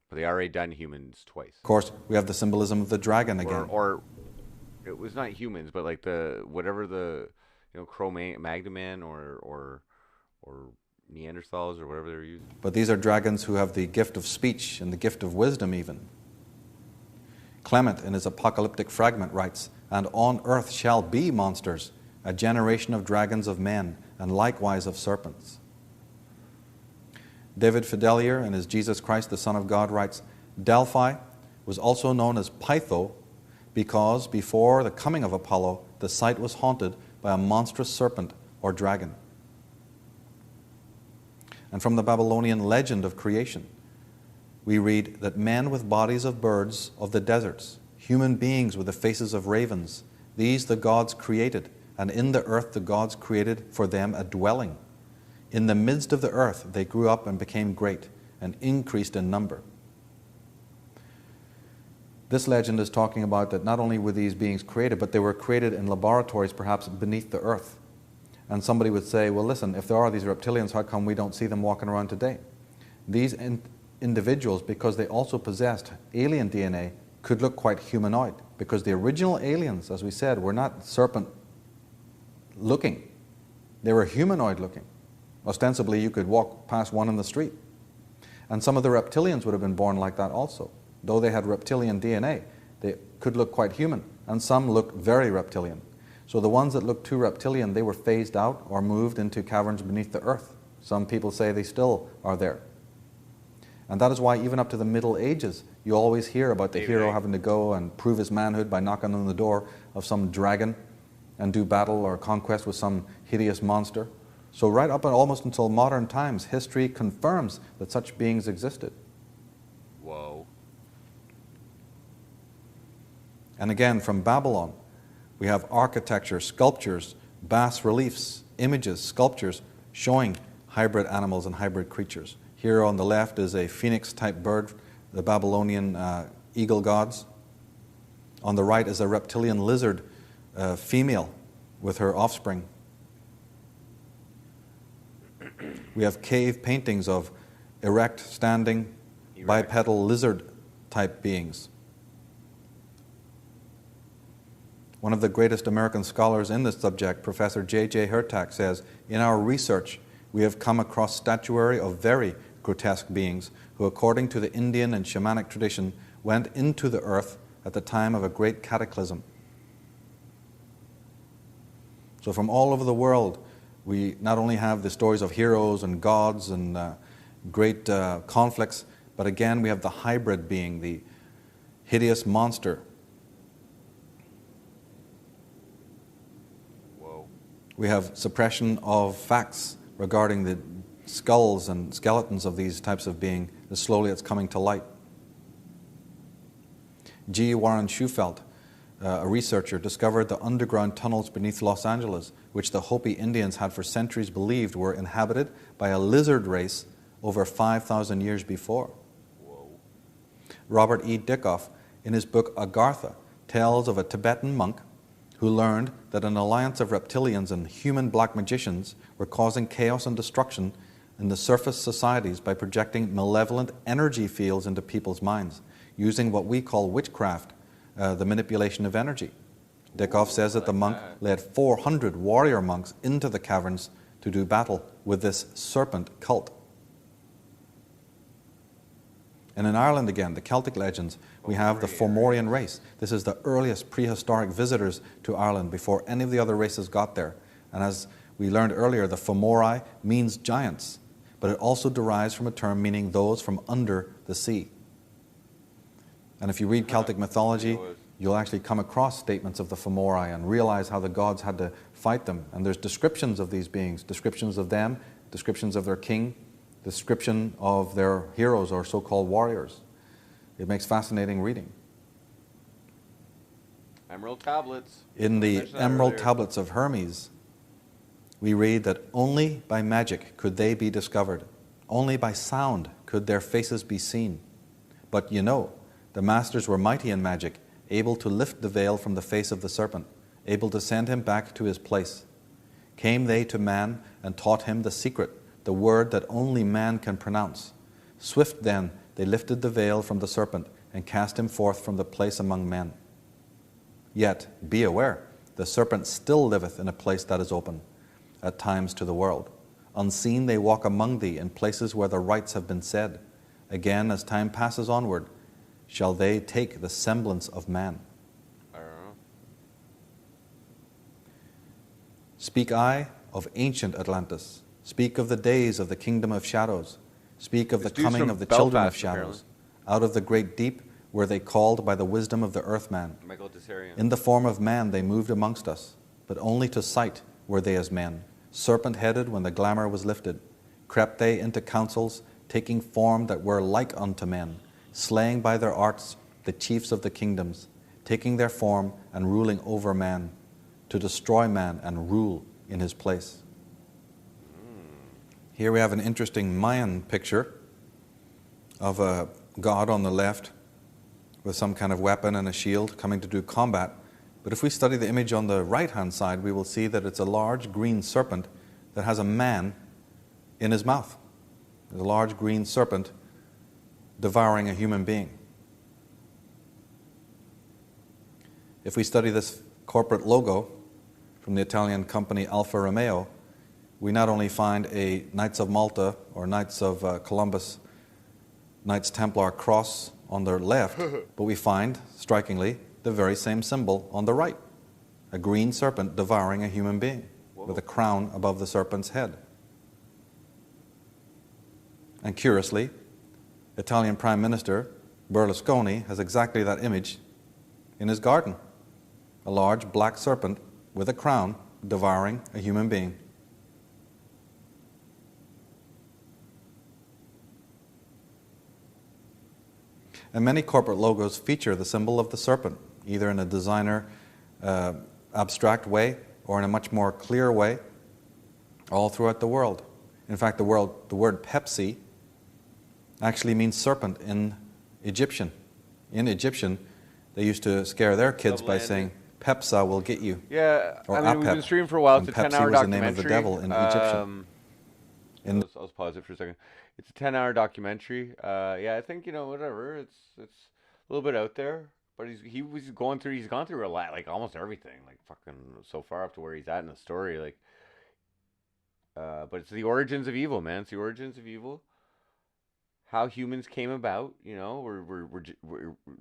But they already done humans twice. Of course, we have the symbolism of the dragon again. Or it was not humans, but like whatever the Cro-Magnon or Neanderthals or whatever they're using. But these are dragons who have the gift of speech and the gift of wisdom even. Clement in his apocalyptic fragment writes, "And on earth shall be monsters, a generation of dragons of men, and likewise of serpents." David Fidelier in his Jesus Christ, the Son of God, writes, "Delphi was also known as Pytho because before the coming of Apollo, the site was haunted by a monstrous serpent or dragon." And from the Babylonian legend of creation, we read that men with bodies of birds of the deserts, human beings with the faces of ravens, these the gods created, and in the earth the gods created for them a dwelling. In the midst of the earth they grew up and became great, and increased in number. This legend is talking about that not only were these beings created, but they were created in laboratories perhaps beneath the earth. And somebody would say, well, listen, if there are these reptilians, how come we don't see them walking around today? These individuals, because they also possessed alien DNA, could look quite humanoid, because the original aliens, as we said, were not serpent looking. They were humanoid looking. Ostensibly, you could walk past one in the street. And some of the reptilians would have been born like that also. Though they had reptilian DNA, they could look quite human, and some looked very reptilian. So the ones that looked too reptilian, they were phased out or moved into caverns beneath the earth. Some people say they still are there. And that is why even up to the Middle Ages, you always hear about the hero having to go and prove his manhood by knocking on the door of some dragon and do battle or conquest with some hideous monster. So right up and almost until modern times, history confirms that such beings existed. Whoa. And again, from Babylon, we have architecture, sculptures, bas reliefs, images, sculptures showing hybrid animals and hybrid creatures. Here on the left is a phoenix-type bird, the Babylonian eagle gods. On the right is a reptilian lizard female with her offspring. We have cave paintings of erect, standing, bipedal lizard-type beings. One of the greatest American scholars in this subject, Professor J.J. Hurtak, says, in our research, we have come across statuary of very grotesque beings who, according to the Indian and shamanic tradition, went into the earth at the time of a great cataclysm. So from all over the world, we not only have the stories of heroes and gods and great conflicts, but again, we have the hybrid being, the hideous monster. We have suppression of facts regarding the skulls and skeletons of these types of beings, and slowly it's coming to light. G. Warren Shufelt, a researcher, discovered the underground tunnels beneath Los Angeles, which the Hopi Indians had for centuries believed were inhabited by a lizard race over 5,000 years before. Whoa. Robert E. Dickoff, in his book Agartha, tells of a Tibetan monk who learned that an alliance of reptilians and human black magicians were causing chaos and destruction in the surface societies by projecting malevolent energy fields into people's minds, using what we call witchcraft, the manipulation of energy. Dickoff says that the monk led 400 warrior monks into the caverns to do battle with this serpent cult. And in Ireland again, the Celtic legends, we have the Fomorian race. This is the earliest prehistoric visitors to Ireland before any of the other races got there. And as we learned earlier, the Fomori means giants, but it also derives from a term meaning those from under the sea. And if you read Celtic mythology, you'll actually come across statements of the Fomori and realize how the gods had to fight them. And there's descriptions of these beings, descriptions of them, descriptions of their king, description of their heroes or so-called warriors. It makes fascinating reading. Emerald tablets. In the Emerald Tablets of Hermes, we read that only by magic could they be discovered. Only by sound could their faces be seen. But you know, the masters were mighty in magic, able to lift the veil from the face of the serpent, able to send him back to his place. Came they to man and taught him the secret, the word that only man can pronounce. Swift then they lifted the veil from the serpent and cast him forth from the place among men. Yet, be aware, the serpent still liveth in a place that is open, at times to the world. Unseen they walk among thee in places where the rites have been said. Again, as time passes onward, shall they take the semblance of man. Speak I of ancient Atlantis. Speak of the days of the kingdom of shadows. Speak of the coming of the children of shadows. Out of the great deep were they called by the wisdom of the earthman. In the form of man they moved amongst us, but only to sight were they as men. Serpent-headed when the glamour was lifted, crept they into councils, taking form that were like unto men, slaying by their arts the chiefs of the kingdoms, taking their form and ruling over man, to destroy man and rule in his place. Here we have an interesting Mayan picture of a god on the left with some kind of weapon and a shield coming to do combat. But if we study the image on the right-hand side, we will see that it's a large green serpent that has a man in his mouth. There's a large green serpent devouring a human being. If we study this corporate logo from the Italian company Alfa Romeo, we not only find a Knights of Malta or Knights of Columbus, Knights Templar cross on their left, but we find, strikingly, the very same symbol on the right, a green serpent devouring a human being with a crown above the serpent's head. And curiously, Italian Prime Minister Berlusconi has exactly that image in his garden, a large black serpent with a crown devouring a human being. And many corporate logos feature the symbol of the serpent, either in a designer abstract way or in a much more clear way, all throughout the world. In fact, the word Pepsi actually means serpent in Egyptian. In Egyptian, they used to scare their kids by saying, Pepsa will get you. Yeah, Or I mean, we've Apep. been streaming for a while. It's a And 10-hour Pepsi was the documentary. name of the devil in Egyptian. I'll pause it for a second. It's a 10-hour documentary. Yeah, I think, whatever. It's a little bit out there, but he's gone through a lot, like almost everything, like fucking so far up to where he's at in the story, like. But it's the origins of evil, man. It's the origins of evil. How humans came about, we're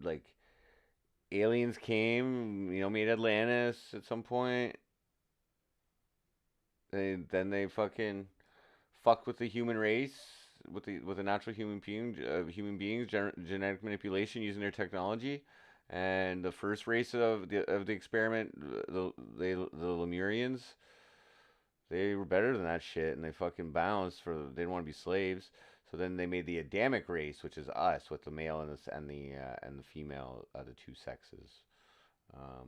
like aliens came, made Atlantis at some point. Then they fucking fucked with the human race, with the natural human beings, genetic manipulation using their technology, and the first race of the experiment, the Lemurians, they were better than that shit, and they fucking bounced they didn't want to be slaves. So then they made the Adamic race, which is us, with the male and the female, the two sexes.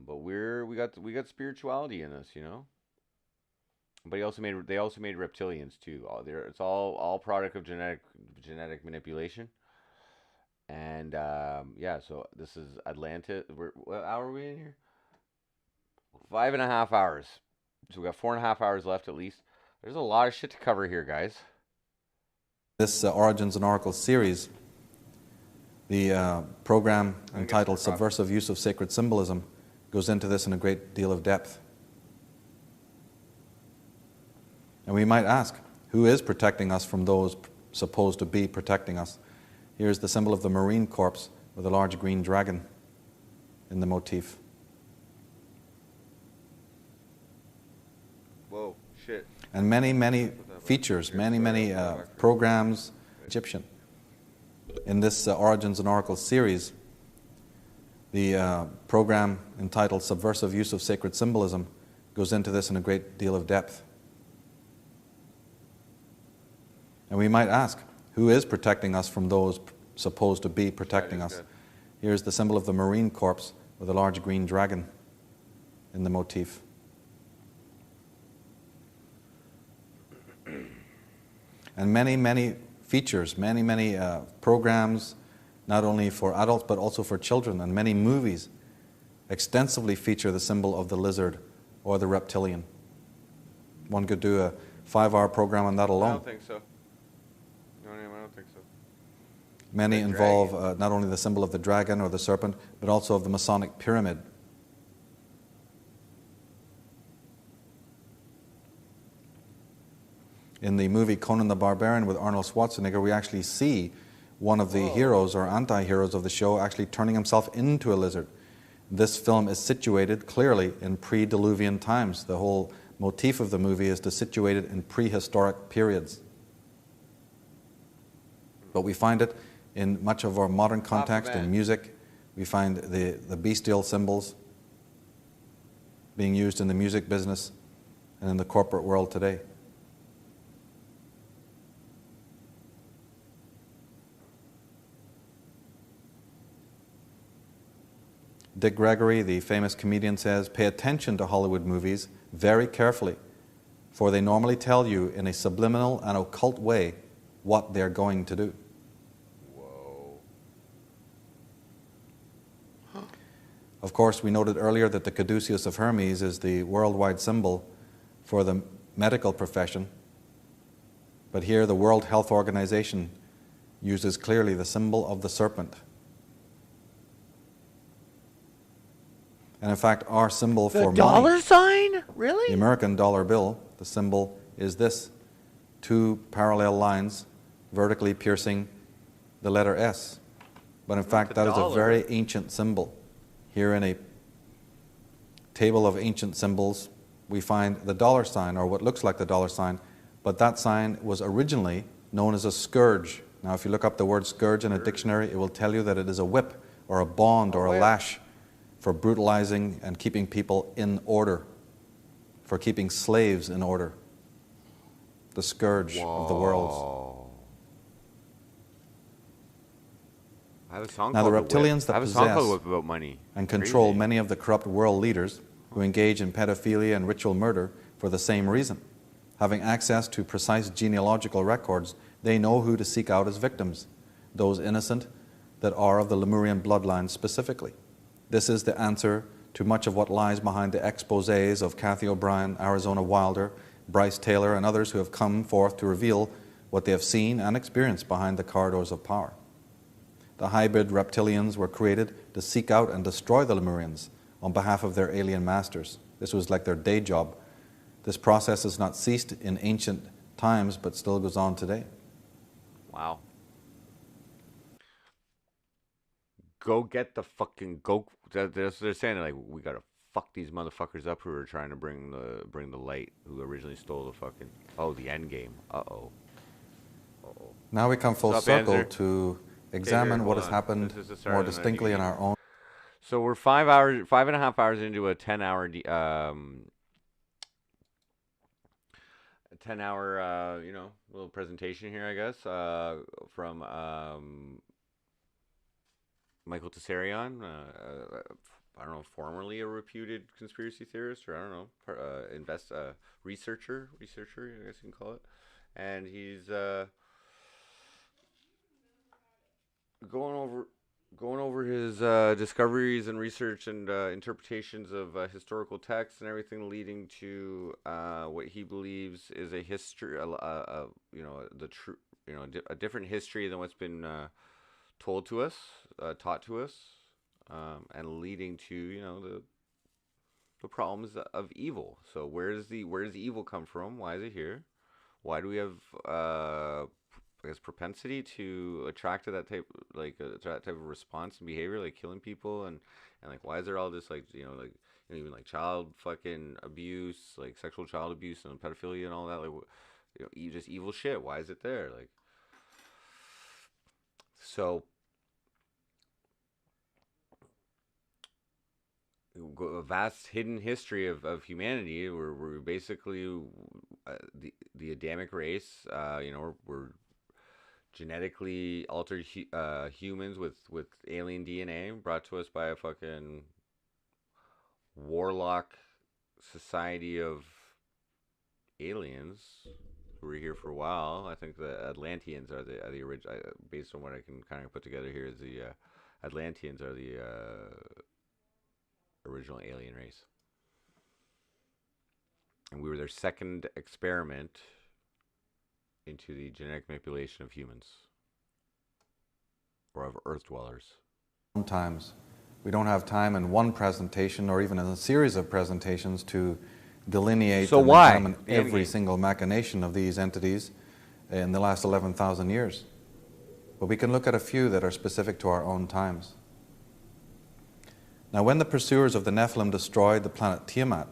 But we got spirituality in us, But they also made reptilians too. It's all product of genetic manipulation. And yeah, so this is Atlantis. What hour are we in here? 5.5 hours. So we got 4.5 hours left at least. There's a lot of shit to cover here, guys. This Origins and Oracles series, the program entitled Subversive Use of Sacred Symbolism, goes into this in a great deal of depth. And we might ask, who is protecting us from those supposed to be protecting us? Here's the symbol of the Marine Corps with a large green dragon in the motif. Whoa, shit. And many features, many programs, Egyptian. In this Origins and Oracles series, the program entitled Subversive Use of Sacred Symbolism goes into this in a great deal of depth. And we might ask, who is protecting us from those supposed to be protecting us? Here's the symbol of the Marine Corps with a large green dragon in the motif. And many features, many programs, not only for adults but also for children, and many movies extensively feature the symbol of the lizard or the reptilian. One could do a 5-hour program on that alone. I don't think so. No, I don't think so. Many involve not only the symbol of the dragon or the serpent, but also of the Masonic pyramid. In the movie Conan the Barbarian with Arnold Schwarzenegger, we actually see one of the heroes or anti-heroes of the show actually turning himself into a lizard. This film is situated clearly in pre-Diluvian times. The whole motif of the movie is to situate it in prehistoric periods. But we find it in much of our modern context, in music. We find the bestial symbols being used in the music business and in the corporate world today. Dick Gregory, the famous comedian, says, "Pay attention to Hollywood movies very carefully, for they normally tell you in a subliminal and occult way what they're going to do." Whoa. Of course, we noted earlier that the caduceus of Hermes is the worldwide symbol for the medical profession. But here the World Health Organization uses clearly the symbol of the serpent. And in fact, our symbol for money, dollar sign? Really? the American dollar bill, the symbol is this: two parallel lines vertically piercing the letter S. But in fact, that is a very ancient symbol. Here in a table of ancient symbols, we find the dollar sign, or what looks like the dollar sign, but that sign was originally known as a scourge. Now, if you look up the word scourge in a dictionary, it will tell you that it is a whip or a bond or a lash for brutalizing and keeping people in order, for keeping slaves in order. The scourge of the world. I have a song Now, called the reptilians that I have a song called possess Whip about money and control Crazy. many of the corrupt world leaders who engage in pedophilia and ritual murder for the same reason. Having access to precise genealogical records, they know who to seek out as victims, those innocent that are of the Lemurian bloodline specifically. This is the answer to much of what lies behind the exposés of Kathy O'Brien, Arizona Wilder, Bryce Taylor, and others who have come forth to reveal what they have seen and experienced behind the corridors of power. The hybrid reptilians were created to seek out and destroy the Lemurians on behalf of their alien masters. This was like their day job. This process has not ceased in ancient times, but still goes on today. Wow. Go get the fucking they're saying, like, we gotta fuck these motherfuckers up who are trying to bring the light, who originally stole the fucking the end game. Now we come full Stop, circle Answer. to examine Here, what hold has on. happened This is the start more of the distinctly in game. our own. So we're 5.5 hours into a 10-hour 10-hour little presentation here, I guess, from Michael Tessarion, I don't know, formerly a reputed conspiracy theorist, or I don't know, researcher, I guess you can call it, and he's going over his discoveries and research and interpretations of historical texts and everything, leading to what he believes is a history, a different history than what's been told to us, taught to us, and leading to the problems of evil. So where does the evil come from? Why is it here? Why do we have I guess propensity to attract to that type of response and behavior, like killing people, and like why is there all this even like child fucking abuse, like sexual child abuse and pedophilia and all that, just evil shit? Why is it there? Like, so a vast hidden history of humanity where we're basically the Adamic race. We're genetically altered humans with alien DNA brought to us by a fucking warlock society of aliens who were here for a while. I think the Atlanteans are the original. Based on what I can kind of put together here, is the Atlanteans are the original alien race, and we were their second experiment into the genetic manipulation of humans, or of Earth dwellers. Sometimes we don't have time in one presentation or even in a series of presentations to delineate and examine every single machination of these entities in the last 11,000 years. But we can look at a few that are specific to our own times. Now, when the pursuers of the Nephilim destroyed the planet Tiamat,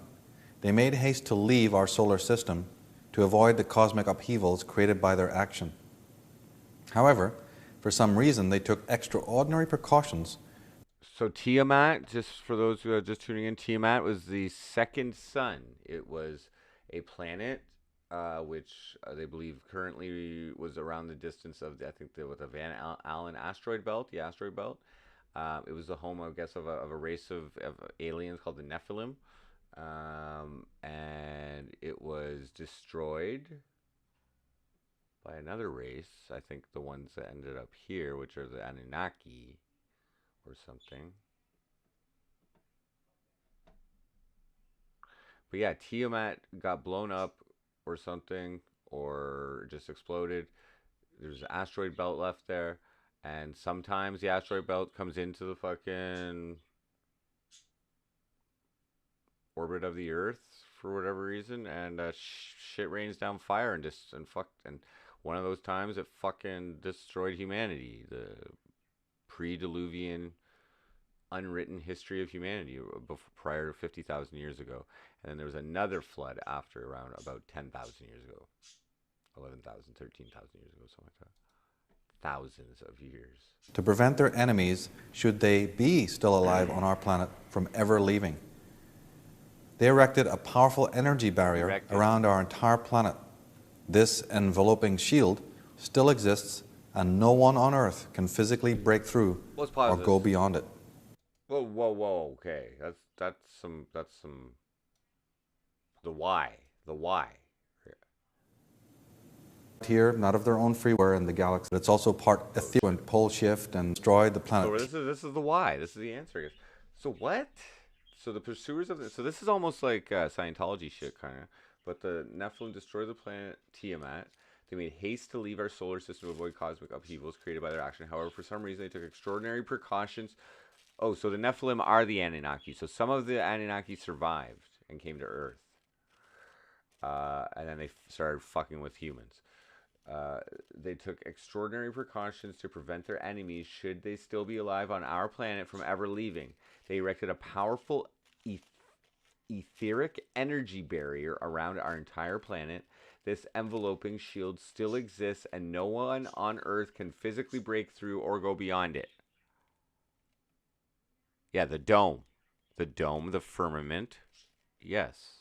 they made haste to leave our solar system to avoid the cosmic upheavals created by their action. However, for some reason, they took extraordinary precautions. So Tiamat, just for those who are just tuning in, Tiamat was the second sun. It was a planet which they believe currently was around the distance of, with the Van Allen asteroid belt, the asteroid belt. It was the home, I guess, of a race of aliens called the Nephilim. And it was destroyed by another race. I think the ones that ended up here, which are the Anunnaki or something. But yeah, Tiamat got blown up or something, or just exploded. There's an asteroid belt left there, and sometimes the asteroid belt comes into the fucking orbit of the Earth for whatever reason, and shit rains down fire and one of those times it fucking destroyed humanity. The pre-Diluvian unwritten history of humanity prior to 50,000 years ago. And then there was another flood after, around about 10,000 years ago. 11,000, 13,000 years ago, something like that. Thousands of years. To prevent their enemies, should they be still alive on our planet, from ever leaving. They erected a powerful energy barrier around our entire planet. This enveloping shield still exists, and no one on Earth can physically break through or go beyond it. Whoa, okay. That's some the why. Here, not of their own free will in the galaxy. It's also part ethereal and pole shift and destroyed the planet. So this is the why. This is the answer. So what? So the pursuers of this. So this is almost like Scientology shit, kind of. But the Nephilim destroyed the planet Tiamat. They made haste to leave our solar system to avoid cosmic upheavals created by their action. However, for some reason, they took extraordinary precautions. Oh, so the Nephilim are the Anunnaki. So some of the Anunnaki survived and came to Earth. And then they started fucking with humans. They took extraordinary precautions to prevent their enemies, should they still be alive on our planet, from ever leaving. They erected a powerful etheric energy barrier around our entire planet. This enveloping shield still exists, and no one on Earth can physically break through or go beyond it. Yeah, the dome. The dome, the firmament. Yes.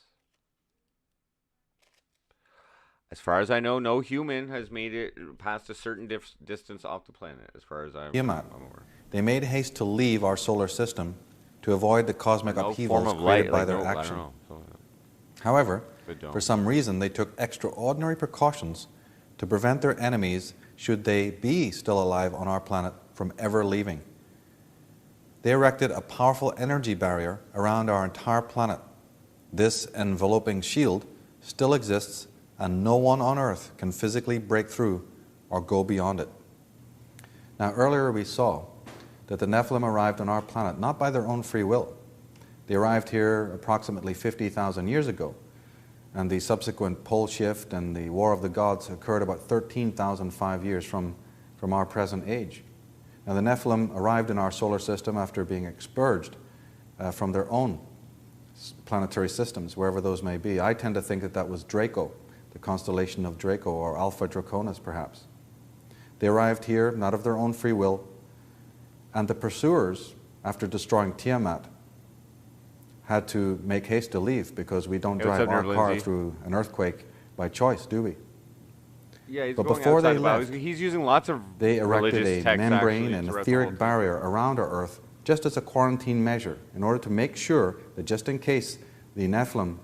As far as I know, no human has made it past a certain distance off the planet, as far as I'm aware. They made haste to leave our solar system to avoid the cosmic upheavals created by their action. However, for some reason, they took extraordinary precautions to prevent their enemies, should they be still alive on our planet, from ever leaving. They erected a powerful energy barrier around our entire planet. This enveloping shield still exists, and no one on Earth can physically break through or go beyond it. Now, earlier we saw that the Nephilim arrived on our planet not by their own free will. They arrived here approximately 50,000 years ago, and the subsequent pole shift and the War of the Gods occurred about 13,005 years from our present age. Now, the Nephilim arrived in our solar system after being expurged from their own planetary systems, wherever those may be. I tend to think that that was Draco, the constellation of Draco, or Alpha Draconis perhaps. They arrived here not of their own free will, and the pursuers, after destroying Tiamat, had to make haste to leave, because we don't drive our car through an earthquake by choice, do we? Yeah, he's but going before they left, left, he's using lots of they erected a membrane and throughout etheric barrier around our Earth, just as a quarantine measure, in order to make sure that just in case the Nephilim,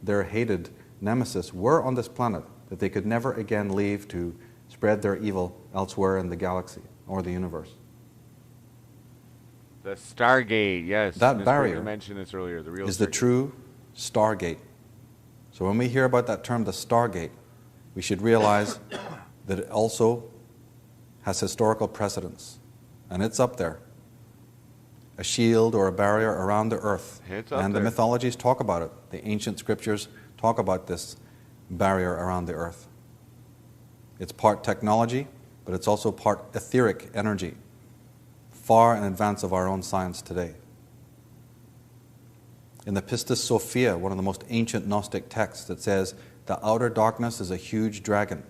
their hated nemesis, were on this planet, that they could never again leave to spread their evil elsewhere in the galaxy or the universe. The Stargate, yes. That barrier, you mentioned this earlier, the real is the true Stargate. So when we hear about that term, the Stargate, we should realize that it also has historical precedence, and it's up there. A shield or a barrier around the Earth. And the mythologies talk about it. The ancient scriptures talk about this barrier around the Earth. It's part technology, but it's also part etheric energy, far in advance of our own science today. In the Pistis Sophia, one of the most ancient Gnostic texts, it says, "The outer darkness is a huge dragon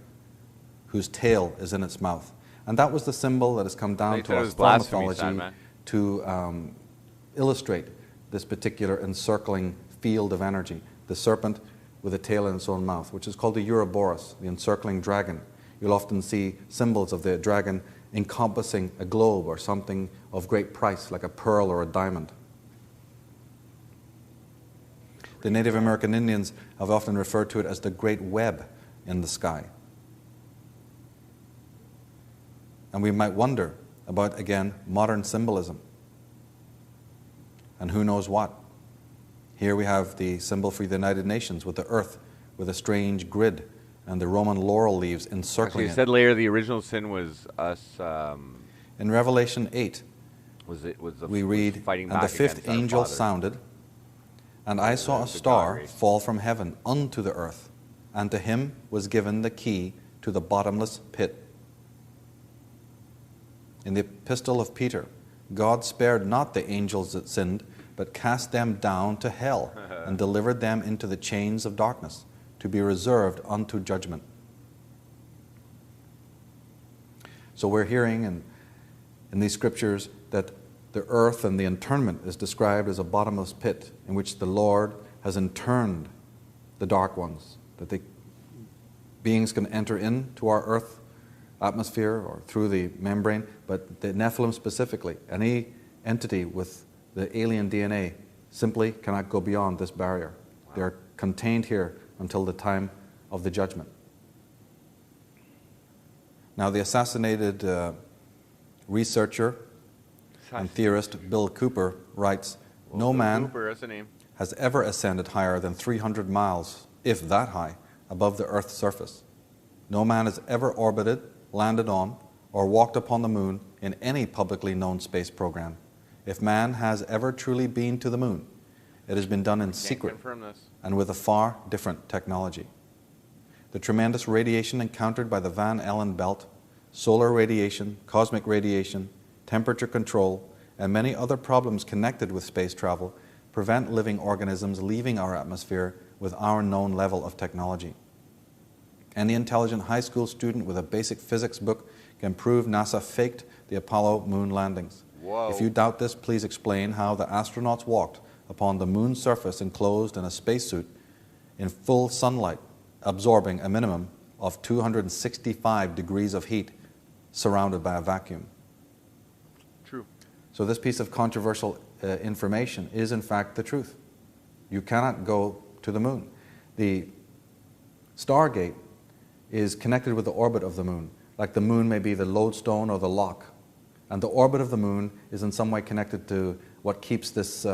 whose tail is in its mouth." And that was the symbol that has come down to us from mythology to illustrate this particular encircling field of energy. The serpent with a tail in its own mouth, which is called the Ouroboros, the encircling dragon. You'll often see symbols of the dragon encompassing a globe or something of great price, like a pearl or a diamond. The Native American Indians have often referred to it as the great web in the sky. And we might wonder about, again, modern symbolism. And who knows what? Here we have the symbol for the United Nations with the earth with a strange grid and the Roman laurel leaves Actually, encircling you it. said later the original sin was us. In Revelation 8, we read, fighting "And the back fifth against our angel father." sounded, and I saw a the star God race. fall from heaven unto the earth, and to him was given the key to the bottomless pit." In the epistle of Peter, God spared not the angels that sinned, but cast them down to hell and delivered them into the chains of darkness, to be reserved unto judgment. So we're hearing in these scriptures that the earth and the internment is described as a bottomless pit in which the Lord has interned the dark ones, that the beings can enter into our earth atmosphere or through the membrane, but the Nephilim specifically, any entity with the alien DNA simply cannot go beyond this barrier. Wow. They are contained here until the time of the judgment. Now, the assassinated researcher and theorist Bill Cooper writes, "No man Cooper, that's a name. has ever ascended higher than 300 miles, if that high, above the Earth's surface. No man has ever orbited, landed on, or walked upon the moon in any publicly known space program. If man has ever truly been to the moon, it has been done in secret Confirm this. and with a far different technology. The tremendous radiation encountered by the Van Allen belt, solar radiation, cosmic radiation, temperature control, and many other problems connected with space travel prevent living organisms leaving our atmosphere with our known level of technology. Any intelligent high school student with a basic physics book can prove NASA faked the Apollo moon landings. Whoa. If you doubt this, please explain how the astronauts walked upon the moon's surface enclosed in a spacesuit in full sunlight, absorbing a minimum of 265 degrees of heat, surrounded by a vacuum." True. So this piece of controversial information is in fact the truth. You cannot go to the moon. The Stargate is connected with the orbit of the moon, like the moon may be the lodestone or the lock. And the orbit of the moon is in some way connected to what keeps this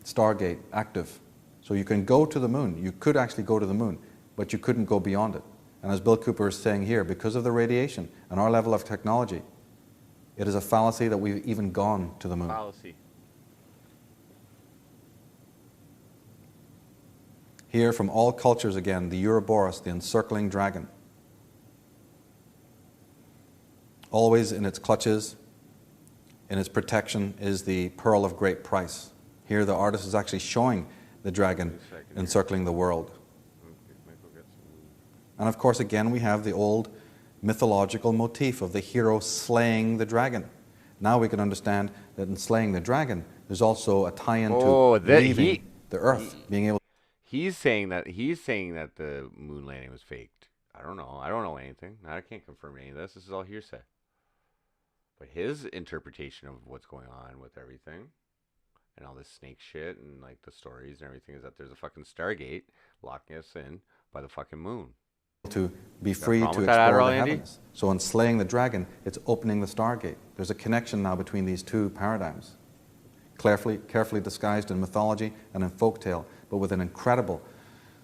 Stargate active. So you can go to the moon. You could actually go to the moon, but you couldn't go beyond it. And as Bill Cooper is saying here, because of the radiation and our level of technology, it is a fallacy that we've even gone to the moon. Fallacy. Here, from all cultures again, the Ouroboros, the encircling dragon. Always in its clutches, in its protection, is the pearl of great price. Here, the artist is actually showing the dragon encircling the world. And of course, again, we have the old mythological motif of the hero slaying the dragon. Now we can understand that in slaying the dragon, there's also a tie-in to leaving the earth, being able. He's saying that the moon landing was faked. I don't know. I don't know anything. I can't confirm any of this. This is all hearsay. But his interpretation of what's going on with everything and all this snake shit and like the stories and everything is that there's a fucking Stargate locking us in by the fucking moon. To be free to explore the heavens. So in slaying the dragon, it's opening the Stargate. There's a connection now between these two paradigms, carefully disguised in mythology and in folktale, but with an incredible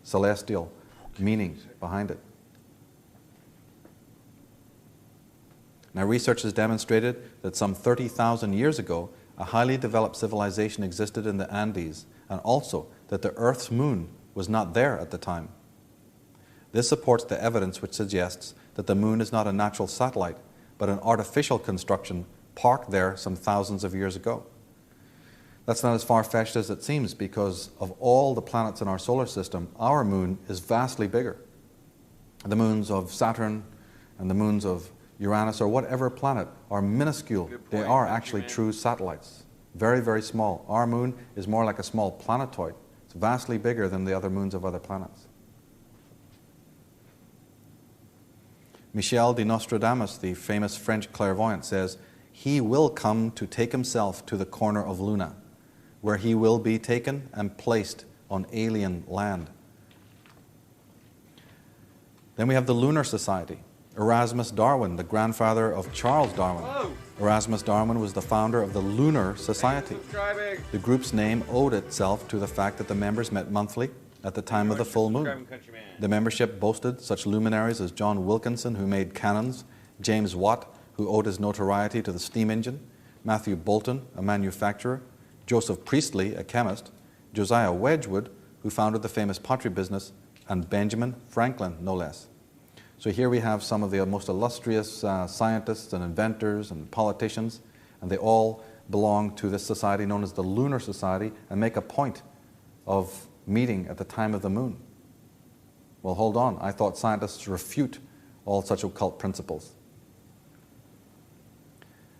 celestial meaning behind it. Now, research has demonstrated that some 30,000 years ago, a highly developed civilization existed in the Andes, and also that the Earth's moon was not there at the time. This supports the evidence which suggests that the moon is not a natural satellite, but an artificial construction parked there some thousands of years ago. That's not as far-fetched as it seems, because of all the planets in our solar system, our moon is vastly bigger. The moons of Saturn and the moons of Uranus or whatever planet are minuscule. They are actually true satellites. Very, very small. Our moon is more like a small planetoid. It's vastly bigger than the other moons of other planets. Michel de Nostradamus, the famous French clairvoyant, says, "He will come to take himself to the corner of Luna, where he will be taken and placed on alien land." Then we have the Lunar Society. Erasmus Darwin, the grandfather of Charles Darwin, Erasmus Darwin was the founder of the Lunar Society. The group's name owed itself to the fact that the members met monthly at the time of the full moon. The membership boasted such luminaries as John Wilkinson, who made cannons, James Watt, who owed his notoriety to the steam engine, Matthew Boulton, a manufacturer, Joseph Priestley, a chemist, Josiah Wedgwood, who founded the famous pottery business, and Benjamin Franklin, no less. So here we have some of the most illustrious scientists and inventors and politicians, and they all belong to this society known as the Lunar Society and make a point of meeting at the time of the moon. Well, hold on. I thought scientists refute all such occult principles.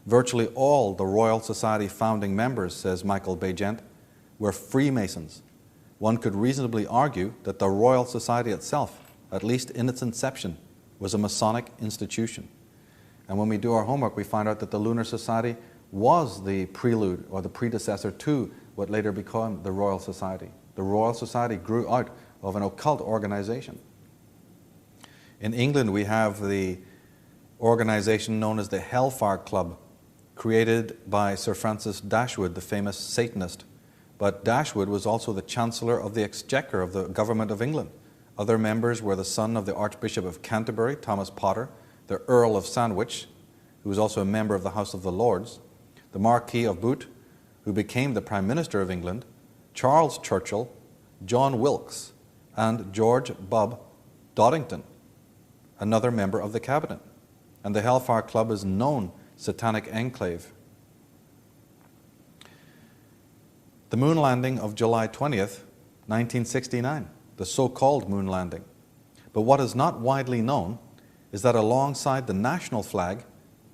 Virtually all the Royal Society founding members, says Michael Bagent, were Freemasons. One could reasonably argue that the Royal Society itself, at least in its inception, was a Masonic institution. And when we do our homework, we find out that the Lunar Society was the prelude or the predecessor to what later became the Royal Society. The Royal Society grew out of an occult organization. In England, we have the organization known as the Hellfire Club, created by Sir Francis Dashwood, the famous Satanist. But Dashwood was also the Chancellor of the Exchequer of the Government of England. Other members were the son of the Archbishop of Canterbury, Thomas Potter, the Earl of Sandwich, who was also a member of the House of the Lords, the Marquis of Bute, who became the Prime Minister of England, Charles Churchill, John Wilkes, and George Bob Doddington, another member of the cabinet. And the Hellfire Club is known satanic enclave. The moon landing of July 20th, 1969. The so-called moon landing. But what is not widely known is that alongside the national flag,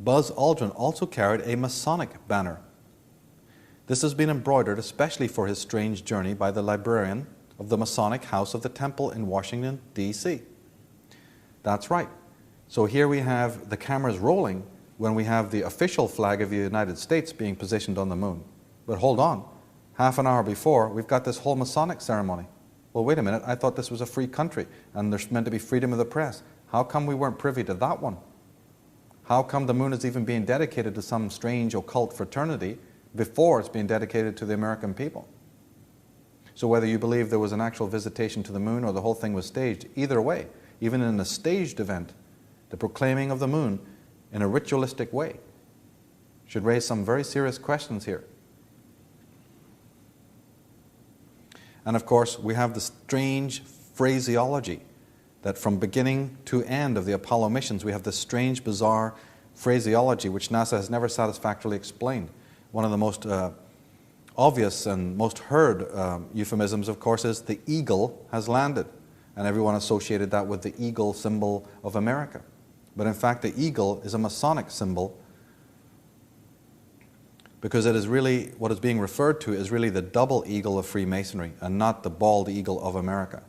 Buzz Aldrin also carried a Masonic banner. This has been embroidered especially for his strange journey by the librarian of the Masonic House of the Temple in Washington, D.C. That's right. So here we have the cameras rolling when we have the official flag of the United States being positioned on the moon. But hold on, half an hour before, we've got this whole Masonic ceremony. Well, wait a minute, I thought this was a free country and there's meant to be freedom of the press. How come we weren't privy to that one? How come the moon is even being dedicated to some strange occult fraternity before it's being dedicated to the American people? So whether you believe there was an actual visitation to the moon or the whole thing was staged, either way, even in a staged event, the proclaiming of the moon in a ritualistic way should raise some very serious questions here. And of course, we have the strange phraseology that from beginning to end of the Apollo missions, we have this strange, bizarre phraseology which NASA has never satisfactorily explained. One of the most obvious and most heard euphemisms, of course, is the eagle has landed. And everyone associated that with the eagle symbol of America. But in fact, the eagle is a Masonic symbol because it is really, what is being referred to is really the double eagle of Freemasonry and not the bald eagle of America.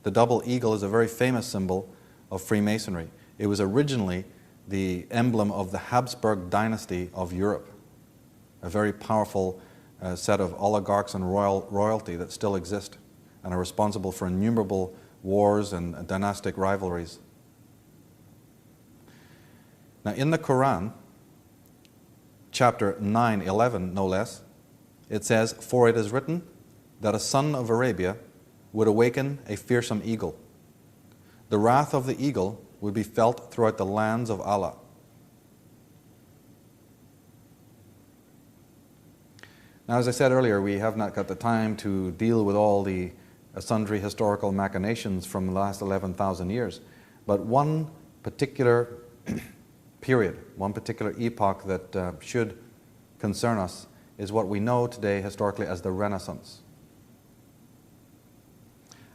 The double eagle is a very famous symbol of Freemasonry. It was originally the emblem of the Habsburg dynasty of Europe, a very powerful set of oligarchs and royalty that still exist and are responsible for innumerable wars and dynastic rivalries. Now in the Quran, chapter 9:11 no less, it says, "For it is written that a son of Arabia would awaken a fearsome eagle. The wrath of the eagle would be felt throughout the lands of Allah." Now, as I said earlier, we have not got the time to deal with all the sundry historical machinations from the last 11,000 years. But one particular period, one particular epoch that should concern us is what we know today historically as the Renaissance.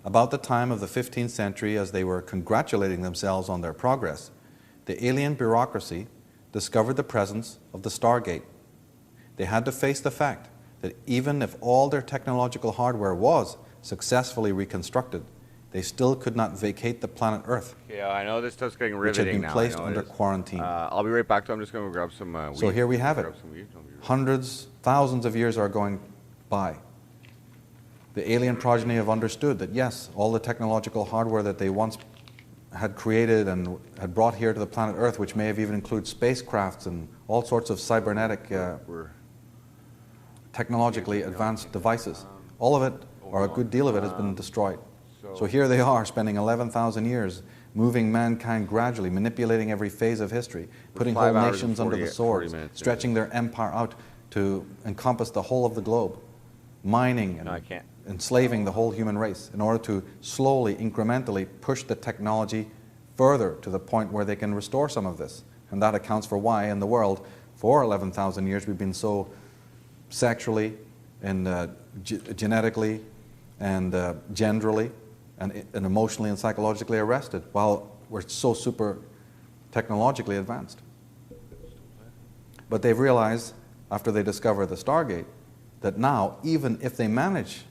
About the time of the 15th century, as they were congratulating themselves on their progress, the alien bureaucracy discovered the presence of the Stargate. They had to face the fact that even if all their technological hardware was successfully reconstructed, they still could not vacate the planet Earth. Yeah, I know this stuff's getting which had riveting been now. placed under quarantine. I'll be right back, though. I'm just going to grab some weed. So here we have it. Grab some weed. I'll be right back. Hundreds, thousands of years are going by. The alien progeny have understood that yes, all the technological hardware that they once had created and had brought here to the planet Earth, which may have even included spacecrafts and all sorts of cybernetic, technologically advanced devices. All of it, or a good deal of it, has been destroyed. So here they are, spending 11,000 years moving mankind gradually, manipulating every phase of history, putting whole nations under the sword, stretching their empire out to encompass the whole of the globe, mining and enslaving the whole human race in order to slowly, incrementally push the technology further to the point where they can restore some of this. And that accounts for why in the world, for 11,000 years, we've been so sexually and genetically and genderally and emotionally and psychologically arrested, while we're so super technologically advanced. But they've realized, after they discover the Stargate, that now, even if they manage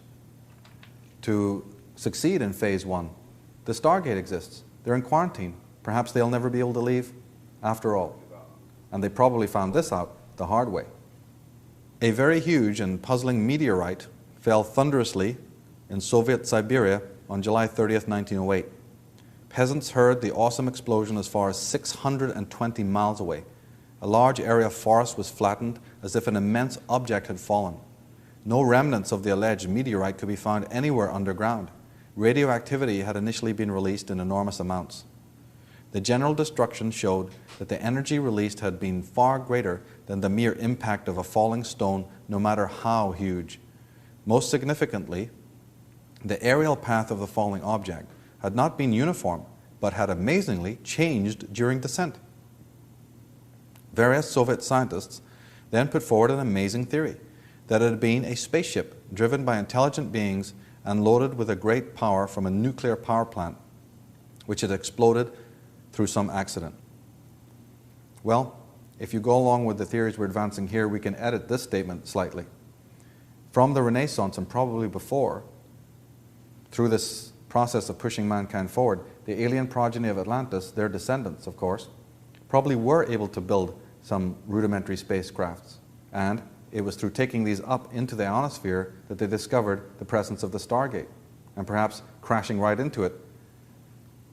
to succeed in phase 1, the Stargate exists. They're in quarantine. Perhaps they'll never be able to leave after all. And they probably found this out the hard way. A very huge and puzzling meteorite fell thunderously in Soviet Siberia on July 30th, 1908. Peasants heard the awesome explosion as far as 620 miles away. A large area of forest was flattened as if an immense object had fallen. No remnants of the alleged meteorite could be found anywhere underground. Radioactivity had initially been released in enormous amounts. The general destruction showed that the energy released had been far greater than the mere impact of a falling stone, no matter how huge. Most significantly, the aerial path of the falling object had not been uniform, but had amazingly changed during descent. Various Soviet scientists then put forward an amazing theory, that it had been a spaceship driven by intelligent beings and loaded with a great power from a nuclear power plant, which had exploded through some accident. Well, if you go along with the theories we're advancing here, we can edit this statement slightly. From the Renaissance, and probably before, through this process of pushing mankind forward, the alien progeny of Atlantis, their descendants, of course, probably were able to build some rudimentary spacecrafts. And it was through taking these up into the ionosphere that they discovered the presence of the Stargate. And perhaps crashing right into it,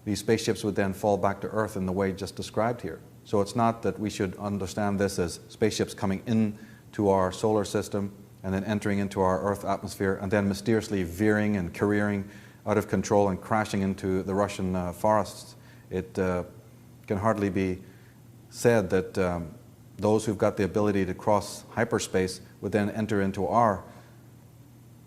these spaceships would then fall back to Earth in the way just described here. So it's not that we should understand this as spaceships coming into our solar system and then entering into our Earth atmosphere and then mysteriously veering and careering out of control and crashing into the Russian forests. It can hardly be said that those who've got the ability to cross hyperspace would then enter into our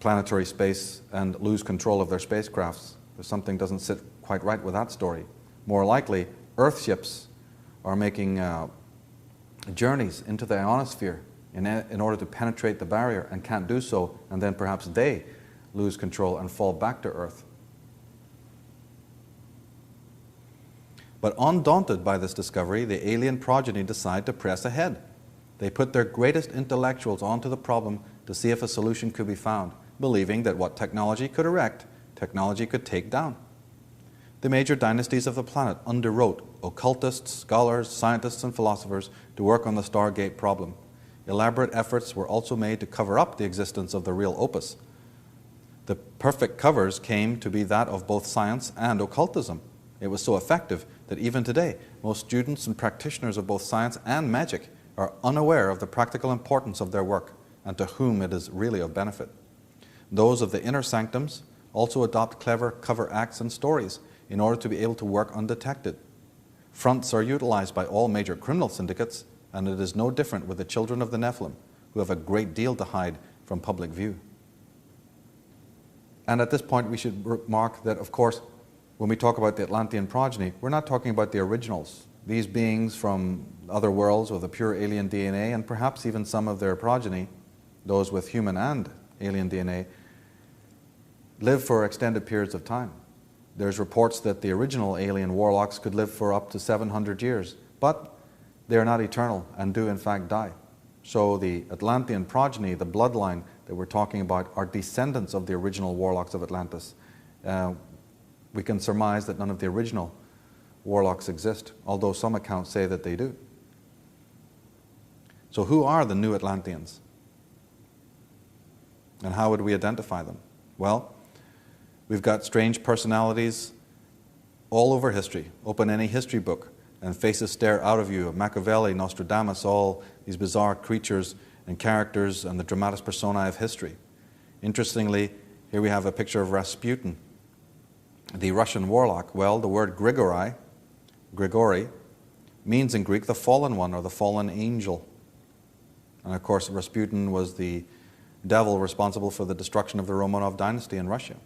planetary space and lose control of their spacecrafts. Something doesn't sit quite right with that story. More likely, Earth ships are making journeys into the ionosphere in order to penetrate the barrier and can't do so, and then perhaps they lose control and fall back to Earth. But undaunted by this discovery, the alien progeny decide to press ahead. They put their greatest intellectuals onto the problem to see if a solution could be found, believing that what technology could erect, technology could take down. The major dynasties of the planet underwrote occultists, scholars, scientists, and philosophers to work on the Stargate problem. Elaborate efforts were also made to cover up the existence of the real opus. The perfect covers came to be that of both science and occultism. It was so effective that even today, most students and practitioners of both science and magic are unaware of the practical importance of their work and to whom it is really of benefit. Those of the inner sanctums also adopt clever cover acts and stories in order to be able to work undetected. Fronts are utilized by all major criminal syndicates, and it is no different with the children of the Nephilim, who have a great deal to hide from public view. And at this point, we should remark that, of course, when we talk about the Atlantean progeny, we're not talking about the originals. These beings from other worlds with a pure alien DNA, and perhaps even some of their progeny, those with human and alien DNA, live for extended periods of time. There's reports that the original alien warlocks could live for up to 700 years, but they are not eternal and do in fact die. So the Atlantean progeny, the bloodline that we're talking about, are descendants of the original warlocks of Atlantis. We can surmise that none of the original warlocks exist, although some accounts say that they do. So who are the new Atlanteans? And how would we identify them? Well, we've got strange personalities all over history. Open any history book and faces stare out of you. Machiavelli, Nostradamus, all these bizarre creatures and characters and the dramatis personae of history. Interestingly, here we have a picture of Rasputin, the Russian warlock. Well, the word Grigory means in Greek the fallen one or the fallen angel. And of course, Rasputin was the devil responsible for the destruction of the Romanov dynasty in Russia.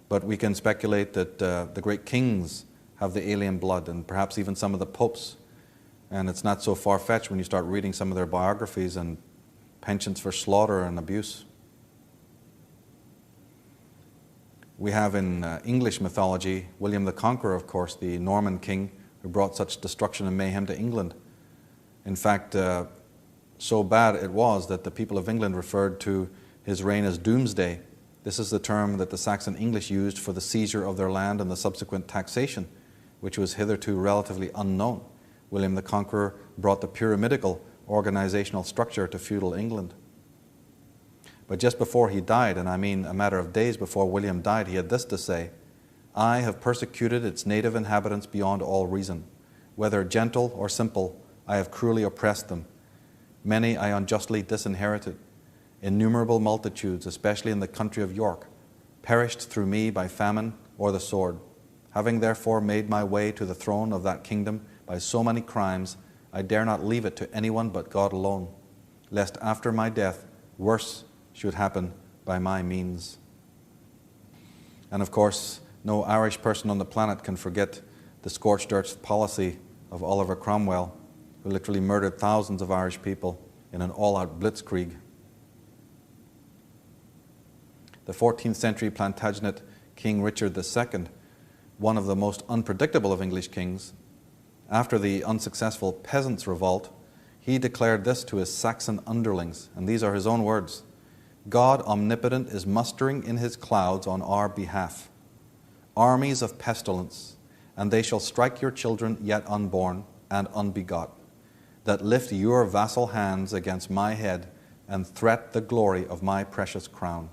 But we can speculate that the great kings have the alien blood, and perhaps even some of the popes. And it's not so far-fetched when you start reading some of their biographies and penchants for slaughter and abuse. We have in English mythology William the Conqueror, of course, the Norman king who brought such destruction and mayhem to England. In fact, so bad it was that the people of England referred to his reign as Doomsday. This is the term that the Saxon English used for the seizure of their land and the subsequent taxation, which was hitherto relatively unknown. William the Conqueror brought the pyramidical organizational structure to feudal England. But just before he died, and I mean a matter of days before William died, he had this to say: "I have persecuted its native inhabitants beyond all reason. Whether gentle or simple, I have cruelly oppressed them. Many I unjustly disinherited. Innumerable multitudes, especially in the country of York, perished through me by famine or the sword. Having therefore made my way to the throne of that kingdom by so many crimes, I dare not leave it to anyone but God alone, lest after my death worse should happen by my means." And of course, no Irish person on the planet can forget the scorched earth policy of Oliver Cromwell, who literally murdered thousands of Irish people in an all-out blitzkrieg. The 14th century Plantagenet King Richard II, one of the most unpredictable of English kings, after the unsuccessful Peasants' Revolt, he declared this to his Saxon underlings, and these are his own words: "God omnipotent is mustering in his clouds on our behalf armies of pestilence, and they shall strike your children yet unborn and unbegot, that lift your vassal hands against my head and threat the glory of my precious crown.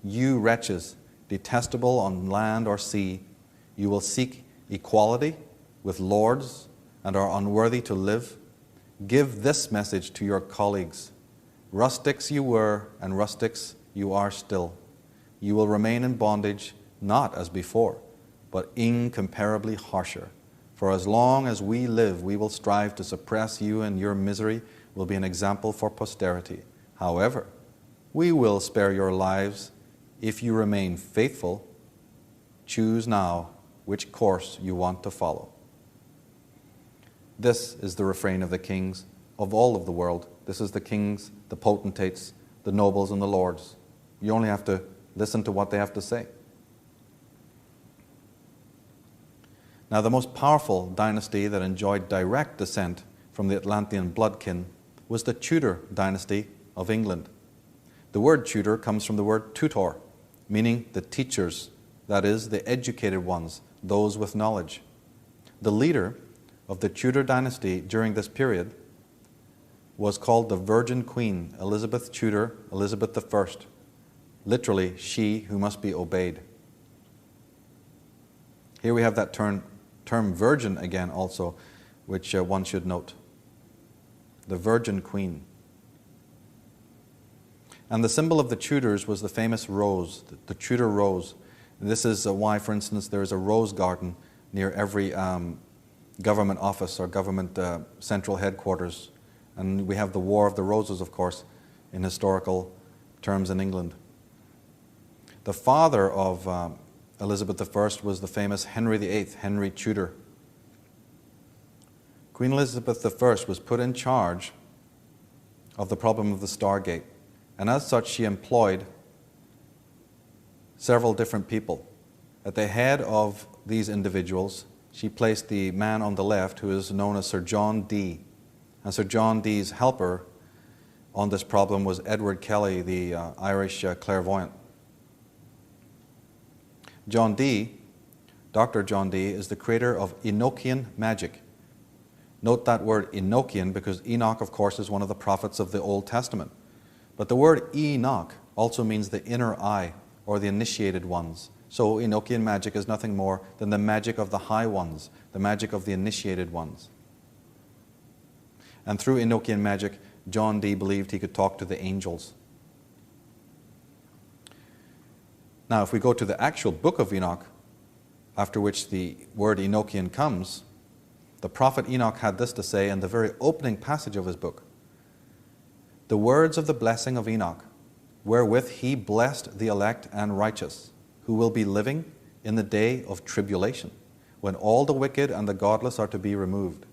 You wretches, detestable on land or sea, you will seek equality with lords and are unworthy to live. Give this message to your colleagues. Rustics you were, and rustics you are still. You will remain in bondage, not as before, but incomparably harsher. For as long as we live, we will strive to suppress you, and your misery will be an example for posterity. However, we will spare your lives if you remain faithful. Choose now which course you want to follow." This is the refrain of the kings of all of the world. This is the kings, the potentates, the nobles, and the lords. You only have to listen to what they have to say. Now, the most powerful dynasty that enjoyed direct descent from the Atlantean bloodkin was the Tudor dynasty of England. The word Tudor comes from the word tutor, meaning the teachers, that is, the educated ones, those with knowledge. The leader of the Tudor dynasty during this period was called the Virgin Queen, Elizabeth Tudor, Elizabeth I, literally, she who must be obeyed. Here we have that term virgin again also, which one should note. The Virgin Queen. And the symbol of the Tudors was the famous rose, the Tudor rose. And this is why, for instance, there is a rose garden near every government office or government central headquarters. And we have the War of the Roses, of course, in historical terms in England. The father of Elizabeth I was the famous Henry VIII, Henry Tudor. Queen Elizabeth I was put in charge of the problem of the Stargate, and as such she employed several different people. At the head of these individuals, she placed the man on the left who is known as Sir John Dee. And Sir John Dee's helper on this problem was Edward Kelly, the Irish clairvoyant. John Dee, Dr. John Dee, is the creator of Enochian magic. Note that word Enochian because Enoch, of course, is one of the prophets of the Old Testament. But the word Enoch also means the inner eye or the initiated ones. So Enochian magic is nothing more than the magic of the high ones, the magic of the initiated ones. And through Enochian magic, John Dee believed he could talk to the angels. Now, if we go to the actual book of Enoch, after which the word Enochian comes, the prophet Enoch had this to say in the very opening passage of his book. The words of the blessing of Enoch, wherewith he blessed the elect and righteous, who will be living in the day of tribulation, when all the wicked and the godless are to be removed.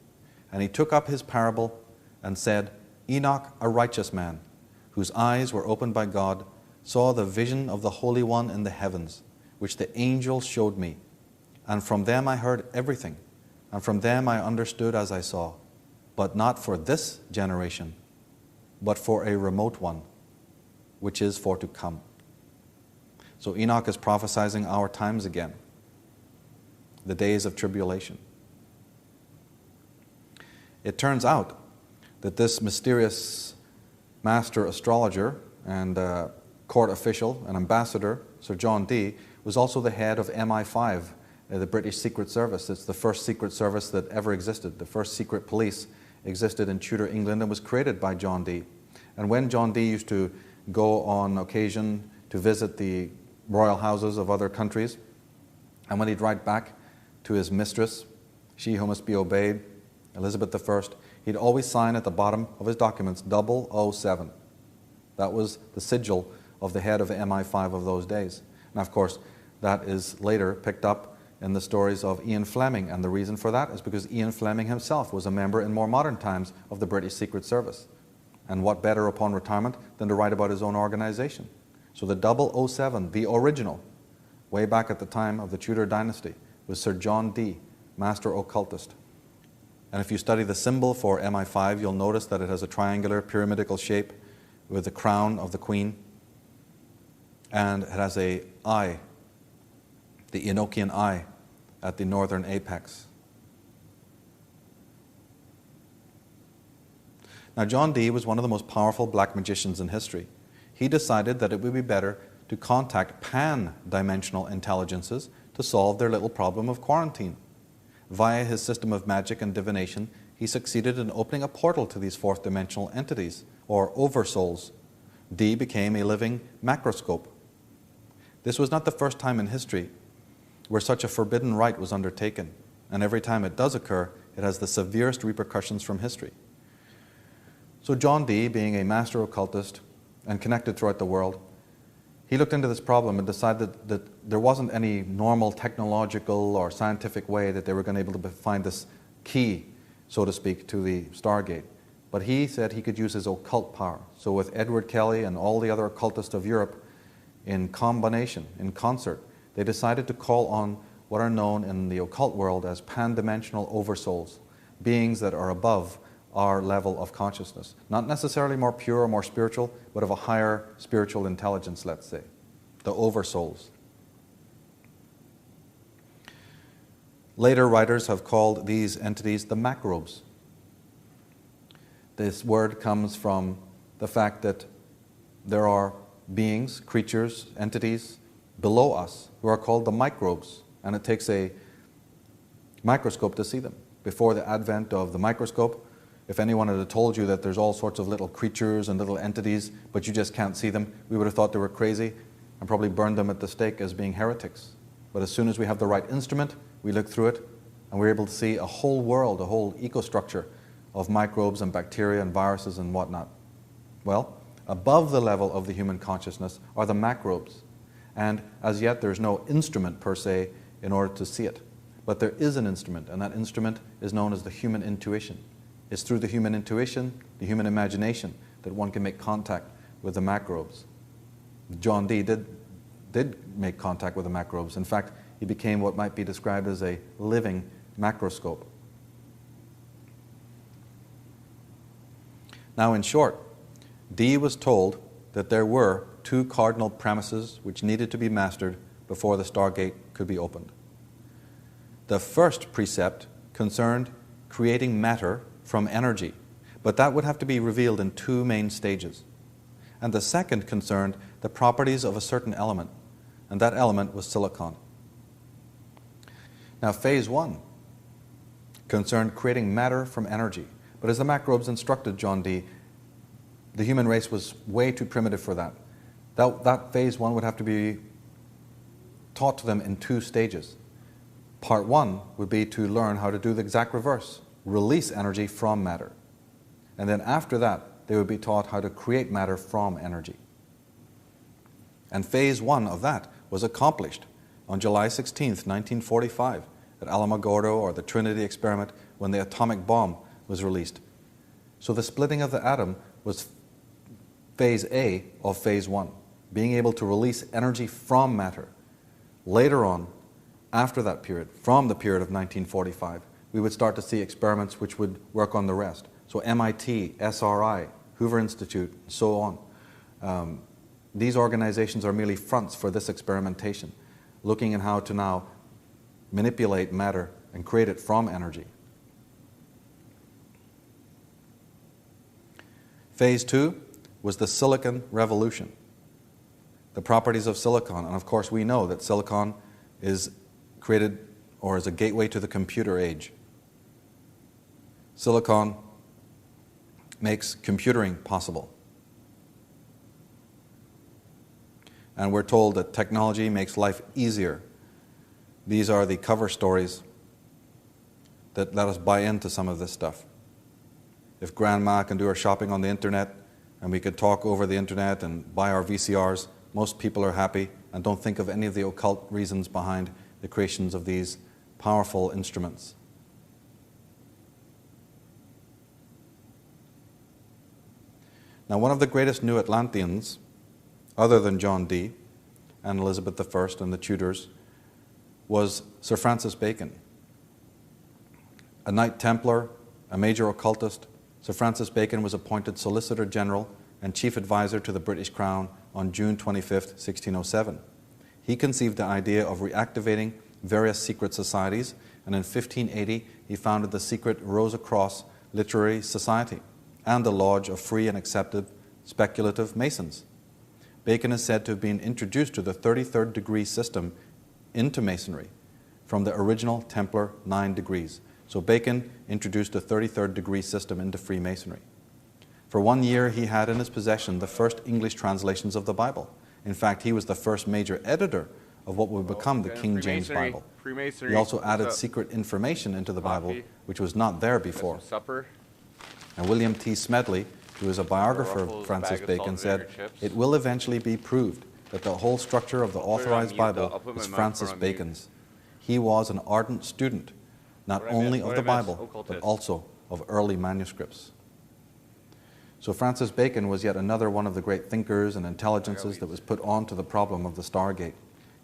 And he took up his parable and said, Enoch, a righteous man, whose eyes were opened by God, saw the vision of the Holy One in the heavens, which the angel showed me. And from them I heard everything, and from them I understood as I saw, but not for this generation, but for a remote one, which is for to come. So Enoch is prophesying our times again, the days of tribulation. It turns out that this mysterious master astrologer and court official and ambassador, Sir John Dee, was also the head of MI5, the British Secret Service. It's the first secret service that ever existed. The first secret police existed in Tudor England and was created by John Dee. And when John Dee used to go on occasion to visit the royal houses of other countries, and when he'd write back to his mistress, she who must be obeyed, Elizabeth I, he'd always sign at the bottom of his documents 007. That was the sigil of the head of the MI5 of those days. Now, of course, that is later picked up in the stories of Ian Fleming, and the reason for that is because Ian Fleming himself was a member in more modern times of the British Secret Service. And what better upon retirement than to write about his own organization? So the 007, the original, way back at the time of the Tudor dynasty, was Sir John Dee, master occultist. And if you study the symbol for MI5, you'll notice that it has a triangular pyramidal shape with the crown of the Queen, and it has a eye, the Enochian eye, at the northern apex. Now, John Dee was one of the most powerful black magicians in history. He decided that it would be better to contact pan-dimensional intelligences to solve their little problem of quarantine. Via his system of magic and divination, he succeeded in opening a portal to these fourth-dimensional entities, or oversouls. Dee became a living macroscope. This was not the first time in history where such a forbidden rite was undertaken, and every time it does occur, it has the severest repercussions from history. So John Dee, being a master occultist and connected throughout the world, he looked into this problem and decided that there wasn't any normal technological or scientific way that they were going to be able to find this key, so to speak, to the Stargate. But he said he could use his occult power. So with Edward Kelly and all the other occultists of Europe, in combination, in concert, they decided to call on what are known in the occult world as pan-dimensional oversouls, beings that are above our level of consciousness. Not necessarily more pure or more spiritual, but of a higher spiritual intelligence, let's say. The oversouls. Later writers have called these entities the macrobes. This word comes from the fact that there are beings, creatures, entities below us who are called the microbes, and it takes a microscope to see them. Before the advent of the microscope, if anyone had told you that there's all sorts of little creatures and little entities, but you just can't see them, we would have thought they were crazy and probably burned them at the stake as being heretics. But as soon as we have the right instrument, we look through it and we're able to see a whole world, a whole ecostructure of microbes and bacteria and viruses and whatnot. Well, above the level of the human consciousness are the macrobes. And as yet, there's no instrument per se in order to see it. But there is an instrument, and that instrument is known as the human intuition. It's through the human intuition, the human imagination, that one can make contact with the macrobes. John Dee did make contact with the macrobes. In fact, he became what might be described as a living macroscope. Now, in short, Dee was told that there were two cardinal premises which needed to be mastered before the Stargate could be opened. The first precept concerned creating matter from energy, but that would have to be revealed in two main stages. And the second concerned the properties of a certain element, and that element was silicon. Now, phase 1 concerned creating matter from energy. But as the microbes instructed John Dee, the human race was way too primitive for that. That phase 1 would have to be taught to them in 2 stages. Part 1 would be to learn how to do the exact reverse, release energy from matter. And then after that, they would be taught how to create matter from energy. And phase 1 of that was accomplished on July 16th, 1945, at Alamogordo, or the Trinity experiment, when the atomic bomb was released. So the splitting of the atom was phase A of phase 1, being able to release energy from matter. Later on, after that period, from the period of 1945, we would start to see experiments which would work on the rest. So MIT, SRI, Hoover Institute, and so on. These organizations are merely fronts for this experimentation, looking at how to now manipulate matter and create it from energy. Phase 2 was the silicon revolution, the properties of silicon. And of course, we know that silicon is created or is a gateway to the computer age. Silicon makes computing possible. And we're told that technology makes life easier. These are the cover stories that let us buy into some of this stuff. If Grandma can do her shopping on the internet, and we could talk over the internet and buy our VCRs, most people are happy and don't think of any of the occult reasons behind the creations of these powerful instruments. Now, one of the greatest New Atlanteans, other than John Dee and Elizabeth I and the Tudors, was Sir Francis Bacon. A Knight Templar, a major occultist, Sir Francis Bacon was appointed Solicitor General and Chief Advisor to the British Crown on June 25, 1607. He conceived the idea of reactivating various secret societies, and in 1580 he founded the secret Rosicross Literary Society and the Lodge of Free and Accepted Speculative Masons. Bacon is said to have been introduced to the 33rd degree system into Masonry from the original Templar 9 degrees. So Bacon introduced the 33rd degree system into Freemasonry. For 1 year, he had in his possession the first English translations of the Bible. In fact, he was the first major editor of what would become the King James Bible. He also added secret information into the Bible, which was not there before. Supper. And William T. Smedley, who is a biographer of Francis Bacon, said, "It will eventually be proved that the whole structure of the authorized Bible is Francis Bacon's. He was an ardent student, not only of the Bible, but also of early manuscripts." So Francis Bacon was yet another one of the great thinkers and intelligences that was put onto the problem of the Stargate.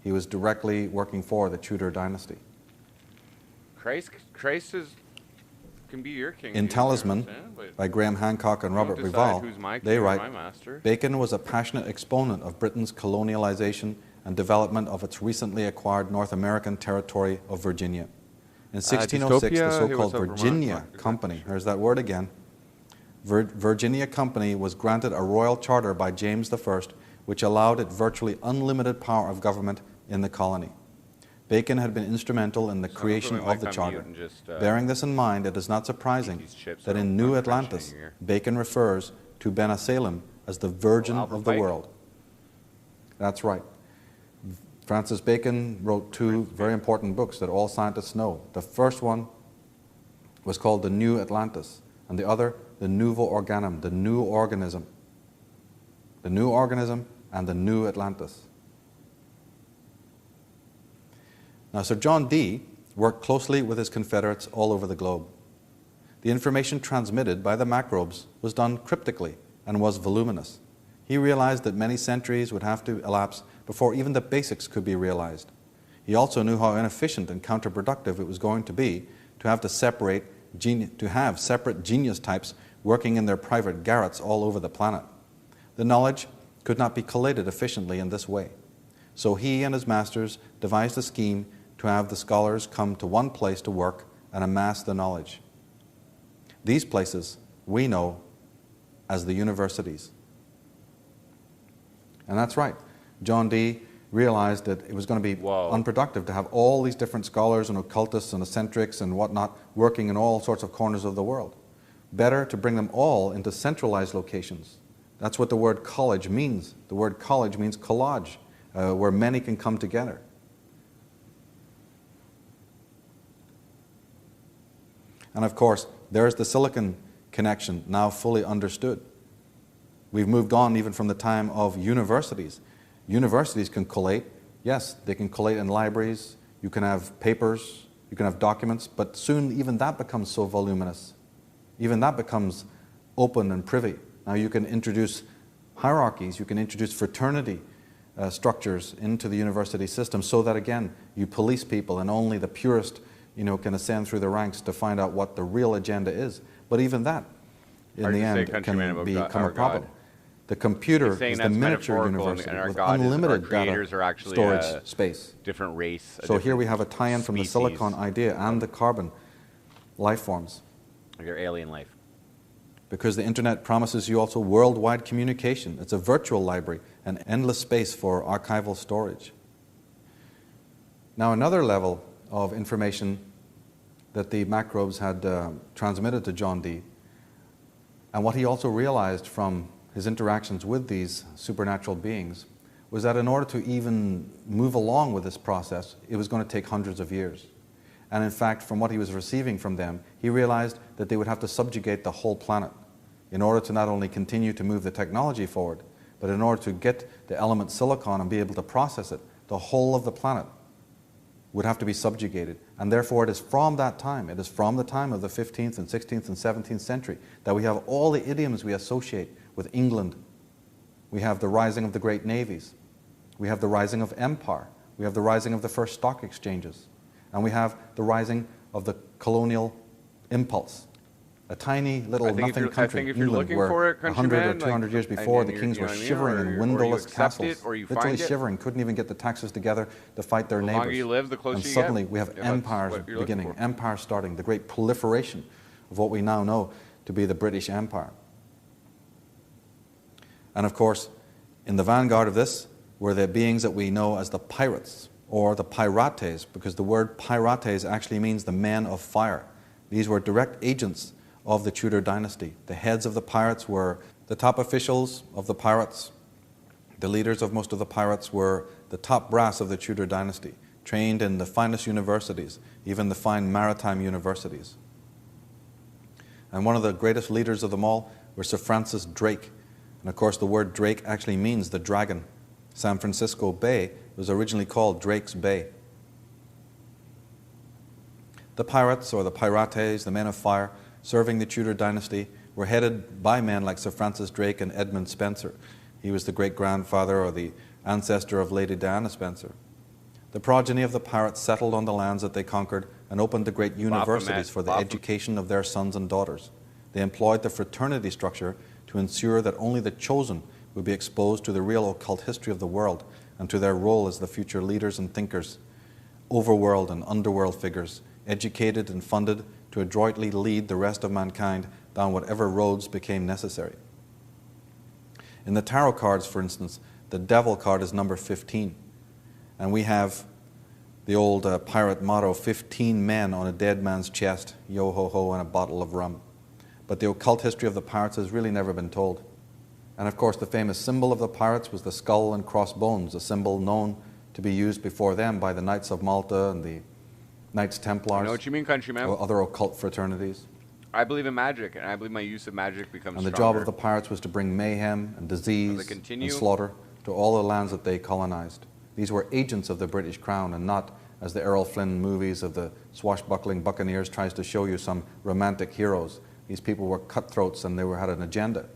He was directly working for the Tudor dynasty. Christ can be your king. In Talisman, by Graham Hancock and Robert Rival, they write, Bacon was a passionate exponent of Britain's colonialization and development of its recently acquired North American territory of Virginia. In 1606, the so-called Virginia Company, there's that word again, Virginia Company was granted a royal charter by James I, which allowed it virtually unlimited power of government in the colony. Bacon had been instrumental in the creation of the charter. Bearing this in mind, it is not surprising that in New Atlantis, Bacon refers to Benasalem as the Virgin of the world. That's right. Francis Bacon wrote 2 very important books that all scientists know. The first one was called The New Atlantis, and the other, The Nouveau Organum, the new organism. The new organism and the new Atlantis. Now, Sir John Dee worked closely with his confederates all over the globe. The information transmitted by the microbes was done cryptically and was voluminous. He realized that many centuries would have to elapse before even the basics could be realized. He also knew how inefficient and counterproductive it was going to be to have separate genius types working in their private garrets all over the planet. The knowledge could not be collated efficiently in this way. So he and his masters devised a scheme to have the scholars come to one place to work and amass the knowledge. These places we know as the universities. And that's right. John Dee realized that it was going to be Whoa. unproductive to have all these different scholars and occultists and eccentrics and whatnot working in all sorts of corners of the world. Better to bring them all into centralized locations. That's what the word college means. The word college means collage, where many can come together. And of course, there's the silicon connection, now fully understood. We've moved on even from the time of universities. Universities can collate. Yes, they can collate in libraries. You can have papers, you can have documents, but soon even that becomes so voluminous. Even that becomes open and privy. Now you can introduce hierarchies, you can introduce fraternity structures into the university system so that, again, you police people and only the purest can ascend through the ranks to find out what the real agenda is. But even that, in the end, can become a problem. The computer is the miniature university with unlimited data storage space. Different race. So here we have a tie-in from the silicon idea and the carbon life forms. Your alien life. Because the internet promises you also worldwide communication. It's a virtual library, an endless space for archival storage. Now another level of information that the macrobes had transmitted to John Dee, and what he also realized from his interactions with these supernatural beings, was that in order to even move along with this process, it was going to take hundreds of years. And in fact, from what he was receiving from them, he realized that they would have to subjugate the whole planet in order to not only continue to move the technology forward, but in order to get the element silicon and be able to process it, the whole of the planet would have to be subjugated. And therefore it is from that time, it is from the time of the 15th and 16th and 17th century that we have all the idioms we associate with England. We have the rising of the great navies. We have the rising of empire. We have the rising of the first stock exchanges. And we have the rising of the colonial impulse. A tiny little nothing country, England, where 100 or 200 years before, the kings were shivering in windowless castles, literally shivering, couldn't even get the taxes together to fight their neighbors. The longer you live, the closer you get. And suddenly we have empires beginning, empires starting, the great proliferation of what we now know to be the British Empire. And of course, in the vanguard of this were the beings that we know as the pirates, or the pirates, because the word pirates actually means the men of fire. These were direct agents of the Tudor dynasty. The heads of the pirates were the top officials of the pirates. The leaders of most of the pirates were the top brass of the Tudor dynasty, trained in the finest universities, even the fine maritime universities. And one of the greatest leaders of them all were Sir Francis Drake. And of course the word Drake actually means the dragon. San Francisco Bay was originally called Drake's Bay. The pirates, or the pirates, the men of fire, serving the Tudor dynasty, were headed by men like Sir Francis Drake and Edmund Spenser. He was the great-grandfather or the ancestor of Lady Diana Spencer. The progeny of the pirates settled on the lands that they conquered and opened the great universities for the education of their sons and daughters. They employed the fraternity structure to ensure that only the chosen would be exposed to the real occult history of the world and to their role as the future leaders and thinkers, overworld and underworld figures, educated and funded to adroitly lead the rest of mankind down whatever roads became necessary. In the tarot cards, for instance, the devil card is number 15. And we have the old pirate motto, 15 men on a dead man's chest, yo-ho-ho, and a bottle of rum. But the occult history of the pirates has really never been told. And of course, the famous symbol of the pirates was the skull and crossbones, a symbol known to be used before them by the Knights of Malta and the Knights Templars. I know what you mean, countryman. Or other occult fraternities. I believe in magic, and I believe my use of magic becomes stronger. And the job of the pirates was to bring mayhem and disease and slaughter to all the lands that they colonized. These were agents of the British Crown, and not, as the Errol Flynn movies of the swashbuckling buccaneers tries to show you, some romantic heroes. These people were cutthroats, and they had an agenda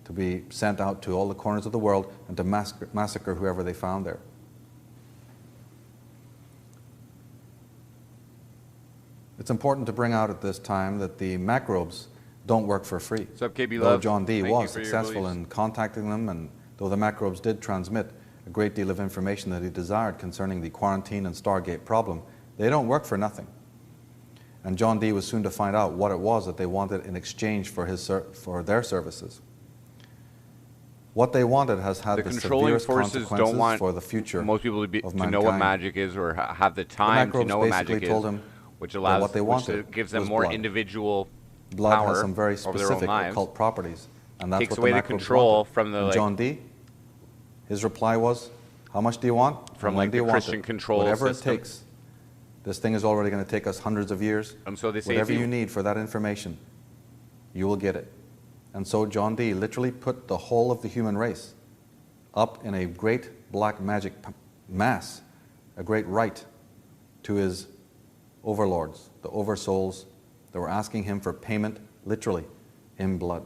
to be sent out to all the corners of the world and to massacre whoever they found there. It's important to bring out at this time that the macrobes don't work for free. What's up, KB Though Love? John Dee Thank was you for your successful beliefs. in contacting them, and though the macrobes did transmit a great deal of information that he desired concerning the quarantine and Stargate problem, they don't work for nothing. And John Dee was soon to find out what it was that they wanted in exchange for their services. What they wanted has had The the controlling severest forces consequences don't want for the future most people to of know what mankind. magic is or have the The time to microbes know what basically magic told is, him which that allows, what they wanted gives them was more blood. individual Blood power has some very over their own specific lives. occult properties, and that's Takes what away the the microbes control wanted. from the, And like- John Dee, his reply was, "How much do you want? From, And when like, do you the want Christian it? control Whatever system." it takes. This thing is already going to take us hundreds of years. So they say Whatever if you need for that information, you will get it." And so John Dee literally put the whole of the human race up in a great black magic mass, a great rite to his overlords, the oversouls that were asking him for payment, literally, in blood.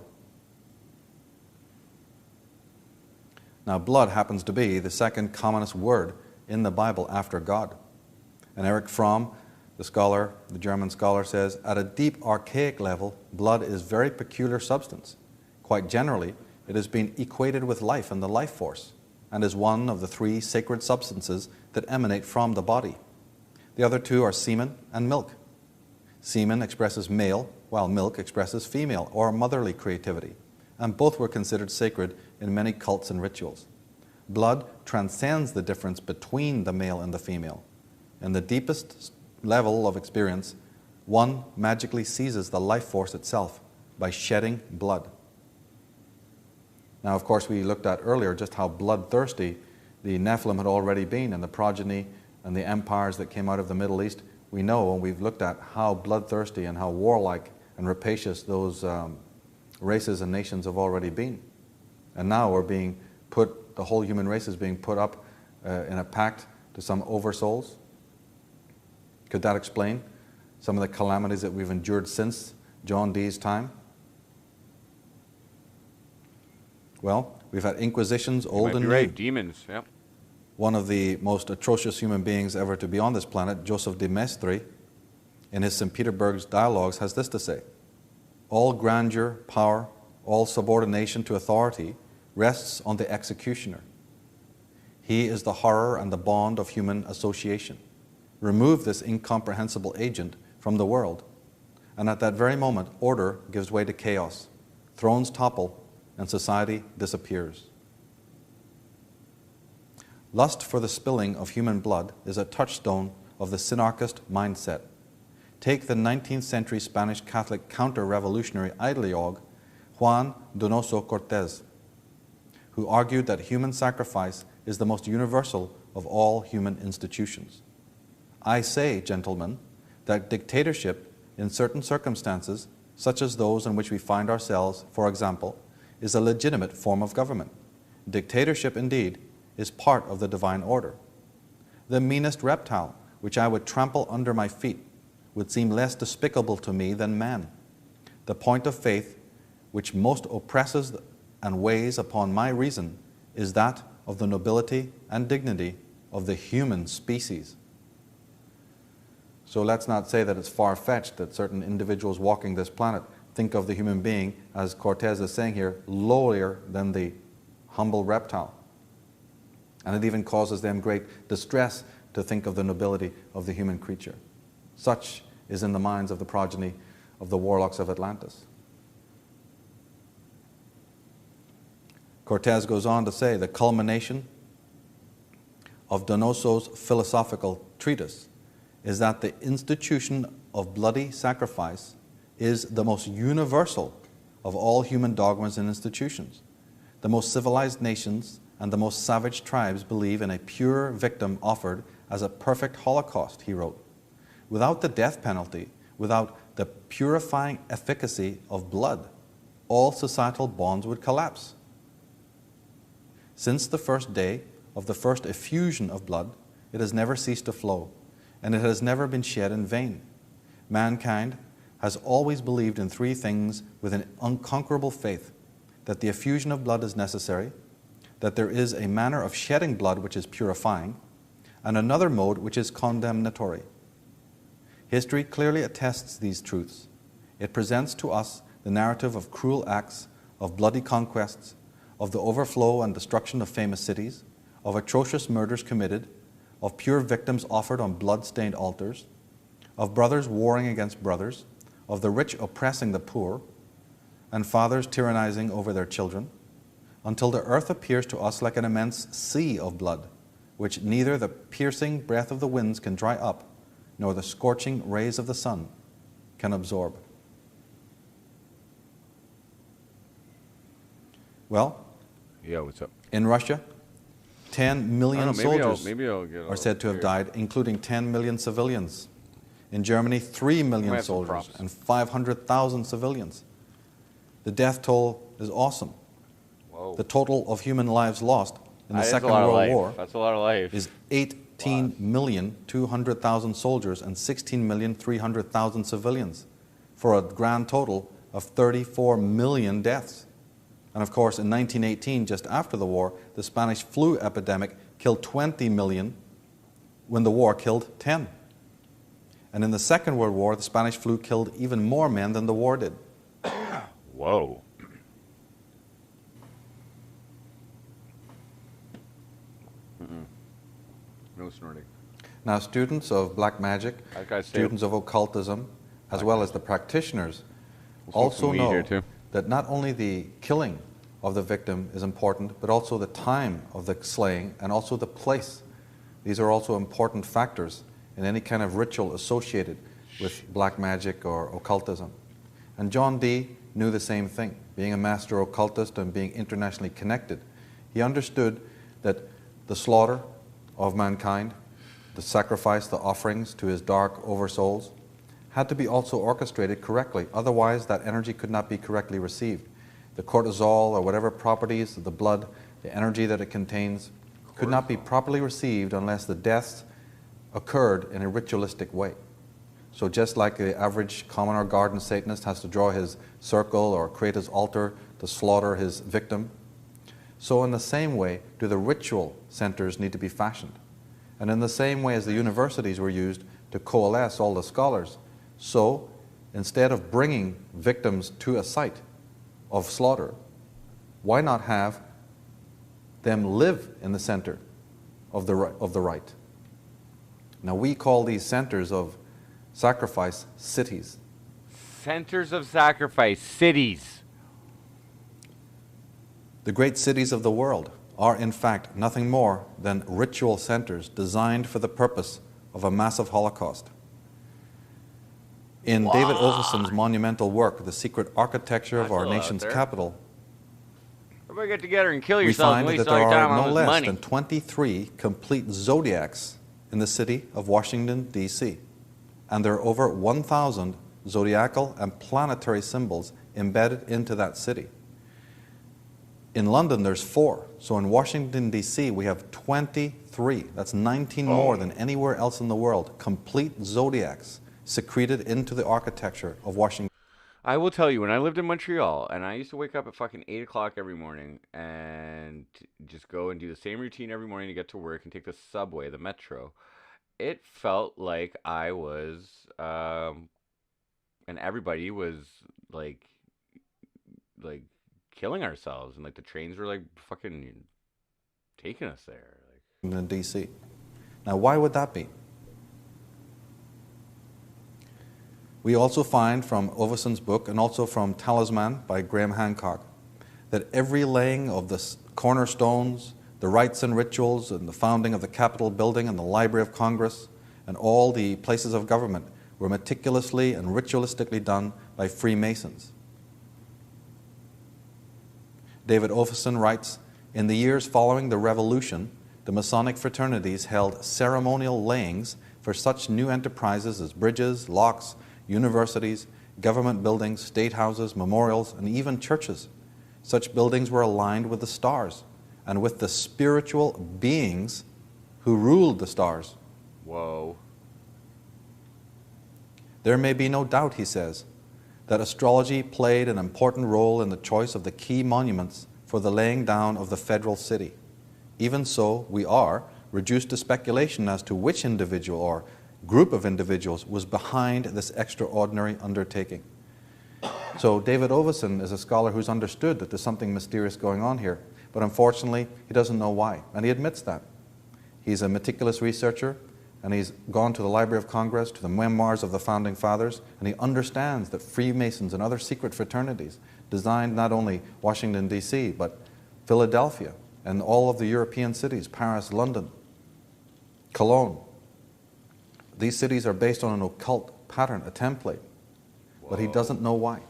Now, blood happens to be the second commonest word in the Bible after God. And Erich Fromm, the scholar, the German scholar, says, at a deep archaic level, blood is very peculiar substance. Quite generally, it has been equated with life and the life force, and is one of the three sacred substances that emanate from the body. The other two are semen and milk. Semen expresses male, while milk expresses female or motherly creativity, and both were considered sacred in many cults and rituals. Blood transcends the difference between the male and the female. In the deepest level of experience, one magically seizes the life force itself by shedding blood. Now, of course, we looked at earlier just how bloodthirsty the Nephilim had already been, and the progeny and the empires that came out of the Middle East. We know, and we've looked at how bloodthirsty and how warlike and rapacious those races and nations have already been. And now we're being put, the whole human race is being put up in a pact to some oversouls. Could that explain some of the calamities that we've endured since John Dee's time? Well, we've had inquisitions, old and new. Right, demons, yeah. One of the most atrocious human beings ever to be on this planet, Joseph de Maistre, in his St. Petersburg's dialogues, has this to say: all grandeur, power, all subordination to authority rests on the executioner. He is the horror and the bond of human association. Remove this incomprehensible agent from the world, and at that very moment, order gives way to chaos, thrones topple, and society disappears. Lust for the spilling of human blood is a touchstone of the synarchist mindset. Take the 19th century Spanish Catholic counter-revolutionary ideologue Juan Donoso Cortés, who argued that human sacrifice is the most universal of all human institutions. I say, gentlemen, that dictatorship in certain circumstances, such as those in which we find ourselves, for example, is a legitimate form of government. Dictatorship, indeed, is part of the divine order. The meanest reptile, which I would trample under my feet, would seem less despicable to me than man. The point of faith which most oppresses and weighs upon my reason is that of the nobility and dignity of the human species. So let's not say that it's far-fetched that certain individuals walking this planet think of the human being, as Cortés is saying here, lowlier than the humble reptile. And it even causes them great distress to think of the nobility of the human creature. Such is in the minds of the progeny of the warlocks of Atlantis. Cortés goes on to say the culmination of Donoso's philosophical treatise is that the institution of bloody sacrifice is the most universal of all human dogmas and institutions. The most civilized nations and the most savage tribes believe in a pure victim offered as a perfect holocaust, he wrote. Without the death penalty, without the purifying efficacy of blood, all societal bonds would collapse. Since the first day of the first effusion of blood, it has never ceased to flow, and it has never been shed in vain. Mankind has always believed in three things with an unconquerable faith: that the effusion of blood is necessary, that there is a manner of shedding blood which is purifying, and another mode which is condemnatory. History clearly attests these truths. It presents to us the narrative of cruel acts, of bloody conquests, of the overflow and destruction of famous cities, of atrocious murders committed, of pure victims offered on blood-stained altars, of brothers warring against brothers, of the rich oppressing the poor, and fathers tyrannizing over their children, until the earth appears to us like an immense sea of blood, which neither the piercing breath of the winds can dry up, nor the scorching rays of the sun can absorb. Well, Yeah, what's up? in Russia, 10 million soldiers I'll get are said to have died, including 10 million civilians. In Germany, 3 Might million have some soldiers props. and 500,000 civilians. The death toll is awesome. Whoa. The total of human lives lost in the That is Second a lot of World life. War That's a lot of life. is 18,200,000 soldiers and 16,300,000 civilians, for a grand total of 34 million deaths. And of course, in 1918, just after the war, the Spanish flu epidemic killed 20 million when the war killed 10. And in the Second World War, the Spanish flu killed even more men than the war did. Whoa. No snorting. Now, students of black magic, That guy's students of occultism, as well as the practitioners, smoke also some weed here, know too. that not only the killing of the victim is important, but also the time of the slaying and also the place. These are also important factors in any kind of ritual associated with black magic or occultism. And John Dee knew the same thing. Being a master occultist and being internationally connected, he understood that the slaughter of mankind, the sacrifice, the offerings to his dark oversouls, had to be also orchestrated correctly. Otherwise, that energy could not be correctly received. The cortisol or whatever properties of the blood, the energy that it contains, could not be properly received unless the deaths occurred in a ritualistic way. So just like the average common or garden Satanist has to draw his circle or create his altar to slaughter his victim, so in the same way do the ritual centers need to be fashioned. And in the same way as the universities were used to coalesce all the scholars, so instead of bringing victims to a site of slaughter, why not have them live in the center of the rite? Now we call these centers of sacrifice cities. Centers of sacrifice, cities. The great cities of the world are in fact nothing more than ritual centers designed for the purpose of a massive holocaust. In David Oveson's monumental work, The Secret Architecture of That's Our a lot Nation's there. Capital, Everybody get together and kill we yourselves find and waste that all there your time are on no this less money. than 23 complete zodiacs in the city of Washington, D.C. And there are over 1,000 zodiacal and planetary symbols embedded into that city. In London, there's 4. So in Washington, D.C., we have 23. That's 19 more than anywhere else in the world. Complete zodiacs secreted into the architecture of Washington. I will tell you, when I lived in Montreal, and I used to wake up at fucking 8 o'clock every morning and just go and do the same routine every morning to get to work and take the subway, the metro, it felt like I was, and everybody was like killing ourselves, and like the trains were like fucking taking us there. In D.C. Now, why would that be? We also find from Oveson's book and also from Talisman by Graham Hancock that every laying of the cornerstones, the rites and rituals, and the founding of the Capitol building and the Library of Congress and all the places of government were meticulously and ritualistically done by Freemasons. David Oveson writes, in the years following the Revolution, the Masonic fraternities held ceremonial layings for such new enterprises as bridges, locks, universities, government buildings, state houses, memorials, and even churches. Such buildings were aligned with the stars and with the spiritual beings who ruled the stars. Whoa. There may be no doubt, he says, that astrology played an important role in the choice of the key monuments for the laying down of the federal city. Even so, we are reduced to speculation as to which individual or group of individuals was behind this extraordinary undertaking. So David Oveson is a scholar who's understood that there's something mysterious going on here, but unfortunately he doesn't know why, and he admits that. He's a meticulous researcher, and he's gone to the Library of Congress, to the memoirs of the Founding Fathers, and he understands that Freemasons and other secret fraternities designed not only Washington, D.C., but Philadelphia, and all of the European cities, Paris, London, Cologne. These cities are based on an occult pattern, a template, but he doesn't know why.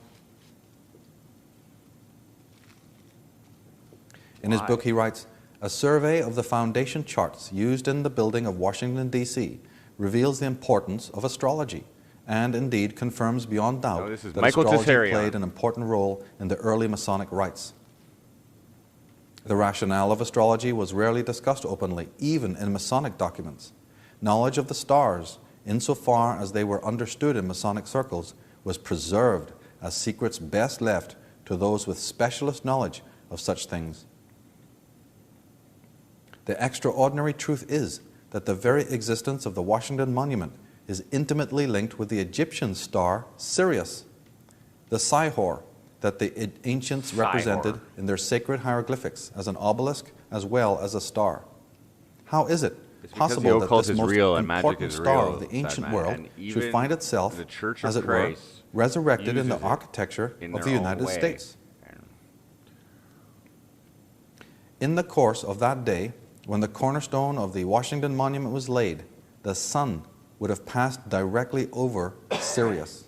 In his book, he writes, "A survey of the foundation charts used in the building of Washington, D.C. reveals the importance of astrology and indeed confirms beyond doubt that astrology played an important role in the early Masonic rites. The rationale of astrology was rarely discussed openly, even in Masonic documents. Knowledge of the stars, insofar as they were understood in Masonic circles, was preserved as secrets best left to those with specialist knowledge of such things. The extraordinary truth is that the very existence of the Washington Monument is intimately linked with the Egyptian star Sirius, the Sihor that the ancients represented in their sacred hieroglyphics as an obelisk as well as a star. How is it possible that this most important star of the ancient world should find itself, as it were, resurrected in the architecture of the United States? In the course of that day, when the cornerstone of the Washington Monument was laid, the sun would have passed directly over Sirius."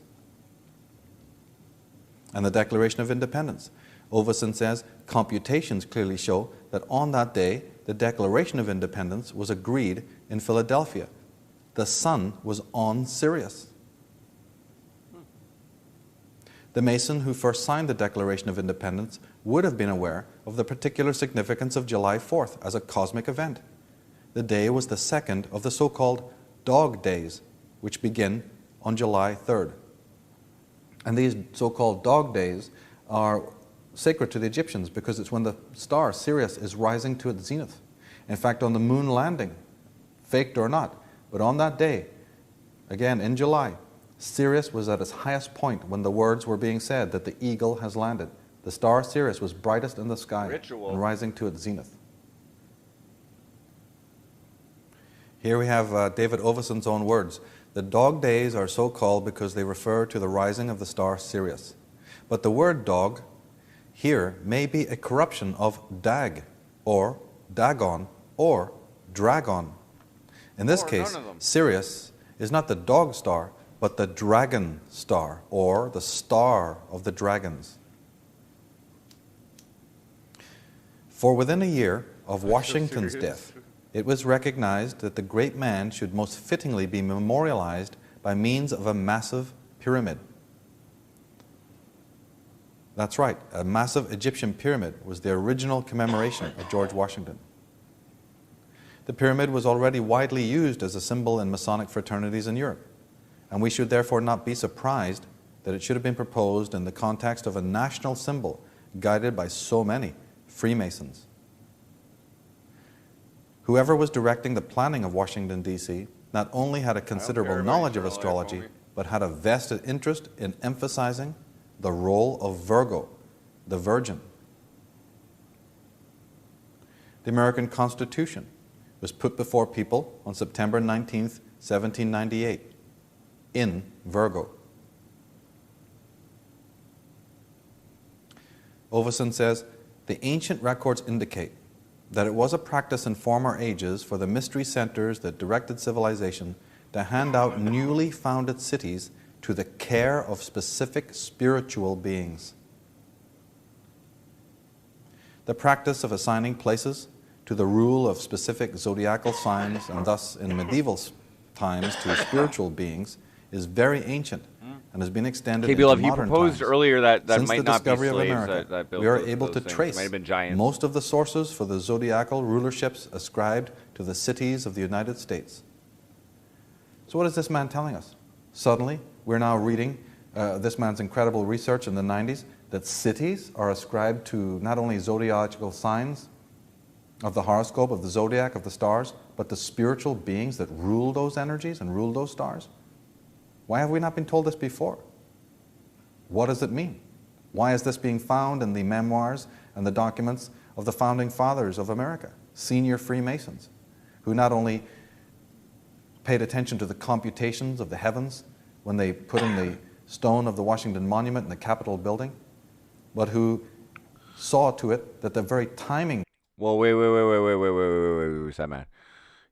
And the Declaration of Independence. Oveson says, computations clearly show that on that day, the Declaration of Independence was agreed in Philadelphia. The sun was on Sirius. The Mason who first signed the Declaration of Independence would have been aware of the particular significance of July 4th as a cosmic event. The day was the second of the so-called Dog Days, which begin on July 3rd. And these so-called Dog Days are sacred to the Egyptians because it's when the star Sirius is rising to its zenith. In fact, on the moon landing, faked or not, but on that day, again in July, Sirius was at its highest point when the words were being said that the eagle has landed. The star Sirius was brightest in the sky and rising to its zenith. Here we have David Oveson's own words. "The dog days are so called because they refer to the rising of the star Sirius. But the word dog here may be a corruption of dag, or dagon, or dragon. In this case, Sirius is not the dog star, but the dragon star, or the star of the dragons. For within a year of Washington's death, it was recognized that the great man should most fittingly be memorialized by means of a massive pyramid." That's right, a massive Egyptian pyramid was the original commemoration of George Washington. The pyramid was already widely used as a symbol in Masonic fraternities in Europe, and we should therefore not be surprised that it should have been proposed in the context of a national symbol guided by so many Freemasons. Whoever was directing the planning of Washington, D.C., not only had a considerable knowledge of astrology, but had a vested interest in emphasizing the role of Virgo, the Virgin. The American Constitution was put before people on September 19th, 1798, in Virgo. Oveson says, "The ancient records indicate that it was a practice in former ages for the mystery centers that directed civilization to hand out newly founded cities to the care of specific spiritual beings. The practice of assigning places to the rule of specific zodiacal signs, and thus in medieval times to spiritual beings, is very ancient and has been extended into modern times. You proposed earlier that Since might the not be discovery of slaves America, that built we are those able to things. trace Might have been giants. most of the sources for the zodiacal rulerships ascribed to the cities of the United States." So what is this man telling us? Suddenly, we're now reading this man's incredible research in the 90s that cities are ascribed to not only zodiacal signs of the horoscope, of the zodiac, of the stars, but the spiritual beings that rule those energies and rule those stars. Why have we not been told this before? What does it mean? Why is this being found in the memoirs and the documents of the founding fathers of America, senior Freemasons, who not only paid attention to the computations of the heavens when they put in the stone of the Washington Monument in the Capitol building, but who saw to it that the very timing. Well, wait, man.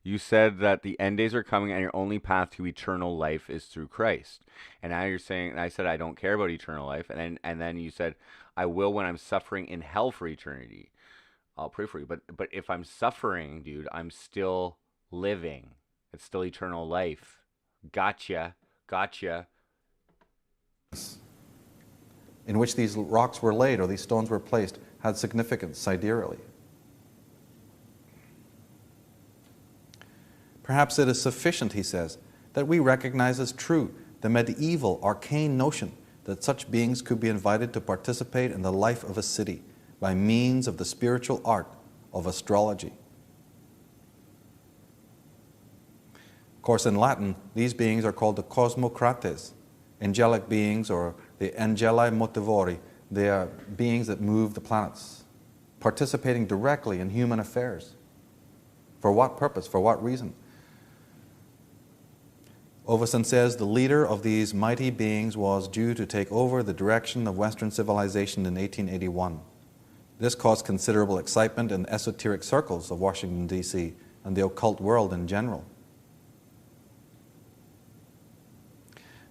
You said that the end days are coming and your only path to eternal life is through Christ. And now you're saying, and I said, I don't care about eternal life. And then you said, I will when I'm suffering in hell for eternity. I'll pray for you. But if I'm suffering, dude, I'm still living. It's still eternal life. Gotcha. In which these rocks were laid or these stones were placed had significance sidereally. Perhaps it is sufficient, he says, that we recognize as true the medieval arcane notion that such beings could be invited to participate in the life of a city by means of the spiritual art of astrology. Of course, in Latin, these beings are called the cosmocrates, angelic beings, or the angeli motivori. They are beings that move the planets, participating directly in human affairs. For what purpose? For what reason? Oveson says the leader of these mighty beings was due to take over the direction of Western civilization in 1881. This caused considerable excitement in esoteric circles of Washington, D.C. and the occult world in general.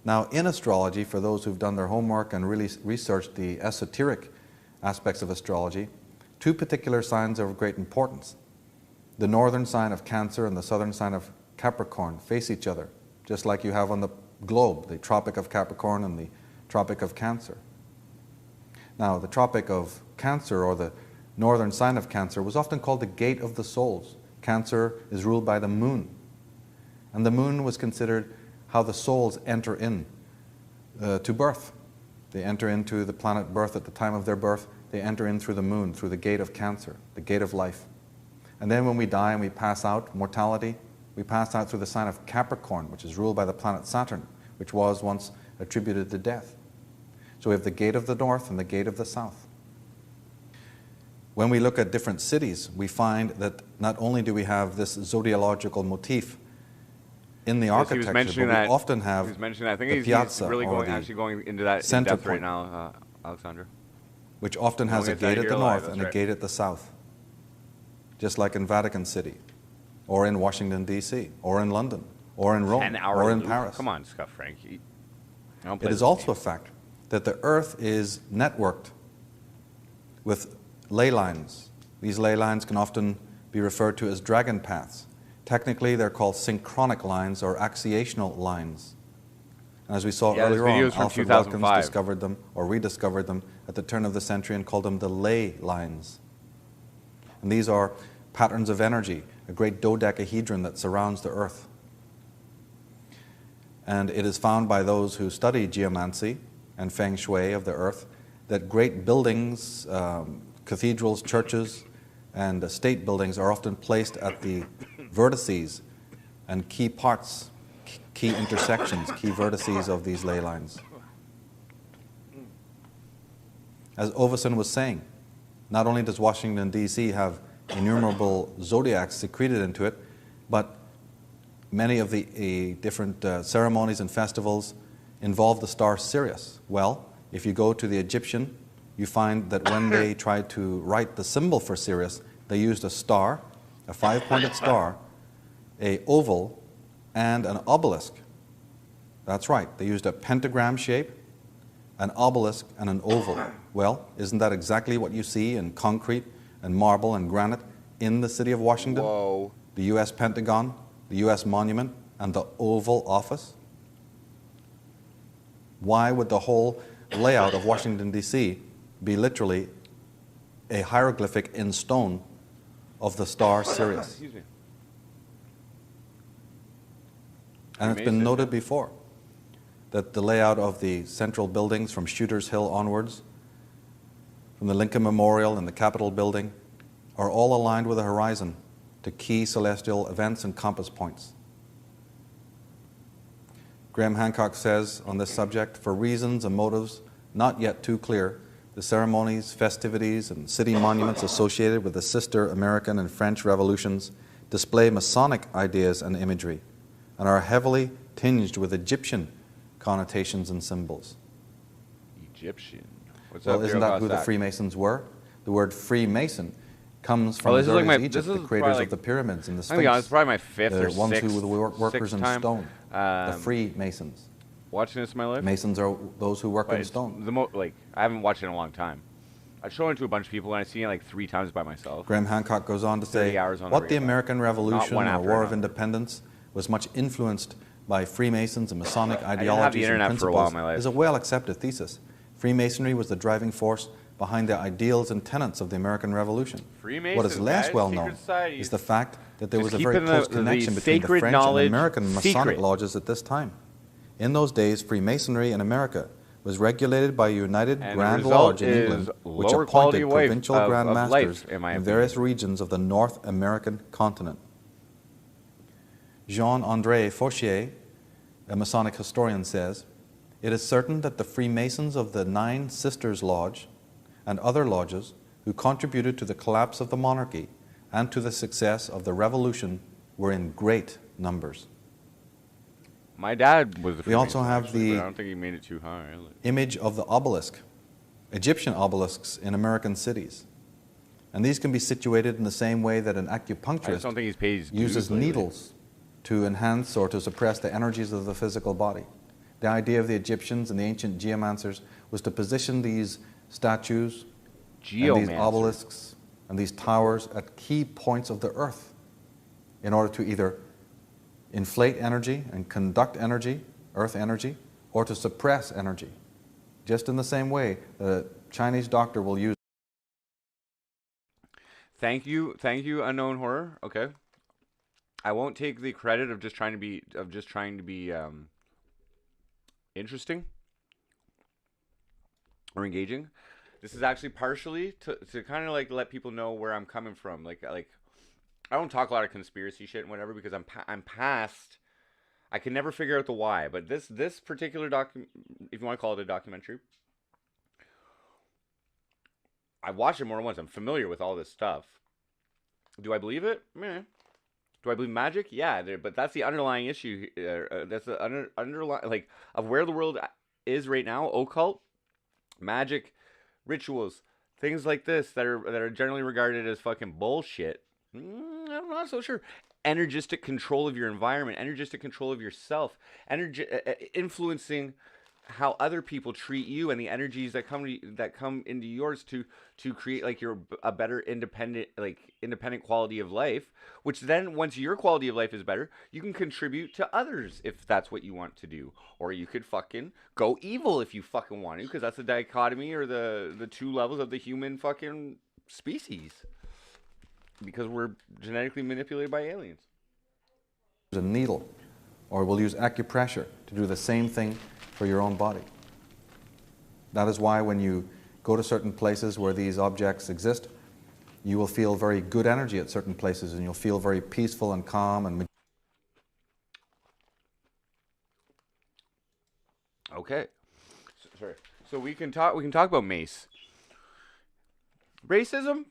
Now, in astrology, for those who've done their homework and really researched the esoteric aspects of astrology, two particular signs are of great importance. The northern sign of Cancer and the southern sign of Capricorn face each other, just like you have on the globe, the Tropic of Capricorn and the Tropic of Cancer. Now, the Tropic of Cancer, or the northern sign of Cancer, was often called the Gate of the Souls. Cancer is ruled by the moon, and the moon was considered how the souls enter in to birth. They enter into the planet birth at the time of their birth. They enter in through the moon, through the gate of Cancer, the gate of life. And then when we die and we pass out, mortality, we pass out through the sign of Capricorn, which is ruled by the planet Saturn, which was once attributed to death. So we have the gate of the north and the gate of the south. When we look at different cities, we find that not only do we have this zodiological motif in the architecture, but we often have I think the he's piazza, really or going into that in center depth right point, now, Alexander. which often has a gate at the north and a gate at the south, just like in Vatican City, or in Washington, D.C., or in London, or in Rome, or in Paris. Come on, Scuff Frank. It is also a fact that the Earth is networked with ley lines. These ley lines can often be referred to as dragon paths. Technically, they're called synchronic lines or axiational lines. And as we saw earlier on, Alfred Watkins discovered them or rediscovered them at the turn of the century and called them the ley lines. And these are patterns of energy, a great dodecahedron that surrounds the Earth. And it is found by those who study geomancy and feng shui of the Earth that great buildings, cathedrals, churches, and state buildings are often placed at the vertices and key parts, key intersections, key vertices of these ley lines. As Oveson was saying, not only does Washington, D.C. have innumerable zodiacs secreted into it, but many of the different ceremonies and festivals involve the star Sirius. Well, if you go to the Egyptian, you find that when they tried to write the symbol for Sirius, they used a star, a 5-pointed star, a oval, and an obelisk. That's right, they used a pentagram shape, an obelisk, and an oval. Well, isn't that exactly what you see in concrete and marble and granite in the city of Washington? Whoa. The U.S. Pentagon, the U.S. Monument, and the Oval Office? Why would the whole layout of Washington, D.C. be literally a hieroglyphic in stone of the star Sirius? Excuse me. And it's been noted before that the layout of the central buildings from Shooters Hill onwards, from the Lincoln Memorial and the Capitol Building, are all aligned with the horizon to key celestial events and compass points. Graham Hancock says on this subject, for reasons and motives not yet too clear, the ceremonies, festivities, and city monuments associated with the sister American and French revolutions display Masonic ideas and imagery and are heavily tinged with Egyptian connotations and symbols. Egyptian. What's Well, up, isn't that who the Freemasons were? The word Freemason comes from this as is like early my- as Egypt, this the is creators probably of the pyramids and the I'm Sphinx. gonna be honest, probably my fifth the or ones sixth, who were the workers sixth in time, stone. The Freemasons. watching this in my life. Masons are those who work But in it's stone. like I haven't watched it in a long time. I've shown it to a bunch of people and I've seen it like 3 times by myself. Graham Hancock goes on to 30 say, hours on what a the regular. American Revolution one or after War of another. Independence was much influenced by Freemasons and Masonic have the ideologies and internet for a while in principles my life. is a well-accepted thesis. Freemasonry was the driving force behind the ideals and tenets of the American Revolution. What is Freemasons, less guys, well secret known societies. is the fact that there Just was a very keeping close the connection between the sacred French and knowledge American Masonic secret. lodges at this time. In those days, Freemasonry in America was regulated by a united And the Grand result Lodge in is England, which lower quality appointed of life- provincial of Grand life, Masters in my in opinion. various regions of the North American continent. Jean-André Fauchier, a Masonic historian, says, "It is certain that the Freemasons of the Nine Sisters Lodge and other lodges who contributed to the collapse of the monarchy and to the success of the revolution were in great numbers." My dad was a We also Freemason, have actually, the- but I don't think he made it too high. Image of the obelisk, Egyptian obelisks in American cities. And these can be situated in the same way that an I just acupuncturist don't think he's paid his dues uses lately. needles to enhance or to suppress the energies of the physical body. The idea of the Egyptians and the ancient geomancers was to position these statues and these Geomancer. obelisks and these towers at key points of the earth in order to either inflate energy and conduct energy, earth energy, or to suppress energy. Just in the same way the Chinese doctor will use. Thank you, Unknown Horror. Okay, I won't take the credit of just trying to be interesting or engaging. This is actually partially to kind of like let people know where I'm coming from. Like I don't talk a lot of conspiracy shit and whatever because I'm past. I can never figure out the why, but this particular if you want to call it a documentary, I watched it more than once. I'm familiar with all this stuff. Do I believe it? Meh. Do I believe magic? Yeah, but that's the underlying issue. That's the underlying like of where the world is right now. Occult, magic, rituals, things like this that are generally regarded as fucking bullshit. I'm not so sure. Energistic control of your environment, energistic control of yourself, influencing how other people treat you and the energies that come into yours to create like a better independent quality of life, which then once your quality of life is better, you can contribute to others if that's what you want to do, or you could fucking go evil if you fucking want to, because that's the dichotomy or the two levels of the human fucking species, because we're genetically manipulated by aliens. A needle, or we'll use acupressure to do the same thing for your own body. That is why when you go to certain places where these objects exist, you will feel very good energy at certain places, and you'll feel very peaceful and calm and. Okay, sorry. So we can talk about Mace. Racism,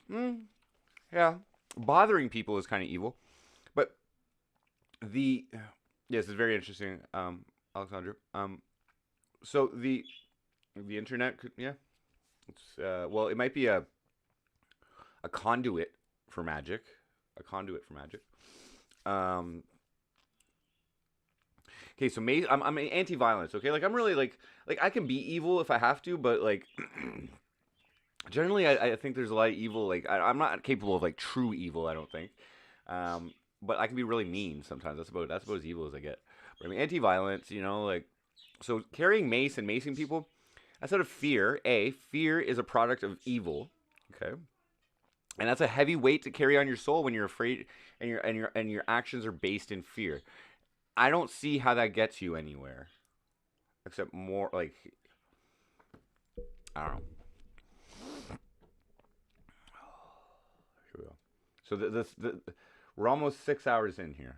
yeah, bothering people is kind of evil, but yes, it's very interesting, Alexandra. So the internet could, yeah, it's well, it might be a conduit for magic, Okay, so I'm anti-violence. Okay, like I'm really like I can be evil if I have to, but like generally I think there's a lot of evil. Like I'm not capable of like true evil. I don't think, but I can be really mean sometimes. That's about as evil as I get. But I mean, anti-violence. You know, like so carrying mace and macing people. That's out of fear. Fear is a product of evil. Okay. And that's a heavy weight to carry on your soul when you're afraid and your actions are based in fear. I don't see how that gets you anywhere, except more like I don't know. Here we go. So we're almost 6 hours in here.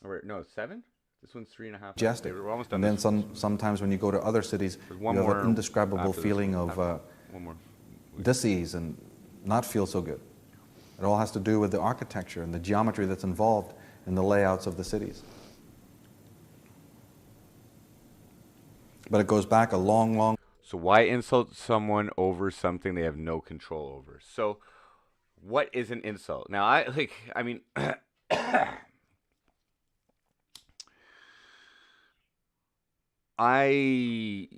Or no, 7. This one's 3.5 hours. Majestic. We're almost done. And then sometimes when you go to other cities, There's you one have more an indescribable after this feeling one. of One more. dis-ease and not feel so good. It all has to do with the architecture and the geometry that's involved in the layouts of the cities. But it goes back a long So why insult someone over something they have no control over? So what is an insult? Now I mean I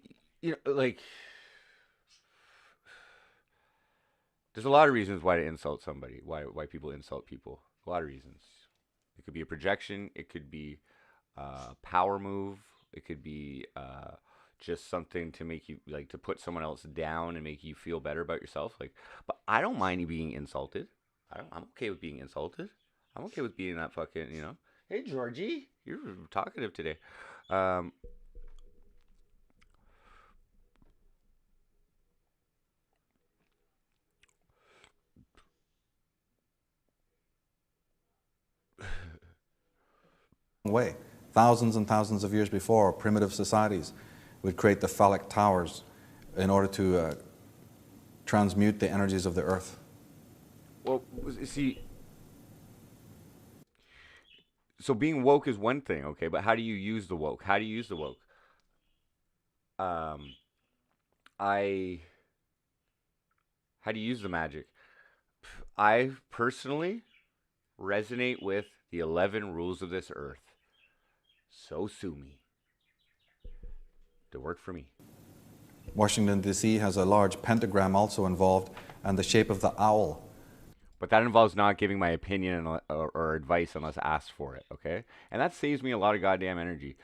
like there's a lot of reasons why to insult somebody, why people insult people. A lot of reasons. It could be a projection, it could be a power move, it could be just something to make you like to put someone else down and make you feel better about yourself. Like, but I don't mind you being insulted. I'm okay with being insulted. I'm okay with being that fucking, Hey Georgie, you're talkative today. Way. Thousands and thousands of years before, primitive societies would create the phallic towers in order to transmute the energies of the earth. Well, see, so being woke is one thing, okay, but how do you use the woke? How do you use the woke? How do you use the magic? I personally resonate with the 11 rules of this earth. So sue me. To work for me. Washington, D.C. has a large pentagram also involved, and the shape of the owl. But that involves not giving my opinion or advice unless asked for it, okay? And that saves me a lot of goddamn energy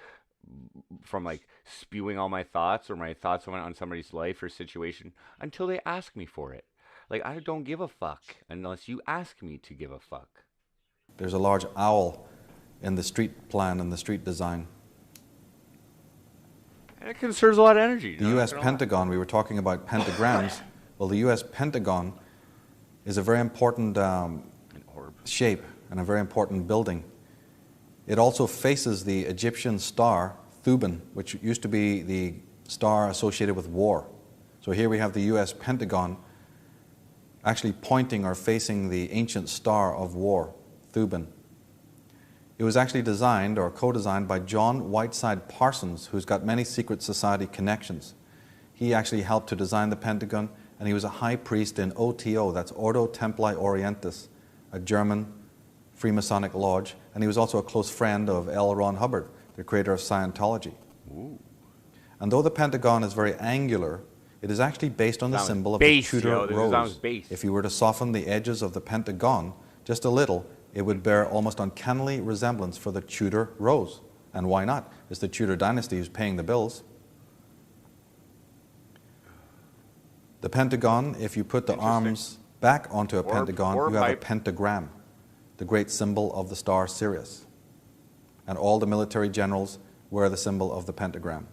from like spewing all my thoughts or my thoughts on somebody's life or situation until they ask me for it. Like, I don't give a fuck unless you ask me to give a fuck. There's a large owl in the street plan and the street design. And it conserves a lot of energy. The U.S. Pentagon, we were talking about pentagrams. Well, the U.S. Pentagon is a very important shape and a very important building. It also faces the Egyptian star, Thuban, which used to be the star associated with war. So here we have the U.S. Pentagon actually pointing or facing the ancient star of war, Thuban. It was actually designed or co-designed by John Whiteside Parsons, who's got many secret society connections. He actually helped to design the Pentagon, and he was a high priest in OTO, that's Ordo Templi Orientis, a German Freemasonic lodge, and he was also a close friend of L. Ron Hubbard, the creator of Scientology. Ooh. And though the Pentagon is very angular, it is actually based on the symbol of the Tudor rose. If you were to soften the edges of the Pentagon just a little, it would bear almost uncannily resemblance for the Tudor rose. And why not? It's the Tudor dynasty who's paying the bills. The Pentagon, if you put the arms back onto a pentagon, you have a pentagram, the great symbol of the star Sirius. And all the military generals wear the symbol of the pentagram.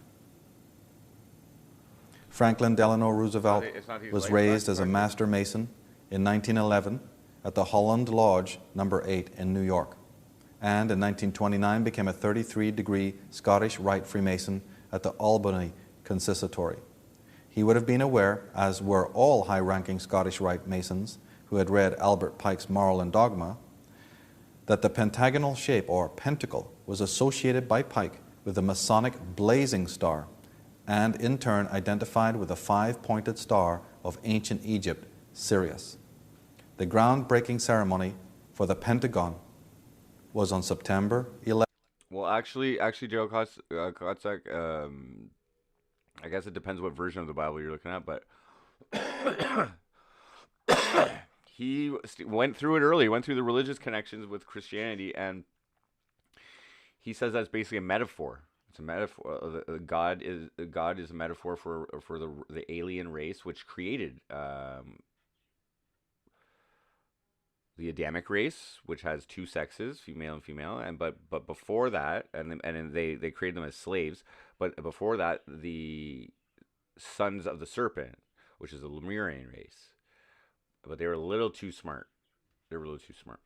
Franklin Delano Roosevelt was raised as a master mason in 1911 at the Holland Lodge No. 8 in New York, and in 1929 became a 33-degree Scottish Rite Freemason at the Albany Consistory. He would have been aware, as were all high-ranking Scottish Rite Masons who had read Albert Pike's Moral and Dogma, that the pentagonal shape, or pentacle, was associated by Pike with the Masonic blazing star, and in turn identified with the five-pointed star of ancient Egypt, Sirius. The groundbreaking ceremony for the Pentagon was on September 11th. Well, actually, Joe Kotzak, I guess it depends what version of the Bible you're looking at, but he went through it early. He went through the religious connections with Christianity, and he says that's basically a metaphor. It's a metaphor. God is a metaphor for the alien race, which created the Adamic race, which has two sexes, female and female, but before that, and they created them as slaves. But before that, the sons of the serpent, which is the Lemurian race, but they were a little too smart. They were a little too smart,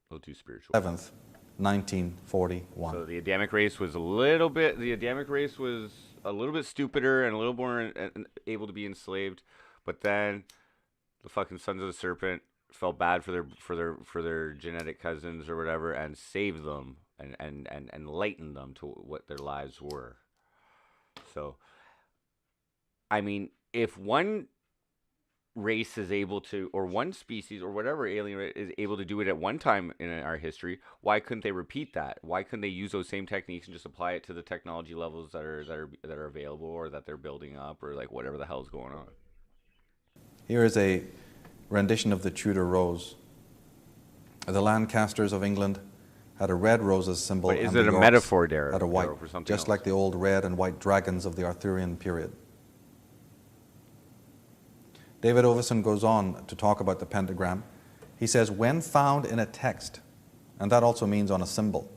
a little too spiritual. 11th, 1941. So the Adamic race was a little bit stupider and a little more able to be enslaved, but then the fucking sons of the serpent felt bad for their genetic cousins or whatever, and saved them and enlightened them to what their lives were. So, I mean, if one race is able to, or one species, or whatever alien is able to do it at one time in our history, why couldn't they repeat that? Why couldn't they use those same techniques and just apply it to the technology levels that are available, or that they're building up, or like whatever the hell's going on? Here is a rendition of the Tudor rose. The Lancasters of England had a red rose as symbol. But is and it the a Yorks metaphor, Darren? had a white, For something just else? like the old red and white dragons of the Arthurian period. David Ovison goes on to talk about the pentagram. He says, when found in a text, and that also means on a symbol,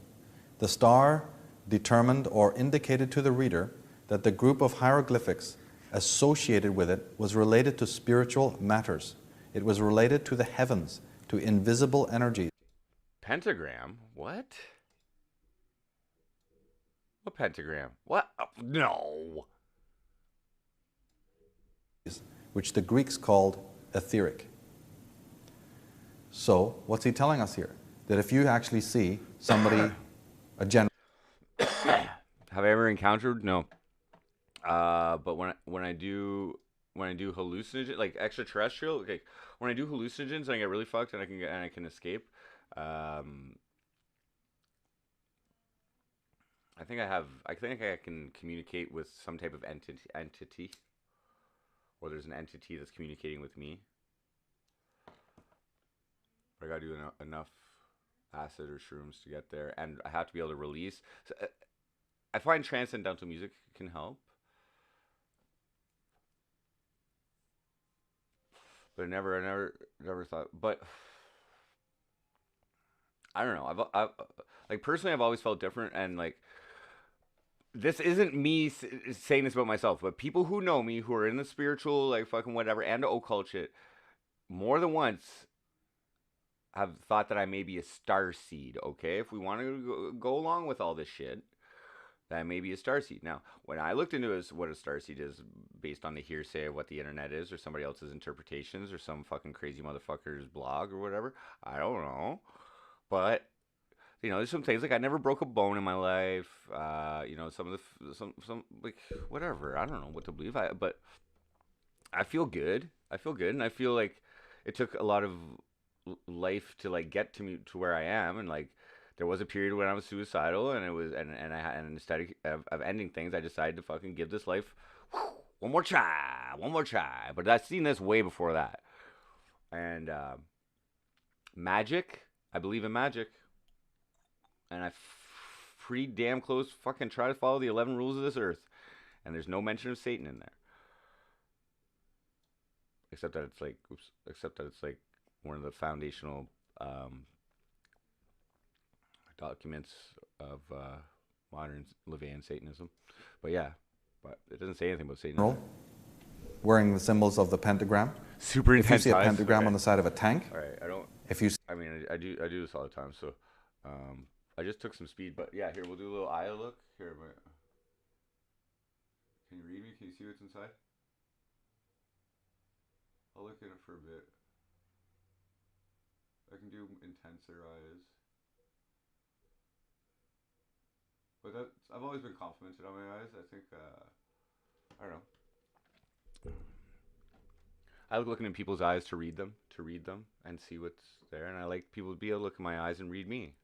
the star determined or indicated to the reader that the group of hieroglyphics associated with it was related to spiritual matters. It was related to the heavens, to invisible energies. Pentagram? What? What pentagram? What? Oh, no. Which the Greeks called etheric. So, what's he telling us here? That if you actually see somebody, a general... Have I ever encountered? No. But when I do hallucinogen, like extraterrestrial, okay, when I do hallucinogens and I get really fucked and I can escape, I think I can communicate with some type of entity. Or there's an entity that's communicating with me. But I gotta do enough acid or shrooms to get there, and I have to be able to release. So, I find transcendental music can help, but I never thought. But I don't know. I've like personally, I've always felt different, and like. This isn't me saying this about myself, but people who know me, who are in the spiritual, like fucking whatever, and the occult shit, more than once have thought that I may be a star seed, okay? If we want to go along with all this shit, that I may be a star seed. Now, when I looked into what a star seed is, based on the hearsay of what the internet is, or somebody else's interpretations, or some fucking crazy motherfucker's blog, or whatever, I don't know. But... you know, there's some things like I never broke a bone in my life. You know, some like whatever. I don't know what to believe. But I feel good. And I feel like it took a lot of life to like get to me to where I am. And like there was a period when I was suicidal, and it was and instead of ending things, I decided to fucking give this life one more try. But I've seen this way before that. And magic. I believe in magic. And I pretty damn close fucking try to follow the 11 rules of this earth. And there's no mention of Satan in there. Except that it's like one of the foundational documents of modern LaVeyan Satanism. But yeah, but it doesn't say anything about Satan. Wearing the symbols of the pentagram. Super If intense. you see a pentagram on the side of a tank. All right, I don't. If you I mean, I do this all the time. So, I just took some speed, but yeah, here we'll do a little eye look. Here, can you read me? Can you see what's inside? I'll look at it for a bit. I can do intenser eyes, but I've always been complimented on my eyes. I think I don't know. I like looking in people's eyes to read them, and see what's there. And I like people to be able to look in my eyes and read me.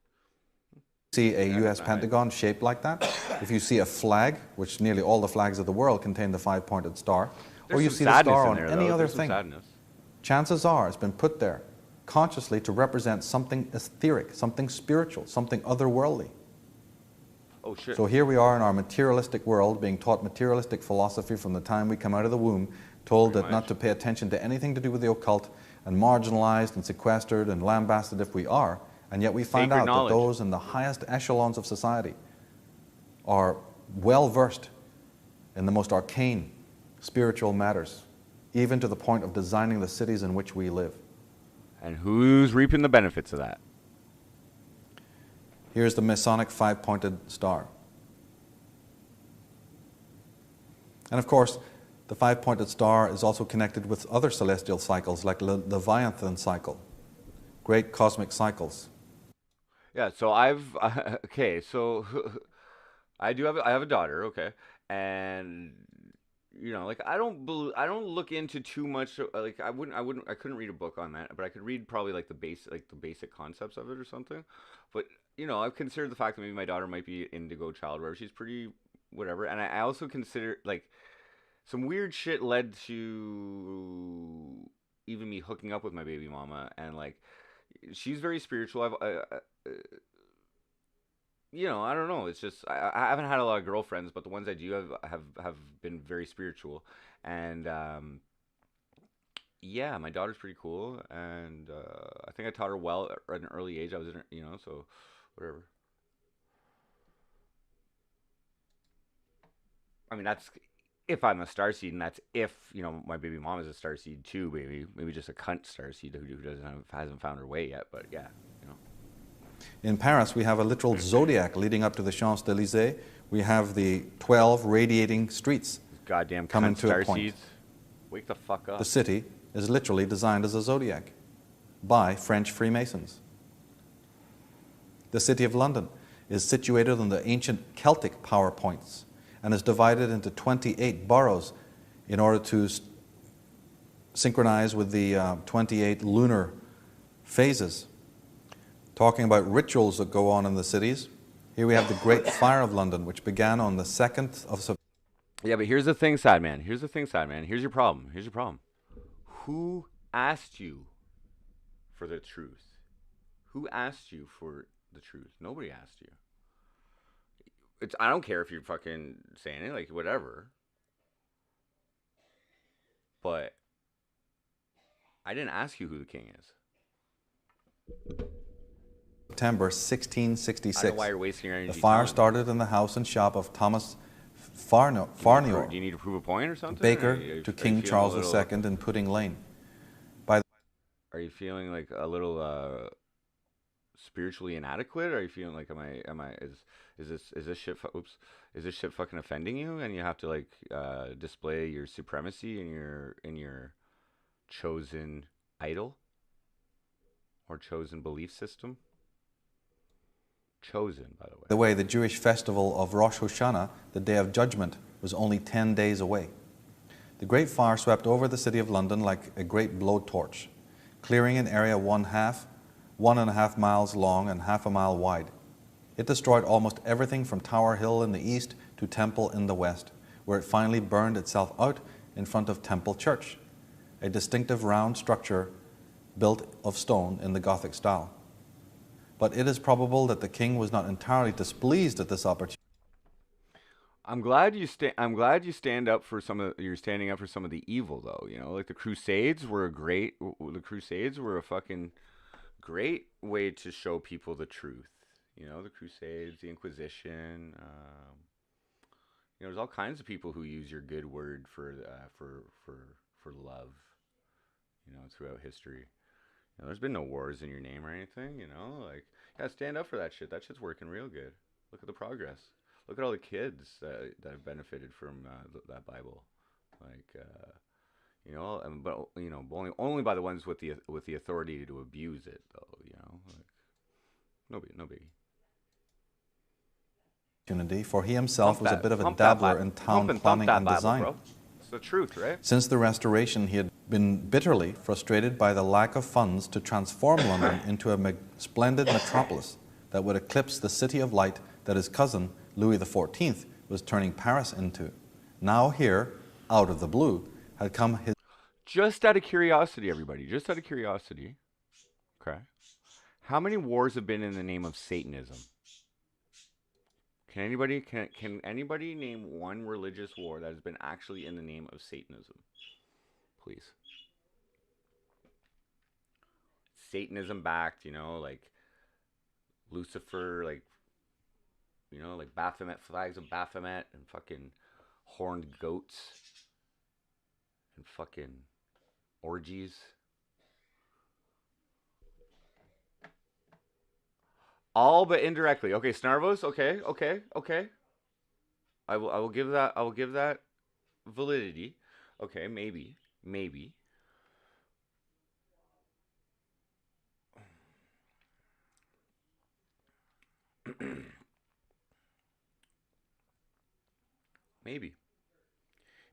see a U.S. Pentagon shaped like that, if you see a flag, which nearly all the flags of the world contain the five-pointed star, or you see the star on any other thing, chances are it's been put there consciously to represent something etheric, something spiritual, something otherworldly. Oh shit. So here we are in our materialistic world, being taught materialistic philosophy from the time we come out of the womb, told that not to pay attention to anything to do with the occult, and marginalized and sequestered and lambasted if we are, and yet we find out that those in the highest echelons of society are well versed in the most arcane spiritual matters, even to the point of designing the cities in which we live. And who's reaping the benefits of that? Here's the Masonic five-pointed star. And of course, the five-pointed star is also connected with other celestial cycles like the Leviathan cycle, great cosmic cycles. Yeah, so okay, so I have a daughter, okay, and like I don't look into too much. Like I couldn't read a book on that, but I could read probably like the basic concepts of it or something. But I've considered the fact that maybe my daughter might be indigo child, where she's pretty whatever, and I also consider like some weird shit led to even me hooking up with my baby mama, and like she's very spiritual. I don't know. It's just I haven't had a lot of girlfriends, but the ones I do have been very spiritual, and yeah, my daughter's pretty cool, and I think I taught her well at an early age. I was in, so whatever. I mean, that's if I'm a starseed, and that's if my baby mom is a starseed too. Maybe just a cunt starseed who hasn't found her way yet. But yeah. In Paris, we have a literal zodiac leading up to the Champs-Élysées. We have the 12 radiating streets. Goddamn coming cunt to a point. starseeds. Wake the fuck up. The city is literally designed as a zodiac by French Freemasons. The city of London is situated on the ancient Celtic power points and is divided into 28 boroughs in order to synchronize with the 28 lunar phases. Talking about rituals that go on in the cities, here we have the Great Fire of London, which began on the 2nd of September. Yeah, but here's the thing, sad man. Here's your problem. Who asked you for the truth? Who asked you for the truth? Nobody asked you. I don't care if you're fucking saying it, like whatever. But I didn't ask you who the king is. September 1666. I don't know why you're wasting your energy. The fire started in the house and shop of Thomas Farnior, do you need to prove a point or something? baker to King Charles II in Pudding Lane. Are you feeling like a little spiritually inadequate? Are you feeling like is this shit is this shit fucking offending you, and you have to like display your supremacy in your chosen idol or chosen belief system? Chosen, by the way. The way the Jewish festival of Rosh Hashanah, the Day of Judgment, was only 10 days away. The Great Fire swept over the city of London like a great blowtorch, clearing an area 1.5 miles long and half a mile wide. It destroyed almost everything from Tower Hill in the east to Temple in the west, where it finally burned itself out in front of Temple Church, a distinctive round structure built of stone in the Gothic style. But it is probable that the king was not entirely displeased at this opportunity. I'm glad you stand up for you're standing up for some of the evil, though. Like the Crusades were a fucking great way to show people the truth. The Crusades, the Inquisition. There's all kinds of people who use your good word for love. Throughout history. There's been no wars in your name or anything. Stand up for that shit. That shit's working real good. Look at the progress. Look at all the kids that have benefited from that Bible. But only by the ones with the authority to abuse it, though. Nobody. For he himself was a bit of a dabbler in town planning and design. Bro. It's the truth, right? Since the Restoration, he had been bitterly frustrated by the lack of funds to transform London into a splendid metropolis that would eclipse the city of light that his cousin, Louis XIV, was turning Paris into. Now here, out of the blue, had come his... Just out of curiosity, everybody, okay? How many wars have been in the name of Satanism? Can anybody name one religious war that has been actually in the name of Satanism? Please. Satanism backed, like Lucifer, like Baphomet, flags of Baphomet, and fucking horned goats, and fucking orgies. All but indirectly. Okay, Snarvos. Okay. I will give that validity. Okay, maybe. Maybe.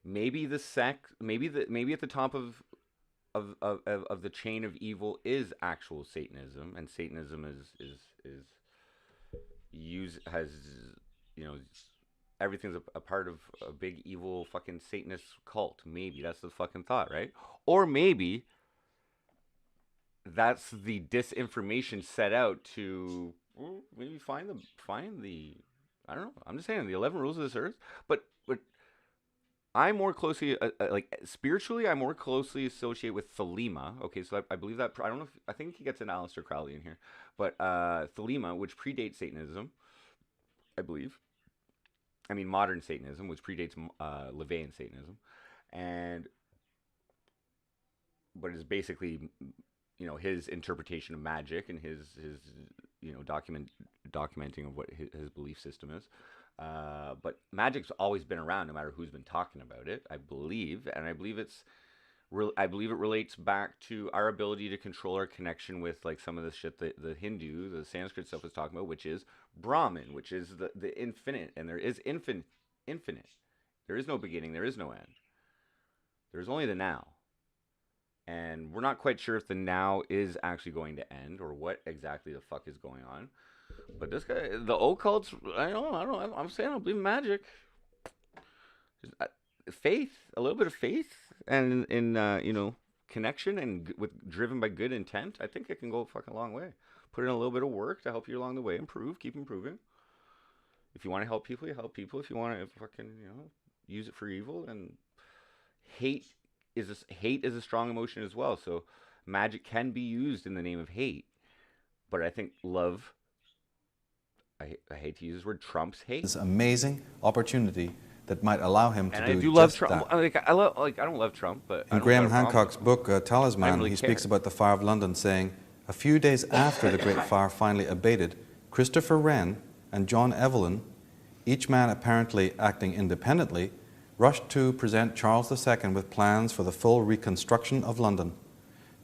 maybe maybe at the top of the chain of evil is actual Satanism, and Satanism has, you know, everything's a part of a big evil fucking Satanist cult. Maybe that's the fucking thought, right? Or maybe that's the disinformation set out to maybe find the I don't know. I'm just saying the 11 rules of this earth, but I'm more closely like spiritually, I'm more closely associated with Thelema. Okay, so I believe that, I don't know if, I think he gets an Aleister Crowley in here, but Thelema, which predates Satanism, I believe. I mean, modern Satanism, which predates LaVeyan Satanism, but is basically, you know, his interpretation of magic and his you know, documenting of what his belief system is. But magic's always been around, no matter who's been talking about it, I believe, and I believe it relates back to our ability to control our connection with, like, some of the shit that the Hindu, the Sanskrit stuff was talking about, which is Brahman, which is the infinite, and there is infinite. There is no beginning, there is no end. There's only the now. And we're not quite sure if the now is actually going to end, or what exactly the fuck is going on. But this guy, the occults, I'm saying I don't believe in magic. Just, faith, a little bit of faith, and in you know, connection, and driven by good intent. I think it can go a fucking long way. Put in a little bit of work to help you along the way, keep improving. If you want to help people, you help people. If you want to fucking, you know, use it for evil, and hate is a strong emotion as well. So magic can be used in the name of hate, but I think love, I hate to use this word, trumps hate. This amazing opportunity that might allow him to and do I do love just Trump. that. I don't love Trump, but In Graham Hancock's book, Talisman, really he care. speaks about the fire of London, saying, a few days after the Great Fire finally abated, Christopher Wren and John Evelyn, each man apparently acting independently, rushed to present Charles II with plans for the full reconstruction of London.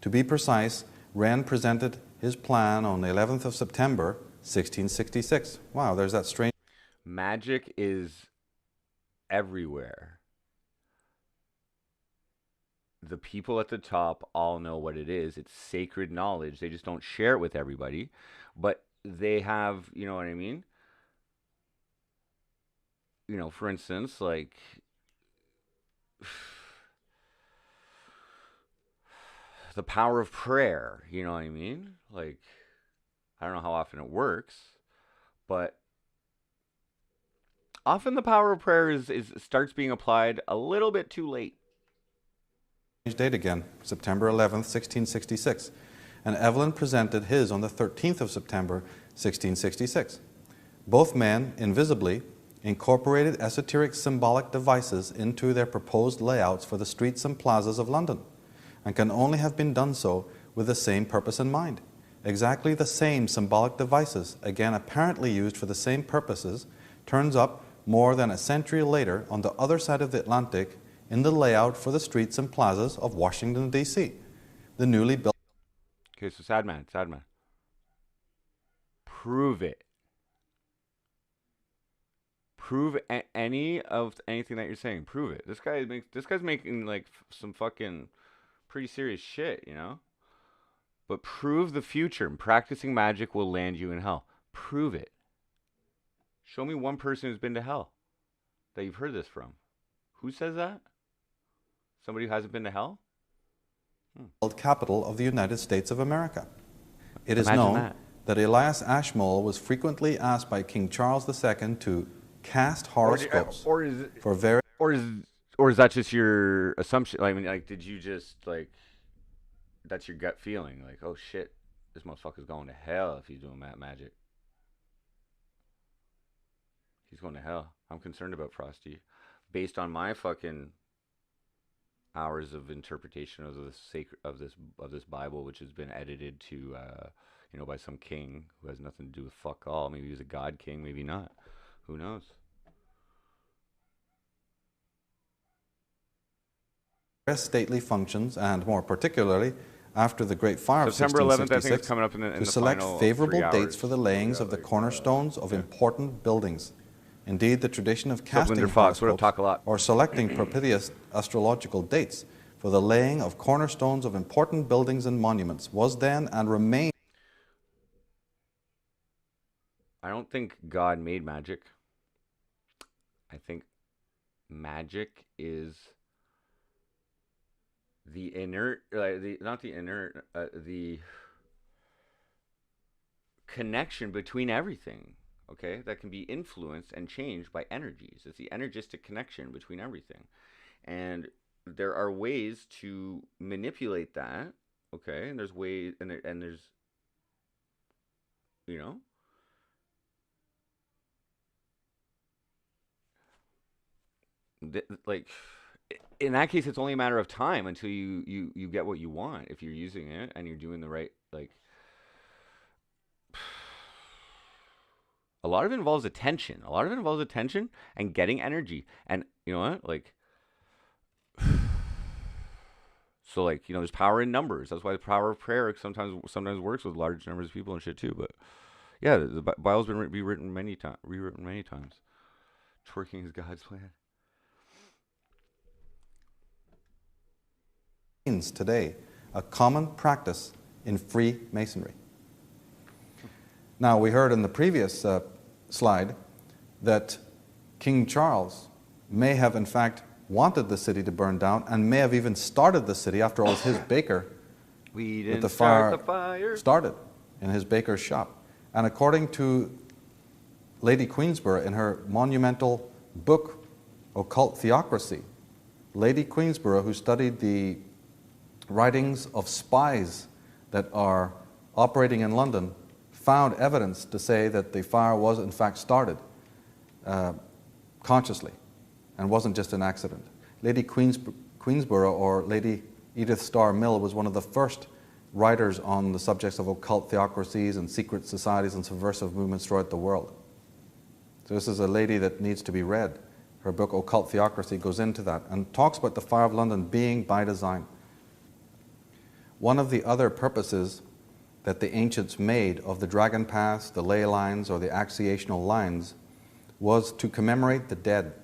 To be precise, Wren presented his plan on the 11th of September, 1666. Wow, there's that strange... Magic is everywhere. The people at the top all know what it is. It's sacred knowledge. They just don't share it with everybody. But they have, you know what I mean? You know, for instance, like... the power of prayer, you know what I mean? Like, I don't know how often it works, but often the power of prayer starts being applied a little bit too late. Date again, September 11th, 1666, and Evelyn presented his on the 13th of September, 1666. Both men, invisibly, incorporated esoteric symbolic devices into their proposed layouts for the streets and plazas of London, and can only have been done so with the same purpose in mind. Exactly the same symbolic devices, again apparently used for the same purposes, turns up more than a century later on the other side of the Atlantic in the layout for the streets and plazas of Washington, D.C. The newly built... Okay, so sad man. Prove it. Prove anything that you're saying. Prove it. This guy's making like some fucking pretty serious shit, you know? But prove the future, and practicing magic will land you in hell. Prove it. Show me one person who's been to hell that you've heard this from. Who says that? Somebody who hasn't been to hell? Capital of the United States of America. It is Imagine known that Elias Ashmole was frequently asked by King Charles II to cast horoscopes Or is that just your assumption? I mean, like, did you just, like, that's your gut feeling? Like, oh shit, this motherfucker's going to hell if he's doing magic. He's going to hell. I'm concerned about Frosty. Based on my fucking hours of interpretation of this Bible, which has been edited to, you know, by some king who has nothing to do with fuck all. Maybe he's a god king, maybe not. Who knows? Stately functions, and more particularly after the Great Fire of September 11th, 1666, I think it's coming up in the to select final favorable 3 dates hours. for the layings of the cornerstones of important buildings, Indeed, the tradition of casting Winter Fox, what up, horoscopes talk a lot. or selecting propitious astrological dates for the laying of cornerstones of important buildings and monuments was then and remains. I don't think God made magic. I think magic is the inert, the connection between everything, okay, that can be influenced and changed by energies. It's the energistic connection between everything. And there are ways to manipulate that, okay, and there's ways, and there's, you know, like, in that case, it's only a matter of time until you get what you want if you're using it and you're doing the right, like, a lot of it involves attention. A lot of it involves attention and getting energy. And you know what? Like, so, like, you know, there's power in numbers. That's why the power of prayer sometimes works with large numbers of people and shit too. But yeah, the Bible's been rewritten many times. Twerking is God's plan. Today a common practice in Freemasonry. Now, we heard in the previous slide that King Charles may have in fact wanted the city to burn down and may have even started the city. After all, it was his baker We with didn't the start the fire. started in his baker's shop. And according to Lady Queensborough in her monumental book, Occult Theocracy, Lady Queensborough, who studied the writings of spies that are operating in London, found evidence to say that the fire was in fact started consciously and wasn't just an accident. Lady Queensborough, or Lady Edith Starr Mill, was one of the first writers on the subjects of occult theocracies and secret societies and subversive movements throughout the world. So this is a lady that needs to be read. Her book, Occult Theocracy, goes into that and talks about the Fire of London being by design. One of the other purposes that the ancients made of the Dragon Pass, the ley lines, or the axiational lines was to commemorate the dead.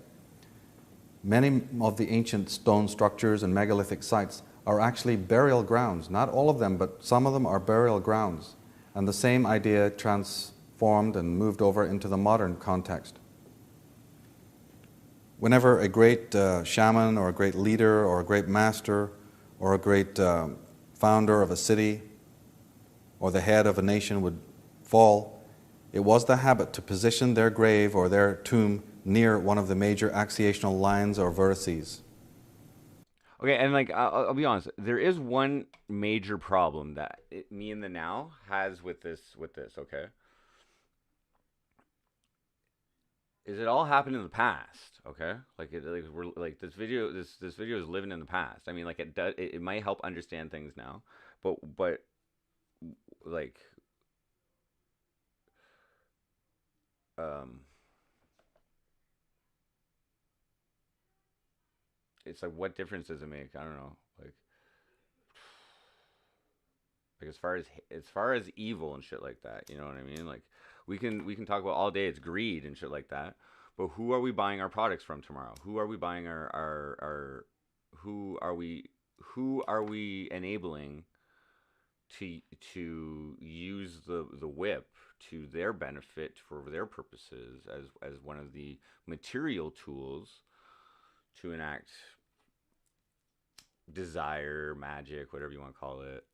Many of the ancient stone structures and megalithic sites are actually burial grounds. Not all of them, but some of them are burial grounds. And the same idea transformed and moved over into the modern context. Whenever a great shaman or a great leader or a great master or a great founder of a city or the head of a nation would fall, it was the habit to position their grave or their tomb near one of the major axiational lines or vertices. Okay, and like I'll be honest, there is one major problem that me and the Now has with this. Okay, is it all happened in the past? Okay, like we're like this video is living in the past. I mean, like it might help understand things now, but like it's like, what difference does it make? I don't know. Like as far as evil and shit like that, you know what I mean? Like we can talk about all day. It's greed and shit like that. But who are we buying our products from tomorrow? Who are we buying our who are we enabling to use the whip to their benefit for their purposes as one of the material tools to enact desire, magic, whatever you want to call it.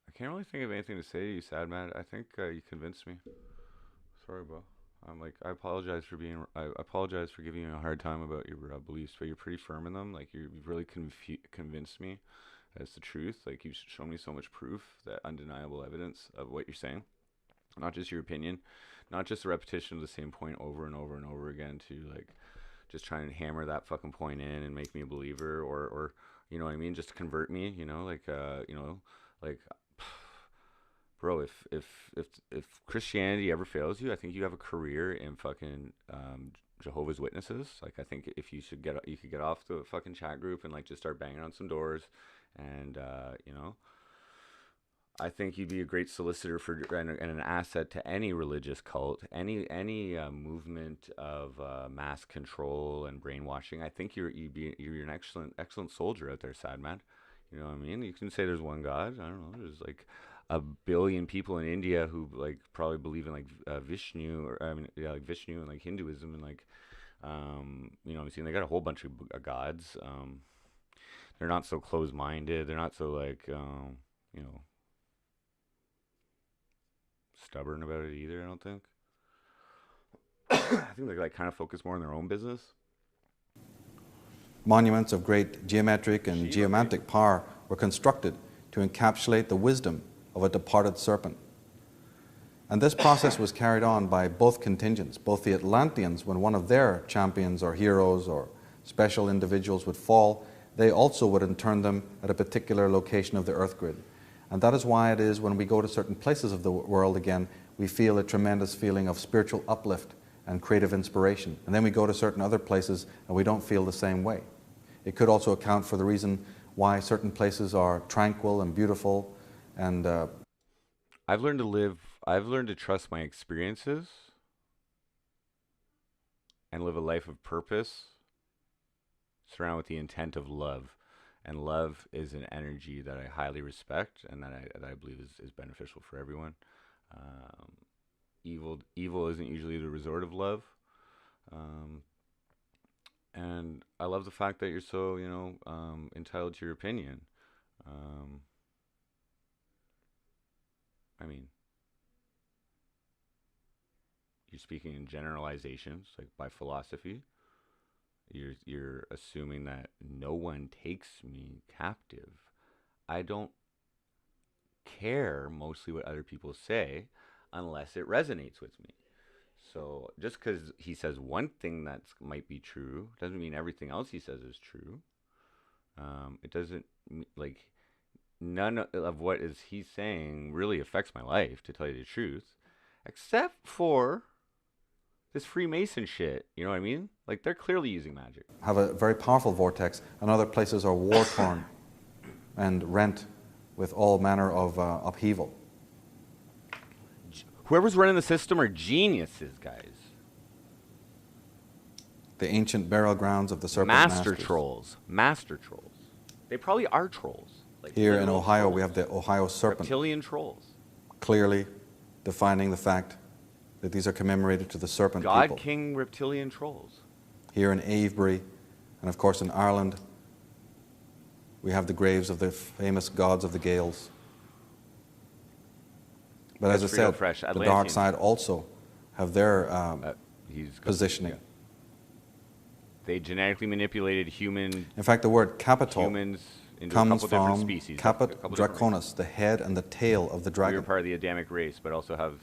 I can't really think of anything to say to you, Sad Man. I think you convinced me. Sorry, bro. I apologize for giving you a hard time about your beliefs, but you're pretty firm in them. Like, you've really convinced me as the truth. Like, you've shown me so much proof, that undeniable evidence of what you're saying. Not just your opinion, not just the repetition of the same point over and over and over again to, like, just try and hammer that fucking point in and make me a believer, or you know what I mean, just to convert me, you know, like, bro, if Christianity ever fails you, I think you have a career in fucking Jehovah's Witnesses. Like, I think if you could get off the fucking chat group and like just start banging on some doors, and you know, I think you'd be a great solicitor for and an asset to any religious cult, any movement of mass control and brainwashing. I think you're an excellent soldier out there, sad man. You know what I mean? You can say there's one God. I don't know. There's like a billion people in India who like probably believe in like Vishnu, or I mean, yeah, like Vishnu and like Hinduism and like you know what I'm saying? They got a whole bunch of gods. They're not so closed-minded. They're not so like you know, stubborn about it either. I don't think. I think they like kind of focus more on their own business. Monuments of great geometric and geomantic power were constructed to encapsulate the wisdom of a departed serpent. And this process was carried on by both contingents, both the Atlanteans, when one of their champions or heroes or special individuals would fall, they also would intern them at a particular location of the Earth grid. And that is why it is when we go to certain places of the world again, we feel a tremendous feeling of spiritual uplift and creative inspiration. And then we go to certain other places and we don't feel the same way. It could also account for the reason why certain places are tranquil and beautiful. And I've learned to trust my experiences and live a life of purpose surrounded with the intent of love. And love is an energy that I highly respect and that I believe is beneficial for everyone. Evil isn't usually the resort of love. And I love the fact that you're so, you know, entitled to your opinion. I mean, you're speaking in generalizations, like by philosophy. You're assuming that no one takes me captive. I don't care mostly what other people say unless it resonates with me. So just because he says one thing that might be true doesn't mean everything else he says is true. It doesn't, like, none of what is he's saying really affects my life, to tell you the truth, except for this Freemason shit. You know what I mean? Like, they're clearly using magic. Have a very powerful vortex, and other places are war-torn and rent with all manner of upheaval. Whoever's running the system are geniuses, guys. The ancient burial grounds of the serpent Master masters. trolls. Master trolls. They probably are trolls. Like, Here in literal Ohio, trolls. we have the Ohio serpent, Reptilian trolls. clearly defining the fact that these are commemorated to the serpent God people. King reptilian trolls. Here in Avebury, and of course in Ireland, we have the graves of the famous gods of the Gaels. But as I That's real said, fresh. the dark Atlanteans. side also have their He's positioning. yeah. They genetically manipulated humans In fact, the word capital into a comes couple different from species. a caput couple different draconis, the head and the tail of the races. We dragon. are part of the Adamic race, but also have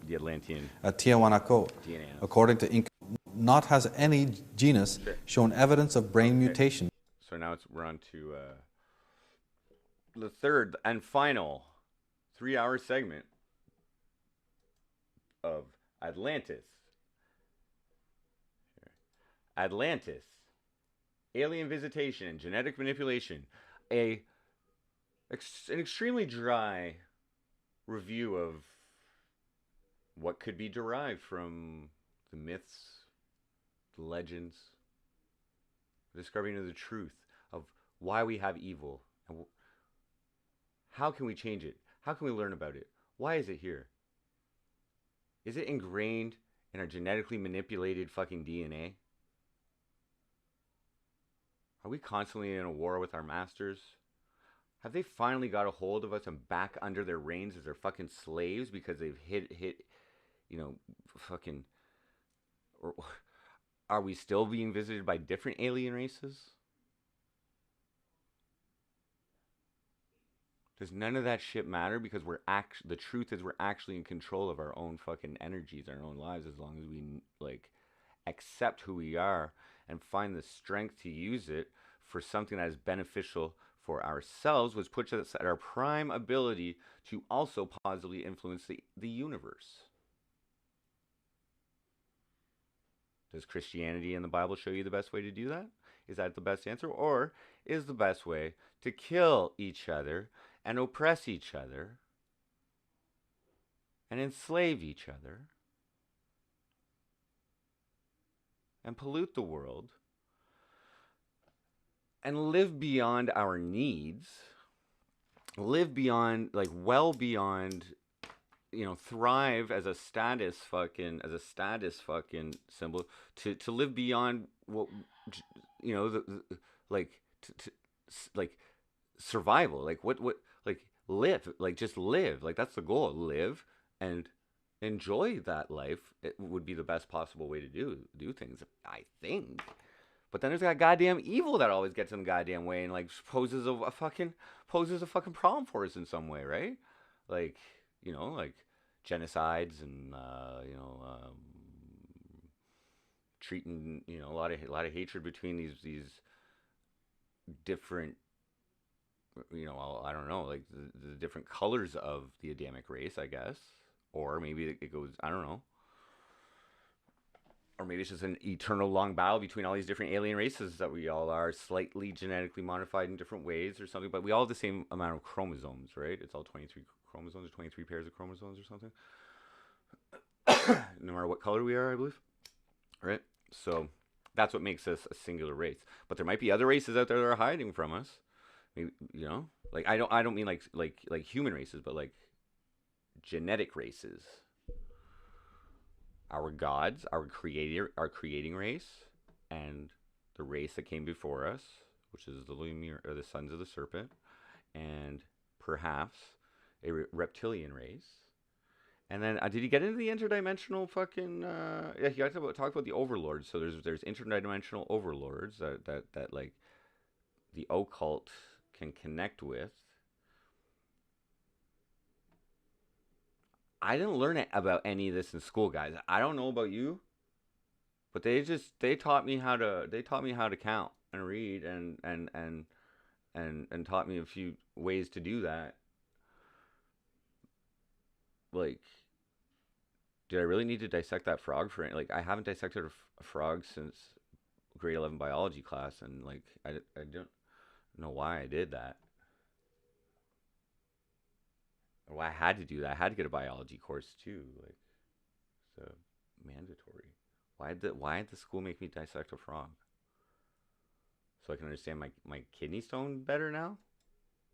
the Atlantean At Tiahuanaco, DNA. in us. according to Inca, not has any genus shown evidence of brain mutation. So now we're on to the third and final 3-hour segment of Atlantis. Atlantis, alien visitation and genetic manipulation. An extremely dry review of what could be derived from the myths, the legends, the discovering of the truth of why we have evil and how can we change it? How can we learn about it? Why is it here? Is it ingrained in our genetically manipulated fucking DNA? Are we constantly in a war with our masters? Have they finally got a hold of us and back under their reins as their fucking slaves because they've hit, you know, fucking... Or are we still being visited by different alien races? Does none of that shit matter? Because the truth is we're actually in control of our own fucking energies, our own lives, as long as we like accept who we are and find the strength to use it for something that is beneficial for ourselves, which puts us at our prime ability to also positively influence the universe. Does Christianity and the Bible show you the best way to do that? Is that the best answer? Or is the best way to kill each other and oppress each other and enslave each other and pollute the world and live beyond our needs, live beyond, like, well beyond, thrive as a status fucking symbol, to live beyond what, like survival, like what like live, like just live, like that's the goal. Live and enjoy that life. It would be the best possible way to do things, I think. But then there's that goddamn evil that always gets in the goddamn way and like poses a fucking problem for us in some way, right? Like, like genocides and treating, a lot of hatred between these different, I don't know, like the different colors of the Adamic race, I guess. Or maybe it goes, I don't know. Or maybe it's just an eternal long battle between all these different alien races that we all are slightly genetically modified in different ways or something. But we all have the same amount of chromosomes, right? It's all 23 chromosomes or 23 pairs of chromosomes or something. No matter what color we are, I believe. Right? So that's what makes us a singular race. But there might be other races out there that are hiding from us. Maybe, like I don't mean like human races, but like genetic races. Our gods, our creating race, and the race that came before us, which is the Lemur, or the sons of the serpent, and perhaps a reptilian race. And then, did you get into the interdimensional fucking? Yeah, you got to talk about the overlords. So there's interdimensional overlords that like the occult can connect with. I didn't learn about any of this in school, guys. I don't know about you, but they taught me how to count and read and taught me a few ways to do that. Like, did I really need to dissect that frog for it? Like, I haven't dissected a frog since grade 11 biology class, and like I don't know why I did that. Or why I had to do that. I had to get a biology course too. Like, so mandatory. Why did the school make me dissect a frog? So I can understand my kidney stone better now?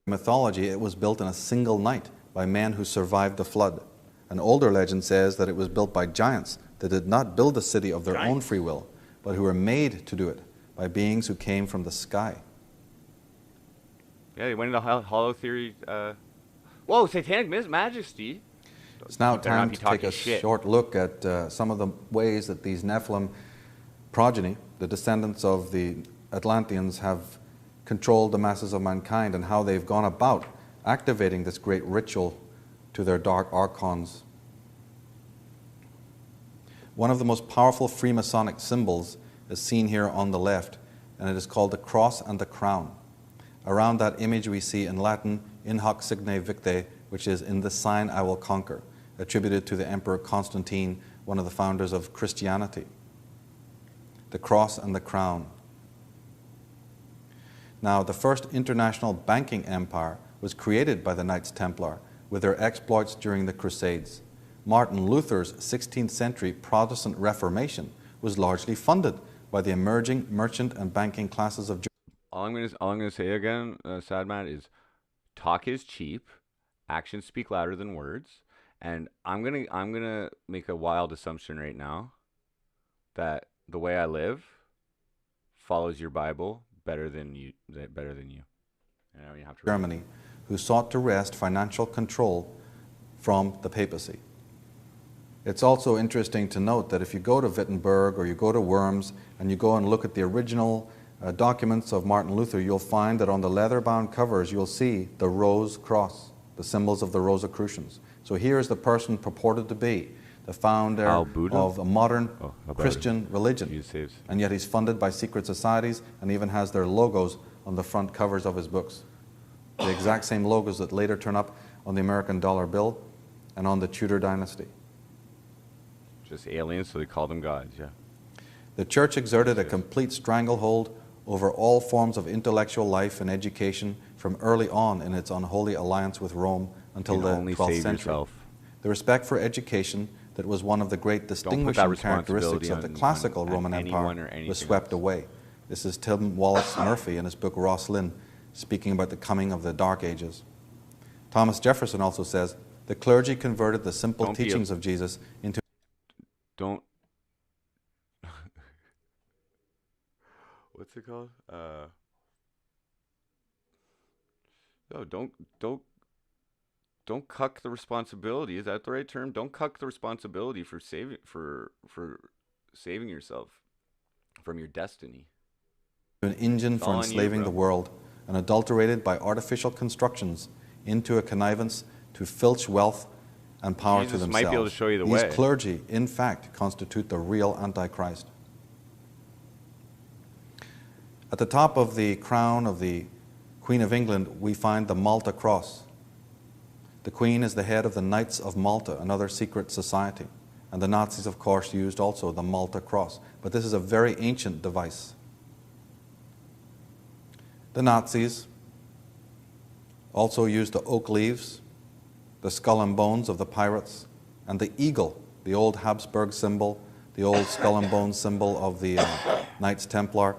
Mythology, it was built in a single night by men who survived the flood. An older legend says that it was built by giants that did not build the city of their own free will, but who were made to do it by beings who came from the sky. Yeah, they went into hollow theory. Whoa, Satanic Majesty. It's now time to take a short look at some of the ways that these Nephilim progeny, the descendants of the Atlanteans, have controlled the masses of mankind and how they've gone about activating this great ritual to their dark archons. One of the most powerful Freemasonic symbols is seen here on the left, and it is called the cross and the crown. Around that image we see in Latin, in hoc signe victe, which is in this sign I will conquer, attributed to the Emperor Constantine, one of the founders of Christianity. The cross and the crown. Now, the first international banking empire was created by the Knights Templar with their exploits during the Crusades. Martin Luther's 16th century Protestant Reformation was largely funded by the emerging merchant and banking classes of Germany. All I'm gonna say again, Sadmat, is talk is cheap, actions speak louder than words, and I'm gonna make a wild assumption right now that the way I live follows your Bible better than you. And you have to Germany, who sought to wrest financial control from the papacy. It's also interesting to note that if you go to Wittenberg or you go to Worms and you go and look at the original documents of Martin Luther, you'll find that on the leather-bound covers you'll see the rose cross, the symbols of the Rosicrucians. So here is the person purported to be the founder of a modern Christian religion, and yet he's funded by secret societies and even has their logos on the front covers of his books. the exact same logos that later turn up on the American dollar bill and on the Tudor dynasty. Just aliens, so they call them gods, yeah. The church exerted a complete stranglehold over all forms of intellectual life and education from early on in its unholy alliance with Rome until You the can only 12th save century. yourself. The respect for education that was one of the great distinguishing characteristics of the classical Roman Empire was swept away. This is Tim Wallace Murphy in his book Ross Lynn, speaking about the coming of the Dark Ages. Thomas Jefferson also says, the clergy converted the simple teachings of Jesus into... Don't... What's it called? No, don't cuck the responsibility. Is that the right term? Don't cuck the responsibility for saving yourself from your destiny. An engine for enslaving the world, and adulterated by artificial constructions into a connivance to filch wealth and power Jesus to themselves. might be able to show you the These way. clergy, in fact, constitute the real Antichrist. At the top of the crown of the Queen of England, we find the Malta Cross. The Queen is the head of the Knights of Malta, another secret society. And the Nazis, of course, used also the Malta Cross. But this is a very ancient device. The Nazis also used the oak leaves, the skull and bones of the pirates, and the eagle, the old Habsburg symbol, the old skull and bones symbol of the Knights Templar,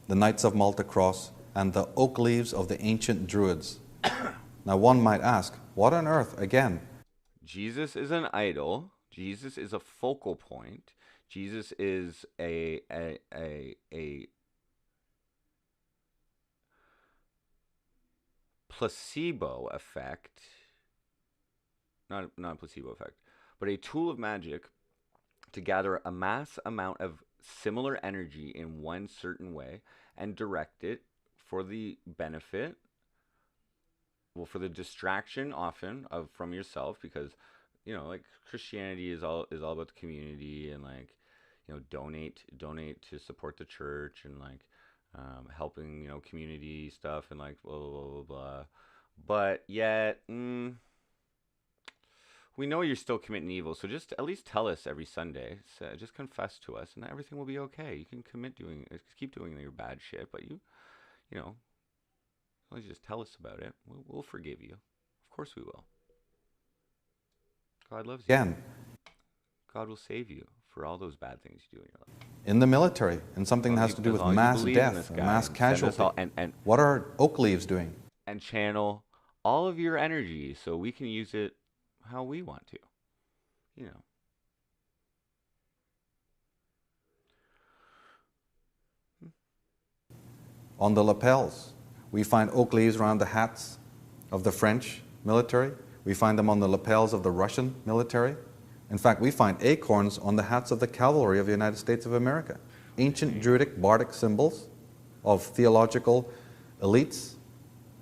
the Knights of Malta Cross, and the oak leaves of the ancient Druids. Now one might ask, what on earth, again? Jesus is an idol. Jesus is a focal point. Jesus is a placebo effect. Not a placebo effect, but a tool of magic to gather a mass amount of similar energy in one certain way and direct it for the benefit, well, for the distraction often of from yourself, because like Christianity is all about the community and donate to support the church and helping community stuff and blah blah blah blah blah. But yet we know you're still committing evil, so just at least tell us every Sunday. So just confess to us, and everything will be okay. You can keep doing your bad shit, but you know, as long as you just tell us about it, we'll forgive you. Of course we will. God loves you. Again, God will save you for all those bad things you do in your life. in the military, in something that has to do with mass death, and mass casualty. What are oak leaves doing? And channel all of your energy so we can use it how we want to. On the lapels, we find oak leaves around the hats of the French military. We find them on the lapels of the Russian military. In fact, we find acorns on the hats of the cavalry of the United States of America. Ancient Druidic bardic symbols of theological elites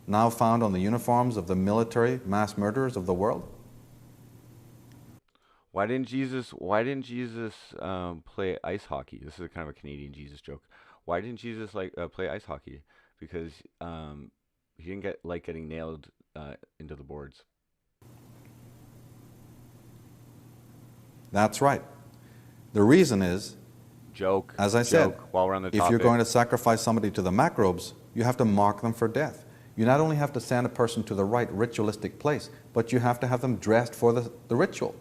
now found on the uniforms of the military mass murderers of the world. Why didn't Jesus play ice hockey? This is kind of a Canadian Jesus joke. Why didn't Jesus play ice hockey? Because he didn't get getting nailed into the boards. That's right. The reason is, as I said, while we're on the if topic, you're going to sacrifice somebody to the macrobes, you have to mark them for death. You not only have to send a person to the right ritualistic place, but you have to have them dressed for the ritual.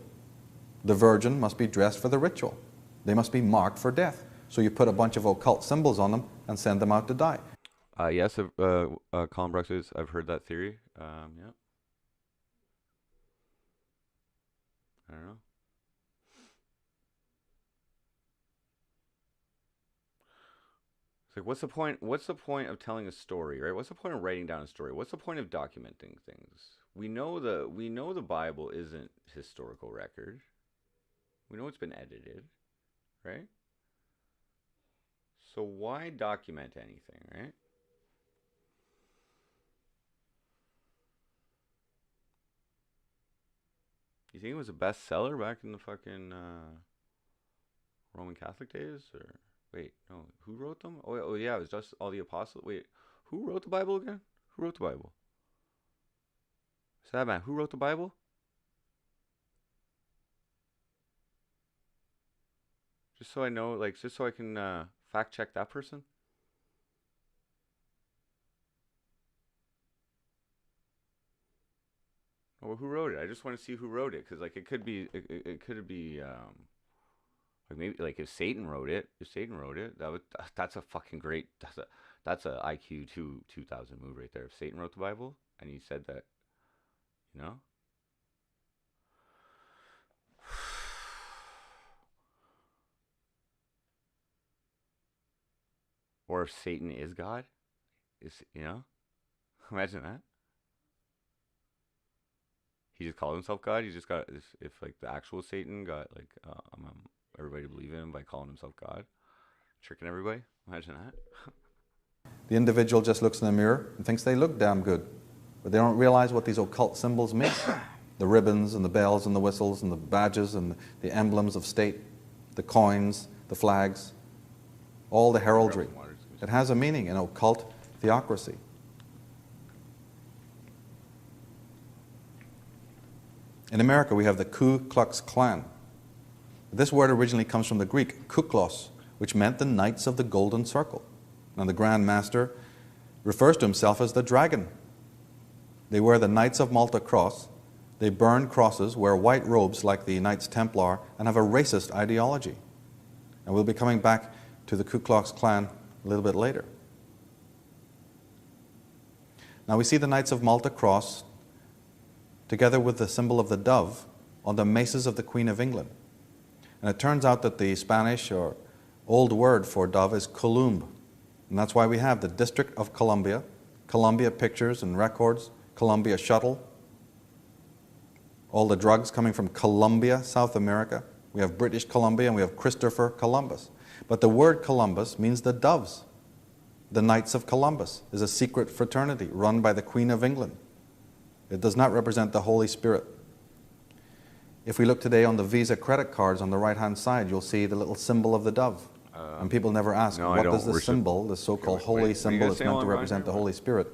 The virgin must be dressed for the ritual. They must be marked for death. So you put a bunch of occult symbols on them and send them out to die. Yes, Colin Brooks says, I've heard that theory. Yeah. I don't know. It's like, what's the point? What's the point of telling a story, right? What's the point of writing down a story? What's the point of documenting things? We know the Bible isn't historical record. We know it's been edited, right? So why document anything, right? You think it was a bestseller back in the fucking Roman Catholic days? Or wait, no, who wrote them? Oh yeah, it was just all the apostles. Wait, who wrote the Bible again? Who wrote the Bible? Sad man. Who wrote the Bible? Just so I know, like, just so I can fact check that person. Well, who wrote it? I just want to see who wrote it, because like it could be, it could be, like maybe like if Satan wrote it, that's a fucking great, that's a IQ 2000 move right there. If Satan wrote the Bible and he said that, you know. Or if Satan is God, imagine that. He just called himself God. He just got, if like the actual Satan got like everybody to believe in him by calling himself God, tricking everybody. Imagine that. The individual just looks in the mirror and thinks they look damn good, but they don't realize what these occult symbols mean. The ribbons and the bells and the whistles and the badges and the emblems of state, the coins, the flags, all the heraldry. It has a meaning in occult theocracy. In America, we have the Ku Klux Klan. This word originally comes from the Greek kuklos, which meant the Knights of the Golden Circle. Now, the Grand Master refers to himself as the dragon. They wear the Knights of Malta cross. They burn crosses, wear white robes like the Knights Templar, and have a racist ideology. And we'll be coming back to the Ku Klux Klan a little bit later. Now, we see the Knights of Malta cross together with the symbol of the dove on the maces of the Queen of England. And it turns out that the Spanish or old word for dove is Columb. And that's why we have the District of Columbia, Columbia Pictures and Records, Columbia Shuttle, all the drugs coming from Colombia, South America. We have British Columbia and we have Christopher Columbus. But the word Columbus means the doves. The Knights of Columbus is a secret fraternity run by the Queen of England. It does not represent the Holy Spirit. If we look today on the Visa credit cards on the right-hand side, you'll see the little symbol of the dove. And people never ask, no, what does this symbol, the so-called holy symbol that's meant to represent the Holy Spirit?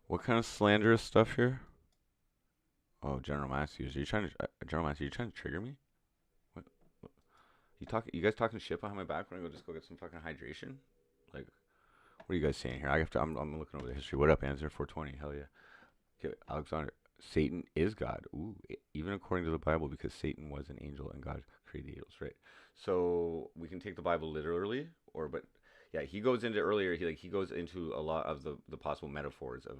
What kind of slanderous stuff here? Oh, General Matthews, are you trying to trigger me? What? You guys talking shit behind my back when I go get some fucking hydration? Like, what are you guys saying here? I'm looking over the history. What up, Answer 420? Hell yeah. Okay, Alexander, Satan is God. Ooh, even according to the Bible, because Satan was an angel and God created the angels, right? So we can take the Bible literally, but yeah, he goes into earlier. He goes into a lot of the possible metaphors of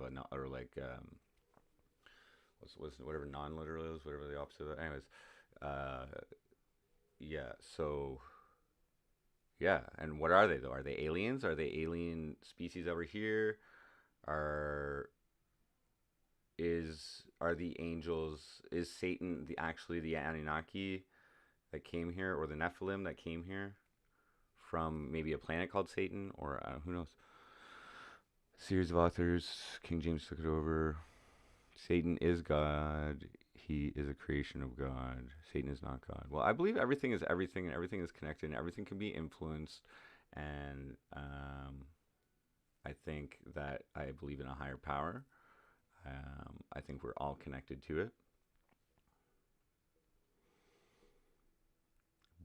whatever non-literal is, whatever the opposite of that. Anyways, yeah. So yeah, and what are they though? Are they aliens? Are they alien species over here? Are the angels? Is Satan actually the Anunnaki that came here, or the Nephilim that came here from maybe a planet called Satan, or who knows? Series of authors. King James took it over. Satan is God. He is a creation of God. Satan is not God. Well, I believe everything is everything, and everything is connected, and everything can be influenced. And I think that I believe in a higher power. I think we're all connected to it.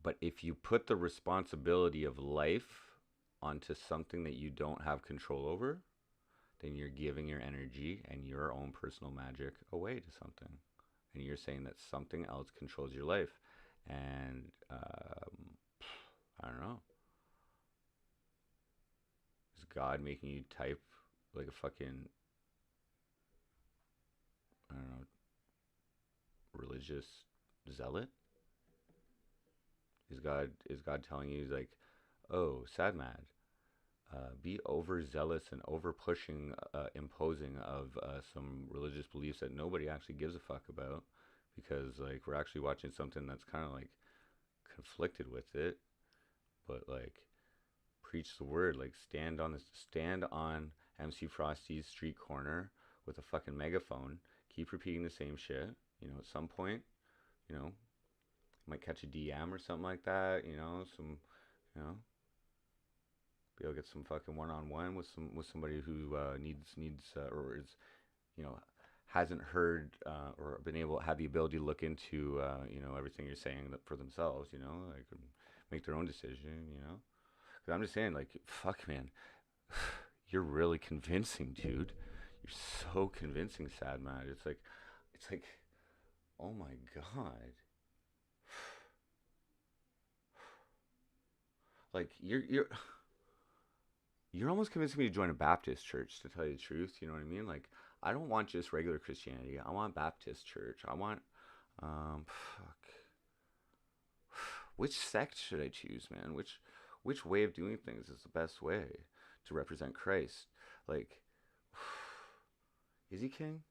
But if you put the responsibility of life onto something that you don't have control over, then you're giving your energy and your own personal magic away to something. And you're saying that something else controls your life. And I don't know. Is God making you type like a fucking, I don't know, religious zealot? Is God telling you, like, oh, sad mad, be overzealous and over pushing, imposing of some religious beliefs that nobody actually gives a fuck about, because like we're actually watching something that's kind of like conflicted with it, but like preach the word, like stand on MC Frosty's street corner with a fucking megaphone, keep repeating the same shit. At some point, might catch a DM or something like that, be able to get some fucking one-on-one with somebody who needs or is, hasn't heard or been able had the ability to look into everything you're saying for themselves, like make their own decision, 'Cause I'm just saying, like, fuck, man, you're really convincing, dude. You're so convincing, Sad Mad. It's like, oh my god. Like you're almost convincing me to join a Baptist church, to tell you the truth. You know what I mean? Like, I don't want just regular Christianity. I want Baptist church. I want, fuck. Which sect should I choose, man? Which way of doing things is the best way to represent Christ? Like, is he king?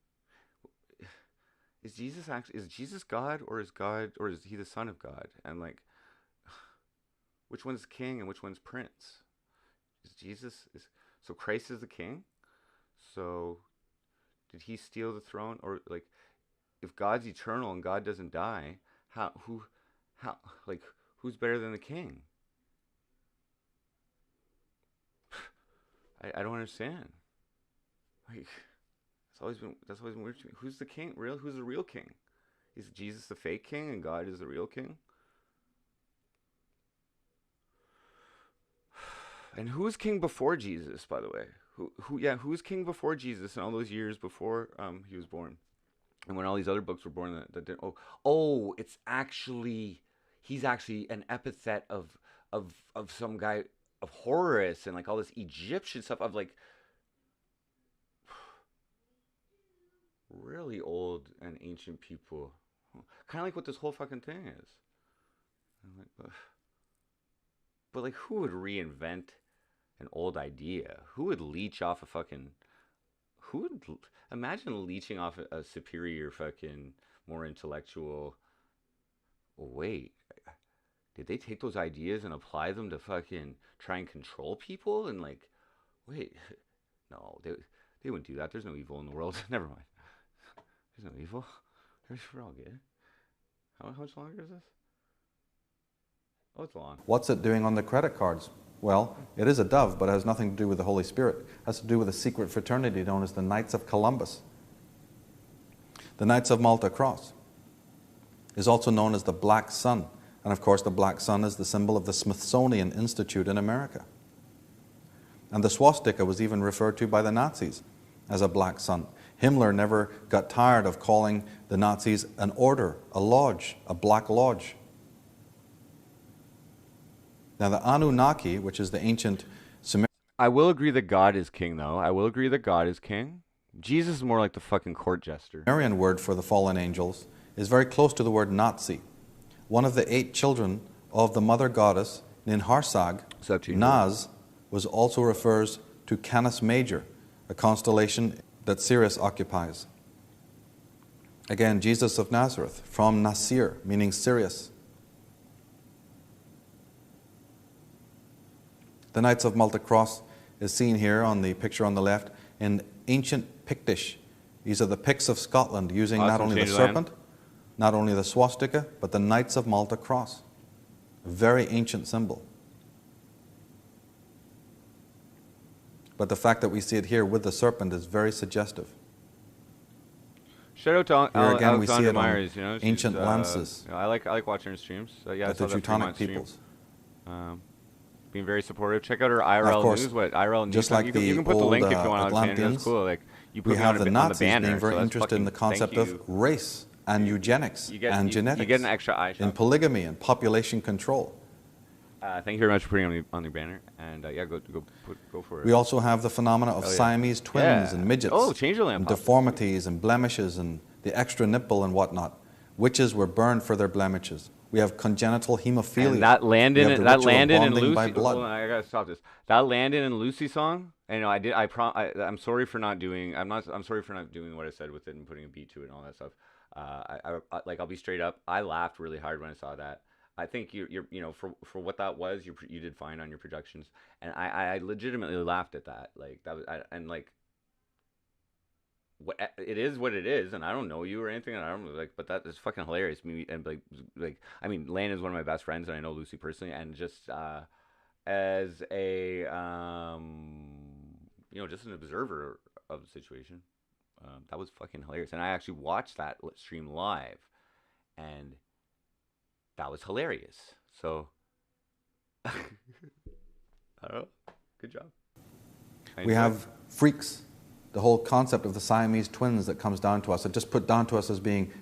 Is Jesus God, or is he the Son of God? And like, which one's king and which one's prince? So Christ is the king? So did he steal the throne? Or like, if God's eternal and God doesn't die, who's better than the king? I don't understand. Like, that's always been weird to me. Who's the king? Who's the real king? Is Jesus the fake king and God is the real king? And who was king before Jesus, by the way? Who was king before Jesus in all those years before he was born? And when all these other books were born that didn't, he's actually an epithet of some guy, of Horus, and like all this Egyptian stuff, of like really old and ancient people. Kind of like what this whole fucking thing is. I'm like, but like, who would reinvent an old idea? Who would leech off imagine leeching off a superior fucking more intellectual? Wait, did they take those ideas and apply them to fucking try and control people? And like, wait, no, they wouldn't do that. There's no evil in the world. Never mind. There's no evil. We're all good. How much longer is this? Oh, it's long. What's it doing on the credit cards? Well, it is a dove, but it has nothing to do with the Holy Spirit. It has to do with a secret fraternity known as the Knights of Columbus. The Knights of Malta Cross is also known as the Black Sun. And of course, the Black Sun is the symbol of the Smithsonian Institute in America. And the swastika was even referred to by the Nazis as a black sun. Himmler never got tired of calling the Nazis an order, a lodge, a black lodge. Now the Anunnaki, which is the ancient I will agree that God is king, though. I will agree that God is king. Jesus is more like the fucking court jester. Sumerian word for the fallen angels is very close to the word Nazi. One of the 8 children of the mother goddess Ninharsag, Naz, was also refers to Canis Major, a constellation that Sirius occupies. Again, Jesus of Nazareth, from Nasir, meaning Sirius. The Knights of Malta Cross is seen here on the picture on the left in ancient Pictish. These are the Picts of Scotland, using not only the serpent, not only the swastika, but the Knights of Malta Cross. A very ancient symbol. But the fact that we see it here with the serpent is very suggestive. Shout out to Here again, Alexandra we see it Myers, on ancient lances. I like watching her streams. Yeah, at the Teutonic peoples. Being very supportive. Check out her IRL course, news. IRL news. just like you the can put the old link if you want, Alexander. Atlanteans, That's cool. Like, you put we me have on the on Nazis banner, being very so that's interested in the fucking- concept thank of you. race and eugenics and genetics. You get an extra eye shot. in polygamy and population control. Thank you very much for putting it on the banner. And yeah, go for it. We also have the phenomena of Hell yeah. Siamese twins Yeah. and midgets, Oh, Changeland and popped. deformities and blemishes and the extra nipple and whatnot. Witches were burned for their blemishes. We have congenital hemophilia. And that Landon We have the and ritual of and bonding by Lucy. blood. Hold on, I gotta stop this. That Landon and Lucy song. I know I did. I'm sorry for not doing. I'm sorry for not doing what I said with it and putting a beat to it and all that stuff. I'll be straight up. I laughed really hard when I saw that. I think you're for what that was, you did fine on your projections, and I legitimately laughed at that. Like that was what it is, what it is, and I don't know you or anything, and I don't like, but that is fucking hilarious. And I mean, Lane is one of my best friends, and I know Lucy personally, and just as a just an observer of the situation, That was fucking hilarious. And I actually watched that stream live, and that was hilarious. So, I don't know. Good job. We have freaks, the whole concept of the Siamese twins that comes down to us. It just put down to us as being.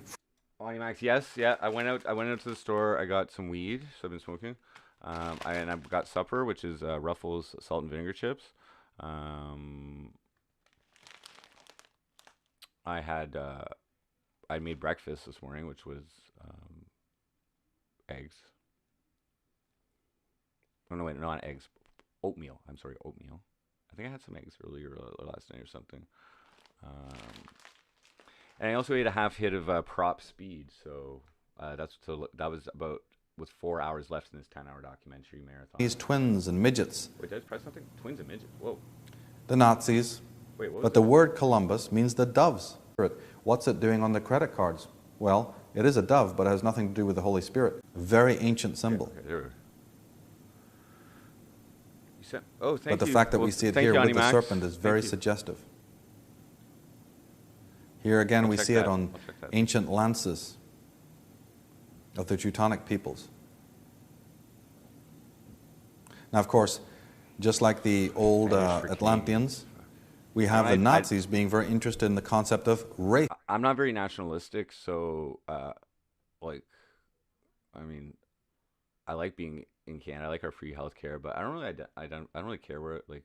Max, yes, yeah. I went out to the store. I got some weed, so I've been smoking. And I got supper, which is Ruffles salt and vinegar chips. I made breakfast this morning, which was eggs. Oh no, wait, not eggs. Oatmeal. I'm sorry, oatmeal. I think I had some eggs earlier last night or something. And I also ate a half hit of Prop Speed, so that was about with 4 hours left in this 10-hour documentary marathon. These twins and midgets. Wait, did I press something? Twins and midgets. Whoa. The Nazis. Wait, what was But the word Columbus means the doves. What's it doing on the credit cards? Well, it is a dove, but it has nothing to do with the Holy Spirit. Very ancient symbol. Okay, there we go. Oh, thank you. But the fact that we see it here with the serpent is very suggestive. Here again, we see it on ancient lances of the Teutonic peoples. Now, of course, just like the old Atlanteans, we have the Nazis being very interested in the concept of race. I'm not very nationalistic, so I like being in Canada. I like our free healthcare, but I don't really care where. Like,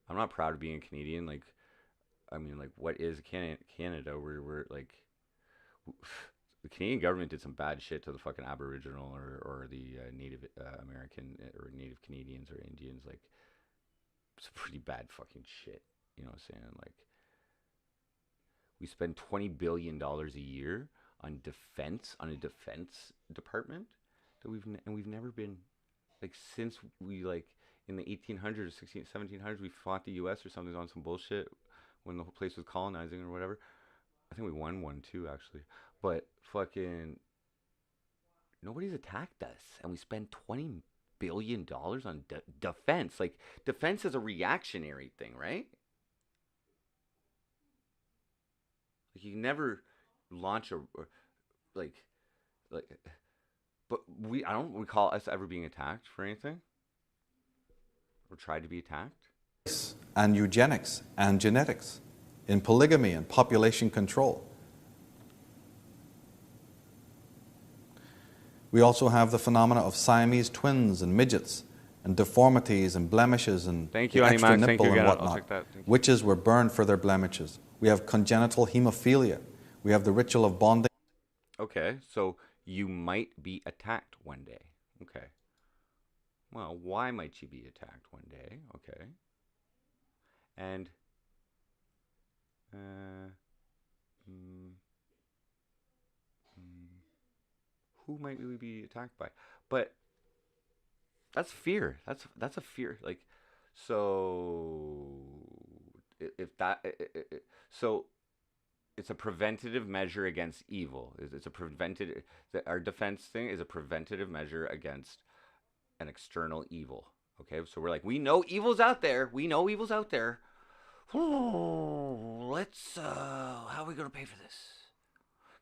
I'm not proud of being a Canadian. Like, what is Canada? We're like, the Canadian government did some bad shit to the fucking Aboriginal or the Native American or Native Canadians or Indians. Like, it's pretty bad fucking shit. You know what I'm saying? Like, we spend $20 billion a year on defense, on a defense department that we've never been, like, since we, like, in the 1800s, 1700s, we fought the U.S. or something on some bullshit when the whole place was colonizing or whatever. I think we won one too, actually. But fucking nobody's attacked us, and we spend $20 billion on defense. Like, defense is a reactionary thing, right? Like, you never launch but I don't recall us ever being attacked for anything or tried to be attacked. And eugenics and genetics, in polygamy and population control. We also have the phenomena of Siamese twins and midgets and deformities and blemishes and extra nipple and whatnot. Witches were burned for their blemishes. We have congenital hemophilia. We have the ritual of bonding. Okay, so you might be attacked one day. Okay. Well, why might you be attacked one day? Okay. And who might we be attacked by? But that's fear. That's a fear. Like, so so it's a preventative measure against evil. It's a preventative. Our defense thing is a preventative measure against an external evil. Okay, so we're like, we know evil's out there. We know evil's out there. Let's, how are we going to pay for this?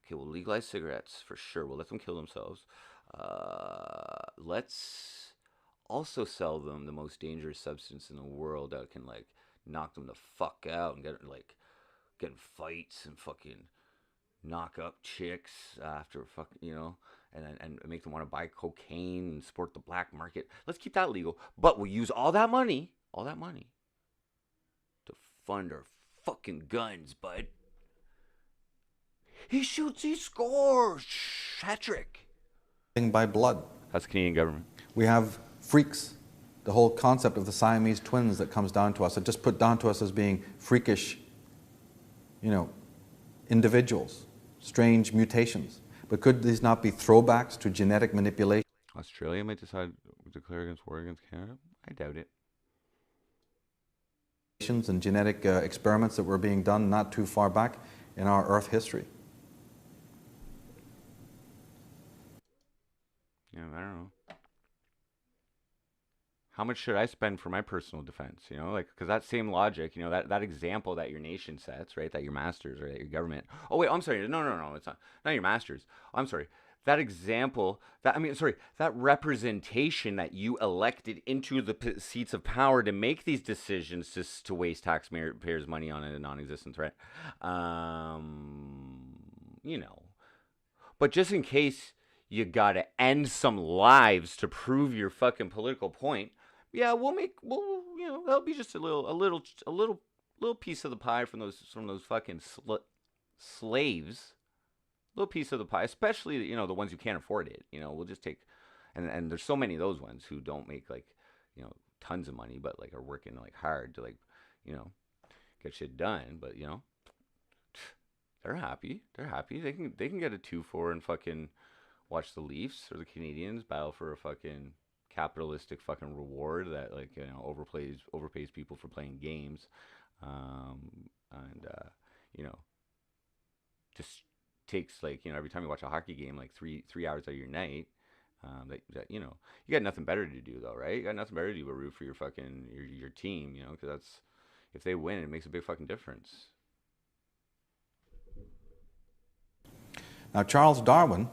Okay, we'll legalize cigarettes for sure. We'll let them kill themselves. Let's also sell them the most dangerous substance in the world that can, like, knock them the fuck out and get in fights and fucking knock up chicks after fucking, and make them want to buy cocaine and support the black market. Let's keep that legal, but we'll use all that money to fund our fucking guns, bud. He shoots, he scores. Hat trick. By blood. That's the Canadian government. We have freaks, the whole concept of the Siamese twins that comes down to us. It just put down to us as being freakish, individuals, strange mutations. But could these not be throwbacks to genetic manipulation? Australia might decide to declare against war against Canada? I doubt it. And genetic experiments that were being done not too far back in our Earth history. Yeah, I don't know. how much should I spend for my personal defense? You know, like, because that same logic, you know, that example that your nation sets, right, that your masters or that your government. Oh wait, I'm sorry. No, it's not your masters. I'm sorry. That example, that representation that you elected into the seats of power to make these decisions to waste taxpayers' money on a non-existent threat. You know, but just in case you gotta end some lives to prove your fucking political point, yeah, we'll you know, that'll be just a little piece of the pie from those fucking slaves. Little piece of the pie, especially, you know, the ones who can't afford it. You know, we'll just take, and there's so many of those ones who don't make, like, you know, tons of money, but like are working like hard to, like, you know, get shit done. But, you know, they're happy. They can get a 2-4 and fucking watch the Leafs or the Canadians battle for a fucking capitalistic fucking reward that, like, you know, overpays people for playing games, you know, just takes, like, you know, every time you watch a hockey game, like three hours out of your night. That you know, you got nothing better to do though, right? You got nothing better to do but root for your fucking your team, you know, because that's, if they win, it makes a big fucking difference. Now, Charles Darwin,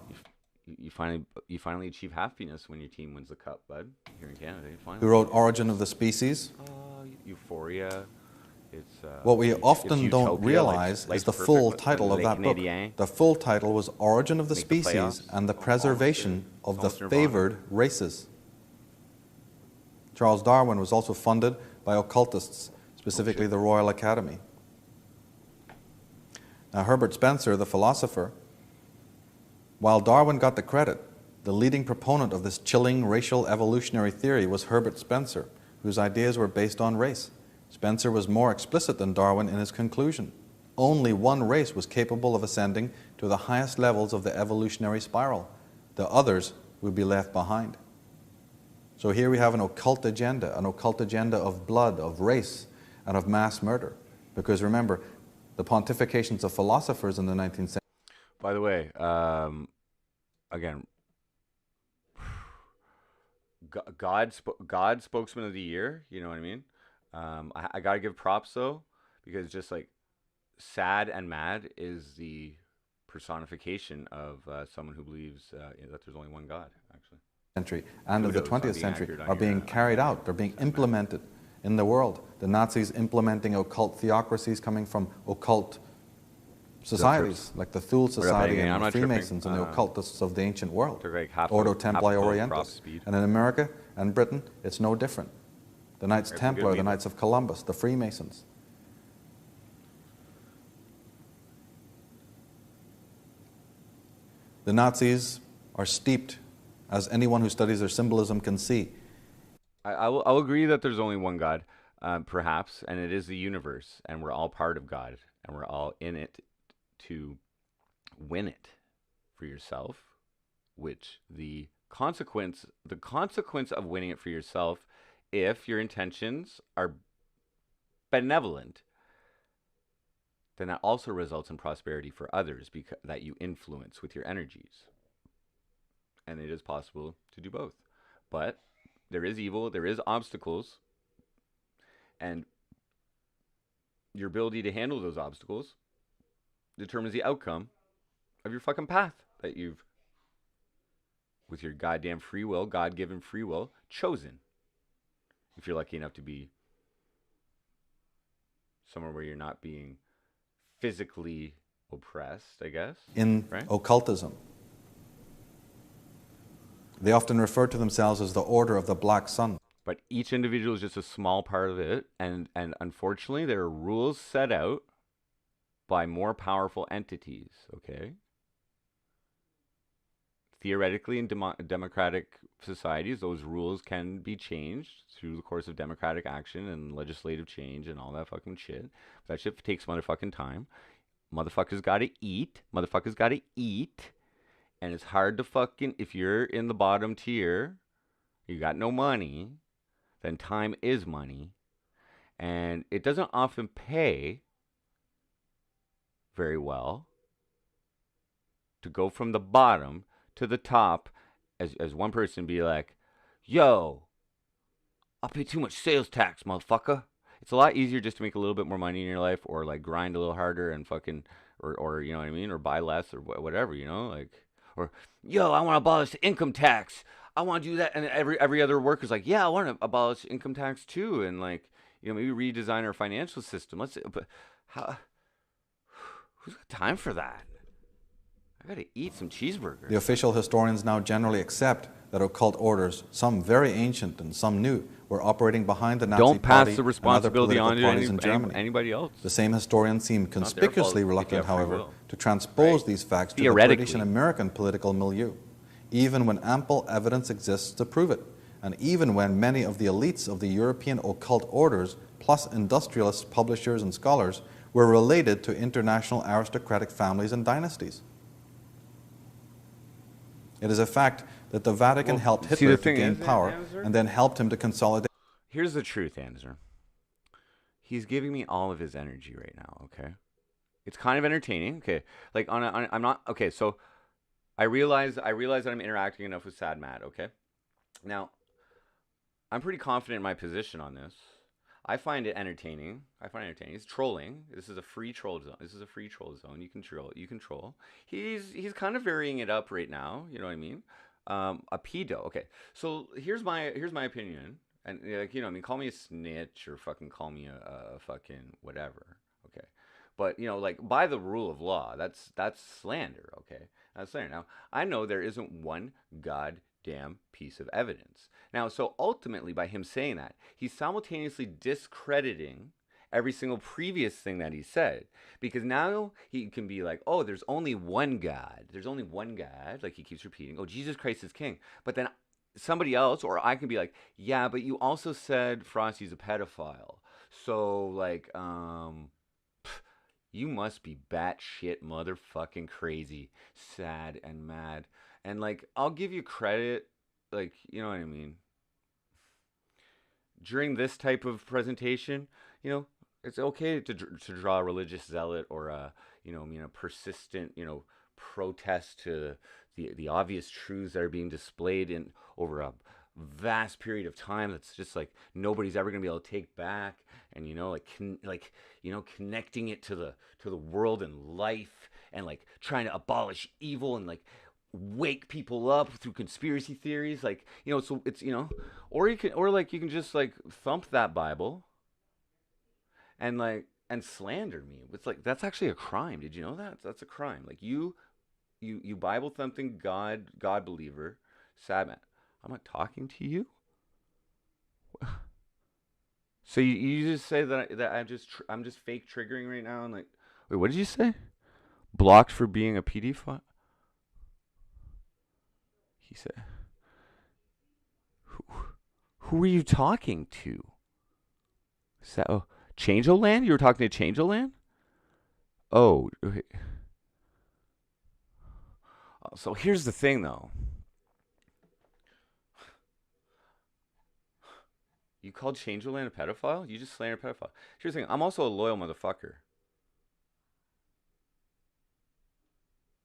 you finally achieve happiness when your team wins the cup, bud. Here in Canada, you finally. who wrote Origin of the Species, Euphoria. It's, what we often it's don't utopia, realize like is the Perfect full with title of Les that book. Canadiens. The full title was Origin of the Make the Species playoffs. and the Preservation of the Almost Nirvana. Favored Races. Charles Darwin was also funded by occultists, specifically the Royal Academy. Now, Herbert Spencer, the philosopher, while Darwin got the credit, the leading proponent of this chilling racial evolutionary theory was Herbert Spencer, whose ideas were based on race. Spencer was more explicit than Darwin in his conclusion. Only one race was capable of ascending to the highest levels of the evolutionary spiral. The others would be left behind. So here we have an occult agenda of blood, of race, and of mass murder. Because remember, the pontifications of philosophers in the 19th century. By the way, again, God spokesman of the year. You know what I mean? I gotta give props though, because just like sad and mad is the personification of someone who believes that there's only one God, actually. Century and of the Kudos on 20th being century accurate on are your, being carried out, they're being implemented in the world. The Nazis implementing occult theocracies coming from occult societies, like the Thule Society I'm and the not Freemasons tripping. and the occultists of the ancient world, They're like half Ordo a- Templi half a boat Orientis. across speed. And in America and Britain, it's no different. The Knights There's some Templar, good the people. Knights of Columbus, the Freemasons. The Nazis are steeped, as anyone who studies their symbolism can see. I'll agree that there's only one God, perhaps, and it is the universe, and we're all part of God, and we're all in it to win it for yourself. Which the consequence of winning it for yourself, if your intentions are benevolent, then that also results in prosperity for others because that you influence with your energies. And it is possible to do both. But there is evil, there is obstacles, and your ability to handle those obstacles determines the outcome of your fucking path that you've, with your goddamn free will, God-given free will, chosen. If you're lucky enough to be somewhere where you're not being physically oppressed, I guess. In right? occultism, they often refer to themselves as the Order of the Black Sun. But each individual is just a small part of it, and unfortunately, there are rules set out by more powerful entities. Okay. Theoretically, in democratic societies, those rules can be changed through the course of democratic action and legislative change and all that fucking shit. That shit takes motherfucking time. Motherfuckers gotta eat. And it's hard to fucking, if you're in the bottom tier, you got no money, then time is money. And it doesn't often pay very well to go from the bottom to the top as one person be like, yo, I'll pay too much sales tax, motherfucker. It's a lot easier just to make a little bit more money in your life, or like grind a little harder and fucking, or you know what I mean, or buy less or whatever, you know, like, or yo, I want to abolish the income tax. I want to do that, and every other worker's like, yeah, I want to abolish income tax too, and like, you know, maybe redesign our financial system. But how? Who's got time for that? I gotta eat some cheeseburgers. The official historians now generally accept that occult orders, some very ancient and some new, were operating behind the Nazi Don't pass Party the responsibility and other on to political parties in Germany. anybody else. The same historians seem their fault conspicuously if they reluctant, have free however, will. to transpose Right. these facts to the Theoretically. British and American political milieu, even when ample evidence exists to prove it, and even when many of the elites of the European occult orders, plus industrialists, publishers, and scholars, were related to international aristocratic families and dynasties. It is a fact that the Vatican helped see, Hitler the to thing gain is, power Answer? and then helped him to consolidate. Here's the truth, Anzer. He's giving me all of his energy right now. Okay, it's kind of entertaining. Okay, like I'm not okay. So I realize that I'm interacting enough with Sad Mad. Okay, now I'm pretty confident in my position on this. I find it entertaining. It's trolling. This is a free troll zone. You can troll. He's kind of varying it up right now. You know what I mean? A pedo. Okay. So here's my opinion. And like, you know, I mean, call me a snitch or fucking call me a fucking whatever. Okay. But you know, like by the rule of law, that's slander. Okay. That's slander. Now I know there isn't one goddamn piece of evidence. Now, so ultimately, by him saying that, he's simultaneously discrediting every single previous thing that he said. Because now he can be like, oh, there's only one God. There's only one God. Like he keeps repeating, oh, Jesus Christ is king. But then somebody else, or I can be like, yeah, but you also said Frosty's a pedophile. So, like, you must be batshit motherfucking crazy, sad and mad. And, like, I'll give you credit. Like, you know what I mean? During this type of presentation, you know, it's okay to draw a religious zealot or a, you know, persistent, you know, protest to the obvious truths that are being displayed in over a vast period of time that's just like nobody's ever gonna be able to take back, and you know, like you know, connecting it to the world and life, and like trying to abolish evil and like wake people up through conspiracy theories, like, you know, so it's, you know, or you can just like thump that Bible and like and slander me. It's like that's actually a crime. Did you know that? That's a crime. Like you Bible thumping God believer, Sad Man. I'm not talking to you. So you just say that I'm just fake triggering right now, and like, wait, what did you say? Blocked for being a PD file? He said, who are you talking to? So, Changeoland? You were talking to Changeoland? Oh, okay. So here's the thing, though. You called Changeoland a pedophile? You just slandered a pedophile. Here's the thing. I'm also a loyal motherfucker.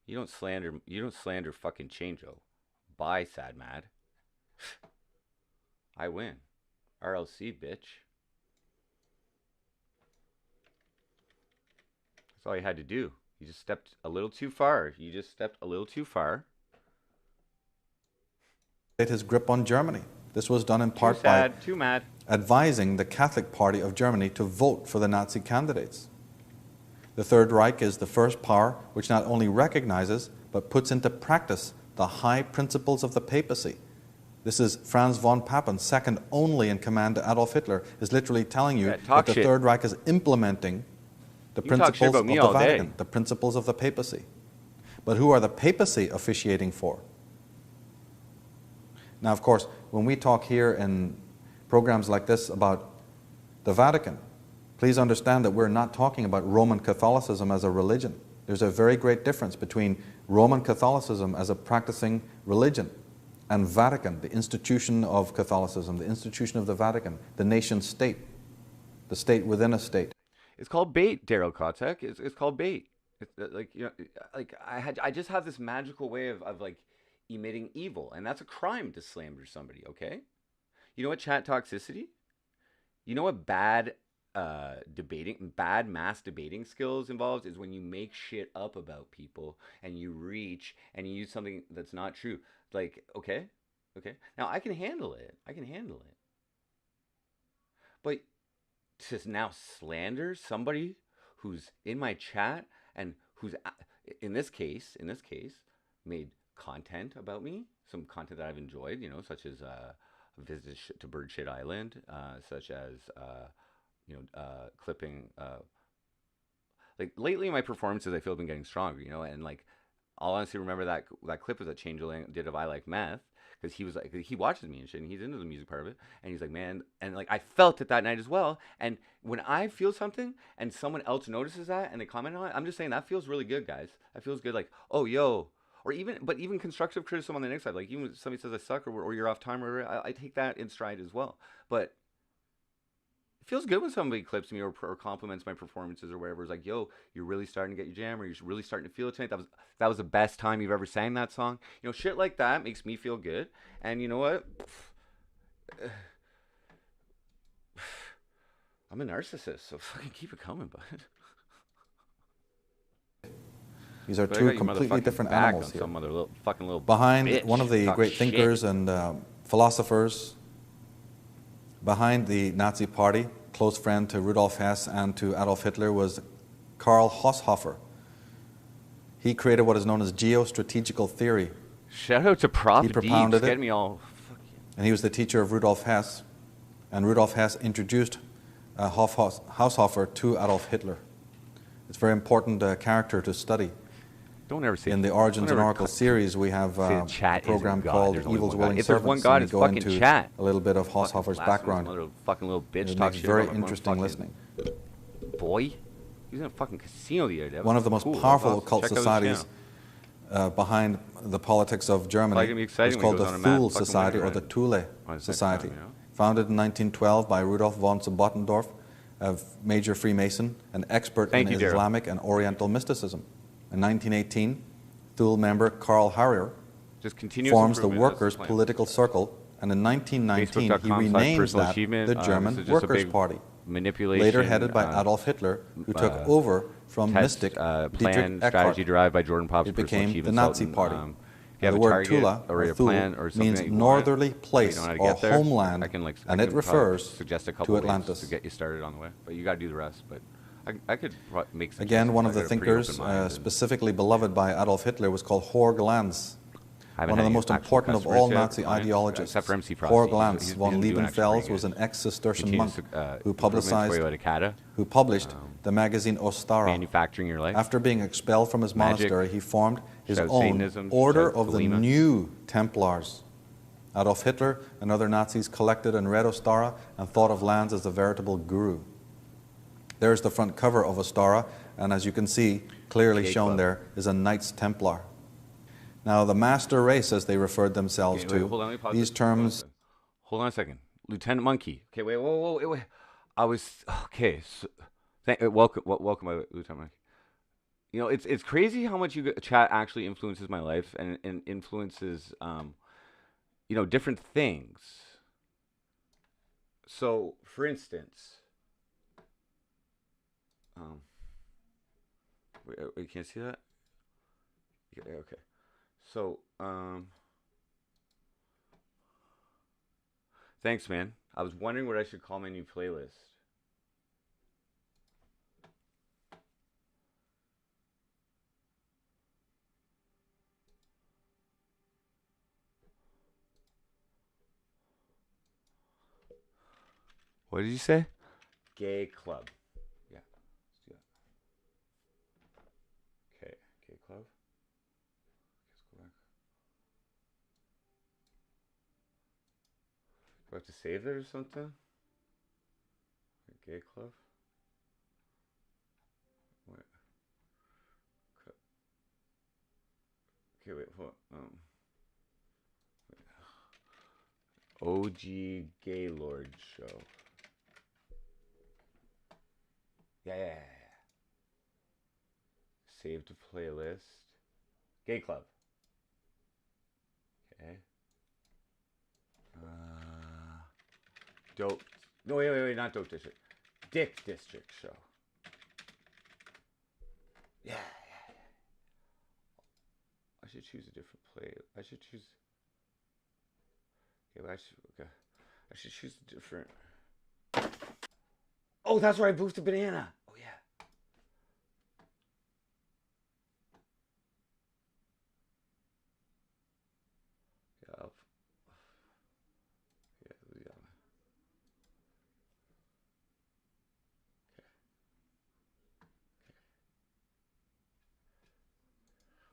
You don't slander fucking Changeo. Bye, Sad Mad. I win. RLC, bitch. That's all you had to do. You just stepped a little too far. His grip on Germany. This was done in part Too by too mad. advising the Catholic Party of Germany to vote for the Nazi candidates. The Third Reich is the first power which not only recognizes but puts into practice the high principles of the papacy. This is Franz von Papen, second only in command to Adolf Hitler, is literally telling you that the Third Reich is implementing the principles of the Vatican, the principles of the papacy. But who are the papacy officiating for? Now, of course, when we talk here in programs like this about the Vatican, please understand that we're not talking about Roman Catholicism as a religion. There's a very great difference between Roman Catholicism as a practicing religion and Vatican, the institution of Catholicism, the institution of the Vatican, the nation state, the state within a state. It's called bait, Daryl Kotek. It's called bait. It's like, you know, like I just have this magical way of like emitting evil, and that's a crime to slander somebody. Okay, You know what chat toxicity? You know what bad mass debating skills involves is when you make shit up about people and you reach and you use something that's not true. Like, okay, now I can handle it. But to now slander somebody who's in my chat and who's in this case made content about me, some content that I've enjoyed, such as a visit to Bird Shit Island, such as clipping. Like lately, my performances I feel have been getting stronger, and like I'll honestly remember that clip was that Changeling did of I Like Meth. Because he was like, he watches me and shit, and he's into the music part of it, and he's like, man, and like I felt it that night as well. And when I feel something and someone else notices that and they comment on it, I'm just saying that feels really good, guys. That feels good. Like, oh, yo, or even constructive criticism on the next side, like even when somebody says I suck or you're off time or whatever, I take that in stride as well. But it feels good when somebody clips me or compliments my performances or whatever. It's like, yo, you're really starting to get your jam, or you're really starting to feel it tonight. That was the best time you've ever sang that song. Shit like that makes me feel good. And you know what? I'm a narcissist, so fucking keep it coming, bud. These are two completely different animals here. Some other little Behind bitch one of the great thinkers and philosophers behind the Nazi Party, close friend to Rudolf Hess and to Adolf Hitler, was Karl Haushofer. He created what is known as geostrategical theory. Shout out to Prof. He propounded Deep. it, Get me all. and he was the teacher of Rudolf Hess. And Rudolf Hess introduced Haushofer to Adolf Hitler. It's a very important character to study. Don't ever say In the Origins and Oracles series, we have a program called Evil's Willing If there's Servants. one God, and we it's go fucking into chat. a little bit of Haushofer's background. Fucking little bitch It talk makes shit very about my interesting fucking listening. Boy, he was in a fucking casino the other day. One of the most powerful occult societies behind the politics of Germany was called the Thule Society, or the Thule Society. Founded in 1912 by Rudolf von Bottendorf, a major Freemason, an expert in Islamic and Oriental mysticism. In 1918, Thule member Karl Harrier forms the Workers' Political Circle, and in 1919 he renames that the German Workers' Party, later headed by Adolf Hitler, who took over from mystic Dietrich Eckart. Derived by Jordan Pop's It became personal the Nazi Party. The word Tula, or Thule, means northerly place or homeland, and it refers to Atlantis. To get you started on the way, but you got to do the rest. But I could make some. Again, one of the thinkers specifically beloved by Adolf Hitler was called Jorge Lanz, one of the most important of all Nazi ideologists. Jorge Lanz von Liebenfels was an ex-Cistercian monk who published the magazine Ostara. Manufacturing your life. After being expelled from his monastery, he formed his own Order of the New Templars. Adolf Hitler and other Nazis collected and read Ostara and thought of Lanz as a veritable guru. There's the front cover of Ostara, and as you can see, clearly shown there is a Knights Templar. Now, the master race, as they referred themselves to, these terms... Hold on a second. Lieutenant Monkey. Okay, wait. I was... Okay, so... welcome, Lieutenant Monkey. It's crazy how much chat actually influences my life and influences, different things. So, for instance... wait, you can't see that? Yeah, okay. So, thanks, man. I was wondering what I should call my new playlist. What did you say? Gay Club. Yeah, let's do that. Okay, Gay Club. Let's go back. Do I have to save it or something? Gay Club. Wait. Okay, wait. Hold on. OG Gaylord Show. Yeah. Save to playlist. Gay Club. Okay. Dope. No, wait, not Dope District. Dick District show. Yeah. I should choose a different play. I should choose. Yeah, but I should choose a different. Oh, that's right. Boost a banana. Oh yeah. Yeah.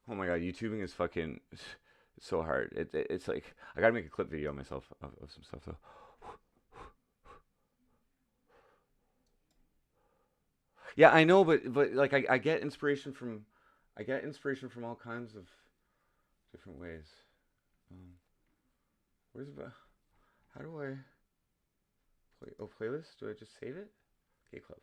Oh my god, YouTubing is fucking so hard. It's like I gotta make a clip video myself of some stuff though. Yeah, I know, but like I get inspiration from all kinds of different ways. Where's the how do I play? Oh, playlist? Do I just save it? Okay, club.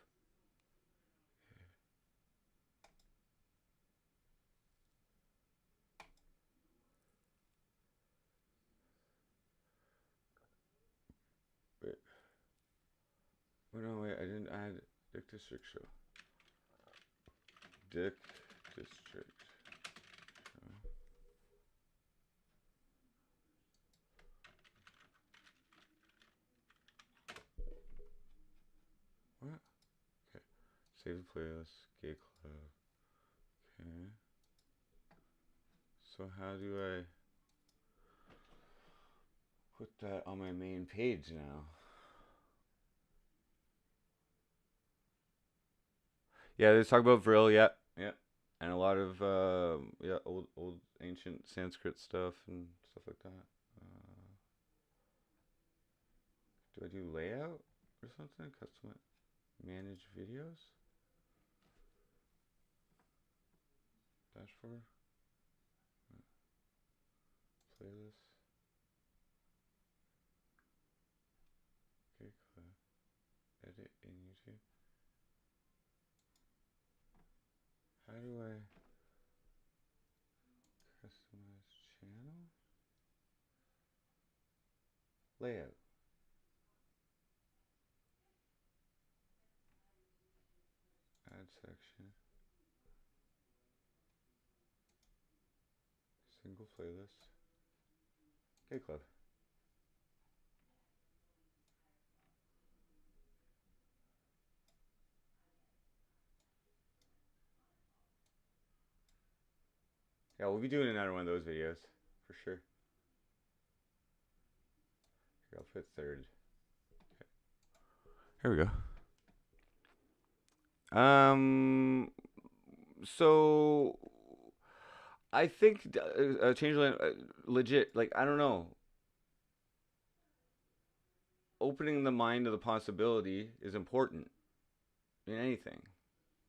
Wait. Oh no, wait, I didn't add Dick District show. Dick District. What? Okay. Save the playlist. Gay club. Okay. So how do I put that on my main page now? Yeah, let's talk about Vril. Yeah, and a lot of old ancient Sanskrit stuff and stuff like that. Do I do layout or something? Custom manage videos. Dashboard. Playlist. Okay, edit in YouTube. How do I customize channel? Layout. Add section. Single playlist. Gay club. Yeah, we'll be doing another one of those videos for sure. Here, I'll put third. Okay. Here we go. So I think Changeland legit. Like I don't know. Opening the mind to the possibility is important in anything.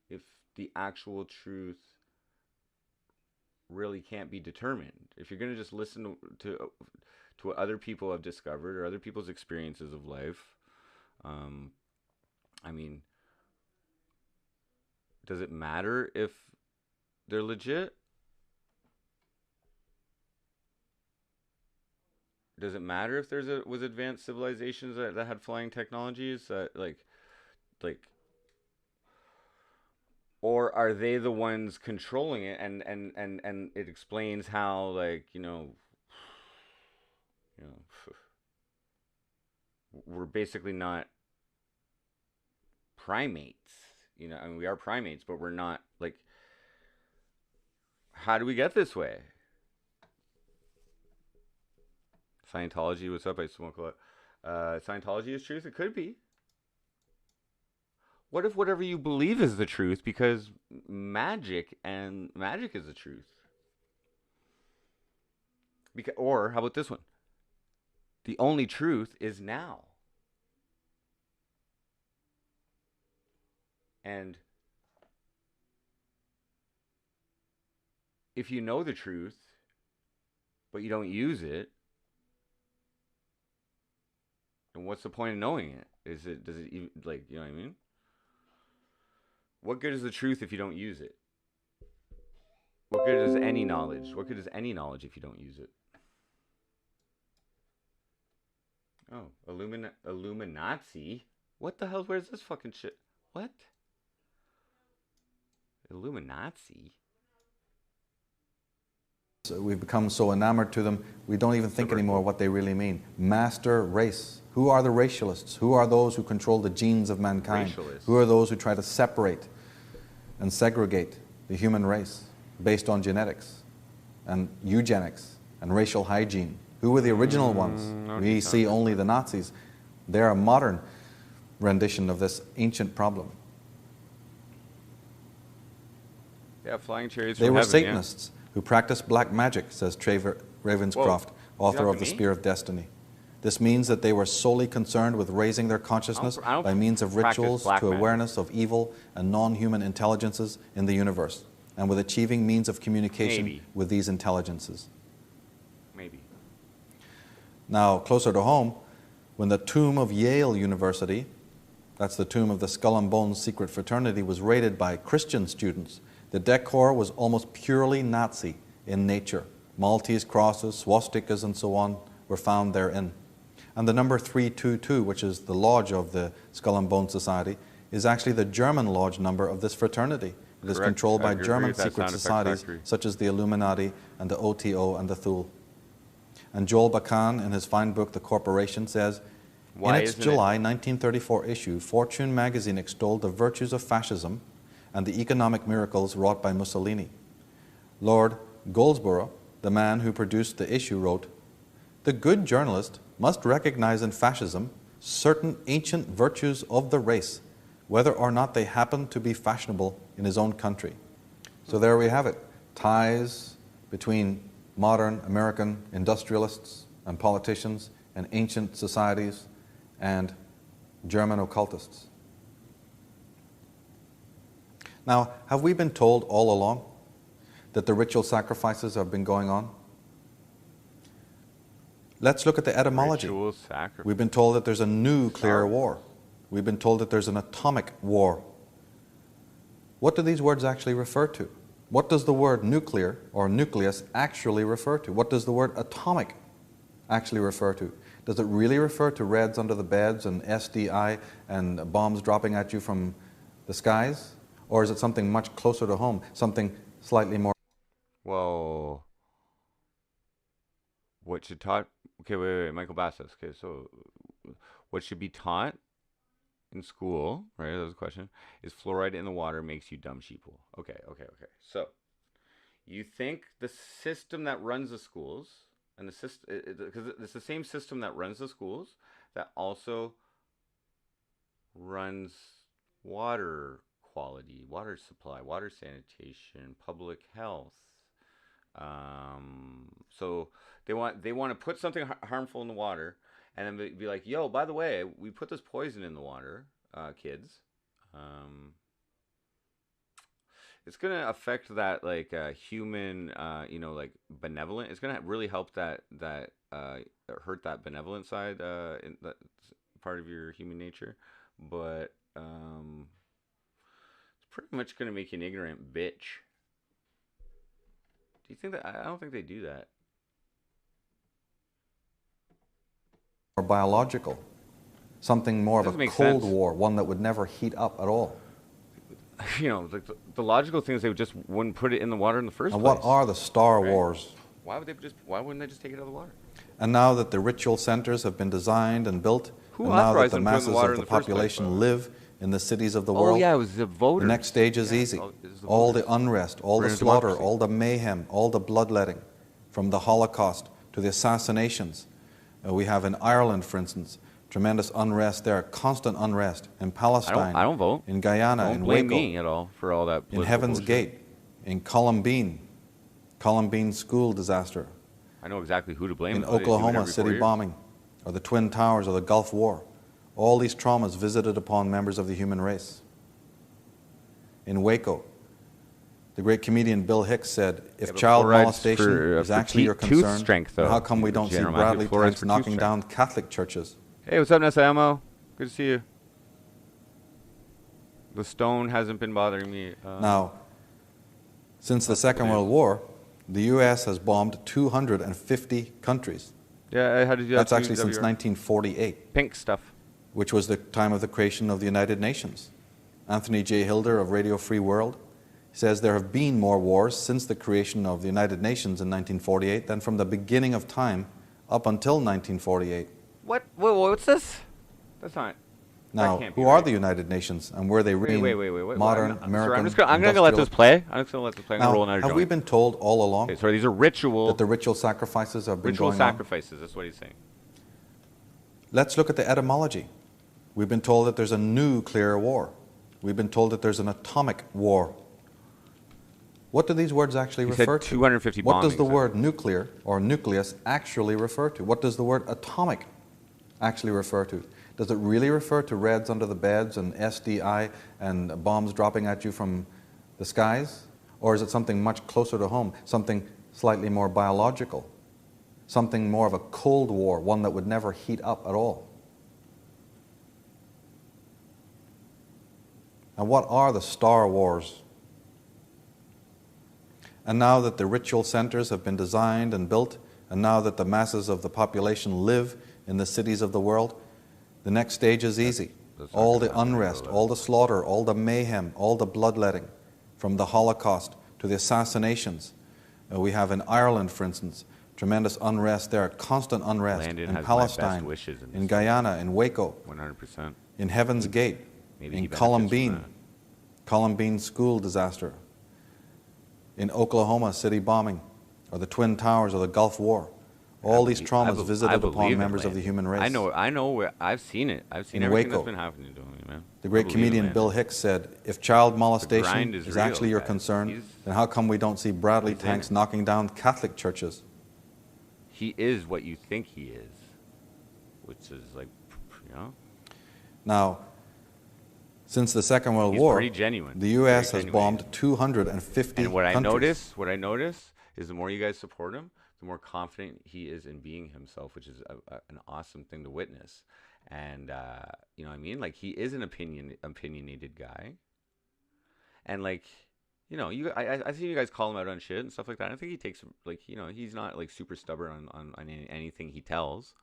If the actual truth really can't be determined, if you're gonna just listen to what other people have discovered or other people's experiences of life, I mean, does it matter if they're legit? Does it matter if was advanced civilizations that had flying technologies that like or are they the ones controlling it and it explains how like we're basically not primates, I mean we are primates but we're not like, how do we get this way? Scientology, what's up? I smoke a lot. Scientology is truth? It could be. What if whatever you believe is the truth because magic is the truth? Or how about this one? The only truth is now. And if you know the truth, but you don't use it, and what's the point of knowing it? Does it even, like, you know what I mean? What good is the truth if you don't use it? What good is any knowledge? What good is any knowledge if you don't use it? Oh, Illuminati? What the hell? Where's this fucking shit? What? Illuminati? So we've become so enamored to them, we don't even think anymore what they really mean. Master race. Who are the racialists? Who are those who control the genes of mankind? Racialists. Who are those who try to separate and segregate the human race based on genetics and eugenics and racial hygiene? Who were the original ones? We see only the Nazis. They're a modern rendition of this ancient problem. Yeah, flying chariots They from were heaven, Satanists who practiced black magic, says Traver Ravenscroft, author talking of to The me? Spear of Destiny. This means that they were solely concerned with raising their consciousness I don't by means of practice rituals black to magic. awareness of evil and non-human intelligences in the universe, and with achieving means of communication Maybe. with these intelligences. Maybe. Now, closer to home, when the tomb of Yale University, that's the tomb of the Skull and Bones secret fraternity, was raided by Christian students, the decor was almost purely Nazi in nature. Maltese crosses, swastikas, and so on were found therein. And the number 322, which is the lodge of the Skull and Bones Society, is actually the German lodge number of this fraternity. It is Correct. controlled I by agree German with that secret sound effect societies factory. such as the Illuminati and the OTO and the Thule. And Joel Bakan, in his fine book, The Corporation, says, Why in its isn't it- July 1934 issue, Fortune magazine extolled the virtues of fascism and the economic miracles wrought by Mussolini. Lord Goldsborough, the man who produced the issue, wrote, "The good journalist must recognize in fascism certain ancient virtues of the race, whether or not they happen to be fashionable in his own country." So there we have it, ties between modern American industrialists and politicians and ancient societies and German occultists. Now, have we been told all along that the ritual sacrifices have been going on? Let's look at the etymology. Ritual sacrifice. We've been told that there's a nuclear war. We've been told that there's an atomic war. What do these words actually refer to? What does the word nuclear or nucleus actually refer to? What does the word atomic actually refer to? Does it really refer to reds under the beds and SDI and bombs dropping at you from the skies? Or is it something much closer to home, something slightly more? Well, what should taught? Okay, wait, Michael Bassos. Okay, so what should be taught in school, right? That was a question. Is fluoride in the water makes you dumb sheeple? Okay. So, you think the system that runs the schools, and the system, because it's the same system that runs the schools, that also runs water quality, water supply, water sanitation, public health. So they want to put something harmful in the water, and then be like, "Yo, by the way, we put this poison in the water, kids. It's gonna affect that like human, like benevolent. It's gonna really help that hurt that benevolent side, in that part of your human nature, but it's pretty much gonna make you an ignorant bitch." Do you think that? I don't think they do that. Or biological, something more of Doesn't a make Cold sense. War, one that would never heat up at all. Like the logical thing is they just wouldn't put it in the water in the first And place. what are the Star Right. Wars? Why wouldn't they just take it out of the water? And now that the ritual centers have been designed and built, Who and now that authorized the them to put it in masses the water of in the the first place, population by the way? live in the cities of the Oh world, yeah, it was the voters. the next stage is Yeah, easy. it's the All the voters. unrest, all We're the in a slaughter, democracy. all the mayhem, all the bloodletting, from the Holocaust to the assassinations. We have in Ireland, for instance, tremendous unrest there, constant unrest in Palestine. I don't vote. In Guyana, Don't in blame Waco, me at all for all that. in political Heaven's bullshit. Gate, in Columbine school disaster, I know exactly who to blame. in though. They do it Oklahoma, every 4 city years. bombing, or the Twin Towers, or the Gulf War. All these traumas visited upon members of the human race. In Waco, the great comedian Bill Hicks said, if but child fluoride's molestation for is actually your tooth concern, strength, then though, how come we don't see General Matthew. Bradley Fluoride's tanks for tooth knocking strength. down Catholic churches? Hey, what's up, Nessa Ammo? Good to see you. The stone hasn't been bothering me. Now, since the Second World War, the U.S. has bombed 250 countries. Yeah, how did you? That's actually since 1948, Pink stuff. which was the time of the creation of the United Nations. Anthony J. Hilder of Radio Free World says there have been more wars since the creation of the United Nations in 1948 than from the beginning of time up until 1948. What? What's this? That's not. Now, can't be who are right. the United Nations and were they really Wait. modern I'm American? just gonna let this play. I'm just gonna let this play. I'm gonna Now, roll another have joint. we been told all along Okay, sorry, these are ritual that the ritual sacrifices have been ritual going on? sacrifices. That's what he's saying. Let's look at the etymology. We've been told that there's a nuclear war. We've been told that there's an atomic war. What do these words actually He refer said to? 250 What does bombings, the I word nuclear or nucleus actually refer to? What does the word atomic actually refer to? Does it really refer to reds under the beds and SDI and bombs dropping at you from the skies? Or is it something much closer to home, something slightly more biological, something more of a Cold War, one that would never heat up at all? And what are the Star Wars? And now that the ritual centers have been designed and built, and now that the masses of the population live in the cities of the world, the next stage is easy. That's not All gonna the happen, unrest, will it? all the slaughter, all the mayhem, all the bloodletting, from the Holocaust to the assassinations. We have in Ireland, for instance, tremendous unrest there, constant unrest Landon in has my Palestine, best wishes in in this. Guyana, in Waco, 100%. in Heaven's Gate, Maybe in he benefits from Columbine, that. Columbine school disaster, in Oklahoma city bombing, or the Twin Towers or the Gulf War. All these traumas visited upon members of the human race. I know. I've seen it. I've seen In everything Waco. that's been happening to me, man. The great comedian Bill Hicks said, if child molestation grind is is real, actually your guys. concern, He's- then how come we don't see Bradley he's in tanks it. knocking down Catholic churches? He is what you think he is, which is like, you know. Now, since the Second World He's War, pretty genuine. the U.S. Very has genuine. bombed 250 And what I countries. notice is the more you guys support him, the more confident he is in being himself, which is an awesome thing to witness. And you know what I mean? Like, he is an opinionated guy. And like, you know, I see you guys call him out on shit and stuff like that. I think he takes, like, you know, he's not like super stubborn on anything he tells.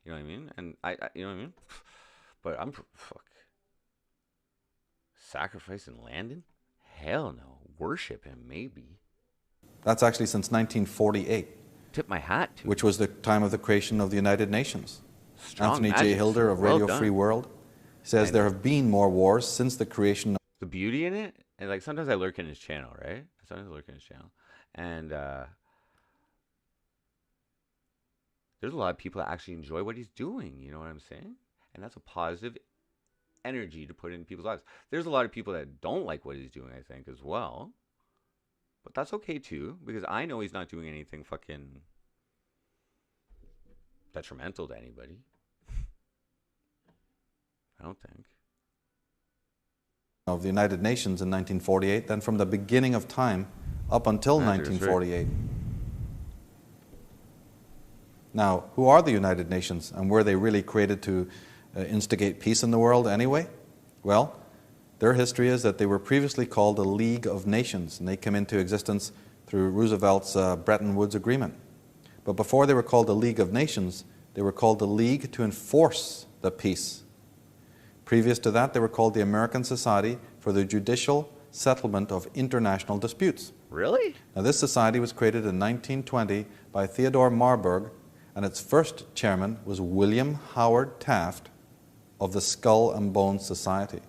You know what I mean? And I you know what I mean? But fuck. Sacrificing Landon? Hell no. Worship him, maybe. That's actually since 1948, Tip my hat to. which was the time of the creation of the United Nations. Strong Anthony J. magic, Hilder sir. of Well Radio done. Free World says there have been more wars since the creation of The beauty in it, and like sometimes I lurk in his channel, right? And there's a lot of people that actually enjoy what he's doing. You know what I'm saying? And that's a positive energy to put in people's lives. There's a lot of people that don't like what he's doing, I think, as well. But that's okay too, because I know he's not doing anything fucking detrimental to anybody. I don't think. the United Nations in 1948 than from the beginning of time up until That's right. 1948. Now, who are the United Nations, and were they really created to instigate peace in the world anyway? Well, their history is that they were previously called the League of Nations, and they came into existence through Roosevelt's Bretton Woods Agreement. But before they were called the League of Nations, they were called the League to Enforce the Peace. Previous to that, they were called the American Society for the Judicial Settlement of International Disputes. Really? Now, this society was created in 1920 by Theodore Marburg, and its first chairman was William Howard Taft of the Skull and Bones Society.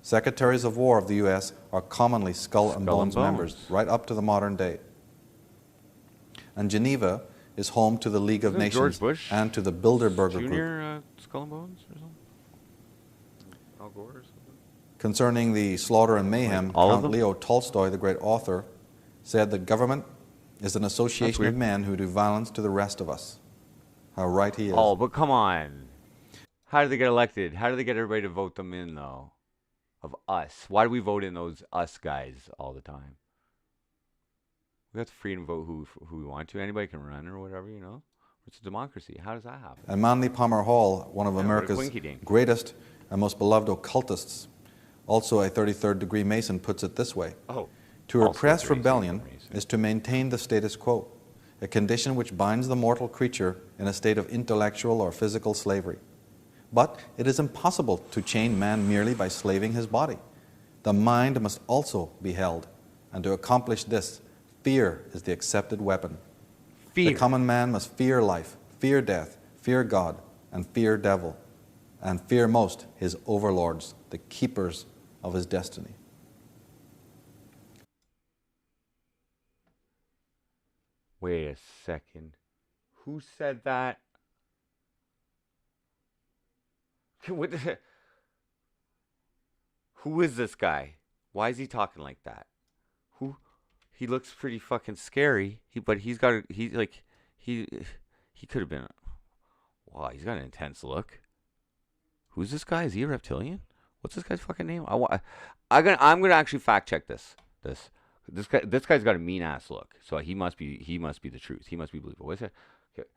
Secretaries of War of the U.S. are commonly Skull and Bones members, right up to the modern day. And Geneva is home to the League of Isn't Nations George Bush and to the Bilderberger Group. Junior Skull and Bones or something? Al Gore or something? Concerning the slaughter and mayhem, All of Count them? Leo Tolstoy, the great author, said that government is an association of weird. men who do violence to the rest of us. How right he is. Oh, but come on. How did they get elected? How do they get everybody to vote them in, though? Of us. Why do we vote in those us guys all the time? We got the freedom to vote who we want to. Anybody can run or whatever, you know? It's a democracy. How does that happen? And Manly Palmer Hall, one of Yeah, what a America's quinky-dink. greatest and most beloved occultists, also a 33rd degree Mason, puts it this way. Oh. To also repress 33rd rebellion Mason. is to maintain the status quo. a condition which binds the mortal creature in a state of intellectual or physical slavery. But it is impossible to chain man merely by slaving his body. The mind must also be held, and to accomplish this, fear is the accepted weapon. Fear. The common man must fear life, fear death, fear God, and fear devil, and fear most his overlords, the keepers of his destiny. Wait a second. Who said that? What the, who is this guy? Why is he talking like that? Who? He looks pretty fucking scary. But he's got he could have been. Wow, he's got an intense look. Who's this guy? Is he a reptilian? What's this guy's fucking name? I'm gonna actually fact check this. This guy's got a mean ass look. So he must be the truth. He must be believable. What's that? Okay.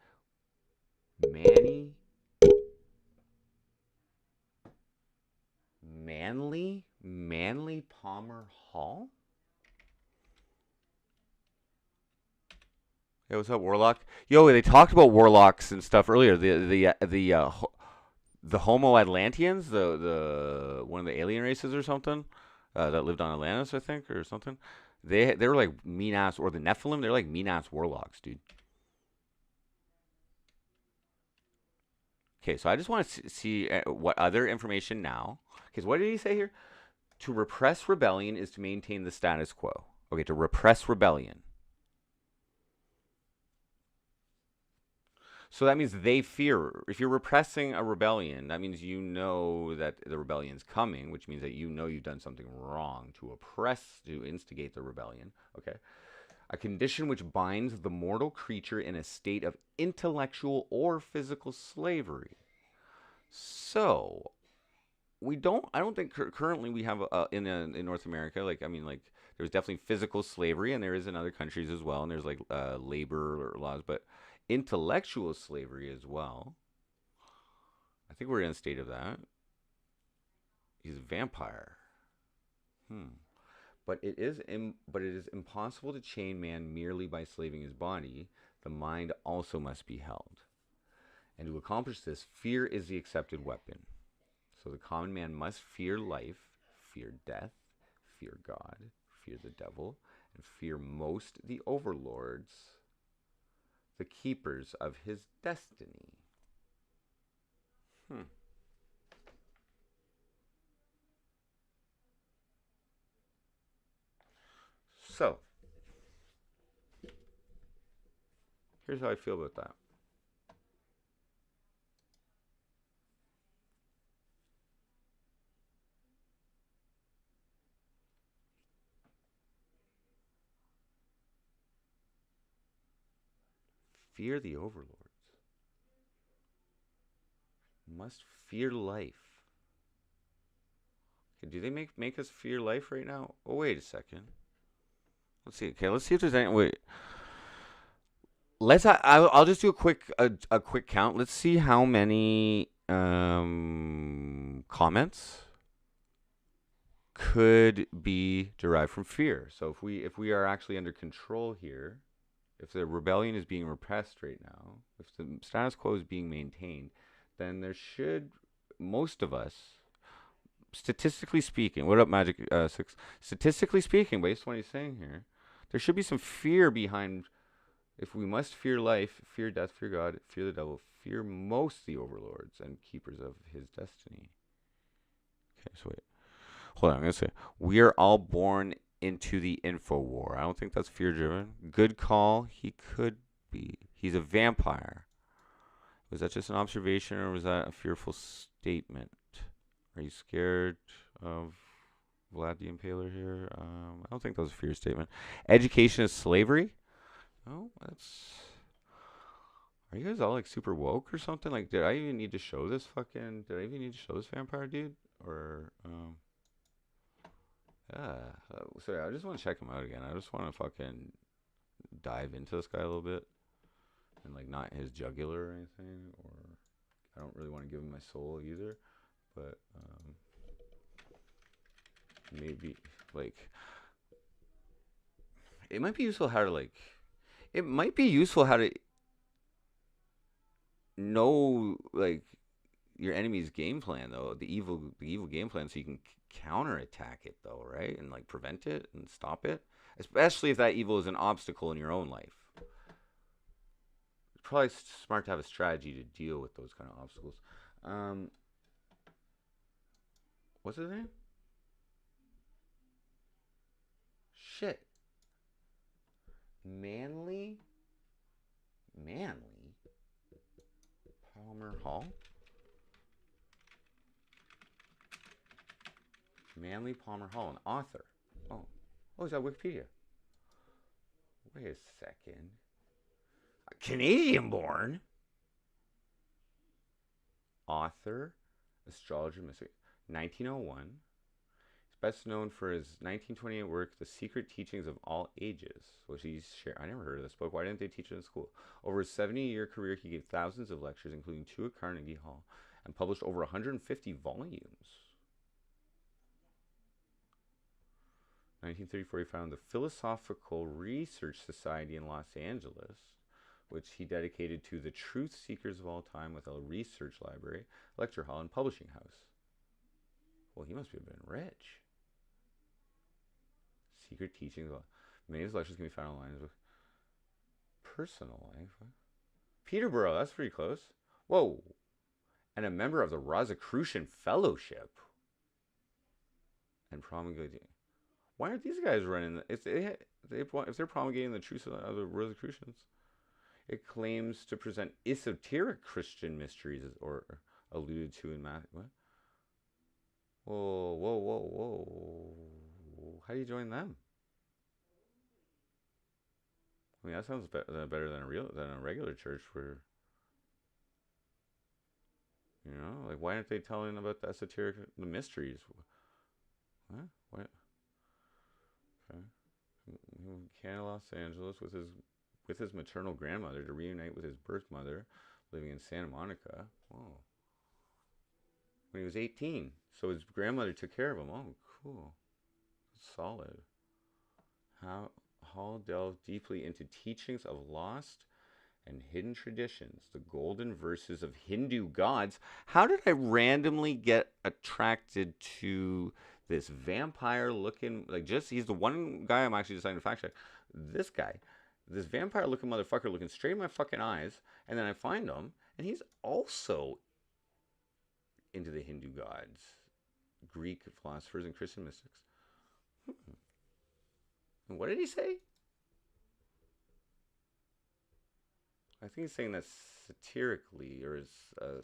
Manly Palmer Hall? Hey, what's up, Warlock? Yo, they talked about warlocks and stuff earlier. The Homo Atlanteans, the one of the alien races or something, that lived on Atlantis, I think, or something. They were like mean ass, or the Nephilim. They're like mean ass warlocks, dude. Okay, so I just want to see what other information now. Because what did he say here? To repress rebellion is to maintain the status quo. Okay, to repress rebellion. So that means they fear. If you're repressing a rebellion, that means you know that the rebellion's coming, which means that you know you've done something wrong to oppress, to instigate the rebellion. Okay. A condition which binds the mortal creature in a state of intellectual or physical slavery. So, I don't think currently we have in North America, there's definitely physical slavery, and there is in other countries as well, and there's like labor laws, but intellectual slavery as well. I think we're in a state of that. He's a vampire. But it is impossible to chain man merely by slaving his body. The mind also must be held. And to accomplish this, fear is the accepted weapon. So the common man must fear life, fear death, fear God, fear the devil, and fear most the overlords, the keepers of his destiny. So, here's how I feel about that. Fear the overlords. Must fear life. Okay, do they make us fear life right now? Oh, wait a second. Let's see. Okay, let's see if there's any. Wait. I'll just do a quick count. Let's see how many comments could be derived from fear. So if we are actually under control here, if the rebellion is being repressed right now, if the status quo is being maintained, then there should, most of us, statistically speaking, what up, Magic 6? Statistically speaking, based on what he's saying here, there should be some fear behind. If we must fear life, fear death, fear God, fear the devil, fear most the overlords and keepers of his destiny. Okay, so wait. Hold on, I'm going to say, we are all born into the info war. I don't think that's fear-driven. Good call. He could be. He's a vampire. Was that just an observation, or was that a fearful statement? Are you scared of Vlad the Impaler here? I don't think that was a fear statement. Education is slavery? Oh, that's... Are you guys all like super woke or something? Like, did I even need to show this vampire dude? Or, sorry, I just want to check him out again. I just want to fucking dive into this guy a little bit. And, like, not his jugular or anything. Or I don't really want to give him my soul either. But, maybe, like... It might be useful how to, like... It might be useful how to know like your enemy's game plan though, the evil game plan, so you can counterattack it though, right? And like prevent it and stop it, especially if that evil is an obstacle in your own life. It's probably smart to have a strategy to deal with those kind of obstacles. What's his name? Shit. Manly Palmer Hall? Manly Palmer Hall, an author. Oh, is that Wikipedia? Wait a second. Canadian born author, astrologer, mystic, 1901. He's best known for his 1928 work, The Secret Teachings of All Ages, which he's shared. I never heard of this book. Why didn't they teach it in school? Over his 70-year career, he gave thousands of lectures, including 2 at Carnegie Hall, and published over 150 volumes. 1934, he founded the Philosophical Research Society in Los Angeles, which he dedicated to the truth seekers of all time, with a research library, lecture hall, and publishing house. Well, he must have been rich. Secret teachings. Many of his lectures can be found online. His personal life. Peterborough, that's pretty close. Whoa. And a member of the Rosicrucian Fellowship. And promulgating. Why aren't these guys running? If they're promulgating the truths of the Rosicrucians, it claims to present esoteric Christian mysteries, or alluded to in Matthew. What? Whoa. How do you join them? I mean, that sounds better than a regular church where, you know, like, why aren't they telling about the esoteric, the mysteries? What? What? Okay. Canada, Los Angeles, with his maternal grandmother to reunite with his birth mother, living in Santa Monica. Whoa. When he was 18. So his grandmother took care of him. Oh, cool. Solid. Hall delved deeply into teachings of lost and hidden traditions, the golden verses of Hindu gods. How did I randomly get attracted to this vampire looking, like, just, he's the one guy I'm actually deciding to fact check. This guy, this vampire looking motherfucker looking straight in my fucking eyes, and then I find him, and he's also into the Hindu gods, Greek philosophers, and Christian mystics. And what did he say? I think he's saying that satirically, or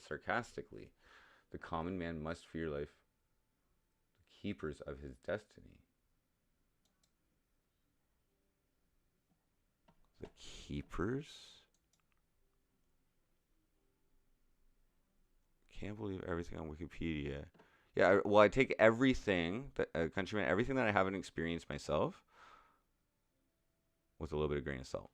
sarcastically. The common man must fear life, the keepers of his destiny. The keepers? Can't believe everything on Wikipedia. Yeah, well, I take everything, countryman, everything that I haven't experienced myself with a little bit of grain of salt.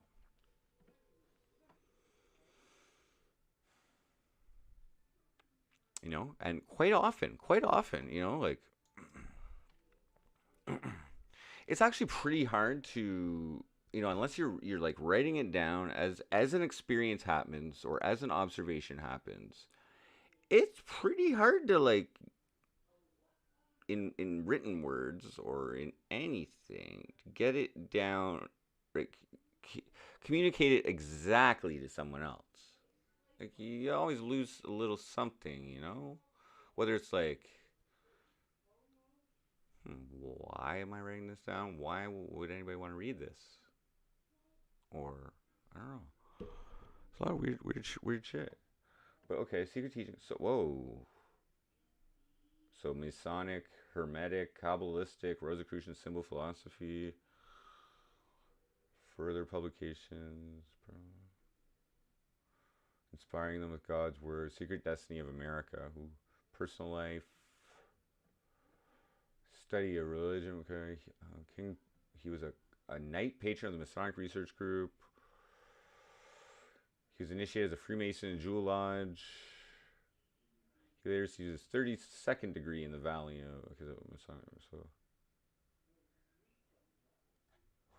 You know, and quite often, you know, like, it's actually pretty hard to, you know, unless you're like writing it down as an experience happens, or as an observation happens, it's pretty hard to, like, in written words or in anything, to get it down, like, communicate it exactly to someone else. Like, you always lose a little something, you know? Whether it's like, why am I writing this down? Why would anybody want to read this? Or, I don't know. It's a lot of weird shit. But okay, secret teaching. So, whoa. So, Masonic, Hermetic, Kabbalistic, Rosicrucian symbol philosophy, further publications, inspiring them with God's word, secret destiny of America, personal life, study of religion. Okay, King. He was a knight patron of the Masonic Research Group. He was initiated as a Freemason in Jewel Lodge. He later received his 32nd degree in the Valley because of Masonic. So,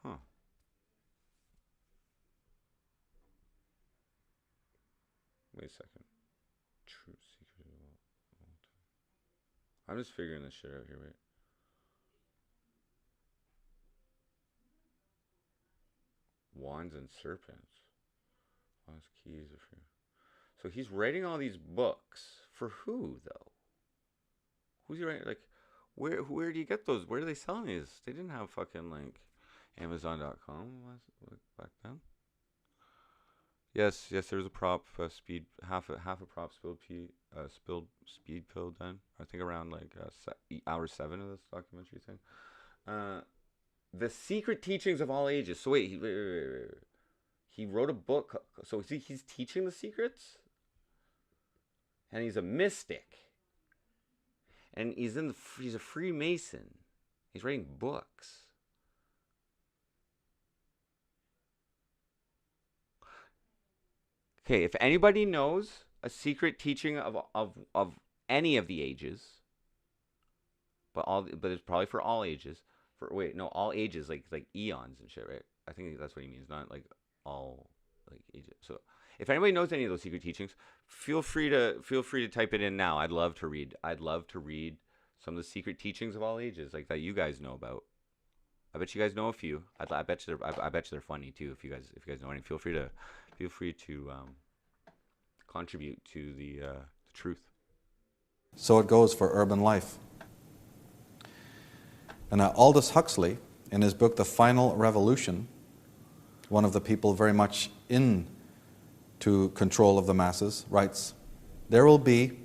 huh. Wait a second. True secret of all time. I'm just figuring this shit out here. Wait. Wands and serpents. Lost keys are free. So he's writing all these books for who though? Who's he writing? Like, where do you get those? Where are they selling these? They didn't have fucking like Amazon.com back then. Yes, there was a prop half a prop spilled speed pill done. I think around like hour 7 of this documentary thing. The Secret Teachings of All Ages. So wait. He wrote a book. So he's teaching the secrets, and he's a mystic, and he's a Freemason. He's writing books. Okay, if anybody knows a secret teaching of any of the ages, but it's probably for all ages. All ages like eons and shit, right? I think that's what he means, not like all like ages. So if anybody knows any of those secret teachings, feel free to type it in now. I'd love to read some of the secret teachings of all ages, like that you guys know about. I bet you guys know a few. I bet you they're funny too. If you guys know any, feel free to contribute to the truth. So it goes for urban life. And Aldous Huxley, in his book The Final Revolution, one of the people very much into control of the masses, writes, there will be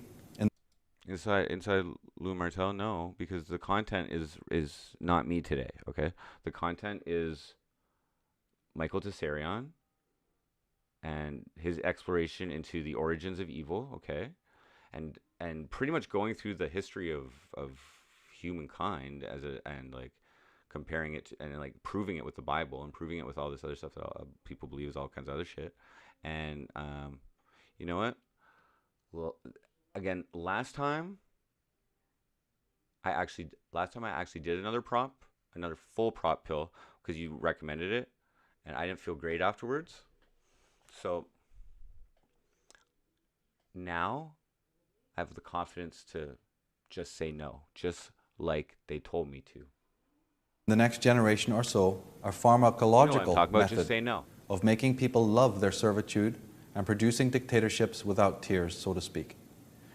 inside Lou Martel, no, because the content is not me today, okay? The content is Michael Tessarion and his exploration into the origins of evil, okay? And pretty much going through the history of humankind and like comparing it to, and like proving it with the Bible and proving it with all this other stuff that people believe is all kinds of other shit. And you know what? Well, again, last time I actually did another full prop pill because you recommended it, and I didn't feel great afterwards. So now I have the confidence to just say no, just like they told me to. The next generation or so, a pharmacological method just say no. of making people love their servitude and producing dictatorships without tears, so to speak.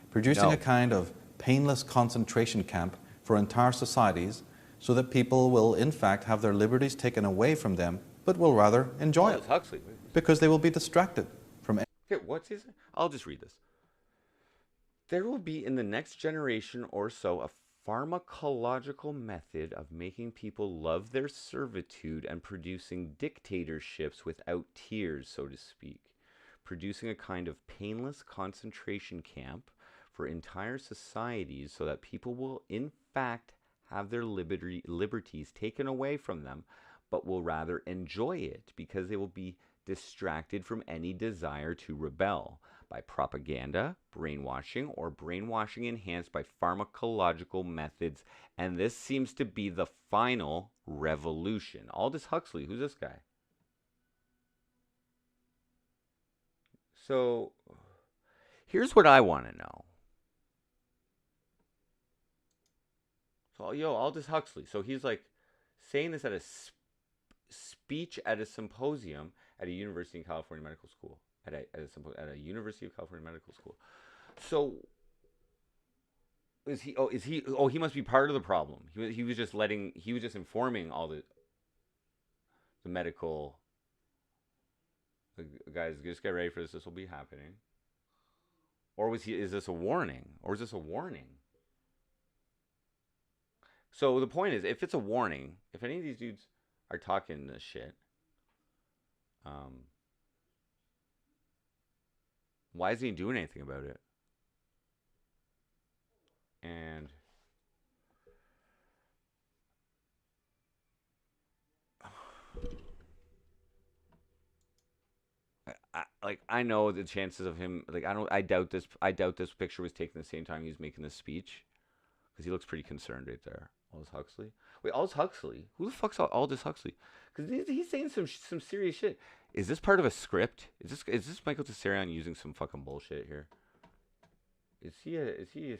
Producing a kind of painless concentration camp for entire societies so that people will in fact have their liberties taken away from them, but will rather enjoy it. Huxley. Because they will be distracted from it. Okay, what's his? I'll just read this. There will be in the next generation or so a pharmacological method of making people love their servitude and producing dictatorships without tears, so to speak. Producing a kind of painless concentration camp for entire societies so that people will in fact have their liberties taken away from them, but will rather enjoy it because they will be distracted from any desire to rebel by propaganda, brainwashing, or brainwashing enhanced by pharmacological methods. And this seems to be the final revolution. Aldous Huxley, who's this guy? So here's what I want to know. So, Aldous Huxley. So he's like saying this at a speech at a symposium at a University of California Medical School. At a University of California Medical School. So he must be part of the problem. He was just informing all the medical guys, just get ready for this. This will be happening. Or is this a warning? So the point is, if it's a warning, if any of these dudes are talking this shit, why isn't he doing anything about it? And I know the chances of him, I doubt this picture was taken the same time he was making this speech, because he looks pretty concerned right there. Aldous Huxley. Wait, Aldous Huxley? Who the fuck's Aldous Huxley? Because he's saying some serious shit. Is this part of a script? Is this Michael Tessarion using some fucking bullshit here? Is he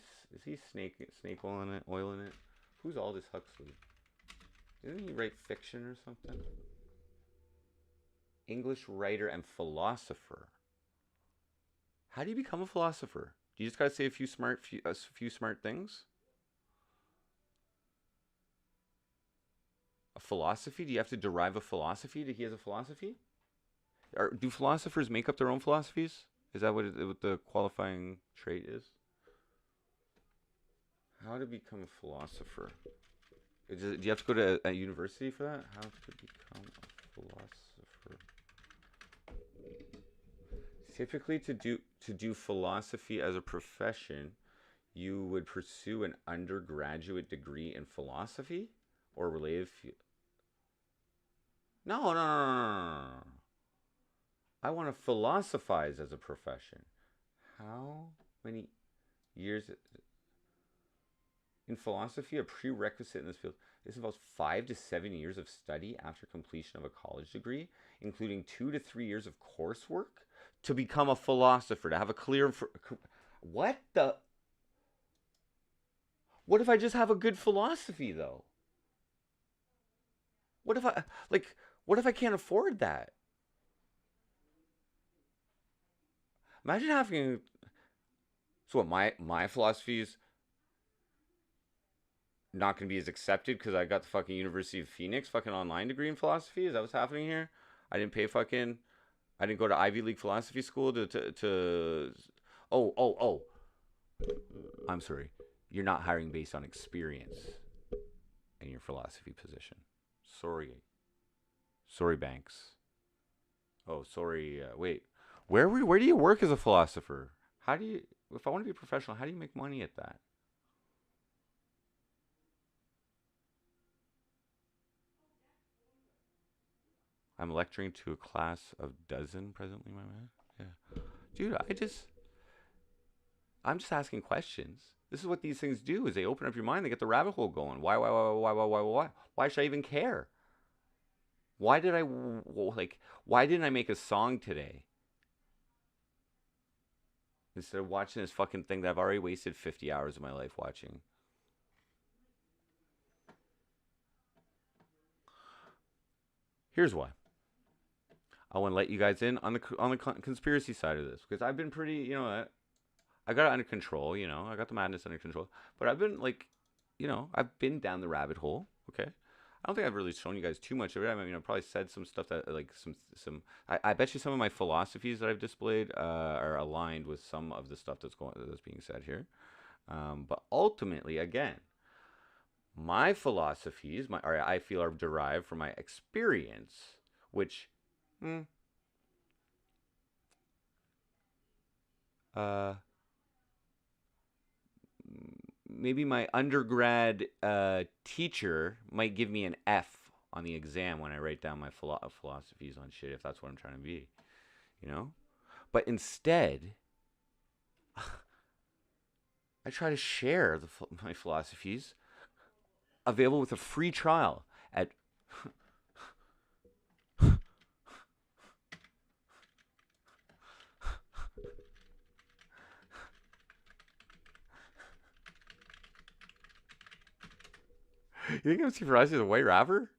snake oil in it? Who's Aldous Huxley? Didn't he write fiction or something? English writer and philosopher. How do you become a philosopher? Do you just gotta say a few smart things? A philosophy? Do you have to derive a philosophy that he has a philosophy? Or do philosophers make up their own philosophies? Is that what the qualifying trait is? How to become a philosopher? Do you have to go to a university for that? How to become a philosopher? Typically, to do philosophy as a profession, you would pursue an undergraduate degree in philosophy or related. No. I want to philosophize as a profession. How many years in philosophy? A prerequisite in this field. This involves 5 to 7 years of study after completion of a college degree, including 2 to 3 years of coursework to become a philosopher, to have a clear... What if I just have a good philosophy, though? What if I can't afford that? Imagine having... So what, my philosophy is not going to be as accepted because I got the fucking University of Phoenix fucking online degree in philosophy? Is that what's happening here? I didn't go to Ivy League philosophy school to Oh. I'm sorry. You're not hiring based on experience in your philosophy position. Sorry, Banks. Oh, sorry. Wait. Where do you work as a philosopher? If I want to be a professional, how do you make money at that? I'm lecturing to a class of dozen presently, my man. Yeah. Dude, I'm just asking questions. This is what these things do, is they open up your mind, they get the rabbit hole going. Why? Why should I even care? Why didn't I make a song today? Instead of watching this fucking thing that I've already wasted 50 hours of my life watching. Here's why. I want to let you guys in on the conspiracy side of this, because I've been pretty, I got it under control, I got the madness under control, but I've been I've been down the rabbit hole, okay? I don't think I've really shown you guys too much of it. I mean, I've probably said some stuff that, I bet you some of my philosophies that I've displayed are aligned with some of the stuff that's being said here. But ultimately, again, my philosophies, I feel are derived from my experience, which, maybe my undergrad teacher might give me an F on the exam when I write down my philosophies on shit, if that's what I'm trying to be, But instead, I try to share my philosophies, available with a free trial at You think I'm surprised he's a white rapper?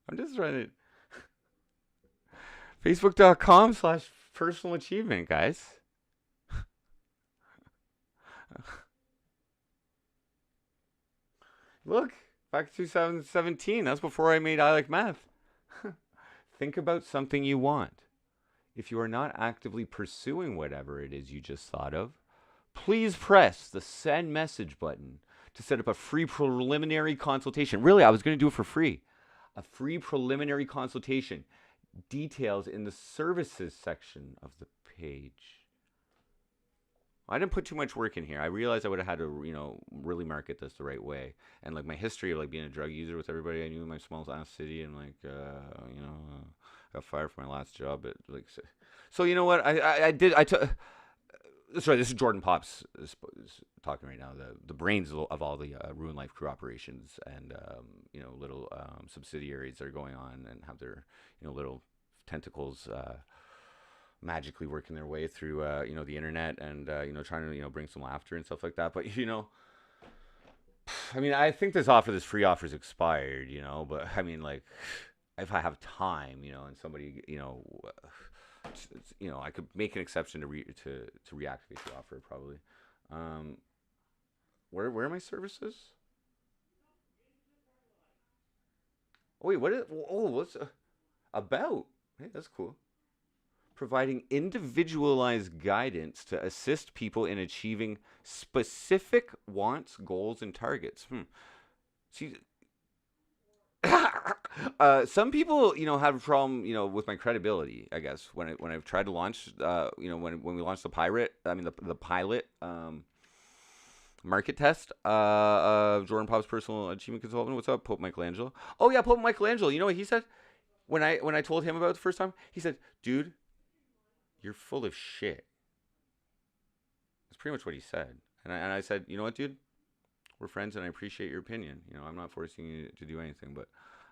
I'm just trying to... Facebook.com/personal achievement, guys. Look, back to 2017. That's before I made I Like Math. Think about something you want. If you are not actively pursuing whatever it is you just thought of, please press the send message button to set up a free preliminary consultation. Really, I was going to do it for free. A free preliminary consultation. Details in the services section of the page. I didn't put too much work in here. I realized I would have had to, really market this the right way. And my history of being a drug user with everybody I knew in my small ass city, and got fired from my last job at So you know what? Sorry, this is Jordan Pops talking right now. The brains of all the Ruin Life crew operations and little subsidiaries that are going on and have their little tentacles magically working their way through the internet and trying to bring some laughter and stuff like that. But I mean, I think this free offer is expired, but I mean, like, if I have time, and somebody, I could make an exception to reactivate the offer probably. Where are my services? Oh, wait, what's about? Hey, that's cool. Providing individualized guidance to assist people in achieving specific wants, goals, and targets. See, some people, have a problem, with my credibility. I guess when I've tried to launch, when we launched the pilot market test of Jordan Pop's personal achievement consultant. What's up, Pope Michelangelo? Oh yeah, Pope Michelangelo. You know what he said when I told him about it the first time? He said, "Dude, you're full of shit." That's pretty much what he said. And I said, "You know what, dude? We're friends, and I appreciate your opinion. I'm not forcing you to do anything." But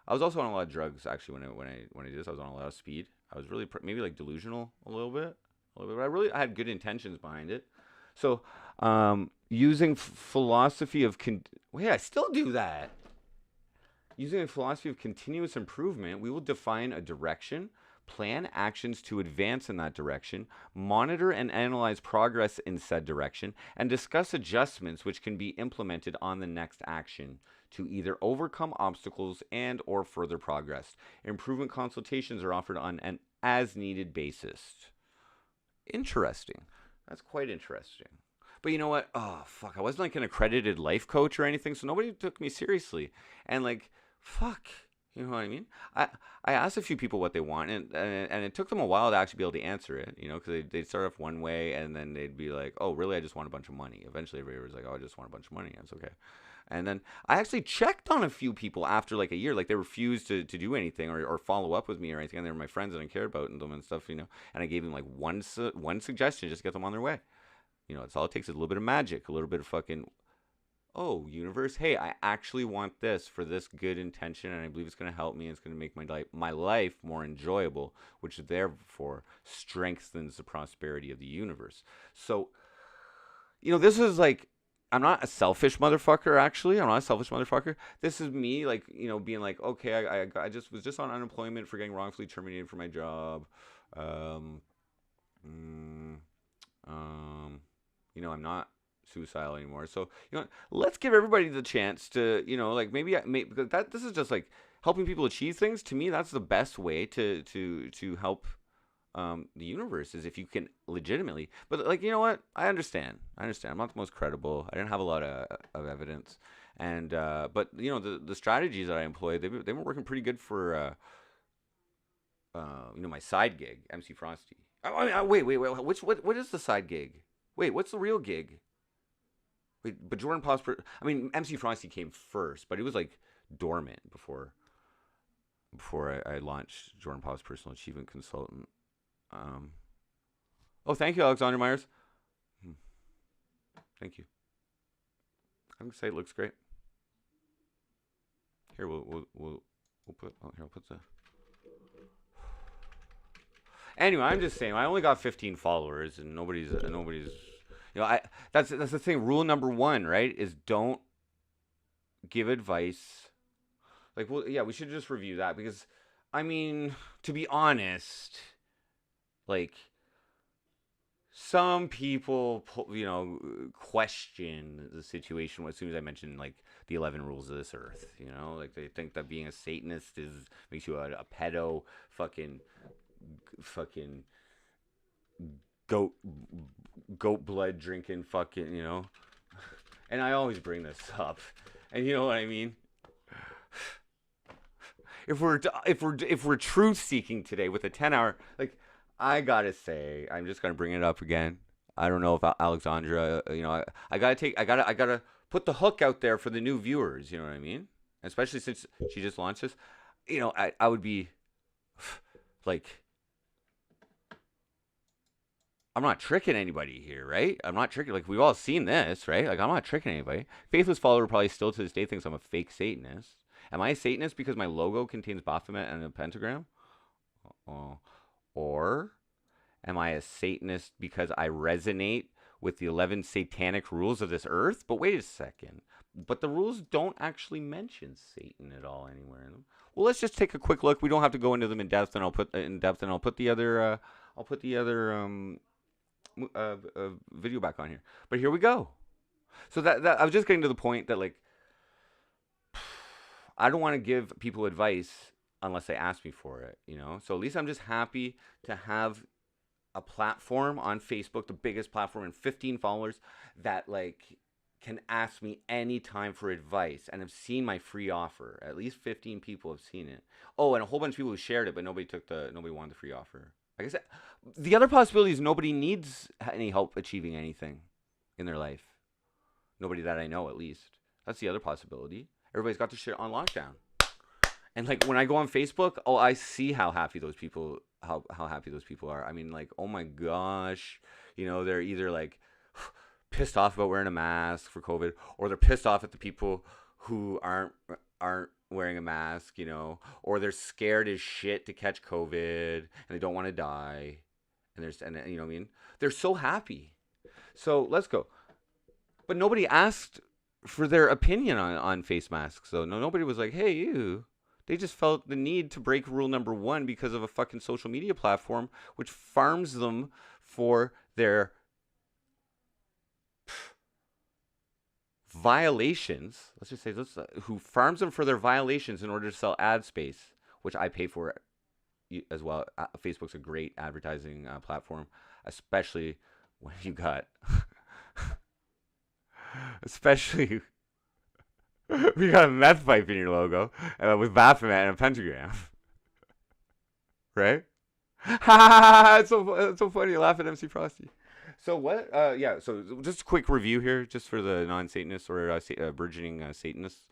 I was also on a lot of drugs actually when I did this. I was on a lot of speed. I was really maybe like delusional a little bit. But I had good intentions behind it. So using philosophy of I still do that. Using a philosophy of continuous improvement, we will define a direction, plan actions to advance in that direction, monitor and analyze progress in said direction, and discuss adjustments which can be implemented on the next action to either overcome obstacles and or further progress. Improvement consultations are offered on an as-needed basis. Interesting. That's quite interesting. But you know what? Oh, fuck. I wasn't like an accredited life coach or anything, so nobody took me seriously. And like, fuck. You know what I mean? I asked a few people what they want, and it took them a while to actually be able to answer it, because they'd start off one way, and then they'd be like, oh, really? I just want a bunch of money. Eventually, everybody was like, oh, I just want a bunch of money. That's okay. And then I actually checked on a few people after like a year, like they refused to do anything or follow up with me or anything. And they were my friends and I cared about them and stuff, and I gave them like one suggestion just to get them on their way. It's all it takes is a little bit of magic, a little bit of fucking, oh, universe, hey, I actually want this for this good intention, and I believe it's going to help me, and it's going to make my life more enjoyable, which therefore strengthens the prosperity of the universe. So, this is like, I'm not a selfish motherfucker, actually. I'm not a selfish motherfucker. This is me, like, being like, okay, I just was on unemployment for getting wrongfully terminated from my job. I'm not suicidal anymore. So, let's give everybody the chance to, because this is just like helping people achieve things. To me, that's the best way to help the universe, is if you can legitimately. But like, you know what? I understand. I'm not the most credible. I didn't have a lot of evidence. And but the strategies that I employed, they've been working pretty good for my side gig, MC Frosty. Wait. What is the side gig? Wait, what's the real gig? Wait, but Jordan Pop's MC Frosty came first, but it was like dormant before I launched Jordan Pop's personal achievement consultant. Oh, thank you, Alexander Myers. Thank you. I think the site looks great. Here we'll put. Oh, here I'll put the. Anyway, I'm just saying, I only got 15 followers, and nobody's. That's the thing. Rule number 1, right, is don't give advice. Like, well, yeah, we should just review that, because, to be honest, like, some people, question the situation as soon as I mention, like, the 11 rules of this earth, like, they think that being a Satanist makes you a pedo, fucking goat blood drinking fucking, and I always bring this up, and you know what I mean. If we're truth seeking today with a 10-hour, like, I gotta say, I'm just gonna bring it up again. I don't know if Alexandra, I gotta put the hook out there for the new viewers. You know what I mean? Especially since she just launched this. I would be like, I'm not tricking anybody here, right? I'm not tricking. Like, we've all seen this, right? Like, I'm not tricking anybody. Faithless follower probably still to this day thinks I'm a fake Satanist. Am I a Satanist because my logo contains Baphomet and a pentagram? Or am I a Satanist because I resonate with the 11 satanic rules of this earth? But wait a second. But the rules don't actually mention Satan at all anywhere in them. Well, let's just take a quick look. We don't have to go into them in depth, and I'll put the other video back on here. But here we go. So that I was just getting to the point that, like, I don't want to give people advice unless they ask me for it, you know? So at least I'm just happy to have a platform on Facebook, the biggest platform, and 15 followers that, like, can ask me anytime for advice and have seen my free offer. At least 15 people have seen it. Oh, and a whole bunch of people who shared it, but nobody wanted the free offer. Like I said, the other possibility is nobody needs any help achieving anything in their life. Nobody that I know, at least. That's the other possibility. Everybody's got their shit on lockdown. And, like, when I go on Facebook, I see how happy those people are. I mean, like, oh my gosh, you know, they're either, like, pissed off about wearing a mask for COVID, or they're pissed off at the people who aren't wearing a mask, you know, or they're scared as shit to catch COVID and they don't want to die. And you know what I mean? They're so happy. So let's go. But nobody asked for their opinion on face masks. So nobody was like, hey, you. They just felt the need to break rule number 1 because of a fucking social media platform which farms them for their violations. Let's just say this: who farms them for their violations in order to sell ad space, which I pay for as well. Facebook's a great advertising platform, especially when you got, especially. We got a meth pipe in your logo with Baphomet and a pentagram. Right? It's so funny. You laugh at MC Frosty. So what? Yeah. So just a quick review here, just for the non-Satanists or burgeoning Satanists.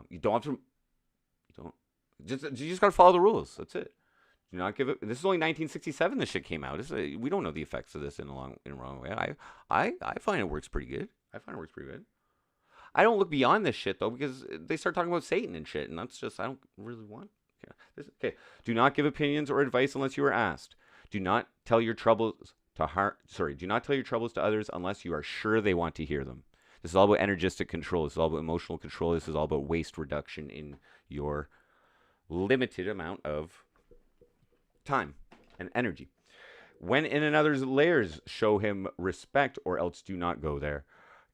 You just gotta follow the rules. That's it. Do not give it. This is only 1967. This shit came out. We don't know the effects of this in a wrong way. I find it works pretty good. I don't look beyond this shit, though, because they start talking about Satan and shit, and that's just, I don't really want. Okay. Do not give opinions or advice unless you are asked. Do not tell your troubles to others unless you are sure they want to hear them. This is all about energistic control. This is all about emotional control. This is all about waste reduction in your limited amount of time and energy. When in another's lairs, show him respect, or else do not go there.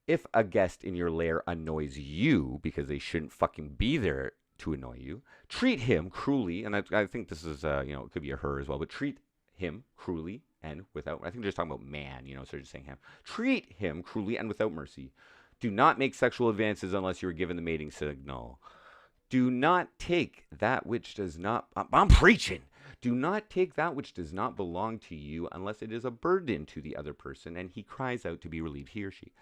If a guest in your lair annoys you because they shouldn't fucking be there to annoy you, treat him cruelly. And I think this is, it could be a her as well, but treat him cruelly and without, I think they're just talking about man, so they're just saying him. Treat him cruelly and without mercy. Do not make sexual advances unless you are given the mating signal. Do not take that which does not, I'm preaching. Do not take that which does not belong to you unless it is a burden to the other person and he cries out to be relieved, he or she.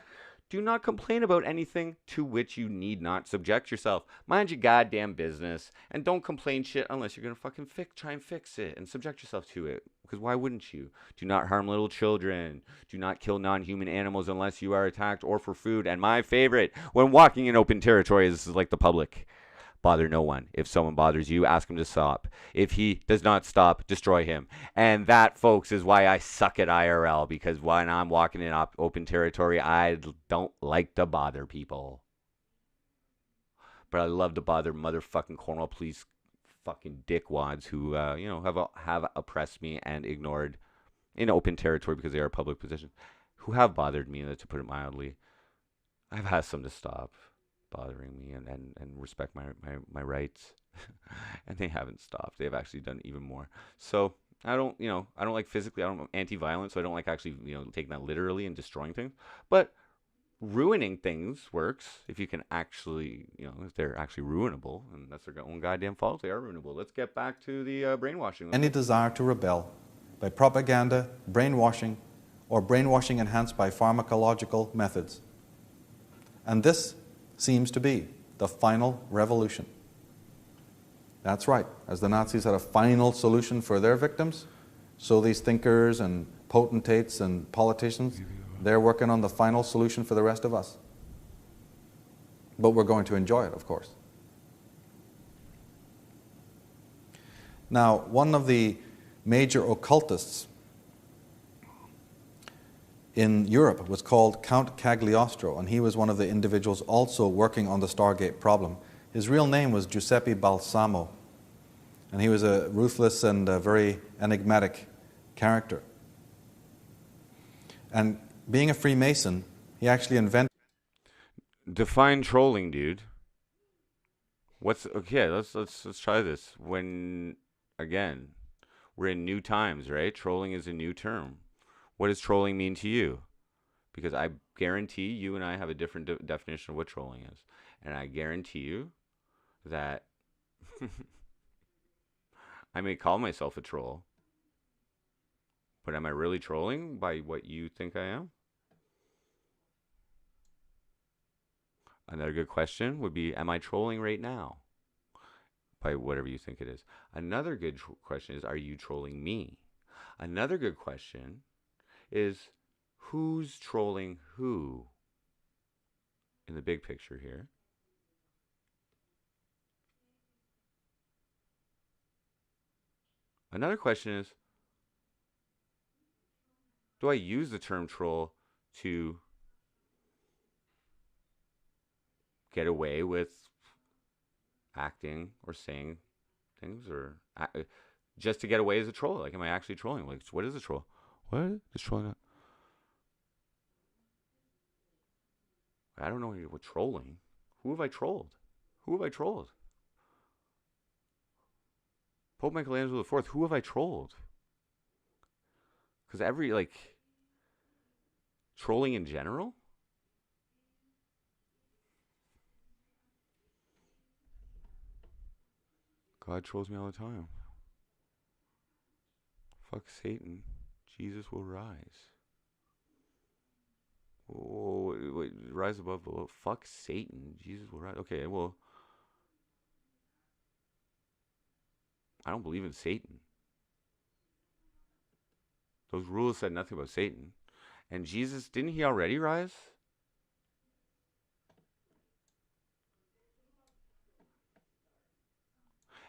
Do not complain about anything to which you need not subject yourself. Mind your goddamn business. And don't complain shit unless you're going to fucking try and fix it and subject yourself to it. Because why wouldn't you? Do not harm little children. Do not kill non-human animals unless you are attacked or for food. And my favorite, when walking in open territory, this is like the public. Bother no one. If someone bothers you, ask him to stop. If he does not stop, destroy him. And that, folks, is why I suck at IRL. Because when I'm walking in open territory, I don't like to bother people. But I love to bother motherfucking Cornwall police fucking dickwads who, have oppressed me and ignored in open territory because they are public positions. Who have bothered me, to put it mildly. I've asked them to stop bothering me and respect my rights. And they haven't stopped. They've actually done even more. So I don't like physically, I'm anti-violence, so I don't like actually, taking that literally and destroying things. But ruining things works if you can actually, if they're actually ruinable, and that's their own goddamn fault, they are ruinable. Let's get back to the brainwashing. Any desire to rebel by propaganda, brainwashing, or brainwashing enhanced by pharmacological methods. And this seems to be the final revolution. That's right. As the Nazis had a final solution for their victims, so these thinkers and potentates and politicians, they're working on the final solution for the rest of us. But we're going to enjoy it, of course. Now, one of the major occultists in Europe was called Count Cagliostro, and he was one of the individuals also working on the Stargate problem. His real name was Giuseppe Balsamo, and he was a ruthless and a very enigmatic character. And being a Freemason, he actually invented... Define trolling, dude. What's okay? Let's try this. When again, we're in new times, right? Trolling is a new term. What does trolling mean to you? Because I guarantee you and I have a different definition of what trolling is, and I guarantee you that I may call myself a troll, but am I really trolling by what you think I am? Another good question would be, am I trolling right now? By whatever you think it is. Another good question is, are you trolling me? Another good question is, who's trolling who in the big picture here? Another question is, do I use the term troll to get away with acting or saying things, or just to get away as a troll? Like, am I actually trolling? Like, what is a troll? What is trolling? I don't know what trolling. Who have I trolled? Who have I trolled? Pope Michelangelo IV. Who have I trolled? Because trolling in general. God trolls me all the time. Fuck Satan. Jesus will rise. Oh, wait, rise above below. Fuck Satan. Jesus will rise. Okay, well, I don't believe in Satan. Those rules said nothing about Satan. And Jesus, didn't he already rise?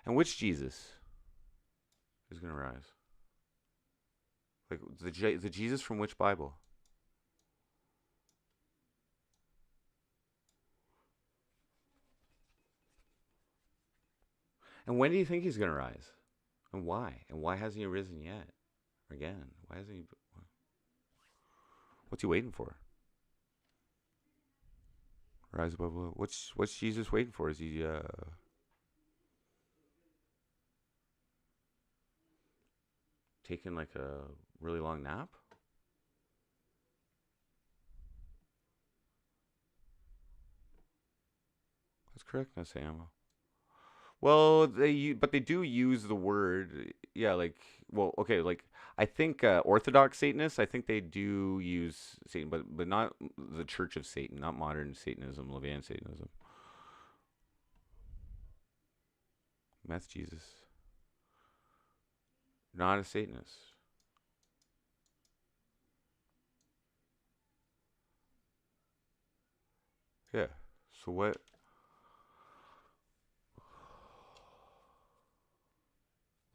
And which Jesus is going to rise? Like, the Jesus from which Bible? And when do you think he's going to rise? And why? And why hasn't he risen yet? Again, why hasn't he? What's he waiting for? Rise above below. What's Jesus waiting for? Is he taking like a really long nap? That's correct, Nasayama. Well, but they do use the word, yeah, like, well, okay, like, I think Orthodox Satanists, I think they do use Satan, but not the Church of Satan, not modern Satanism, Levian Satanism. Meth Jesus. Not a Satanist. Yeah, so what?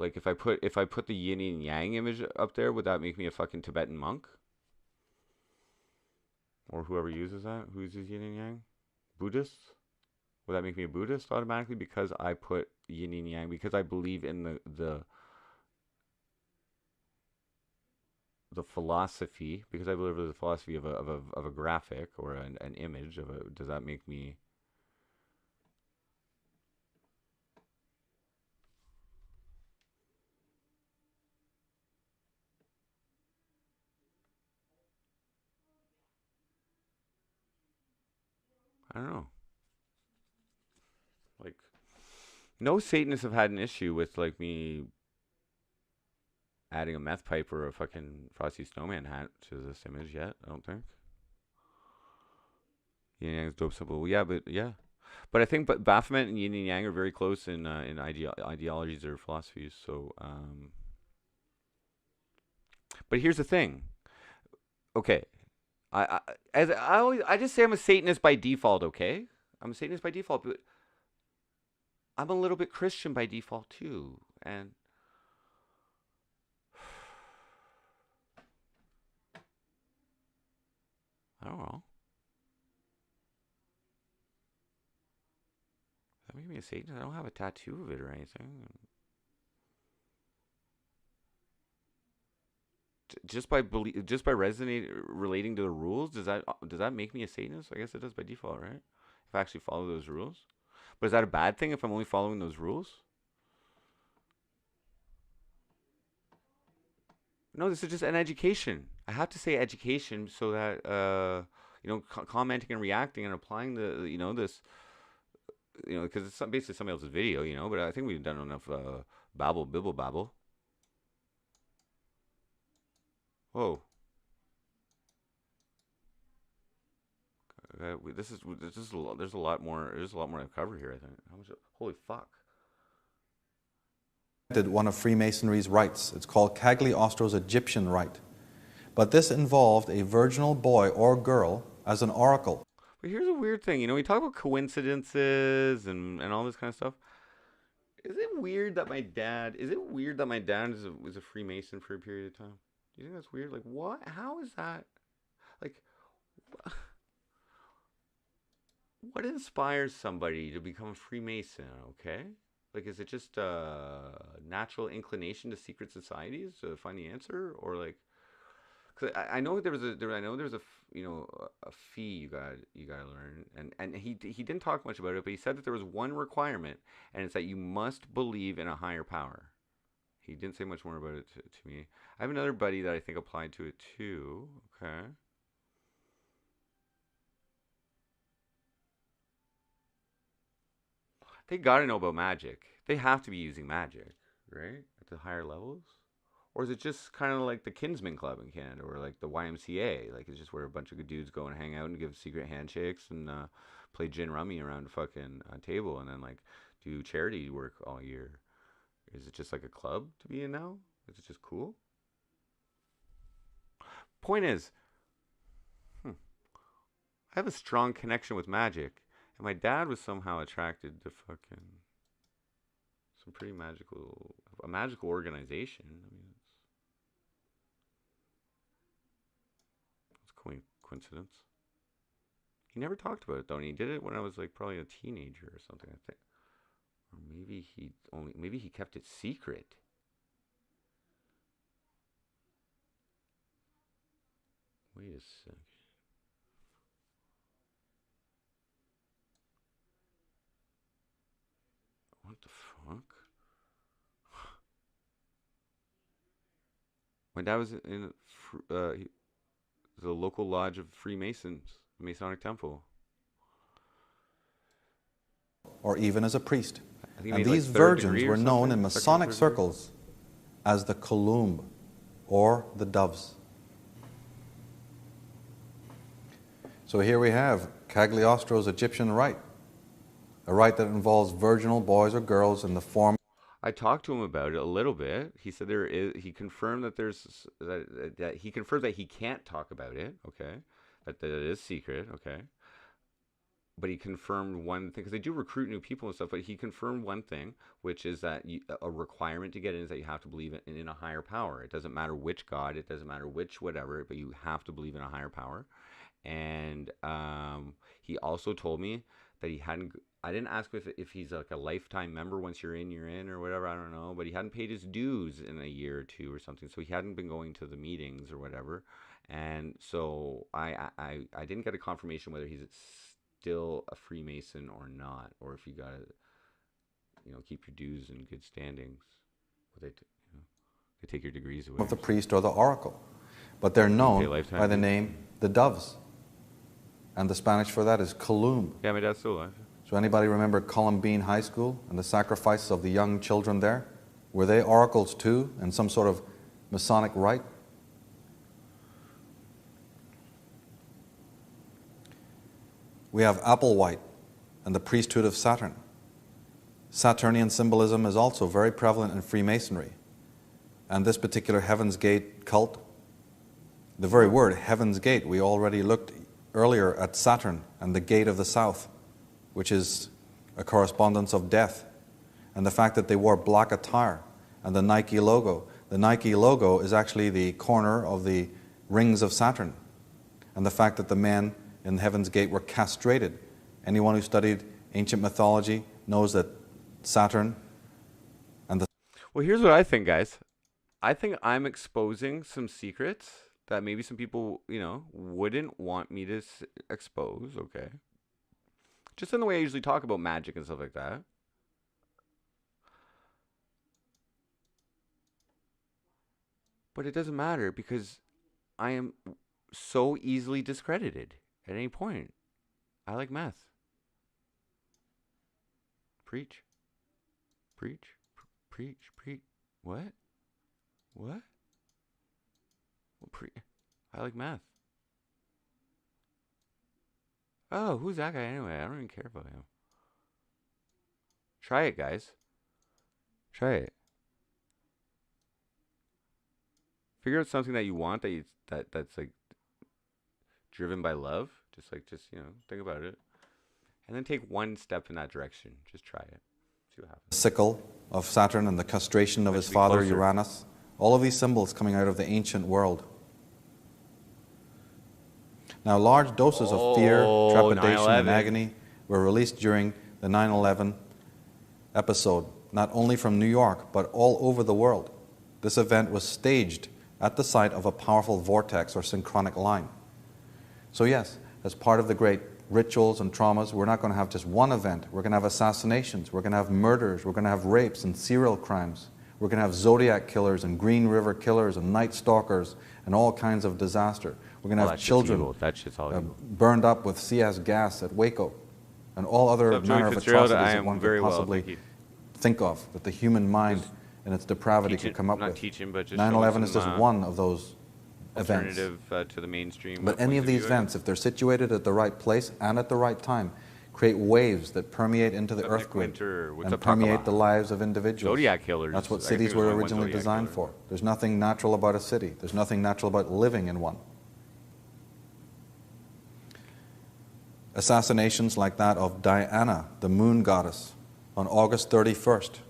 Like, if I put the yin and yang image up there, would that make me a fucking Tibetan monk? Or whoever uses that? Who uses yin and yang? Buddhists? Would that make me a Buddhist automatically because I put yin and yang? Because I believe in the philosophy? Because I believe in the philosophy of a graphic or an image of a. Does that make me? I don't know. Like, no Satanists have had an issue with, like, me adding a meth pipe or a fucking Frosty Snowman hat to this image yet, I don't think. Yin and Yang's dope symbol. Well, yeah, but I think Baphomet and Yin and Yang are very close in ideologies or philosophies. So, but here's the thing. Okay. I just say I'm a Satanist by default, okay? I'm a Satanist by default, but I'm a little bit Christian by default too. And I don't know. Does that make me a Satanist? I don't have a tattoo of it or anything. Just by relating to the rules, does that make me a Satanist? I guess it does by default, right? If I actually follow those rules. But is that a bad thing if I'm only following those rules? No, this is just an education. I have to say education so that commenting and reacting and applying this, because it's basically somebody else's video, But I think we've done enough bibble babble. Whoa. This is a lot. There's a lot more. There's a lot more to cover here. I think. How much? Holy fuck. One of Freemasonry's rites. It's called Cagliostro's Egyptian rite. But this involved a virginal boy or girl as an oracle. But here's a weird thing. We talk about coincidences and all this kind of stuff. Is it weird that my dad was a Freemason for a period of time? Do you think that's weird? Like, what? How is that? Like, what inspires somebody to become a Freemason? Okay. Like, is it just a natural inclination to secret societies to find the answer, or like? Because I know there was a fee you gotta learn, and he didn't talk much about it, but he said that there was one requirement, and it's that you must believe in a higher power. He didn't say much more about it to me. I have another buddy that I think applied to it too. Okay. They got to know about magic. They have to be using magic, right? At the higher levels? Or is it just kind of like the Kinsman Club in Canada, or like the YMCA? Like, it's just where a bunch of good dudes go and hang out and give secret handshakes and play gin rummy around a fucking table and then, like, do charity work all year. Is it just like a club to be in now? Is it just cool? Point is, I have a strong connection with magic. And my dad was somehow attracted to fucking some pretty a magical organization. I mean, it's coincidence. He never talked about it though, and he did it when I was like probably a teenager or something, I think. Or maybe he kept it secret. Wait a sec. What the fuck? My dad was in the local lodge of Freemasons, Masonic Temple. Or even as a priest. And Like these virgins were known in Masonic circles as the Columb, or the doves. So here we have Cagliostro's Egyptian rite, a rite that involves virginal boys or girls in the form. I talked to him about it a little bit. He said he confirmed that he confirmed that he can't talk about it. Okay, that it is secret. Okay. But he confirmed one thing, because they do recruit new people and stuff, but he confirmed one thing, which is that a requirement to get in is that you have to believe in a higher power. It doesn't matter which god, it doesn't matter which whatever, but you have to believe in a higher power. And he also told me that I didn't ask if he's like a lifetime member. Once you're in or whatever, I don't know, but he hadn't paid his dues in a year or two or something, so he hadn't been going to the meetings or whatever. And so I didn't get a confirmation whether he's still a Freemason or not, or if you gotta keep your dues in good standings. They take your degrees away. Of the priest or the oracle, but they're known by the name the doves, and the Spanish for that is Columb. Yeah, my dad's still alive. So anybody remember Columbine High School and the sacrifice of the young children there? Were they oracles too, in some sort of Masonic rite? We have Applewhite and the priesthood of Saturn. Saturnian symbolism is also very prevalent in Freemasonry. And this particular Heaven's Gate cult, the very word Heaven's Gate, we already looked earlier at Saturn and the gate of the south, which is a correspondence of death. And the fact that they wore black attire and the Nike logo. The Nike logo is actually the corner of the rings of Saturn. and the fact that the men in Heaven's Gate were castrated. Anyone who studied ancient mythology knows that Saturn and the... Well, here's what I think, guys. I think I'm exposing some secrets that maybe some people, wouldn't want me to expose, okay? Just in the way I usually talk about magic and stuff like that. But it doesn't matter because I am so easily discredited at any point. I like math. Preach. Preach. Preach. Preach. What? What? I like math. Oh, who's that guy anyway? I don't even care about him. Try it, guys. Try it. Figure out something that you want that's like driven by love. Just think about it. And then take one step in that direction. Just try it. See what happens. The sickle of Saturn and the castration of his father Uranus. All of these symbols coming out of the ancient world. Now, large doses of fear, trepidation, 9/11. and agony were released during the 9/11 episode, not only from New York, but all over the world. This event was staged at the site of a powerful vortex or synchronic line. So yes, as part of the great rituals and traumas, we're not going to have just one event. We're going to have assassinations, we're going to have murders, we're going to have rapes and serial crimes. We're going to have Zodiac killers and Green River killers and Night Stalkers and all kinds of disaster. We're going to have children burned up with CS gas at Waco and all other manner of atrocities that one could possibly think of, that the human mind and its depravity could come up with. 9/11 is just one of those events. Alternative to the mainstream. But any of these events, if they're situated at the right place and at the right time, create waves that permeate into the earth grid and permeate the lives of individuals. Zodiac killers. That's what cities were originally designed for. There's nothing natural about a city. There's nothing natural about living in one. Assassinations like that of Diana, the moon goddess, on August 31st.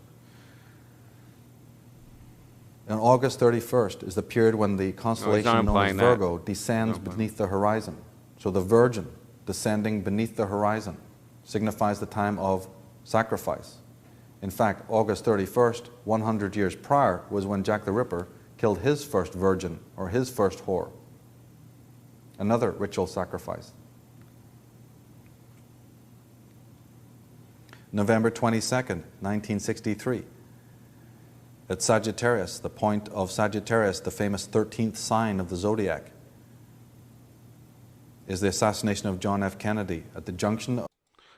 And August 31st is the period when the constellation known as Virgo descends beneath the horizon. So the Virgin descending beneath the horizon signifies the time of sacrifice. In fact, August 31st, 100 years prior, was when Jack the Ripper killed his first virgin, or his first whore. Another ritual sacrifice. November 22nd, 1963. At Sagittarius, the point of Sagittarius, the famous 13th sign of the zodiac, is the assassination of John F. Kennedy at the junction of...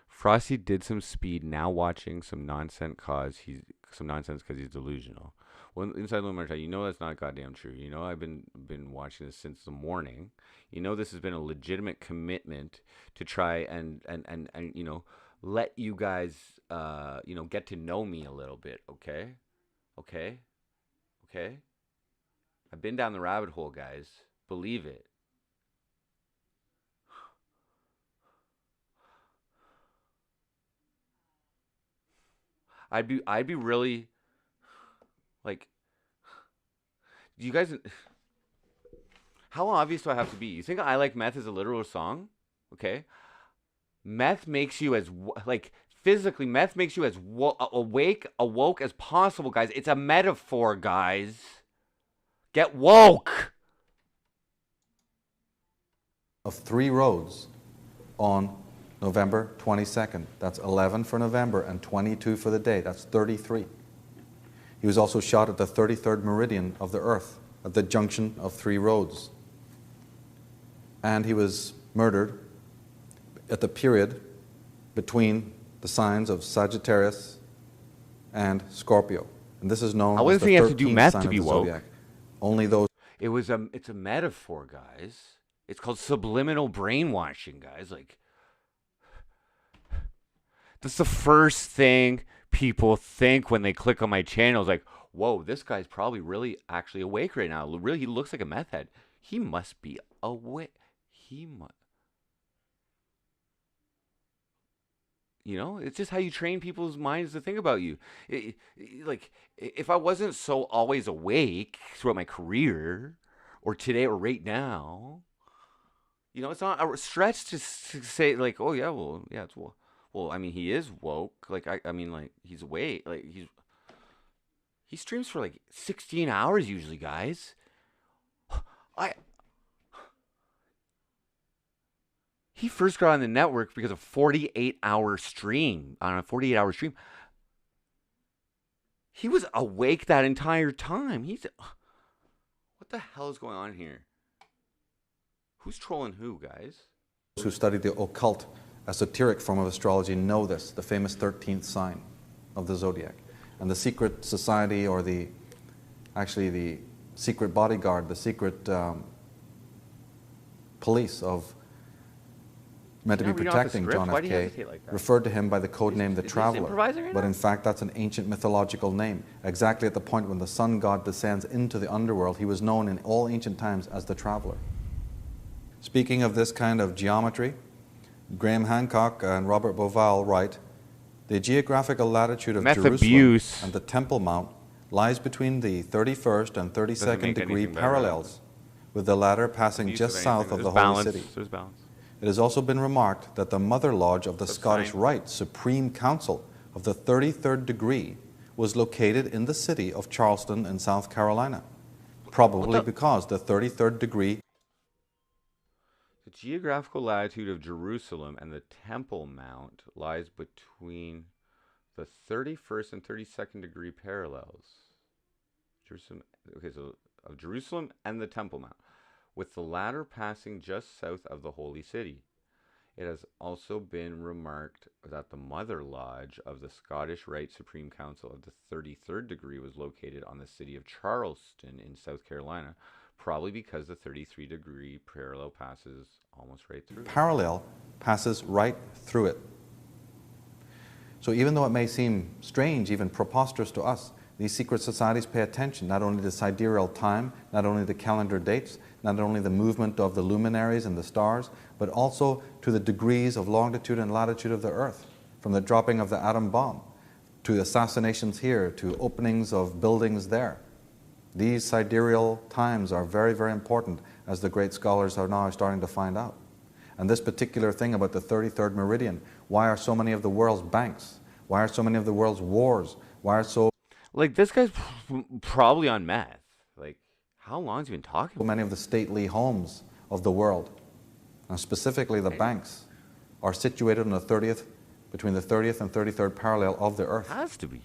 Frosty did some speed, now watching some nonsense because he's delusional. Well, Inside Luminary, that's not goddamn true. I've been watching this since the morning. This has been a legitimate commitment to try and let you guys get to know me a little bit, okay? Okay? I've been down the rabbit hole, guys. Believe it. I'd be really like, do you guys, how obvious do I have to be? You think I Like Meth is a literal song? Okay. Meth makes you as physically, meth makes you as awoke as possible, guys. It's a metaphor, guys. Get woke. Of 3 roads on November 22nd. That's 11 for November and 22 for the day. That's 33. He was also shot at the 33rd meridian of the Earth, at the junction of 3 roads. And he was murdered at the period between the signs of Sagittarius and Scorpio. And this is known I wouldn't as the think you have to do 13th meth sign to of be the woke. zodiac. Only those... It's a metaphor, guys. It's called subliminal brainwashing, guys. That's the first thing people think when they click on my channel. It's like, whoa, this guy's probably really actually awake right now. Really, he looks like a meth head. He must be awake. It's just how you train people's minds to think about you. If I wasn't so always awake throughout my career, or today, or right now, You know, it's not a stretch to say like, oh yeah, well, yeah, it's well, I mean, he is woke. Like, I mean, like, he's awake. Like, he streams for like 16 hours usually, guys. He first got on the network because of 48-hour stream. On a 48-hour stream, he was awake that entire time. What the hell is going on here? Who's trolling who, guys? Those who study the occult, esoteric form of astrology know this, the famous 13th sign of the zodiac. And the secret society, or the secret bodyguard, the secret police of meant to be protecting John F. K. referred to him by the code name the Traveler. But in fact, that's an ancient mythological name. Exactly at the point when the sun god descends into the underworld, he was known in all ancient times as the Traveler. Speaking of this kind of geometry, Graham Hancock and Robert Bauval write, the geographical latitude of Jerusalem and the Temple Mount lies between the 31st and 32nd degree parallels, with the latter passing just south of the Holy City. It has also been remarked that the Mother Lodge of the Scottish Rite Supreme Council of the 33rd degree was located in the city of Charleston in South Carolina, probably because the 33rd degree. The geographical latitude of Jerusalem and the Temple Mount lies between the 31st and 32nd degree parallels. Of Jerusalem and the Temple Mount, with the latter passing just south of the Holy City. It has also been remarked that the Mother Lodge of the Scottish Rite Supreme Council of the 33rd degree was located on the city of Charleston in South Carolina, probably because the 33 degree parallel passes almost right through it. Parallel passes right through it. So even though it may seem strange, even preposterous to us, these secret societies pay attention not only to sidereal time, not only the calendar dates, not only the movement of the luminaries and the stars, but also to the degrees of longitude and latitude of the Earth, from the dropping of the atom bomb, to assassinations here, to openings of buildings there. These sidereal times are very, very important, as the great scholars are now starting to find out. And this particular thing about the 33rd meridian, why are so many of the world's banks? Why are so many of the world's wars? Why are so... Like, this guy's probably on meth. Like, how long has he been talking? So many of the stately homes of the world, and specifically the banks, are situated on the 30th, between the 30th and 33rd parallel of the Earth. Has to be.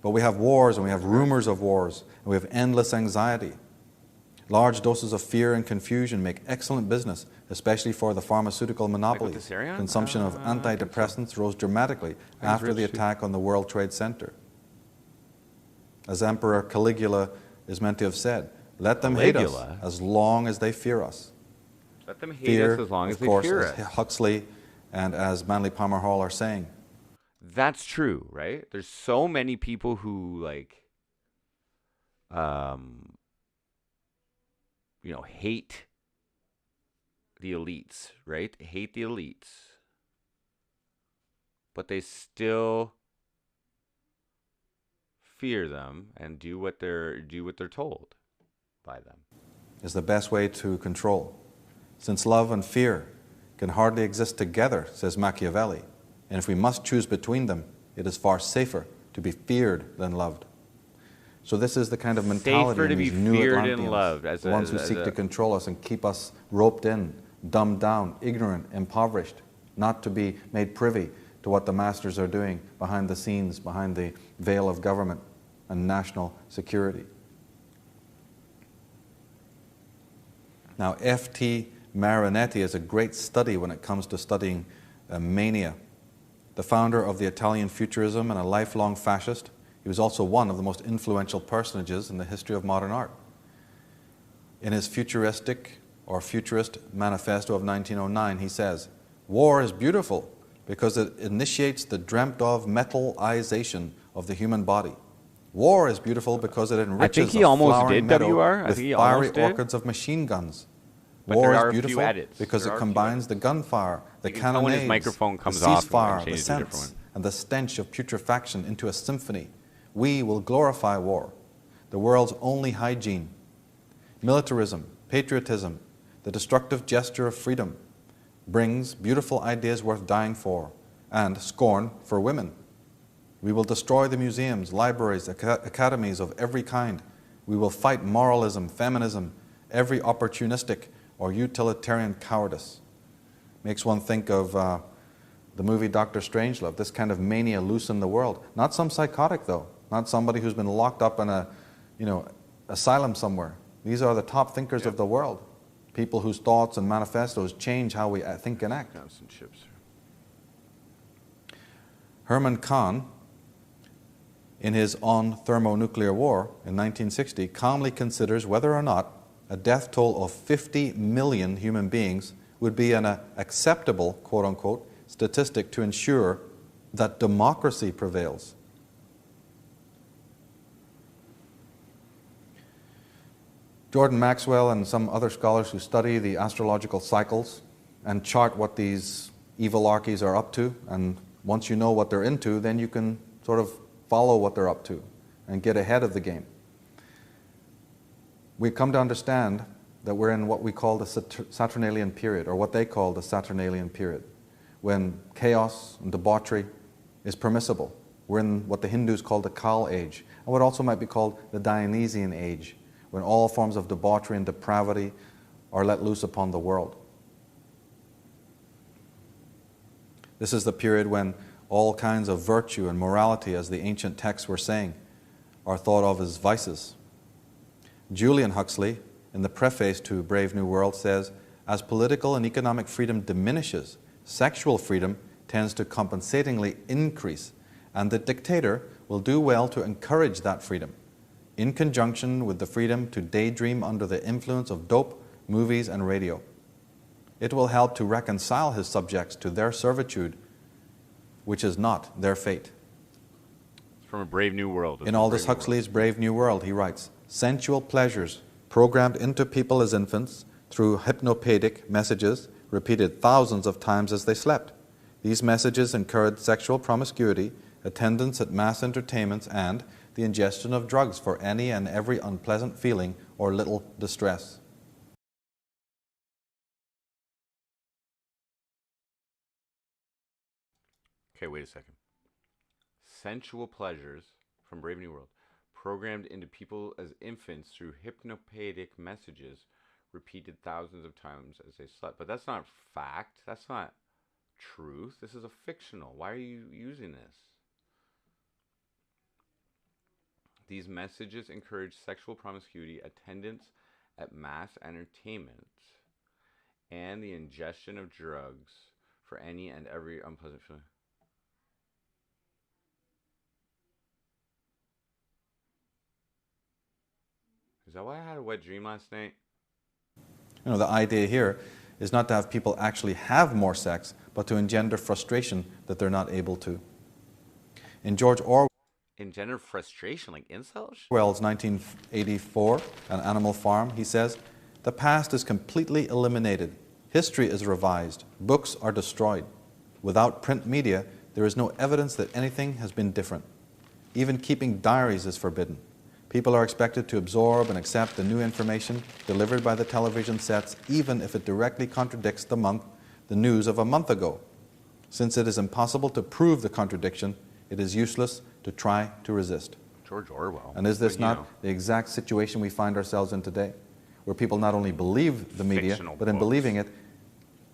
But we have wars, and we have rumors of wars, and we have endless anxiety. Large doses of fear and confusion make excellent business, especially for the pharmaceutical monopolies. Consumption of antidepressants rose dramatically after the attack on the World Trade Center. As Emperor Caligula is meant to have said, let them hate us as long as they fear us. Let them hate us as long as they fear us. As Huxley and as Manly Palmer Hall are saying. That's true, right? There's so many people who, like, hate the elites, right? Hate the elites. But they still fear them and do what they're told by them. Is the best way to control. Since love and fear can hardly exist together, says Machiavelli, and if we must choose between them, it is far safer to be feared than loved. So this is the kind of mentality of these new Atlanteans, the ones who seek to control us and keep us roped in, dumbed down, ignorant, impoverished, not to be made privy to what the masters are doing behind the scenes, behind the veil of government and national security. Now, F.T. Marinetti is a great study when it comes to studying mania. The founder of the Italian Futurism and a lifelong fascist, he was also one of the most influential personages in the history of modern art. In his Futurist Manifesto of 1909, he says, "War is beautiful because it initiates the dreamt-of metallization of the human body. War is beautiful because it enriches a flowering meadow with fiery orchids of machine guns. War is beautiful because it combines the gunfire, the cannonades, the ceasefire, the scents, and the stench of putrefaction into a symphony. We will glorify war, the world's only hygiene. Militarism, patriotism, the destructive gesture of freedom, brings beautiful ideas worth dying for, and scorn for women. We will destroy the museums, libraries, academies of every kind. We will fight moralism, feminism, every opportunistic or utilitarian cowardice. Makes one think of the movie Dr. Strangelove, this kind of mania loose in the world. Not some psychotic, though. Not somebody who's been locked up in a, asylum somewhere. These are the top thinkers of the world. People whose thoughts and manifestos change how we think and act. Got some chips. Herman Kahn, in his On Thermonuclear War in 1960, calmly considers whether or not a death toll of 50 million human beings would be an acceptable, quote-unquote, statistic to ensure that democracy prevails. Jordan Maxwell and some other scholars who study the astrological cycles and chart what these evil archies are up to, and once you know what they're into, then you can sort of follow what they're up to and get ahead of the game. We come to understand that we're in what we call the Saturnalian period, or what they call the Saturnalian period, when chaos and debauchery is permissible. We're in what the Hindus call the Kal age, and what also might be called the Dionysian age, when all forms of debauchery and depravity are let loose upon the world. This is the period when all kinds of virtue and morality, as the ancient texts were saying, are thought of as vices. Julian Huxley, in the preface to Brave New World, says, as political and economic freedom diminishes, sexual freedom tends to compensatingly increase, and the dictator will do well to encourage that freedom, in conjunction with the freedom to daydream under the influence of dope, movies, and radio. It will help to reconcile his subjects to their servitude, which is not their fate. It's from A Brave New World. In Aldous Huxley's Brave New World, he writes, sensual pleasures programmed into people as infants through hypnopedic messages repeated thousands of times as they slept. These messages encouraged sexual promiscuity, attendance at mass entertainments, and the ingestion of drugs for any and every unpleasant feeling or little distress. Okay, wait a second. Sensual pleasures from Brave New World, programmed into people as infants through hypnopedic messages, repeated thousands of times as they slept. But that's not fact. That's not truth. This is a fictional. Why are you using this? These messages encourage sexual promiscuity, attendance at mass entertainments, and the ingestion of drugs for any and every unpleasant feeling. Is that why I had a wet dream last night? The idea here is not to have people actually have more sex, but to engender frustration that they're not able to. In George Engender frustration, like incels? Orwell's 1984, An Animal Farm, he says, the past is completely eliminated. History is revised. Books are destroyed. Without print media, there is no evidence that anything has been different. Even keeping diaries is forbidden. People are expected to absorb and accept the new information delivered by the television sets, even if it directly contradicts the news of a month ago. Since it is impossible to prove the contradiction, it is useless to try to resist. George Orwell. And is this not the exact situation we find ourselves in today, where people not only believe the media, but in believing it,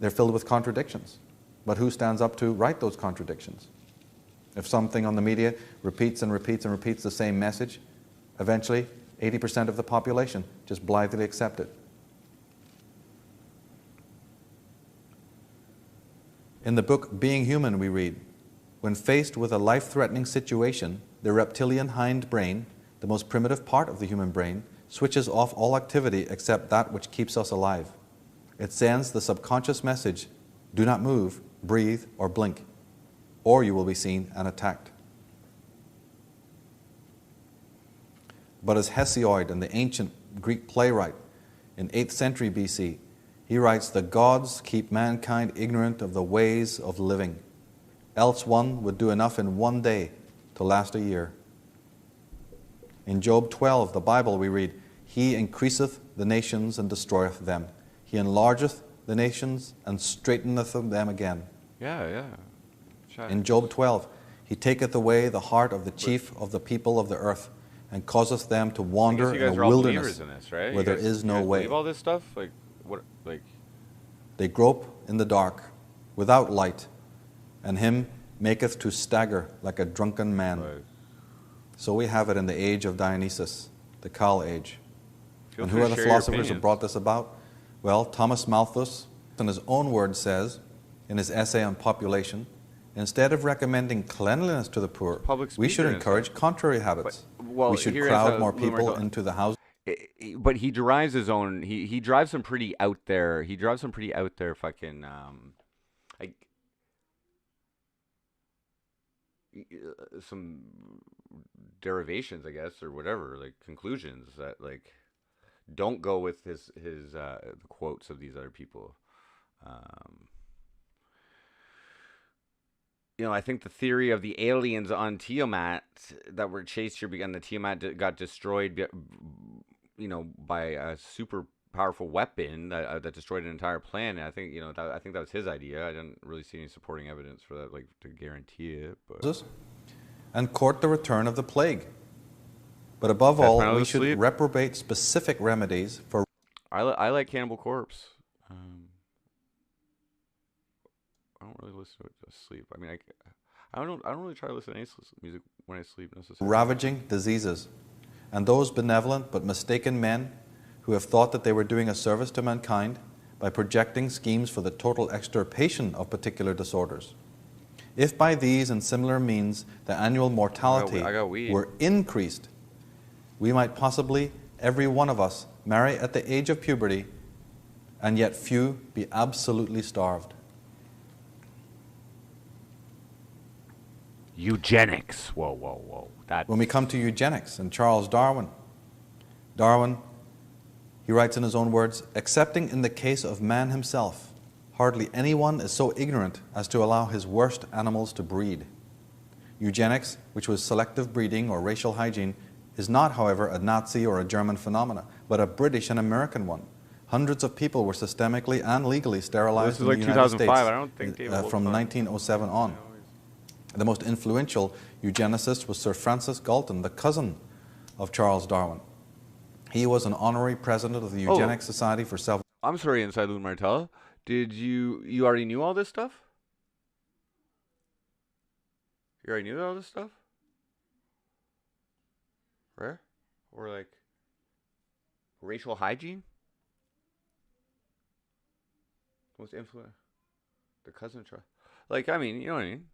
they're filled with contradictions. But who stands up to write those contradictions? If something on the media repeats and repeats and repeats the same message, eventually 80% of the population just blithely accept it. In the book Being Human, we read, when faced with a life-threatening situation, the reptilian hindbrain, the most primitive part of the human brain, switches off all activity except that which keeps us alive. It sends the subconscious message, do not move, breathe, or blink, or you will be seen and attacked. But as Hesiod, and the ancient Greek playwright in 8th century BC, he writes, the gods keep mankind ignorant of the ways of living, else one would do enough in one day to last a year. In Job 12, the Bible, we read, he increaseth the nations and destroyeth them. He enlargeth the nations and straighteneth them again. Yeah. In Job 12, he taketh away the heart of the chief of the people of the earth, and causeth them to I wander guess you in guys a are all wilderness believers in this, right? where there you is no guys way. believe all this stuff? Like, what? Like, They grope in the dark, without light, and him maketh to stagger like a drunken man. like, So we have it in the age of Dionysus, the Kal age. feel And free who are to the share your philosophers who opinions. brought this about? Well, Thomas Malthus, in his own words, says, in his essay on population, instead of recommending cleanliness to the poor, Public we should speaker and encourage stuff. contrary habits. Well, we should here is crowd more Lou people Martel- into the houses. But he derives his own. He drives some pretty out there. He drives some pretty out there fucking like some derivations, I guess, or whatever, like conclusions that like don't go with his the quotes of these other people. I think the theory of the aliens on Tiamat that were chased here and the Tiamat got destroyed, by a super powerful weapon that destroyed an entire planet. I think, I think that was his idea. I didn't really see any supporting evidence for that, like to guarantee it. But And court the return of the plague. But above That's all, when I we was should asleep. reprobate specific remedies for I like Cannibal Corpse. I don't really listen to it to sleep. I mean, I don't really try to listen to any music when I sleep necessarily. ravaging diseases, and those benevolent but mistaken men who have thought that they were doing a service to mankind by projecting schemes for the total extirpation of particular disorders. If by these and similar means the annual mortality I got weed. were increased, we might possibly, every one of us, marry at the age of puberty, and yet few be absolutely starved. Eugenics. Whoa. When we come to eugenics and Charles Darwin, he writes in his own words, excepting in the case of man himself, hardly anyone is so ignorant as to allow his worst animals to breed. Eugenics, which was selective breeding or racial hygiene, is not, however, a Nazi or a German phenomena, but a British and American one. Hundreds of people were systemically and legally sterilized This is in like the United 2005. States I don't think David from Wolfson- 1907 on. The most influential eugenicist was Sir Francis Galton, the cousin of Charles Darwin. He was an honorary president of the Eugenics Society for Self. I'm sorry, Inside Lou Martella. Did you already knew all this stuff? You already knew all this stuff? Where? Or like racial hygiene? Most influential. The cousin of Charles. Like, I mean, you know what I mean?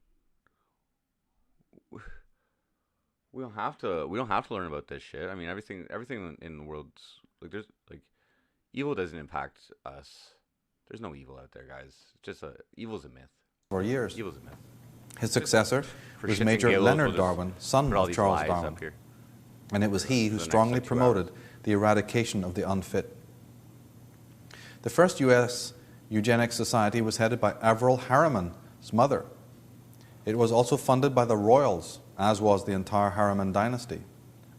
We don't have to learn about this shit. I mean, everything in the world's like there's like evil doesn't impact us. There's no evil out there, guys. It's just evil's a myth. For years. Evil's a myth. His successor For was shits and Major giggles, Leonard we'll just Darwin, son put all of these Charles lies Darwin. up here. And it was he who For the next, strongly like, 2 promoted hours. the eradication of the unfit. The first U.S. Eugenics Society was headed by Averell Harriman's mother. It was also funded by the royals, as was the entire Harriman dynasty.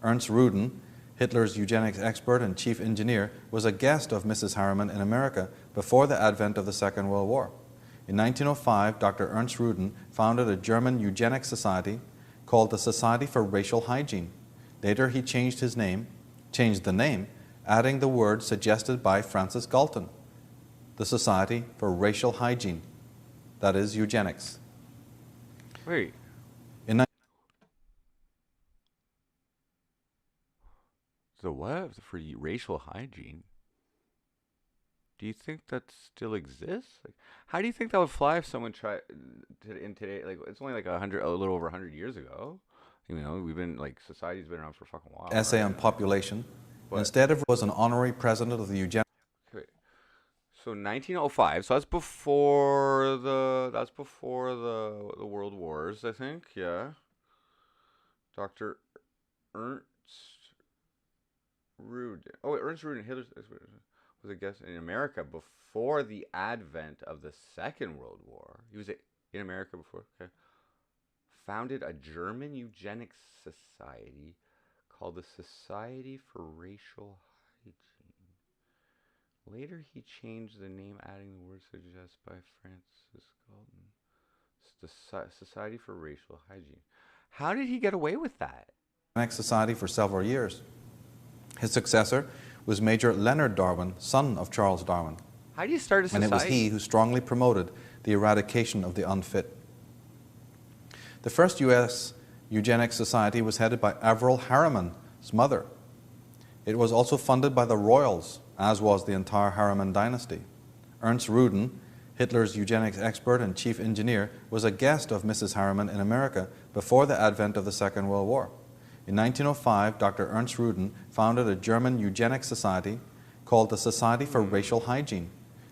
Ernst Rudin, Hitler's eugenics expert and chief engineer, was a guest of Mrs. Harriman in America before the advent of the Second World War. In 1905, Dr. Ernst Rudin founded a German eugenics society called the Society for Racial Hygiene. Later, he changed the name, adding the word suggested by Francis Galton, the Society for Racial Hygiene, that is eugenics. Wait. In So what? For racial hygiene? Do you think that still exists? Like, how do you think that would fly if someone tried in today? Like, it's only like a little over 100 years ago. You know, we've been like society's been around for a fucking while. essay right? on population, But- instead of was an honorary president of the eugenics. Okay. So 1905. So that's before the the World Wars, I think. Yeah. Dr. Ernst Rudin. Oh, wait, Ernst Rudin, Hitler was a guest in America before the advent of the Second World War. He was in America before. Okay. Founded a German eugenics society called the Society for Racial Hygiene. Later, he changed the name, adding the word suggested by Francis Galton. It's the Society for Racial Hygiene. How did he get away with that? Eugenics Society for several years. His successor was Major Leonard Darwin, son of Charles Darwin. How do you start a society? And it was he who strongly promoted the eradication of the unfit. The first U.S. Eugenics Society was headed by Averell Harriman's mother. It was also funded by the royals, as was the entire Harriman dynasty. Ernst Rudin, Hitler's eugenics expert and chief engineer, was a guest of Mrs. Harriman in America before the advent of the Second World War. In 1905, Dr. Ernst Rudin founded a German eugenics society called the Society for Racial Hygiene.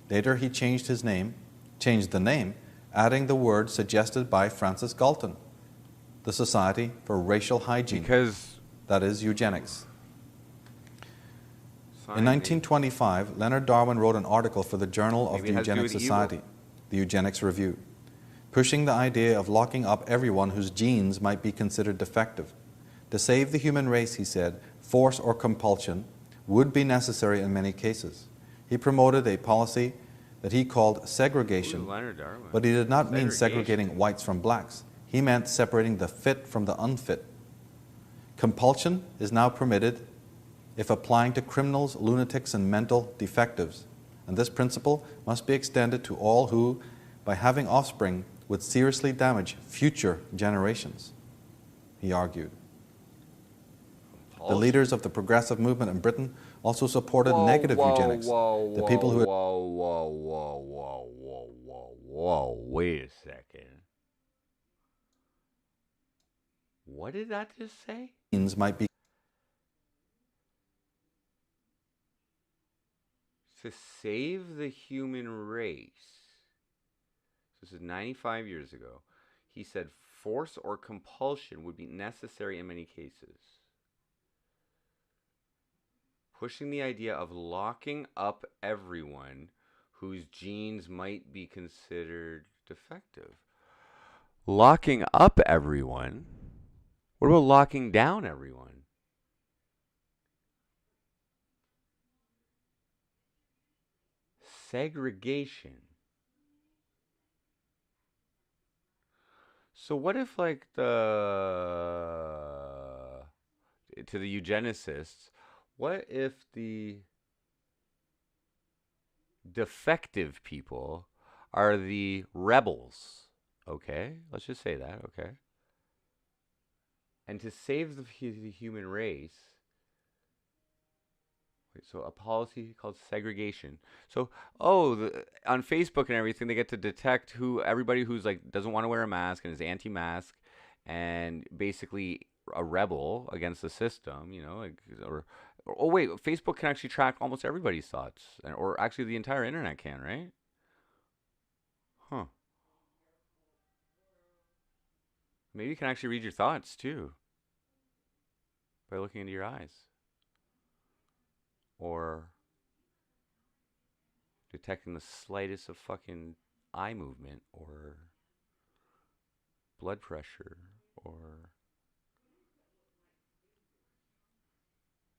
Later, he changed the name, adding the word suggested by Francis Galton, the Society for Racial Hygiene. Because that is eugenics. In 1925, Leonard Darwin wrote an article for the Journal of the Eugenics Society, the Eugenics Review, pushing the idea of locking up everyone whose genes might be considered defective. To save the human race, he said, force or compulsion would be necessary in many cases. He promoted a policy that he called segregation, but he did not mean segregating whites from blacks. He meant separating the fit from the unfit. Compulsion is now permitted if applying to criminals, lunatics, and mental defectives, and this principle must be extended to all who, by having offspring, would seriously damage future generations, he argued. The leaders of the progressive movement in Britain also supported negative eugenics. The people who had wait a second. What did that just say? Might be to save the human race. This is 95 years ago. He said force or compulsion would be necessary in many cases. Pushing the idea of locking up everyone whose genes might be considered defective. Locking up everyone? What about locking down everyone? Segregation. So what if, like, to the eugenicists, what if the defective people are the rebels? Okay, let's just say that, okay? And to save the human race, so a policy called segregation. So, on Facebook and everything, they get to detect everybody who's like doesn't want to wear a mask and is anti-mask, and basically a rebel against the system. You know, like, Facebook can actually track almost everybody's thoughts, or actually the entire internet can, right? Huh. Maybe you can actually read your thoughts too by looking into your eyes. Or detecting the slightest of fucking eye movement or blood pressure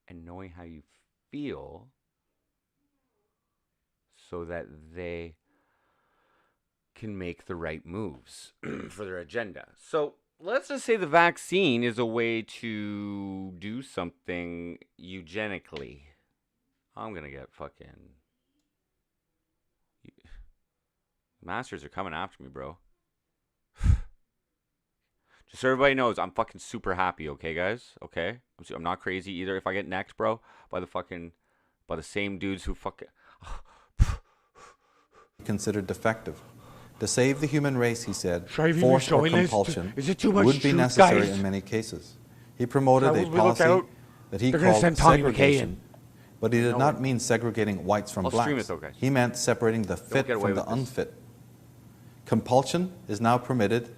and knowing how you feel so that they can make the right moves for their agenda. So let's just say the vaccine is a way to do something eugenically. I'm going to get fucking... Masters are coming after me, bro. Just so everybody knows, I'm fucking super happy, okay, guys? Okay? I'm not crazy either. If I get next, bro, by the same dudes who fucking... considered defective. To save the human race, he said, force or compulsion would be necessary in many cases. He promoted a policy that he called segregation, but he did not mean segregating whites from blacks. He meant separating the fit from the unfit. Compulsion is now permitted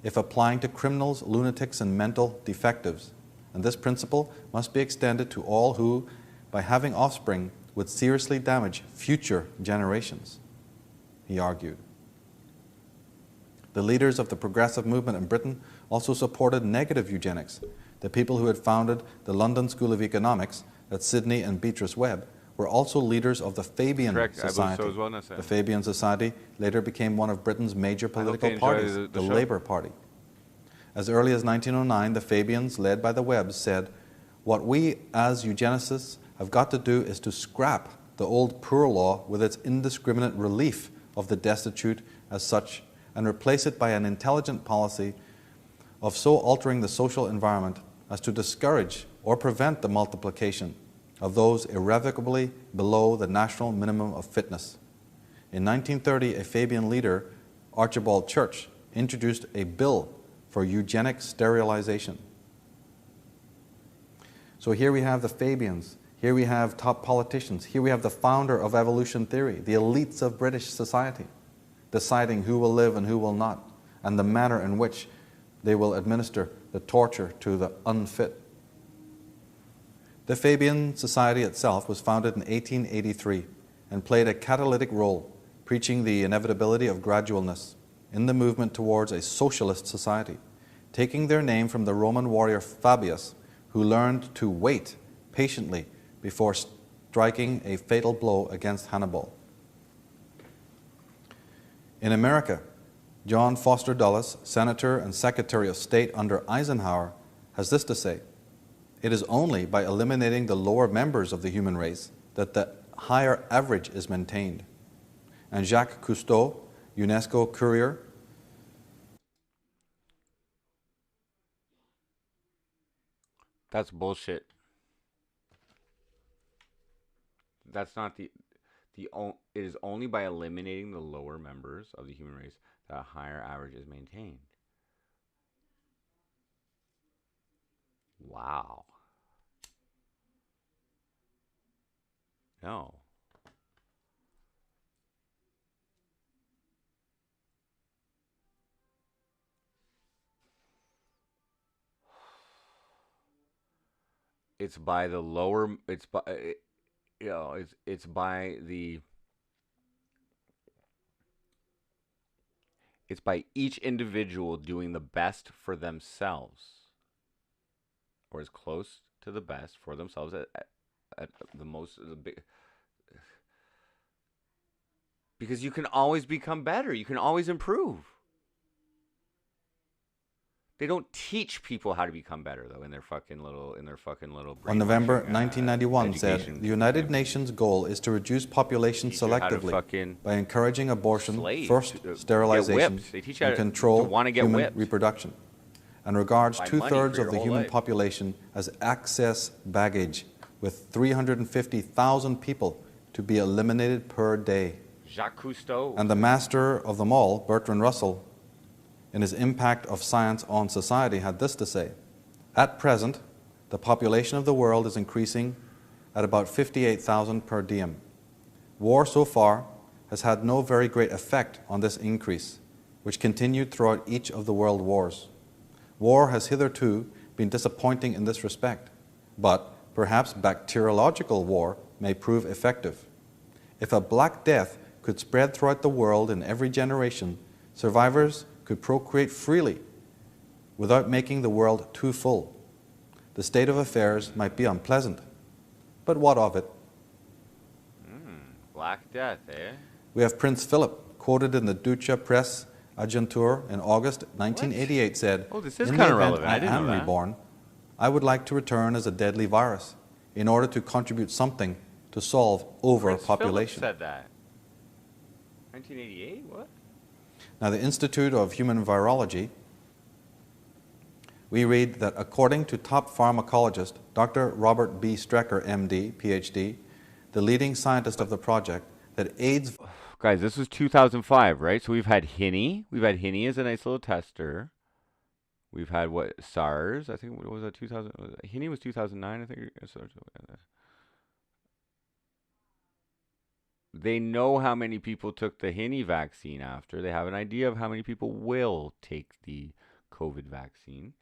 if applying to criminals, lunatics, and mental defectives, and this principle must be extended to all who, by having offspring, would seriously damage future generations, he argued. The leaders of the progressive movement in Britain also supported negative eugenics. The people who had founded the London School of Economics, that's Sidney and Beatrice Webb, were also leaders of the Fabian Correct. I believe so Society. as well, Nessa. The Fabian Society later became one of Britain's major hope political they enjoy parties, the the show. Labour Party. As early as 1909, the Fabians, led by the Webbs, said, "What we as eugenicists have got to do is to scrap the old poor law with its indiscriminate relief of the destitute as such and replace it by an intelligent policy of so altering the social environment as to discourage or prevent the multiplication of those irrevocably below the national minimum of fitness." In 1930, a Fabian leader, Archibald Church, introduced a bill for eugenic sterilization. So here we have the Fabians, here we have top politicians, here we have the founder of evolution theory, the elites of British society, deciding who will live and who will not, and the manner in which they will administer the torture to the unfit. The Fabian Society itself was founded in 1883 and played a catalytic role, preaching the inevitability of gradualness in the movement towards a socialist society, taking their name from the Roman warrior Fabius, who learned to wait patiently before striking a fatal blow against Hannibal. In America, John Foster Dulles, Senator and Secretary of State under Eisenhower, has this to say: "It is only by eliminating the lower members of the human race that the higher average is maintained." And Jacques Cousteau, UNESCO courier, That's bullshit. That's not it is only by eliminating the lower members of the human race that a higher average is maintained. Wow. No. It's by the lower. It's by it's by the. It's by each individual doing the best for themselves, or as close to the best for themselves at the most the big. Because you can always become better. You can always improve. They don't teach people how to become better though in their fucking little on November brainwashing, 1991 said, education "The United and Nations goal is to reduce population Teach you how to selectively fucking by encouraging abortion, slave, forced to get sterilization, whipped. They teach you how and to control wanna get human whipped. reproduction, and regards By money two-thirds for of your the whole human life. population as excess baggage, with 350,000 people to be eliminated per day." Jacques Cousteau. And the master of them all, Bertrand Russell, in his Impact of Science on Society, had this to say: "At present, the population of the world is increasing at about 58,000 per diem. War so far has had no very great effect on this increase, which continued throughout each of the world wars. War has hitherto been disappointing in this respect, but perhaps bacteriological war may prove effective. If a Black Death could spread throughout the world in every generation, survivors could procreate freely without making the world too full. The state of affairs might be unpleasant, but what of it?" Black Death, eh? We have Prince Philip, quoted in the Deutsche Presse Agentur in August 1988, said, Oh, this is "In the kinda event relevant. I I didn't am know that. reborn, I would like to return as a deadly virus in order to contribute something to solve Prince overpopulation." Philip said that. 1988? What? Now, the Institute of Human Virology, we read that according to top pharmacologist Dr. Robert B. Strecker, MD, PhD, the leading scientist of the project, that AIDS Guys, this was 2005, right? So we've had Hini. We've had Hini as a nice little tester. We've had what? SARS. I think what was that? 2000. Hini was 2009. I think. They know how many people took the Hini vaccine after. They have an idea of how many people will take the COVID vaccine.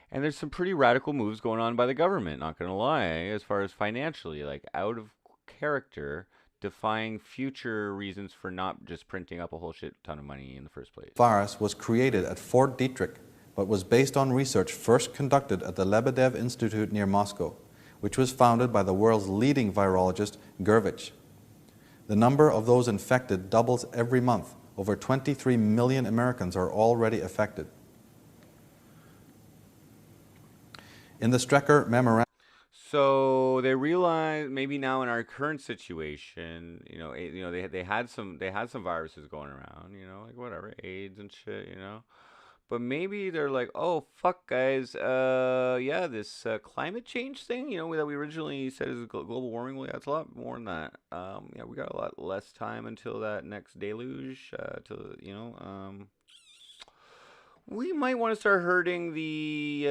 And there's some pretty radical moves going on by the government, not going to lie, as far as financially, like out of character, defying future reasons for not just printing up a whole shit ton of money in the first place. virus was created at Fort Detrick, but was based on research first conducted at the Lebedev Institute near Moscow, which was founded by the world's leading virologist, Gervich. The number of those infected doubles every month. Over 23 million Americans are already affected. In the Strecker Memorandum, So they realize maybe now in our current situation, they had some viruses going around, like whatever, AIDS and shit, But maybe they're like, oh fuck, guys, yeah, this climate change thing, that we originally said is global warming. Well, yeah, it's a lot more than that. Yeah, we got a lot less time until that next deluge. We might want to start herding the,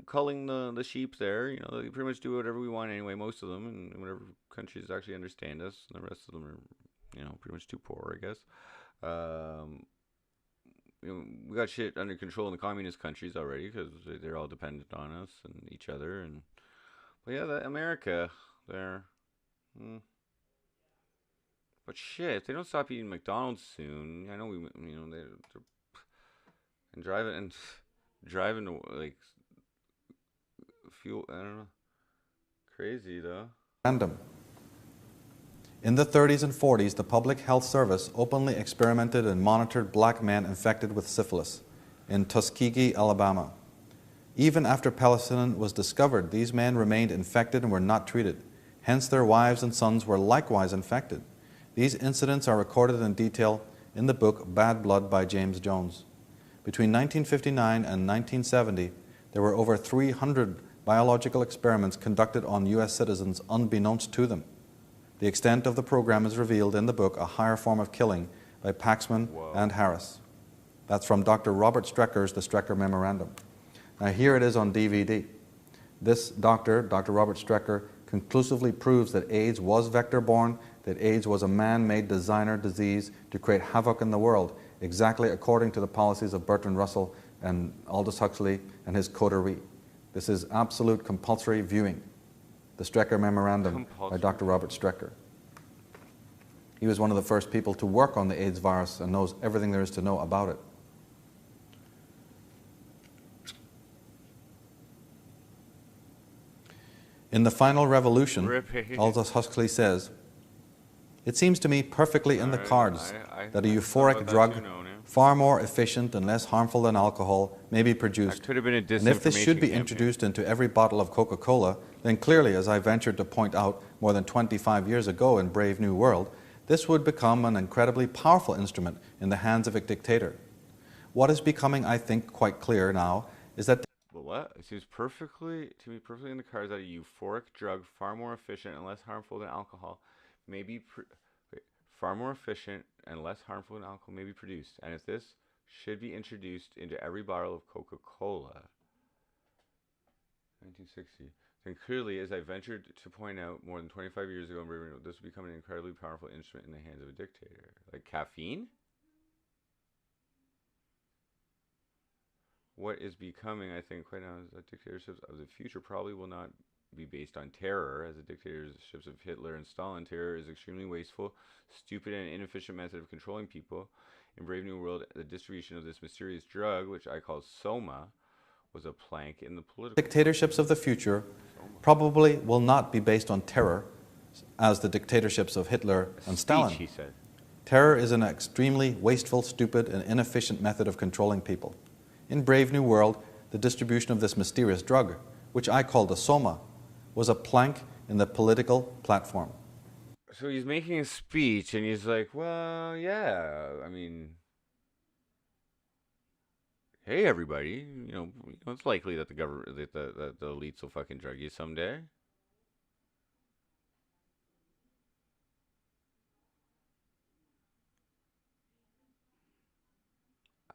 culling the sheep there. They pretty much do whatever we want anyway, most of them, and whatever countries actually understand us. And the rest of them are, pretty much too poor, I guess. We got shit under control in the communist countries already because they're all dependent on us and each other. But yeah, America, there. But shit, if they don't stop eating McDonald's soon, I know they're driving to like fuel. I don't know, crazy though. In the 30s and 40s, the Public Health Service openly experimented and monitored black men infected with syphilis in Tuskegee, Alabama. Even after penicillin was discovered, these men remained infected and were not treated. Hence, their wives and sons were likewise infected. These incidents are recorded in detail in the book Bad Blood by James Jones. Between 1959 and 1970, there were over 300 biological experiments conducted on U.S. citizens unbeknownst to them. The extent of the program is revealed in the book A Higher Form of Killing by Paxman and Harris. That's from Dr. Robert Strecker's The Strecker Memorandum. Now here it is on DVD. This Dr. Robert Strecker, conclusively proves that AIDS was vector-borne, that AIDS was a man-made designer disease to create havoc in the world, exactly according to the policies of Bertrand Russell and Aldous Huxley and his coterie. This is absolute compulsory viewing. The Strecker Memorandum by Dr. Robert Strecker. He was one of the first people to work on the AIDS virus and knows everything there is to know about it. In The Final Revolution, Aldous Huxley says, "It seems to me perfectly in the cards that a euphoric drug, far more efficient and less harmful than alcohol, may be produced. And if this should be introduced into every bottle of Coca-Cola, then clearly, as I ventured to point out more than 25 years ago in Brave New World, this would become an incredibly powerful instrument in the hands of a dictator. What is becoming, I think, quite clear now is that..." What? It seems perfectly in the cards that a euphoric drug, far more efficient and less harmful than alcohol, may be far more efficient and less harmful than alcohol may be produced, and if this should be introduced into every bottle of Coca-Cola, 1960, then clearly, as I ventured to point out more than 25 years ago, this would become an incredibly powerful instrument in the hands of a dictator. Like caffeine? What is becoming, I think, quite now is that dictatorships of the future probably will not be based on terror. As the dictatorships of Hitler and Stalin, terror is extremely wasteful, stupid, and inefficient method of controlling people. In Brave New World, the distribution of this mysterious drug, which I call Soma, was a plank in the political... Dictatorships of the future probably will not be based on terror, as the dictatorships of Hitler and Stalin. He said. Terror is an extremely wasteful, stupid, and inefficient method of controlling people. In Brave New World, the distribution of this mysterious drug, which I called a Soma, was a plank in the political platform. So he's making a speech, and he's like, well, yeah, I mean, hey, everybody, it's likely that the government, that the elites will fucking drug you someday.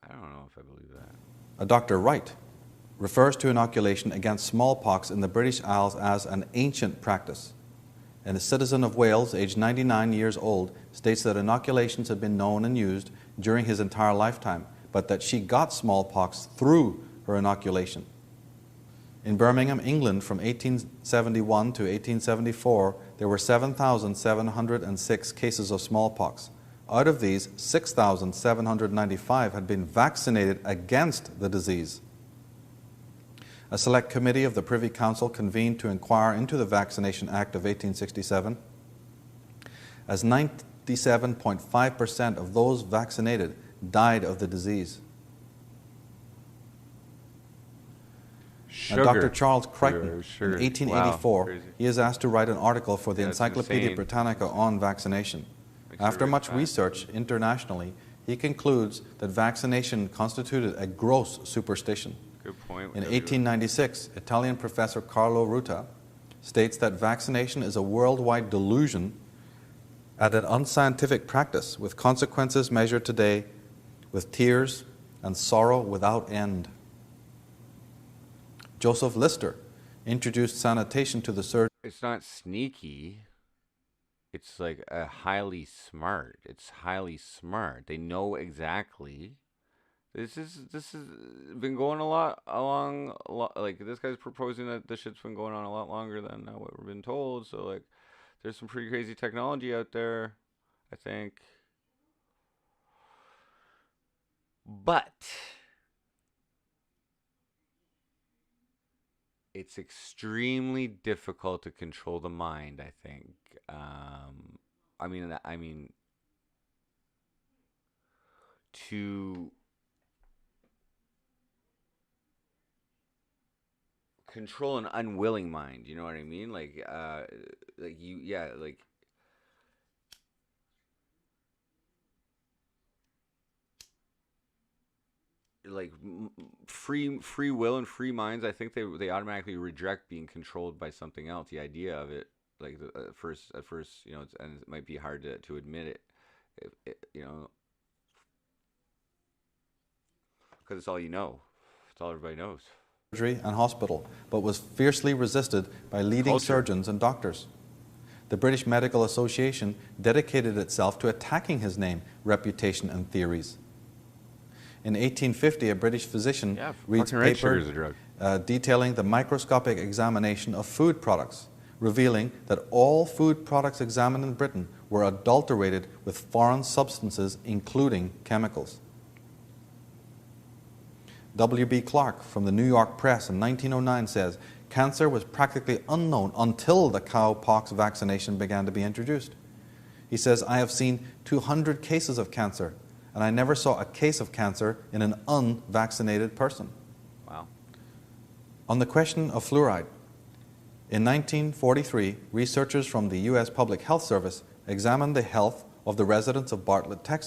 I don't know if I believe that. A Dr. Wright refers to inoculation against smallpox in the British Isles as an ancient practice. And a citizen of Wales, aged 99 years old, states that inoculations had been known and used during his entire lifetime, but that she got smallpox through her inoculation. In Birmingham, England, from 1871 to 1874, there were 7,706 cases of smallpox. Out of these, 6,795 had been vaccinated against the disease. A select committee of the Privy Council convened to inquire into the Vaccination Act of 1867. As 97.5% of those vaccinated died of the disease. Sugar. Dr. Charles Crichton, Sugar. in 1884, Wow, he is asked to write an article for the Yeah, it's Encyclopedia insane. Britannica on vaccination. Makes you After really much fat. research internationally, he concludes that vaccination constituted a gross superstition. Good point. In 1896, Italian professor Carlo Ruta states that vaccination is a worldwide delusion and an unscientific practice with consequences measured today with tears and sorrow without end. Joseph Lister introduced sanitation to the surgery. It's not sneaky. It's like a highly smart. It's highly smart. They know exactly. This is been going like this guy's proposing that this shit's been going on a lot longer than what we've been told. So like, there's some pretty crazy technology out there, I think. But it's extremely difficult to control the mind, I think. I mean, to control an unwilling mind, you know what I mean? Like free will and free minds, I think they automatically reject being controlled by something else. The idea of it, like at first, you know, and it might be hard to admit it, you know, because it's all you know, it's all everybody knows. And hospital, but was fiercely resisted by leading Culture. surgeons and doctors. The British Medical Association dedicated itself to attacking his name, reputation, and theories. In 1850, a British physician reads fucking red paper sugar is a drug. detailing the microscopic examination of food products, revealing that all food products examined in Britain were adulterated with foreign substances, including chemicals. W.B. Clark from the New York Press in 1909 says, cancer was practically unknown until the cowpox vaccination began to be introduced. He says, I have seen 200 cases of cancer, and I never saw a case of cancer in an unvaccinated person. Wow. On the question of fluoride, in 1943, researchers from the U.S. Public Health Service examined the health of the residents of Bartlett, Texas.